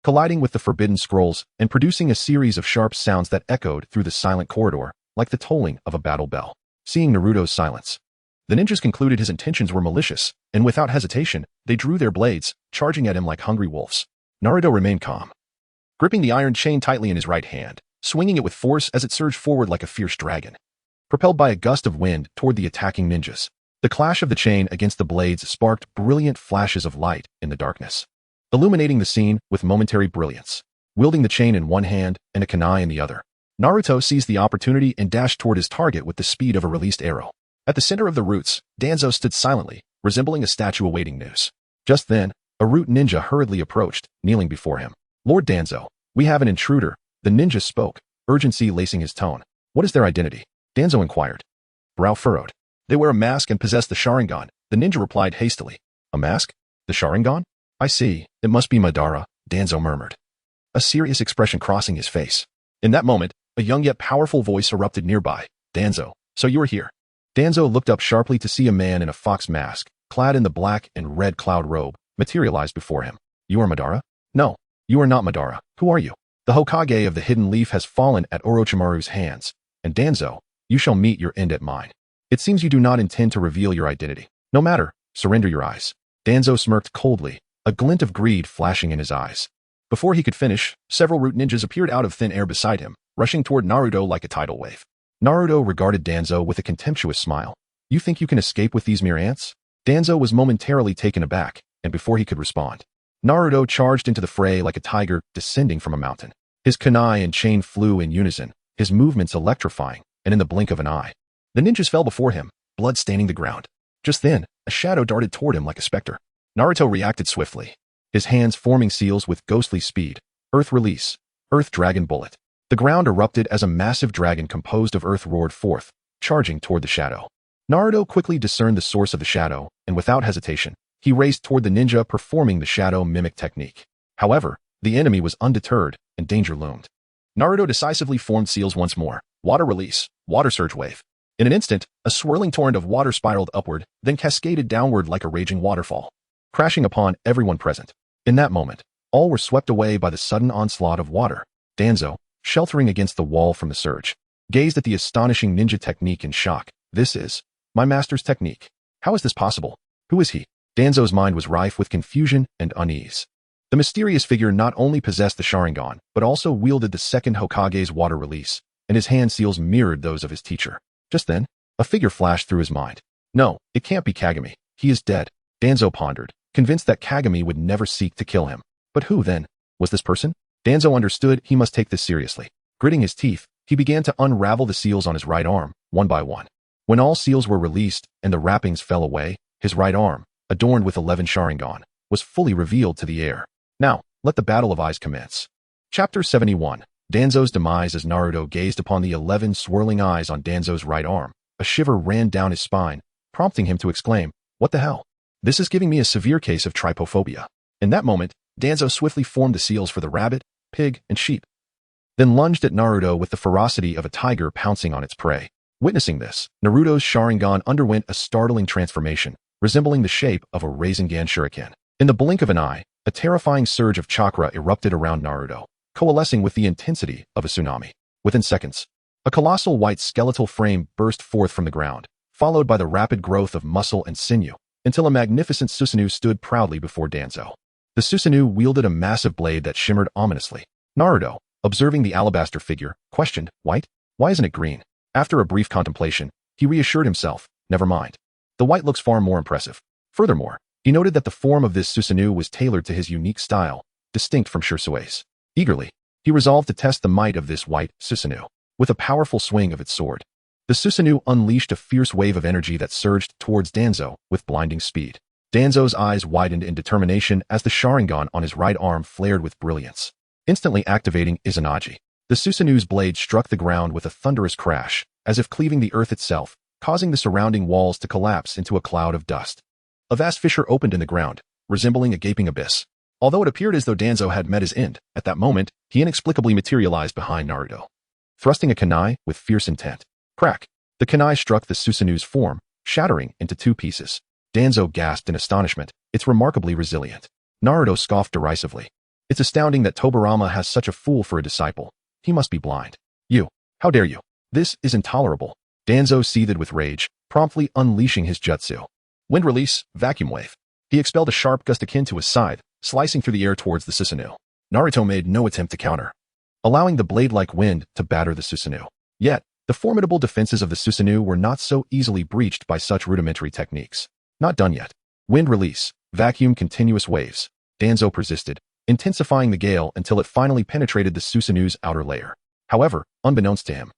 Speaker 1: colliding with the forbidden scrolls and producing a series of sharp sounds that echoed through the silent corridor like the tolling of a battle bell. Seeing Naruto's silence, the ninjas concluded his intentions were malicious, and without hesitation, they drew their blades, charging at him like hungry wolves. Naruto remained calm, gripping the iron chain tightly in his right hand, swinging it with force as it surged forward like a fierce dragon. Propelled by a gust of wind toward the attacking ninjas, the clash of the chain against the blades sparked brilliant flashes of light in the darkness, illuminating the scene with momentary brilliance. Wielding the chain in one hand and a kunai in the other, Naruto seized the opportunity and dashed toward his target with the speed of a released arrow. At the center of the roots, Danzo stood silently, resembling a statue awaiting news. Just then, a root ninja hurriedly approached, kneeling before him. "Lord Danzo, we have an intruder," the ninja spoke, urgency lacing his tone. "What is their identity?" Danzo inquired. Brow furrowed. "They wear a mask and possess the Sharingan," the ninja replied hastily. "A mask? The Sharingan? I see, it must be Madara," Danzo murmured, a serious expression crossing his face. In that moment, a young yet powerful voice erupted nearby. "Danzo, so you are here." Danzo looked up sharply to see a man in a fox mask, clad in the black and red cloud robe, materialize before him. "You are Madara?" "No, you are not Madara. Who are you?" "The Hokage of the Hidden Leaf has fallen at Orochimaru's hands, and Danzo, you shall meet your end at mine. It seems you do not intend to reveal your identity. No matter, surrender your eyes." Danzo smirked coldly, a glint of greed flashing in his eyes. Before he could finish, several root ninjas appeared out of thin air beside him, rushing toward Naruto like a tidal wave. Naruto regarded Danzo with a contemptuous smile. "You think you can escape with these mere ants?" Danzo was momentarily taken aback, and before he could respond, Naruto charged into the fray like a tiger descending from a mountain. His kunai and chain flew in unison, his movements electrifying, and in the blink of an eye, the ninjas fell before him, blood staining the ground. Just then, a shadow darted toward him like a specter. Naruto reacted swiftly, his hands forming seals with ghostly speed. Earth release, Earth Dragon Bullet. The ground erupted as a massive dragon composed of earth roared forth, charging toward the shadow. Naruto quickly discerned the source of the shadow, and without hesitation, he raced toward the ninja performing the shadow mimic technique. However, the enemy was undeterred, and danger loomed. Naruto decisively formed seals once more. Water release, water surge wave. In an instant, a swirling torrent of water spiraled upward, then cascaded downward like a raging waterfall, crashing upon everyone present. In that moment, all were swept away by the sudden onslaught of water. Danzo, sheltering against the wall from the surge, gazed at the astonishing ninja technique in shock. This is my master's technique. How is this possible? Who is he? Danzo's mind was rife with confusion and unease. The mysterious figure not only possessed the Sharingan, but also wielded the second Hokage's water release, and his hand seals mirrored those of his teacher. Just then, a figure flashed through his mind. No, it can't be Kagami. He is dead. Danzo pondered, convinced that Kagami would never seek to kill him. But who, then, was this person? Danzo understood he must take this seriously. Gritting his teeth, he began to unravel the seals on his right arm, one by one. When all seals were released and the wrappings fell away, his right arm, adorned with 11 Sharingan, was fully revealed to the air. Now, let the battle of eyes commence. Chapter 71. Danzo's demise. As Naruto gazed upon the 11 swirling eyes on Danzo's right arm, a shiver ran down his spine, prompting him to exclaim, "What the hell? This is giving me a severe case of trypophobia." In that moment, Danzo swiftly formed the seals for the rabbit, pig, and sheep, then lunged at Naruto with the ferocity of a tiger pouncing on its prey. Witnessing this, Naruto's Sharingan underwent a startling transformation, resembling the shape of a Rasengan shuriken. In the blink of an eye, a terrifying surge of chakra erupted around Naruto, coalescing with the intensity of a tsunami. Within seconds, a colossal white skeletal frame burst forth from the ground, followed by the rapid growth of muscle and sinew, until a magnificent Susanoo stood proudly before Danzo. The Susanoo wielded a massive blade that shimmered ominously. Naruto, observing the alabaster figure, questioned, "White? Why isn't it green?" After a brief contemplation, he reassured himself, "Never mind. The white looks far more impressive." Furthermore, he noted that the form of this Susanoo was tailored to his unique style, distinct from Shursue's. Eagerly, he resolved to test the might of this white Susanoo. With a powerful swing of its sword, the Susanoo unleashed a fierce wave of energy that surged towards Danzo with blinding speed. Danzo's eyes widened in determination as the Sharingan on his right arm flared with brilliance. Instantly activating Izanagi, the Susanoo's blade struck the ground with a thunderous crash, as if cleaving the earth itself, causing the surrounding walls to collapse into a cloud of dust. A vast fissure opened in the ground, resembling a gaping abyss. Although it appeared as though Danzo had met his end, at that moment, he inexplicably materialized behind Naruto, thrusting a kunai with fierce intent. Crack! The kunai struck the Susanoo's form, shattering into 2 pieces. Danzo gasped in astonishment. "It's remarkably resilient." Naruto scoffed derisively. "It's astounding that Tobirama has such a fool for a disciple. He must be blind." "You! How dare you? This is intolerable." Danzo seethed with rage, promptly unleashing his jutsu. Wind release, vacuum wave. He expelled a sharp gust akin to a scythe, slicing through the air towards the Susanoo. Naruto made no attempt to counter, allowing the blade-like wind to batter the Susanoo. Yet, the formidable defenses of the Susanoo were not so easily breached by such rudimentary techniques. Not done yet. Wind release, vacuum continuous waves. Danzo persisted, intensifying the gale until it finally penetrated the Susanoo's outer layer. However, unbeknownst to him,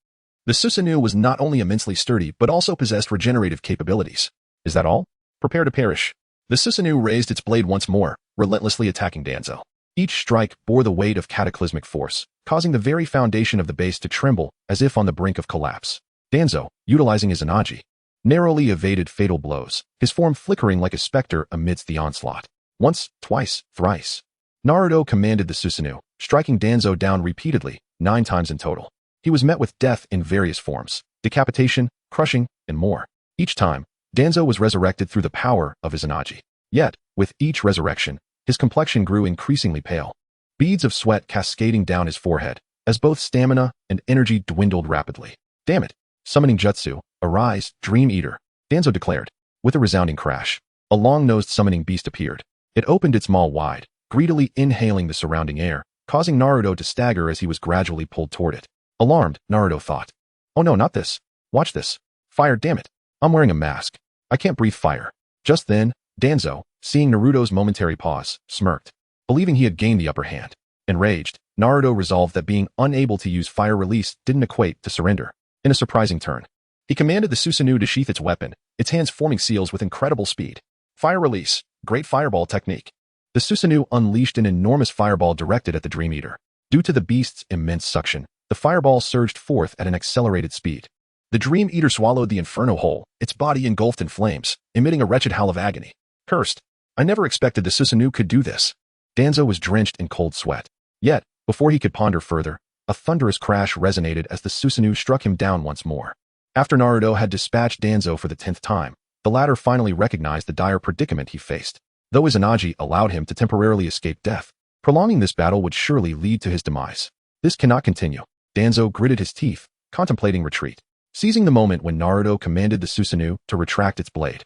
Speaker 1: the Susanoo was not only immensely sturdy but also possessed regenerative capabilities. Is that all? Prepare to perish. The Susanoo raised its blade once more, relentlessly attacking Danzo. Each strike bore the weight of cataclysmic force, causing the very foundation of the base to tremble as if on the brink of collapse. Danzo, utilizing his Izanagi, narrowly evaded fatal blows, his form flickering like a specter amidst the onslaught. Once, twice, thrice. Naruto commanded the Susanoo, striking Danzo down repeatedly, 9 times in total. He was met with death in various forms, decapitation, crushing, and more. Each time, Danzo was resurrected through the power of his Izanagi. Yet, with each resurrection, his complexion grew increasingly pale, beads of sweat cascading down his forehead, as both stamina and energy dwindled rapidly. "Damn it! Summoning Jutsu, arise, Dream Eater," Danzo declared. With a resounding crash, a long-nosed summoning beast appeared. It opened its maw wide, greedily inhaling the surrounding air, causing Naruto to stagger as he was gradually pulled toward it. Alarmed, Naruto thought, "Oh no, not this. Watch this. Fire, damn it. I'm wearing a mask. I can't breathe fire." Just then, Danzo, seeing Naruto's momentary pause, smirked, believing he had gained the upper hand. Enraged, Naruto resolved that being unable to use fire release didn't equate to surrender. In a surprising turn, he commanded the Susanoo to sheath its weapon, its hands forming seals with incredible speed. Fire release, great fireball technique. The Susanoo unleashed an enormous fireball directed at the Dream Eater. Due to the beast's immense suction, the fireball surged forth at an accelerated speed. The Dream Eater swallowed the inferno whole, its body engulfed in flames, emitting a wretched howl of agony. "Cursed! I never expected the Susanoo could do this." Danzo was drenched in cold sweat. Yet, before he could ponder further, a thunderous crash resonated as the Susanoo struck him down once more. After Naruto had dispatched Danzo for the 10th time, the latter finally recognized the dire predicament he faced. Though his Izanagi allowed him to temporarily escape death, prolonging this battle would surely lead to his demise. This cannot continue. Danzo gritted his teeth, contemplating retreat. Seizing the moment when Naruto commanded the Susanoo to retract its blade,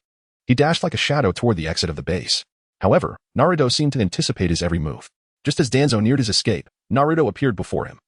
Speaker 1: he dashed like a shadow toward the exit of the base. However, Naruto seemed to anticipate his every move. Just as Danzo neared his escape, Naruto appeared before him,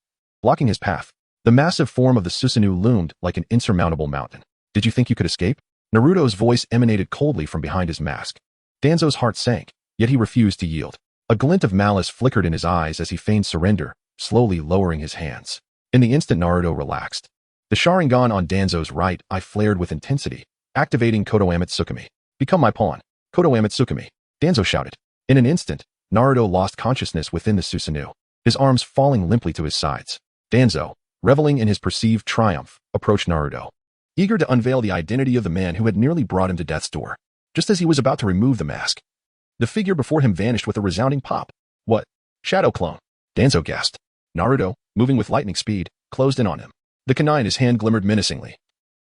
Speaker 1: blocking his path. The massive form of the Susanoo loomed like an insurmountable mountain. Did you think you could escape? Naruto's voice emanated coldly from behind his mask. Danzo's heart sank, yet he refused to yield. A glint of malice flickered in his eyes as he feigned surrender, slowly lowering his hands. In the instant Naruto relaxed, the Sharingan on Danzo's right eye flared with intensity, activating Kodo Amatsukami. Become my pawn. Kodo Amatsukami, Danzo shouted. In an instant, Naruto lost consciousness within the Susanoo, his arms falling limply to his sides. Danzo, reveling in his perceived triumph, approached Naruto, eager to unveil the identity of the man who had nearly brought him to death's door. Just as he was about to remove the mask, the figure before him vanished with a resounding pop. What? Shadow clone. Danzo gasped. Naruto, moving with lightning speed, closed in on him. The kunai in his hand glimmered menacingly,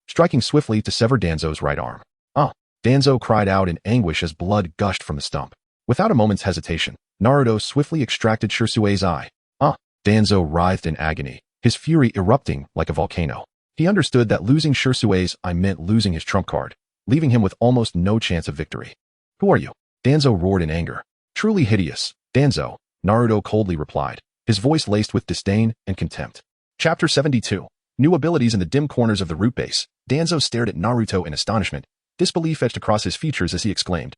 Speaker 1: striking swiftly to sever Danzo's right arm. Ah! Danzo cried out in anguish as blood gushed from the stump. Without a moment's hesitation, Naruto swiftly extracted Shirsue's eye. Ah! Danzo writhed in agony, his fury erupting like a volcano. He understood that losing Shirsue's eye meant losing his trump card, leaving him with almost no chance of victory. Who are you? Danzo roared in anger. Truly hideous, Danzo, Naruto coldly replied, his voice laced with disdain and contempt. Chapter 72. New abilities in the dim corners of the root base. Danzo stared at Naruto in astonishment, disbelief etched across his features as he exclaimed,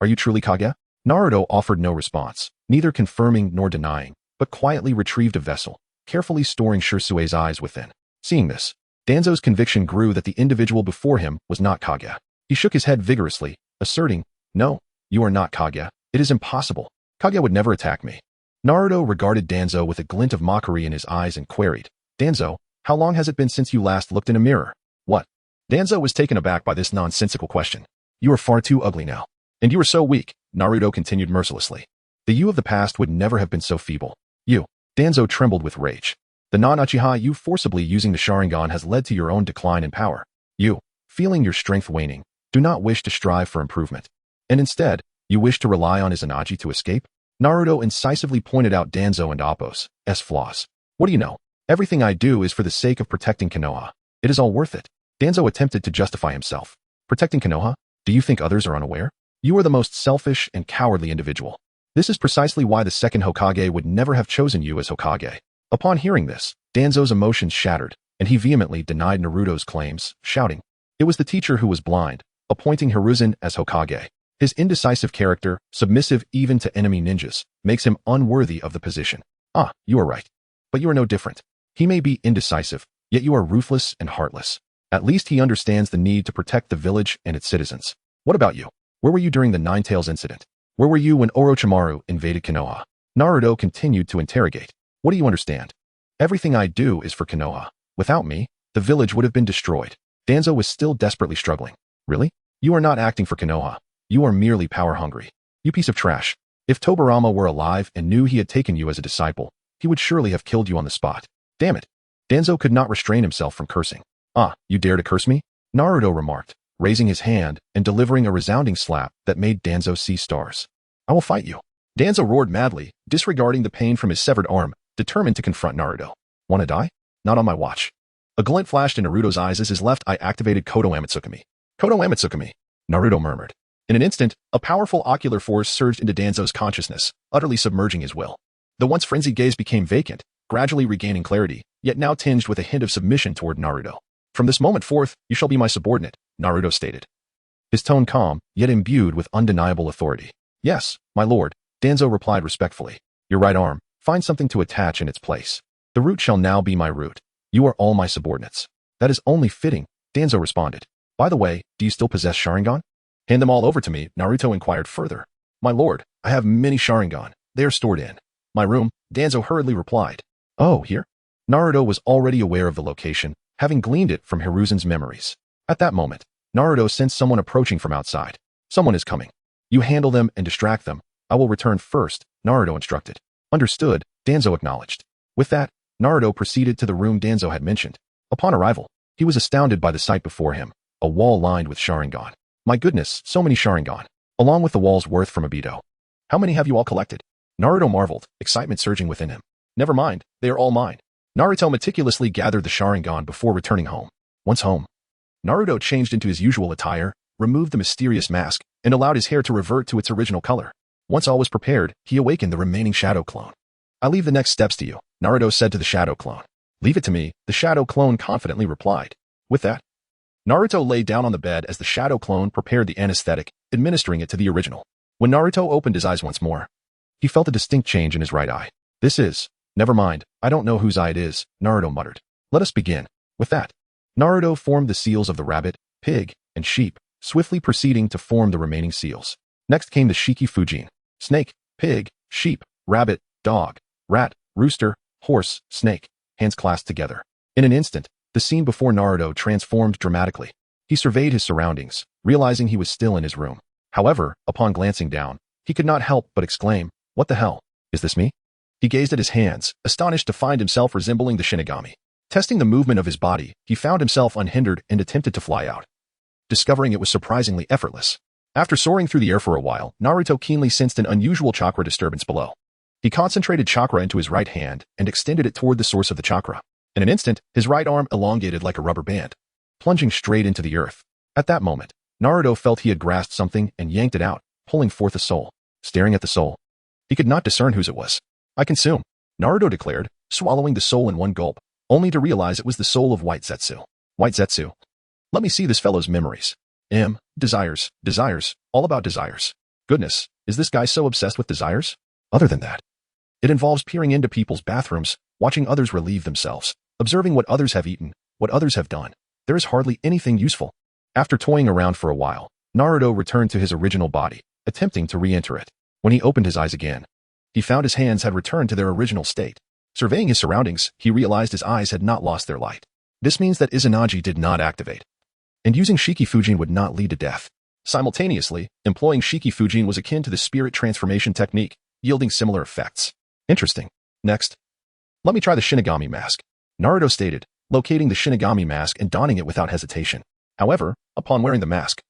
Speaker 1: Are you truly Kage? Naruto offered no response, neither confirming nor denying, but quietly retrieved a vessel, carefully storing Shirsue's eyes within. Seeing this, Danzo's conviction grew that the individual before him was not Kage. He shook his head vigorously, asserting, No, you are not Kage. It is impossible. Kage would never attack me. Naruto regarded Danzo with a glint of mockery in his eyes and queried, Danzo, how long has it been since you last looked in a mirror? What? Danzo was taken aback by this nonsensical question. You are far too ugly now. And you are so weak, Naruto continued mercilessly. The you of the past would never have been so feeble. You. Danzo trembled with rage. The non-Uchiha you forcibly using the Sharingan has led to your own decline in power. You, feeling your strength waning, do not wish to strive for improvement. And instead, you wish to rely on Izanagi to escape? Naruto incisively pointed out Danzo and Appo's flaws. What do you know? Everything I do is for the sake of protecting Konoha. It is all worth it. Danzo attempted to justify himself. Protecting Konoha? Do you think others are unaware? You are the most selfish and cowardly individual. This is precisely why the second Hokage would never have chosen you as Hokage. Upon hearing this, Danzo's emotions shattered, and he vehemently denied Naruto's claims, shouting, It was the teacher who was blind, appointing Hiruzen as Hokage. His indecisive character, submissive even to enemy ninjas, makes him unworthy of the position. Ah, you are right. But you are no different. He may be indecisive, yet you are ruthless and heartless. At least he understands the need to protect the village and its citizens. What about you? Where were you during the Nine Tails incident? Where were you when Orochimaru invaded Konoha? Naruto continued to interrogate. What do you understand? Everything I do is for Konoha. Without me, the village would have been destroyed. Danzo was still desperately struggling. Really? You are not acting for Konoha. You are merely power-hungry. You piece of trash. If Tobirama were alive and knew he had taken you as a disciple, he would surely have killed you on the spot. Damn it. Danzo could not restrain himself from cursing. Ah, you dare to curse me? Naruto remarked, raising his hand and delivering a resounding slap that made Danzo see stars. I will fight you. Danzo roared madly, disregarding the pain from his severed arm, determined to confront Naruto. Wanna die? Not on my watch. A glint flashed in Naruto's eyes as his left eye activated Kodo Amatsukami. Kodo Amatsukami, Naruto murmured. In an instant, a powerful ocular force surged into Danzo's consciousness, utterly submerging his will. The once frenzied gaze became vacant, gradually regaining clarity, yet now tinged with a hint of submission toward Naruto. From this moment forth, you shall be my subordinate, Naruto stated. His tone calm, yet imbued with undeniable authority. Yes, my lord, Danzo replied respectfully. Your right arm, find something to attach in its place. The root shall now be my root. You are all my subordinates. That is only fitting, Danzo responded. By the way, do you still possess Sharingan? Hand them all over to me, Naruto inquired further. My lord, I have many Sharingan. They are stored in my room, Danzo hurriedly replied. Oh, here? Naruto was already aware of the location, having gleaned it from Hiruzen's memories. At that moment, Naruto sensed someone approaching from outside. Someone is coming. You handle them and distract them. I will return first, Naruto instructed. Understood, Danzo acknowledged. With that, Naruto proceeded to the room Danzo had mentioned. Upon arrival, He was astounded by the sight before him, a wall lined with Sharingan. My goodness, so many Sharingan, along with the wall's worth from Obito. How many have you all collected? Naruto marveled, excitement surging within him. Never mind, they are all mine. Naruto meticulously gathered the Sharingan before returning home. Once home, Naruto changed into his usual attire, removed the mysterious mask, and allowed his hair to revert to its original color. Once all was prepared, he awakened the remaining shadow clone. I leave the next steps to you, Naruto said to the shadow clone. Leave it to me, the shadow clone confidently replied. With that, Naruto lay down on the bed as the shadow clone prepared the anesthetic, administering it to the original. When Naruto opened his eyes once more, he felt a distinct change in his right eye. Never mind, I don't know whose eye it is, Naruto muttered. Let us begin. With that, Naruto formed the seals of the rabbit, pig, and sheep, swiftly proceeding to form the remaining seals. Next came the Shiki Fujin: snake, pig, sheep, rabbit, dog, rat, rooster, horse, snake, hands clasped together. In an instant, the scene before Naruto transformed dramatically. He surveyed his surroundings, realizing he was still in his room. However, upon glancing down, he could not help but exclaim, "What the hell? Is this me?" He gazed at his hands, astonished to find himself resembling the Shinigami. Testing the movement of his body, he found himself unhindered and attempted to fly out, discovering it was surprisingly effortless. After soaring through the air for a while, Naruto keenly sensed an unusual chakra disturbance below. He concentrated chakra into his right hand and extended it toward the source of the chakra. In an instant, his right arm elongated like a rubber band, plunging straight into the earth. At that moment, Naruto felt he had grasped something and yanked it out, pulling forth a soul. Staring at the soul, he could not discern whose it was. I consume, Naruto declared, swallowing the soul in one gulp, only to realize it was the soul of White Zetsu. White Zetsu. Let me see this fellow's memories. Desires, all about desires. Goodness, is this guy so obsessed with desires? Other than that, it involves peering into people's bathrooms, watching others relieve themselves, observing what others have eaten, what others have done. There is hardly anything useful. After toying around for a while, Naruto returned to his original body, attempting to re-enter it. When he opened his eyes again, he found his hands had returned to their original state. Surveying his surroundings, he realized his eyes had not lost their light. This means that Izanagi did not activate, and using Shiki Fujin would not lead to death. Simultaneously, employing Shiki Fujin was akin to the spirit transformation technique, yielding similar effects. Interesting. Next, let me try the Shinigami mask, Naruto stated, locating the Shinigami mask and donning it without hesitation. However, upon wearing the mask,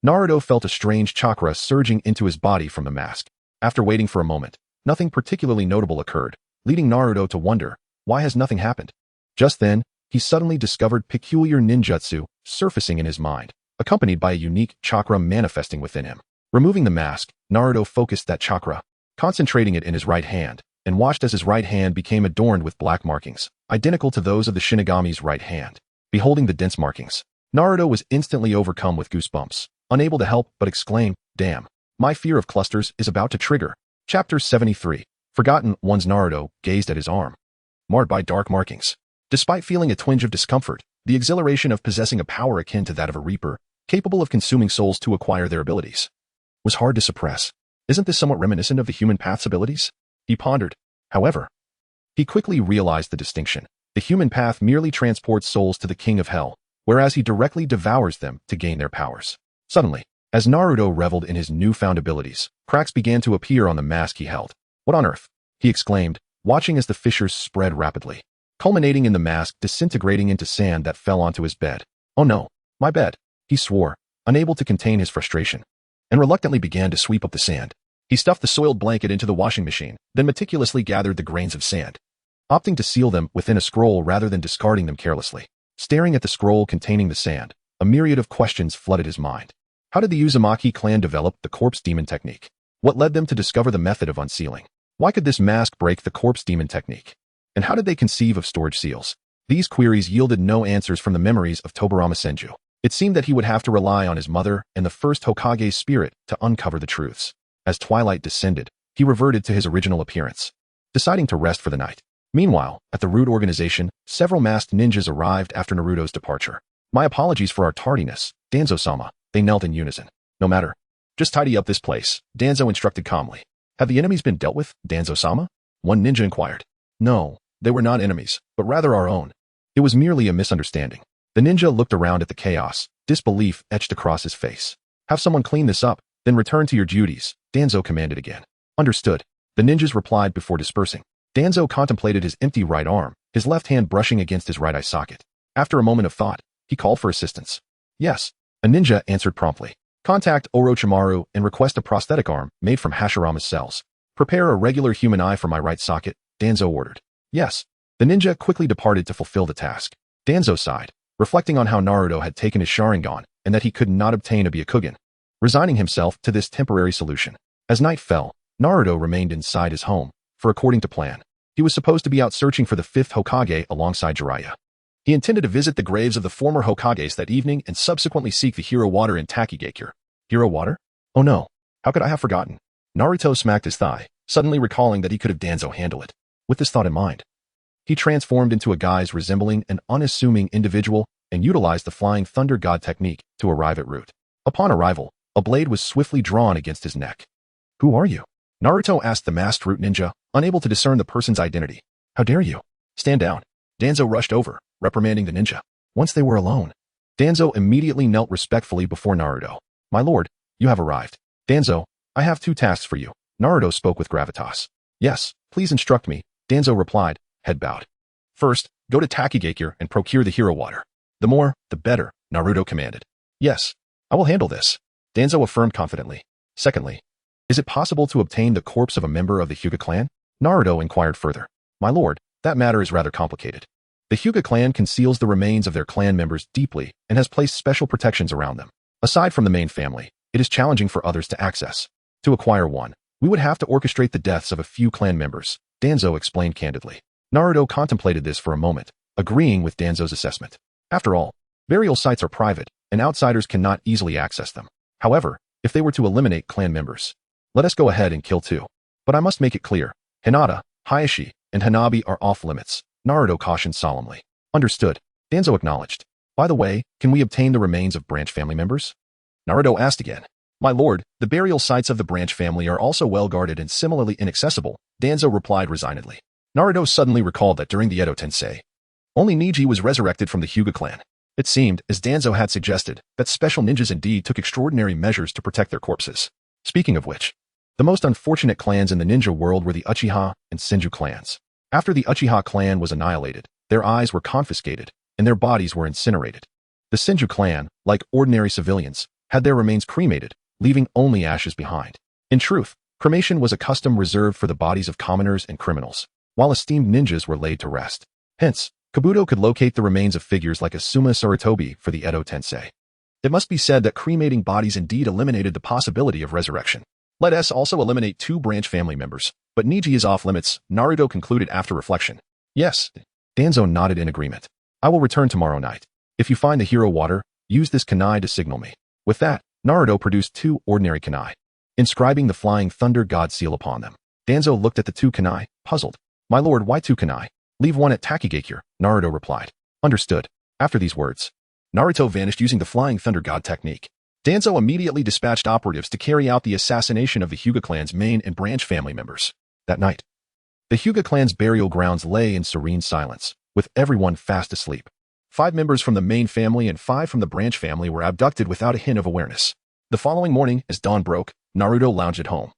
Speaker 1: Naruto felt a strange chakra surging into his body from the mask. After waiting for a moment, nothing particularly notable occurred, leading Naruto to wonder, why has nothing happened? Just then, he suddenly discovered peculiar ninjutsu surfacing in his mind, accompanied by a unique chakra manifesting within him. Removing the mask, Naruto focused that chakra, concentrating it in his right hand, and watched as his right hand became adorned with black markings, identical to those of the Shinigami's right hand. Beholding the dense markings, Naruto was instantly overcome with goosebumps, unable to help but exclaim, "Damn, my fear of clusters is about to trigger." Chapter 73. Forgotten One's Naruto gazed at his arm, marred by dark markings. Despite feeling a twinge of discomfort, the exhilaration of possessing a power akin to that of a reaper, capable of consuming souls to acquire their abilities, was hard to suppress. Isn't this somewhat reminiscent of the human path's abilities? He pondered. However, he quickly realized the distinction. The human path merely transports souls to the king of hell, whereas he directly devours them to gain their powers. Suddenly, as Naruto reveled in his newfound abilities, cracks began to appear on the mask he held. What on earth? He exclaimed, watching as the fissures spread rapidly, culminating in the mask disintegrating into sand that fell onto his bed. Oh no, my bed, he swore, unable to contain his frustration, and reluctantly began to sweep up the sand. He stuffed the soiled blanket into the washing machine, then meticulously gathered the grains of sand, opting to seal them within a scroll rather than discarding them carelessly. Staring at the scroll containing the sand, a myriad of questions flooded his mind. How did the Uzumaki clan develop the corpse demon technique? What led them to discover the method of unsealing? Why could this mask break the corpse demon technique? And how did they conceive of storage seals? These queries yielded no answers from the memories of Tobirama Senju. It seemed that he would have to rely on his mother and the first Hokage's spirit to uncover the truths. As twilight descended, he reverted to his original appearance, deciding to rest for the night. Meanwhile, at the Root organization, several masked ninjas arrived after Naruto's departure. My apologies for our tardiness, Danzo-sama, they knelt in unison. No matter. Just tidy up this place, Danzo instructed calmly. Have the enemies been dealt with, Danzo-sama? One ninja inquired. No, they were not enemies, but rather our own. It was merely a misunderstanding. The ninja looked around at the chaos, disbelief etched across his face. Have someone clean this up, then return to your duties, Danzo commanded again. Understood, the ninjas replied before dispersing. Danzo contemplated his empty right arm, his left hand brushing against his right eye socket. After a moment of thought, He called for assistance. Yes, a ninja answered promptly. Contact Orochimaru and request a prosthetic arm made from Hashirama's cells. Prepare a regular human eye for my right socket, Danzo ordered. Yes. The ninja quickly departed to fulfill the task. Danzo sighed, reflecting on how Naruto had taken his Sharingan and that he could not obtain a Byakugan, resigning himself to this temporary solution. As night fell, Naruto remained inside his home, for according to plan, he was supposed to be out searching for the fifth Hokage alongside Jiraiya. He intended to visit the graves of the former Hokages that evening and subsequently seek the hero water in Takigakure. Hero water? Oh no, how could I have forgotten? Naruto smacked his thigh, suddenly recalling that he could have Danzo handle it. With this thought in mind, he transformed into a guise resembling an unassuming individual and utilized the Flying Thunder God technique to arrive at Root. Upon arrival, a blade was swiftly drawn against his neck. Who are you? Naruto asked the masked Root ninja, unable to discern the person's identity. How dare you? Stand down. Danzo rushed over, reprimanding the ninja. Once they were alone, Danzo immediately knelt respectfully before Naruto. My lord, you have arrived. Danzo, I have 2 tasks for you. Naruto spoke with gravitas. Yes, please instruct me, Danzo replied, head bowed. First, go to Takigakure and procure the hero water. The more, the better, Naruto commanded. Yes, I will handle this, Danzo affirmed confidently. Secondly, is it possible to obtain the corpse of a member of the Hyuga clan? Naruto inquired further. My lord, that matter is rather complicated. The Hyuga clan conceals the remains of their clan members deeply and has placed special protections around them. Aside from the main family, it is challenging for others to access. To acquire one, we would have to orchestrate the deaths of a few clan members, Danzo explained candidly. Naruto contemplated this for a moment, agreeing with Danzo's assessment. After all, burial sites are private, and outsiders cannot easily access them. However, if they were to eliminate clan members, let us go ahead and kill 2. But I must make it clear, Hinata, Hayashi, and Hanabi are off limits, Naruto cautioned solemnly. Understood, Danzo acknowledged. By the way, can we obtain the remains of branch family members? Naruto asked again. My lord, the burial sites of the branch family are also well guarded and similarly inaccessible, Danzo replied resignedly. Naruto suddenly recalled that during the Edo Tensei, only Neji was resurrected from the Hyuga clan. It seemed, as Danzo had suggested, that special ninjas indeed took extraordinary measures to protect their corpses. Speaking of which, the most unfortunate clans in the ninja world were the Uchiha and Senju clans. After the Uchiha clan was annihilated, their eyes were confiscated, and their bodies were incinerated. The Senju clan, like ordinary civilians, had their remains cremated, leaving only ashes behind. In truth, cremation was a custom reserved for the bodies of commoners and criminals, while esteemed ninjas were laid to rest. Hence, Kabuto could locate the remains of figures like Asuma Sarutobi for the Edo Tensei. It must be said that cremating bodies indeed eliminated the possibility of resurrection. Let us also eliminate 2 branch family members, but Neji is off limits, Naruto concluded after reflection. Yes, Danzo nodded in agreement. I will return tomorrow night. If you find the hero water, use this kunai to signal me. With that, Naruto produced 2 ordinary kunai, inscribing the Flying Thunder God seal upon them. Danzo looked at the 2 kunai, puzzled. My lord, why 2 kunai? Leave one at Takigakure, Naruto replied. Understood. After these words, Naruto vanished using the Flying Thunder God technique. Danzo immediately dispatched operatives to carry out the assassination of the Hyuga clan's main and branch family members. That night, the Hyuga clan's burial grounds lay in serene silence, with everyone fast asleep. 5 members from the main family and 5 from the branch family were abducted without a hint of awareness. The following morning, as dawn broke, Naruto lounged at home,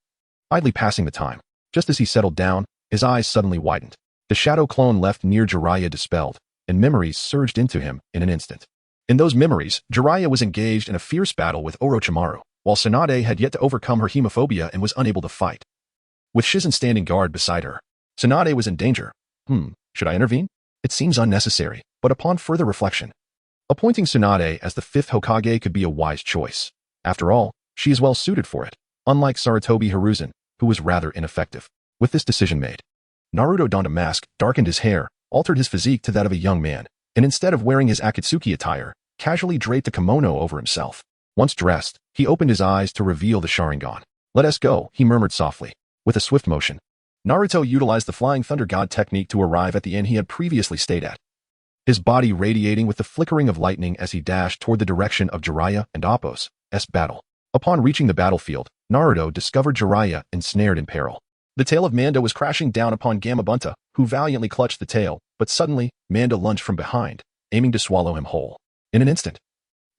Speaker 1: idly passing the time. Just as he settled down, his eyes suddenly widened. The shadow clone left near Jiraiya dispelled, and memories surged into him in an instant. In those memories, Jiraiya was engaged in a fierce battle with Orochimaru, while Tsunade had yet to overcome her hemophobia and was unable to fight. With Shizen standing guard beside her, Tsunade was in danger. Should I intervene? It seems unnecessary, but upon further reflection, appointing Tsunade as the 5th Hokage could be a wise choice. After all, she is well suited for it, unlike Sarutobi Hiruzen, who was rather ineffective. With this decision made, Naruto donned a mask, darkened his hair, altered his physique to that of a young man, and instead of wearing his Akatsuki attire, casually draped a kimono over himself. Once dressed, he opened his eyes to reveal the Sharingan. Let us go, he murmured softly. With a swift motion, Naruto utilized the Flying Thunder God technique to arrive at the inn he had previously stayed at, his body radiating with the flickering of lightning as he dashed toward the direction of Jiraiya and Appo's battle. Upon reaching the battlefield, Naruto discovered Jiraiya ensnared in peril. The tail of Manda was crashing down upon Gamabunta, who valiantly clutched the tail, but suddenly, Manda lunged from behind, aiming to swallow him whole. In an instant,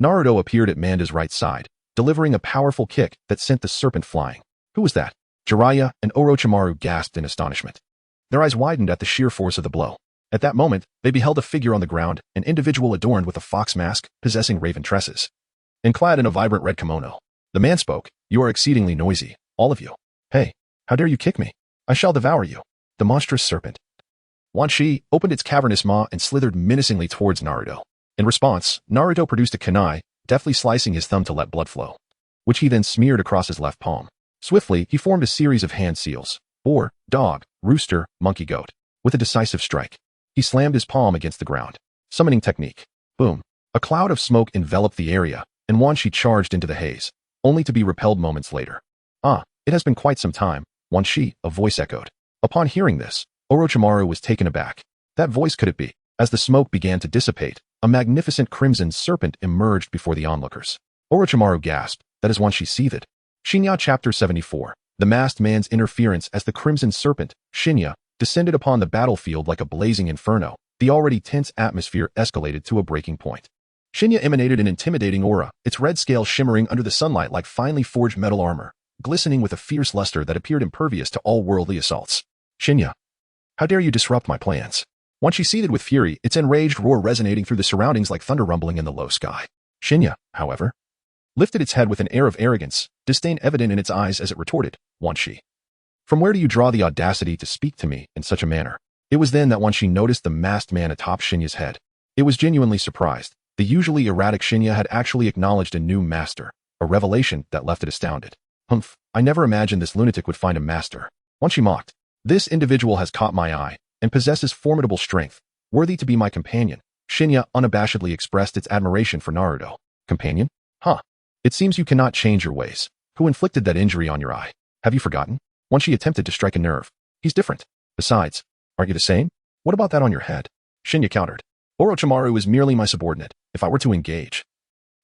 Speaker 1: Naruto appeared at Manda's right side, delivering a powerful kick that sent the serpent flying. Who was that? Jiraiya and Orochimaru gasped in astonishment. Their eyes widened at the sheer force of the blow. At that moment, they beheld a figure on the ground, an individual adorned with a fox mask, possessing raven tresses, and clad in a vibrant red kimono. The man spoke, "You are exceedingly noisy, all of you. Hey, how dare you kick me? I shall devour you." The monstrous serpent, Wan Shi, opened its cavernous maw and slithered menacingly towards Naruto. In response, Naruto produced a kunai, deftly slicing his thumb to let blood flow, which he then smeared across his left palm. Swiftly, he formed a series of hand seals: boar, dog, rooster, monkey, goat. With a decisive strike, he slammed his palm against the ground. Summoning technique. Boom. A cloud of smoke enveloped the area, and Wan Shi charged into the haze, only to be repelled moments later. "Ah, it has been quite some time, Wan Shi," a voice echoed. Upon hearing this, Orochimaru was taken aback. That voice could it be? As the smoke began to dissipate, a magnificent crimson serpent emerged before the onlookers. Orochimaru gasped. That is Wan Shi seethed. Shinya Chapter 74. The Masked Man's Interference. As the crimson serpent, Shinya, descended upon the battlefield like a blazing inferno, the already tense atmosphere escalated to a breaking point. Shinya emanated an intimidating aura, its red scale shimmering under the sunlight like finely forged metal armor, glistening with a fierce luster that appeared impervious to all worldly assaults. "Shinya, how dare you disrupt my plans?" Wan Shi seethed with fury, its enraged roar resonating through the surroundings like thunder rumbling in the low sky. Shinya, however, lifted its head with an air of arrogance, disdain evident in its eyes as it retorted, "Wan Shi, from where do you draw the audacity to speak to me in such a manner?" It was then that Wan Shi noticed the masked man atop Shinya's head. It was genuinely surprised. The usually erratic Shinya had actually acknowledged a new master, a revelation that left it astounded. "Humph, I never imagined this lunatic would find a master," Wan Shi mocked. "This individual has caught my eye, and possesses formidable strength, worthy to be my companion." Shinya unabashedly expressed its admiration for Naruto. "Companion? Huh. It seems you cannot change your ways. Who inflicted that injury on your eye? Have you forgotten?" Wan Shi attempted to strike a nerve. "He's different. Besides, aren't you the same? What about that on your head?" Shinya countered. "Orochimaru is merely my subordinate. If I were to engage,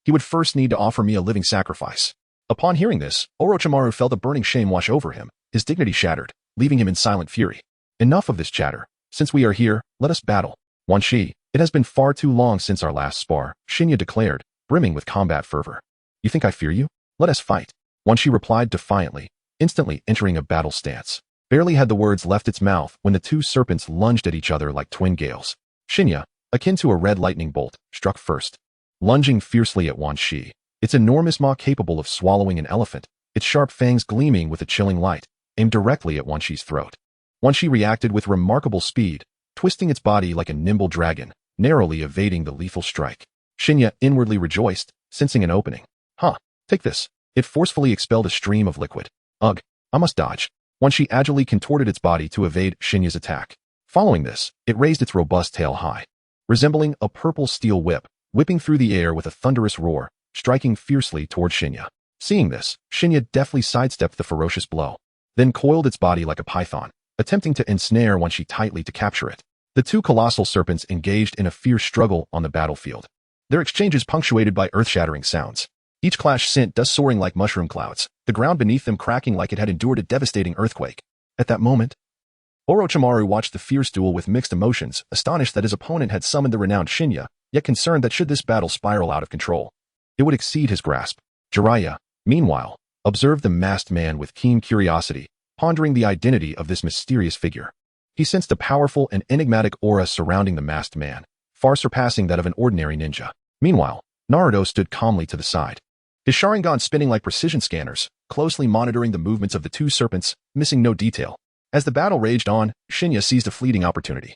Speaker 1: he would first need to offer me a living sacrifice." Upon hearing this, Orochimaru felt a burning shame wash over him, his dignity shattered, leaving him in silent fury. "Enough of this chatter. Since we are here, let us battle." "Wan Shi, it has been far too long since our last spar," Shinya declared, brimming with combat fervor. "You think I fear you? Let us fight." Wan Shi replied defiantly, instantly entering a battle stance. Barely had the words left its mouth when the two serpents lunged at each other like twin gales. Shinya, akin to a red lightning bolt, struck first, lunging fiercely at Wan Shi, its enormous maw capable of swallowing an elephant, its sharp fangs gleaming with a chilling light, aimed directly at Wan Shi's throat. Wan Shi reacted with remarkable speed, twisting its body like a nimble dragon, narrowly evading the lethal strike. Shinya inwardly rejoiced, sensing an opening. "Huh, take this." It forcefully expelled a stream of liquid. "Ugh, I must dodge." Wan Shi agilely contorted its body to evade Shinya's attack. Following this, it raised its robust tail high, resembling a purple steel whip, whipping through the air with a thunderous roar, striking fiercely toward Shinya. Seeing this, Shinya deftly sidestepped the ferocious blow, then coiled its body like a python, attempting to ensnare Wan Shi tightly to capture it. The two colossal serpents engaged in a fierce struggle on the battlefield, their exchanges punctuated by earth-shattering sounds. Each clash sent dust soaring like mushroom clouds, the ground beneath them cracking like it had endured a devastating earthquake. At that moment, Orochimaru watched the fierce duel with mixed emotions, astonished that his opponent had summoned the renowned Shinya, yet concerned that should this battle spiral out of control, it would exceed his grasp. Jiraiya, meanwhile, observed the masked man with keen curiosity, pondering the identity of this mysterious figure. He sensed a powerful and enigmatic aura surrounding the masked man, far surpassing that of an ordinary ninja. Meanwhile, Naruto stood calmly to the side, his Sharingan spinning like precision scanners, closely monitoring the movements of the two serpents, missing no detail. As the battle raged on, Shinya seized a fleeting opportunity,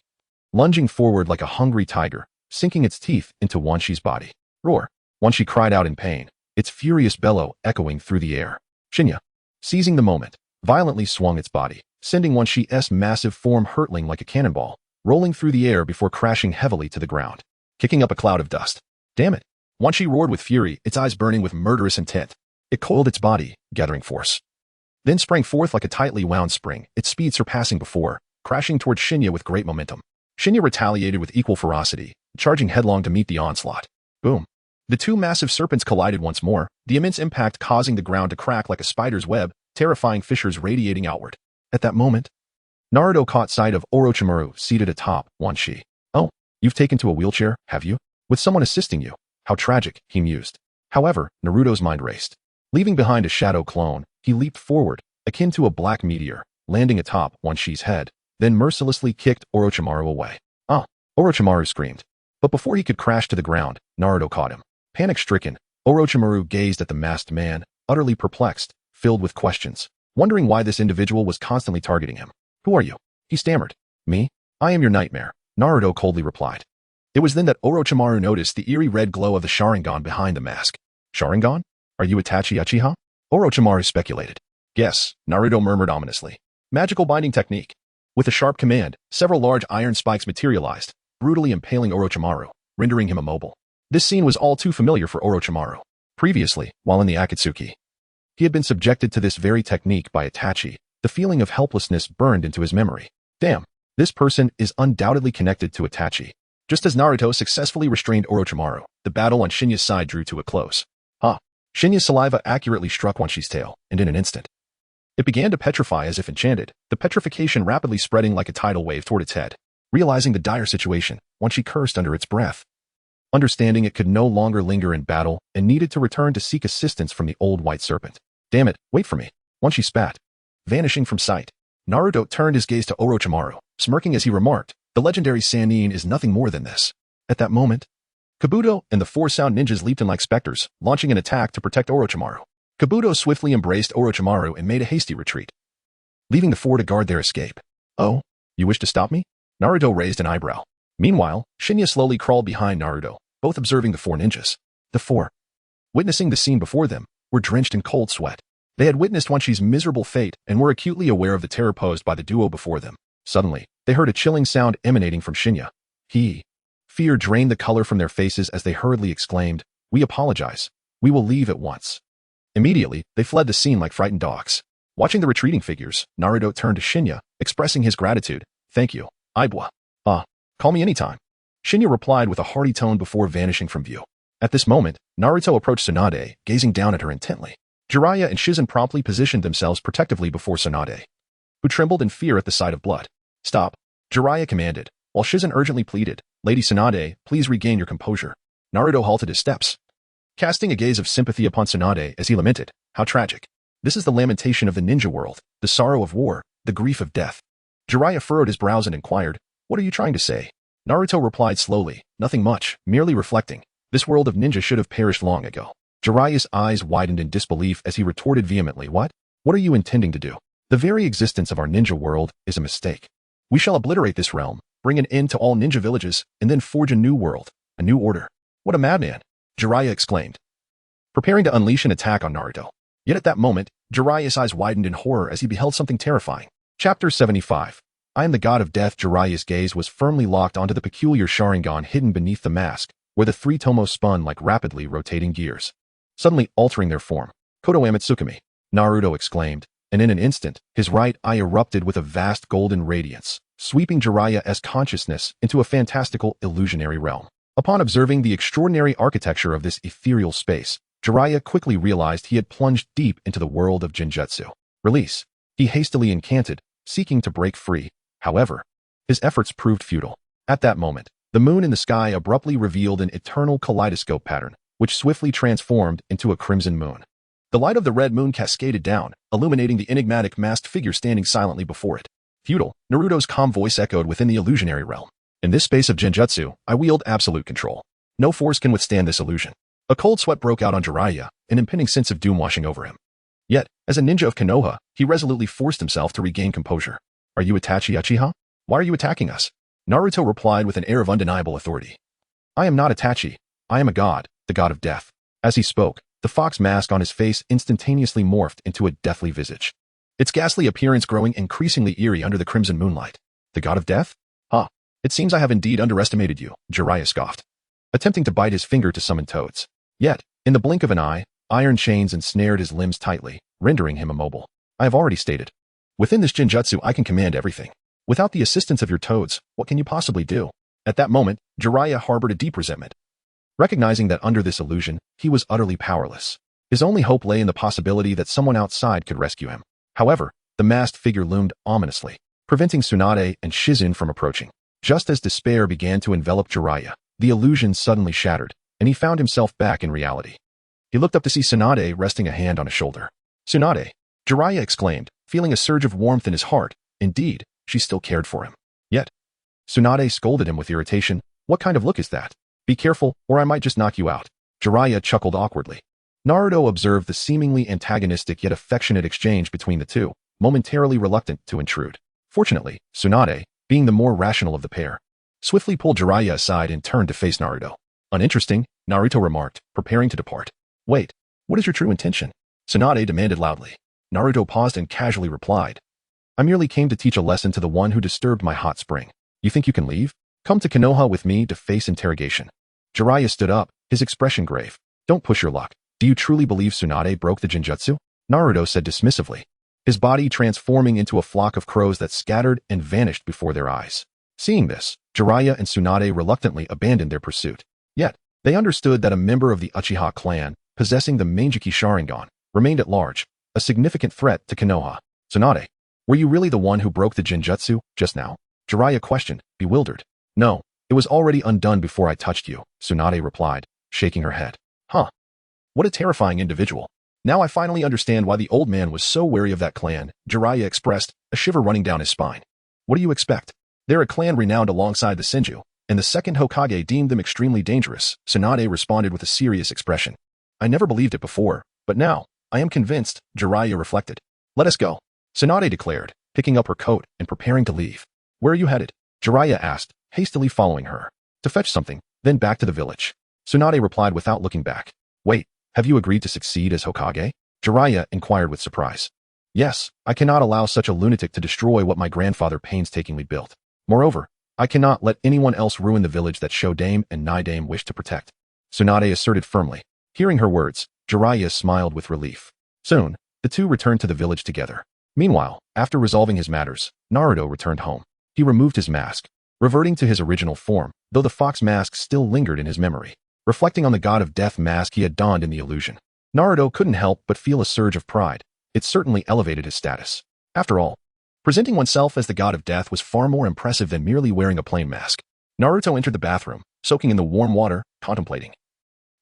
Speaker 1: lunging forward like a hungry tiger, sinking its teeth into Wan Shi's body. "Roar!" Wan Shi cried out in pain, its furious bellow echoing through the air. Shinya, seizing the moment, violently swung its body, sending Wan Shi's massive form hurtling like a cannonball, rolling through the air before crashing heavily to the ground, kicking up a cloud of dust. "Damn it!" Wan Shi roared with fury, its eyes burning with murderous intent. It coiled its body, gathering force, then sprang forth like a tightly wound spring, its speed surpassing before, crashing toward Shinya with great momentum. Shinya retaliated with equal ferocity, charging headlong to meet the onslaught. Boom. The two massive serpents collided once more, the immense impact causing the ground to crack like a spider's web, terrifying fissures radiating outward. At that moment, Naruto caught sight of Orochimaru seated atop Wan Shi. "Oh, you've taken to a wheelchair, have you? With someone assisting you? How tragic," he mused. However, Naruto's mind raced. Leaving behind a shadow clone, he leaped forward, akin to a black meteor, landing atop Wan Shi's head, then mercilessly kicked Orochimaru away. "Ah, Orochimaru screamed. But before he could crash to the ground, Naruto caught him. Panic-stricken, Orochimaru gazed at the masked man, utterly perplexed, filled with questions, wondering why this individual was constantly targeting him. "Who are you?" he stammered. "Me? I am your nightmare," Naruto coldly replied. It was then that Orochimaru noticed the eerie red glow of the Sharingan behind the mask. "Sharingan? Are you Itachi Uchiha?" Orochimaru speculated. "Yes," Naruto murmured ominously. "Magical binding technique." With a sharp command, several large iron spikes materialized, brutally impaling Orochimaru, rendering him immobile. This scene was all too familiar for Orochimaru. Previously, while in the Akatsuki, he had been subjected to this very technique by Itachi. The feeling of helplessness burned into his memory. Damn, this person is undoubtedly connected to Itachi. Just as Naruto successfully restrained Orochimaru, the battle on Shinya's side drew to a close. Shinya's saliva accurately struck Quan Chi's tail, and in an instant, it began to petrify as if enchanted, the petrification rapidly spreading like a tidal wave toward its head. Realizing the dire situation, Quan Chi cursed under its breath. Understanding it could no longer linger in battle and needed to return to seek assistance from the old white serpent. "Damn it, wait for me," Quan Chi spat. Vanishing from sight, Naruto turned his gaze to Orochimaru, smirking as he remarked, "The legendary Sannin is nothing more than this." At that moment, Kabuto and the four sound ninjas leaped in like specters, launching an attack to protect Orochimaru. Kabuto swiftly embraced Orochimaru and made a hasty retreat, leaving the four to guard their escape. "Oh, you wish to stop me?" Naruto raised an eyebrow. Meanwhile, Shinya slowly crawled behind Naruto, both observing the four ninjas. The four, witnessing the scene before them, were drenched in cold sweat. They had witnessed Quan Chi's miserable fate and were acutely aware of the terror posed by the duo before them. Suddenly, they heard a chilling sound emanating from Shinya. Fear drained the color from their faces as they hurriedly exclaimed, "We apologize. We will leave at once." Immediately, they fled the scene like frightened dogs. Watching the retreating figures, Naruto turned to Shinya, expressing his gratitude. "Thank you, Ibwa. Call me anytime." Shinya replied with a hearty tone before vanishing from view. At this moment, Naruto approached Tsunade, gazing down at her intently. Jiraiya and Shizen promptly positioned themselves protectively before Tsunade, who trembled in fear at the sight of blood. "Stop," Jiraiya commanded, while Shizen urgently pleaded, "Lady Tsunade, please regain your composure." Naruto halted his steps, casting a gaze of sympathy upon Tsunade as he lamented, "How tragic. This is the lamentation of the ninja world, the sorrow of war, the grief of death." Jiraiya furrowed his brows and inquired, "What are you trying to say?" Naruto replied slowly, "Nothing much, merely reflecting. This world of ninja should have perished long ago." Jiraiya's eyes widened in disbelief as he retorted vehemently, "What? What are you intending to do? The very existence of our ninja world is a mistake. We shall obliterate this realm, bring an end to all ninja villages, and then forge a new world, a new order." "What a madman!" Jiraiya exclaimed, preparing to unleash an attack on Naruto. Yet at that moment, Jiraiya's eyes widened in horror as he beheld something terrifying. Chapter 75. I am the god of death. Jiraiya's gaze was firmly locked onto the peculiar Sharingan hidden beneath the mask, where the three tomos spun like rapidly rotating gears, suddenly altering their form. "Koto Amatsukami," Naruto exclaimed, and in an instant, his right eye erupted with a vast golden radiance, sweeping Jiraiya's consciousness into a fantastical, illusionary realm. Upon observing the extraordinary architecture of this ethereal space, Jiraiya quickly realized he had plunged deep into the world of Genjutsu. Release. He hastily incanted, seeking to break free. However, his efforts proved futile. At that moment, the moon in the sky abruptly revealed an eternal kaleidoscope pattern, which swiftly transformed into a crimson moon. The light of the red moon cascaded down, illuminating the enigmatic masked figure standing silently before it. "Futile," Naruto's calm voice echoed within the illusionary realm. "In this space of Genjutsu, I wield absolute control. No force can withstand this illusion." A cold sweat broke out on Jiraiya, an impending sense of doom washing over him. Yet, as a ninja of Konoha, he resolutely forced himself to regain composure. "Are you Itachi Uchiha? Why are you attacking us?" Naruto replied with an air of undeniable authority. "I am not Itachi. I am a god, the god of death." As he spoke, the fox mask on his face instantaneously morphed into a deathly visage, its ghastly appearance growing increasingly eerie under the crimson moonlight. "The god of death? It seems I have indeed underestimated you," Jiraiya scoffed, attempting to bite his finger to summon toads. Yet, in the blink of an eye, iron chains ensnared his limbs tightly, rendering him immobile. "I have already stated. Within this Genjutsu I can command everything. Without the assistance of your toads, what can you possibly do?" At that moment, Jiraiya harbored a deep resentment. Recognizing that under this illusion, he was utterly powerless. His only hope lay in the possibility that someone outside could rescue him. However, the masked figure loomed ominously, preventing Tsunade and Shizen from approaching. Just as despair began to envelop Jiraiya, the illusion suddenly shattered, and he found himself back in reality. He looked up to see Tsunade resting a hand on his shoulder. "Tsunade," Jiraiya exclaimed, feeling a surge of warmth in his heart. Indeed, she still cared for him. Yet, Tsunade scolded him with irritation. What kind of look is that? Be careful, or I might just knock you out. Jiraiya chuckled awkwardly. Naruto observed the seemingly antagonistic yet affectionate exchange between the two, momentarily reluctant to intrude. Fortunately, Tsunade, being the more rational of the pair, swiftly pulled Jiraiya aside and turned to face Naruto. Uninteresting, Naruto remarked, preparing to depart. Wait, what is your true intention? Tsunade demanded loudly. Naruto paused and casually replied. I merely came to teach a lesson to the one who disturbed my hot spring. You think you can leave? Come to Konoha with me to face interrogation. Jiraiya stood up, his expression grave. Don't push your luck. Do you truly believe Tsunade broke the Genjutsu? Naruto said dismissively, his body transforming into a flock of crows that scattered and vanished before their eyes. Seeing this, Jiraiya and Tsunade reluctantly abandoned their pursuit. Yet, they understood that a member of the Uchiha clan, possessing the Manjiki Sharingan, remained at large, a significant threat to Konoha. Tsunade, were you really the one who broke the Genjutsu just now? Jiraiya questioned, bewildered. No, it was already undone before I touched you, Tsunade replied, shaking her head. Huh. What a terrifying individual. Now I finally understand why the old man was so wary of that clan, Jiraiya expressed, a shiver running down his spine. What do you expect? They're a clan renowned alongside the Senju, and the second Hokage deemed them extremely dangerous, Tsunade responded with a serious expression. I never believed it before, but now, I am convinced, Jiraiya reflected. Let us go, Tsunade declared, picking up her coat and preparing to leave. Where are you headed? Jiraiya asked, hastily following her. To fetch something, then back to the village. Tsunade replied without looking back. Wait, have you agreed to succeed as Hokage? Jiraiya inquired with surprise. Yes, I cannot allow such a lunatic to destroy what my grandfather painstakingly built. Moreover, I cannot let anyone else ruin the village that Shodame and Nidame wish to protect. Tsunade asserted firmly. Hearing her words, Jiraiya smiled with relief. Soon, the two returned to the village together. Meanwhile, after resolving his matters, Naruto returned home. He removed his mask, reverting to his original form, though the fox mask still lingered in his memory. Reflecting on the god of death mask he had donned in the illusion, Naruto couldn't help but feel a surge of pride. It certainly elevated his status. After all, presenting oneself as the god of death was far more impressive than merely wearing a plain mask. Naruto entered the bathroom, soaking in the warm water, contemplating.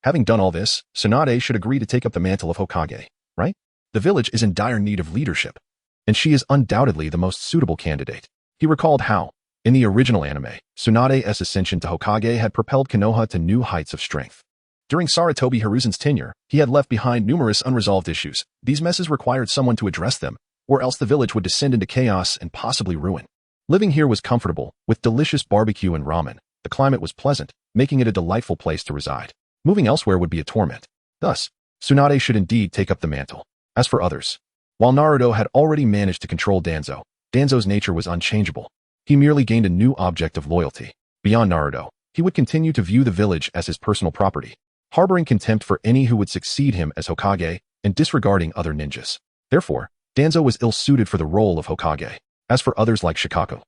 Speaker 1: Having done all this, Tsunade should agree to take up the mantle of Hokage, right? The village is in dire need of leadership, and she is undoubtedly the most suitable candidate. He recalled how, in the original anime, Tsunade's ascension to Hokage had propelled Konoha to new heights of strength. During Sarutobi Hiruzen's tenure, he had left behind numerous unresolved issues. These messes required someone to address them, or else the village would descend into chaos and possibly ruin. Living here was comfortable, with delicious barbecue and ramen. The climate was pleasant, making it a delightful place to reside. Moving elsewhere would be a torment. Thus, Tsunade should indeed take up the mantle. As for others, while Naruto had already managed to control Danzo, Danzo's nature was unchangeable. He merely gained a new object of loyalty. Beyond Naruto, he would continue to view the village as his personal property, harboring contempt for any who would succeed him as Hokage and disregarding other ninjas. Therefore, Danzo was ill-suited for the role of Hokage. As for others like Shikako,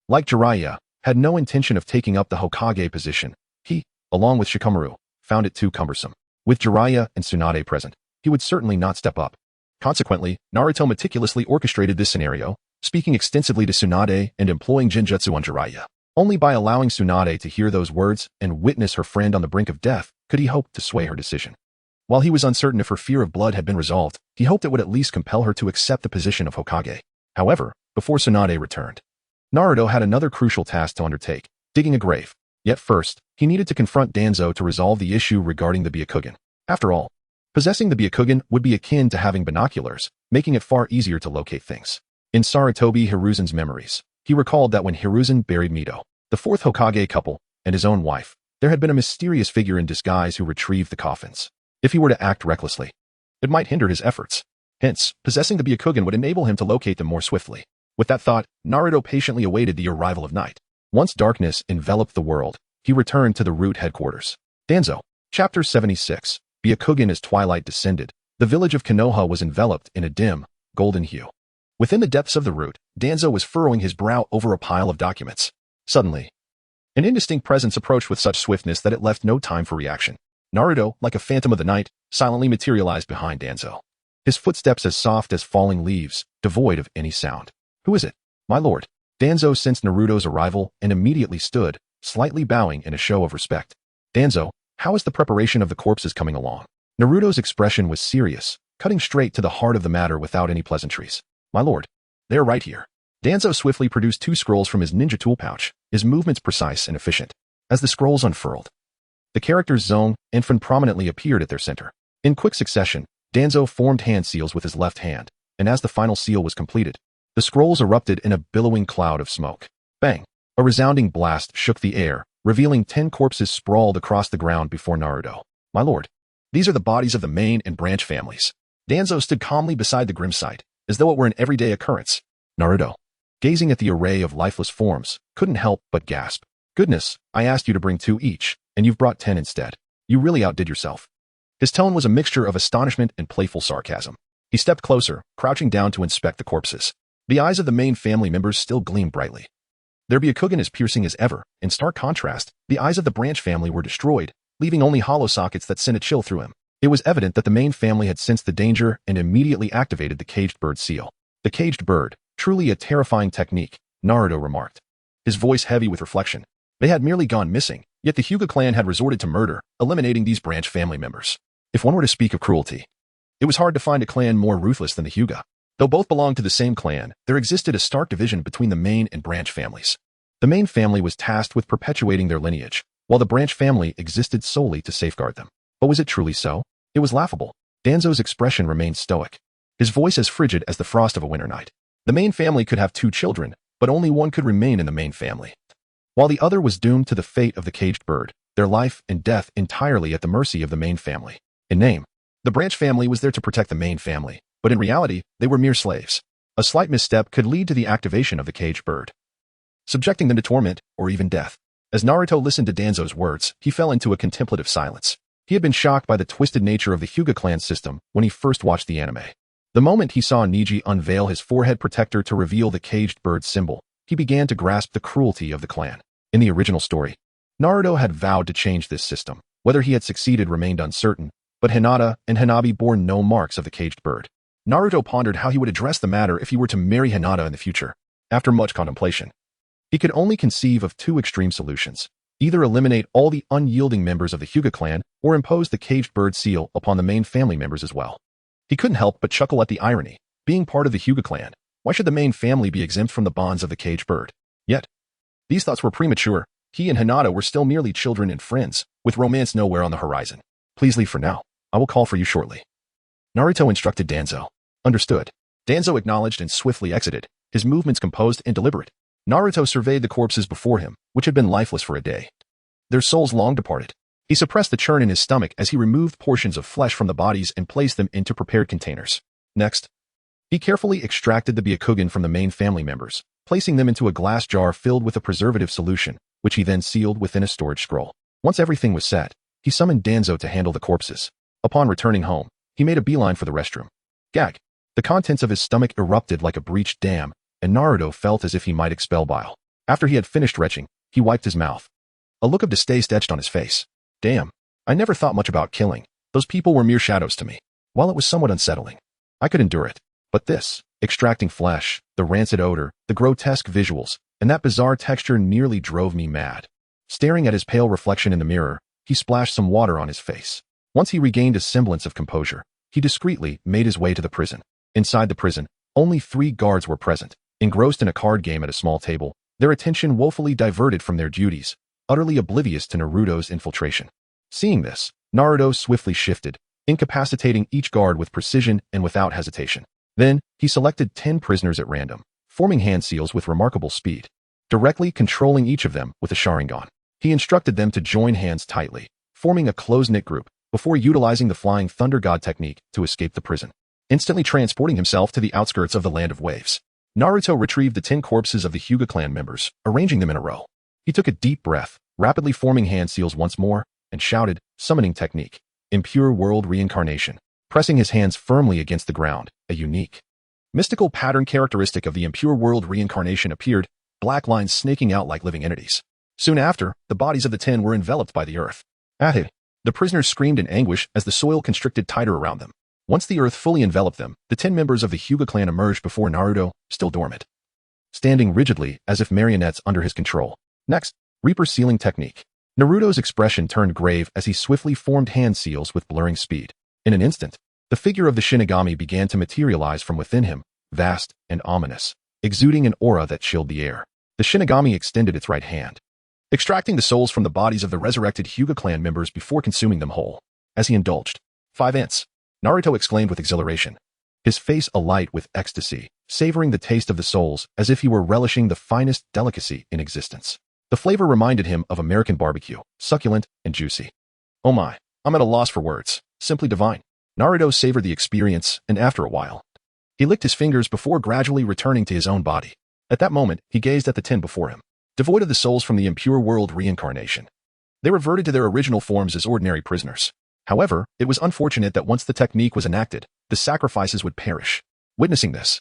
Speaker 1: like Jiraiya, had no intention of taking up the Hokage position. He, along with Shikamaru, found it too cumbersome. With Jiraiya and Tsunade present, he would certainly not step up. Consequently, Naruto meticulously orchestrated this scenario, speaking extensively to Tsunade and employing Genjutsu on Jiraiya. Only by allowing Tsunade to hear those words and witness her friend on the brink of death could he hope to sway her decision. While he was uncertain if her fear of blood had been resolved, he hoped it would at least compel her to accept the position of Hokage. However, before Tsunade returned, Naruto had another crucial task to undertake, digging a grave. Yet first, he needed to confront Danzo to resolve the issue regarding the Byakugan. After all, possessing the Byakugan would be akin to having binoculars, making it far easier to locate things. In Sarutobi Hiruzen's memories, he recalled that when Hiruzen buried Mito, the fourth Hokage couple, and his own wife, there had been a mysterious figure in disguise who retrieved the coffins. If he were to act recklessly, it might hinder his efforts. Hence, possessing the Byakugan would enable him to locate them more swiftly. With that thought, Naruto patiently awaited the arrival of night. Once darkness enveloped the world, he returned to the root headquarters. Danzo. Chapter 76. Byakugan as twilight descended, the village of Konoha was enveloped in a dim, golden hue. Within the depths of the root, Danzo was furrowing his brow over a pile of documents. Suddenly, an indistinct presence approached with such swiftness that it left no time for reaction. Naruto, like a phantom of the night, silently materialized behind Danzo. His footsteps as soft as falling leaves, devoid of any sound. Who is it? My lord. Danzo sensed Naruto's arrival and immediately stood, slightly bowing in a show of respect. Danzo, how is the preparation of the corpses coming along? Naruto's expression was serious, cutting straight to the heart of the matter without any pleasantries. My lord, they are right here. Danzo swiftly produced 2 scrolls from his ninja tool pouch, his movements precise and efficient. As the scrolls unfurled, the characters Zong and Fen prominently appeared at their center. In quick succession, Danzo formed hand seals with his left hand, and as the final seal was completed, the scrolls erupted in a billowing cloud of smoke. Bang! A resounding blast shook the air, revealing 10 corpses sprawled across the ground before Naruto. My lord, these are the bodies of the main and branch families. Danzo stood calmly beside the grim sight, as though it were an everyday occurrence. Naruto, gazing at the array of lifeless forms, couldn't help but gasp. Goodness, I asked you to bring 2 each, and you've brought 10 instead. You really outdid yourself. His tone was a mixture of astonishment and playful sarcasm. He stepped closer, crouching down to inspect the corpses. The eyes of the main family members still gleamed brightly. Their Byakugan as piercing as ever. In stark contrast, the eyes of the branch family were destroyed, leaving only hollow sockets that sent a chill through him. It was evident that the main family had sensed the danger and immediately activated the caged bird seal. The caged bird, truly a terrifying technique, Naruto remarked, his voice heavy with reflection. They had merely gone missing, yet the Hyuga clan had resorted to murder, eliminating these branch family members. If one were to speak of cruelty, it was hard to find a clan more ruthless than the Hyuga. Though both belonged to the same clan, there existed a stark division between the main and branch families. The main family was tasked with perpetuating their lineage, while the branch family existed solely to safeguard them. But was it truly so? It was laughable. Danzo's expression remained stoic, his voice as frigid as the frost of a winter night. The main family could have 2 children, but only one could remain in the main family, while the other was doomed to the fate of the caged bird, their life and death entirely at the mercy of the main family. In name, the branch family was there to protect the main family, but in reality, they were mere slaves. A slight misstep could lead to the activation of the caged bird, subjecting them to torment or even death. As Naruto listened to Danzo's words, he fell into a contemplative silence. He had been shocked by the twisted nature of the Hyuga clan system when he first watched the anime. The moment he saw Niji unveil his forehead protector to reveal the caged bird symbol, he began to grasp the cruelty of the clan. In the original story, Naruto had vowed to change this system. Whether he had succeeded remained uncertain, but Hinata and Hanabi bore no marks of the caged bird. Naruto pondered how he would address the matter if he were to marry Hinata in the future. After much contemplation, he could only conceive of 2 extreme solutions. Either eliminate all the unyielding members of the Hyuga clan or impose the caged bird seal upon the main family members as well. He couldn't help but chuckle at the irony. Being part of the Hyuga clan, why should the main family be exempt from the bonds of the caged bird? Yet, these thoughts were premature. He and Hinata were still merely children and friends, with romance nowhere on the horizon. Please leave for now. I will call for you shortly. Naruto instructed Danzo. Understood. Danzo acknowledged and swiftly exited, his movements composed and deliberate. Naruto surveyed the corpses before him, which had been lifeless for a day. Their souls long departed. He suppressed the churn in his stomach as he removed portions of flesh from the bodies and placed them into prepared containers. Next, he carefully extracted the Byakugan from the main family members, placing them into a glass jar filled with a preservative solution, which he then sealed within a storage scroll. Once everything was set, he summoned Danzo to handle the corpses. Upon returning home, he made a beeline for the restroom. Gag. The contents of his stomach erupted like a breached dam, and Naruto felt as if he might expel bile. After he had finished retching, he wiped his mouth. A look of distaste etched on his face. Damn, I never thought much about killing. Those people were mere shadows to me. While it was somewhat unsettling, I could endure it. But this, extracting flesh, the rancid odor, the grotesque visuals, and that bizarre texture nearly drove me mad. Staring at his pale reflection in the mirror, he splashed some water on his face. Once he regained a semblance of composure, he discreetly made his way to the prison. Inside the prison, only 3 guards were present, engrossed in a card game at a small table, their attention woefully diverted from their duties, utterly oblivious to Naruto's infiltration. Seeing this, Naruto swiftly shifted, incapacitating each guard with precision and without hesitation. Then, he selected 10 prisoners at random, forming hand seals with remarkable speed, directly controlling each of them with a Sharingan. He instructed them to join hands tightly, forming a close-knit group, before utilizing the Flying Thunder God technique to escape the prison, instantly transporting himself to the outskirts of the Land of Waves. Naruto retrieved the 10 corpses of the Hyuga clan members, arranging them in a row. He took a deep breath, rapidly forming hand seals once more, and shouted, summoning technique, impure world reincarnation, pressing his hands firmly against the ground. A unique, mystical pattern characteristic of the impure world reincarnation appeared, black lines snaking out like living entities. Soon after, the bodies of the 10 were enveloped by the earth. Ahe! The prisoners screamed in anguish as the soil constricted tighter around them. Once the earth fully enveloped them, the 10 members of the Hyuga clan emerged before Naruto, still dormant, standing rigidly as if marionettes under his control. Next, Reaper sealing technique. Naruto's expression turned grave as he swiftly formed hand seals with blurring speed. In an instant, the figure of the Shinigami began to materialize from within him, vast and ominous, exuding an aura that chilled the air. The Shinigami extended its right hand, extracting the souls from the bodies of the resurrected Hyuga clan members before consuming them whole. As he indulged, 5 ints, Naruto exclaimed with exhilaration, his face alight with ecstasy, savoring the taste of the souls as if he were relishing the finest delicacy in existence. The flavor reminded him of American barbecue, succulent and juicy. Oh my, I'm at a loss for words. Simply divine. Naruto savored the experience, and after a while, he licked his fingers before gradually returning to his own body. At that moment, he gazed at the 10 before him, devoid of the souls from the impure world reincarnation. They reverted to their original forms as ordinary prisoners. However, it was unfortunate that once the technique was enacted, the sacrifices would perish. Witnessing this,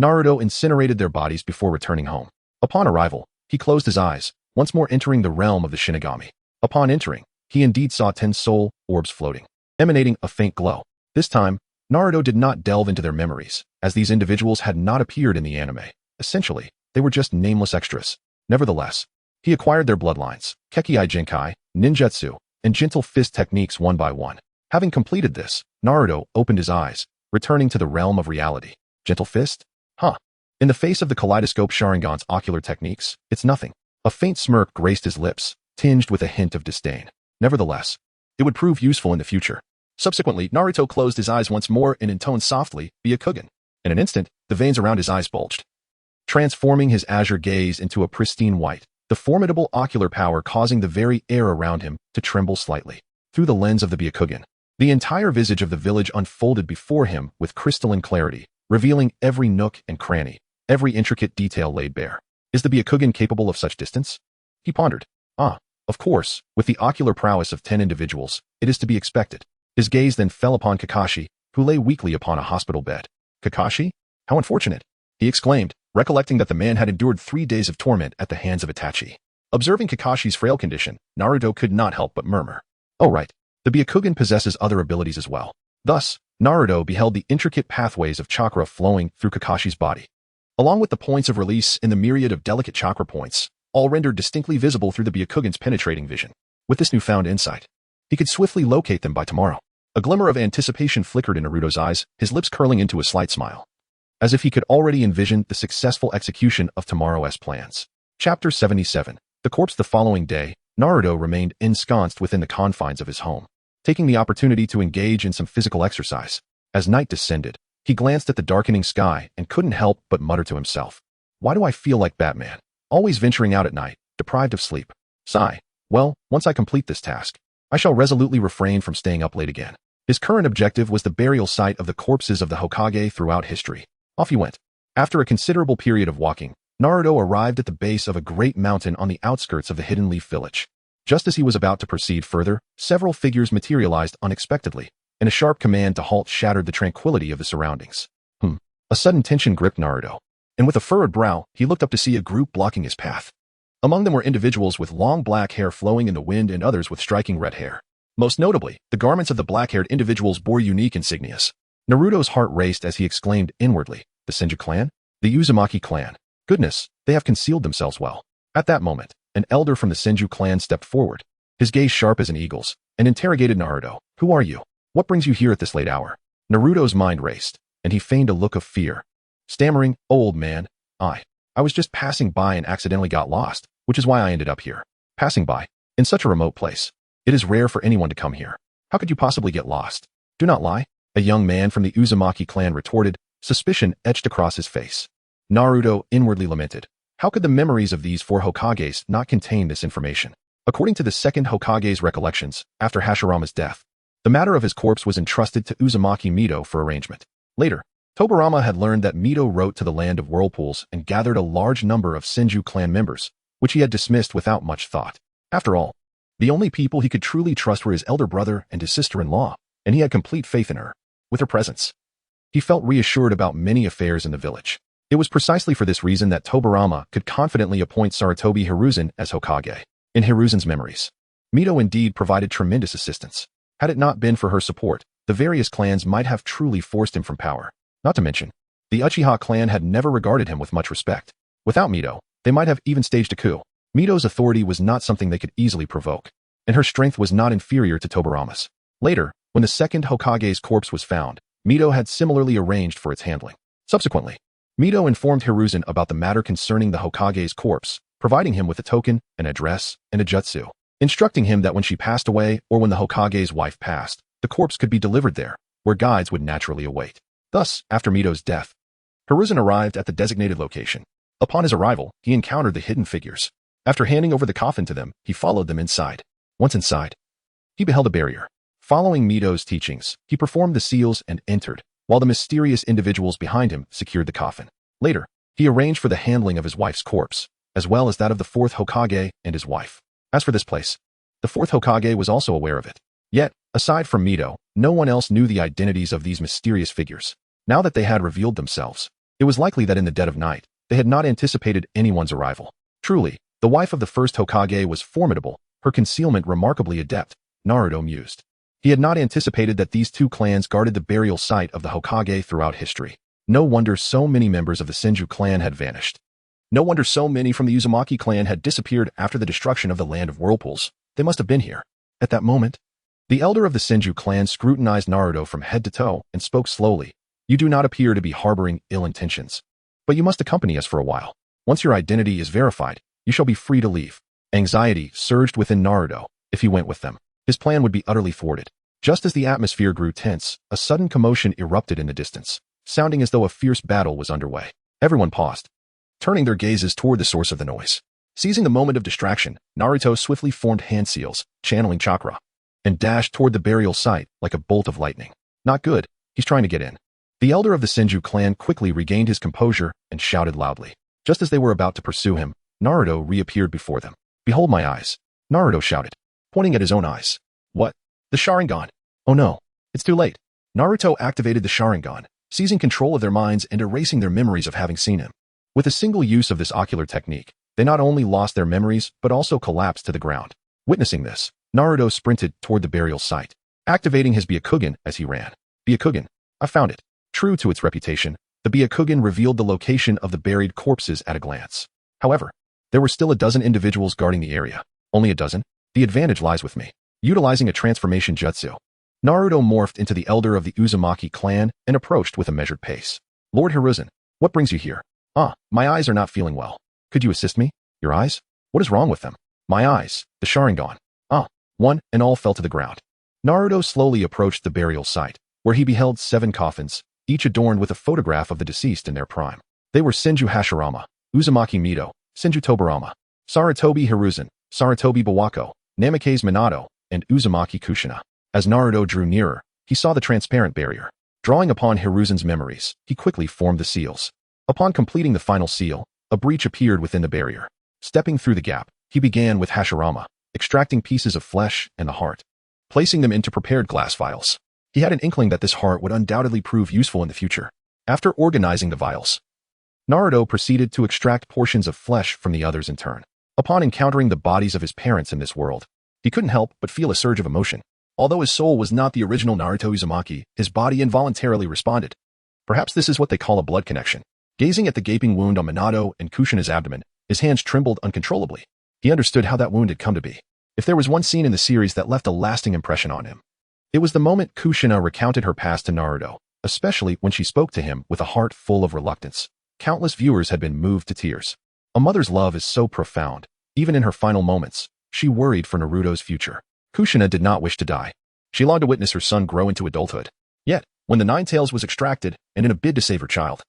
Speaker 1: Naruto incinerated their bodies before returning home. Upon arrival, he closed his eyes, once more entering the realm of the Shinigami. Upon entering, he indeed saw 10 soul orbs floating, emanating a faint glow. This time, Naruto did not delve into their memories, as these individuals had not appeared in the anime. Essentially, they were just nameless extras. Nevertheless, he acquired their bloodlines, Kekkei Jinkai, Ninjutsu, and Gentle Fist techniques one by one. Having completed this, Naruto opened his eyes, returning to the realm of reality. Gentle Fist? Huh. In the face of the Kaleidoscope Sharingan's ocular techniques, it's nothing. A faint smirk graced his lips, tinged with a hint of disdain. Nevertheless, it would prove useful in the future. Subsequently, Naruto closed his eyes once more and intoned softly, Byakugan. In an instant, the veins around his eyes bulged, transforming his azure gaze into a pristine white, the formidable ocular power causing the very air around him to tremble slightly. Through the lens of the Byakugan, the entire visage of the village unfolded before him with crystalline clarity, revealing every nook and cranny, every intricate detail laid bare. Is the Byakugan capable of such distance? He pondered. Of course, with the ocular prowess of 10 individuals, it is to be expected. His gaze then fell upon Kakashi, who lay weakly upon a hospital bed. Kakashi? How unfortunate! He exclaimed, recollecting that the man had endured 3 days of torment at the hands of Itachi. Observing Kakashi's frail condition, Naruto could not help but murmur. Oh right, the Byakugan possesses other abilities as well. Thus, Naruto beheld the intricate pathways of chakra flowing through Kakashi's body, along with the points of release in the myriad of delicate chakra points, all rendered distinctly visible through the Byakugan's penetrating vision. With this newfound insight, he could swiftly locate them by tomorrow. A glimmer of anticipation flickered in Naruto's eyes, his lips curling into a slight smile, as if he could already envision the successful execution of tomorrow's plans. Chapter 77. The corpse. The following day, Naruto remained ensconced within the confines of his home, taking the opportunity to engage in some physical exercise. As night descended, he glanced at the darkening sky and couldn't help but mutter to himself, why do I feel like Batman? Always venturing out at night, deprived of sleep. Sigh. Well, once I complete this task, I shall resolutely refrain from staying up late again. His current objective was the burial site of the corpses of the Hokage throughout history. Off he went. After a considerable period of walking, Naruto arrived at the base of a great mountain on the outskirts of the Hidden Leaf Village. Just as he was about to proceed further, several figures materialized unexpectedly, and a sharp command to halt shattered the tranquility of the surroundings. A sudden tension gripped Naruto, and with a furrowed brow, he looked up to see a group blocking his path. Among them were individuals with long black hair flowing in the wind and others with striking red hair. Most notably, the garments of the black-haired individuals bore unique insignias. Naruto's heart raced as he exclaimed inwardly, the Senju clan? The Uzumaki clan. Goodness, they have concealed themselves well. At that moment, an elder from the Senju clan stepped forward, his gaze sharp as an eagle's, and interrogated Naruto. Who are you? What brings you here at this late hour? Naruto's mind raced, and he feigned a look of fear, stammering, oh, old man, I was just passing by and accidentally got lost, which is why I ended up here. Passing by, in such a remote place. It is rare for anyone to come here. How could you possibly get lost? Do not lie, a young man from the Uzumaki clan retorted, suspicion etched across his face. Naruto inwardly lamented. How could the memories of these 4 Hokages not contain this information? According to the second Hokage's recollections, after Hashirama's death, the matter of his corpse was entrusted to Uzumaki Mito for arrangement. Later, Tobirama had learned that Mito wrote to the Land of Whirlpools and gathered a large number of Senju clan members, which he had dismissed without much thought. After all, the only people he could truly trust were his elder brother and his sister-in-law, and he had complete faith in her. With her presence, he felt reassured about many affairs in the village. It was precisely for this reason that Tobirama could confidently appoint Sarutobi Hiruzen as Hokage. In Hiruzen's memories, Mito indeed provided tremendous assistance. Had it not been for her support, the various clans might have truly forced him from power. Not to mention, the Uchiha clan had never regarded him with much respect. Without Mito, they might have even staged a coup. Mito's authority was not something they could easily provoke, and her strength was not inferior to Tobirama's. Later, when the second Hokage's corpse was found, Mito had similarly arranged for its handling. Subsequently, Mito informed Hiruzen about the matter concerning the Hokage's corpse, providing him with a token, an address, and a jutsu, instructing him that when she passed away or when the Hokage's wife passed, the corpse could be delivered there, where guides would naturally await. Thus, after Mito's death, Hiruzen arrived at the designated location. Upon his arrival, he encountered the hidden figures. After handing over the coffin to them, he followed them inside. Once inside, he beheld a barrier. Following Mito's teachings, he performed the seals and entered, while the mysterious individuals behind him secured the coffin. Later, he arranged for the handling of his wife's corpse, as well as that of the fourth Hokage and his wife. As for this place, the fourth Hokage was also aware of it. Yet, aside from Mito, no one else knew the identities of these mysterious figures. Now that they had revealed themselves, it was likely that in the dead of night, they had not anticipated anyone's arrival. Truly, the wife of the first Hokage was formidable, her concealment remarkably adept, Naruto mused. He had not anticipated that these two clans guarded the burial site of the Hokage throughout history. No wonder so many members of the Senju clan had vanished. No wonder so many from the Uzumaki clan had disappeared after the destruction of the Land of Whirlpools. They must have been here. At that moment, the elder of the Senju clan scrutinized Naruto from head to toe and spoke slowly. You do not appear to be harboring ill intentions, but you must accompany us for a while. Once your identity is verified, you shall be free to leave. Anxiety surged within Naruto. If he went with them, his plan would be utterly thwarted. Just as the atmosphere grew tense, a sudden commotion erupted in the distance, sounding as though a fierce battle was underway. Everyone paused, turning their gazes toward the source of the noise. Seizing the moment of distraction, Naruto swiftly formed hand seals, channeling chakra, and dashed toward the burial site like a bolt of lightning. Not good, he's trying to get in. The elder of the Senju clan quickly regained his composure and shouted loudly. Just as they were about to pursue him, Naruto reappeared before them. Behold my eyes, Naruto shouted, pointing at his own eyes. What? The Sharingan. Oh no, it's too late. Naruto activated the Sharingan, seizing control of their minds and erasing their memories of having seen him. With a single use of this ocular technique, they not only lost their memories but also collapsed to the ground. Witnessing this, Naruto sprinted toward the burial site, activating his Byakugan as he ran. Byakugan, I found it. True to its reputation, the Byakugan revealed the location of the buried corpses at a glance. However, there were still a dozen individuals guarding the area. Only a dozen? The advantage lies with me. Utilizing a transformation jutsu, Naruto morphed into the elder of the Uzumaki clan and approached with a measured pace. Lord Hiruzen, what brings you here? My eyes are not feeling well. Could you assist me? Your eyes? What is wrong with them? My eyes, the Sharingan. One and all fell to the ground. Naruto slowly approached the burial site, where he beheld 7 coffins, each adorned with a photograph of the deceased in their prime. They were Senju Hashirama, Uzumaki Mito, Senju Tobarama, Sarutobi Hiruzen, Sarutobi Bawako, Namikaze Minato, and Uzumaki Kushina. As Naruto drew nearer, he saw the transparent barrier. Drawing upon Hiruzen's memories, he quickly formed the seals. Upon completing the final seal, a breach appeared within the barrier. Stepping through the gap, he began with Hashirama, extracting pieces of flesh and the heart, placing them into prepared glass vials. He had an inkling that this heart would undoubtedly prove useful in the future. After organizing the vials, Naruto proceeded to extract portions of flesh from the others in turn. Upon encountering the bodies of his parents in this world, he couldn't help but feel a surge of emotion. Although his soul was not the original Naruto Uzumaki, his body involuntarily responded. Perhaps this is what they call a blood connection. Gazing at the gaping wound on Minato and Kushina's abdomen, his hands trembled uncontrollably. He understood how that wound had come to be. If there was one scene in the series that left a lasting impression on him, it was the moment Kushina recounted her past to Naruto, especially when she spoke to him with a heart full of reluctance. Countless viewers had been moved to tears. A mother's love is so profound. Even in her final moments, she worried for Naruto's future. Kushina did not wish to die. She longed to witness her son grow into adulthood. Yet, when the 9 tails was extracted, and in a bid to save her child,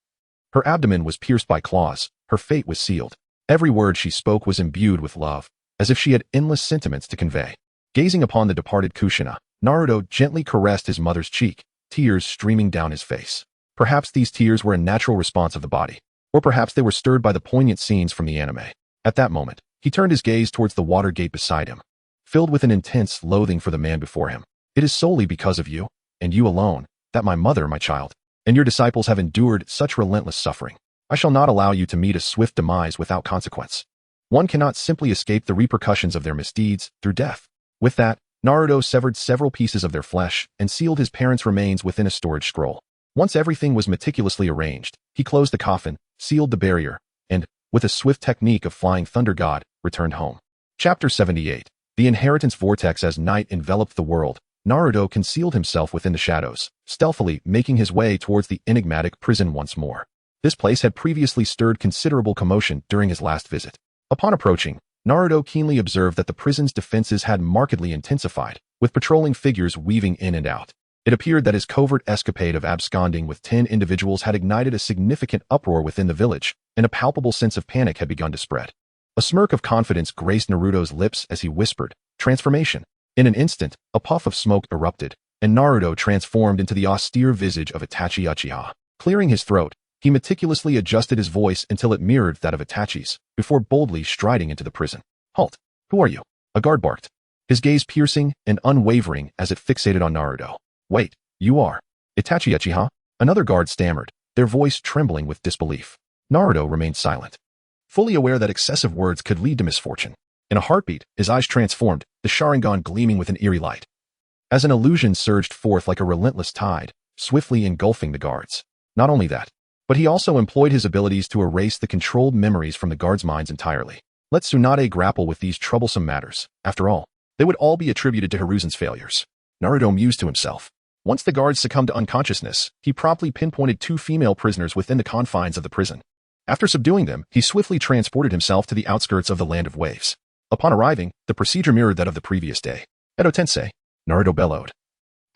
Speaker 1: her abdomen was pierced by claws, her fate was sealed. Every word she spoke was imbued with love, as if she had endless sentiments to convey. Gazing upon the departed Kushina, Naruto gently caressed his mother's cheek, tears streaming down his face. Perhaps these tears were a natural response of the body, or perhaps they were stirred by the poignant scenes from the anime. At that moment, he turned his gaze towards the water gate beside him, filled with an intense loathing for the man before him. It is solely because of you, and you alone, that my mother, my child, and your disciples have endured such relentless suffering. I shall not allow you to meet a swift demise without consequence. One cannot simply escape the repercussions of their misdeeds through death. With that, Naruto severed several pieces of their flesh and sealed his parents' remains within a storage scroll. Once everything was meticulously arranged, he closed the coffin, sealed the barrier, and, with a swift technique of flying thunder god, returned home. Chapter 78. The Inheritance Vortex. As night enveloped the world, Naruto concealed himself within the shadows, stealthily making his way towards the enigmatic prison once more. This place had previously stirred considerable commotion during his last visit. Upon approaching, Naruto keenly observed that the prison's defenses had markedly intensified, with patrolling figures weaving in and out. It appeared that his covert escapade of absconding with 10 individuals had ignited a significant uproar within the village, and a palpable sense of panic had begun to spread. A smirk of confidence graced Naruto's lips as he whispered, "Transformation." In an instant, a puff of smoke erupted, and Naruto transformed into the austere visage of Itachi Uchiha. Clearing his throat, he meticulously adjusted his voice until it mirrored that of Itachi's, before boldly striding into the prison. "Halt! Who are you?" a guard barked, his gaze piercing and unwavering as it fixated on Naruto. "Wait, you are Itachi Uchiha?" Another guard stammered, their voice trembling with disbelief. Naruto remained silent, fully aware that excessive words could lead to misfortune. In a heartbeat, his eyes transformed, the Sharingan gleaming with an eerie light, as an illusion surged forth like a relentless tide, swiftly engulfing the guards. Not only that, but he also employed his abilities to erase the controlled memories from the guards' minds entirely. Let Tsunade grapple with these troublesome matters. After all, they would all be attributed to Hiruzen's failures. Naruto mused to himself. Once the guards succumbed to unconsciousness, he promptly pinpointed 2 female prisoners within the confines of the prison. After subduing them, he swiftly transported himself to the outskirts of the Land of Waves. Upon arriving, the procedure mirrored that of the previous day. "Edo Tensei," Naruto bellowed,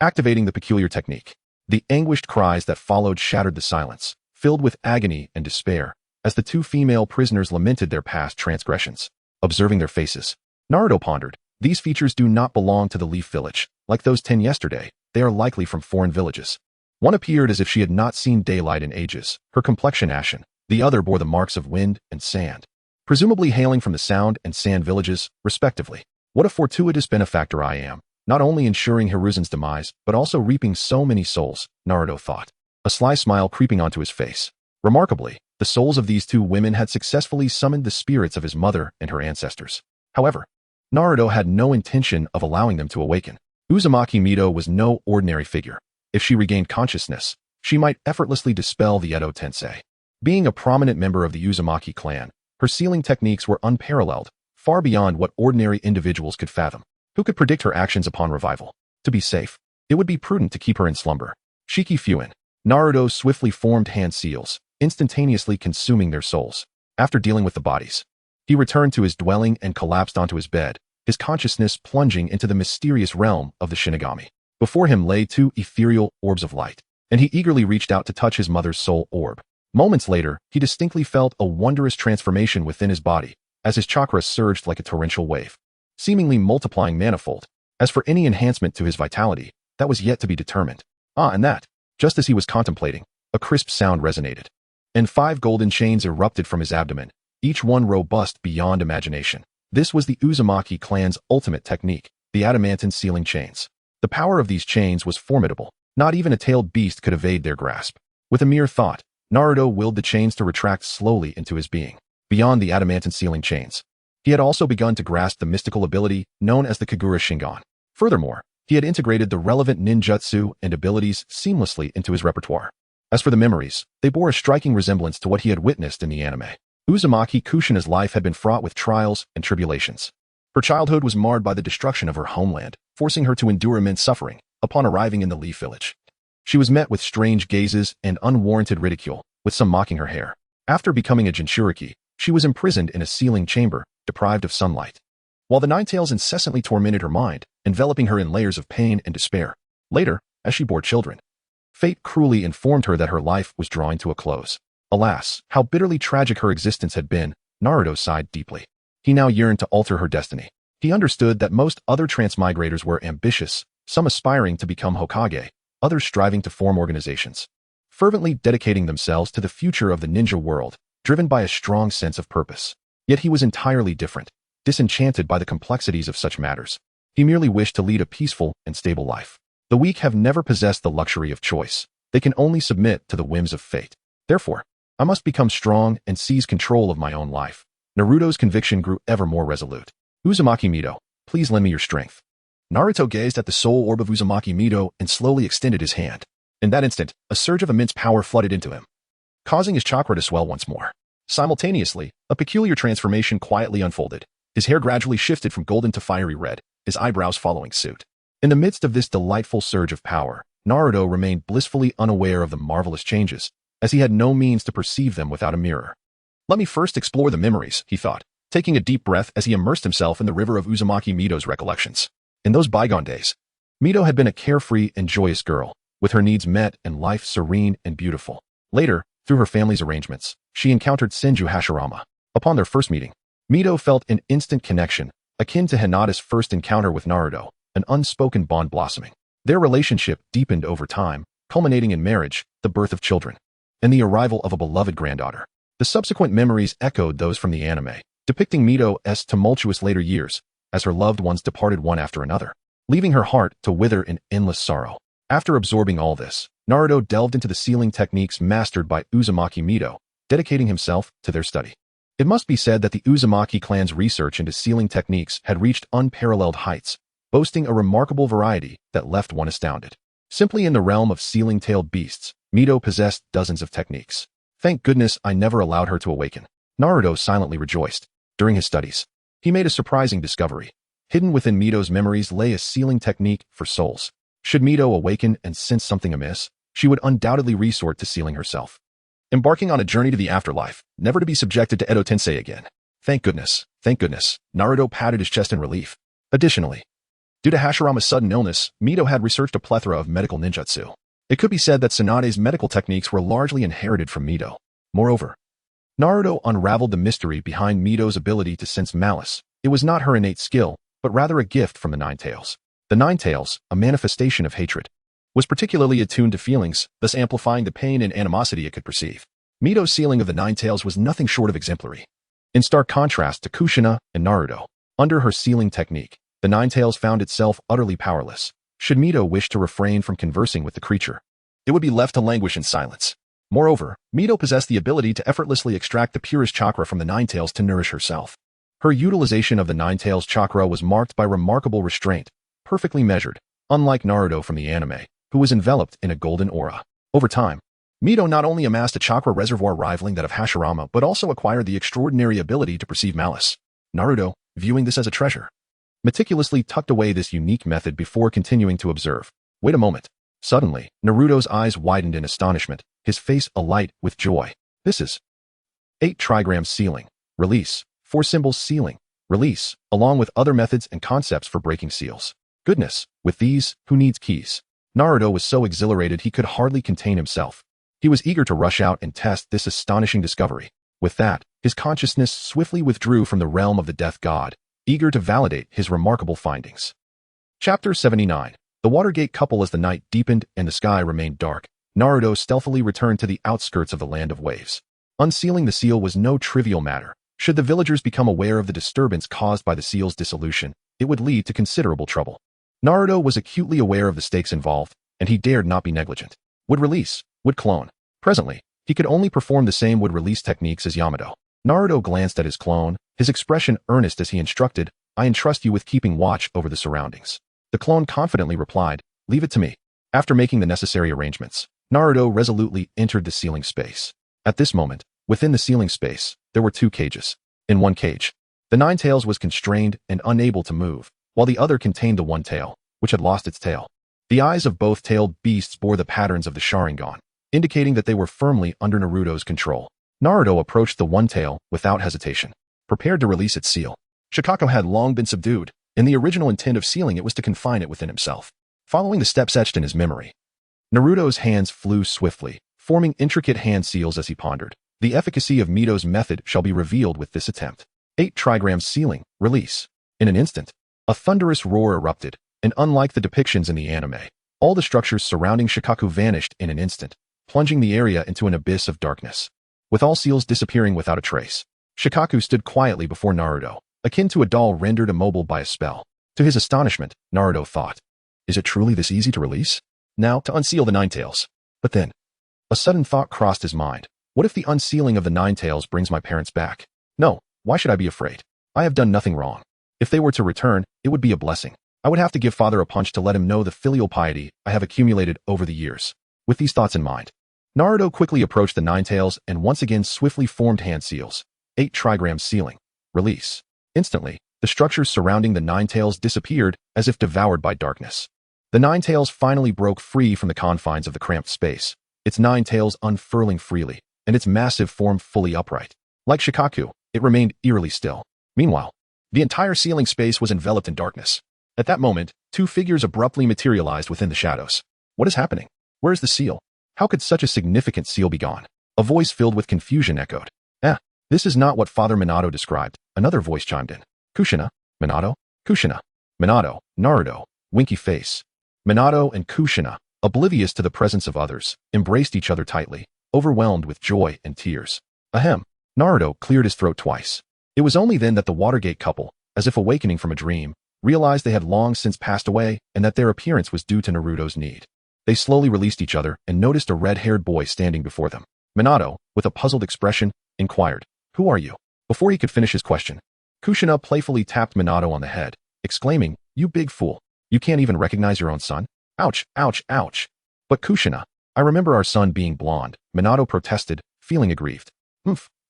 Speaker 1: activating the peculiar technique. The anguished cries that followed shattered the silence, filled with agony and despair, as the 2 female prisoners lamented their past transgressions. Observing their faces, Naruto pondered, these features do not belong to the Leaf Village. Like those 10 yesterday, they are likely from foreign villages. One appeared as if she had not seen daylight in ages, her complexion ashen. The other bore the marks of wind and sand, presumably hailing from the Sound and Sand villages, respectively. What a fortuitous benefactor I am, not only ensuring Hiruzen's demise, but also reaping so many souls, Naruto thought, a sly smile creeping onto his face. Remarkably, the souls of these 2 women had successfully summoned the spirits of his mother and her ancestors. However, Naruto had no intention of allowing them to awaken. Uzumaki Mido was no ordinary figure. If she regained consciousness, she might effortlessly dispel the Edo Tensei. Being a prominent member of the Uzumaki clan, her sealing techniques were unparalleled, far beyond what ordinary individuals could fathom. Who could predict her actions upon revival? To be safe, it would be prudent to keep her in slumber. Shiki Fuin. Naruto swiftly formed hand seals, instantaneously consuming their souls. After dealing with the bodies, he returned to his dwelling and collapsed onto his bed, his consciousness plunging into the mysterious realm of the Shinigami. Before him lay 2 ethereal orbs of light, and he eagerly reached out to touch his mother's soul orb. Moments later, he distinctly felt a wondrous transformation within his body, as his chakra surged like a torrential wave, seemingly multiplying manifold. As for any enhancement to his vitality, that was yet to be determined. And that, just as he was contemplating, a crisp sound resonated, and 5 golden chains erupted from his abdomen, each one robust beyond imagination. This was the Uzumaki clan's ultimate technique, the adamantine sealing chains. The power of these chains was formidable. Not even a tailed beast could evade their grasp. With a mere thought, Naruto willed the chains to retract slowly into his being. Beyond the adamantine sealing chains, he had also begun to grasp the mystical ability known as the Kagura Shingon. Furthermore, he had integrated the relevant ninjutsu and abilities seamlessly into his repertoire. As for the memories, they bore a striking resemblance to what he had witnessed in the anime. Uzumaki Kushina's life had been fraught with trials and tribulations. Her childhood was marred by the destruction of her homeland, forcing her to endure immense suffering. Upon arriving in the Leaf Village, she was met with strange gazes and unwarranted ridicule, with some mocking her hair. After becoming a Jinchuriki, she was imprisoned in a sealing chamber, deprived of sunlight, while the Ninetales incessantly tormented her mind, enveloping her in layers of pain and despair. Later, as she bore children, fate cruelly informed her that her life was drawing to a close. Alas, how bitterly tragic her existence had been. Naruto sighed deeply. He now yearned to alter her destiny. He understood that most other transmigrators were ambitious, some aspiring to become Hokage, others striving to form organizations, fervently dedicating themselves to the future of the ninja world, driven by a strong sense of purpose. Yet he was entirely different, disenchanted by the complexities of such matters. He merely wished to lead a peaceful and stable life. The weak have never possessed the luxury of choice. They can only submit to the whims of fate. Therefore, I must become strong and seize control of my own life. Naruto's conviction grew ever more resolute. Uzumaki Mido, please lend me your strength. Naruto gazed at the soul orb of Uzumaki Mido and slowly extended his hand. In that instant, a surge of immense power flooded into him, causing his chakra to swell once more. Simultaneously, a peculiar transformation quietly unfolded. His hair gradually shifted from golden to fiery red, his eyebrows following suit. In the midst of this delightful surge of power, Naruto remained blissfully unaware of the marvelous changes, as he had no means to perceive them without a mirror. Let me first explore the memories, he thought, taking a deep breath as he immersed himself in the river of Uzumaki Mito's recollections. In those bygone days, Mito had been a carefree and joyous girl, with her needs met and life serene and beautiful. Later, through her family's arrangements, she encountered Senju Hashirama. Upon their first meeting, Mito felt an instant connection, akin to Hinata's first encounter with Naruto, an unspoken bond blossoming. Their relationship deepened over time, culminating in marriage, the birth of children, and the arrival of a beloved granddaughter. The subsequent memories echoed those from the anime, depicting Mito's tumultuous later years, as her loved ones departed one after another, leaving her heart to wither in endless sorrow. After absorbing all this, Naruto delved into the sealing techniques mastered by Uzumaki Mito, dedicating himself to their study. It must be said that the Uzumaki clan's research into sealing techniques had reached unparalleled heights, boasting a remarkable variety that left one astounded. Simply in the realm of sealing-tailed beasts, Mito possessed dozens of techniques. Thank goodness I never allowed her to awaken. Naruto silently rejoiced. During his studies, he made a surprising discovery. Hidden within Mito's memories lay a sealing technique for souls. Should Mito awaken and sense something amiss, she would undoubtedly resort to sealing herself, embarking on a journey to the afterlife, never to be subjected to Edo Tensei again. Thank goodness, Naruto patted his chest in relief. Additionally, due to Hashirama's sudden illness, Mito had researched a plethora of medical ninjutsu. It could be said that Tsunade's medical techniques were largely inherited from Mito. Moreover, Naruto unraveled the mystery behind Mito's ability to sense malice. It was not her innate skill, but rather a gift from the Nine Tails. The Nine Tails, a manifestation of hatred, was particularly attuned to feelings, thus amplifying the pain and animosity it could perceive. Mito's sealing of the Nine Tails was nothing short of exemplary. In stark contrast to Kushina and Naruto, under her sealing technique, the Nine Tails found itself utterly powerless. Should Mito wish to refrain from conversing with the creature, it would be left to languish in silence. Moreover, Mito possessed the ability to effortlessly extract the purest chakra from the Nine Tails to nourish herself. Her utilization of the Nine Tails chakra was marked by remarkable restraint, perfectly measured, unlike Naruto from the anime, who was enveloped in a golden aura. Over time, Mito not only amassed a chakra reservoir rivaling that of Hashirama but also acquired the extraordinary ability to perceive malice. Naruto, viewing this as a treasure, meticulously tucked away this unique method before continuing to observe. Wait a moment. Suddenly, Naruto's eyes widened in astonishment, his face alight with joy. This is 8 trigrams sealing, release, 4 symbols sealing, release, along with other methods and concepts for breaking seals. Goodness, with these, who needs keys? Naruto was so exhilarated he could hardly contain himself. He was eager to rush out and test this astonishing discovery. With that, his consciousness swiftly withdrew from the realm of the death god, eager to validate his remarkable findings. Chapter 79. The Watergate couple. As the night deepened and the sky remained dark, Naruto stealthily returned to the outskirts of the Land of Waves. Unsealing the seal was no trivial matter. Should the villagers become aware of the disturbance caused by the seal's dissolution, it would lead to considerable trouble. Naruto was acutely aware of the stakes involved, and he dared not be negligent. Would release, would clone. Presently, he could only perform the same would-release techniques as Yamato. Naruto glanced at his clone, his expression earnest as he instructed, "I entrust you with keeping watch over the surroundings." The clone confidently replied, "Leave it to me." After making the necessary arrangements, Naruto resolutely entered the sealing space. At this moment, within the sealing space, there were 2 cages. In one cage, the Nine Tails was constrained and unable to move, while the other contained the one tail, which had lost its tail. The eyes of both tailed beasts bore the patterns of the Sharingan, indicating that they were firmly under Naruto's control. Naruto approached the one tail without hesitation, prepared to release its seal. Shikako had long been subdued, and the original intent of sealing it was to confine it within himself. Following the steps etched in his memory, Naruto's hands flew swiftly, forming intricate hand seals as he pondered. The efficacy of Mito's method shall be revealed with this attempt. 8 trigrams sealing, release. In an instant, a thunderous roar erupted, and unlike the depictions in the anime, all the structures surrounding Shikaku vanished in an instant, plunging the area into an abyss of darkness. With all seals disappearing without a trace, Shikaku stood quietly before Naruto, akin to a doll rendered immobile by a spell. To his astonishment, Naruto thought, "Is it truly this easy to release? Now to unseal the Nine Tails." But then, a sudden thought crossed his mind. What if the unsealing of the Nine Tails brings my parents back? No, why should I be afraid? I have done nothing wrong. If they were to return, it would be a blessing. I would have to give father a punch to let him know the filial piety I have accumulated over the years. With these thoughts in mind, Naruto quickly approached the Nine Tails and once again swiftly formed hand seals. 8 trigrams sealing, release. Instantly, the structures surrounding the Nine Tails disappeared as if devoured by darkness. The Nine Tails finally broke free from the confines of the cramped space, its 9 tails unfurling freely, and its massive form fully upright. Like Shikaku, it remained eerily still. Meanwhile, the entire ceiling space was enveloped in darkness. At that moment, 2 figures abruptly materialized within the shadows. What is happening? Where is the seal? How could such a significant seal be gone? A voice filled with confusion echoed. This is not what Father Minato described. Another voice chimed in. Kushina? Minato? Kushina. Minato, Naruto, winky face. Minato and Kushina, oblivious to the presence of others, embraced each other tightly, overwhelmed with joy and tears. Ahem. Naruto cleared his throat twice. It was only then that the Watergate couple, as if awakening from a dream, realized they had long since passed away and that their appearance was due to Naruto's need. They slowly released each other and noticed a red-haired boy standing before them. Minato, with a puzzled expression, inquired, "Who are you?" Before he could finish his question, Kushina playfully tapped Minato on the head, exclaiming, "You big fool. You can't even recognize your own son? Ouch, ouch, ouch." "But Kushina, I remember our son being blonde," Minato protested, feeling aggrieved.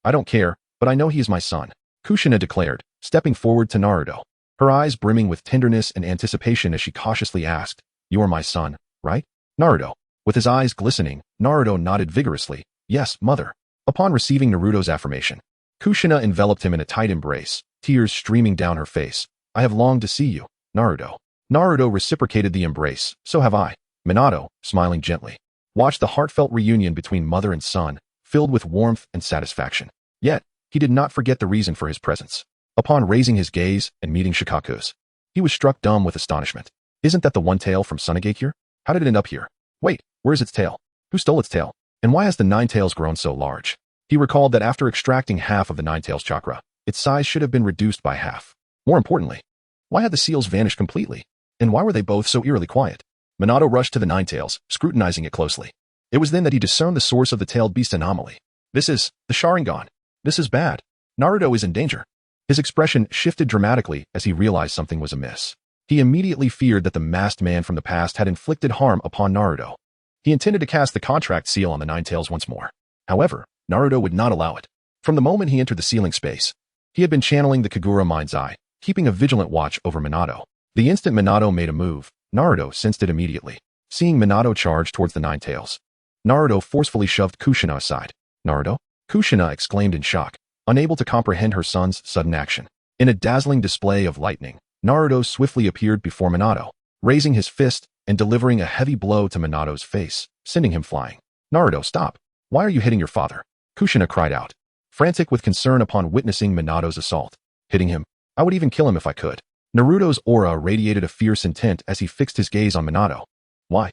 Speaker 1: I don't care, but I know he is my son," Kushina declared, stepping forward to Naruto, her eyes brimming with tenderness and anticipation as she cautiously asked, "You are my son, right?" Naruto, with his eyes glistening, Naruto nodded vigorously, "Yes, mother." Upon receiving Naruto's affirmation, Kushina enveloped him in a tight embrace, tears streaming down her face. "I have longed to see you, Naruto." Naruto reciprocated the embrace. "So have I." Minato, smiling gently, watched the heartfelt reunion between mother and son, filled with warmth and satisfaction. Yet, he did not forget the reason for his presence. Upon raising his gaze and meeting Shikaku's, he was struck dumb with astonishment. "Isn't that the one tail from Sunagakure? How did it end up here? Wait, where is its tail? Who stole its tail? And why has the 9 tails grown so large?" He recalled that after extracting half of the 9 tails chakra, its size should have been reduced by half. More importantly, why had the seals vanished completely? And why were they both so eerily quiet? Minato rushed to the 9 tails, scrutinizing it closely. It was then that he discerned the source of the tailed beast anomaly. "This is the Sharingan. This is bad. Naruto is in danger." His expression shifted dramatically as he realized something was amiss. He immediately feared that the masked man from the past had inflicted harm upon Naruto. He intended to cast the contract seal on the 9 tails once more. However, Naruto would not allow it. From the moment he entered the ceiling space, he had been channeling the Kagura mind's eye, keeping a vigilant watch over Minato. The instant Minato made a move, Naruto sensed it immediately. Seeing Minato charge towards the 9 tails, Naruto forcefully shoved Kushina aside. "Naruto?" Kushina exclaimed in shock, unable to comprehend her son's sudden action. In a dazzling display of lightning, Naruto swiftly appeared before Minato, raising his fist and delivering a heavy blow to Minato's face, sending him flying. "Naruto, stop! Why are you hitting your father?" Kushina cried out, frantic with concern upon witnessing Minato's assault. "Hitting him? I would even kill him if I could." Naruto's aura radiated a fierce intent as he fixed his gaze on Minato. Why?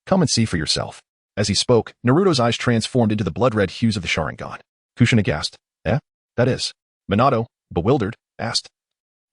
Speaker 1: Come and see for yourself." As he spoke, Naruto's eyes transformed into the blood-red hues of the Sharingan. Kushina gasped. That is?" Minato, bewildered, asked.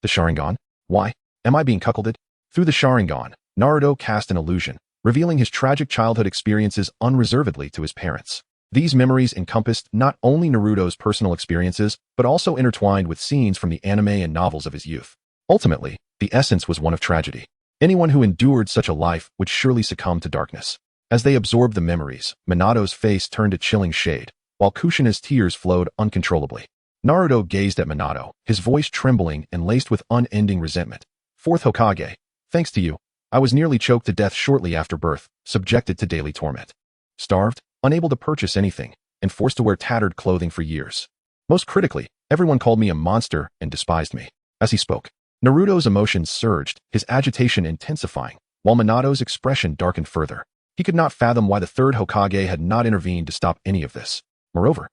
Speaker 1: "The Sharingan? Why? Am I being cuckolded?" Through the Sharingan, Naruto cast an illusion, revealing his tragic childhood experiences unreservedly to his parents. These memories encompassed not only Naruto's personal experiences, but also intertwined with scenes from the anime and novels of his youth. Ultimately, the essence was one of tragedy. Anyone who endured such a life would surely succumb to darkness. As they absorbed the memories, Minato's face turned a chilling shade, while Kushina's tears flowed uncontrollably. Naruto gazed at Minato, his voice trembling and laced with unending resentment. "Fourth Hokage, thanks to you, I was nearly choked to death shortly after birth, subjected to daily torment. Starved, unable to purchase anything, and forced to wear tattered clothing for years. Most critically, everyone called me a monster and despised me." As he spoke, Naruto's emotions surged, his agitation intensifying, while Minato's expression darkened further. He could not fathom why the third Hokage had not intervened to stop any of this. Moreover,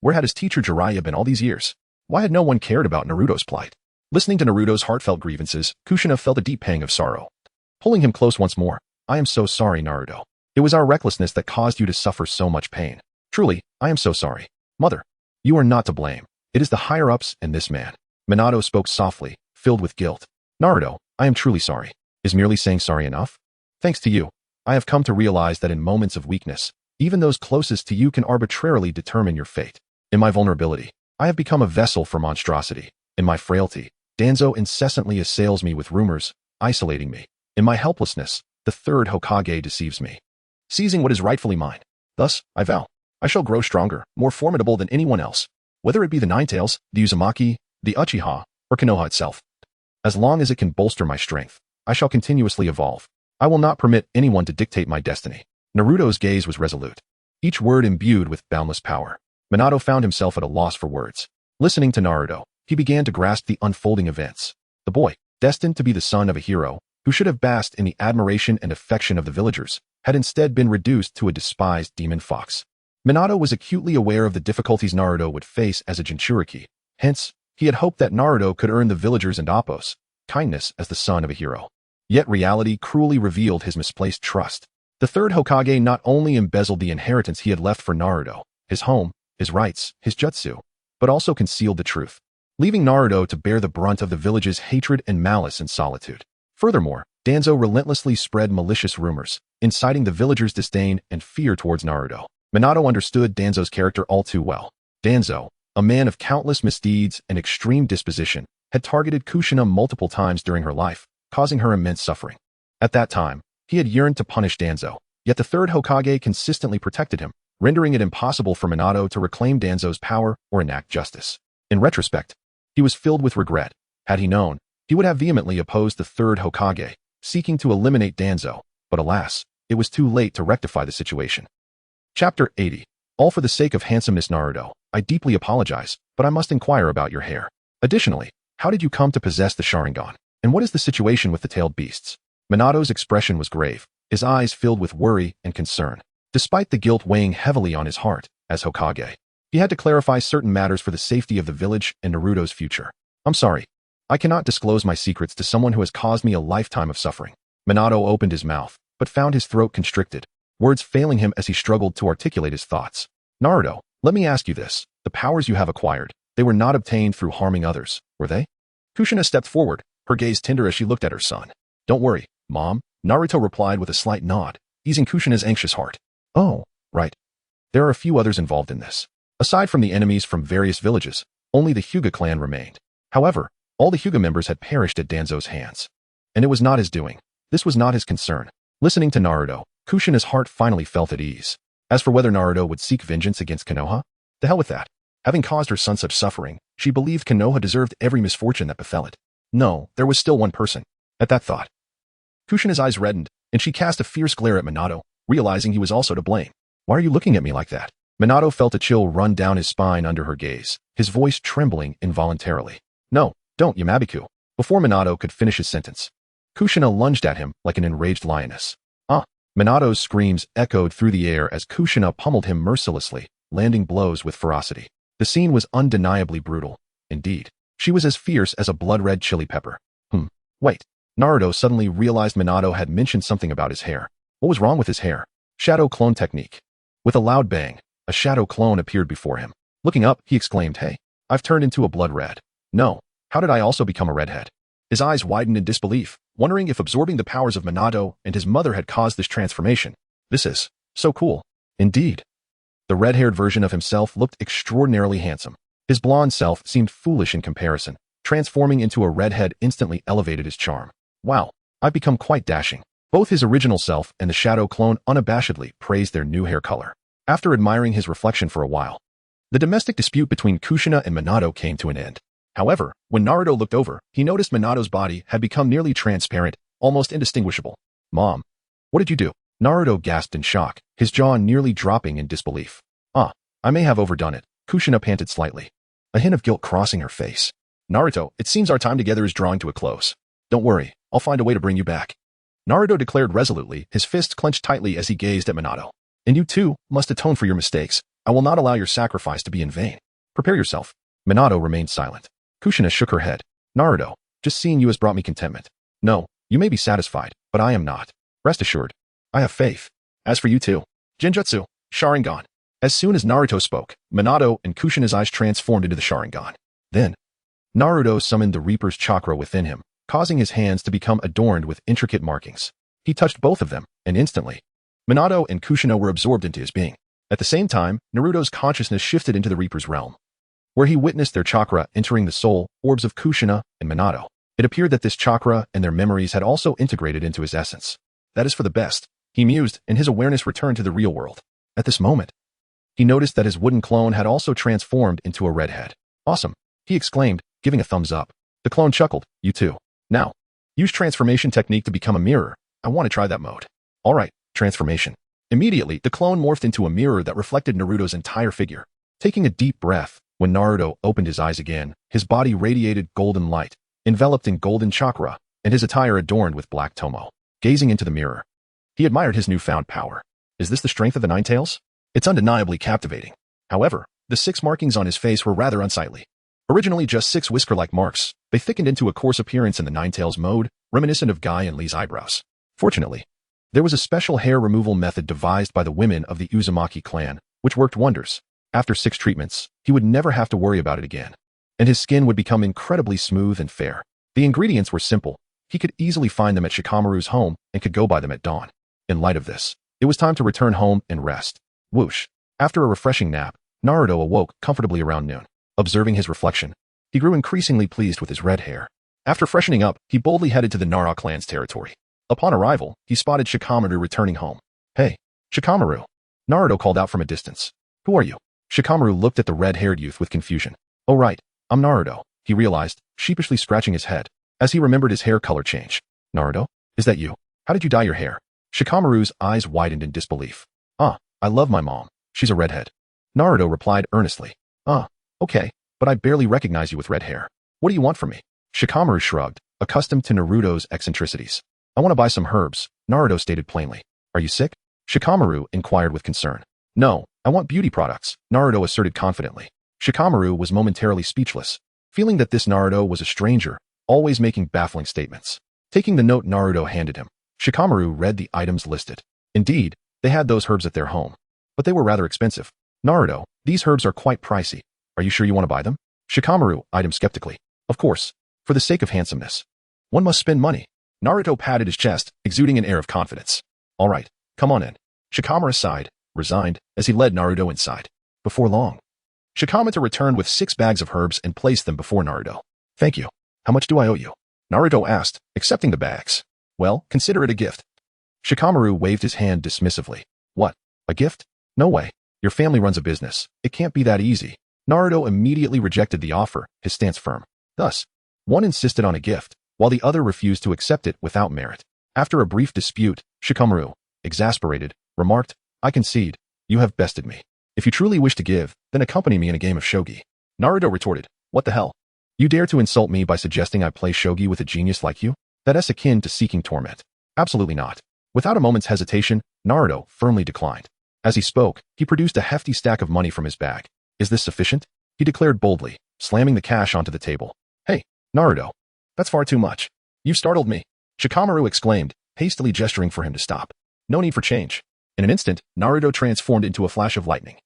Speaker 1: where had his teacher Jiraiya been all these years? Why had no one cared about Naruto's plight? Listening to Naruto's heartfelt grievances, Kushina felt a deep pang of sorrow. Pulling him close once more, "I am so sorry, Naruto. It was our recklessness that caused you to suffer so much pain. Truly, I am so sorry. Mother, you are not to blame. It is the higher-ups and this man." Minato spoke softly, filled with guilt. "Naruto, I am truly sorry. Is merely saying sorry enough? Thanks to you, I have come to realize that in moments of weakness, even those closest to you can arbitrarily determine your fate. In my vulnerability, I have become a vessel for monstrosity. In my frailty, Danzo incessantly assails me with rumors, isolating me. In my helplessness, the third Hokage deceives me, seizing what is rightfully mine. Thus, I vow, I shall grow stronger, more formidable than anyone else, whether it be the 9 tails, the Uzumaki, the Uchiha, or Konoha itself. As long as it can bolster my strength, I shall continuously evolve. I will not permit anyone to dictate my destiny." Naruto's gaze was resolute, each word imbued with boundless power. Minato found himself at a loss for words. Listening to Naruto, he began to grasp the unfolding events. The boy, destined to be the son of a hero, who should have basked in the admiration and affection of the villagers, had instead been reduced to a despised demon fox. Minato was acutely aware of the difficulties Naruto would face as a Jinchuriki. Hence, he had hoped that Naruto could earn the villagers and Appo's kindness as the son of a hero. Yet reality cruelly revealed his misplaced trust. The third Hokage not only embezzled the inheritance he had left for Naruto, his home, his rights, his jutsu, but also concealed the truth, leaving Naruto to bear the brunt of the village's hatred and malice in solitude. Furthermore, Danzo relentlessly spread malicious rumors, inciting the villagers' disdain and fear towards Naruto. Minato understood Danzo's character all too well. Danzo, a man of countless misdeeds and extreme disposition, had targeted Kushina multiple times during her life, causing her immense suffering. At that time, he had yearned to punish Danzo, yet the third Hokage consistently protected him, rendering it impossible for Minato to reclaim Danzo's power or enact justice. In retrospect, he was filled with regret. Had he known, he would have vehemently opposed the third Hokage, seeking to eliminate Danzo, but alas, it was too late to rectify the situation. Chapter 80. All for the sake of handsomeness. Naruto, I deeply apologize, but I must inquire about your hair. Additionally, how did you come to possess the Sharingan? And what is the situation with the tailed beasts? Minato's expression was grave, his eyes filled with worry and concern. Despite the guilt weighing heavily on his heart, as Hokage, he had to clarify certain matters for the safety of the village and Naruto's future. I'm sorry. I cannot disclose my secrets to someone who has caused me a lifetime of suffering. Minato opened his mouth, but found his throat constricted, words failing him as he struggled to articulate his thoughts. Naruto, let me ask you this. The powers you have acquired, they were not obtained through harming others, were they? Kushina stepped forward, her gaze tender as she looked at her son. Don't worry, Mom, Naruto replied with a slight nod, easing Kushina's anxious heart. Oh, right. There are a few others involved in this. Aside from the enemies from various villages, only the Hyuga clan remained. However, all the Hyuga members had perished at Danzo's hands. And it was not his doing. This was not his concern. Listening to Naruto, Kushina's heart finally felt at ease. As for whether Naruto would seek vengeance against Konoha, the hell with that. Having caused her son such suffering, she believed Konoha deserved every misfortune that befell it. No, there was still one person. At that thought, Kushina's eyes reddened, and she cast a fierce glare at Minato, realizing he was also to blame. Why are you looking at me like that? Minato felt a chill run down his spine under her gaze, his voice trembling involuntarily. No, don't, Yamabiku. Before Minato could finish his sentence, Kushina lunged at him like an enraged lioness. Minato's screams echoed through the air as Kushina pummeled him mercilessly, landing blows with ferocity. The scene was undeniably brutal. Indeed, she was as fierce as a blood-red chili pepper. Wait. Naruto suddenly realized Minato had mentioned something about his hair. What was wrong with his hair? Shadow clone technique. With a loud bang, a shadow clone appeared before him. Looking up, he exclaimed, Hey, I've turned into a blood red. No, how did I also become a redhead? His eyes widened in disbelief, wondering if absorbing the powers of Minato and his mother had caused this transformation. This is so cool. Indeed. The red-haired version of himself looked extraordinarily handsome. His blonde self seemed foolish in comparison. Transforming into a redhead instantly elevated his charm. Wow, I've become quite dashing. Both his original self and the shadow clone unabashedly praised their new hair color. After admiring his reflection for a while, the domestic dispute between Kushina and Minato came to an end. However, when Naruto looked over, he noticed Minato's body had become nearly transparent, almost indistinguishable. Mom, what did you do? Naruto gasped in shock, his jaw nearly dropping in disbelief. I may have overdone it. Kushina panted slightly, a hint of guilt crossing her face. Naruto, it seems our time together is drawing to a close. Don't worry, I'll find a way to bring you back. Naruto declared resolutely, his fists clenched tightly as he gazed at Minato. And you too must atone for your mistakes. I will not allow your sacrifice to be in vain. Prepare yourself. Minato remained silent. Kushina shook her head. Naruto, just seeing you has brought me contentment. No, you may be satisfied, but I am not. Rest assured. I have faith. As for you too. Genjutsu, Sharingan. As soon as Naruto spoke, Minato and Kushina's eyes transformed into the Sharingan. Then, Naruto summoned the Reaper's chakra within him, causing his hands to become adorned with intricate markings. He touched both of them, and instantly, Minato and Kushina were absorbed into his being. At the same time, Naruto's consciousness shifted into the Reaper's realm, where he witnessed their chakra entering the soul orbs of Kushina and Minato. It appeared that this chakra and their memories had also integrated into his essence. That is for the best, he mused, and his awareness returned to the real world. At this moment, he noticed that his wooden clone had also transformed into a redhead. Awesome, he exclaimed, giving a thumbs up. The clone chuckled, you too. Now, use transformation technique to become a mirror. I want to try that mode. All right, transformation. Immediately, the clone morphed into a mirror that reflected Naruto's entire figure. Taking a deep breath, when Naruto opened his eyes again, his body radiated golden light, enveloped in golden chakra, and his attire adorned with black tomo. Gazing into the mirror, he admired his newfound power. Is this the strength of the Nine Tails? It's undeniably captivating. However, the 6 markings on his face were rather unsightly. Originally just 6 whisker-like marks, they thickened into a coarse appearance in the Nine Tails mode, reminiscent of Guy and Lee's eyebrows. Fortunately, there was a special hair removal method devised by the women of the Uzumaki clan, which worked wonders. After 6 treatments, he would never have to worry about it again, and his skin would become incredibly smooth and fair. The ingredients were simple. He could easily find them at Shikamaru's home and could go buy them at dawn. In light of this, it was time to return home and rest. Whoosh. After a refreshing nap, Naruto awoke comfortably around noon. Observing his reflection, he grew increasingly pleased with his red hair. After freshening up, he boldly headed to the Nara clan's territory. Upon arrival, he spotted Shikamaru returning home. Hey, Shikamaru. Naruto called out from a distance. Who are you? Shikamaru looked at the red-haired youth with confusion. Oh right, I'm Naruto, he realized, sheepishly scratching his head, as he remembered his hair color change. Naruto? Is that you? How did you dye your hair? Shikamaru's eyes widened in disbelief. I love my mom. She's a redhead. Naruto replied earnestly. Okay, but I barely recognize you with red hair. What do you want from me? Shikamaru shrugged, accustomed to Naruto's eccentricities. I want to buy some herbs, Naruto stated plainly. Are you sick? Shikamaru inquired with concern. No, I want beauty products, Naruto asserted confidently. Shikamaru was momentarily speechless, feeling that this Naruto was a stranger, always making baffling statements. Taking the note Naruto handed him, Shikamaru read the items listed. Indeed, they had those herbs at their home, but they were rather expensive. Naruto, these herbs are quite pricey. Are you sure you want to buy them? Shikamaru eyed him skeptically. Of course, for the sake of handsomeness. One must spend money. Naruto patted his chest, exuding an air of confidence. All right, come on in. Shikamaru sighed, resigned, as he led Naruto inside. Before long, Shikamaru returned with 6 bags of herbs and placed them before Naruto. Thank you. How much do I owe you? Naruto asked, accepting the bags. Well, consider it a gift. Shikamaru waved his hand dismissively. What? A gift? No way. Your family runs a business. It can't be that easy. Naruto immediately rejected the offer, his stance firm. Thus, one insisted on a gift, while the other refused to accept it without merit. After a brief dispute, Shikamaru, exasperated, remarked, I concede. You have bested me. If you truly wish to give, then accompany me in a game of shogi. Naruto retorted, what the hell? You dare to insult me by suggesting I play shogi with a genius like you? That's akin to seeking torment. Absolutely not. Without a moment's hesitation, Naruto firmly declined. As he spoke, he produced a hefty stack of money from his bag. Is this sufficient? He declared boldly, slamming the cash onto the table. Hey, Naruto. That's far too much. You've startled me. Shikamaru exclaimed, hastily gesturing for him to stop. No need for change. In an instant, Naruto transformed into a flash of lightning,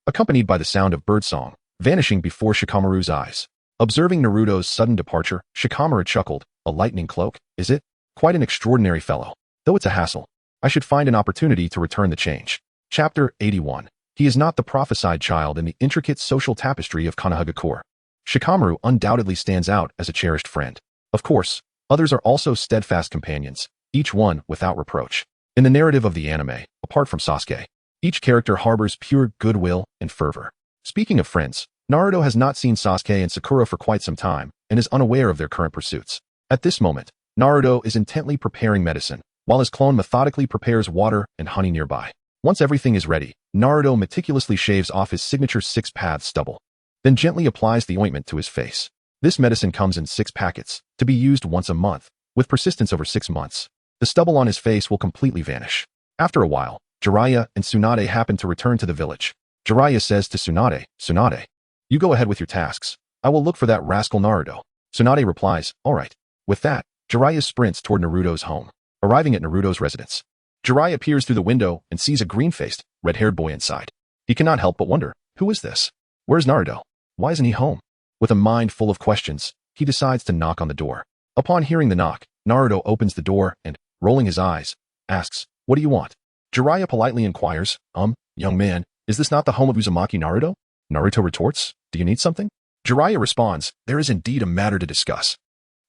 Speaker 1: accompanied by the sound of birdsong, vanishing before Shikamaru's eyes. Observing Naruto's sudden departure, Shikamaru chuckled. A lightning cloak, is it? Quite an extraordinary fellow. Though it's a hassle. I should find an opportunity to return the change. Chapter 81. He is not the prophesied child in the intricate social tapestry of Konohagakure. Shikamaru undoubtedly stands out as a cherished friend. Of course, others are also steadfast companions, each one without reproach. In the narrative of the anime, apart from Sasuke, each character harbors pure goodwill and fervor. Speaking of friends, Naruto has not seen Sasuke and Sakura for quite some time and is unaware of their current pursuits. At this moment, Naruto is intently preparing medicine, while his clone methodically prepares water and honey nearby. Once everything is ready, Naruto meticulously shaves off his signature 6-path stubble, then gently applies the ointment to his face. This medicine comes in 6 packets, to be used once a month, with persistence over 6 months. The stubble on his face will completely vanish. After a while, Jiraiya and Tsunade happen to return to the village. Jiraiya says to Tsunade, Tsunade, you go ahead with your tasks. I will look for that rascal Naruto. Tsunade replies, all right. With that, Jiraiya sprints toward Naruto's home. Arriving at Naruto's residence, Jiraiya peers through the window and sees a green-faced, red-haired boy inside. He cannot help but wonder, who is this? Where's Naruto? Why isn't he home? With a mind full of questions, he decides to knock on the door. Upon hearing the knock, Naruto opens the door and, rolling his eyes, asks, what do you want? Jiraiya politely inquires, young man, is this not the home of Uzumaki Naruto? Naruto retorts, do you need something? Jiraiya responds, there is indeed a matter to discuss.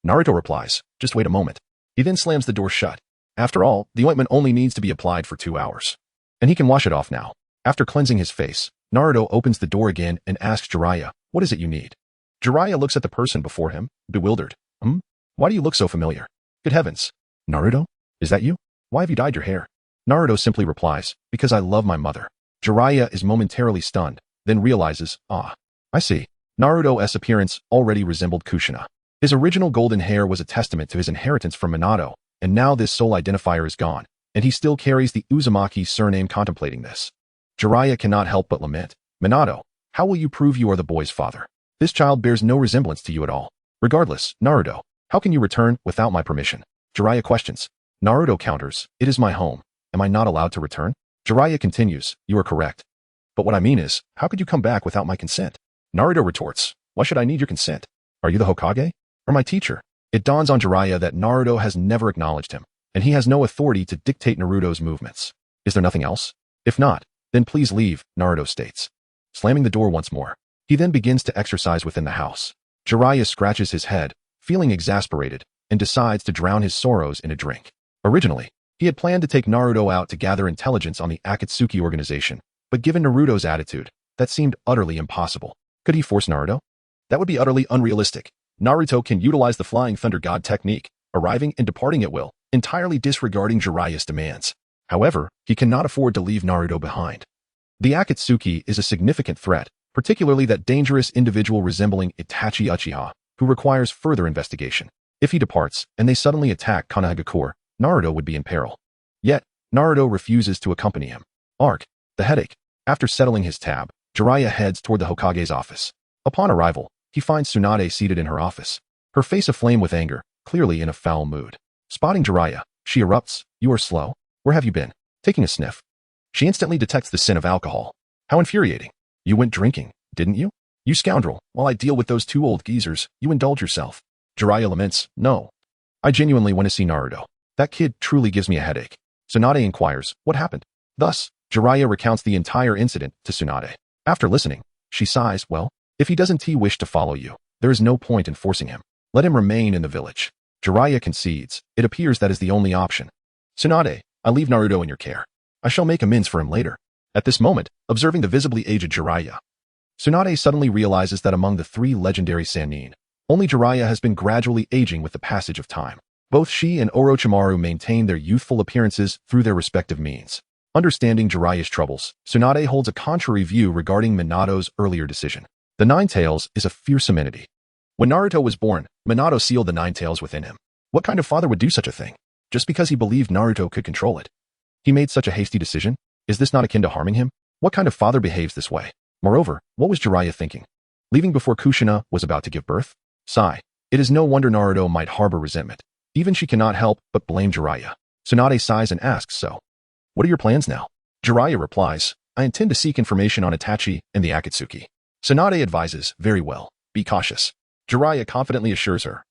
Speaker 1: Naruto replies, just wait a moment. He then slams the door shut. After all, the ointment only needs to be applied for 2 hours, and he can wash it off now. After cleansing his face, Naruto opens the door again and asks Jiraiya, what is it you need? Jiraiya looks at the person before him, bewildered. Why do you look so familiar? Good heavens. Naruto? Is that you? Why have you dyed your hair? Naruto simply replies, because I love my mother. Jiraiya is momentarily stunned, then realizes, I see. Naruto's appearance already resembled Kushina. His original golden hair was a testament to his inheritance from Minato, and now this sole identifier is gone, and he still carries the Uzumaki surname. Contemplating this, Jiraiya cannot help but lament, Minato, how will you prove you are the boy's father? This child bears no resemblance to you at all. Regardless, Naruto, how can you return without my permission? Jiraiya questions. Naruto counters, it is my home. Am I not allowed to return? Jiraiya continues, you are correct. But what I mean is, how could you come back without my consent? Naruto retorts, why should I need your consent? Are you the Hokage? Or my teacher? It dawns on Jiraiya that Naruto has never acknowledged him, and he has no authority to dictate Naruto's movements. Is there nothing else? If not, then please leave, Naruto states. Slamming the door once more, he then begins to exercise within the house. Jiraiya scratches his head, feeling exasperated, and decides to drown his sorrows in a drink. Originally, he had planned to take Naruto out to gather intelligence on the Akatsuki organization, but given Naruto's attitude, that seemed utterly impossible. Could he force Naruto? That would be utterly unrealistic. Naruto can utilize the Flying Thunder God technique, arriving and departing at will, entirely disregarding Jiraiya's demands. However, he cannot afford to leave Naruto behind. The Akatsuki is a significant threat, particularly that dangerous individual resembling Itachi Uchiha, who requires further investigation. If he departs, and they suddenly attack Konohagakure, Naruto would be in peril. Yet, Naruto refuses to accompany him. Arc, the headache. After settling his tab, Jiraiya heads toward the Hokage's office. Upon arrival, he finds Tsunade seated in her office. Her face aflame with anger, clearly in a foul mood. Spotting Jiraiya, she erupts, you are slow? Where have you been? Taking a sniff. She instantly detects the sin of alcohol. How infuriating. You went drinking, didn't you? You scoundrel, while I deal with those two old geezers, you indulge yourself. Jiraiya laments, no. I genuinely want to see Naruto. That kid truly gives me a headache. Tsunade inquires, what happened? Thus, Jiraiya recounts the entire incident to Tsunade. After listening, she sighs, well, if he doesn't wish to follow you, there is no point in forcing him. Let him remain in the village. Jiraiya concedes, it appears that is the only option. Tsunade, I leave Naruto in your care. I shall make amends for him later. At this moment, observing the visibly aged Jiraiya, Tsunade suddenly realizes that among the three legendary Sannin, only Jiraiya has been gradually aging with the passage of time. Both she and Orochimaru maintain their youthful appearances through their respective means. Understanding Jiraiya's troubles, Tsunade holds a contrary view regarding Minato's earlier decision. The Nine Tails is a fearsome entity. When Naruto was born, Minato sealed the Nine Tails within him. What kind of father would do such a thing? Just because he believed Naruto could control it. He made such a hasty decision? Is this not akin to harming him? What kind of father behaves this way? Moreover, what was Jiraiya thinking? Leaving before Kushina was about to give birth? Sigh. It is no wonder Naruto might harbor resentment. Even she cannot help but blame Jiraiya. Tsunade sighs and asks, so, what are your plans now? Jiraiya replies, I intend to seek information on Itachi and the Akatsuki. Tsunade advises, very well, be cautious. Jiraiya confidently assures her.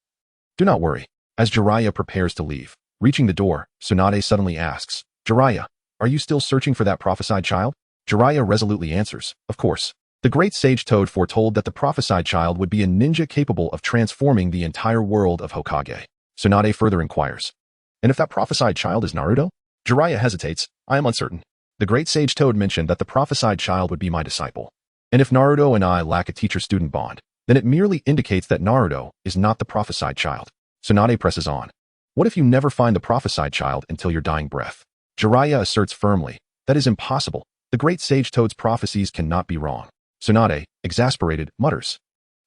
Speaker 1: Do not worry. As Jiraiya prepares to leave, reaching the door, Tsunade suddenly asks, Jiraiya, are you still searching for that prophesied child? Jiraiya resolutely answers, of course. The great sage Toad foretold that the prophesied child would be a ninja capable of transforming the entire world of Hokage. Tsunade further inquires, and if that prophesied child is Naruto? Jiraiya hesitates, I am uncertain. The great sage Toad mentioned that the prophesied child would be my disciple. And if Naruto and I lack a teacher-student bond, then it merely indicates that Naruto is not the prophesied child. Tsunade presses on. What if you never find the prophesied child until your dying breath? Jiraiya asserts firmly, that is impossible. The great sage Toad's prophecies cannot be wrong. Tsunade, exasperated, mutters.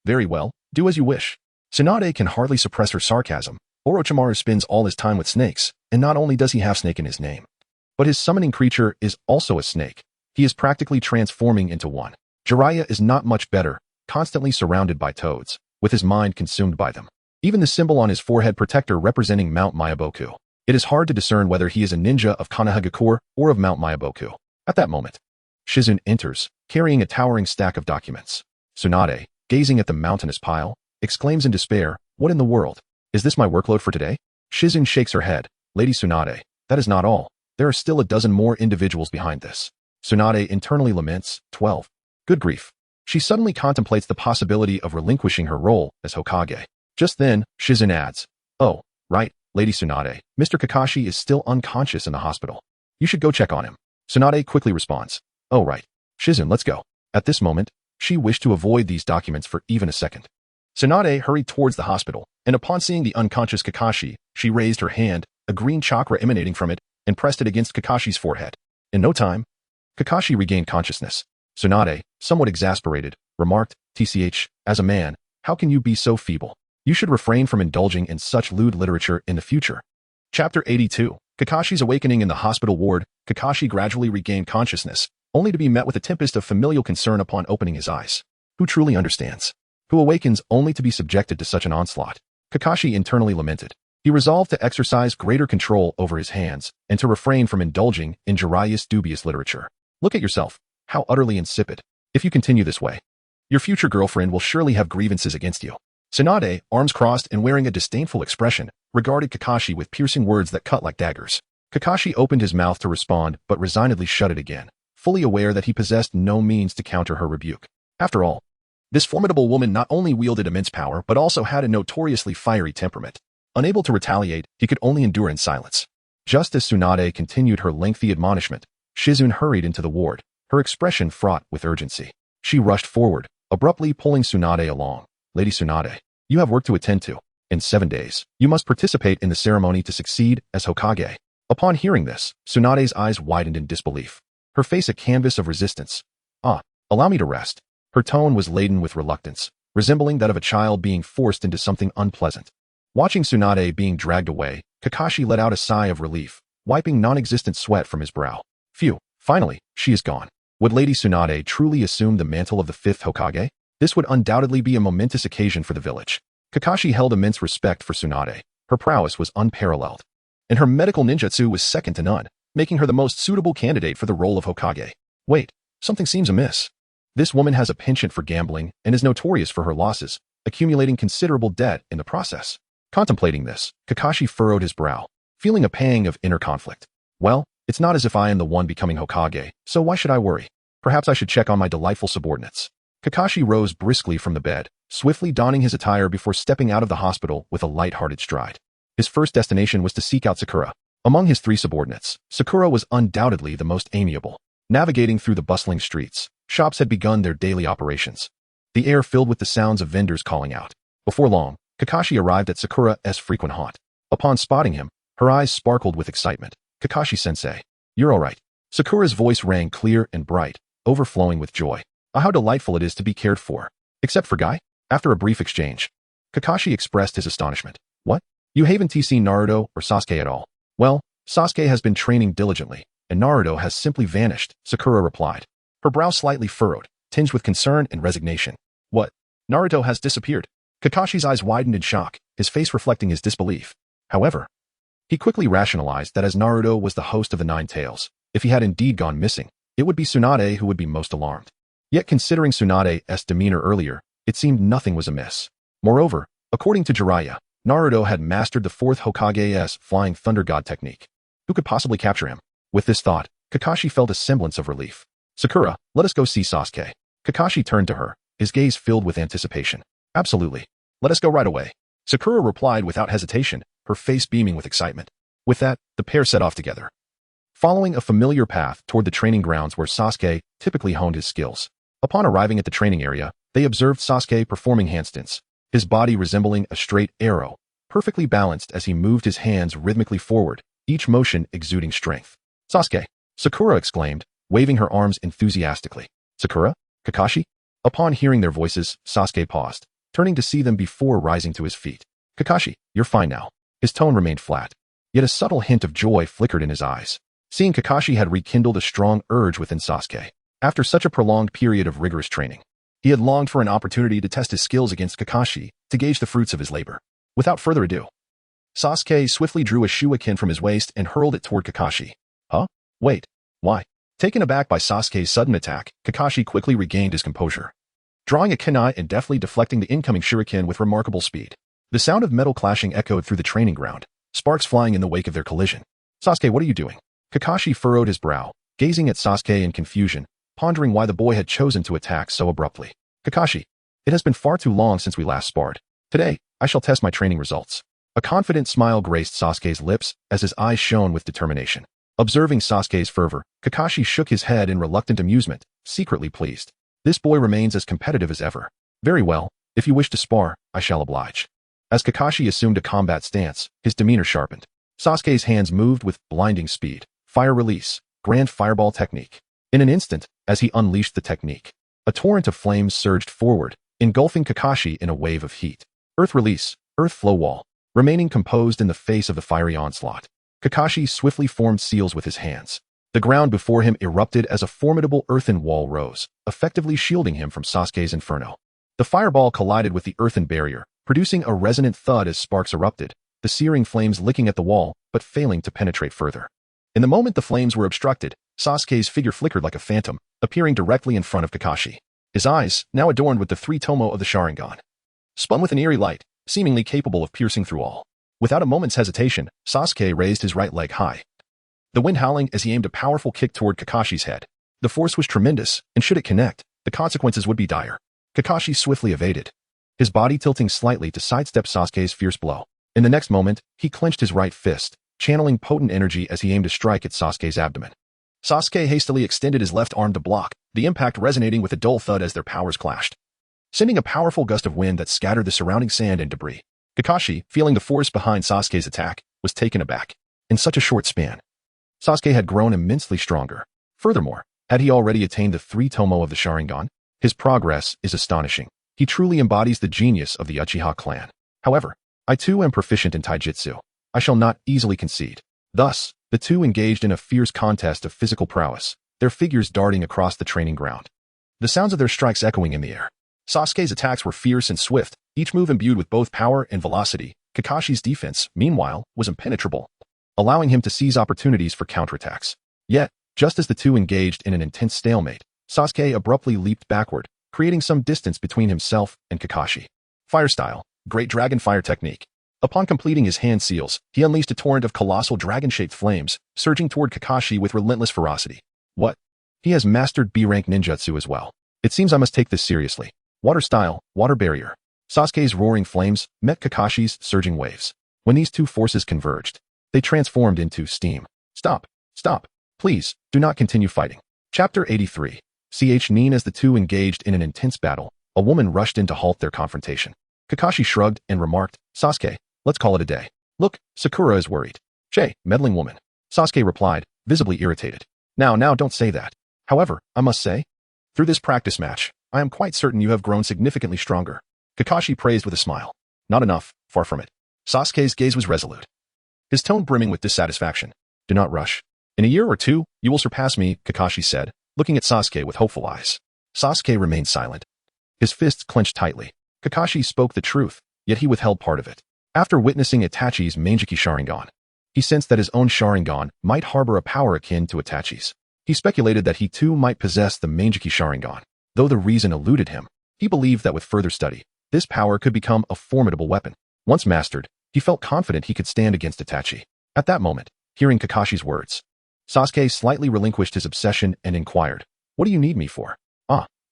Speaker 1: Very well, do as you wish. Tsunade can hardly suppress her sarcasm. Orochimaru spends all his time with snakes, and not only does he have snake in his name, but his summoning creature is also a snake. He is practically transforming into one. Jiraiya is not much better, constantly surrounded by toads, with his mind consumed by them. Even the symbol on his forehead protector representing Mount Myaboku. It is hard to discern whether he is a ninja of Konohagakure or of Mount Myaboku. At that moment, Shizune enters, carrying a towering stack of documents. Tsunade, gazing at the mountainous pile, exclaims in despair, what in the world? Is this my workload for today? Shizune shakes her head. Lady Tsunade, that is not all. There are still a dozen more individuals behind this. Tsunade internally laments, 12. Good grief. She suddenly contemplates the possibility of relinquishing her role as Hokage. Just then, Shizune adds, oh, right, Lady Tsunade, Mr. Kakashi is still unconscious in the hospital. You should go check on him. Tsunade quickly responds, oh right. Shizune, let's go. At this moment, she wished to avoid these documents for even a second. Tsunade hurried towards the hospital, and upon seeing the unconscious Kakashi, she raised her hand, a green chakra emanating from it, and pressed it against Kakashi's forehead. In no time, Kakashi regained consciousness. Tsunade, somewhat exasperated, remarked, "TCH, as a man, how can you be so feeble? You should refrain from indulging in such lewd literature in the future." Chapter 82. Kakashi's awakening in the hospital ward. Kakashi gradually regained consciousness, only to be met with a tempest of familial concern upon opening his eyes. Who truly understands? Who awakens only to be subjected to such an onslaught? Kakashi internally lamented. He resolved to exercise greater control over his hands and to refrain from indulging in Jiraiya's dubious literature. Look at yourself. How utterly insipid. If you continue this way, your future girlfriend will surely have grievances against you. Tsunade, arms crossed and wearing a disdainful expression, regarded Kakashi with piercing words that cut like daggers. Kakashi opened his mouth to respond but resignedly shut it again, fully aware that he possessed no means to counter her rebuke. After all, this formidable woman not only wielded immense power but also had a notoriously fiery temperament. Unable to retaliate, he could only endure in silence. Just as Tsunade continued her lengthy admonishment, Shizune hurried into the ward, her expression fraught with urgency. She rushed forward, abruptly pulling Tsunade along. "Lady Tsunade, you have work to attend to. In 7 days, you must participate in the ceremony to succeed as Hokage." Upon hearing this, Tsunade's eyes widened in disbelief, her face a canvas of resistance. Allow me to rest." Her tone was laden with reluctance, resembling that of a child being forced into something unpleasant. Watching Tsunade being dragged away, Kakashi let out a sigh of relief, wiping non-existent sweat from his brow. Phew, finally, she is gone. Would Lady Tsunade truly assume the mantle of the 5th Hokage? This would undoubtedly be a momentous occasion for the village. Kakashi held immense respect for Tsunade. Her prowess was unparalleled, and her medical ninjutsu was second to none, making her the most suitable candidate for the role of Hokage. Wait, something seems amiss. This woman has a penchant for gambling and is notorious for her losses, accumulating considerable debt in the process. Contemplating this, Kakashi furrowed his brow, feeling a pang of inner conflict. Well, it's not as if I am the one becoming Hokage, so why should I worry? Perhaps I should check on my delightful subordinates. Kakashi rose briskly from the bed, swiftly donning his attire before stepping out of the hospital with a light-hearted stride. His first destination was to seek out Sakura. Among his 3 subordinates, Sakura was undoubtedly the most amiable. Navigating through the bustling streets, shops had begun their daily operations. The air filled with the sounds of vendors calling out. Before long, Kakashi arrived at Sakura's frequent haunt. Upon spotting him, her eyes sparkled with excitement. "Kakashi-sensei, you're all right." Sakura's voice rang clear and bright, overflowing with joy. How delightful it is to be cared for. Except for Guy? After a brief exchange, Kakashi expressed his astonishment. "What? You haven't seen Naruto or Sasuke at all?" "Well, Sasuke has been training diligently, and Naruto has simply vanished," Sakura replied, her brow slightly furrowed, tinged with concern and resignation. "What? Naruto has disappeared?" Kakashi's eyes widened in shock, his face reflecting his disbelief. However, he quickly rationalized that as Naruto was the host of the 9 Tails, if he had indeed gone missing, it would be Tsunade who would be most alarmed. Yet considering Tsunade's demeanor earlier, it seemed nothing was amiss. Moreover, according to Jiraiya, Naruto had mastered the 4th Hokage's Flying Thunder God technique. Who could possibly capture him? With this thought, Kakashi felt a semblance of relief. "Sakura, let us go see Sasuke." Kakashi turned to her, his gaze filled with anticipation. "Absolutely. Let us go right away." Sakura replied without hesitation, her face beaming with excitement. With that, the pair set off together, following a familiar path toward the training grounds where Sasuke typically honed his skills. Upon arriving at the training area, they observed Sasuke performing handstands, his body resembling a straight arrow, perfectly balanced as he moved his hands rhythmically forward, each motion exuding strength. "Sasuke!" Sakura exclaimed, waving her arms enthusiastically. "Sakura? Kakashi?" Upon hearing their voices, Sasuke paused, turning to see them before rising to his feet. "Kakashi, you're fine now." His tone remained flat, yet a subtle hint of joy flickered in his eyes. Seeing Kakashi had rekindled a strong urge within Sasuke. After such a prolonged period of rigorous training, he had longed for an opportunity to test his skills against Kakashi to gauge the fruits of his labor. Without further ado, Sasuke swiftly drew a shuriken from his waist and hurled it toward Kakashi. "Huh? Wait. Why?" Taken aback by Sasuke's sudden attack, Kakashi quickly regained his composure, drawing a kunai and deftly deflecting the incoming shuriken with remarkable speed. The sound of metal clashing echoed through the training ground, sparks flying in the wake of their collision. "Sasuke, what are you doing?" Kakashi furrowed his brow, gazing at Sasuke in confusion, pondering why the boy had chosen to attack so abruptly. "Kakashi, it has been far too long since we last sparred. Today, I shall test my training results." A confident smile graced Sasuke's lips as his eyes shone with determination. Observing Sasuke's fervor, Kakashi shook his head in reluctant amusement, secretly pleased. This boy remains as competitive as ever. "Very well, if you wish to spar, I shall oblige." As Kakashi assumed a combat stance, his demeanor sharpened. Sasuke's hands moved with blinding speed. Fire release. Grand fireball technique. In an instant, as he unleashed the technique, a torrent of flames surged forward, engulfing Kakashi in a wave of heat. Earth release. Earth flow wall. Remaining composed in the face of the fiery onslaught, Kakashi swiftly formed seals with his hands. The ground before him erupted as a formidable earthen wall rose, effectively shielding him from Sasuke's inferno. The fireball collided with the earthen barrier, producing a resonant thud as sparks erupted, the searing flames licking at the wall, but failing to penetrate further. In the moment the flames were obstructed, Sasuke's figure flickered like a phantom, appearing directly in front of Kakashi. His eyes, now adorned with the three tomo of the Sharingan, spun with an eerie light, seemingly capable of piercing through all. Without a moment's hesitation, Sasuke raised his right leg high, the wind howling as he aimed a powerful kick toward Kakashi's head. The force was tremendous, and should it connect, the consequences would be dire. Kakashi swiftly evaded, his body tilting slightly to sidestep Sasuke's fierce blow. In the next moment, he clenched his right fist, channeling potent energy as he aimed to strike at Sasuke's abdomen. Sasuke hastily extended his left arm to block, the impact resonating with a dull thud as their powers clashed, sending a powerful gust of wind that scattered the surrounding sand and debris. Kakashi, feeling the force behind Sasuke's attack, was taken aback. In such a short span, Sasuke had grown immensely stronger. Furthermore, had he already attained the three tomo of the Sharingan? His progress is astonishing. He truly embodies the genius of the Uchiha clan. However, I too am proficient in taijutsu. I shall not easily concede. Thus, the two engaged in a fierce contest of physical prowess, their figures darting across the training ground, the sounds of their strikes echoing in the air. Sasuke's attacks were fierce and swift, each move imbued with both power and velocity. Kakashi's defense, meanwhile, was impenetrable, allowing him to seize opportunities for counterattacks. Yet, just as the two engaged in an intense stalemate, Sasuke abruptly leaped backward, creating some distance between himself and Kakashi. Fire style, Great Dragon Fire Technique. Upon completing his hand seals, he unleashed a torrent of colossal dragon-shaped flames, surging toward Kakashi with relentless ferocity. What? He has mastered B-rank ninjutsu as well. It seems I must take this seriously. Water style, Water Barrier. Sasuke's roaring flames met Kakashi's surging waves. When these two forces converged, they transformed into steam. Stop. Stop. Please, do not continue fighting. Chapter 83. As the two engaged in an intense battle, a woman rushed in to halt their confrontation. Kakashi shrugged and remarked, Sasuke, let's call it a day. Look, Sakura is worried. Meddling woman. Sasuke replied, visibly irritated. Now don't say that. However, I must say, through this practice match, I am quite certain you have grown significantly stronger. Kakashi praised with a smile. Not enough, far from it. Sasuke's gaze was resolute, his tone brimming with dissatisfaction. Do not rush. In a year or two, you will surpass me, Kakashi said, looking at Sasuke with hopeful eyes. Sasuke remained silent, his fists clenched tightly. Kakashi spoke the truth, yet he withheld part of it. After witnessing Itachi's Manjiki Sharingan, he sensed that his own Sharingan might harbor a power akin to Itachi's. He speculated that he too might possess the Manjiki Sharingan. Though the reason eluded him, he believed that with further study, this power could become a formidable weapon. Once mastered, he felt confident he could stand against Itachi. At that moment, hearing Kakashi's words, Sasuke slightly relinquished his obsession and inquired, what do you need me for?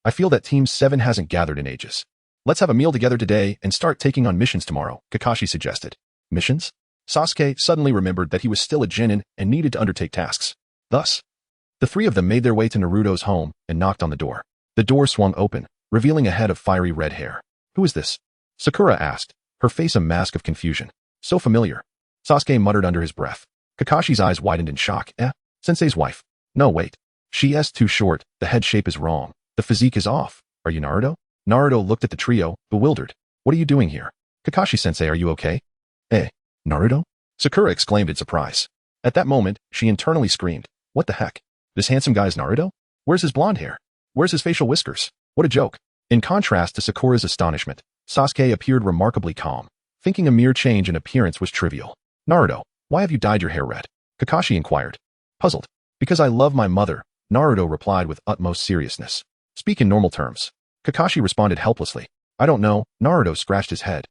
Speaker 1: I feel that Team 7 hasn't gathered in ages. Let's have a meal together today and start taking on missions tomorrow, Kakashi suggested. Missions? Sasuke suddenly remembered that he was still a genin and needed to undertake tasks. Thus, the three of them made their way to Naruto's home and knocked on the door. The door swung open, revealing a head of fiery red hair. Who is this? Sakura asked, her face a mask of confusion. So familiar. Sasuke muttered under his breath. Kakashi's eyes widened in shock. Sensei's wife. No, wait. She's too short, the head shape is wrong. The physique is off. Are you Naruto? Naruto looked at the trio, bewildered. What are you doing here? Kakashi-sensei, are you okay? Naruto? Sakura exclaimed in surprise. At that moment, she internally screamed. What the heck? This handsome guy's Naruto? Where's his blonde hair? Where's his facial whiskers? What a joke. In contrast to Sakura's astonishment, Sasuke appeared remarkably calm, thinking a mere change in appearance was trivial. Naruto, why have you dyed your hair red? Kakashi inquired. Puzzled. Because I love my mother, Naruto replied with utmost seriousness. Speak in normal terms. Kakashi responded helplessly. I don't know, Naruto scratched his head.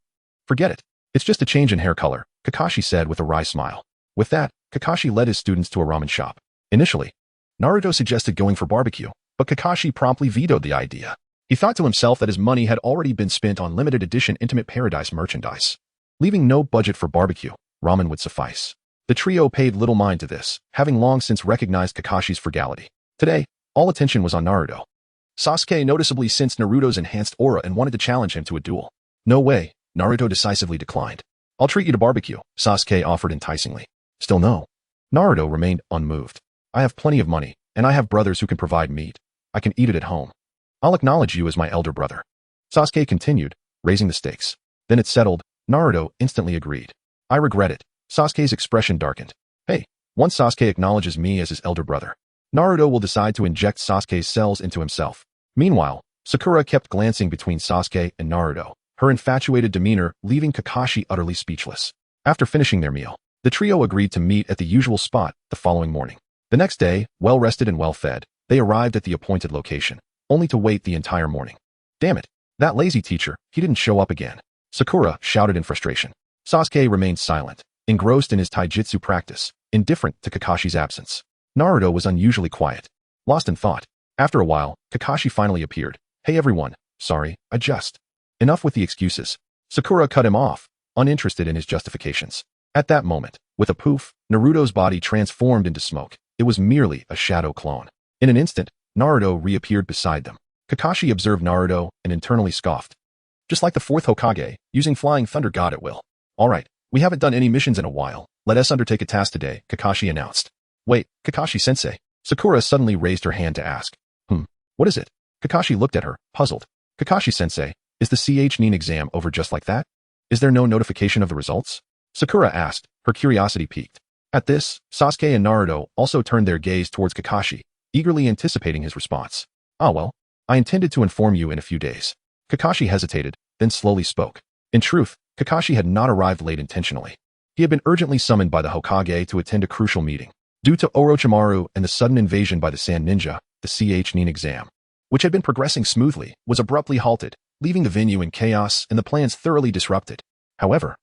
Speaker 1: Forget it. It's just a change in hair color, Kakashi said with a wry smile. With that, Kakashi led his students to a ramen shop. Initially, Naruto suggested going for barbecue, but Kakashi promptly vetoed the idea. He thought to himself that his money had already been spent on limited edition Intimate Paradise merchandise. Leaving no budget for barbecue, ramen would suffice. The trio paid little mind to this, having long since recognized Kakashi's frugality. Today, all attention was on Naruto. Sasuke noticeably sensed Naruto's enhanced aura and wanted to challenge him to a duel. No way, Naruto decisively declined. I'll treat you to barbecue, Sasuke offered enticingly. Still no. Naruto remained unmoved. I have plenty of money, and I have brothers who can provide meat. I can eat it at home. I'll acknowledge you as my elder brother. Sasuke continued, raising the stakes. Then it settled. Naruto instantly agreed. I regret it. Sasuke's expression darkened. Hey, once Sasuke acknowledges me as his elder brother, Naruto will decide to inject Sasuke's cells into himself. Meanwhile, Sakura kept glancing between Sasuke and Naruto, her infatuated demeanor leaving Kakashi utterly speechless. After finishing their meal, the trio agreed to meet at the usual spot the following morning. The next day, well-rested and well-fed, they arrived at the appointed location, only to wait the entire morning. Damn it, that lazy teacher, he didn't show up again. Sakura shouted in frustration. Sasuke remained silent, engrossed in his taijutsu practice, indifferent to Kakashi's absence. Naruto was unusually quiet, lost in thought. After a while, Kakashi finally appeared. Hey everyone, sorry, I just... Enough with the excuses. Sakura cut him off, uninterested in his justifications. At that moment, with a poof, Naruto's body transformed into smoke. It was merely a shadow clone. In an instant, Naruto reappeared beside them. Kakashi observed Naruto and internally scoffed. Just like the fourth Hokage, using Flying Thunder God at will. Alright, we haven't done any missions in a while. Let us undertake a task today, Kakashi announced. Wait, Kakashi-sensei. Sakura suddenly raised her hand to ask. What is it? Kakashi looked at her, puzzled. Kakashi-sensei, is the Nin exam over just like that? Is there no notification of the results? Sakura asked, her curiosity piqued. At this, Sasuke and Naruto also turned their gaze towards Kakashi, eagerly anticipating his response. Ah well, I intended to inform you in a few days. Kakashi hesitated, then slowly spoke. In truth, Kakashi had not arrived late intentionally. He had been urgently summoned by the Hokage to attend a crucial meeting. Due to Orochimaru and the sudden invasion by the Sand Ninja, the Nin exam, which had been progressing smoothly, was abruptly halted, leaving the venue in chaos and the plans thoroughly disrupted. However,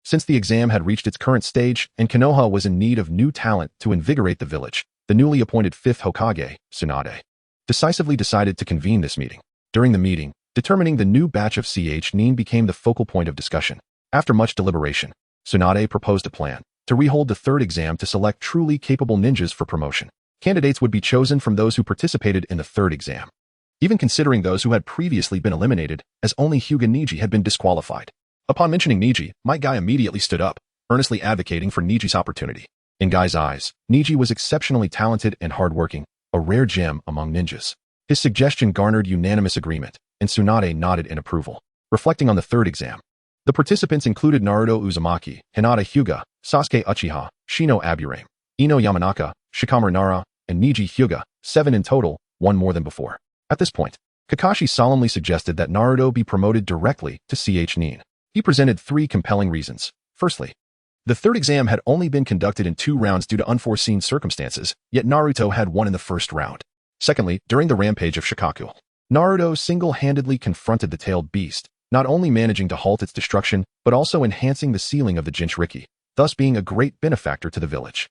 Speaker 1: since the exam had reached its current stage and Konoha was in need of new talent to invigorate the village, the newly appointed 5th Hokage, Tsunade, decisively decided to convene this meeting. During the meeting, determining the new batch of Nin became the focal point of discussion. After much deliberation, Tsunade proposed a plan to rehold the 3rd exam to select truly capable ninjas for promotion. Candidates would be chosen from those who participated in the 3rd exam, even considering those who had previously been eliminated, as only Hyuga Neji had been disqualified. Upon mentioning Neji, Might Guy immediately stood up, earnestly advocating for Neji's opportunity. In Guy's eyes, Neji was exceptionally talented and hardworking, a rare gem among ninjas. His suggestion garnered unanimous agreement, and Tsunade nodded in approval. Reflecting on the 3rd exam, the participants included Naruto Uzumaki, Hinata Hyuga, Sasuke Uchiha, Shino Aburame, Ino Yamanaka, Shikamaru Nara, and Neji Hyuga, 7 in total, 1 more than before. At this point, Kakashi solemnly suggested that Naruto be promoted directly to Nin. He presented 3 compelling reasons. Firstly, the 3rd exam had only been conducted in 2 rounds due to unforeseen circumstances, yet Naruto had won in the 1st round. Secondly, during the rampage of Shikaku, Naruto single-handedly confronted the tailed beast, not only managing to halt its destruction, but also enhancing the ceiling of the Jinchuriki, thus being a great benefactor to the village.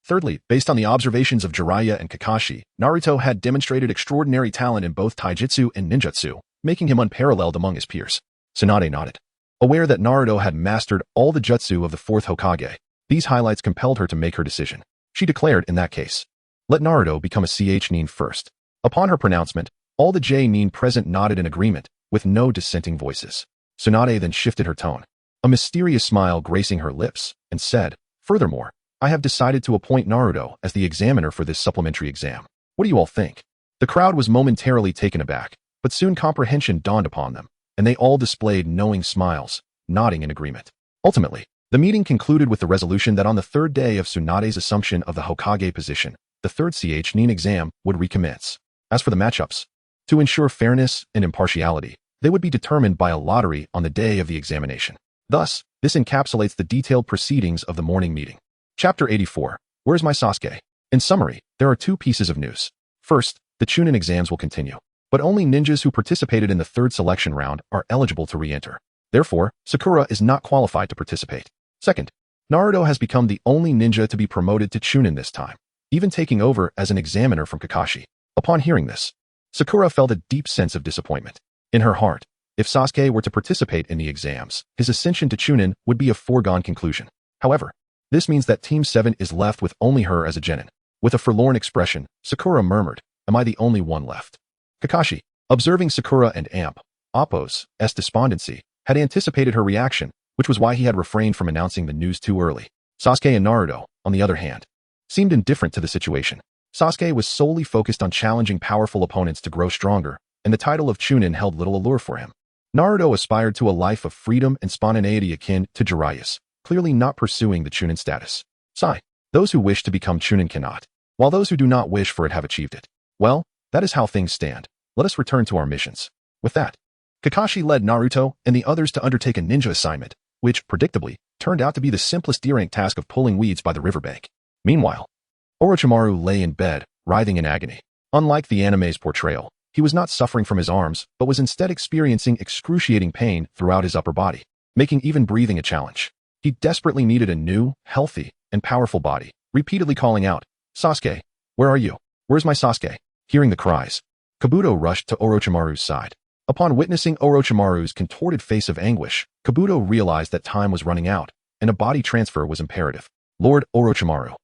Speaker 1: Thirdly, based on the observations of Jiraiya and Kakashi, Naruto had demonstrated extraordinary talent in both taijutsu and ninjutsu, making him unparalleled among his peers. Tsunade nodded. Aware that Naruto had mastered all the jutsu of the 4th Hokage, these highlights compelled her to make her decision. She declared in that case, let Naruto become a Nin first. Upon her pronouncement, all the Nin present nodded in agreement, with no dissenting voices. Tsunade then shifted her tone, a mysterious smile gracing her lips, and said, furthermore, I have decided to appoint Naruto as the examiner for this supplementary exam. What do you all think? The crowd was momentarily taken aback, but soon comprehension dawned upon them, and they all displayed knowing smiles, nodding in agreement. Ultimately, the meeting concluded with the resolution that on the 3rd day of Tsunade's assumption of the Hokage position, the 3rd Nin exam would recommence. As for the matchups, to ensure fairness and impartiality, they would be determined by a lottery on the day of the examination. Thus, this encapsulates the detailed proceedings of the morning meeting. Chapter 84. Where's my Sasuke? In summary, there are 2 pieces of news. First, the Chunin exams will continue, but only ninjas who participated in the 3rd selection round are eligible to re-enter. Therefore, Sakura is not qualified to participate. Second, Naruto has become the only ninja to be promoted to Chunin this time, even taking over as an examiner from Kakashi. Upon hearing this, Sakura felt a deep sense of disappointment. In her heart, if Sasuke were to participate in the exams, his ascension to Chunin would be a foregone conclusion. However, this means that Team 7 is left with only her as a genin. With a forlorn expression, Sakura murmured, am I the only one left? Kakashi, observing Sakura and Appo's despondency, had anticipated her reaction, which was why he had refrained from announcing the news too early. Sasuke and Naruto, on the other hand, seemed indifferent to the situation. Sasuke was solely focused on challenging powerful opponents to grow stronger, and the title of Chunin held little allure for him. Naruto aspired to a life of freedom and spontaneity akin to Jiraiya's, clearly not pursuing the Chunin status. Sigh. Those who wish to become Chunin cannot, while those who do not wish for it have achieved it. Well, that is how things stand. Let us return to our missions. With that, Kakashi led Naruto and the others to undertake a ninja assignment, which, predictably, turned out to be the simplest D-rank task of pulling weeds by the riverbank. Meanwhile, Orochimaru lay in bed, writhing in agony. Unlike the anime's portrayal, he was not suffering from his arms, but was instead experiencing excruciating pain throughout his upper body, making even breathing a challenge. He desperately needed a new, healthy, and powerful body, repeatedly calling out, "Sasuke, where are you? Where's my Sasuke?" Hearing the cries, Kabuto rushed to Orochimaru's side. Upon witnessing Orochimaru's contorted face of anguish, Kabuto realized that time was running out, and a body transfer was imperative. "Lord Orochimaru,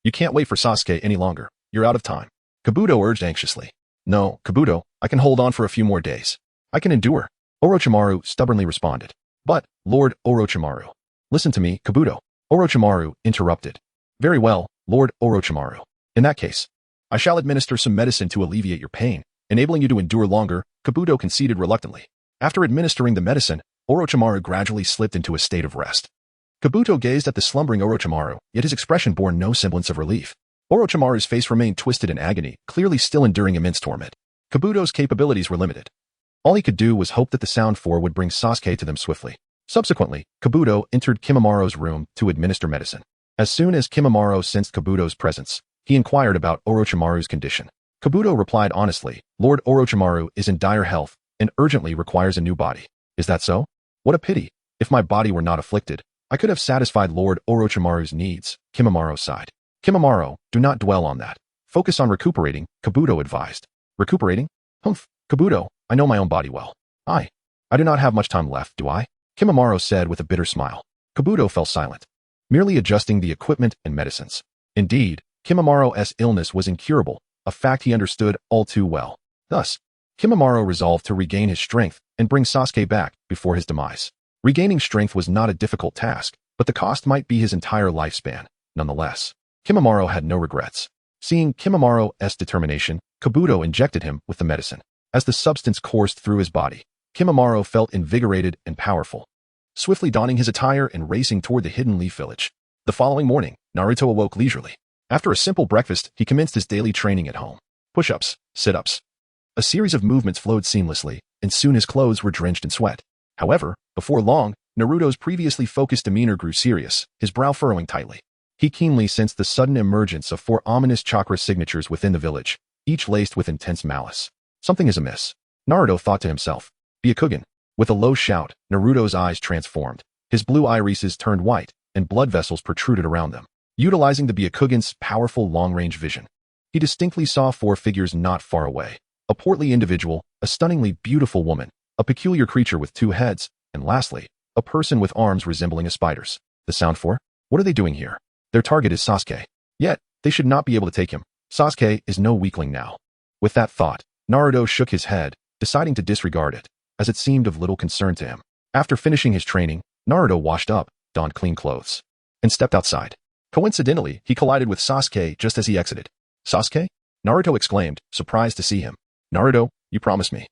Speaker 1: you can't wait for Sasuke any longer. You're out of time," Kabuto urged anxiously. "No, Kabuto, I can hold on for a few more days. I can endure," Orochimaru stubbornly responded. "But, Lord Orochimaru, listen to me, Kabuto," Orochimaru interrupted. "Very well, Lord Orochimaru. In that case, I shall administer some medicine to alleviate your pain, enabling you to endure longer," Kabuto conceded reluctantly. After administering the medicine, Orochimaru gradually slipped into a state of rest. Kabuto gazed at the slumbering Orochimaru, yet his expression bore no semblance of relief. Orochimaru's face remained twisted in agony, clearly still enduring immense torment. Kabuto's capabilities were limited. All he could do was hope that the Sound Four would bring Sasuke to them swiftly. Subsequently, Kabuto entered Kimimura's room to administer medicine. As soon as Kimimura sensed Kabuto's presence, he inquired about Orochimaru's condition. Kabuto replied honestly, "Lord Orochimaru is in dire health and urgently requires a new body." "Is that so? What a pity. If my body were not afflicted, I could have satisfied Lord Orochimaru's needs," Kimimura sighed. "Kimimura, do not dwell on that. Focus on recuperating," Kabuto advised. "Recuperating? Humph, Kabuto, I know my own body well. I do not have much time left, do I?" Kimimura said with a bitter smile. Kabuto fell silent, merely adjusting the equipment and medicines. Indeed, Kimimura's illness was incurable, a fact he understood all too well. Thus, Kimimura resolved to regain his strength and bring Sasuke back before his demise. Regaining strength was not a difficult task, but the cost might be his entire lifespan. Nonetheless, Kimimura had no regrets. Seeing Kimimura's determination, Kabuto injected him with the medicine. As the substance coursed through his body, Kimimura felt invigorated and powerful, swiftly donning his attire and racing toward the Hidden Leaf Village. The following morning, Naruto awoke leisurely. After a simple breakfast, he commenced his daily training at home. Push-ups, sit-ups. A series of movements flowed seamlessly, and soon his clothes were drenched in sweat. However, before long, Naruto's previously focused demeanor grew serious, his brow furrowing tightly. He keenly sensed the sudden emergence of 4 ominous chakra signatures within the village, each laced with intense malice. Something is amiss, Naruto thought to himself. Byakugan. With a low shout, Naruto's eyes transformed. His blue irises turned white, and blood vessels protruded around them. Utilizing the Byakugan's powerful long-range vision, he distinctly saw 4 figures not far away. A portly individual, a stunningly beautiful woman, a peculiar creature with 2 heads, and lastly, a person with arms resembling a spider's. The Sound Four? What are they doing here? Their target is Sasuke. Yet, they should not be able to take him. Sasuke is no weakling now. With that thought, Naruto shook his head, deciding to disregard it, as it seemed of little concern to him. After finishing his training, Naruto washed up, donned clean clothes, and stepped outside. Coincidentally, he collided with Sasuke just as he exited. "Sasuke?" Naruto exclaimed, surprised to see him. "Naruto, you promised me.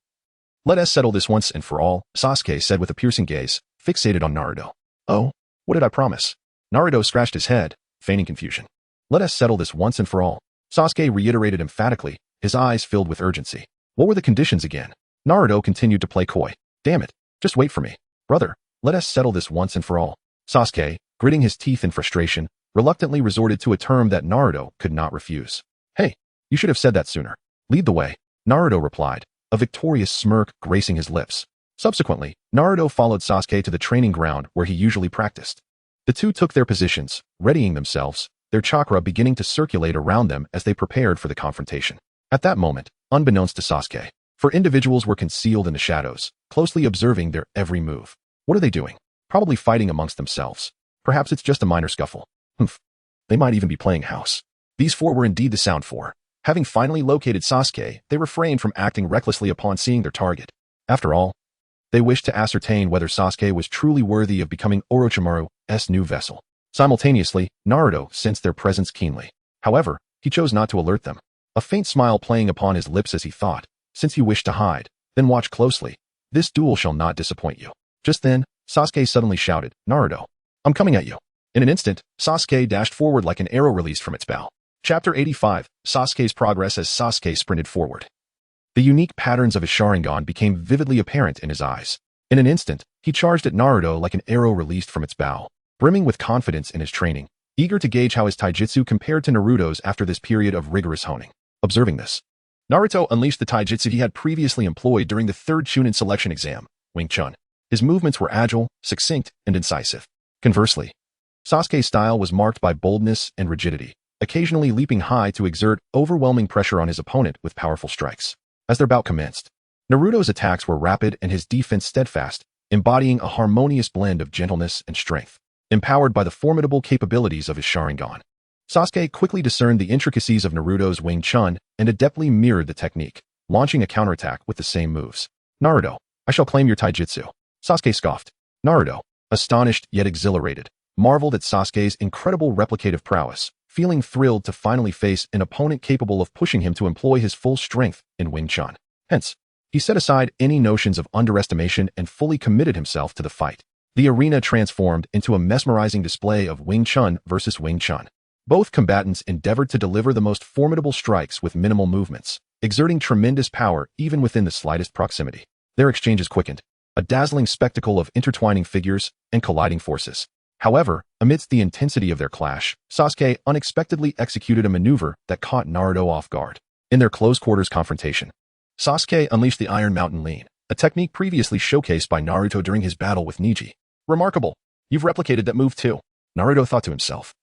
Speaker 1: Let us settle this once and for all," Sasuke said with a piercing gaze, fixated on Naruto. "Oh, what did I promise?" Naruto scratched his head, feigning confusion. "Let us settle this once and for all," Sasuke reiterated emphatically, his eyes filled with urgency. "What were the conditions again?" Naruto continued to play coy. "Damn it, just wait for me. Brother, let us settle this once and for all." Sasuke, gritting his teeth in frustration, reluctantly resorted to a term that Naruto could not refuse. "Hey, you should have said that sooner. Lead the way," Naruto replied, a victorious smirk gracing his lips. Subsequently, Naruto followed Sasuke to the training ground where he usually practiced. The two took their positions, readying themselves, their chakra beginning to circulate around them as they prepared for the confrontation. At that moment, unbeknownst to Sasuke, 4 individuals were concealed in the shadows, closely observing their every move. What are they doing? Probably fighting amongst themselves. Perhaps it's just a minor scuffle. Humph. They might even be playing house. These 4 were indeed the Sound Four. Having finally located Sasuke, they refrained from acting recklessly upon seeing their target. After all, they wished to ascertain whether Sasuke was truly worthy of becoming Orochimaru's new vessel. Simultaneously, Naruto sensed their presence keenly. However, he chose not to alert them. A faint smile playing upon his lips as he thought, since you wish to hide, then watch closely. This duel shall not disappoint you. Just then, Sasuke suddenly shouted, Naruto, I'm coming at you. In an instant, Sasuke dashed forward like an arrow released from its bow. Chapter 85, Sasuke's progress as Sasuke sprinted forward. The unique patterns of his Sharingan became vividly apparent in his eyes. In an instant, he charged at Naruto like an arrow released from its bow, brimming with confidence in his training, eager to gauge how his taijutsu compared to Naruto's after this period of rigorous honing. Observing this, Naruto unleashed the taijutsu he had previously employed during the third Chunin selection exam, Wing Chun. His movements were agile, succinct, and incisive. Conversely, Sasuke's style was marked by boldness and rigidity, occasionally leaping high to exert overwhelming pressure on his opponent with powerful strikes. As their bout commenced, Naruto's attacks were rapid and his defense steadfast, embodying a harmonious blend of gentleness and strength. Empowered by the formidable capabilities of his Sharingan, Sasuke quickly discerned the intricacies of Naruto's Wing Chun and adeptly mirrored the technique, launching a counterattack with the same moves. Naruto, I shall claim your taijutsu. Sasuke scoffed. Naruto, astonished yet exhilarated, marveled at Sasuke's incredible replicative prowess, feeling thrilled to finally face an opponent capable of pushing him to employ his full strength in Wing Chun. Hence, he set aside any notions of underestimation and fully committed himself to the fight. The arena transformed into a mesmerizing display of Wing Chun versus Wing Chun. Both combatants endeavored to deliver the most formidable strikes with minimal movements, exerting tremendous power even within the slightest proximity. Their exchanges quickened, a dazzling spectacle of intertwining figures and colliding forces. However, amidst the intensity of their clash, Sasuke unexpectedly executed a maneuver that caught Naruto off guard. In their close-quarters confrontation, Sasuke unleashed the Iron Mountain Lean, a technique previously showcased by Naruto during his battle with Neji. Remarkable. You've replicated that move too, Naruto thought to himself,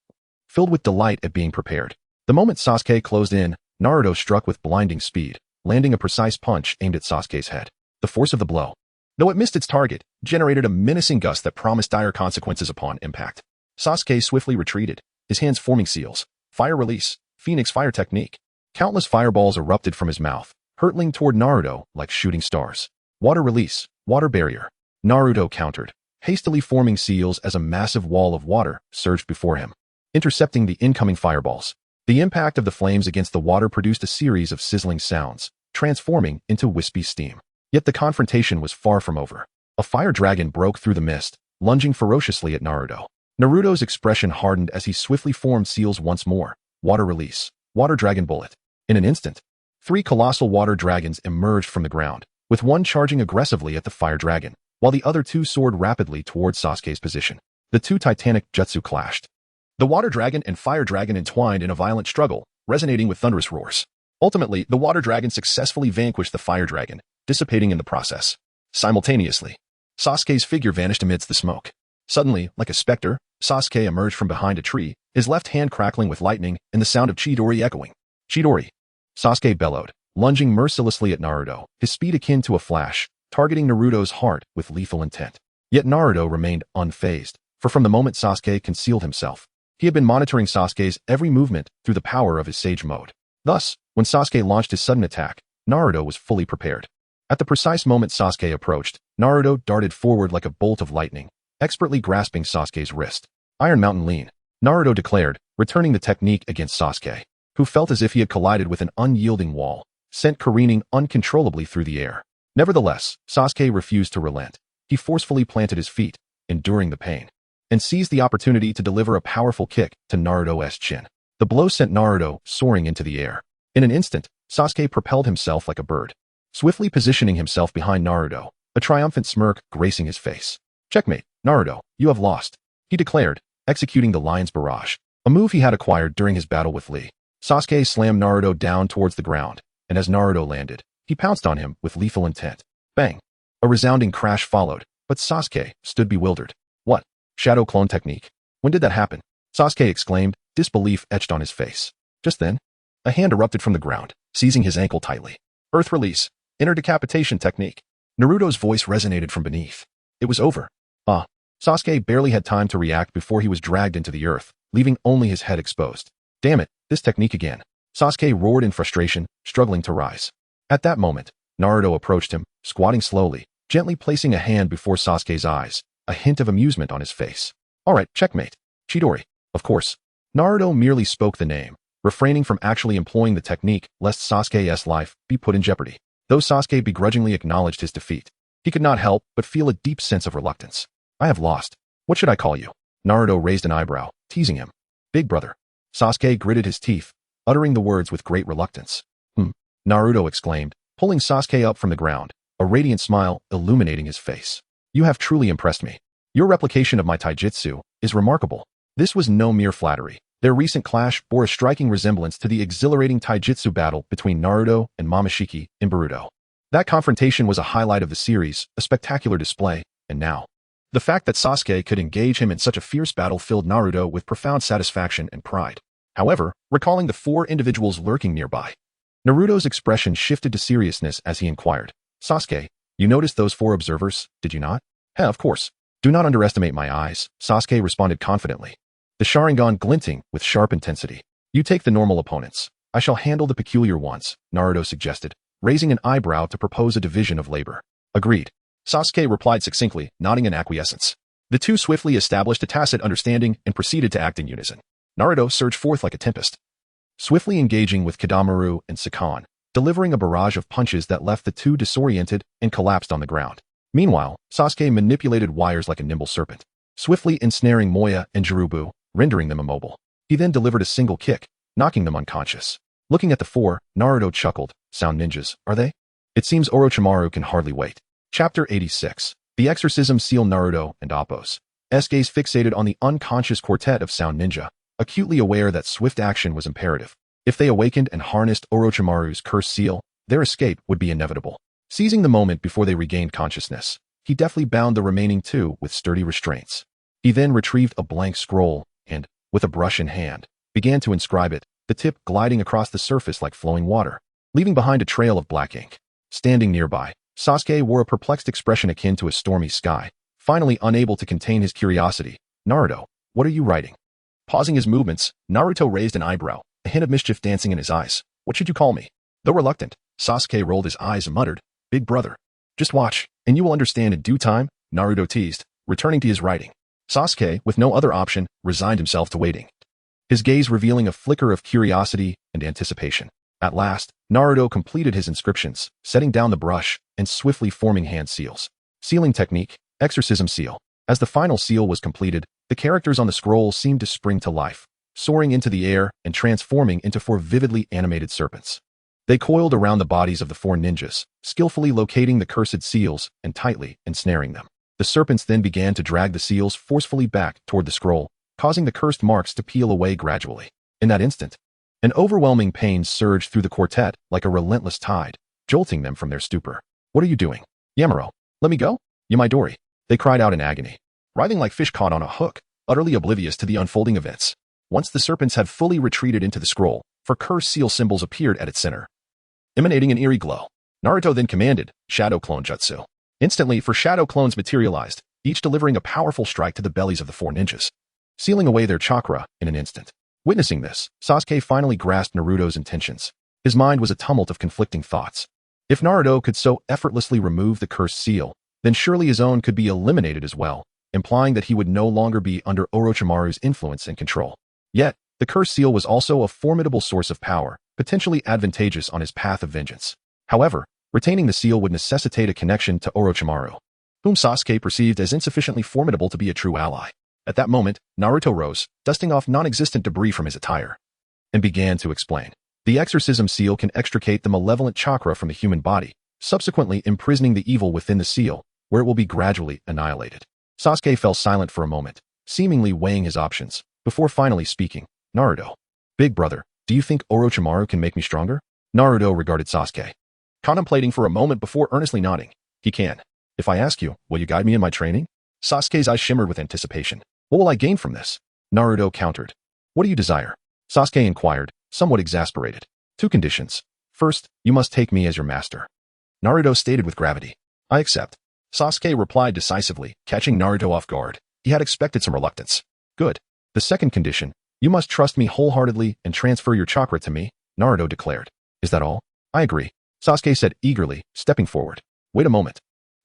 Speaker 1: filled with delight at being prepared. The moment Sasuke closed in, Naruto struck with blinding speed, landing a precise punch aimed at Sasuke's head. The force of the blow, though it missed its target, generated a menacing gust that promised dire consequences upon impact. Sasuke swiftly retreated, his hands forming seals. Fire release, Phoenix fire technique. Countless fireballs erupted from his mouth, hurtling toward Naruto like shooting stars. Water release, water barrier. Naruto countered, hastily forming seals as a massive wall of water surged before him, intercepting the incoming fireballs. The impact of the flames against the water produced a series of sizzling sounds, transforming into wispy steam. Yet the confrontation was far from over. A fire dragon broke through the mist, lunging ferociously at Naruto. Naruto's expression hardened as he swiftly formed seals once more. Water release, water dragon bullet. In an instant, 3 colossal water dragons emerged from the ground, with one charging aggressively at the fire dragon, while the other 2 soared rapidly towards Sasuke's position. The 2 titanic jutsu clashed. The water dragon and fire dragon entwined in a violent struggle, resonating with thunderous roars. Ultimately, the water dragon successfully vanquished the fire dragon, dissipating in the process. Simultaneously, Sasuke's figure vanished amidst the smoke. Suddenly, like a specter, Sasuke emerged from behind a tree, his left hand crackling with lightning and the sound of Chidori echoing. Chidori! Sasuke bellowed, lunging mercilessly at Naruto, his speed akin to a flash, targeting Naruto's heart with lethal intent. Yet Naruto remained unfazed, for from the moment Sasuke concealed himself, he had been monitoring Sasuke's every movement through the power of his Sage Mode. Thus, when Sasuke launched his sudden attack, Naruto was fully prepared. At the precise moment Sasuke approached, Naruto darted forward like a bolt of lightning, expertly grasping Sasuke's wrist. Iron Mountain Lean, Naruto declared, returning the technique against Sasuke, who felt as if he had collided with an unyielding wall, sent careening uncontrollably through the air. Nevertheless, Sasuke refused to relent. He forcefully planted his feet, enduring the pain, and seized the opportunity to deliver a powerful kick to Naruto's chin. The blow sent Naruto soaring into the air. In an instant, Sasuke propelled himself like a bird, swiftly positioning himself behind Naruto, a triumphant smirk gracing his face. Checkmate, Naruto, you have lost, he declared, executing the Lion's Barrage, a move he had acquired during his battle with Lee. Sasuke slammed Naruto down towards the ground, and as Naruto landed, he pounced on him with lethal intent. Bang! A resounding crash followed, but Sasuke stood bewildered. What? Shadow clone technique? When did that happen? Sasuke exclaimed, disbelief etched on his face. Just then, a hand erupted from the ground, seizing his ankle tightly. Earth release, inner decapitation technique. Naruto's voice resonated from beneath. It was over. Sasuke barely had time to react before he was dragged into the earth, leaving only his head exposed. Damn it, this technique again. Sasuke roared in frustration, struggling to rise. At that moment, Naruto approached him, squatting slowly, gently placing a hand before Sasuke's eyes, a hint of amusement on his face. Alright, checkmate. Chidori. Of course. Naruto merely spoke the name, refraining from actually employing the technique lest Sasuke's life be put in jeopardy. Though Sasuke begrudgingly acknowledged his defeat, he could not help but feel a deep sense of reluctance. I have lost. What should I call you? Naruto raised an eyebrow, teasing him. Big brother. Sasuke gritted his teeth, uttering the words with great reluctance. Naruto exclaimed, pulling Sasuke up from the ground, a radiant smile illuminating his face. You have truly impressed me. Your replication of my taijutsu is remarkable. This was no mere flattery. Their recent clash bore a striking resemblance to the exhilarating taijutsu battle between Naruto and Momoshiki in Boruto. That confrontation was a highlight of the series, a spectacular display, and now, the fact that Sasuke could engage him in such a fierce battle filled Naruto with profound satisfaction and pride. However, recalling the 4 individuals lurking nearby, Naruto's expression shifted to seriousness as he inquired, Sasuke, you noticed those 4 observers, did you not? Of course. Do not underestimate my eyes, Sasuke responded confidently, the Sharingan glinting with sharp intensity. You take the normal opponents. I shall handle the peculiar ones, Naruto suggested, raising an eyebrow to propose a division of labor. Agreed. Sasuke replied succinctly, nodding in acquiescence. The two swiftly established a tacit understanding and proceeded to act in unison. Naruto surged forth like a tempest, swiftly engaging with Kidamaru and Sakan, delivering a barrage of punches that left the two disoriented and collapsed on the ground. Meanwhile, Sasuke manipulated wires like a nimble serpent, swiftly ensnaring Moya and Jirubu, rendering them immobile. He then delivered a single kick, knocking them unconscious. Looking at the 4, Naruto chuckled, sound ninjas, are they? It seems Orochimaru can hardly wait. Chapter 86. The Exorcism Seal. Naruto and Appo's gaze fixated on the unconscious quartet of sound ninja, acutely aware that swift action was imperative. If they awakened and harnessed Orochimaru's cursed seal, their escape would be inevitable. Seizing the moment before they regained consciousness, he deftly bound the remaining 2 with sturdy restraints. He then retrieved a blank scroll and, with a brush in hand, began to inscribe it, the tip gliding across the surface like flowing water, leaving behind a trail of black ink. Standing nearby, Sasuke wore a perplexed expression akin to a stormy sky, finally unable to contain his curiosity. Naruto, what are you writing? Pausing his movements, Naruto raised an eyebrow, a hint of mischief dancing in his eyes. What should you call me? Though reluctant, Sasuke rolled his eyes and muttered, Big brother. Just watch, and you will understand in due time, Naruto teased, returning to his writing. Sasuke, with no other option, resigned himself to waiting, his gaze revealing a flicker of curiosity and anticipation. At last, Naruto completed his inscriptions, setting down the brush and swiftly forming hand seals. Sealing technique, Exorcism Seal. As the final seal was completed, the characters on the scroll seemed to spring to life, soaring into the air and transforming into 4 vividly animated serpents. They coiled around the bodies of the 4 ninjas, skillfully locating the cursed seals and tightly ensnaring them. The serpents then began to drag the seals forcefully back toward the scroll, causing the cursed marks to peel away gradually. In that instant, an overwhelming pain surged through the quartet like a relentless tide, jolting them from their stupor. What are you doing? Yamaro, let me go? Yamadori, they cried out in agony, writhing like fish caught on a hook, utterly oblivious to the unfolding events. Once the serpents had fully retreated into the scroll, 4 cursed seal symbols appeared at its center, emanating an eerie glow. Naruto then commanded, Shadow Clone Jutsu. Instantly, 4 shadow clones materialized, each delivering a powerful strike to the bellies of the 4 ninjas, sealing away their chakra in an instant. Witnessing this, Sasuke finally grasped Naruto's intentions. His mind was a tumult of conflicting thoughts. If Naruto could so effortlessly remove the cursed seal, then surely his own could be eliminated as well, implying that he would no longer be under Orochimaru's influence and control. Yet, the cursed seal was also a formidable source of power, potentially advantageous on his path of vengeance. However, retaining the seal would necessitate a connection to Orochimaru, whom Sasuke perceived as insufficiently formidable to be a true ally. At that moment, Naruto rose, dusting off non-existent debris from his attire, and began to explain. The exorcism seal can extricate the malevolent chakra from the human body, subsequently imprisoning the evil within the seal, where it will be gradually annihilated. Sasuke fell silent for a moment, seemingly weighing his options, before finally speaking. Naruto, big brother, do you think Orochimaru can make me stronger? Naruto regarded Sasuke, contemplating for a moment before earnestly nodding. He can. If I ask you, will you guide me in my training? Sasuke's eyes shimmered with anticipation. What will I gain from this? Naruto countered. What do you desire? Sasuke inquired, somewhat exasperated. 2 conditions. First, you must take me as your master. Naruto stated with gravity. I accept. Sasuke replied decisively, catching Naruto off guard. He had expected some reluctance. Good. The second condition, you must trust me wholeheartedly and transfer your chakra to me, Naruto declared. Is that all? I agree, Sasuke said eagerly, stepping forward. Wait a moment.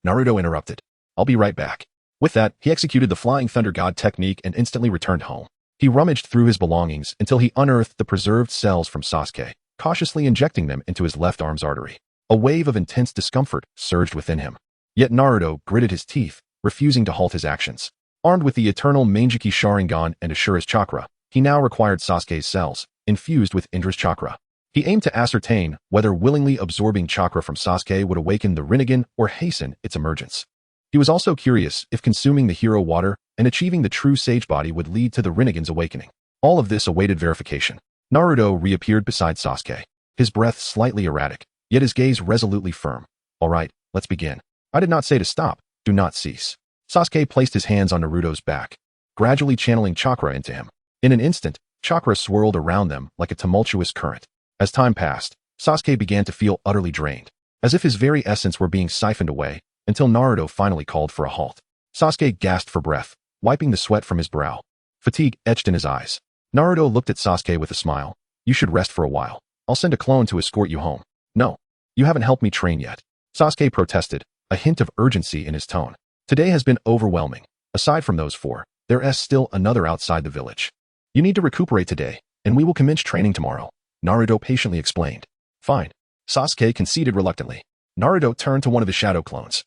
Speaker 1: Naruto interrupted. I'll be right back. With that, he executed the Flying Thunder God technique and instantly returned home. He rummaged through his belongings until he unearthed the preserved cells from Sasuke, cautiously injecting them into his left arm's artery. A wave of intense discomfort surged within him. Yet Naruto gritted his teeth, refusing to halt his actions. Armed with the eternal Mangekyou Sharingan and Ashura's chakra, he now required Sasuke's cells, infused with Indra's chakra. He aimed to ascertain whether willingly absorbing chakra from Sasuke would awaken the Rinnegan or hasten its emergence. He was also curious if consuming the hero water and achieving the true sage body would lead to the Rinnegan's awakening. All of this awaited verification. Naruto reappeared beside Sasuke, his breath slightly erratic, yet his gaze resolutely firm. All right, let's begin. I did not say to stop, do not cease. Sasuke placed his hands on Naruto's back, gradually channeling chakra into him. In an instant, chakra swirled around them like a tumultuous current. As time passed, Sasuke began to feel utterly drained, as if his very essence were being siphoned away, until Naruto finally called for a halt. Sasuke gasped for breath, wiping the sweat from his brow. Fatigue etched in his eyes. Naruto looked at Sasuke with a smile. You should rest for a while. I'll send a clone to escort you home. No. You haven't helped me train yet. Sasuke protested, a hint of urgency in his tone. Today has been overwhelming. Aside from those four, there's still another outside the village. You need to recuperate today, and we will commence training tomorrow. Naruto patiently explained. Fine. Sasuke conceded reluctantly. Naruto turned to one of his shadow clones,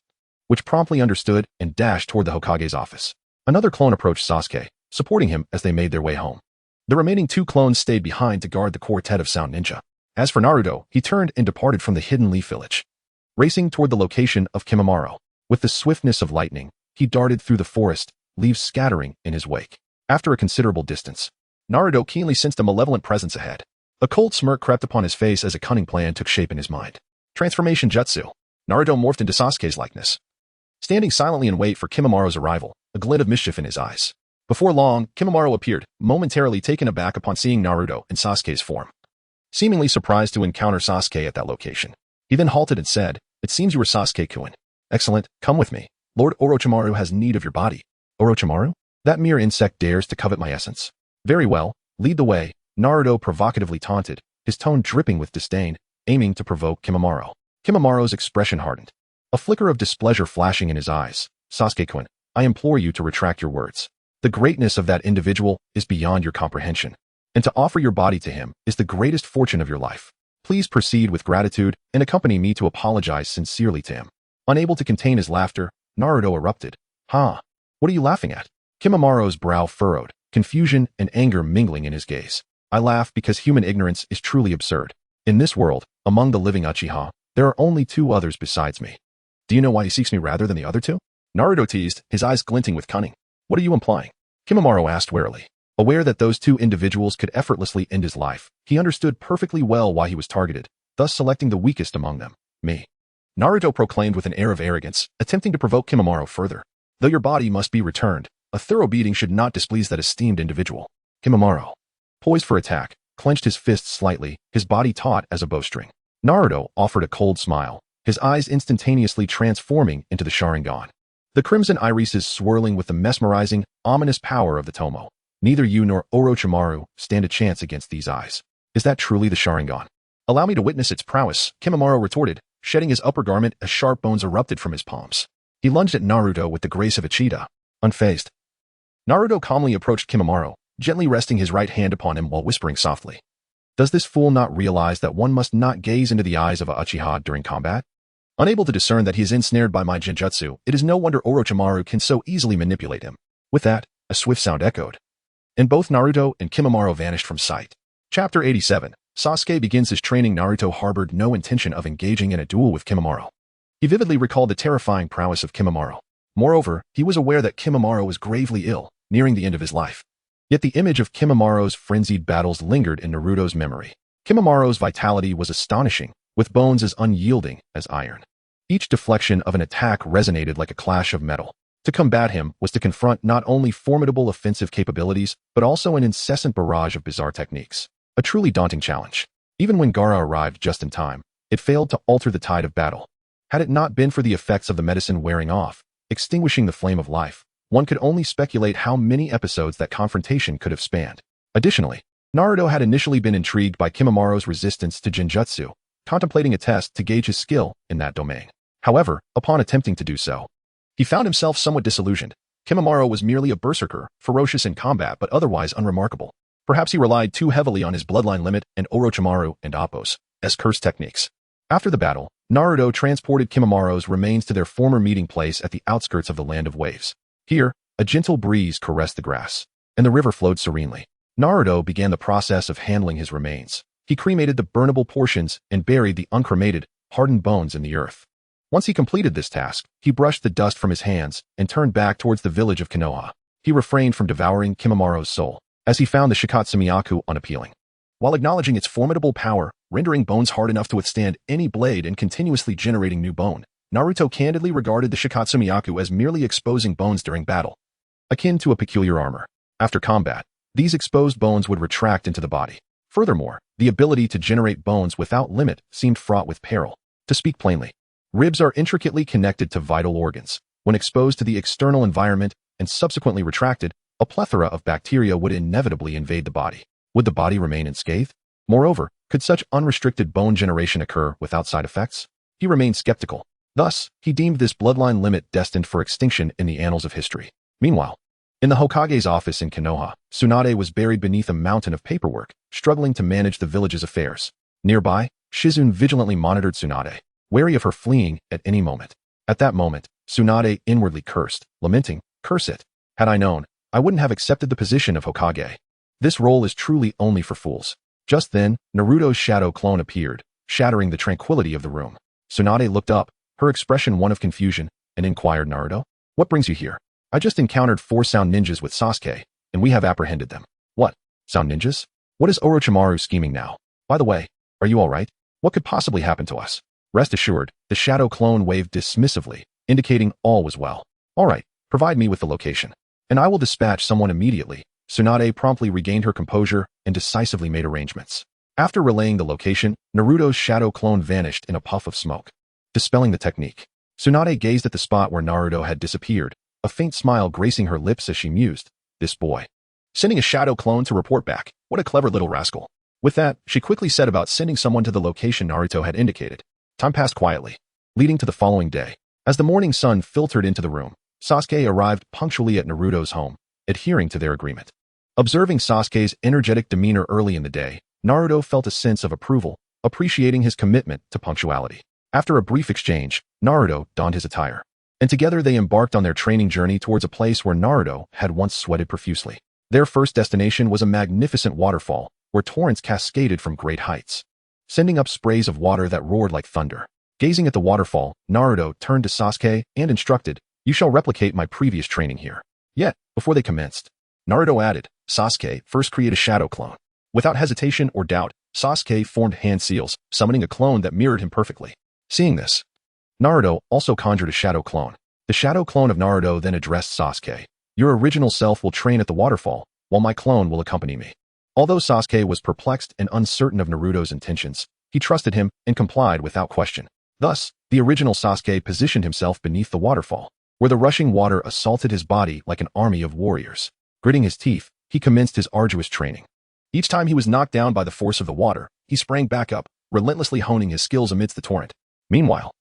Speaker 1: which promptly understood and dashed toward the Hokage's office. Another clone approached Sasuke, supporting him as they made their way home. The remaining two clones stayed behind to guard the quartet of Sound Ninja. As for Naruto, he turned and departed from the hidden leaf village, racing toward the location of Kimimaro. With the swiftness of lightning, he darted through the forest, leaves scattering in his wake. After a considerable distance, Naruto keenly sensed a malevolent presence ahead. A cold smirk crept upon his face as a cunning plan took shape in his mind. Transformation Jutsu. Naruto morphed into Sasuke's likeness, standing silently in wait for Kimimaro's arrival, a glint of mischief in his eyes. Before long, Kimimaro appeared, momentarily taken aback upon seeing Naruto in Sasuke's form. Seemingly surprised to encounter Sasuke at that location, he then halted and said, It seems you were Sasuke-kun. Excellent, come with me. Lord Orochimaru has need of your body. Orochimaru? That mere insect dares to covet my essence. Very well, lead the way, Naruto provocatively taunted, his tone dripping with disdain, aiming to provoke Kimimaro. Kimimaro's expression hardened, a flicker of displeasure flashing in his eyes. Sasuke-kun, I implore you to retract your words. The greatness of that individual is beyond your comprehension, and to offer your body to him is the greatest fortune of your life. Please proceed with gratitude and accompany me to apologize sincerely to him. Unable to contain his laughter, Naruto erupted. Huh? What are you laughing at? Kimimaro's brow furrowed, confusion and anger mingling in his gaze. I laugh because human ignorance is truly absurd. In this world, among the living Uchiha, there are only two others besides me. Do you know why he seeks me rather than the other two? Naruto teased, his eyes glinting with cunning. What are you implying? Kimimaro asked warily. Aware that those two individuals could effortlessly end his life, he understood perfectly well why he was targeted, thus selecting the weakest among them, me. Naruto proclaimed with an air of arrogance, attempting to provoke Kimimaro further. Though your body must be returned, a thorough beating should not displease that esteemed individual. Kimimaro, poised for attack, clenched his fists slightly, his body taut as a bowstring. Naruto offered a cold smile, his eyes instantaneously transforming into the Sharingan. The crimson irises swirling with the mesmerizing, ominous power of the Tomo. Neither you nor Orochimaru stand a chance against these eyes. Is that truly the Sharingan? Allow me to witness its prowess, Kimimaro retorted, shedding his upper garment as sharp bones erupted from his palms. He lunged at Naruto with the grace of a cheetah, unfazed. Naruto calmly approached Kimimaro, gently resting his right hand upon him while whispering softly. Does this fool not realize that one must not gaze into the eyes of a Uchiha during combat? Unable to discern that he is ensnared by my genjutsu, it is no wonder Orochimaru can so easily manipulate him. With that, a swift sound echoed, and both Naruto and Kimimaro vanished from sight. Chapter 87. Sasuke begins his training. Naruto harbored no intention of engaging in a duel with Kimimaro. He vividly recalled the terrifying prowess of Kimimaro. Moreover, he was aware that Kimimaro was gravely ill, nearing the end of his life. Yet the image of Kimimaro's frenzied battles lingered in Naruto's memory. Kimimaro's vitality was astonishing, with bones as unyielding as iron. Each deflection of an attack resonated like a clash of metal. To combat him was to confront not only formidable offensive capabilities, but also an incessant barrage of bizarre techniques. A truly daunting challenge. Even when Gaara arrived just in time, it failed to alter the tide of battle. Had it not been for the effects of the medicine wearing off, extinguishing the flame of life, one could only speculate how many episodes that confrontation could have spanned. Additionally, Naruto had initially been intrigued by Kimimaro's resistance to genjutsu, contemplating a test to gauge his skill in that domain. However, upon attempting to do so, he found himself somewhat disillusioned. Kimimaro was merely a berserker, ferocious in combat but otherwise unremarkable. Perhaps he relied too heavily on his bloodline limit and Orochimaru and Appo's as curse techniques. After the battle, Naruto transported Kimimaro's remains to their former meeting place at the outskirts of the Land of Waves. Here, a gentle breeze caressed the grass, and the river flowed serenely. Naruto began the process of handling his remains. He cremated the burnable portions and buried the uncremated, hardened bones in the earth. Once he completed this task, he brushed the dust from his hands and turned back towards the village of Konoha. He refrained from devouring Kimimaro's soul, as he found the Shikatsumiyaku unappealing. While acknowledging its formidable power, rendering bones hard enough to withstand any blade and continuously generating new bone, Naruto candidly regarded the Shikatsumiyaku as merely exposing bones during battle, akin to a peculiar armor. After combat, these exposed bones would retract into the body. Furthermore, the ability to generate bones without limit seemed fraught with peril. To speak plainly, ribs are intricately connected to vital organs. When exposed to the external environment and subsequently retracted, a plethora of bacteria would inevitably invade the body. Would the body remain unscathed? Moreover, could such unrestricted bone generation occur without side effects? He remained skeptical. Thus, he deemed this bloodline limit destined for extinction in the annals of history. Meanwhile, in the Hokage's office in Konoha, Tsunade was buried beneath a mountain of paperwork, struggling to manage the village's affairs. Nearby, Shizune vigilantly monitored Tsunade, wary of her fleeing at any moment. At that moment, Tsunade inwardly cursed, lamenting, "Curse it. Had I known, I wouldn't have accepted the position of Hokage. This role is truly only for fools." Just then, Naruto's shadow clone appeared, shattering the tranquility of the room. Tsunade looked up, her expression one of confusion, and inquired, "Naruto, what brings you here?" "I just encountered 4 sound ninjas with Sasuke, and we have apprehended them." "What? Sound ninjas? What is Orochimaru scheming now? By the way, are you all right? What could possibly happen to us?" Rest assured, the shadow clone waved dismissively, indicating all was well. "All right, provide me with the location, and I will dispatch someone immediately." Tsunade promptly regained her composure and decisively made arrangements. After relaying the location, Naruto's shadow clone vanished in a puff of smoke, dispelling the technique. Tsunade gazed at the spot where Naruto had disappeared, a faint smile gracing her lips as she mused, "This boy. Sending a shadow clone to report back. What a clever little rascal." With that, she quickly set about sending someone to the location Naruto had indicated. Time passed quietly, leading to the following day. As the morning sun filtered into the room, Sasuke arrived punctually at Naruto's home, adhering to their agreement. Observing Sasuke's energetic demeanor early in the day, Naruto felt a sense of approval, appreciating his commitment to punctuality. After a brief exchange, Naruto donned his attire, and together they embarked on their training journey towards a place where Naruto had once sweated profusely. Their first destination was a magnificent waterfall, where torrents cascaded from great heights, sending up sprays of water that roared like thunder. Gazing at the waterfall, Naruto turned to Sasuke and instructed, "You shall replicate my previous training here." Yet, before they commenced, Naruto added, "Sasuke, first create a shadow clone." Without hesitation or doubt, Sasuke formed hand seals, summoning a clone that mirrored him perfectly. Seeing this, Naruto also conjured a shadow clone. The shadow clone of Naruto then addressed Sasuke, "Your original self will train at the waterfall, while my clone will accompany me." Although Sasuke was perplexed and uncertain of Naruto's intentions, he trusted him and complied without question. Thus, the original Sasuke positioned himself beneath the waterfall, where the rushing water assaulted his body like an army of warriors. Gritting his teeth, he commenced his arduous training. Each time he was knocked down by the force of the water, he sprang back up, relentlessly honing his skills amidst the torrent. Meanwhile,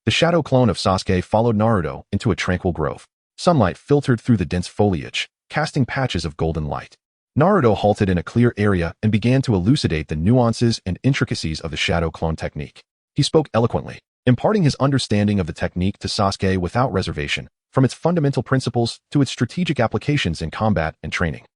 Speaker 1: the shadow clone of Sasuke followed Naruto into a tranquil grove. Sunlight filtered through the dense foliage, casting patches of golden light. Naruto halted in a clear area and began to elucidate the nuances and intricacies of the shadow clone technique. He spoke eloquently, imparting his understanding of the technique to Sasuke without reservation, from its fundamental principles to its strategic applications in combat and training,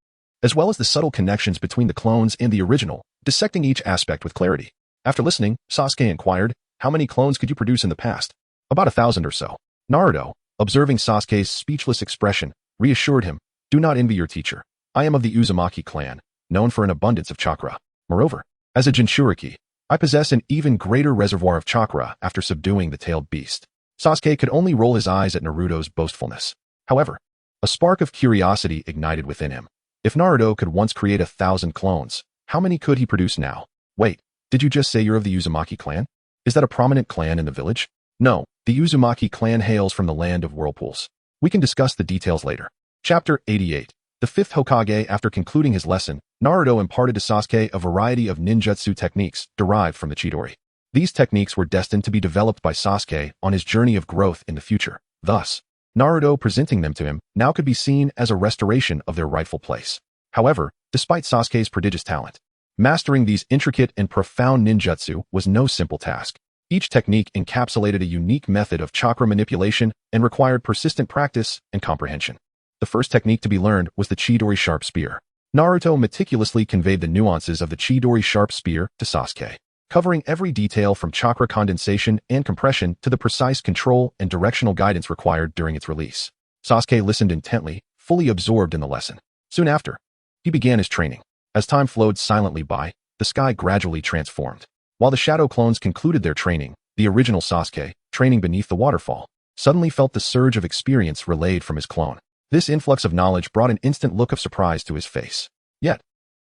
Speaker 1: as well as the subtle connections between the clones and the original, dissecting each aspect with clarity. After listening, Sasuke inquired, "How many clones could you produce in the past?" "About 1,000 or so." Naruto, observing Sasuke's speechless expression, reassured him, "Do not envy your teacher. I am of the Uzumaki clan, known for an abundance of chakra. Moreover, as a Jinchuriki, I possess an even greater reservoir of chakra after subduing the tailed beast." Sasuke could only roll his eyes at Naruto's boastfulness. However, a spark of curiosity ignited within him. If Naruto could once create 1,000 clones, how many could he produce now? "Wait, did you just say you're of the Uzumaki clan? Is that a prominent clan in the village?" "No, the Uzumaki clan hails from the land of whirlpools. We can discuss the details later." Chapter 88. The fifth Hokage. After concluding his lesson, Naruto imparted to Sasuke a variety of ninjutsu techniques derived from the Chidori. These techniques were destined to be developed by Sasuke on his journey of growth in the future. Thus, Naruto presenting them to him now could be seen as a restoration of their rightful place. However, despite Sasuke's prodigious talent, mastering these intricate and profound ninjutsu was no simple task. Each technique encapsulated a unique method of chakra manipulation and required persistent practice and comprehension. The first technique to be learned was the Chidori Sharp Spear. Naruto meticulously conveyed the nuances of the Chidori Sharp Spear to Sasuke, covering every detail from chakra condensation and compression to the precise control and directional guidance required during its release. Sasuke listened intently, fully absorbed in the lesson. Soon after, he began his training. As time flowed silently by, the sky gradually transformed. While the shadow clones concluded their training, the original Sasuke, training beneath the waterfall, suddenly felt the surge of experience relayed from his clone. This influx of knowledge brought an instant look of surprise to his face. Yet,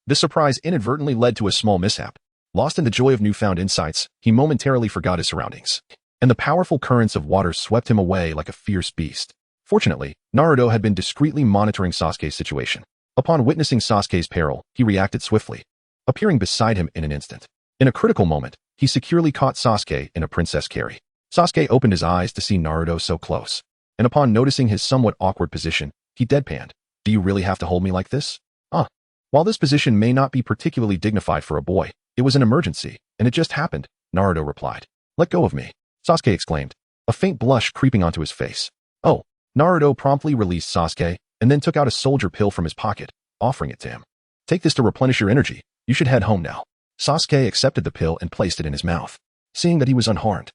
Speaker 1: this surprise inadvertently led to a small mishap. Lost in the joy of newfound insights, he momentarily forgot his surroundings, and the powerful currents of water swept him away like a fierce beast. Fortunately, Naruto had been discreetly monitoring Sasuke's situation. Upon witnessing Sasuke's peril, he reacted swiftly, appearing beside him in an instant. In a critical moment, he securely caught Sasuke in a princess carry. Sasuke opened his eyes to see Naruto so close, and upon noticing his somewhat awkward position, he deadpanned. "Do you really have to hold me like this?" While this position may not be particularly dignified for a boy, it was an emergency, and it just happened, Naruto replied. "Let go of me," Sasuke exclaimed, a faint blush creeping onto his face. "Oh." Naruto promptly released Sasuke, and then took out a soldier pill from his pocket, offering it to him. "Take this to replenish your energy. You should head home now." Sasuke accepted the pill and placed it in his mouth. Seeing that he was unharmed,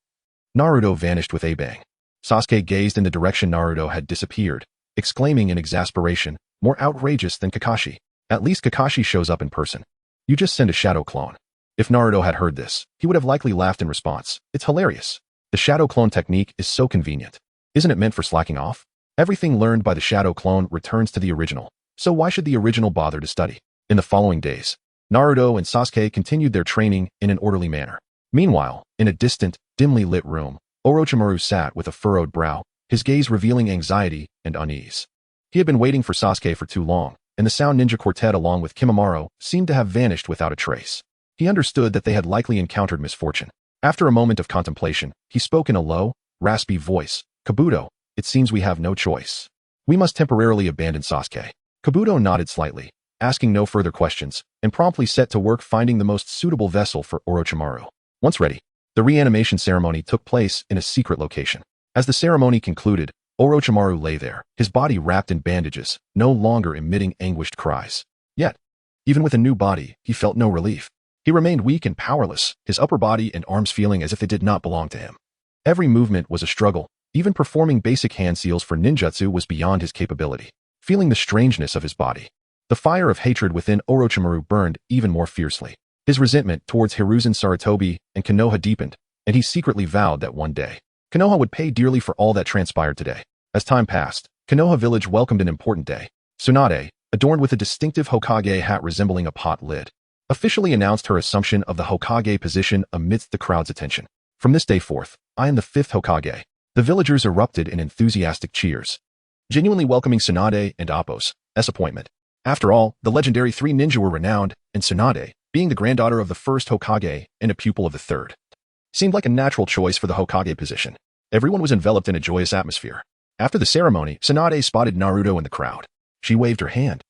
Speaker 1: Naruto vanished with a bang. Sasuke gazed in the direction Naruto had disappeared, exclaiming in exasperation, "More outrageous than Kakashi. At least Kakashi shows up in person. You just send a shadow clone." If Naruto had heard this, he would have likely laughed in response. "It's hilarious. The shadow clone technique is so convenient. Isn't it meant for slacking off? Everything learned by the shadow clone returns to the original, so why should the original bother to study?" In the following days, Naruto and Sasuke continued their training in an orderly manner. Meanwhile, in a distant, dimly lit room, Orochimaru sat with a furrowed brow, his gaze revealing anxiety and unease. He had been waiting for Sasuke for too long, and the Sound Ninja Quartet along with Kimimaro seemed to have vanished without a trace. He understood that they had likely encountered misfortune. After a moment of contemplation, he spoke in a low, raspy voice. "Kabuto, it seems we have no choice. We must temporarily abandon Sasuke." Kabuto nodded slightly, asking no further questions, and promptly set to work finding the most suitable vessel for Orochimaru. Once ready, the reanimation ceremony took place in a secret location. As the ceremony concluded, Orochimaru lay there, his body wrapped in bandages, no longer emitting anguished cries. Yet, even with a new body, he felt no relief. He remained weak and powerless, his upper body and arms feeling as if they did not belong to him. Every movement was a struggle. Even performing basic hand seals for ninjutsu was beyond his capability. Feeling the strangeness of his body, the fire of hatred within Orochimaru burned even more fiercely. His resentment towards Hiruzen Sarutobi and Konoha deepened, and he secretly vowed that one day, Konoha would pay dearly for all that transpired today. As time passed, Konoha village welcomed an important day. Tsunade, adorned with a distinctive Hokage hat resembling a pot lid, officially announced her assumption of the Hokage position amidst the crowd's attention. "From this day forth, I am the 5th Hokage." The villagers erupted in enthusiastic cheers, genuinely welcoming Tsunade and Appo's appointment. After all, the legendary three ninja were renowned, and Tsunade, being the granddaughter of the first Hokage and a pupil of the third, seemed like a natural choice for the Hokage position. Everyone was enveloped in a joyous atmosphere. After the ceremony, Tsunade spotted Naruto in the crowd. She waved her hand,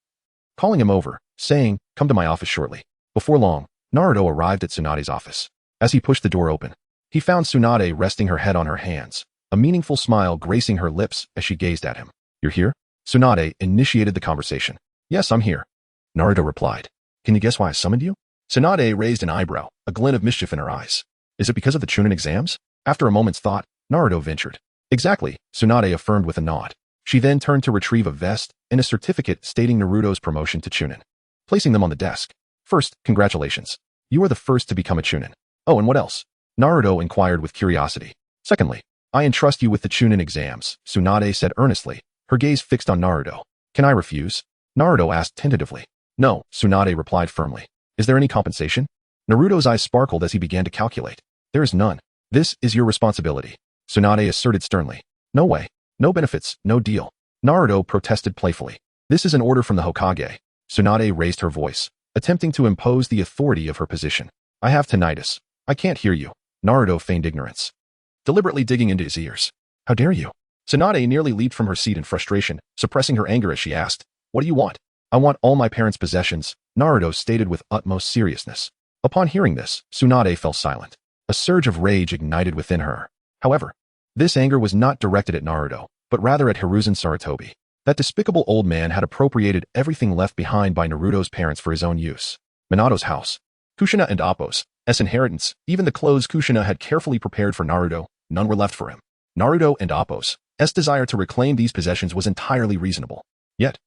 Speaker 1: calling him over, saying, "Come to my office shortly." Before long, Naruto arrived at Tsunade's office. As he pushed the door open, he found Tsunade resting her head on her hands, a meaningful smile gracing her lips as she gazed at him. "You're here?" Tsunade initiated the conversation. "Yes, I'm here," Naruto replied. "Can you guess why I summoned you?" Tsunade raised an eyebrow, a glint of mischief in her eyes. "Is it because of the Chunin exams?" After a moment's thought, Naruto ventured. "Exactly," Tsunade affirmed with a nod. She then turned to retrieve a vest and a certificate stating Naruto's promotion to Chunin, placing them on the desk. "First, congratulations. You are the first to become a Chunin." "Oh, and what else?" Naruto inquired with curiosity. "Secondly, I entrust you with the Chunin exams," Tsunade said earnestly, her gaze fixed on Naruto. "Can I refuse?" Naruto asked tentatively. "No," Tsunade replied firmly. "Is there any compensation?" Naruto's eyes sparkled as he began to calculate. "There is none. This is your responsibility," Tsunade asserted sternly. "No way. No benefits, no deal." Naruto protested playfully. "This is an order from the Hokage." Tsunade raised her voice, attempting to impose the authority of her position. "I have tinnitus. I can't hear you." Naruto feigned ignorance, deliberately digging into his ears. "How dare you?" Tsunade nearly leaped from her seat in frustration, suppressing her anger as she asked, "What do you want?" "I want all my parents' possessions," Naruto stated with utmost seriousness. Upon hearing this, Tsunade fell silent. A surge of rage ignited within her. However, this anger was not directed at Naruto, but rather at Hiruzen Sarutobi. That despicable old man had appropriated everything left behind by Naruto's parents for his own use. Minato's house, Kushina and Appo's inheritance, even the clothes Kushina had carefully prepared for Naruto, none were left for him. Naruto and Appo's desire to reclaim these possessions was entirely reasonable. Yet,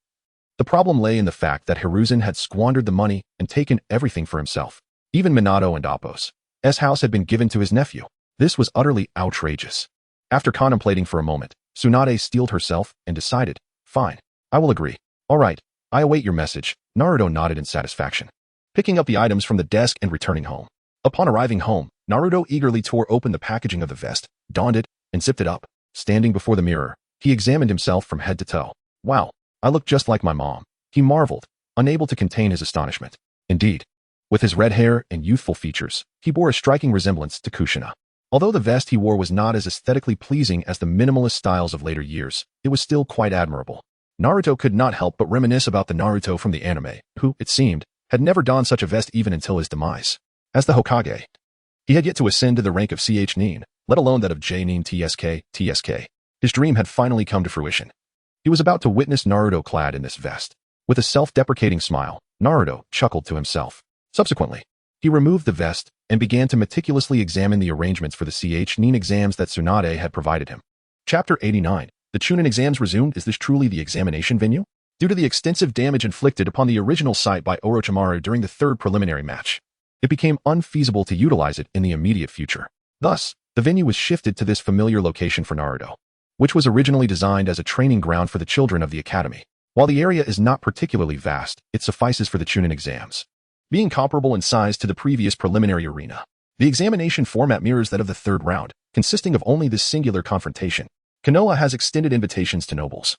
Speaker 1: the problem lay in the fact that Hiruzen had squandered the money and taken everything for himself. Even Minato and Appo's house had been given to his nephew. This was utterly outrageous. After contemplating for a moment, Tsunade steeled herself and decided, "Fine, I will agree. All right, I await your message." Naruto nodded in satisfaction, picking up the items from the desk and returning home. Upon arriving home, Naruto eagerly tore open the packaging of the vest, donned it, and zipped it up. Standing before the mirror, he examined himself from head to toe. "Wow, I look just like my mom," he marveled, unable to contain his astonishment. Indeed, with his red hair and youthful features, he bore a striking resemblance to Kushina. Although the vest he wore was not as aesthetically pleasing as the minimalist styles of later years, it was still quite admirable. Naruto could not help but reminisce about the Naruto from the anime, who, it seemed, had never donned such a vest even until his demise. As the Hokage, he had yet to ascend to the rank of Ch-nin, let alone that of J-nin TSK. His dream had finally come to fruition. He was about to witness Naruto clad in this vest. With a self-deprecating smile, Naruto chuckled to himself. Subsequently, he removed the vest and began to meticulously examine the arrangements for the Ch-nin exams that Tsunade had provided him. Chapter 89. The Chunin exams resumed. Is this truly the examination venue? Due to the extensive damage inflicted upon the original site by Orochimaru during the third preliminary match, it became unfeasible to utilize it in the immediate future. Thus, the venue was shifted to this familiar location for Naruto, which was originally designed as a training ground for the children of the academy. While the area is not particularly vast, it suffices for the Chunin exams. Being comparable in size to the previous preliminary arena, the examination format mirrors that of the third round, consisting of only this singular confrontation. Konoha has extended invitations to nobles,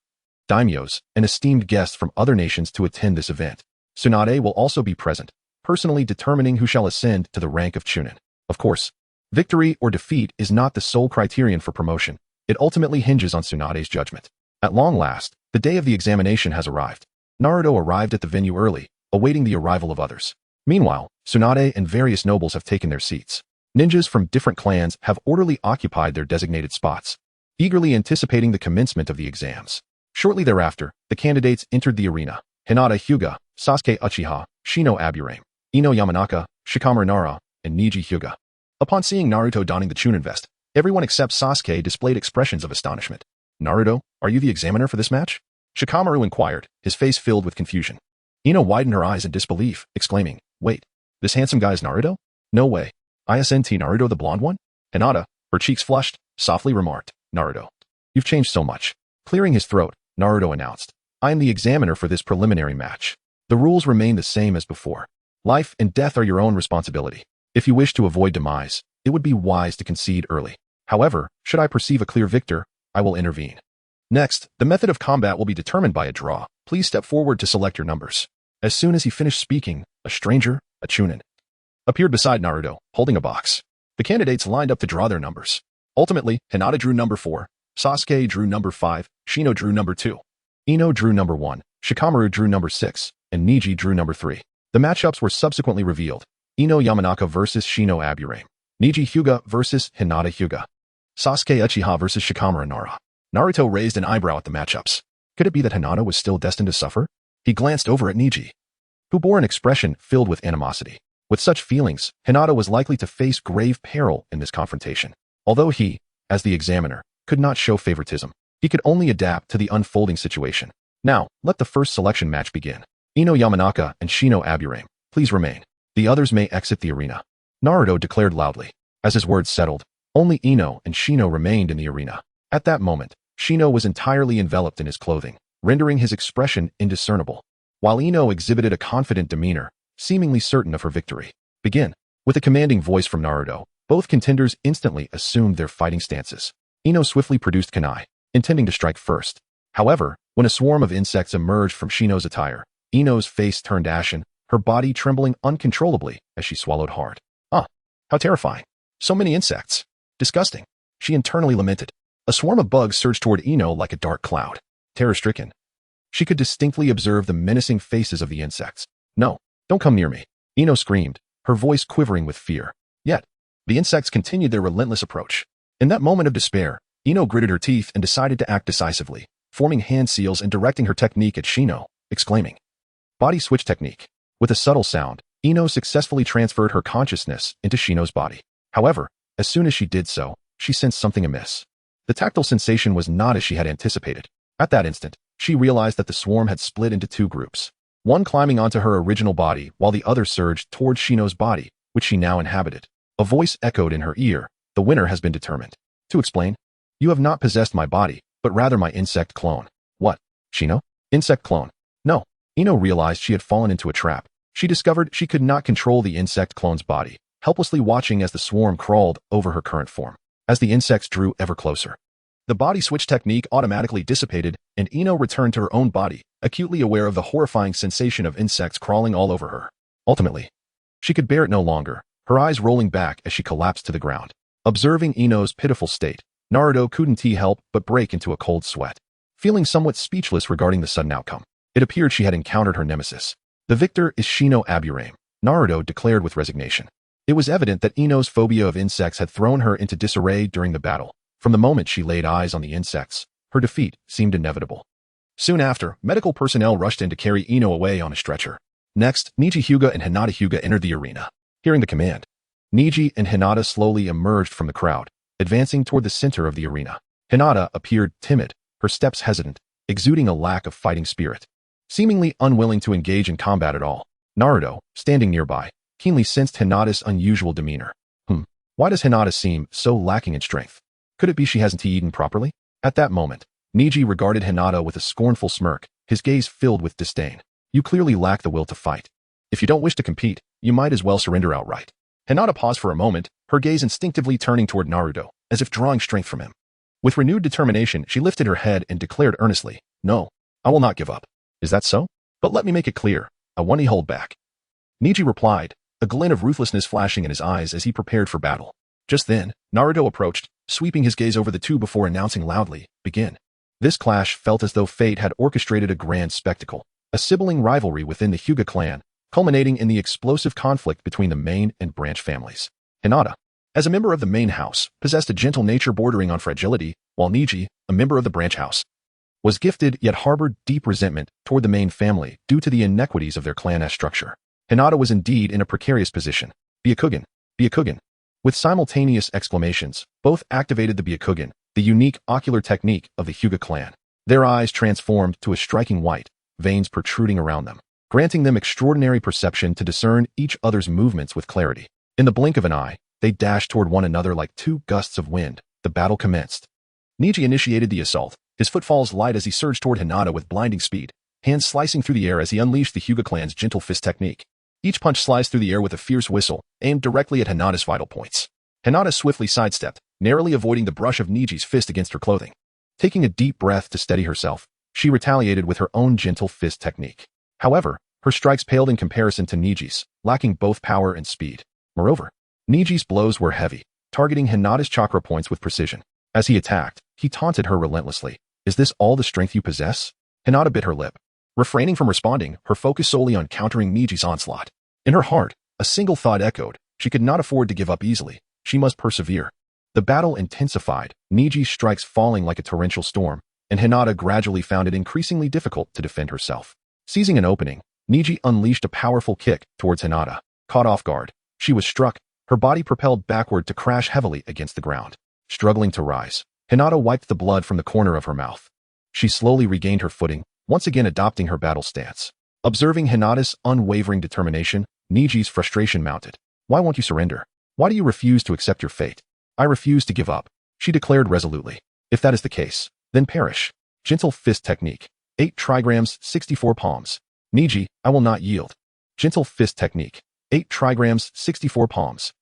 Speaker 1: daimyos, and esteemed guests from other nations to attend this event. Tsunade will also be present, personally determining who shall ascend to the rank of Chunin. Of course, victory or defeat is not the sole criterion for promotion. It ultimately hinges on Tsunade's judgment. At long last, the day of the examination has arrived. Naruto arrived at the venue early, awaiting the arrival of others. Meanwhile, Tsunade and various nobles have taken their seats. Ninjas from different clans have orderly occupied their designated spots, eagerly anticipating the commencement of the exams. Shortly thereafter, the candidates entered the arena. Hinata Hyuga, Sasuke Uchiha, Shino Aburame, Ino Yamanaka, Shikamaru Nara, and Neji Hyuga. Upon seeing Naruto donning the Chunin vest, everyone except Sasuke displayed expressions of astonishment. "Naruto, are you the examiner for this match?" Shikamaru inquired, his face filled with confusion. Ino widened her eyes in disbelief, exclaiming, "Wait, this handsome guy is Naruto? No way. ISNT Naruto the blonde one?" Hinata, her cheeks flushed, softly remarked, "Naruto, you've changed so much." Clearing his throat, Naruto announced, "I am the examiner for this preliminary match. The rules remain the same as before. Life and death are your own responsibility. If you wish to avoid demise, it would be wise to concede early. However, should I perceive a clear victor, I will intervene. Next, the method of combat will be determined by a draw. Please step forward to select your numbers." As soon as he finished speaking, a stranger, a Chunin, appeared beside Naruto, holding a box. The candidates lined up to draw their numbers. Ultimately, Hinata drew number 4, Sasuke drew number 5, Shino drew number 2, Ino drew number 1, Shikamaru drew number 6, and Neji drew number 3. The matchups were subsequently revealed. Ino Yamanaka versus Shino Aburame, Neji Hyuga versus Hinata Hyuga, Sasuke Uchiha versus Shikamaru Nara. Naruto raised an eyebrow at the matchups. Could it be that Hinata was still destined to suffer? He glanced over at Neji, who bore an expression filled with animosity. With such feelings, Hinata was likely to face grave peril in this confrontation. Although he, as the examiner, could not show favoritism, he could only adapt to the unfolding situation. Now, let the first selection match begin. Ino Yamanaka and Shino Aburame, please remain. The others may exit the arena. Naruto declared loudly. As his words settled, only Ino and Shino remained in the arena. At that moment, Shino was entirely enveloped in his clothing, rendering his expression indiscernible, while Ino exhibited a confident demeanor, seemingly certain of her victory. "Begin." With a commanding voice from Naruto, both contenders instantly assumed their fighting stances. Ino swiftly produced kunai, intending to strike first. However, when a swarm of insects emerged from Shino's attire, Ino's face turned ashen, her body trembling uncontrollably as she swallowed hard. "Ah, how terrifying. So many insects. Disgusting," she internally lamented. A swarm of bugs surged toward Ino like a dark cloud. Terror-stricken, she could distinctly observe the menacing faces of the insects. "No, don't come near me," Ino screamed, her voice quivering with fear. Yet, the insects continued their relentless approach. In that moment of despair, Ino gritted her teeth and decided to act decisively, forming hand seals and directing her technique at Shino, exclaiming, "Body switch technique." With a subtle sound, Ino successfully transferred her consciousness into Shino's body. However, as soon as she did so, she sensed something amiss. The tactile sensation was not as she had anticipated. At that instant, she realized that the swarm had split into two groups, one climbing onto her original body while the other surged towards Shino's body, which she now inhabited. A voice echoed in her ear, "The winner has been determined." To explain, "You have not possessed my body, but rather my insect clone." "What, Shino? Insect clone?" "No." Ino realized she had fallen into a trap. She discovered she could not control the insect clone's body, helplessly watching as the swarm crawled over her current form. As the insects drew ever closer, the body switch technique automatically dissipated, and Ino returned to her own body, acutely aware of the horrifying sensation of insects crawling all over her. Ultimately, she could bear it no longer, her eyes rolling back as she collapsed to the ground. Observing Ino's pitiful state, Naruto couldn't help but break into a cold sweat. Feeling somewhat speechless regarding the sudden outcome, it appeared she had encountered her nemesis. "The victor is Shino Aburame," Naruto declared with resignation. It was evident that Ino's phobia of insects had thrown her into disarray during the battle. From the moment she laid eyes on the insects, her defeat seemed inevitable. Soon after, medical personnel rushed in to carry Ino away on a stretcher. Next, Niji Hyuga and Hinata Hyuga entered the arena. Hearing the command, Niji and Hinata slowly emerged from the crowd, advancing toward the center of the arena. Hinata appeared timid, her steps hesitant, exuding a lack of fighting spirit. Seemingly unwilling to engage in combat at all, Naruto, standing nearby, keenly sensed Hinata's unusual demeanor. Why does Hinata seem so lacking in strength? Could it be she hasn't eaten properly? At that moment, Niji regarded Hinata with a scornful smirk, his gaze filled with disdain. "You clearly lack the will to fight. If you don't wish to compete, you might as well surrender outright." Hinata paused for a moment, her gaze instinctively turning toward Naruto, as if drawing strength from him. With renewed determination, she lifted her head and declared earnestly, "No, I will not give up." "Is that so? But let me make it clear, I won't hold back." Niji replied, a glint of ruthlessness flashing in his eyes as he prepared for battle. Just then, Naruto approached, sweeping his gaze over the two before announcing loudly, "Begin." This clash felt as though fate had orchestrated a grand spectacle, a sibling rivalry within the Hyuga clan, culminating in the explosive conflict between the main and branch families. Hinata, as a member of the main house, possessed a gentle nature bordering on fragility, while Niji, a member of the branch house, was gifted yet harbored deep resentment toward the main family due to the inequities of their clan structure. Hinata was indeed in a precarious position. "Byakugan! Byakugan!" With simultaneous exclamations, both activated the Byakugan, the unique ocular technique of the Hyuga clan. Their eyes transformed to a striking white, veins protruding around them, granting them extraordinary perception to discern each other's movements with clarity. In the blink of an eye, they dashed toward one another like two gusts of wind. The battle commenced. Niji initiated the assault, his footfalls light as he surged toward Hinata with blinding speed, hands slicing through the air as he unleashed the Hyuga clan's gentle fist technique. Each punch sliced through the air with a fierce whistle, aimed directly at Hinata's vital points. Hinata swiftly sidestepped, narrowly avoiding the brush of Niji's fist against her clothing. Taking a deep breath to steady herself, she retaliated with her own gentle fist technique. However, her strikes paled in comparison to Niji's, lacking both power and speed. Moreover, Niji's blows were heavy, targeting Hinata's chakra points with precision. As he attacked, he taunted her relentlessly. "Is this all the strength you possess?" Hinata bit her lip, refraining from responding, her focus solely on countering Niji's onslaught. In her heart, a single thought echoed. She could not afford to give up easily. She must persevere. The battle intensified, Niji's strikes falling like a torrential storm, and Hinata gradually found it increasingly difficult to defend herself. Seizing an opening, Niji unleashed a powerful kick towards Hinata. Caught off guard, she was struck, her body propelled backward to crash heavily against the ground. Struggling to rise, Hinata wiped the blood from the corner of her mouth. She slowly regained her footing, once again adopting her battle stance. Observing Hinata's unwavering determination, Niji's frustration mounted. "Why won't you surrender? Why do you refuse to accept your fate?" "I refuse to give up," she declared resolutely. "If that is the case, then perish." Gentle fist technique. 8 trigrams, 64 palms. Niji, I will not yield. Gentle fist technique. 8 trigrams, 64 palms.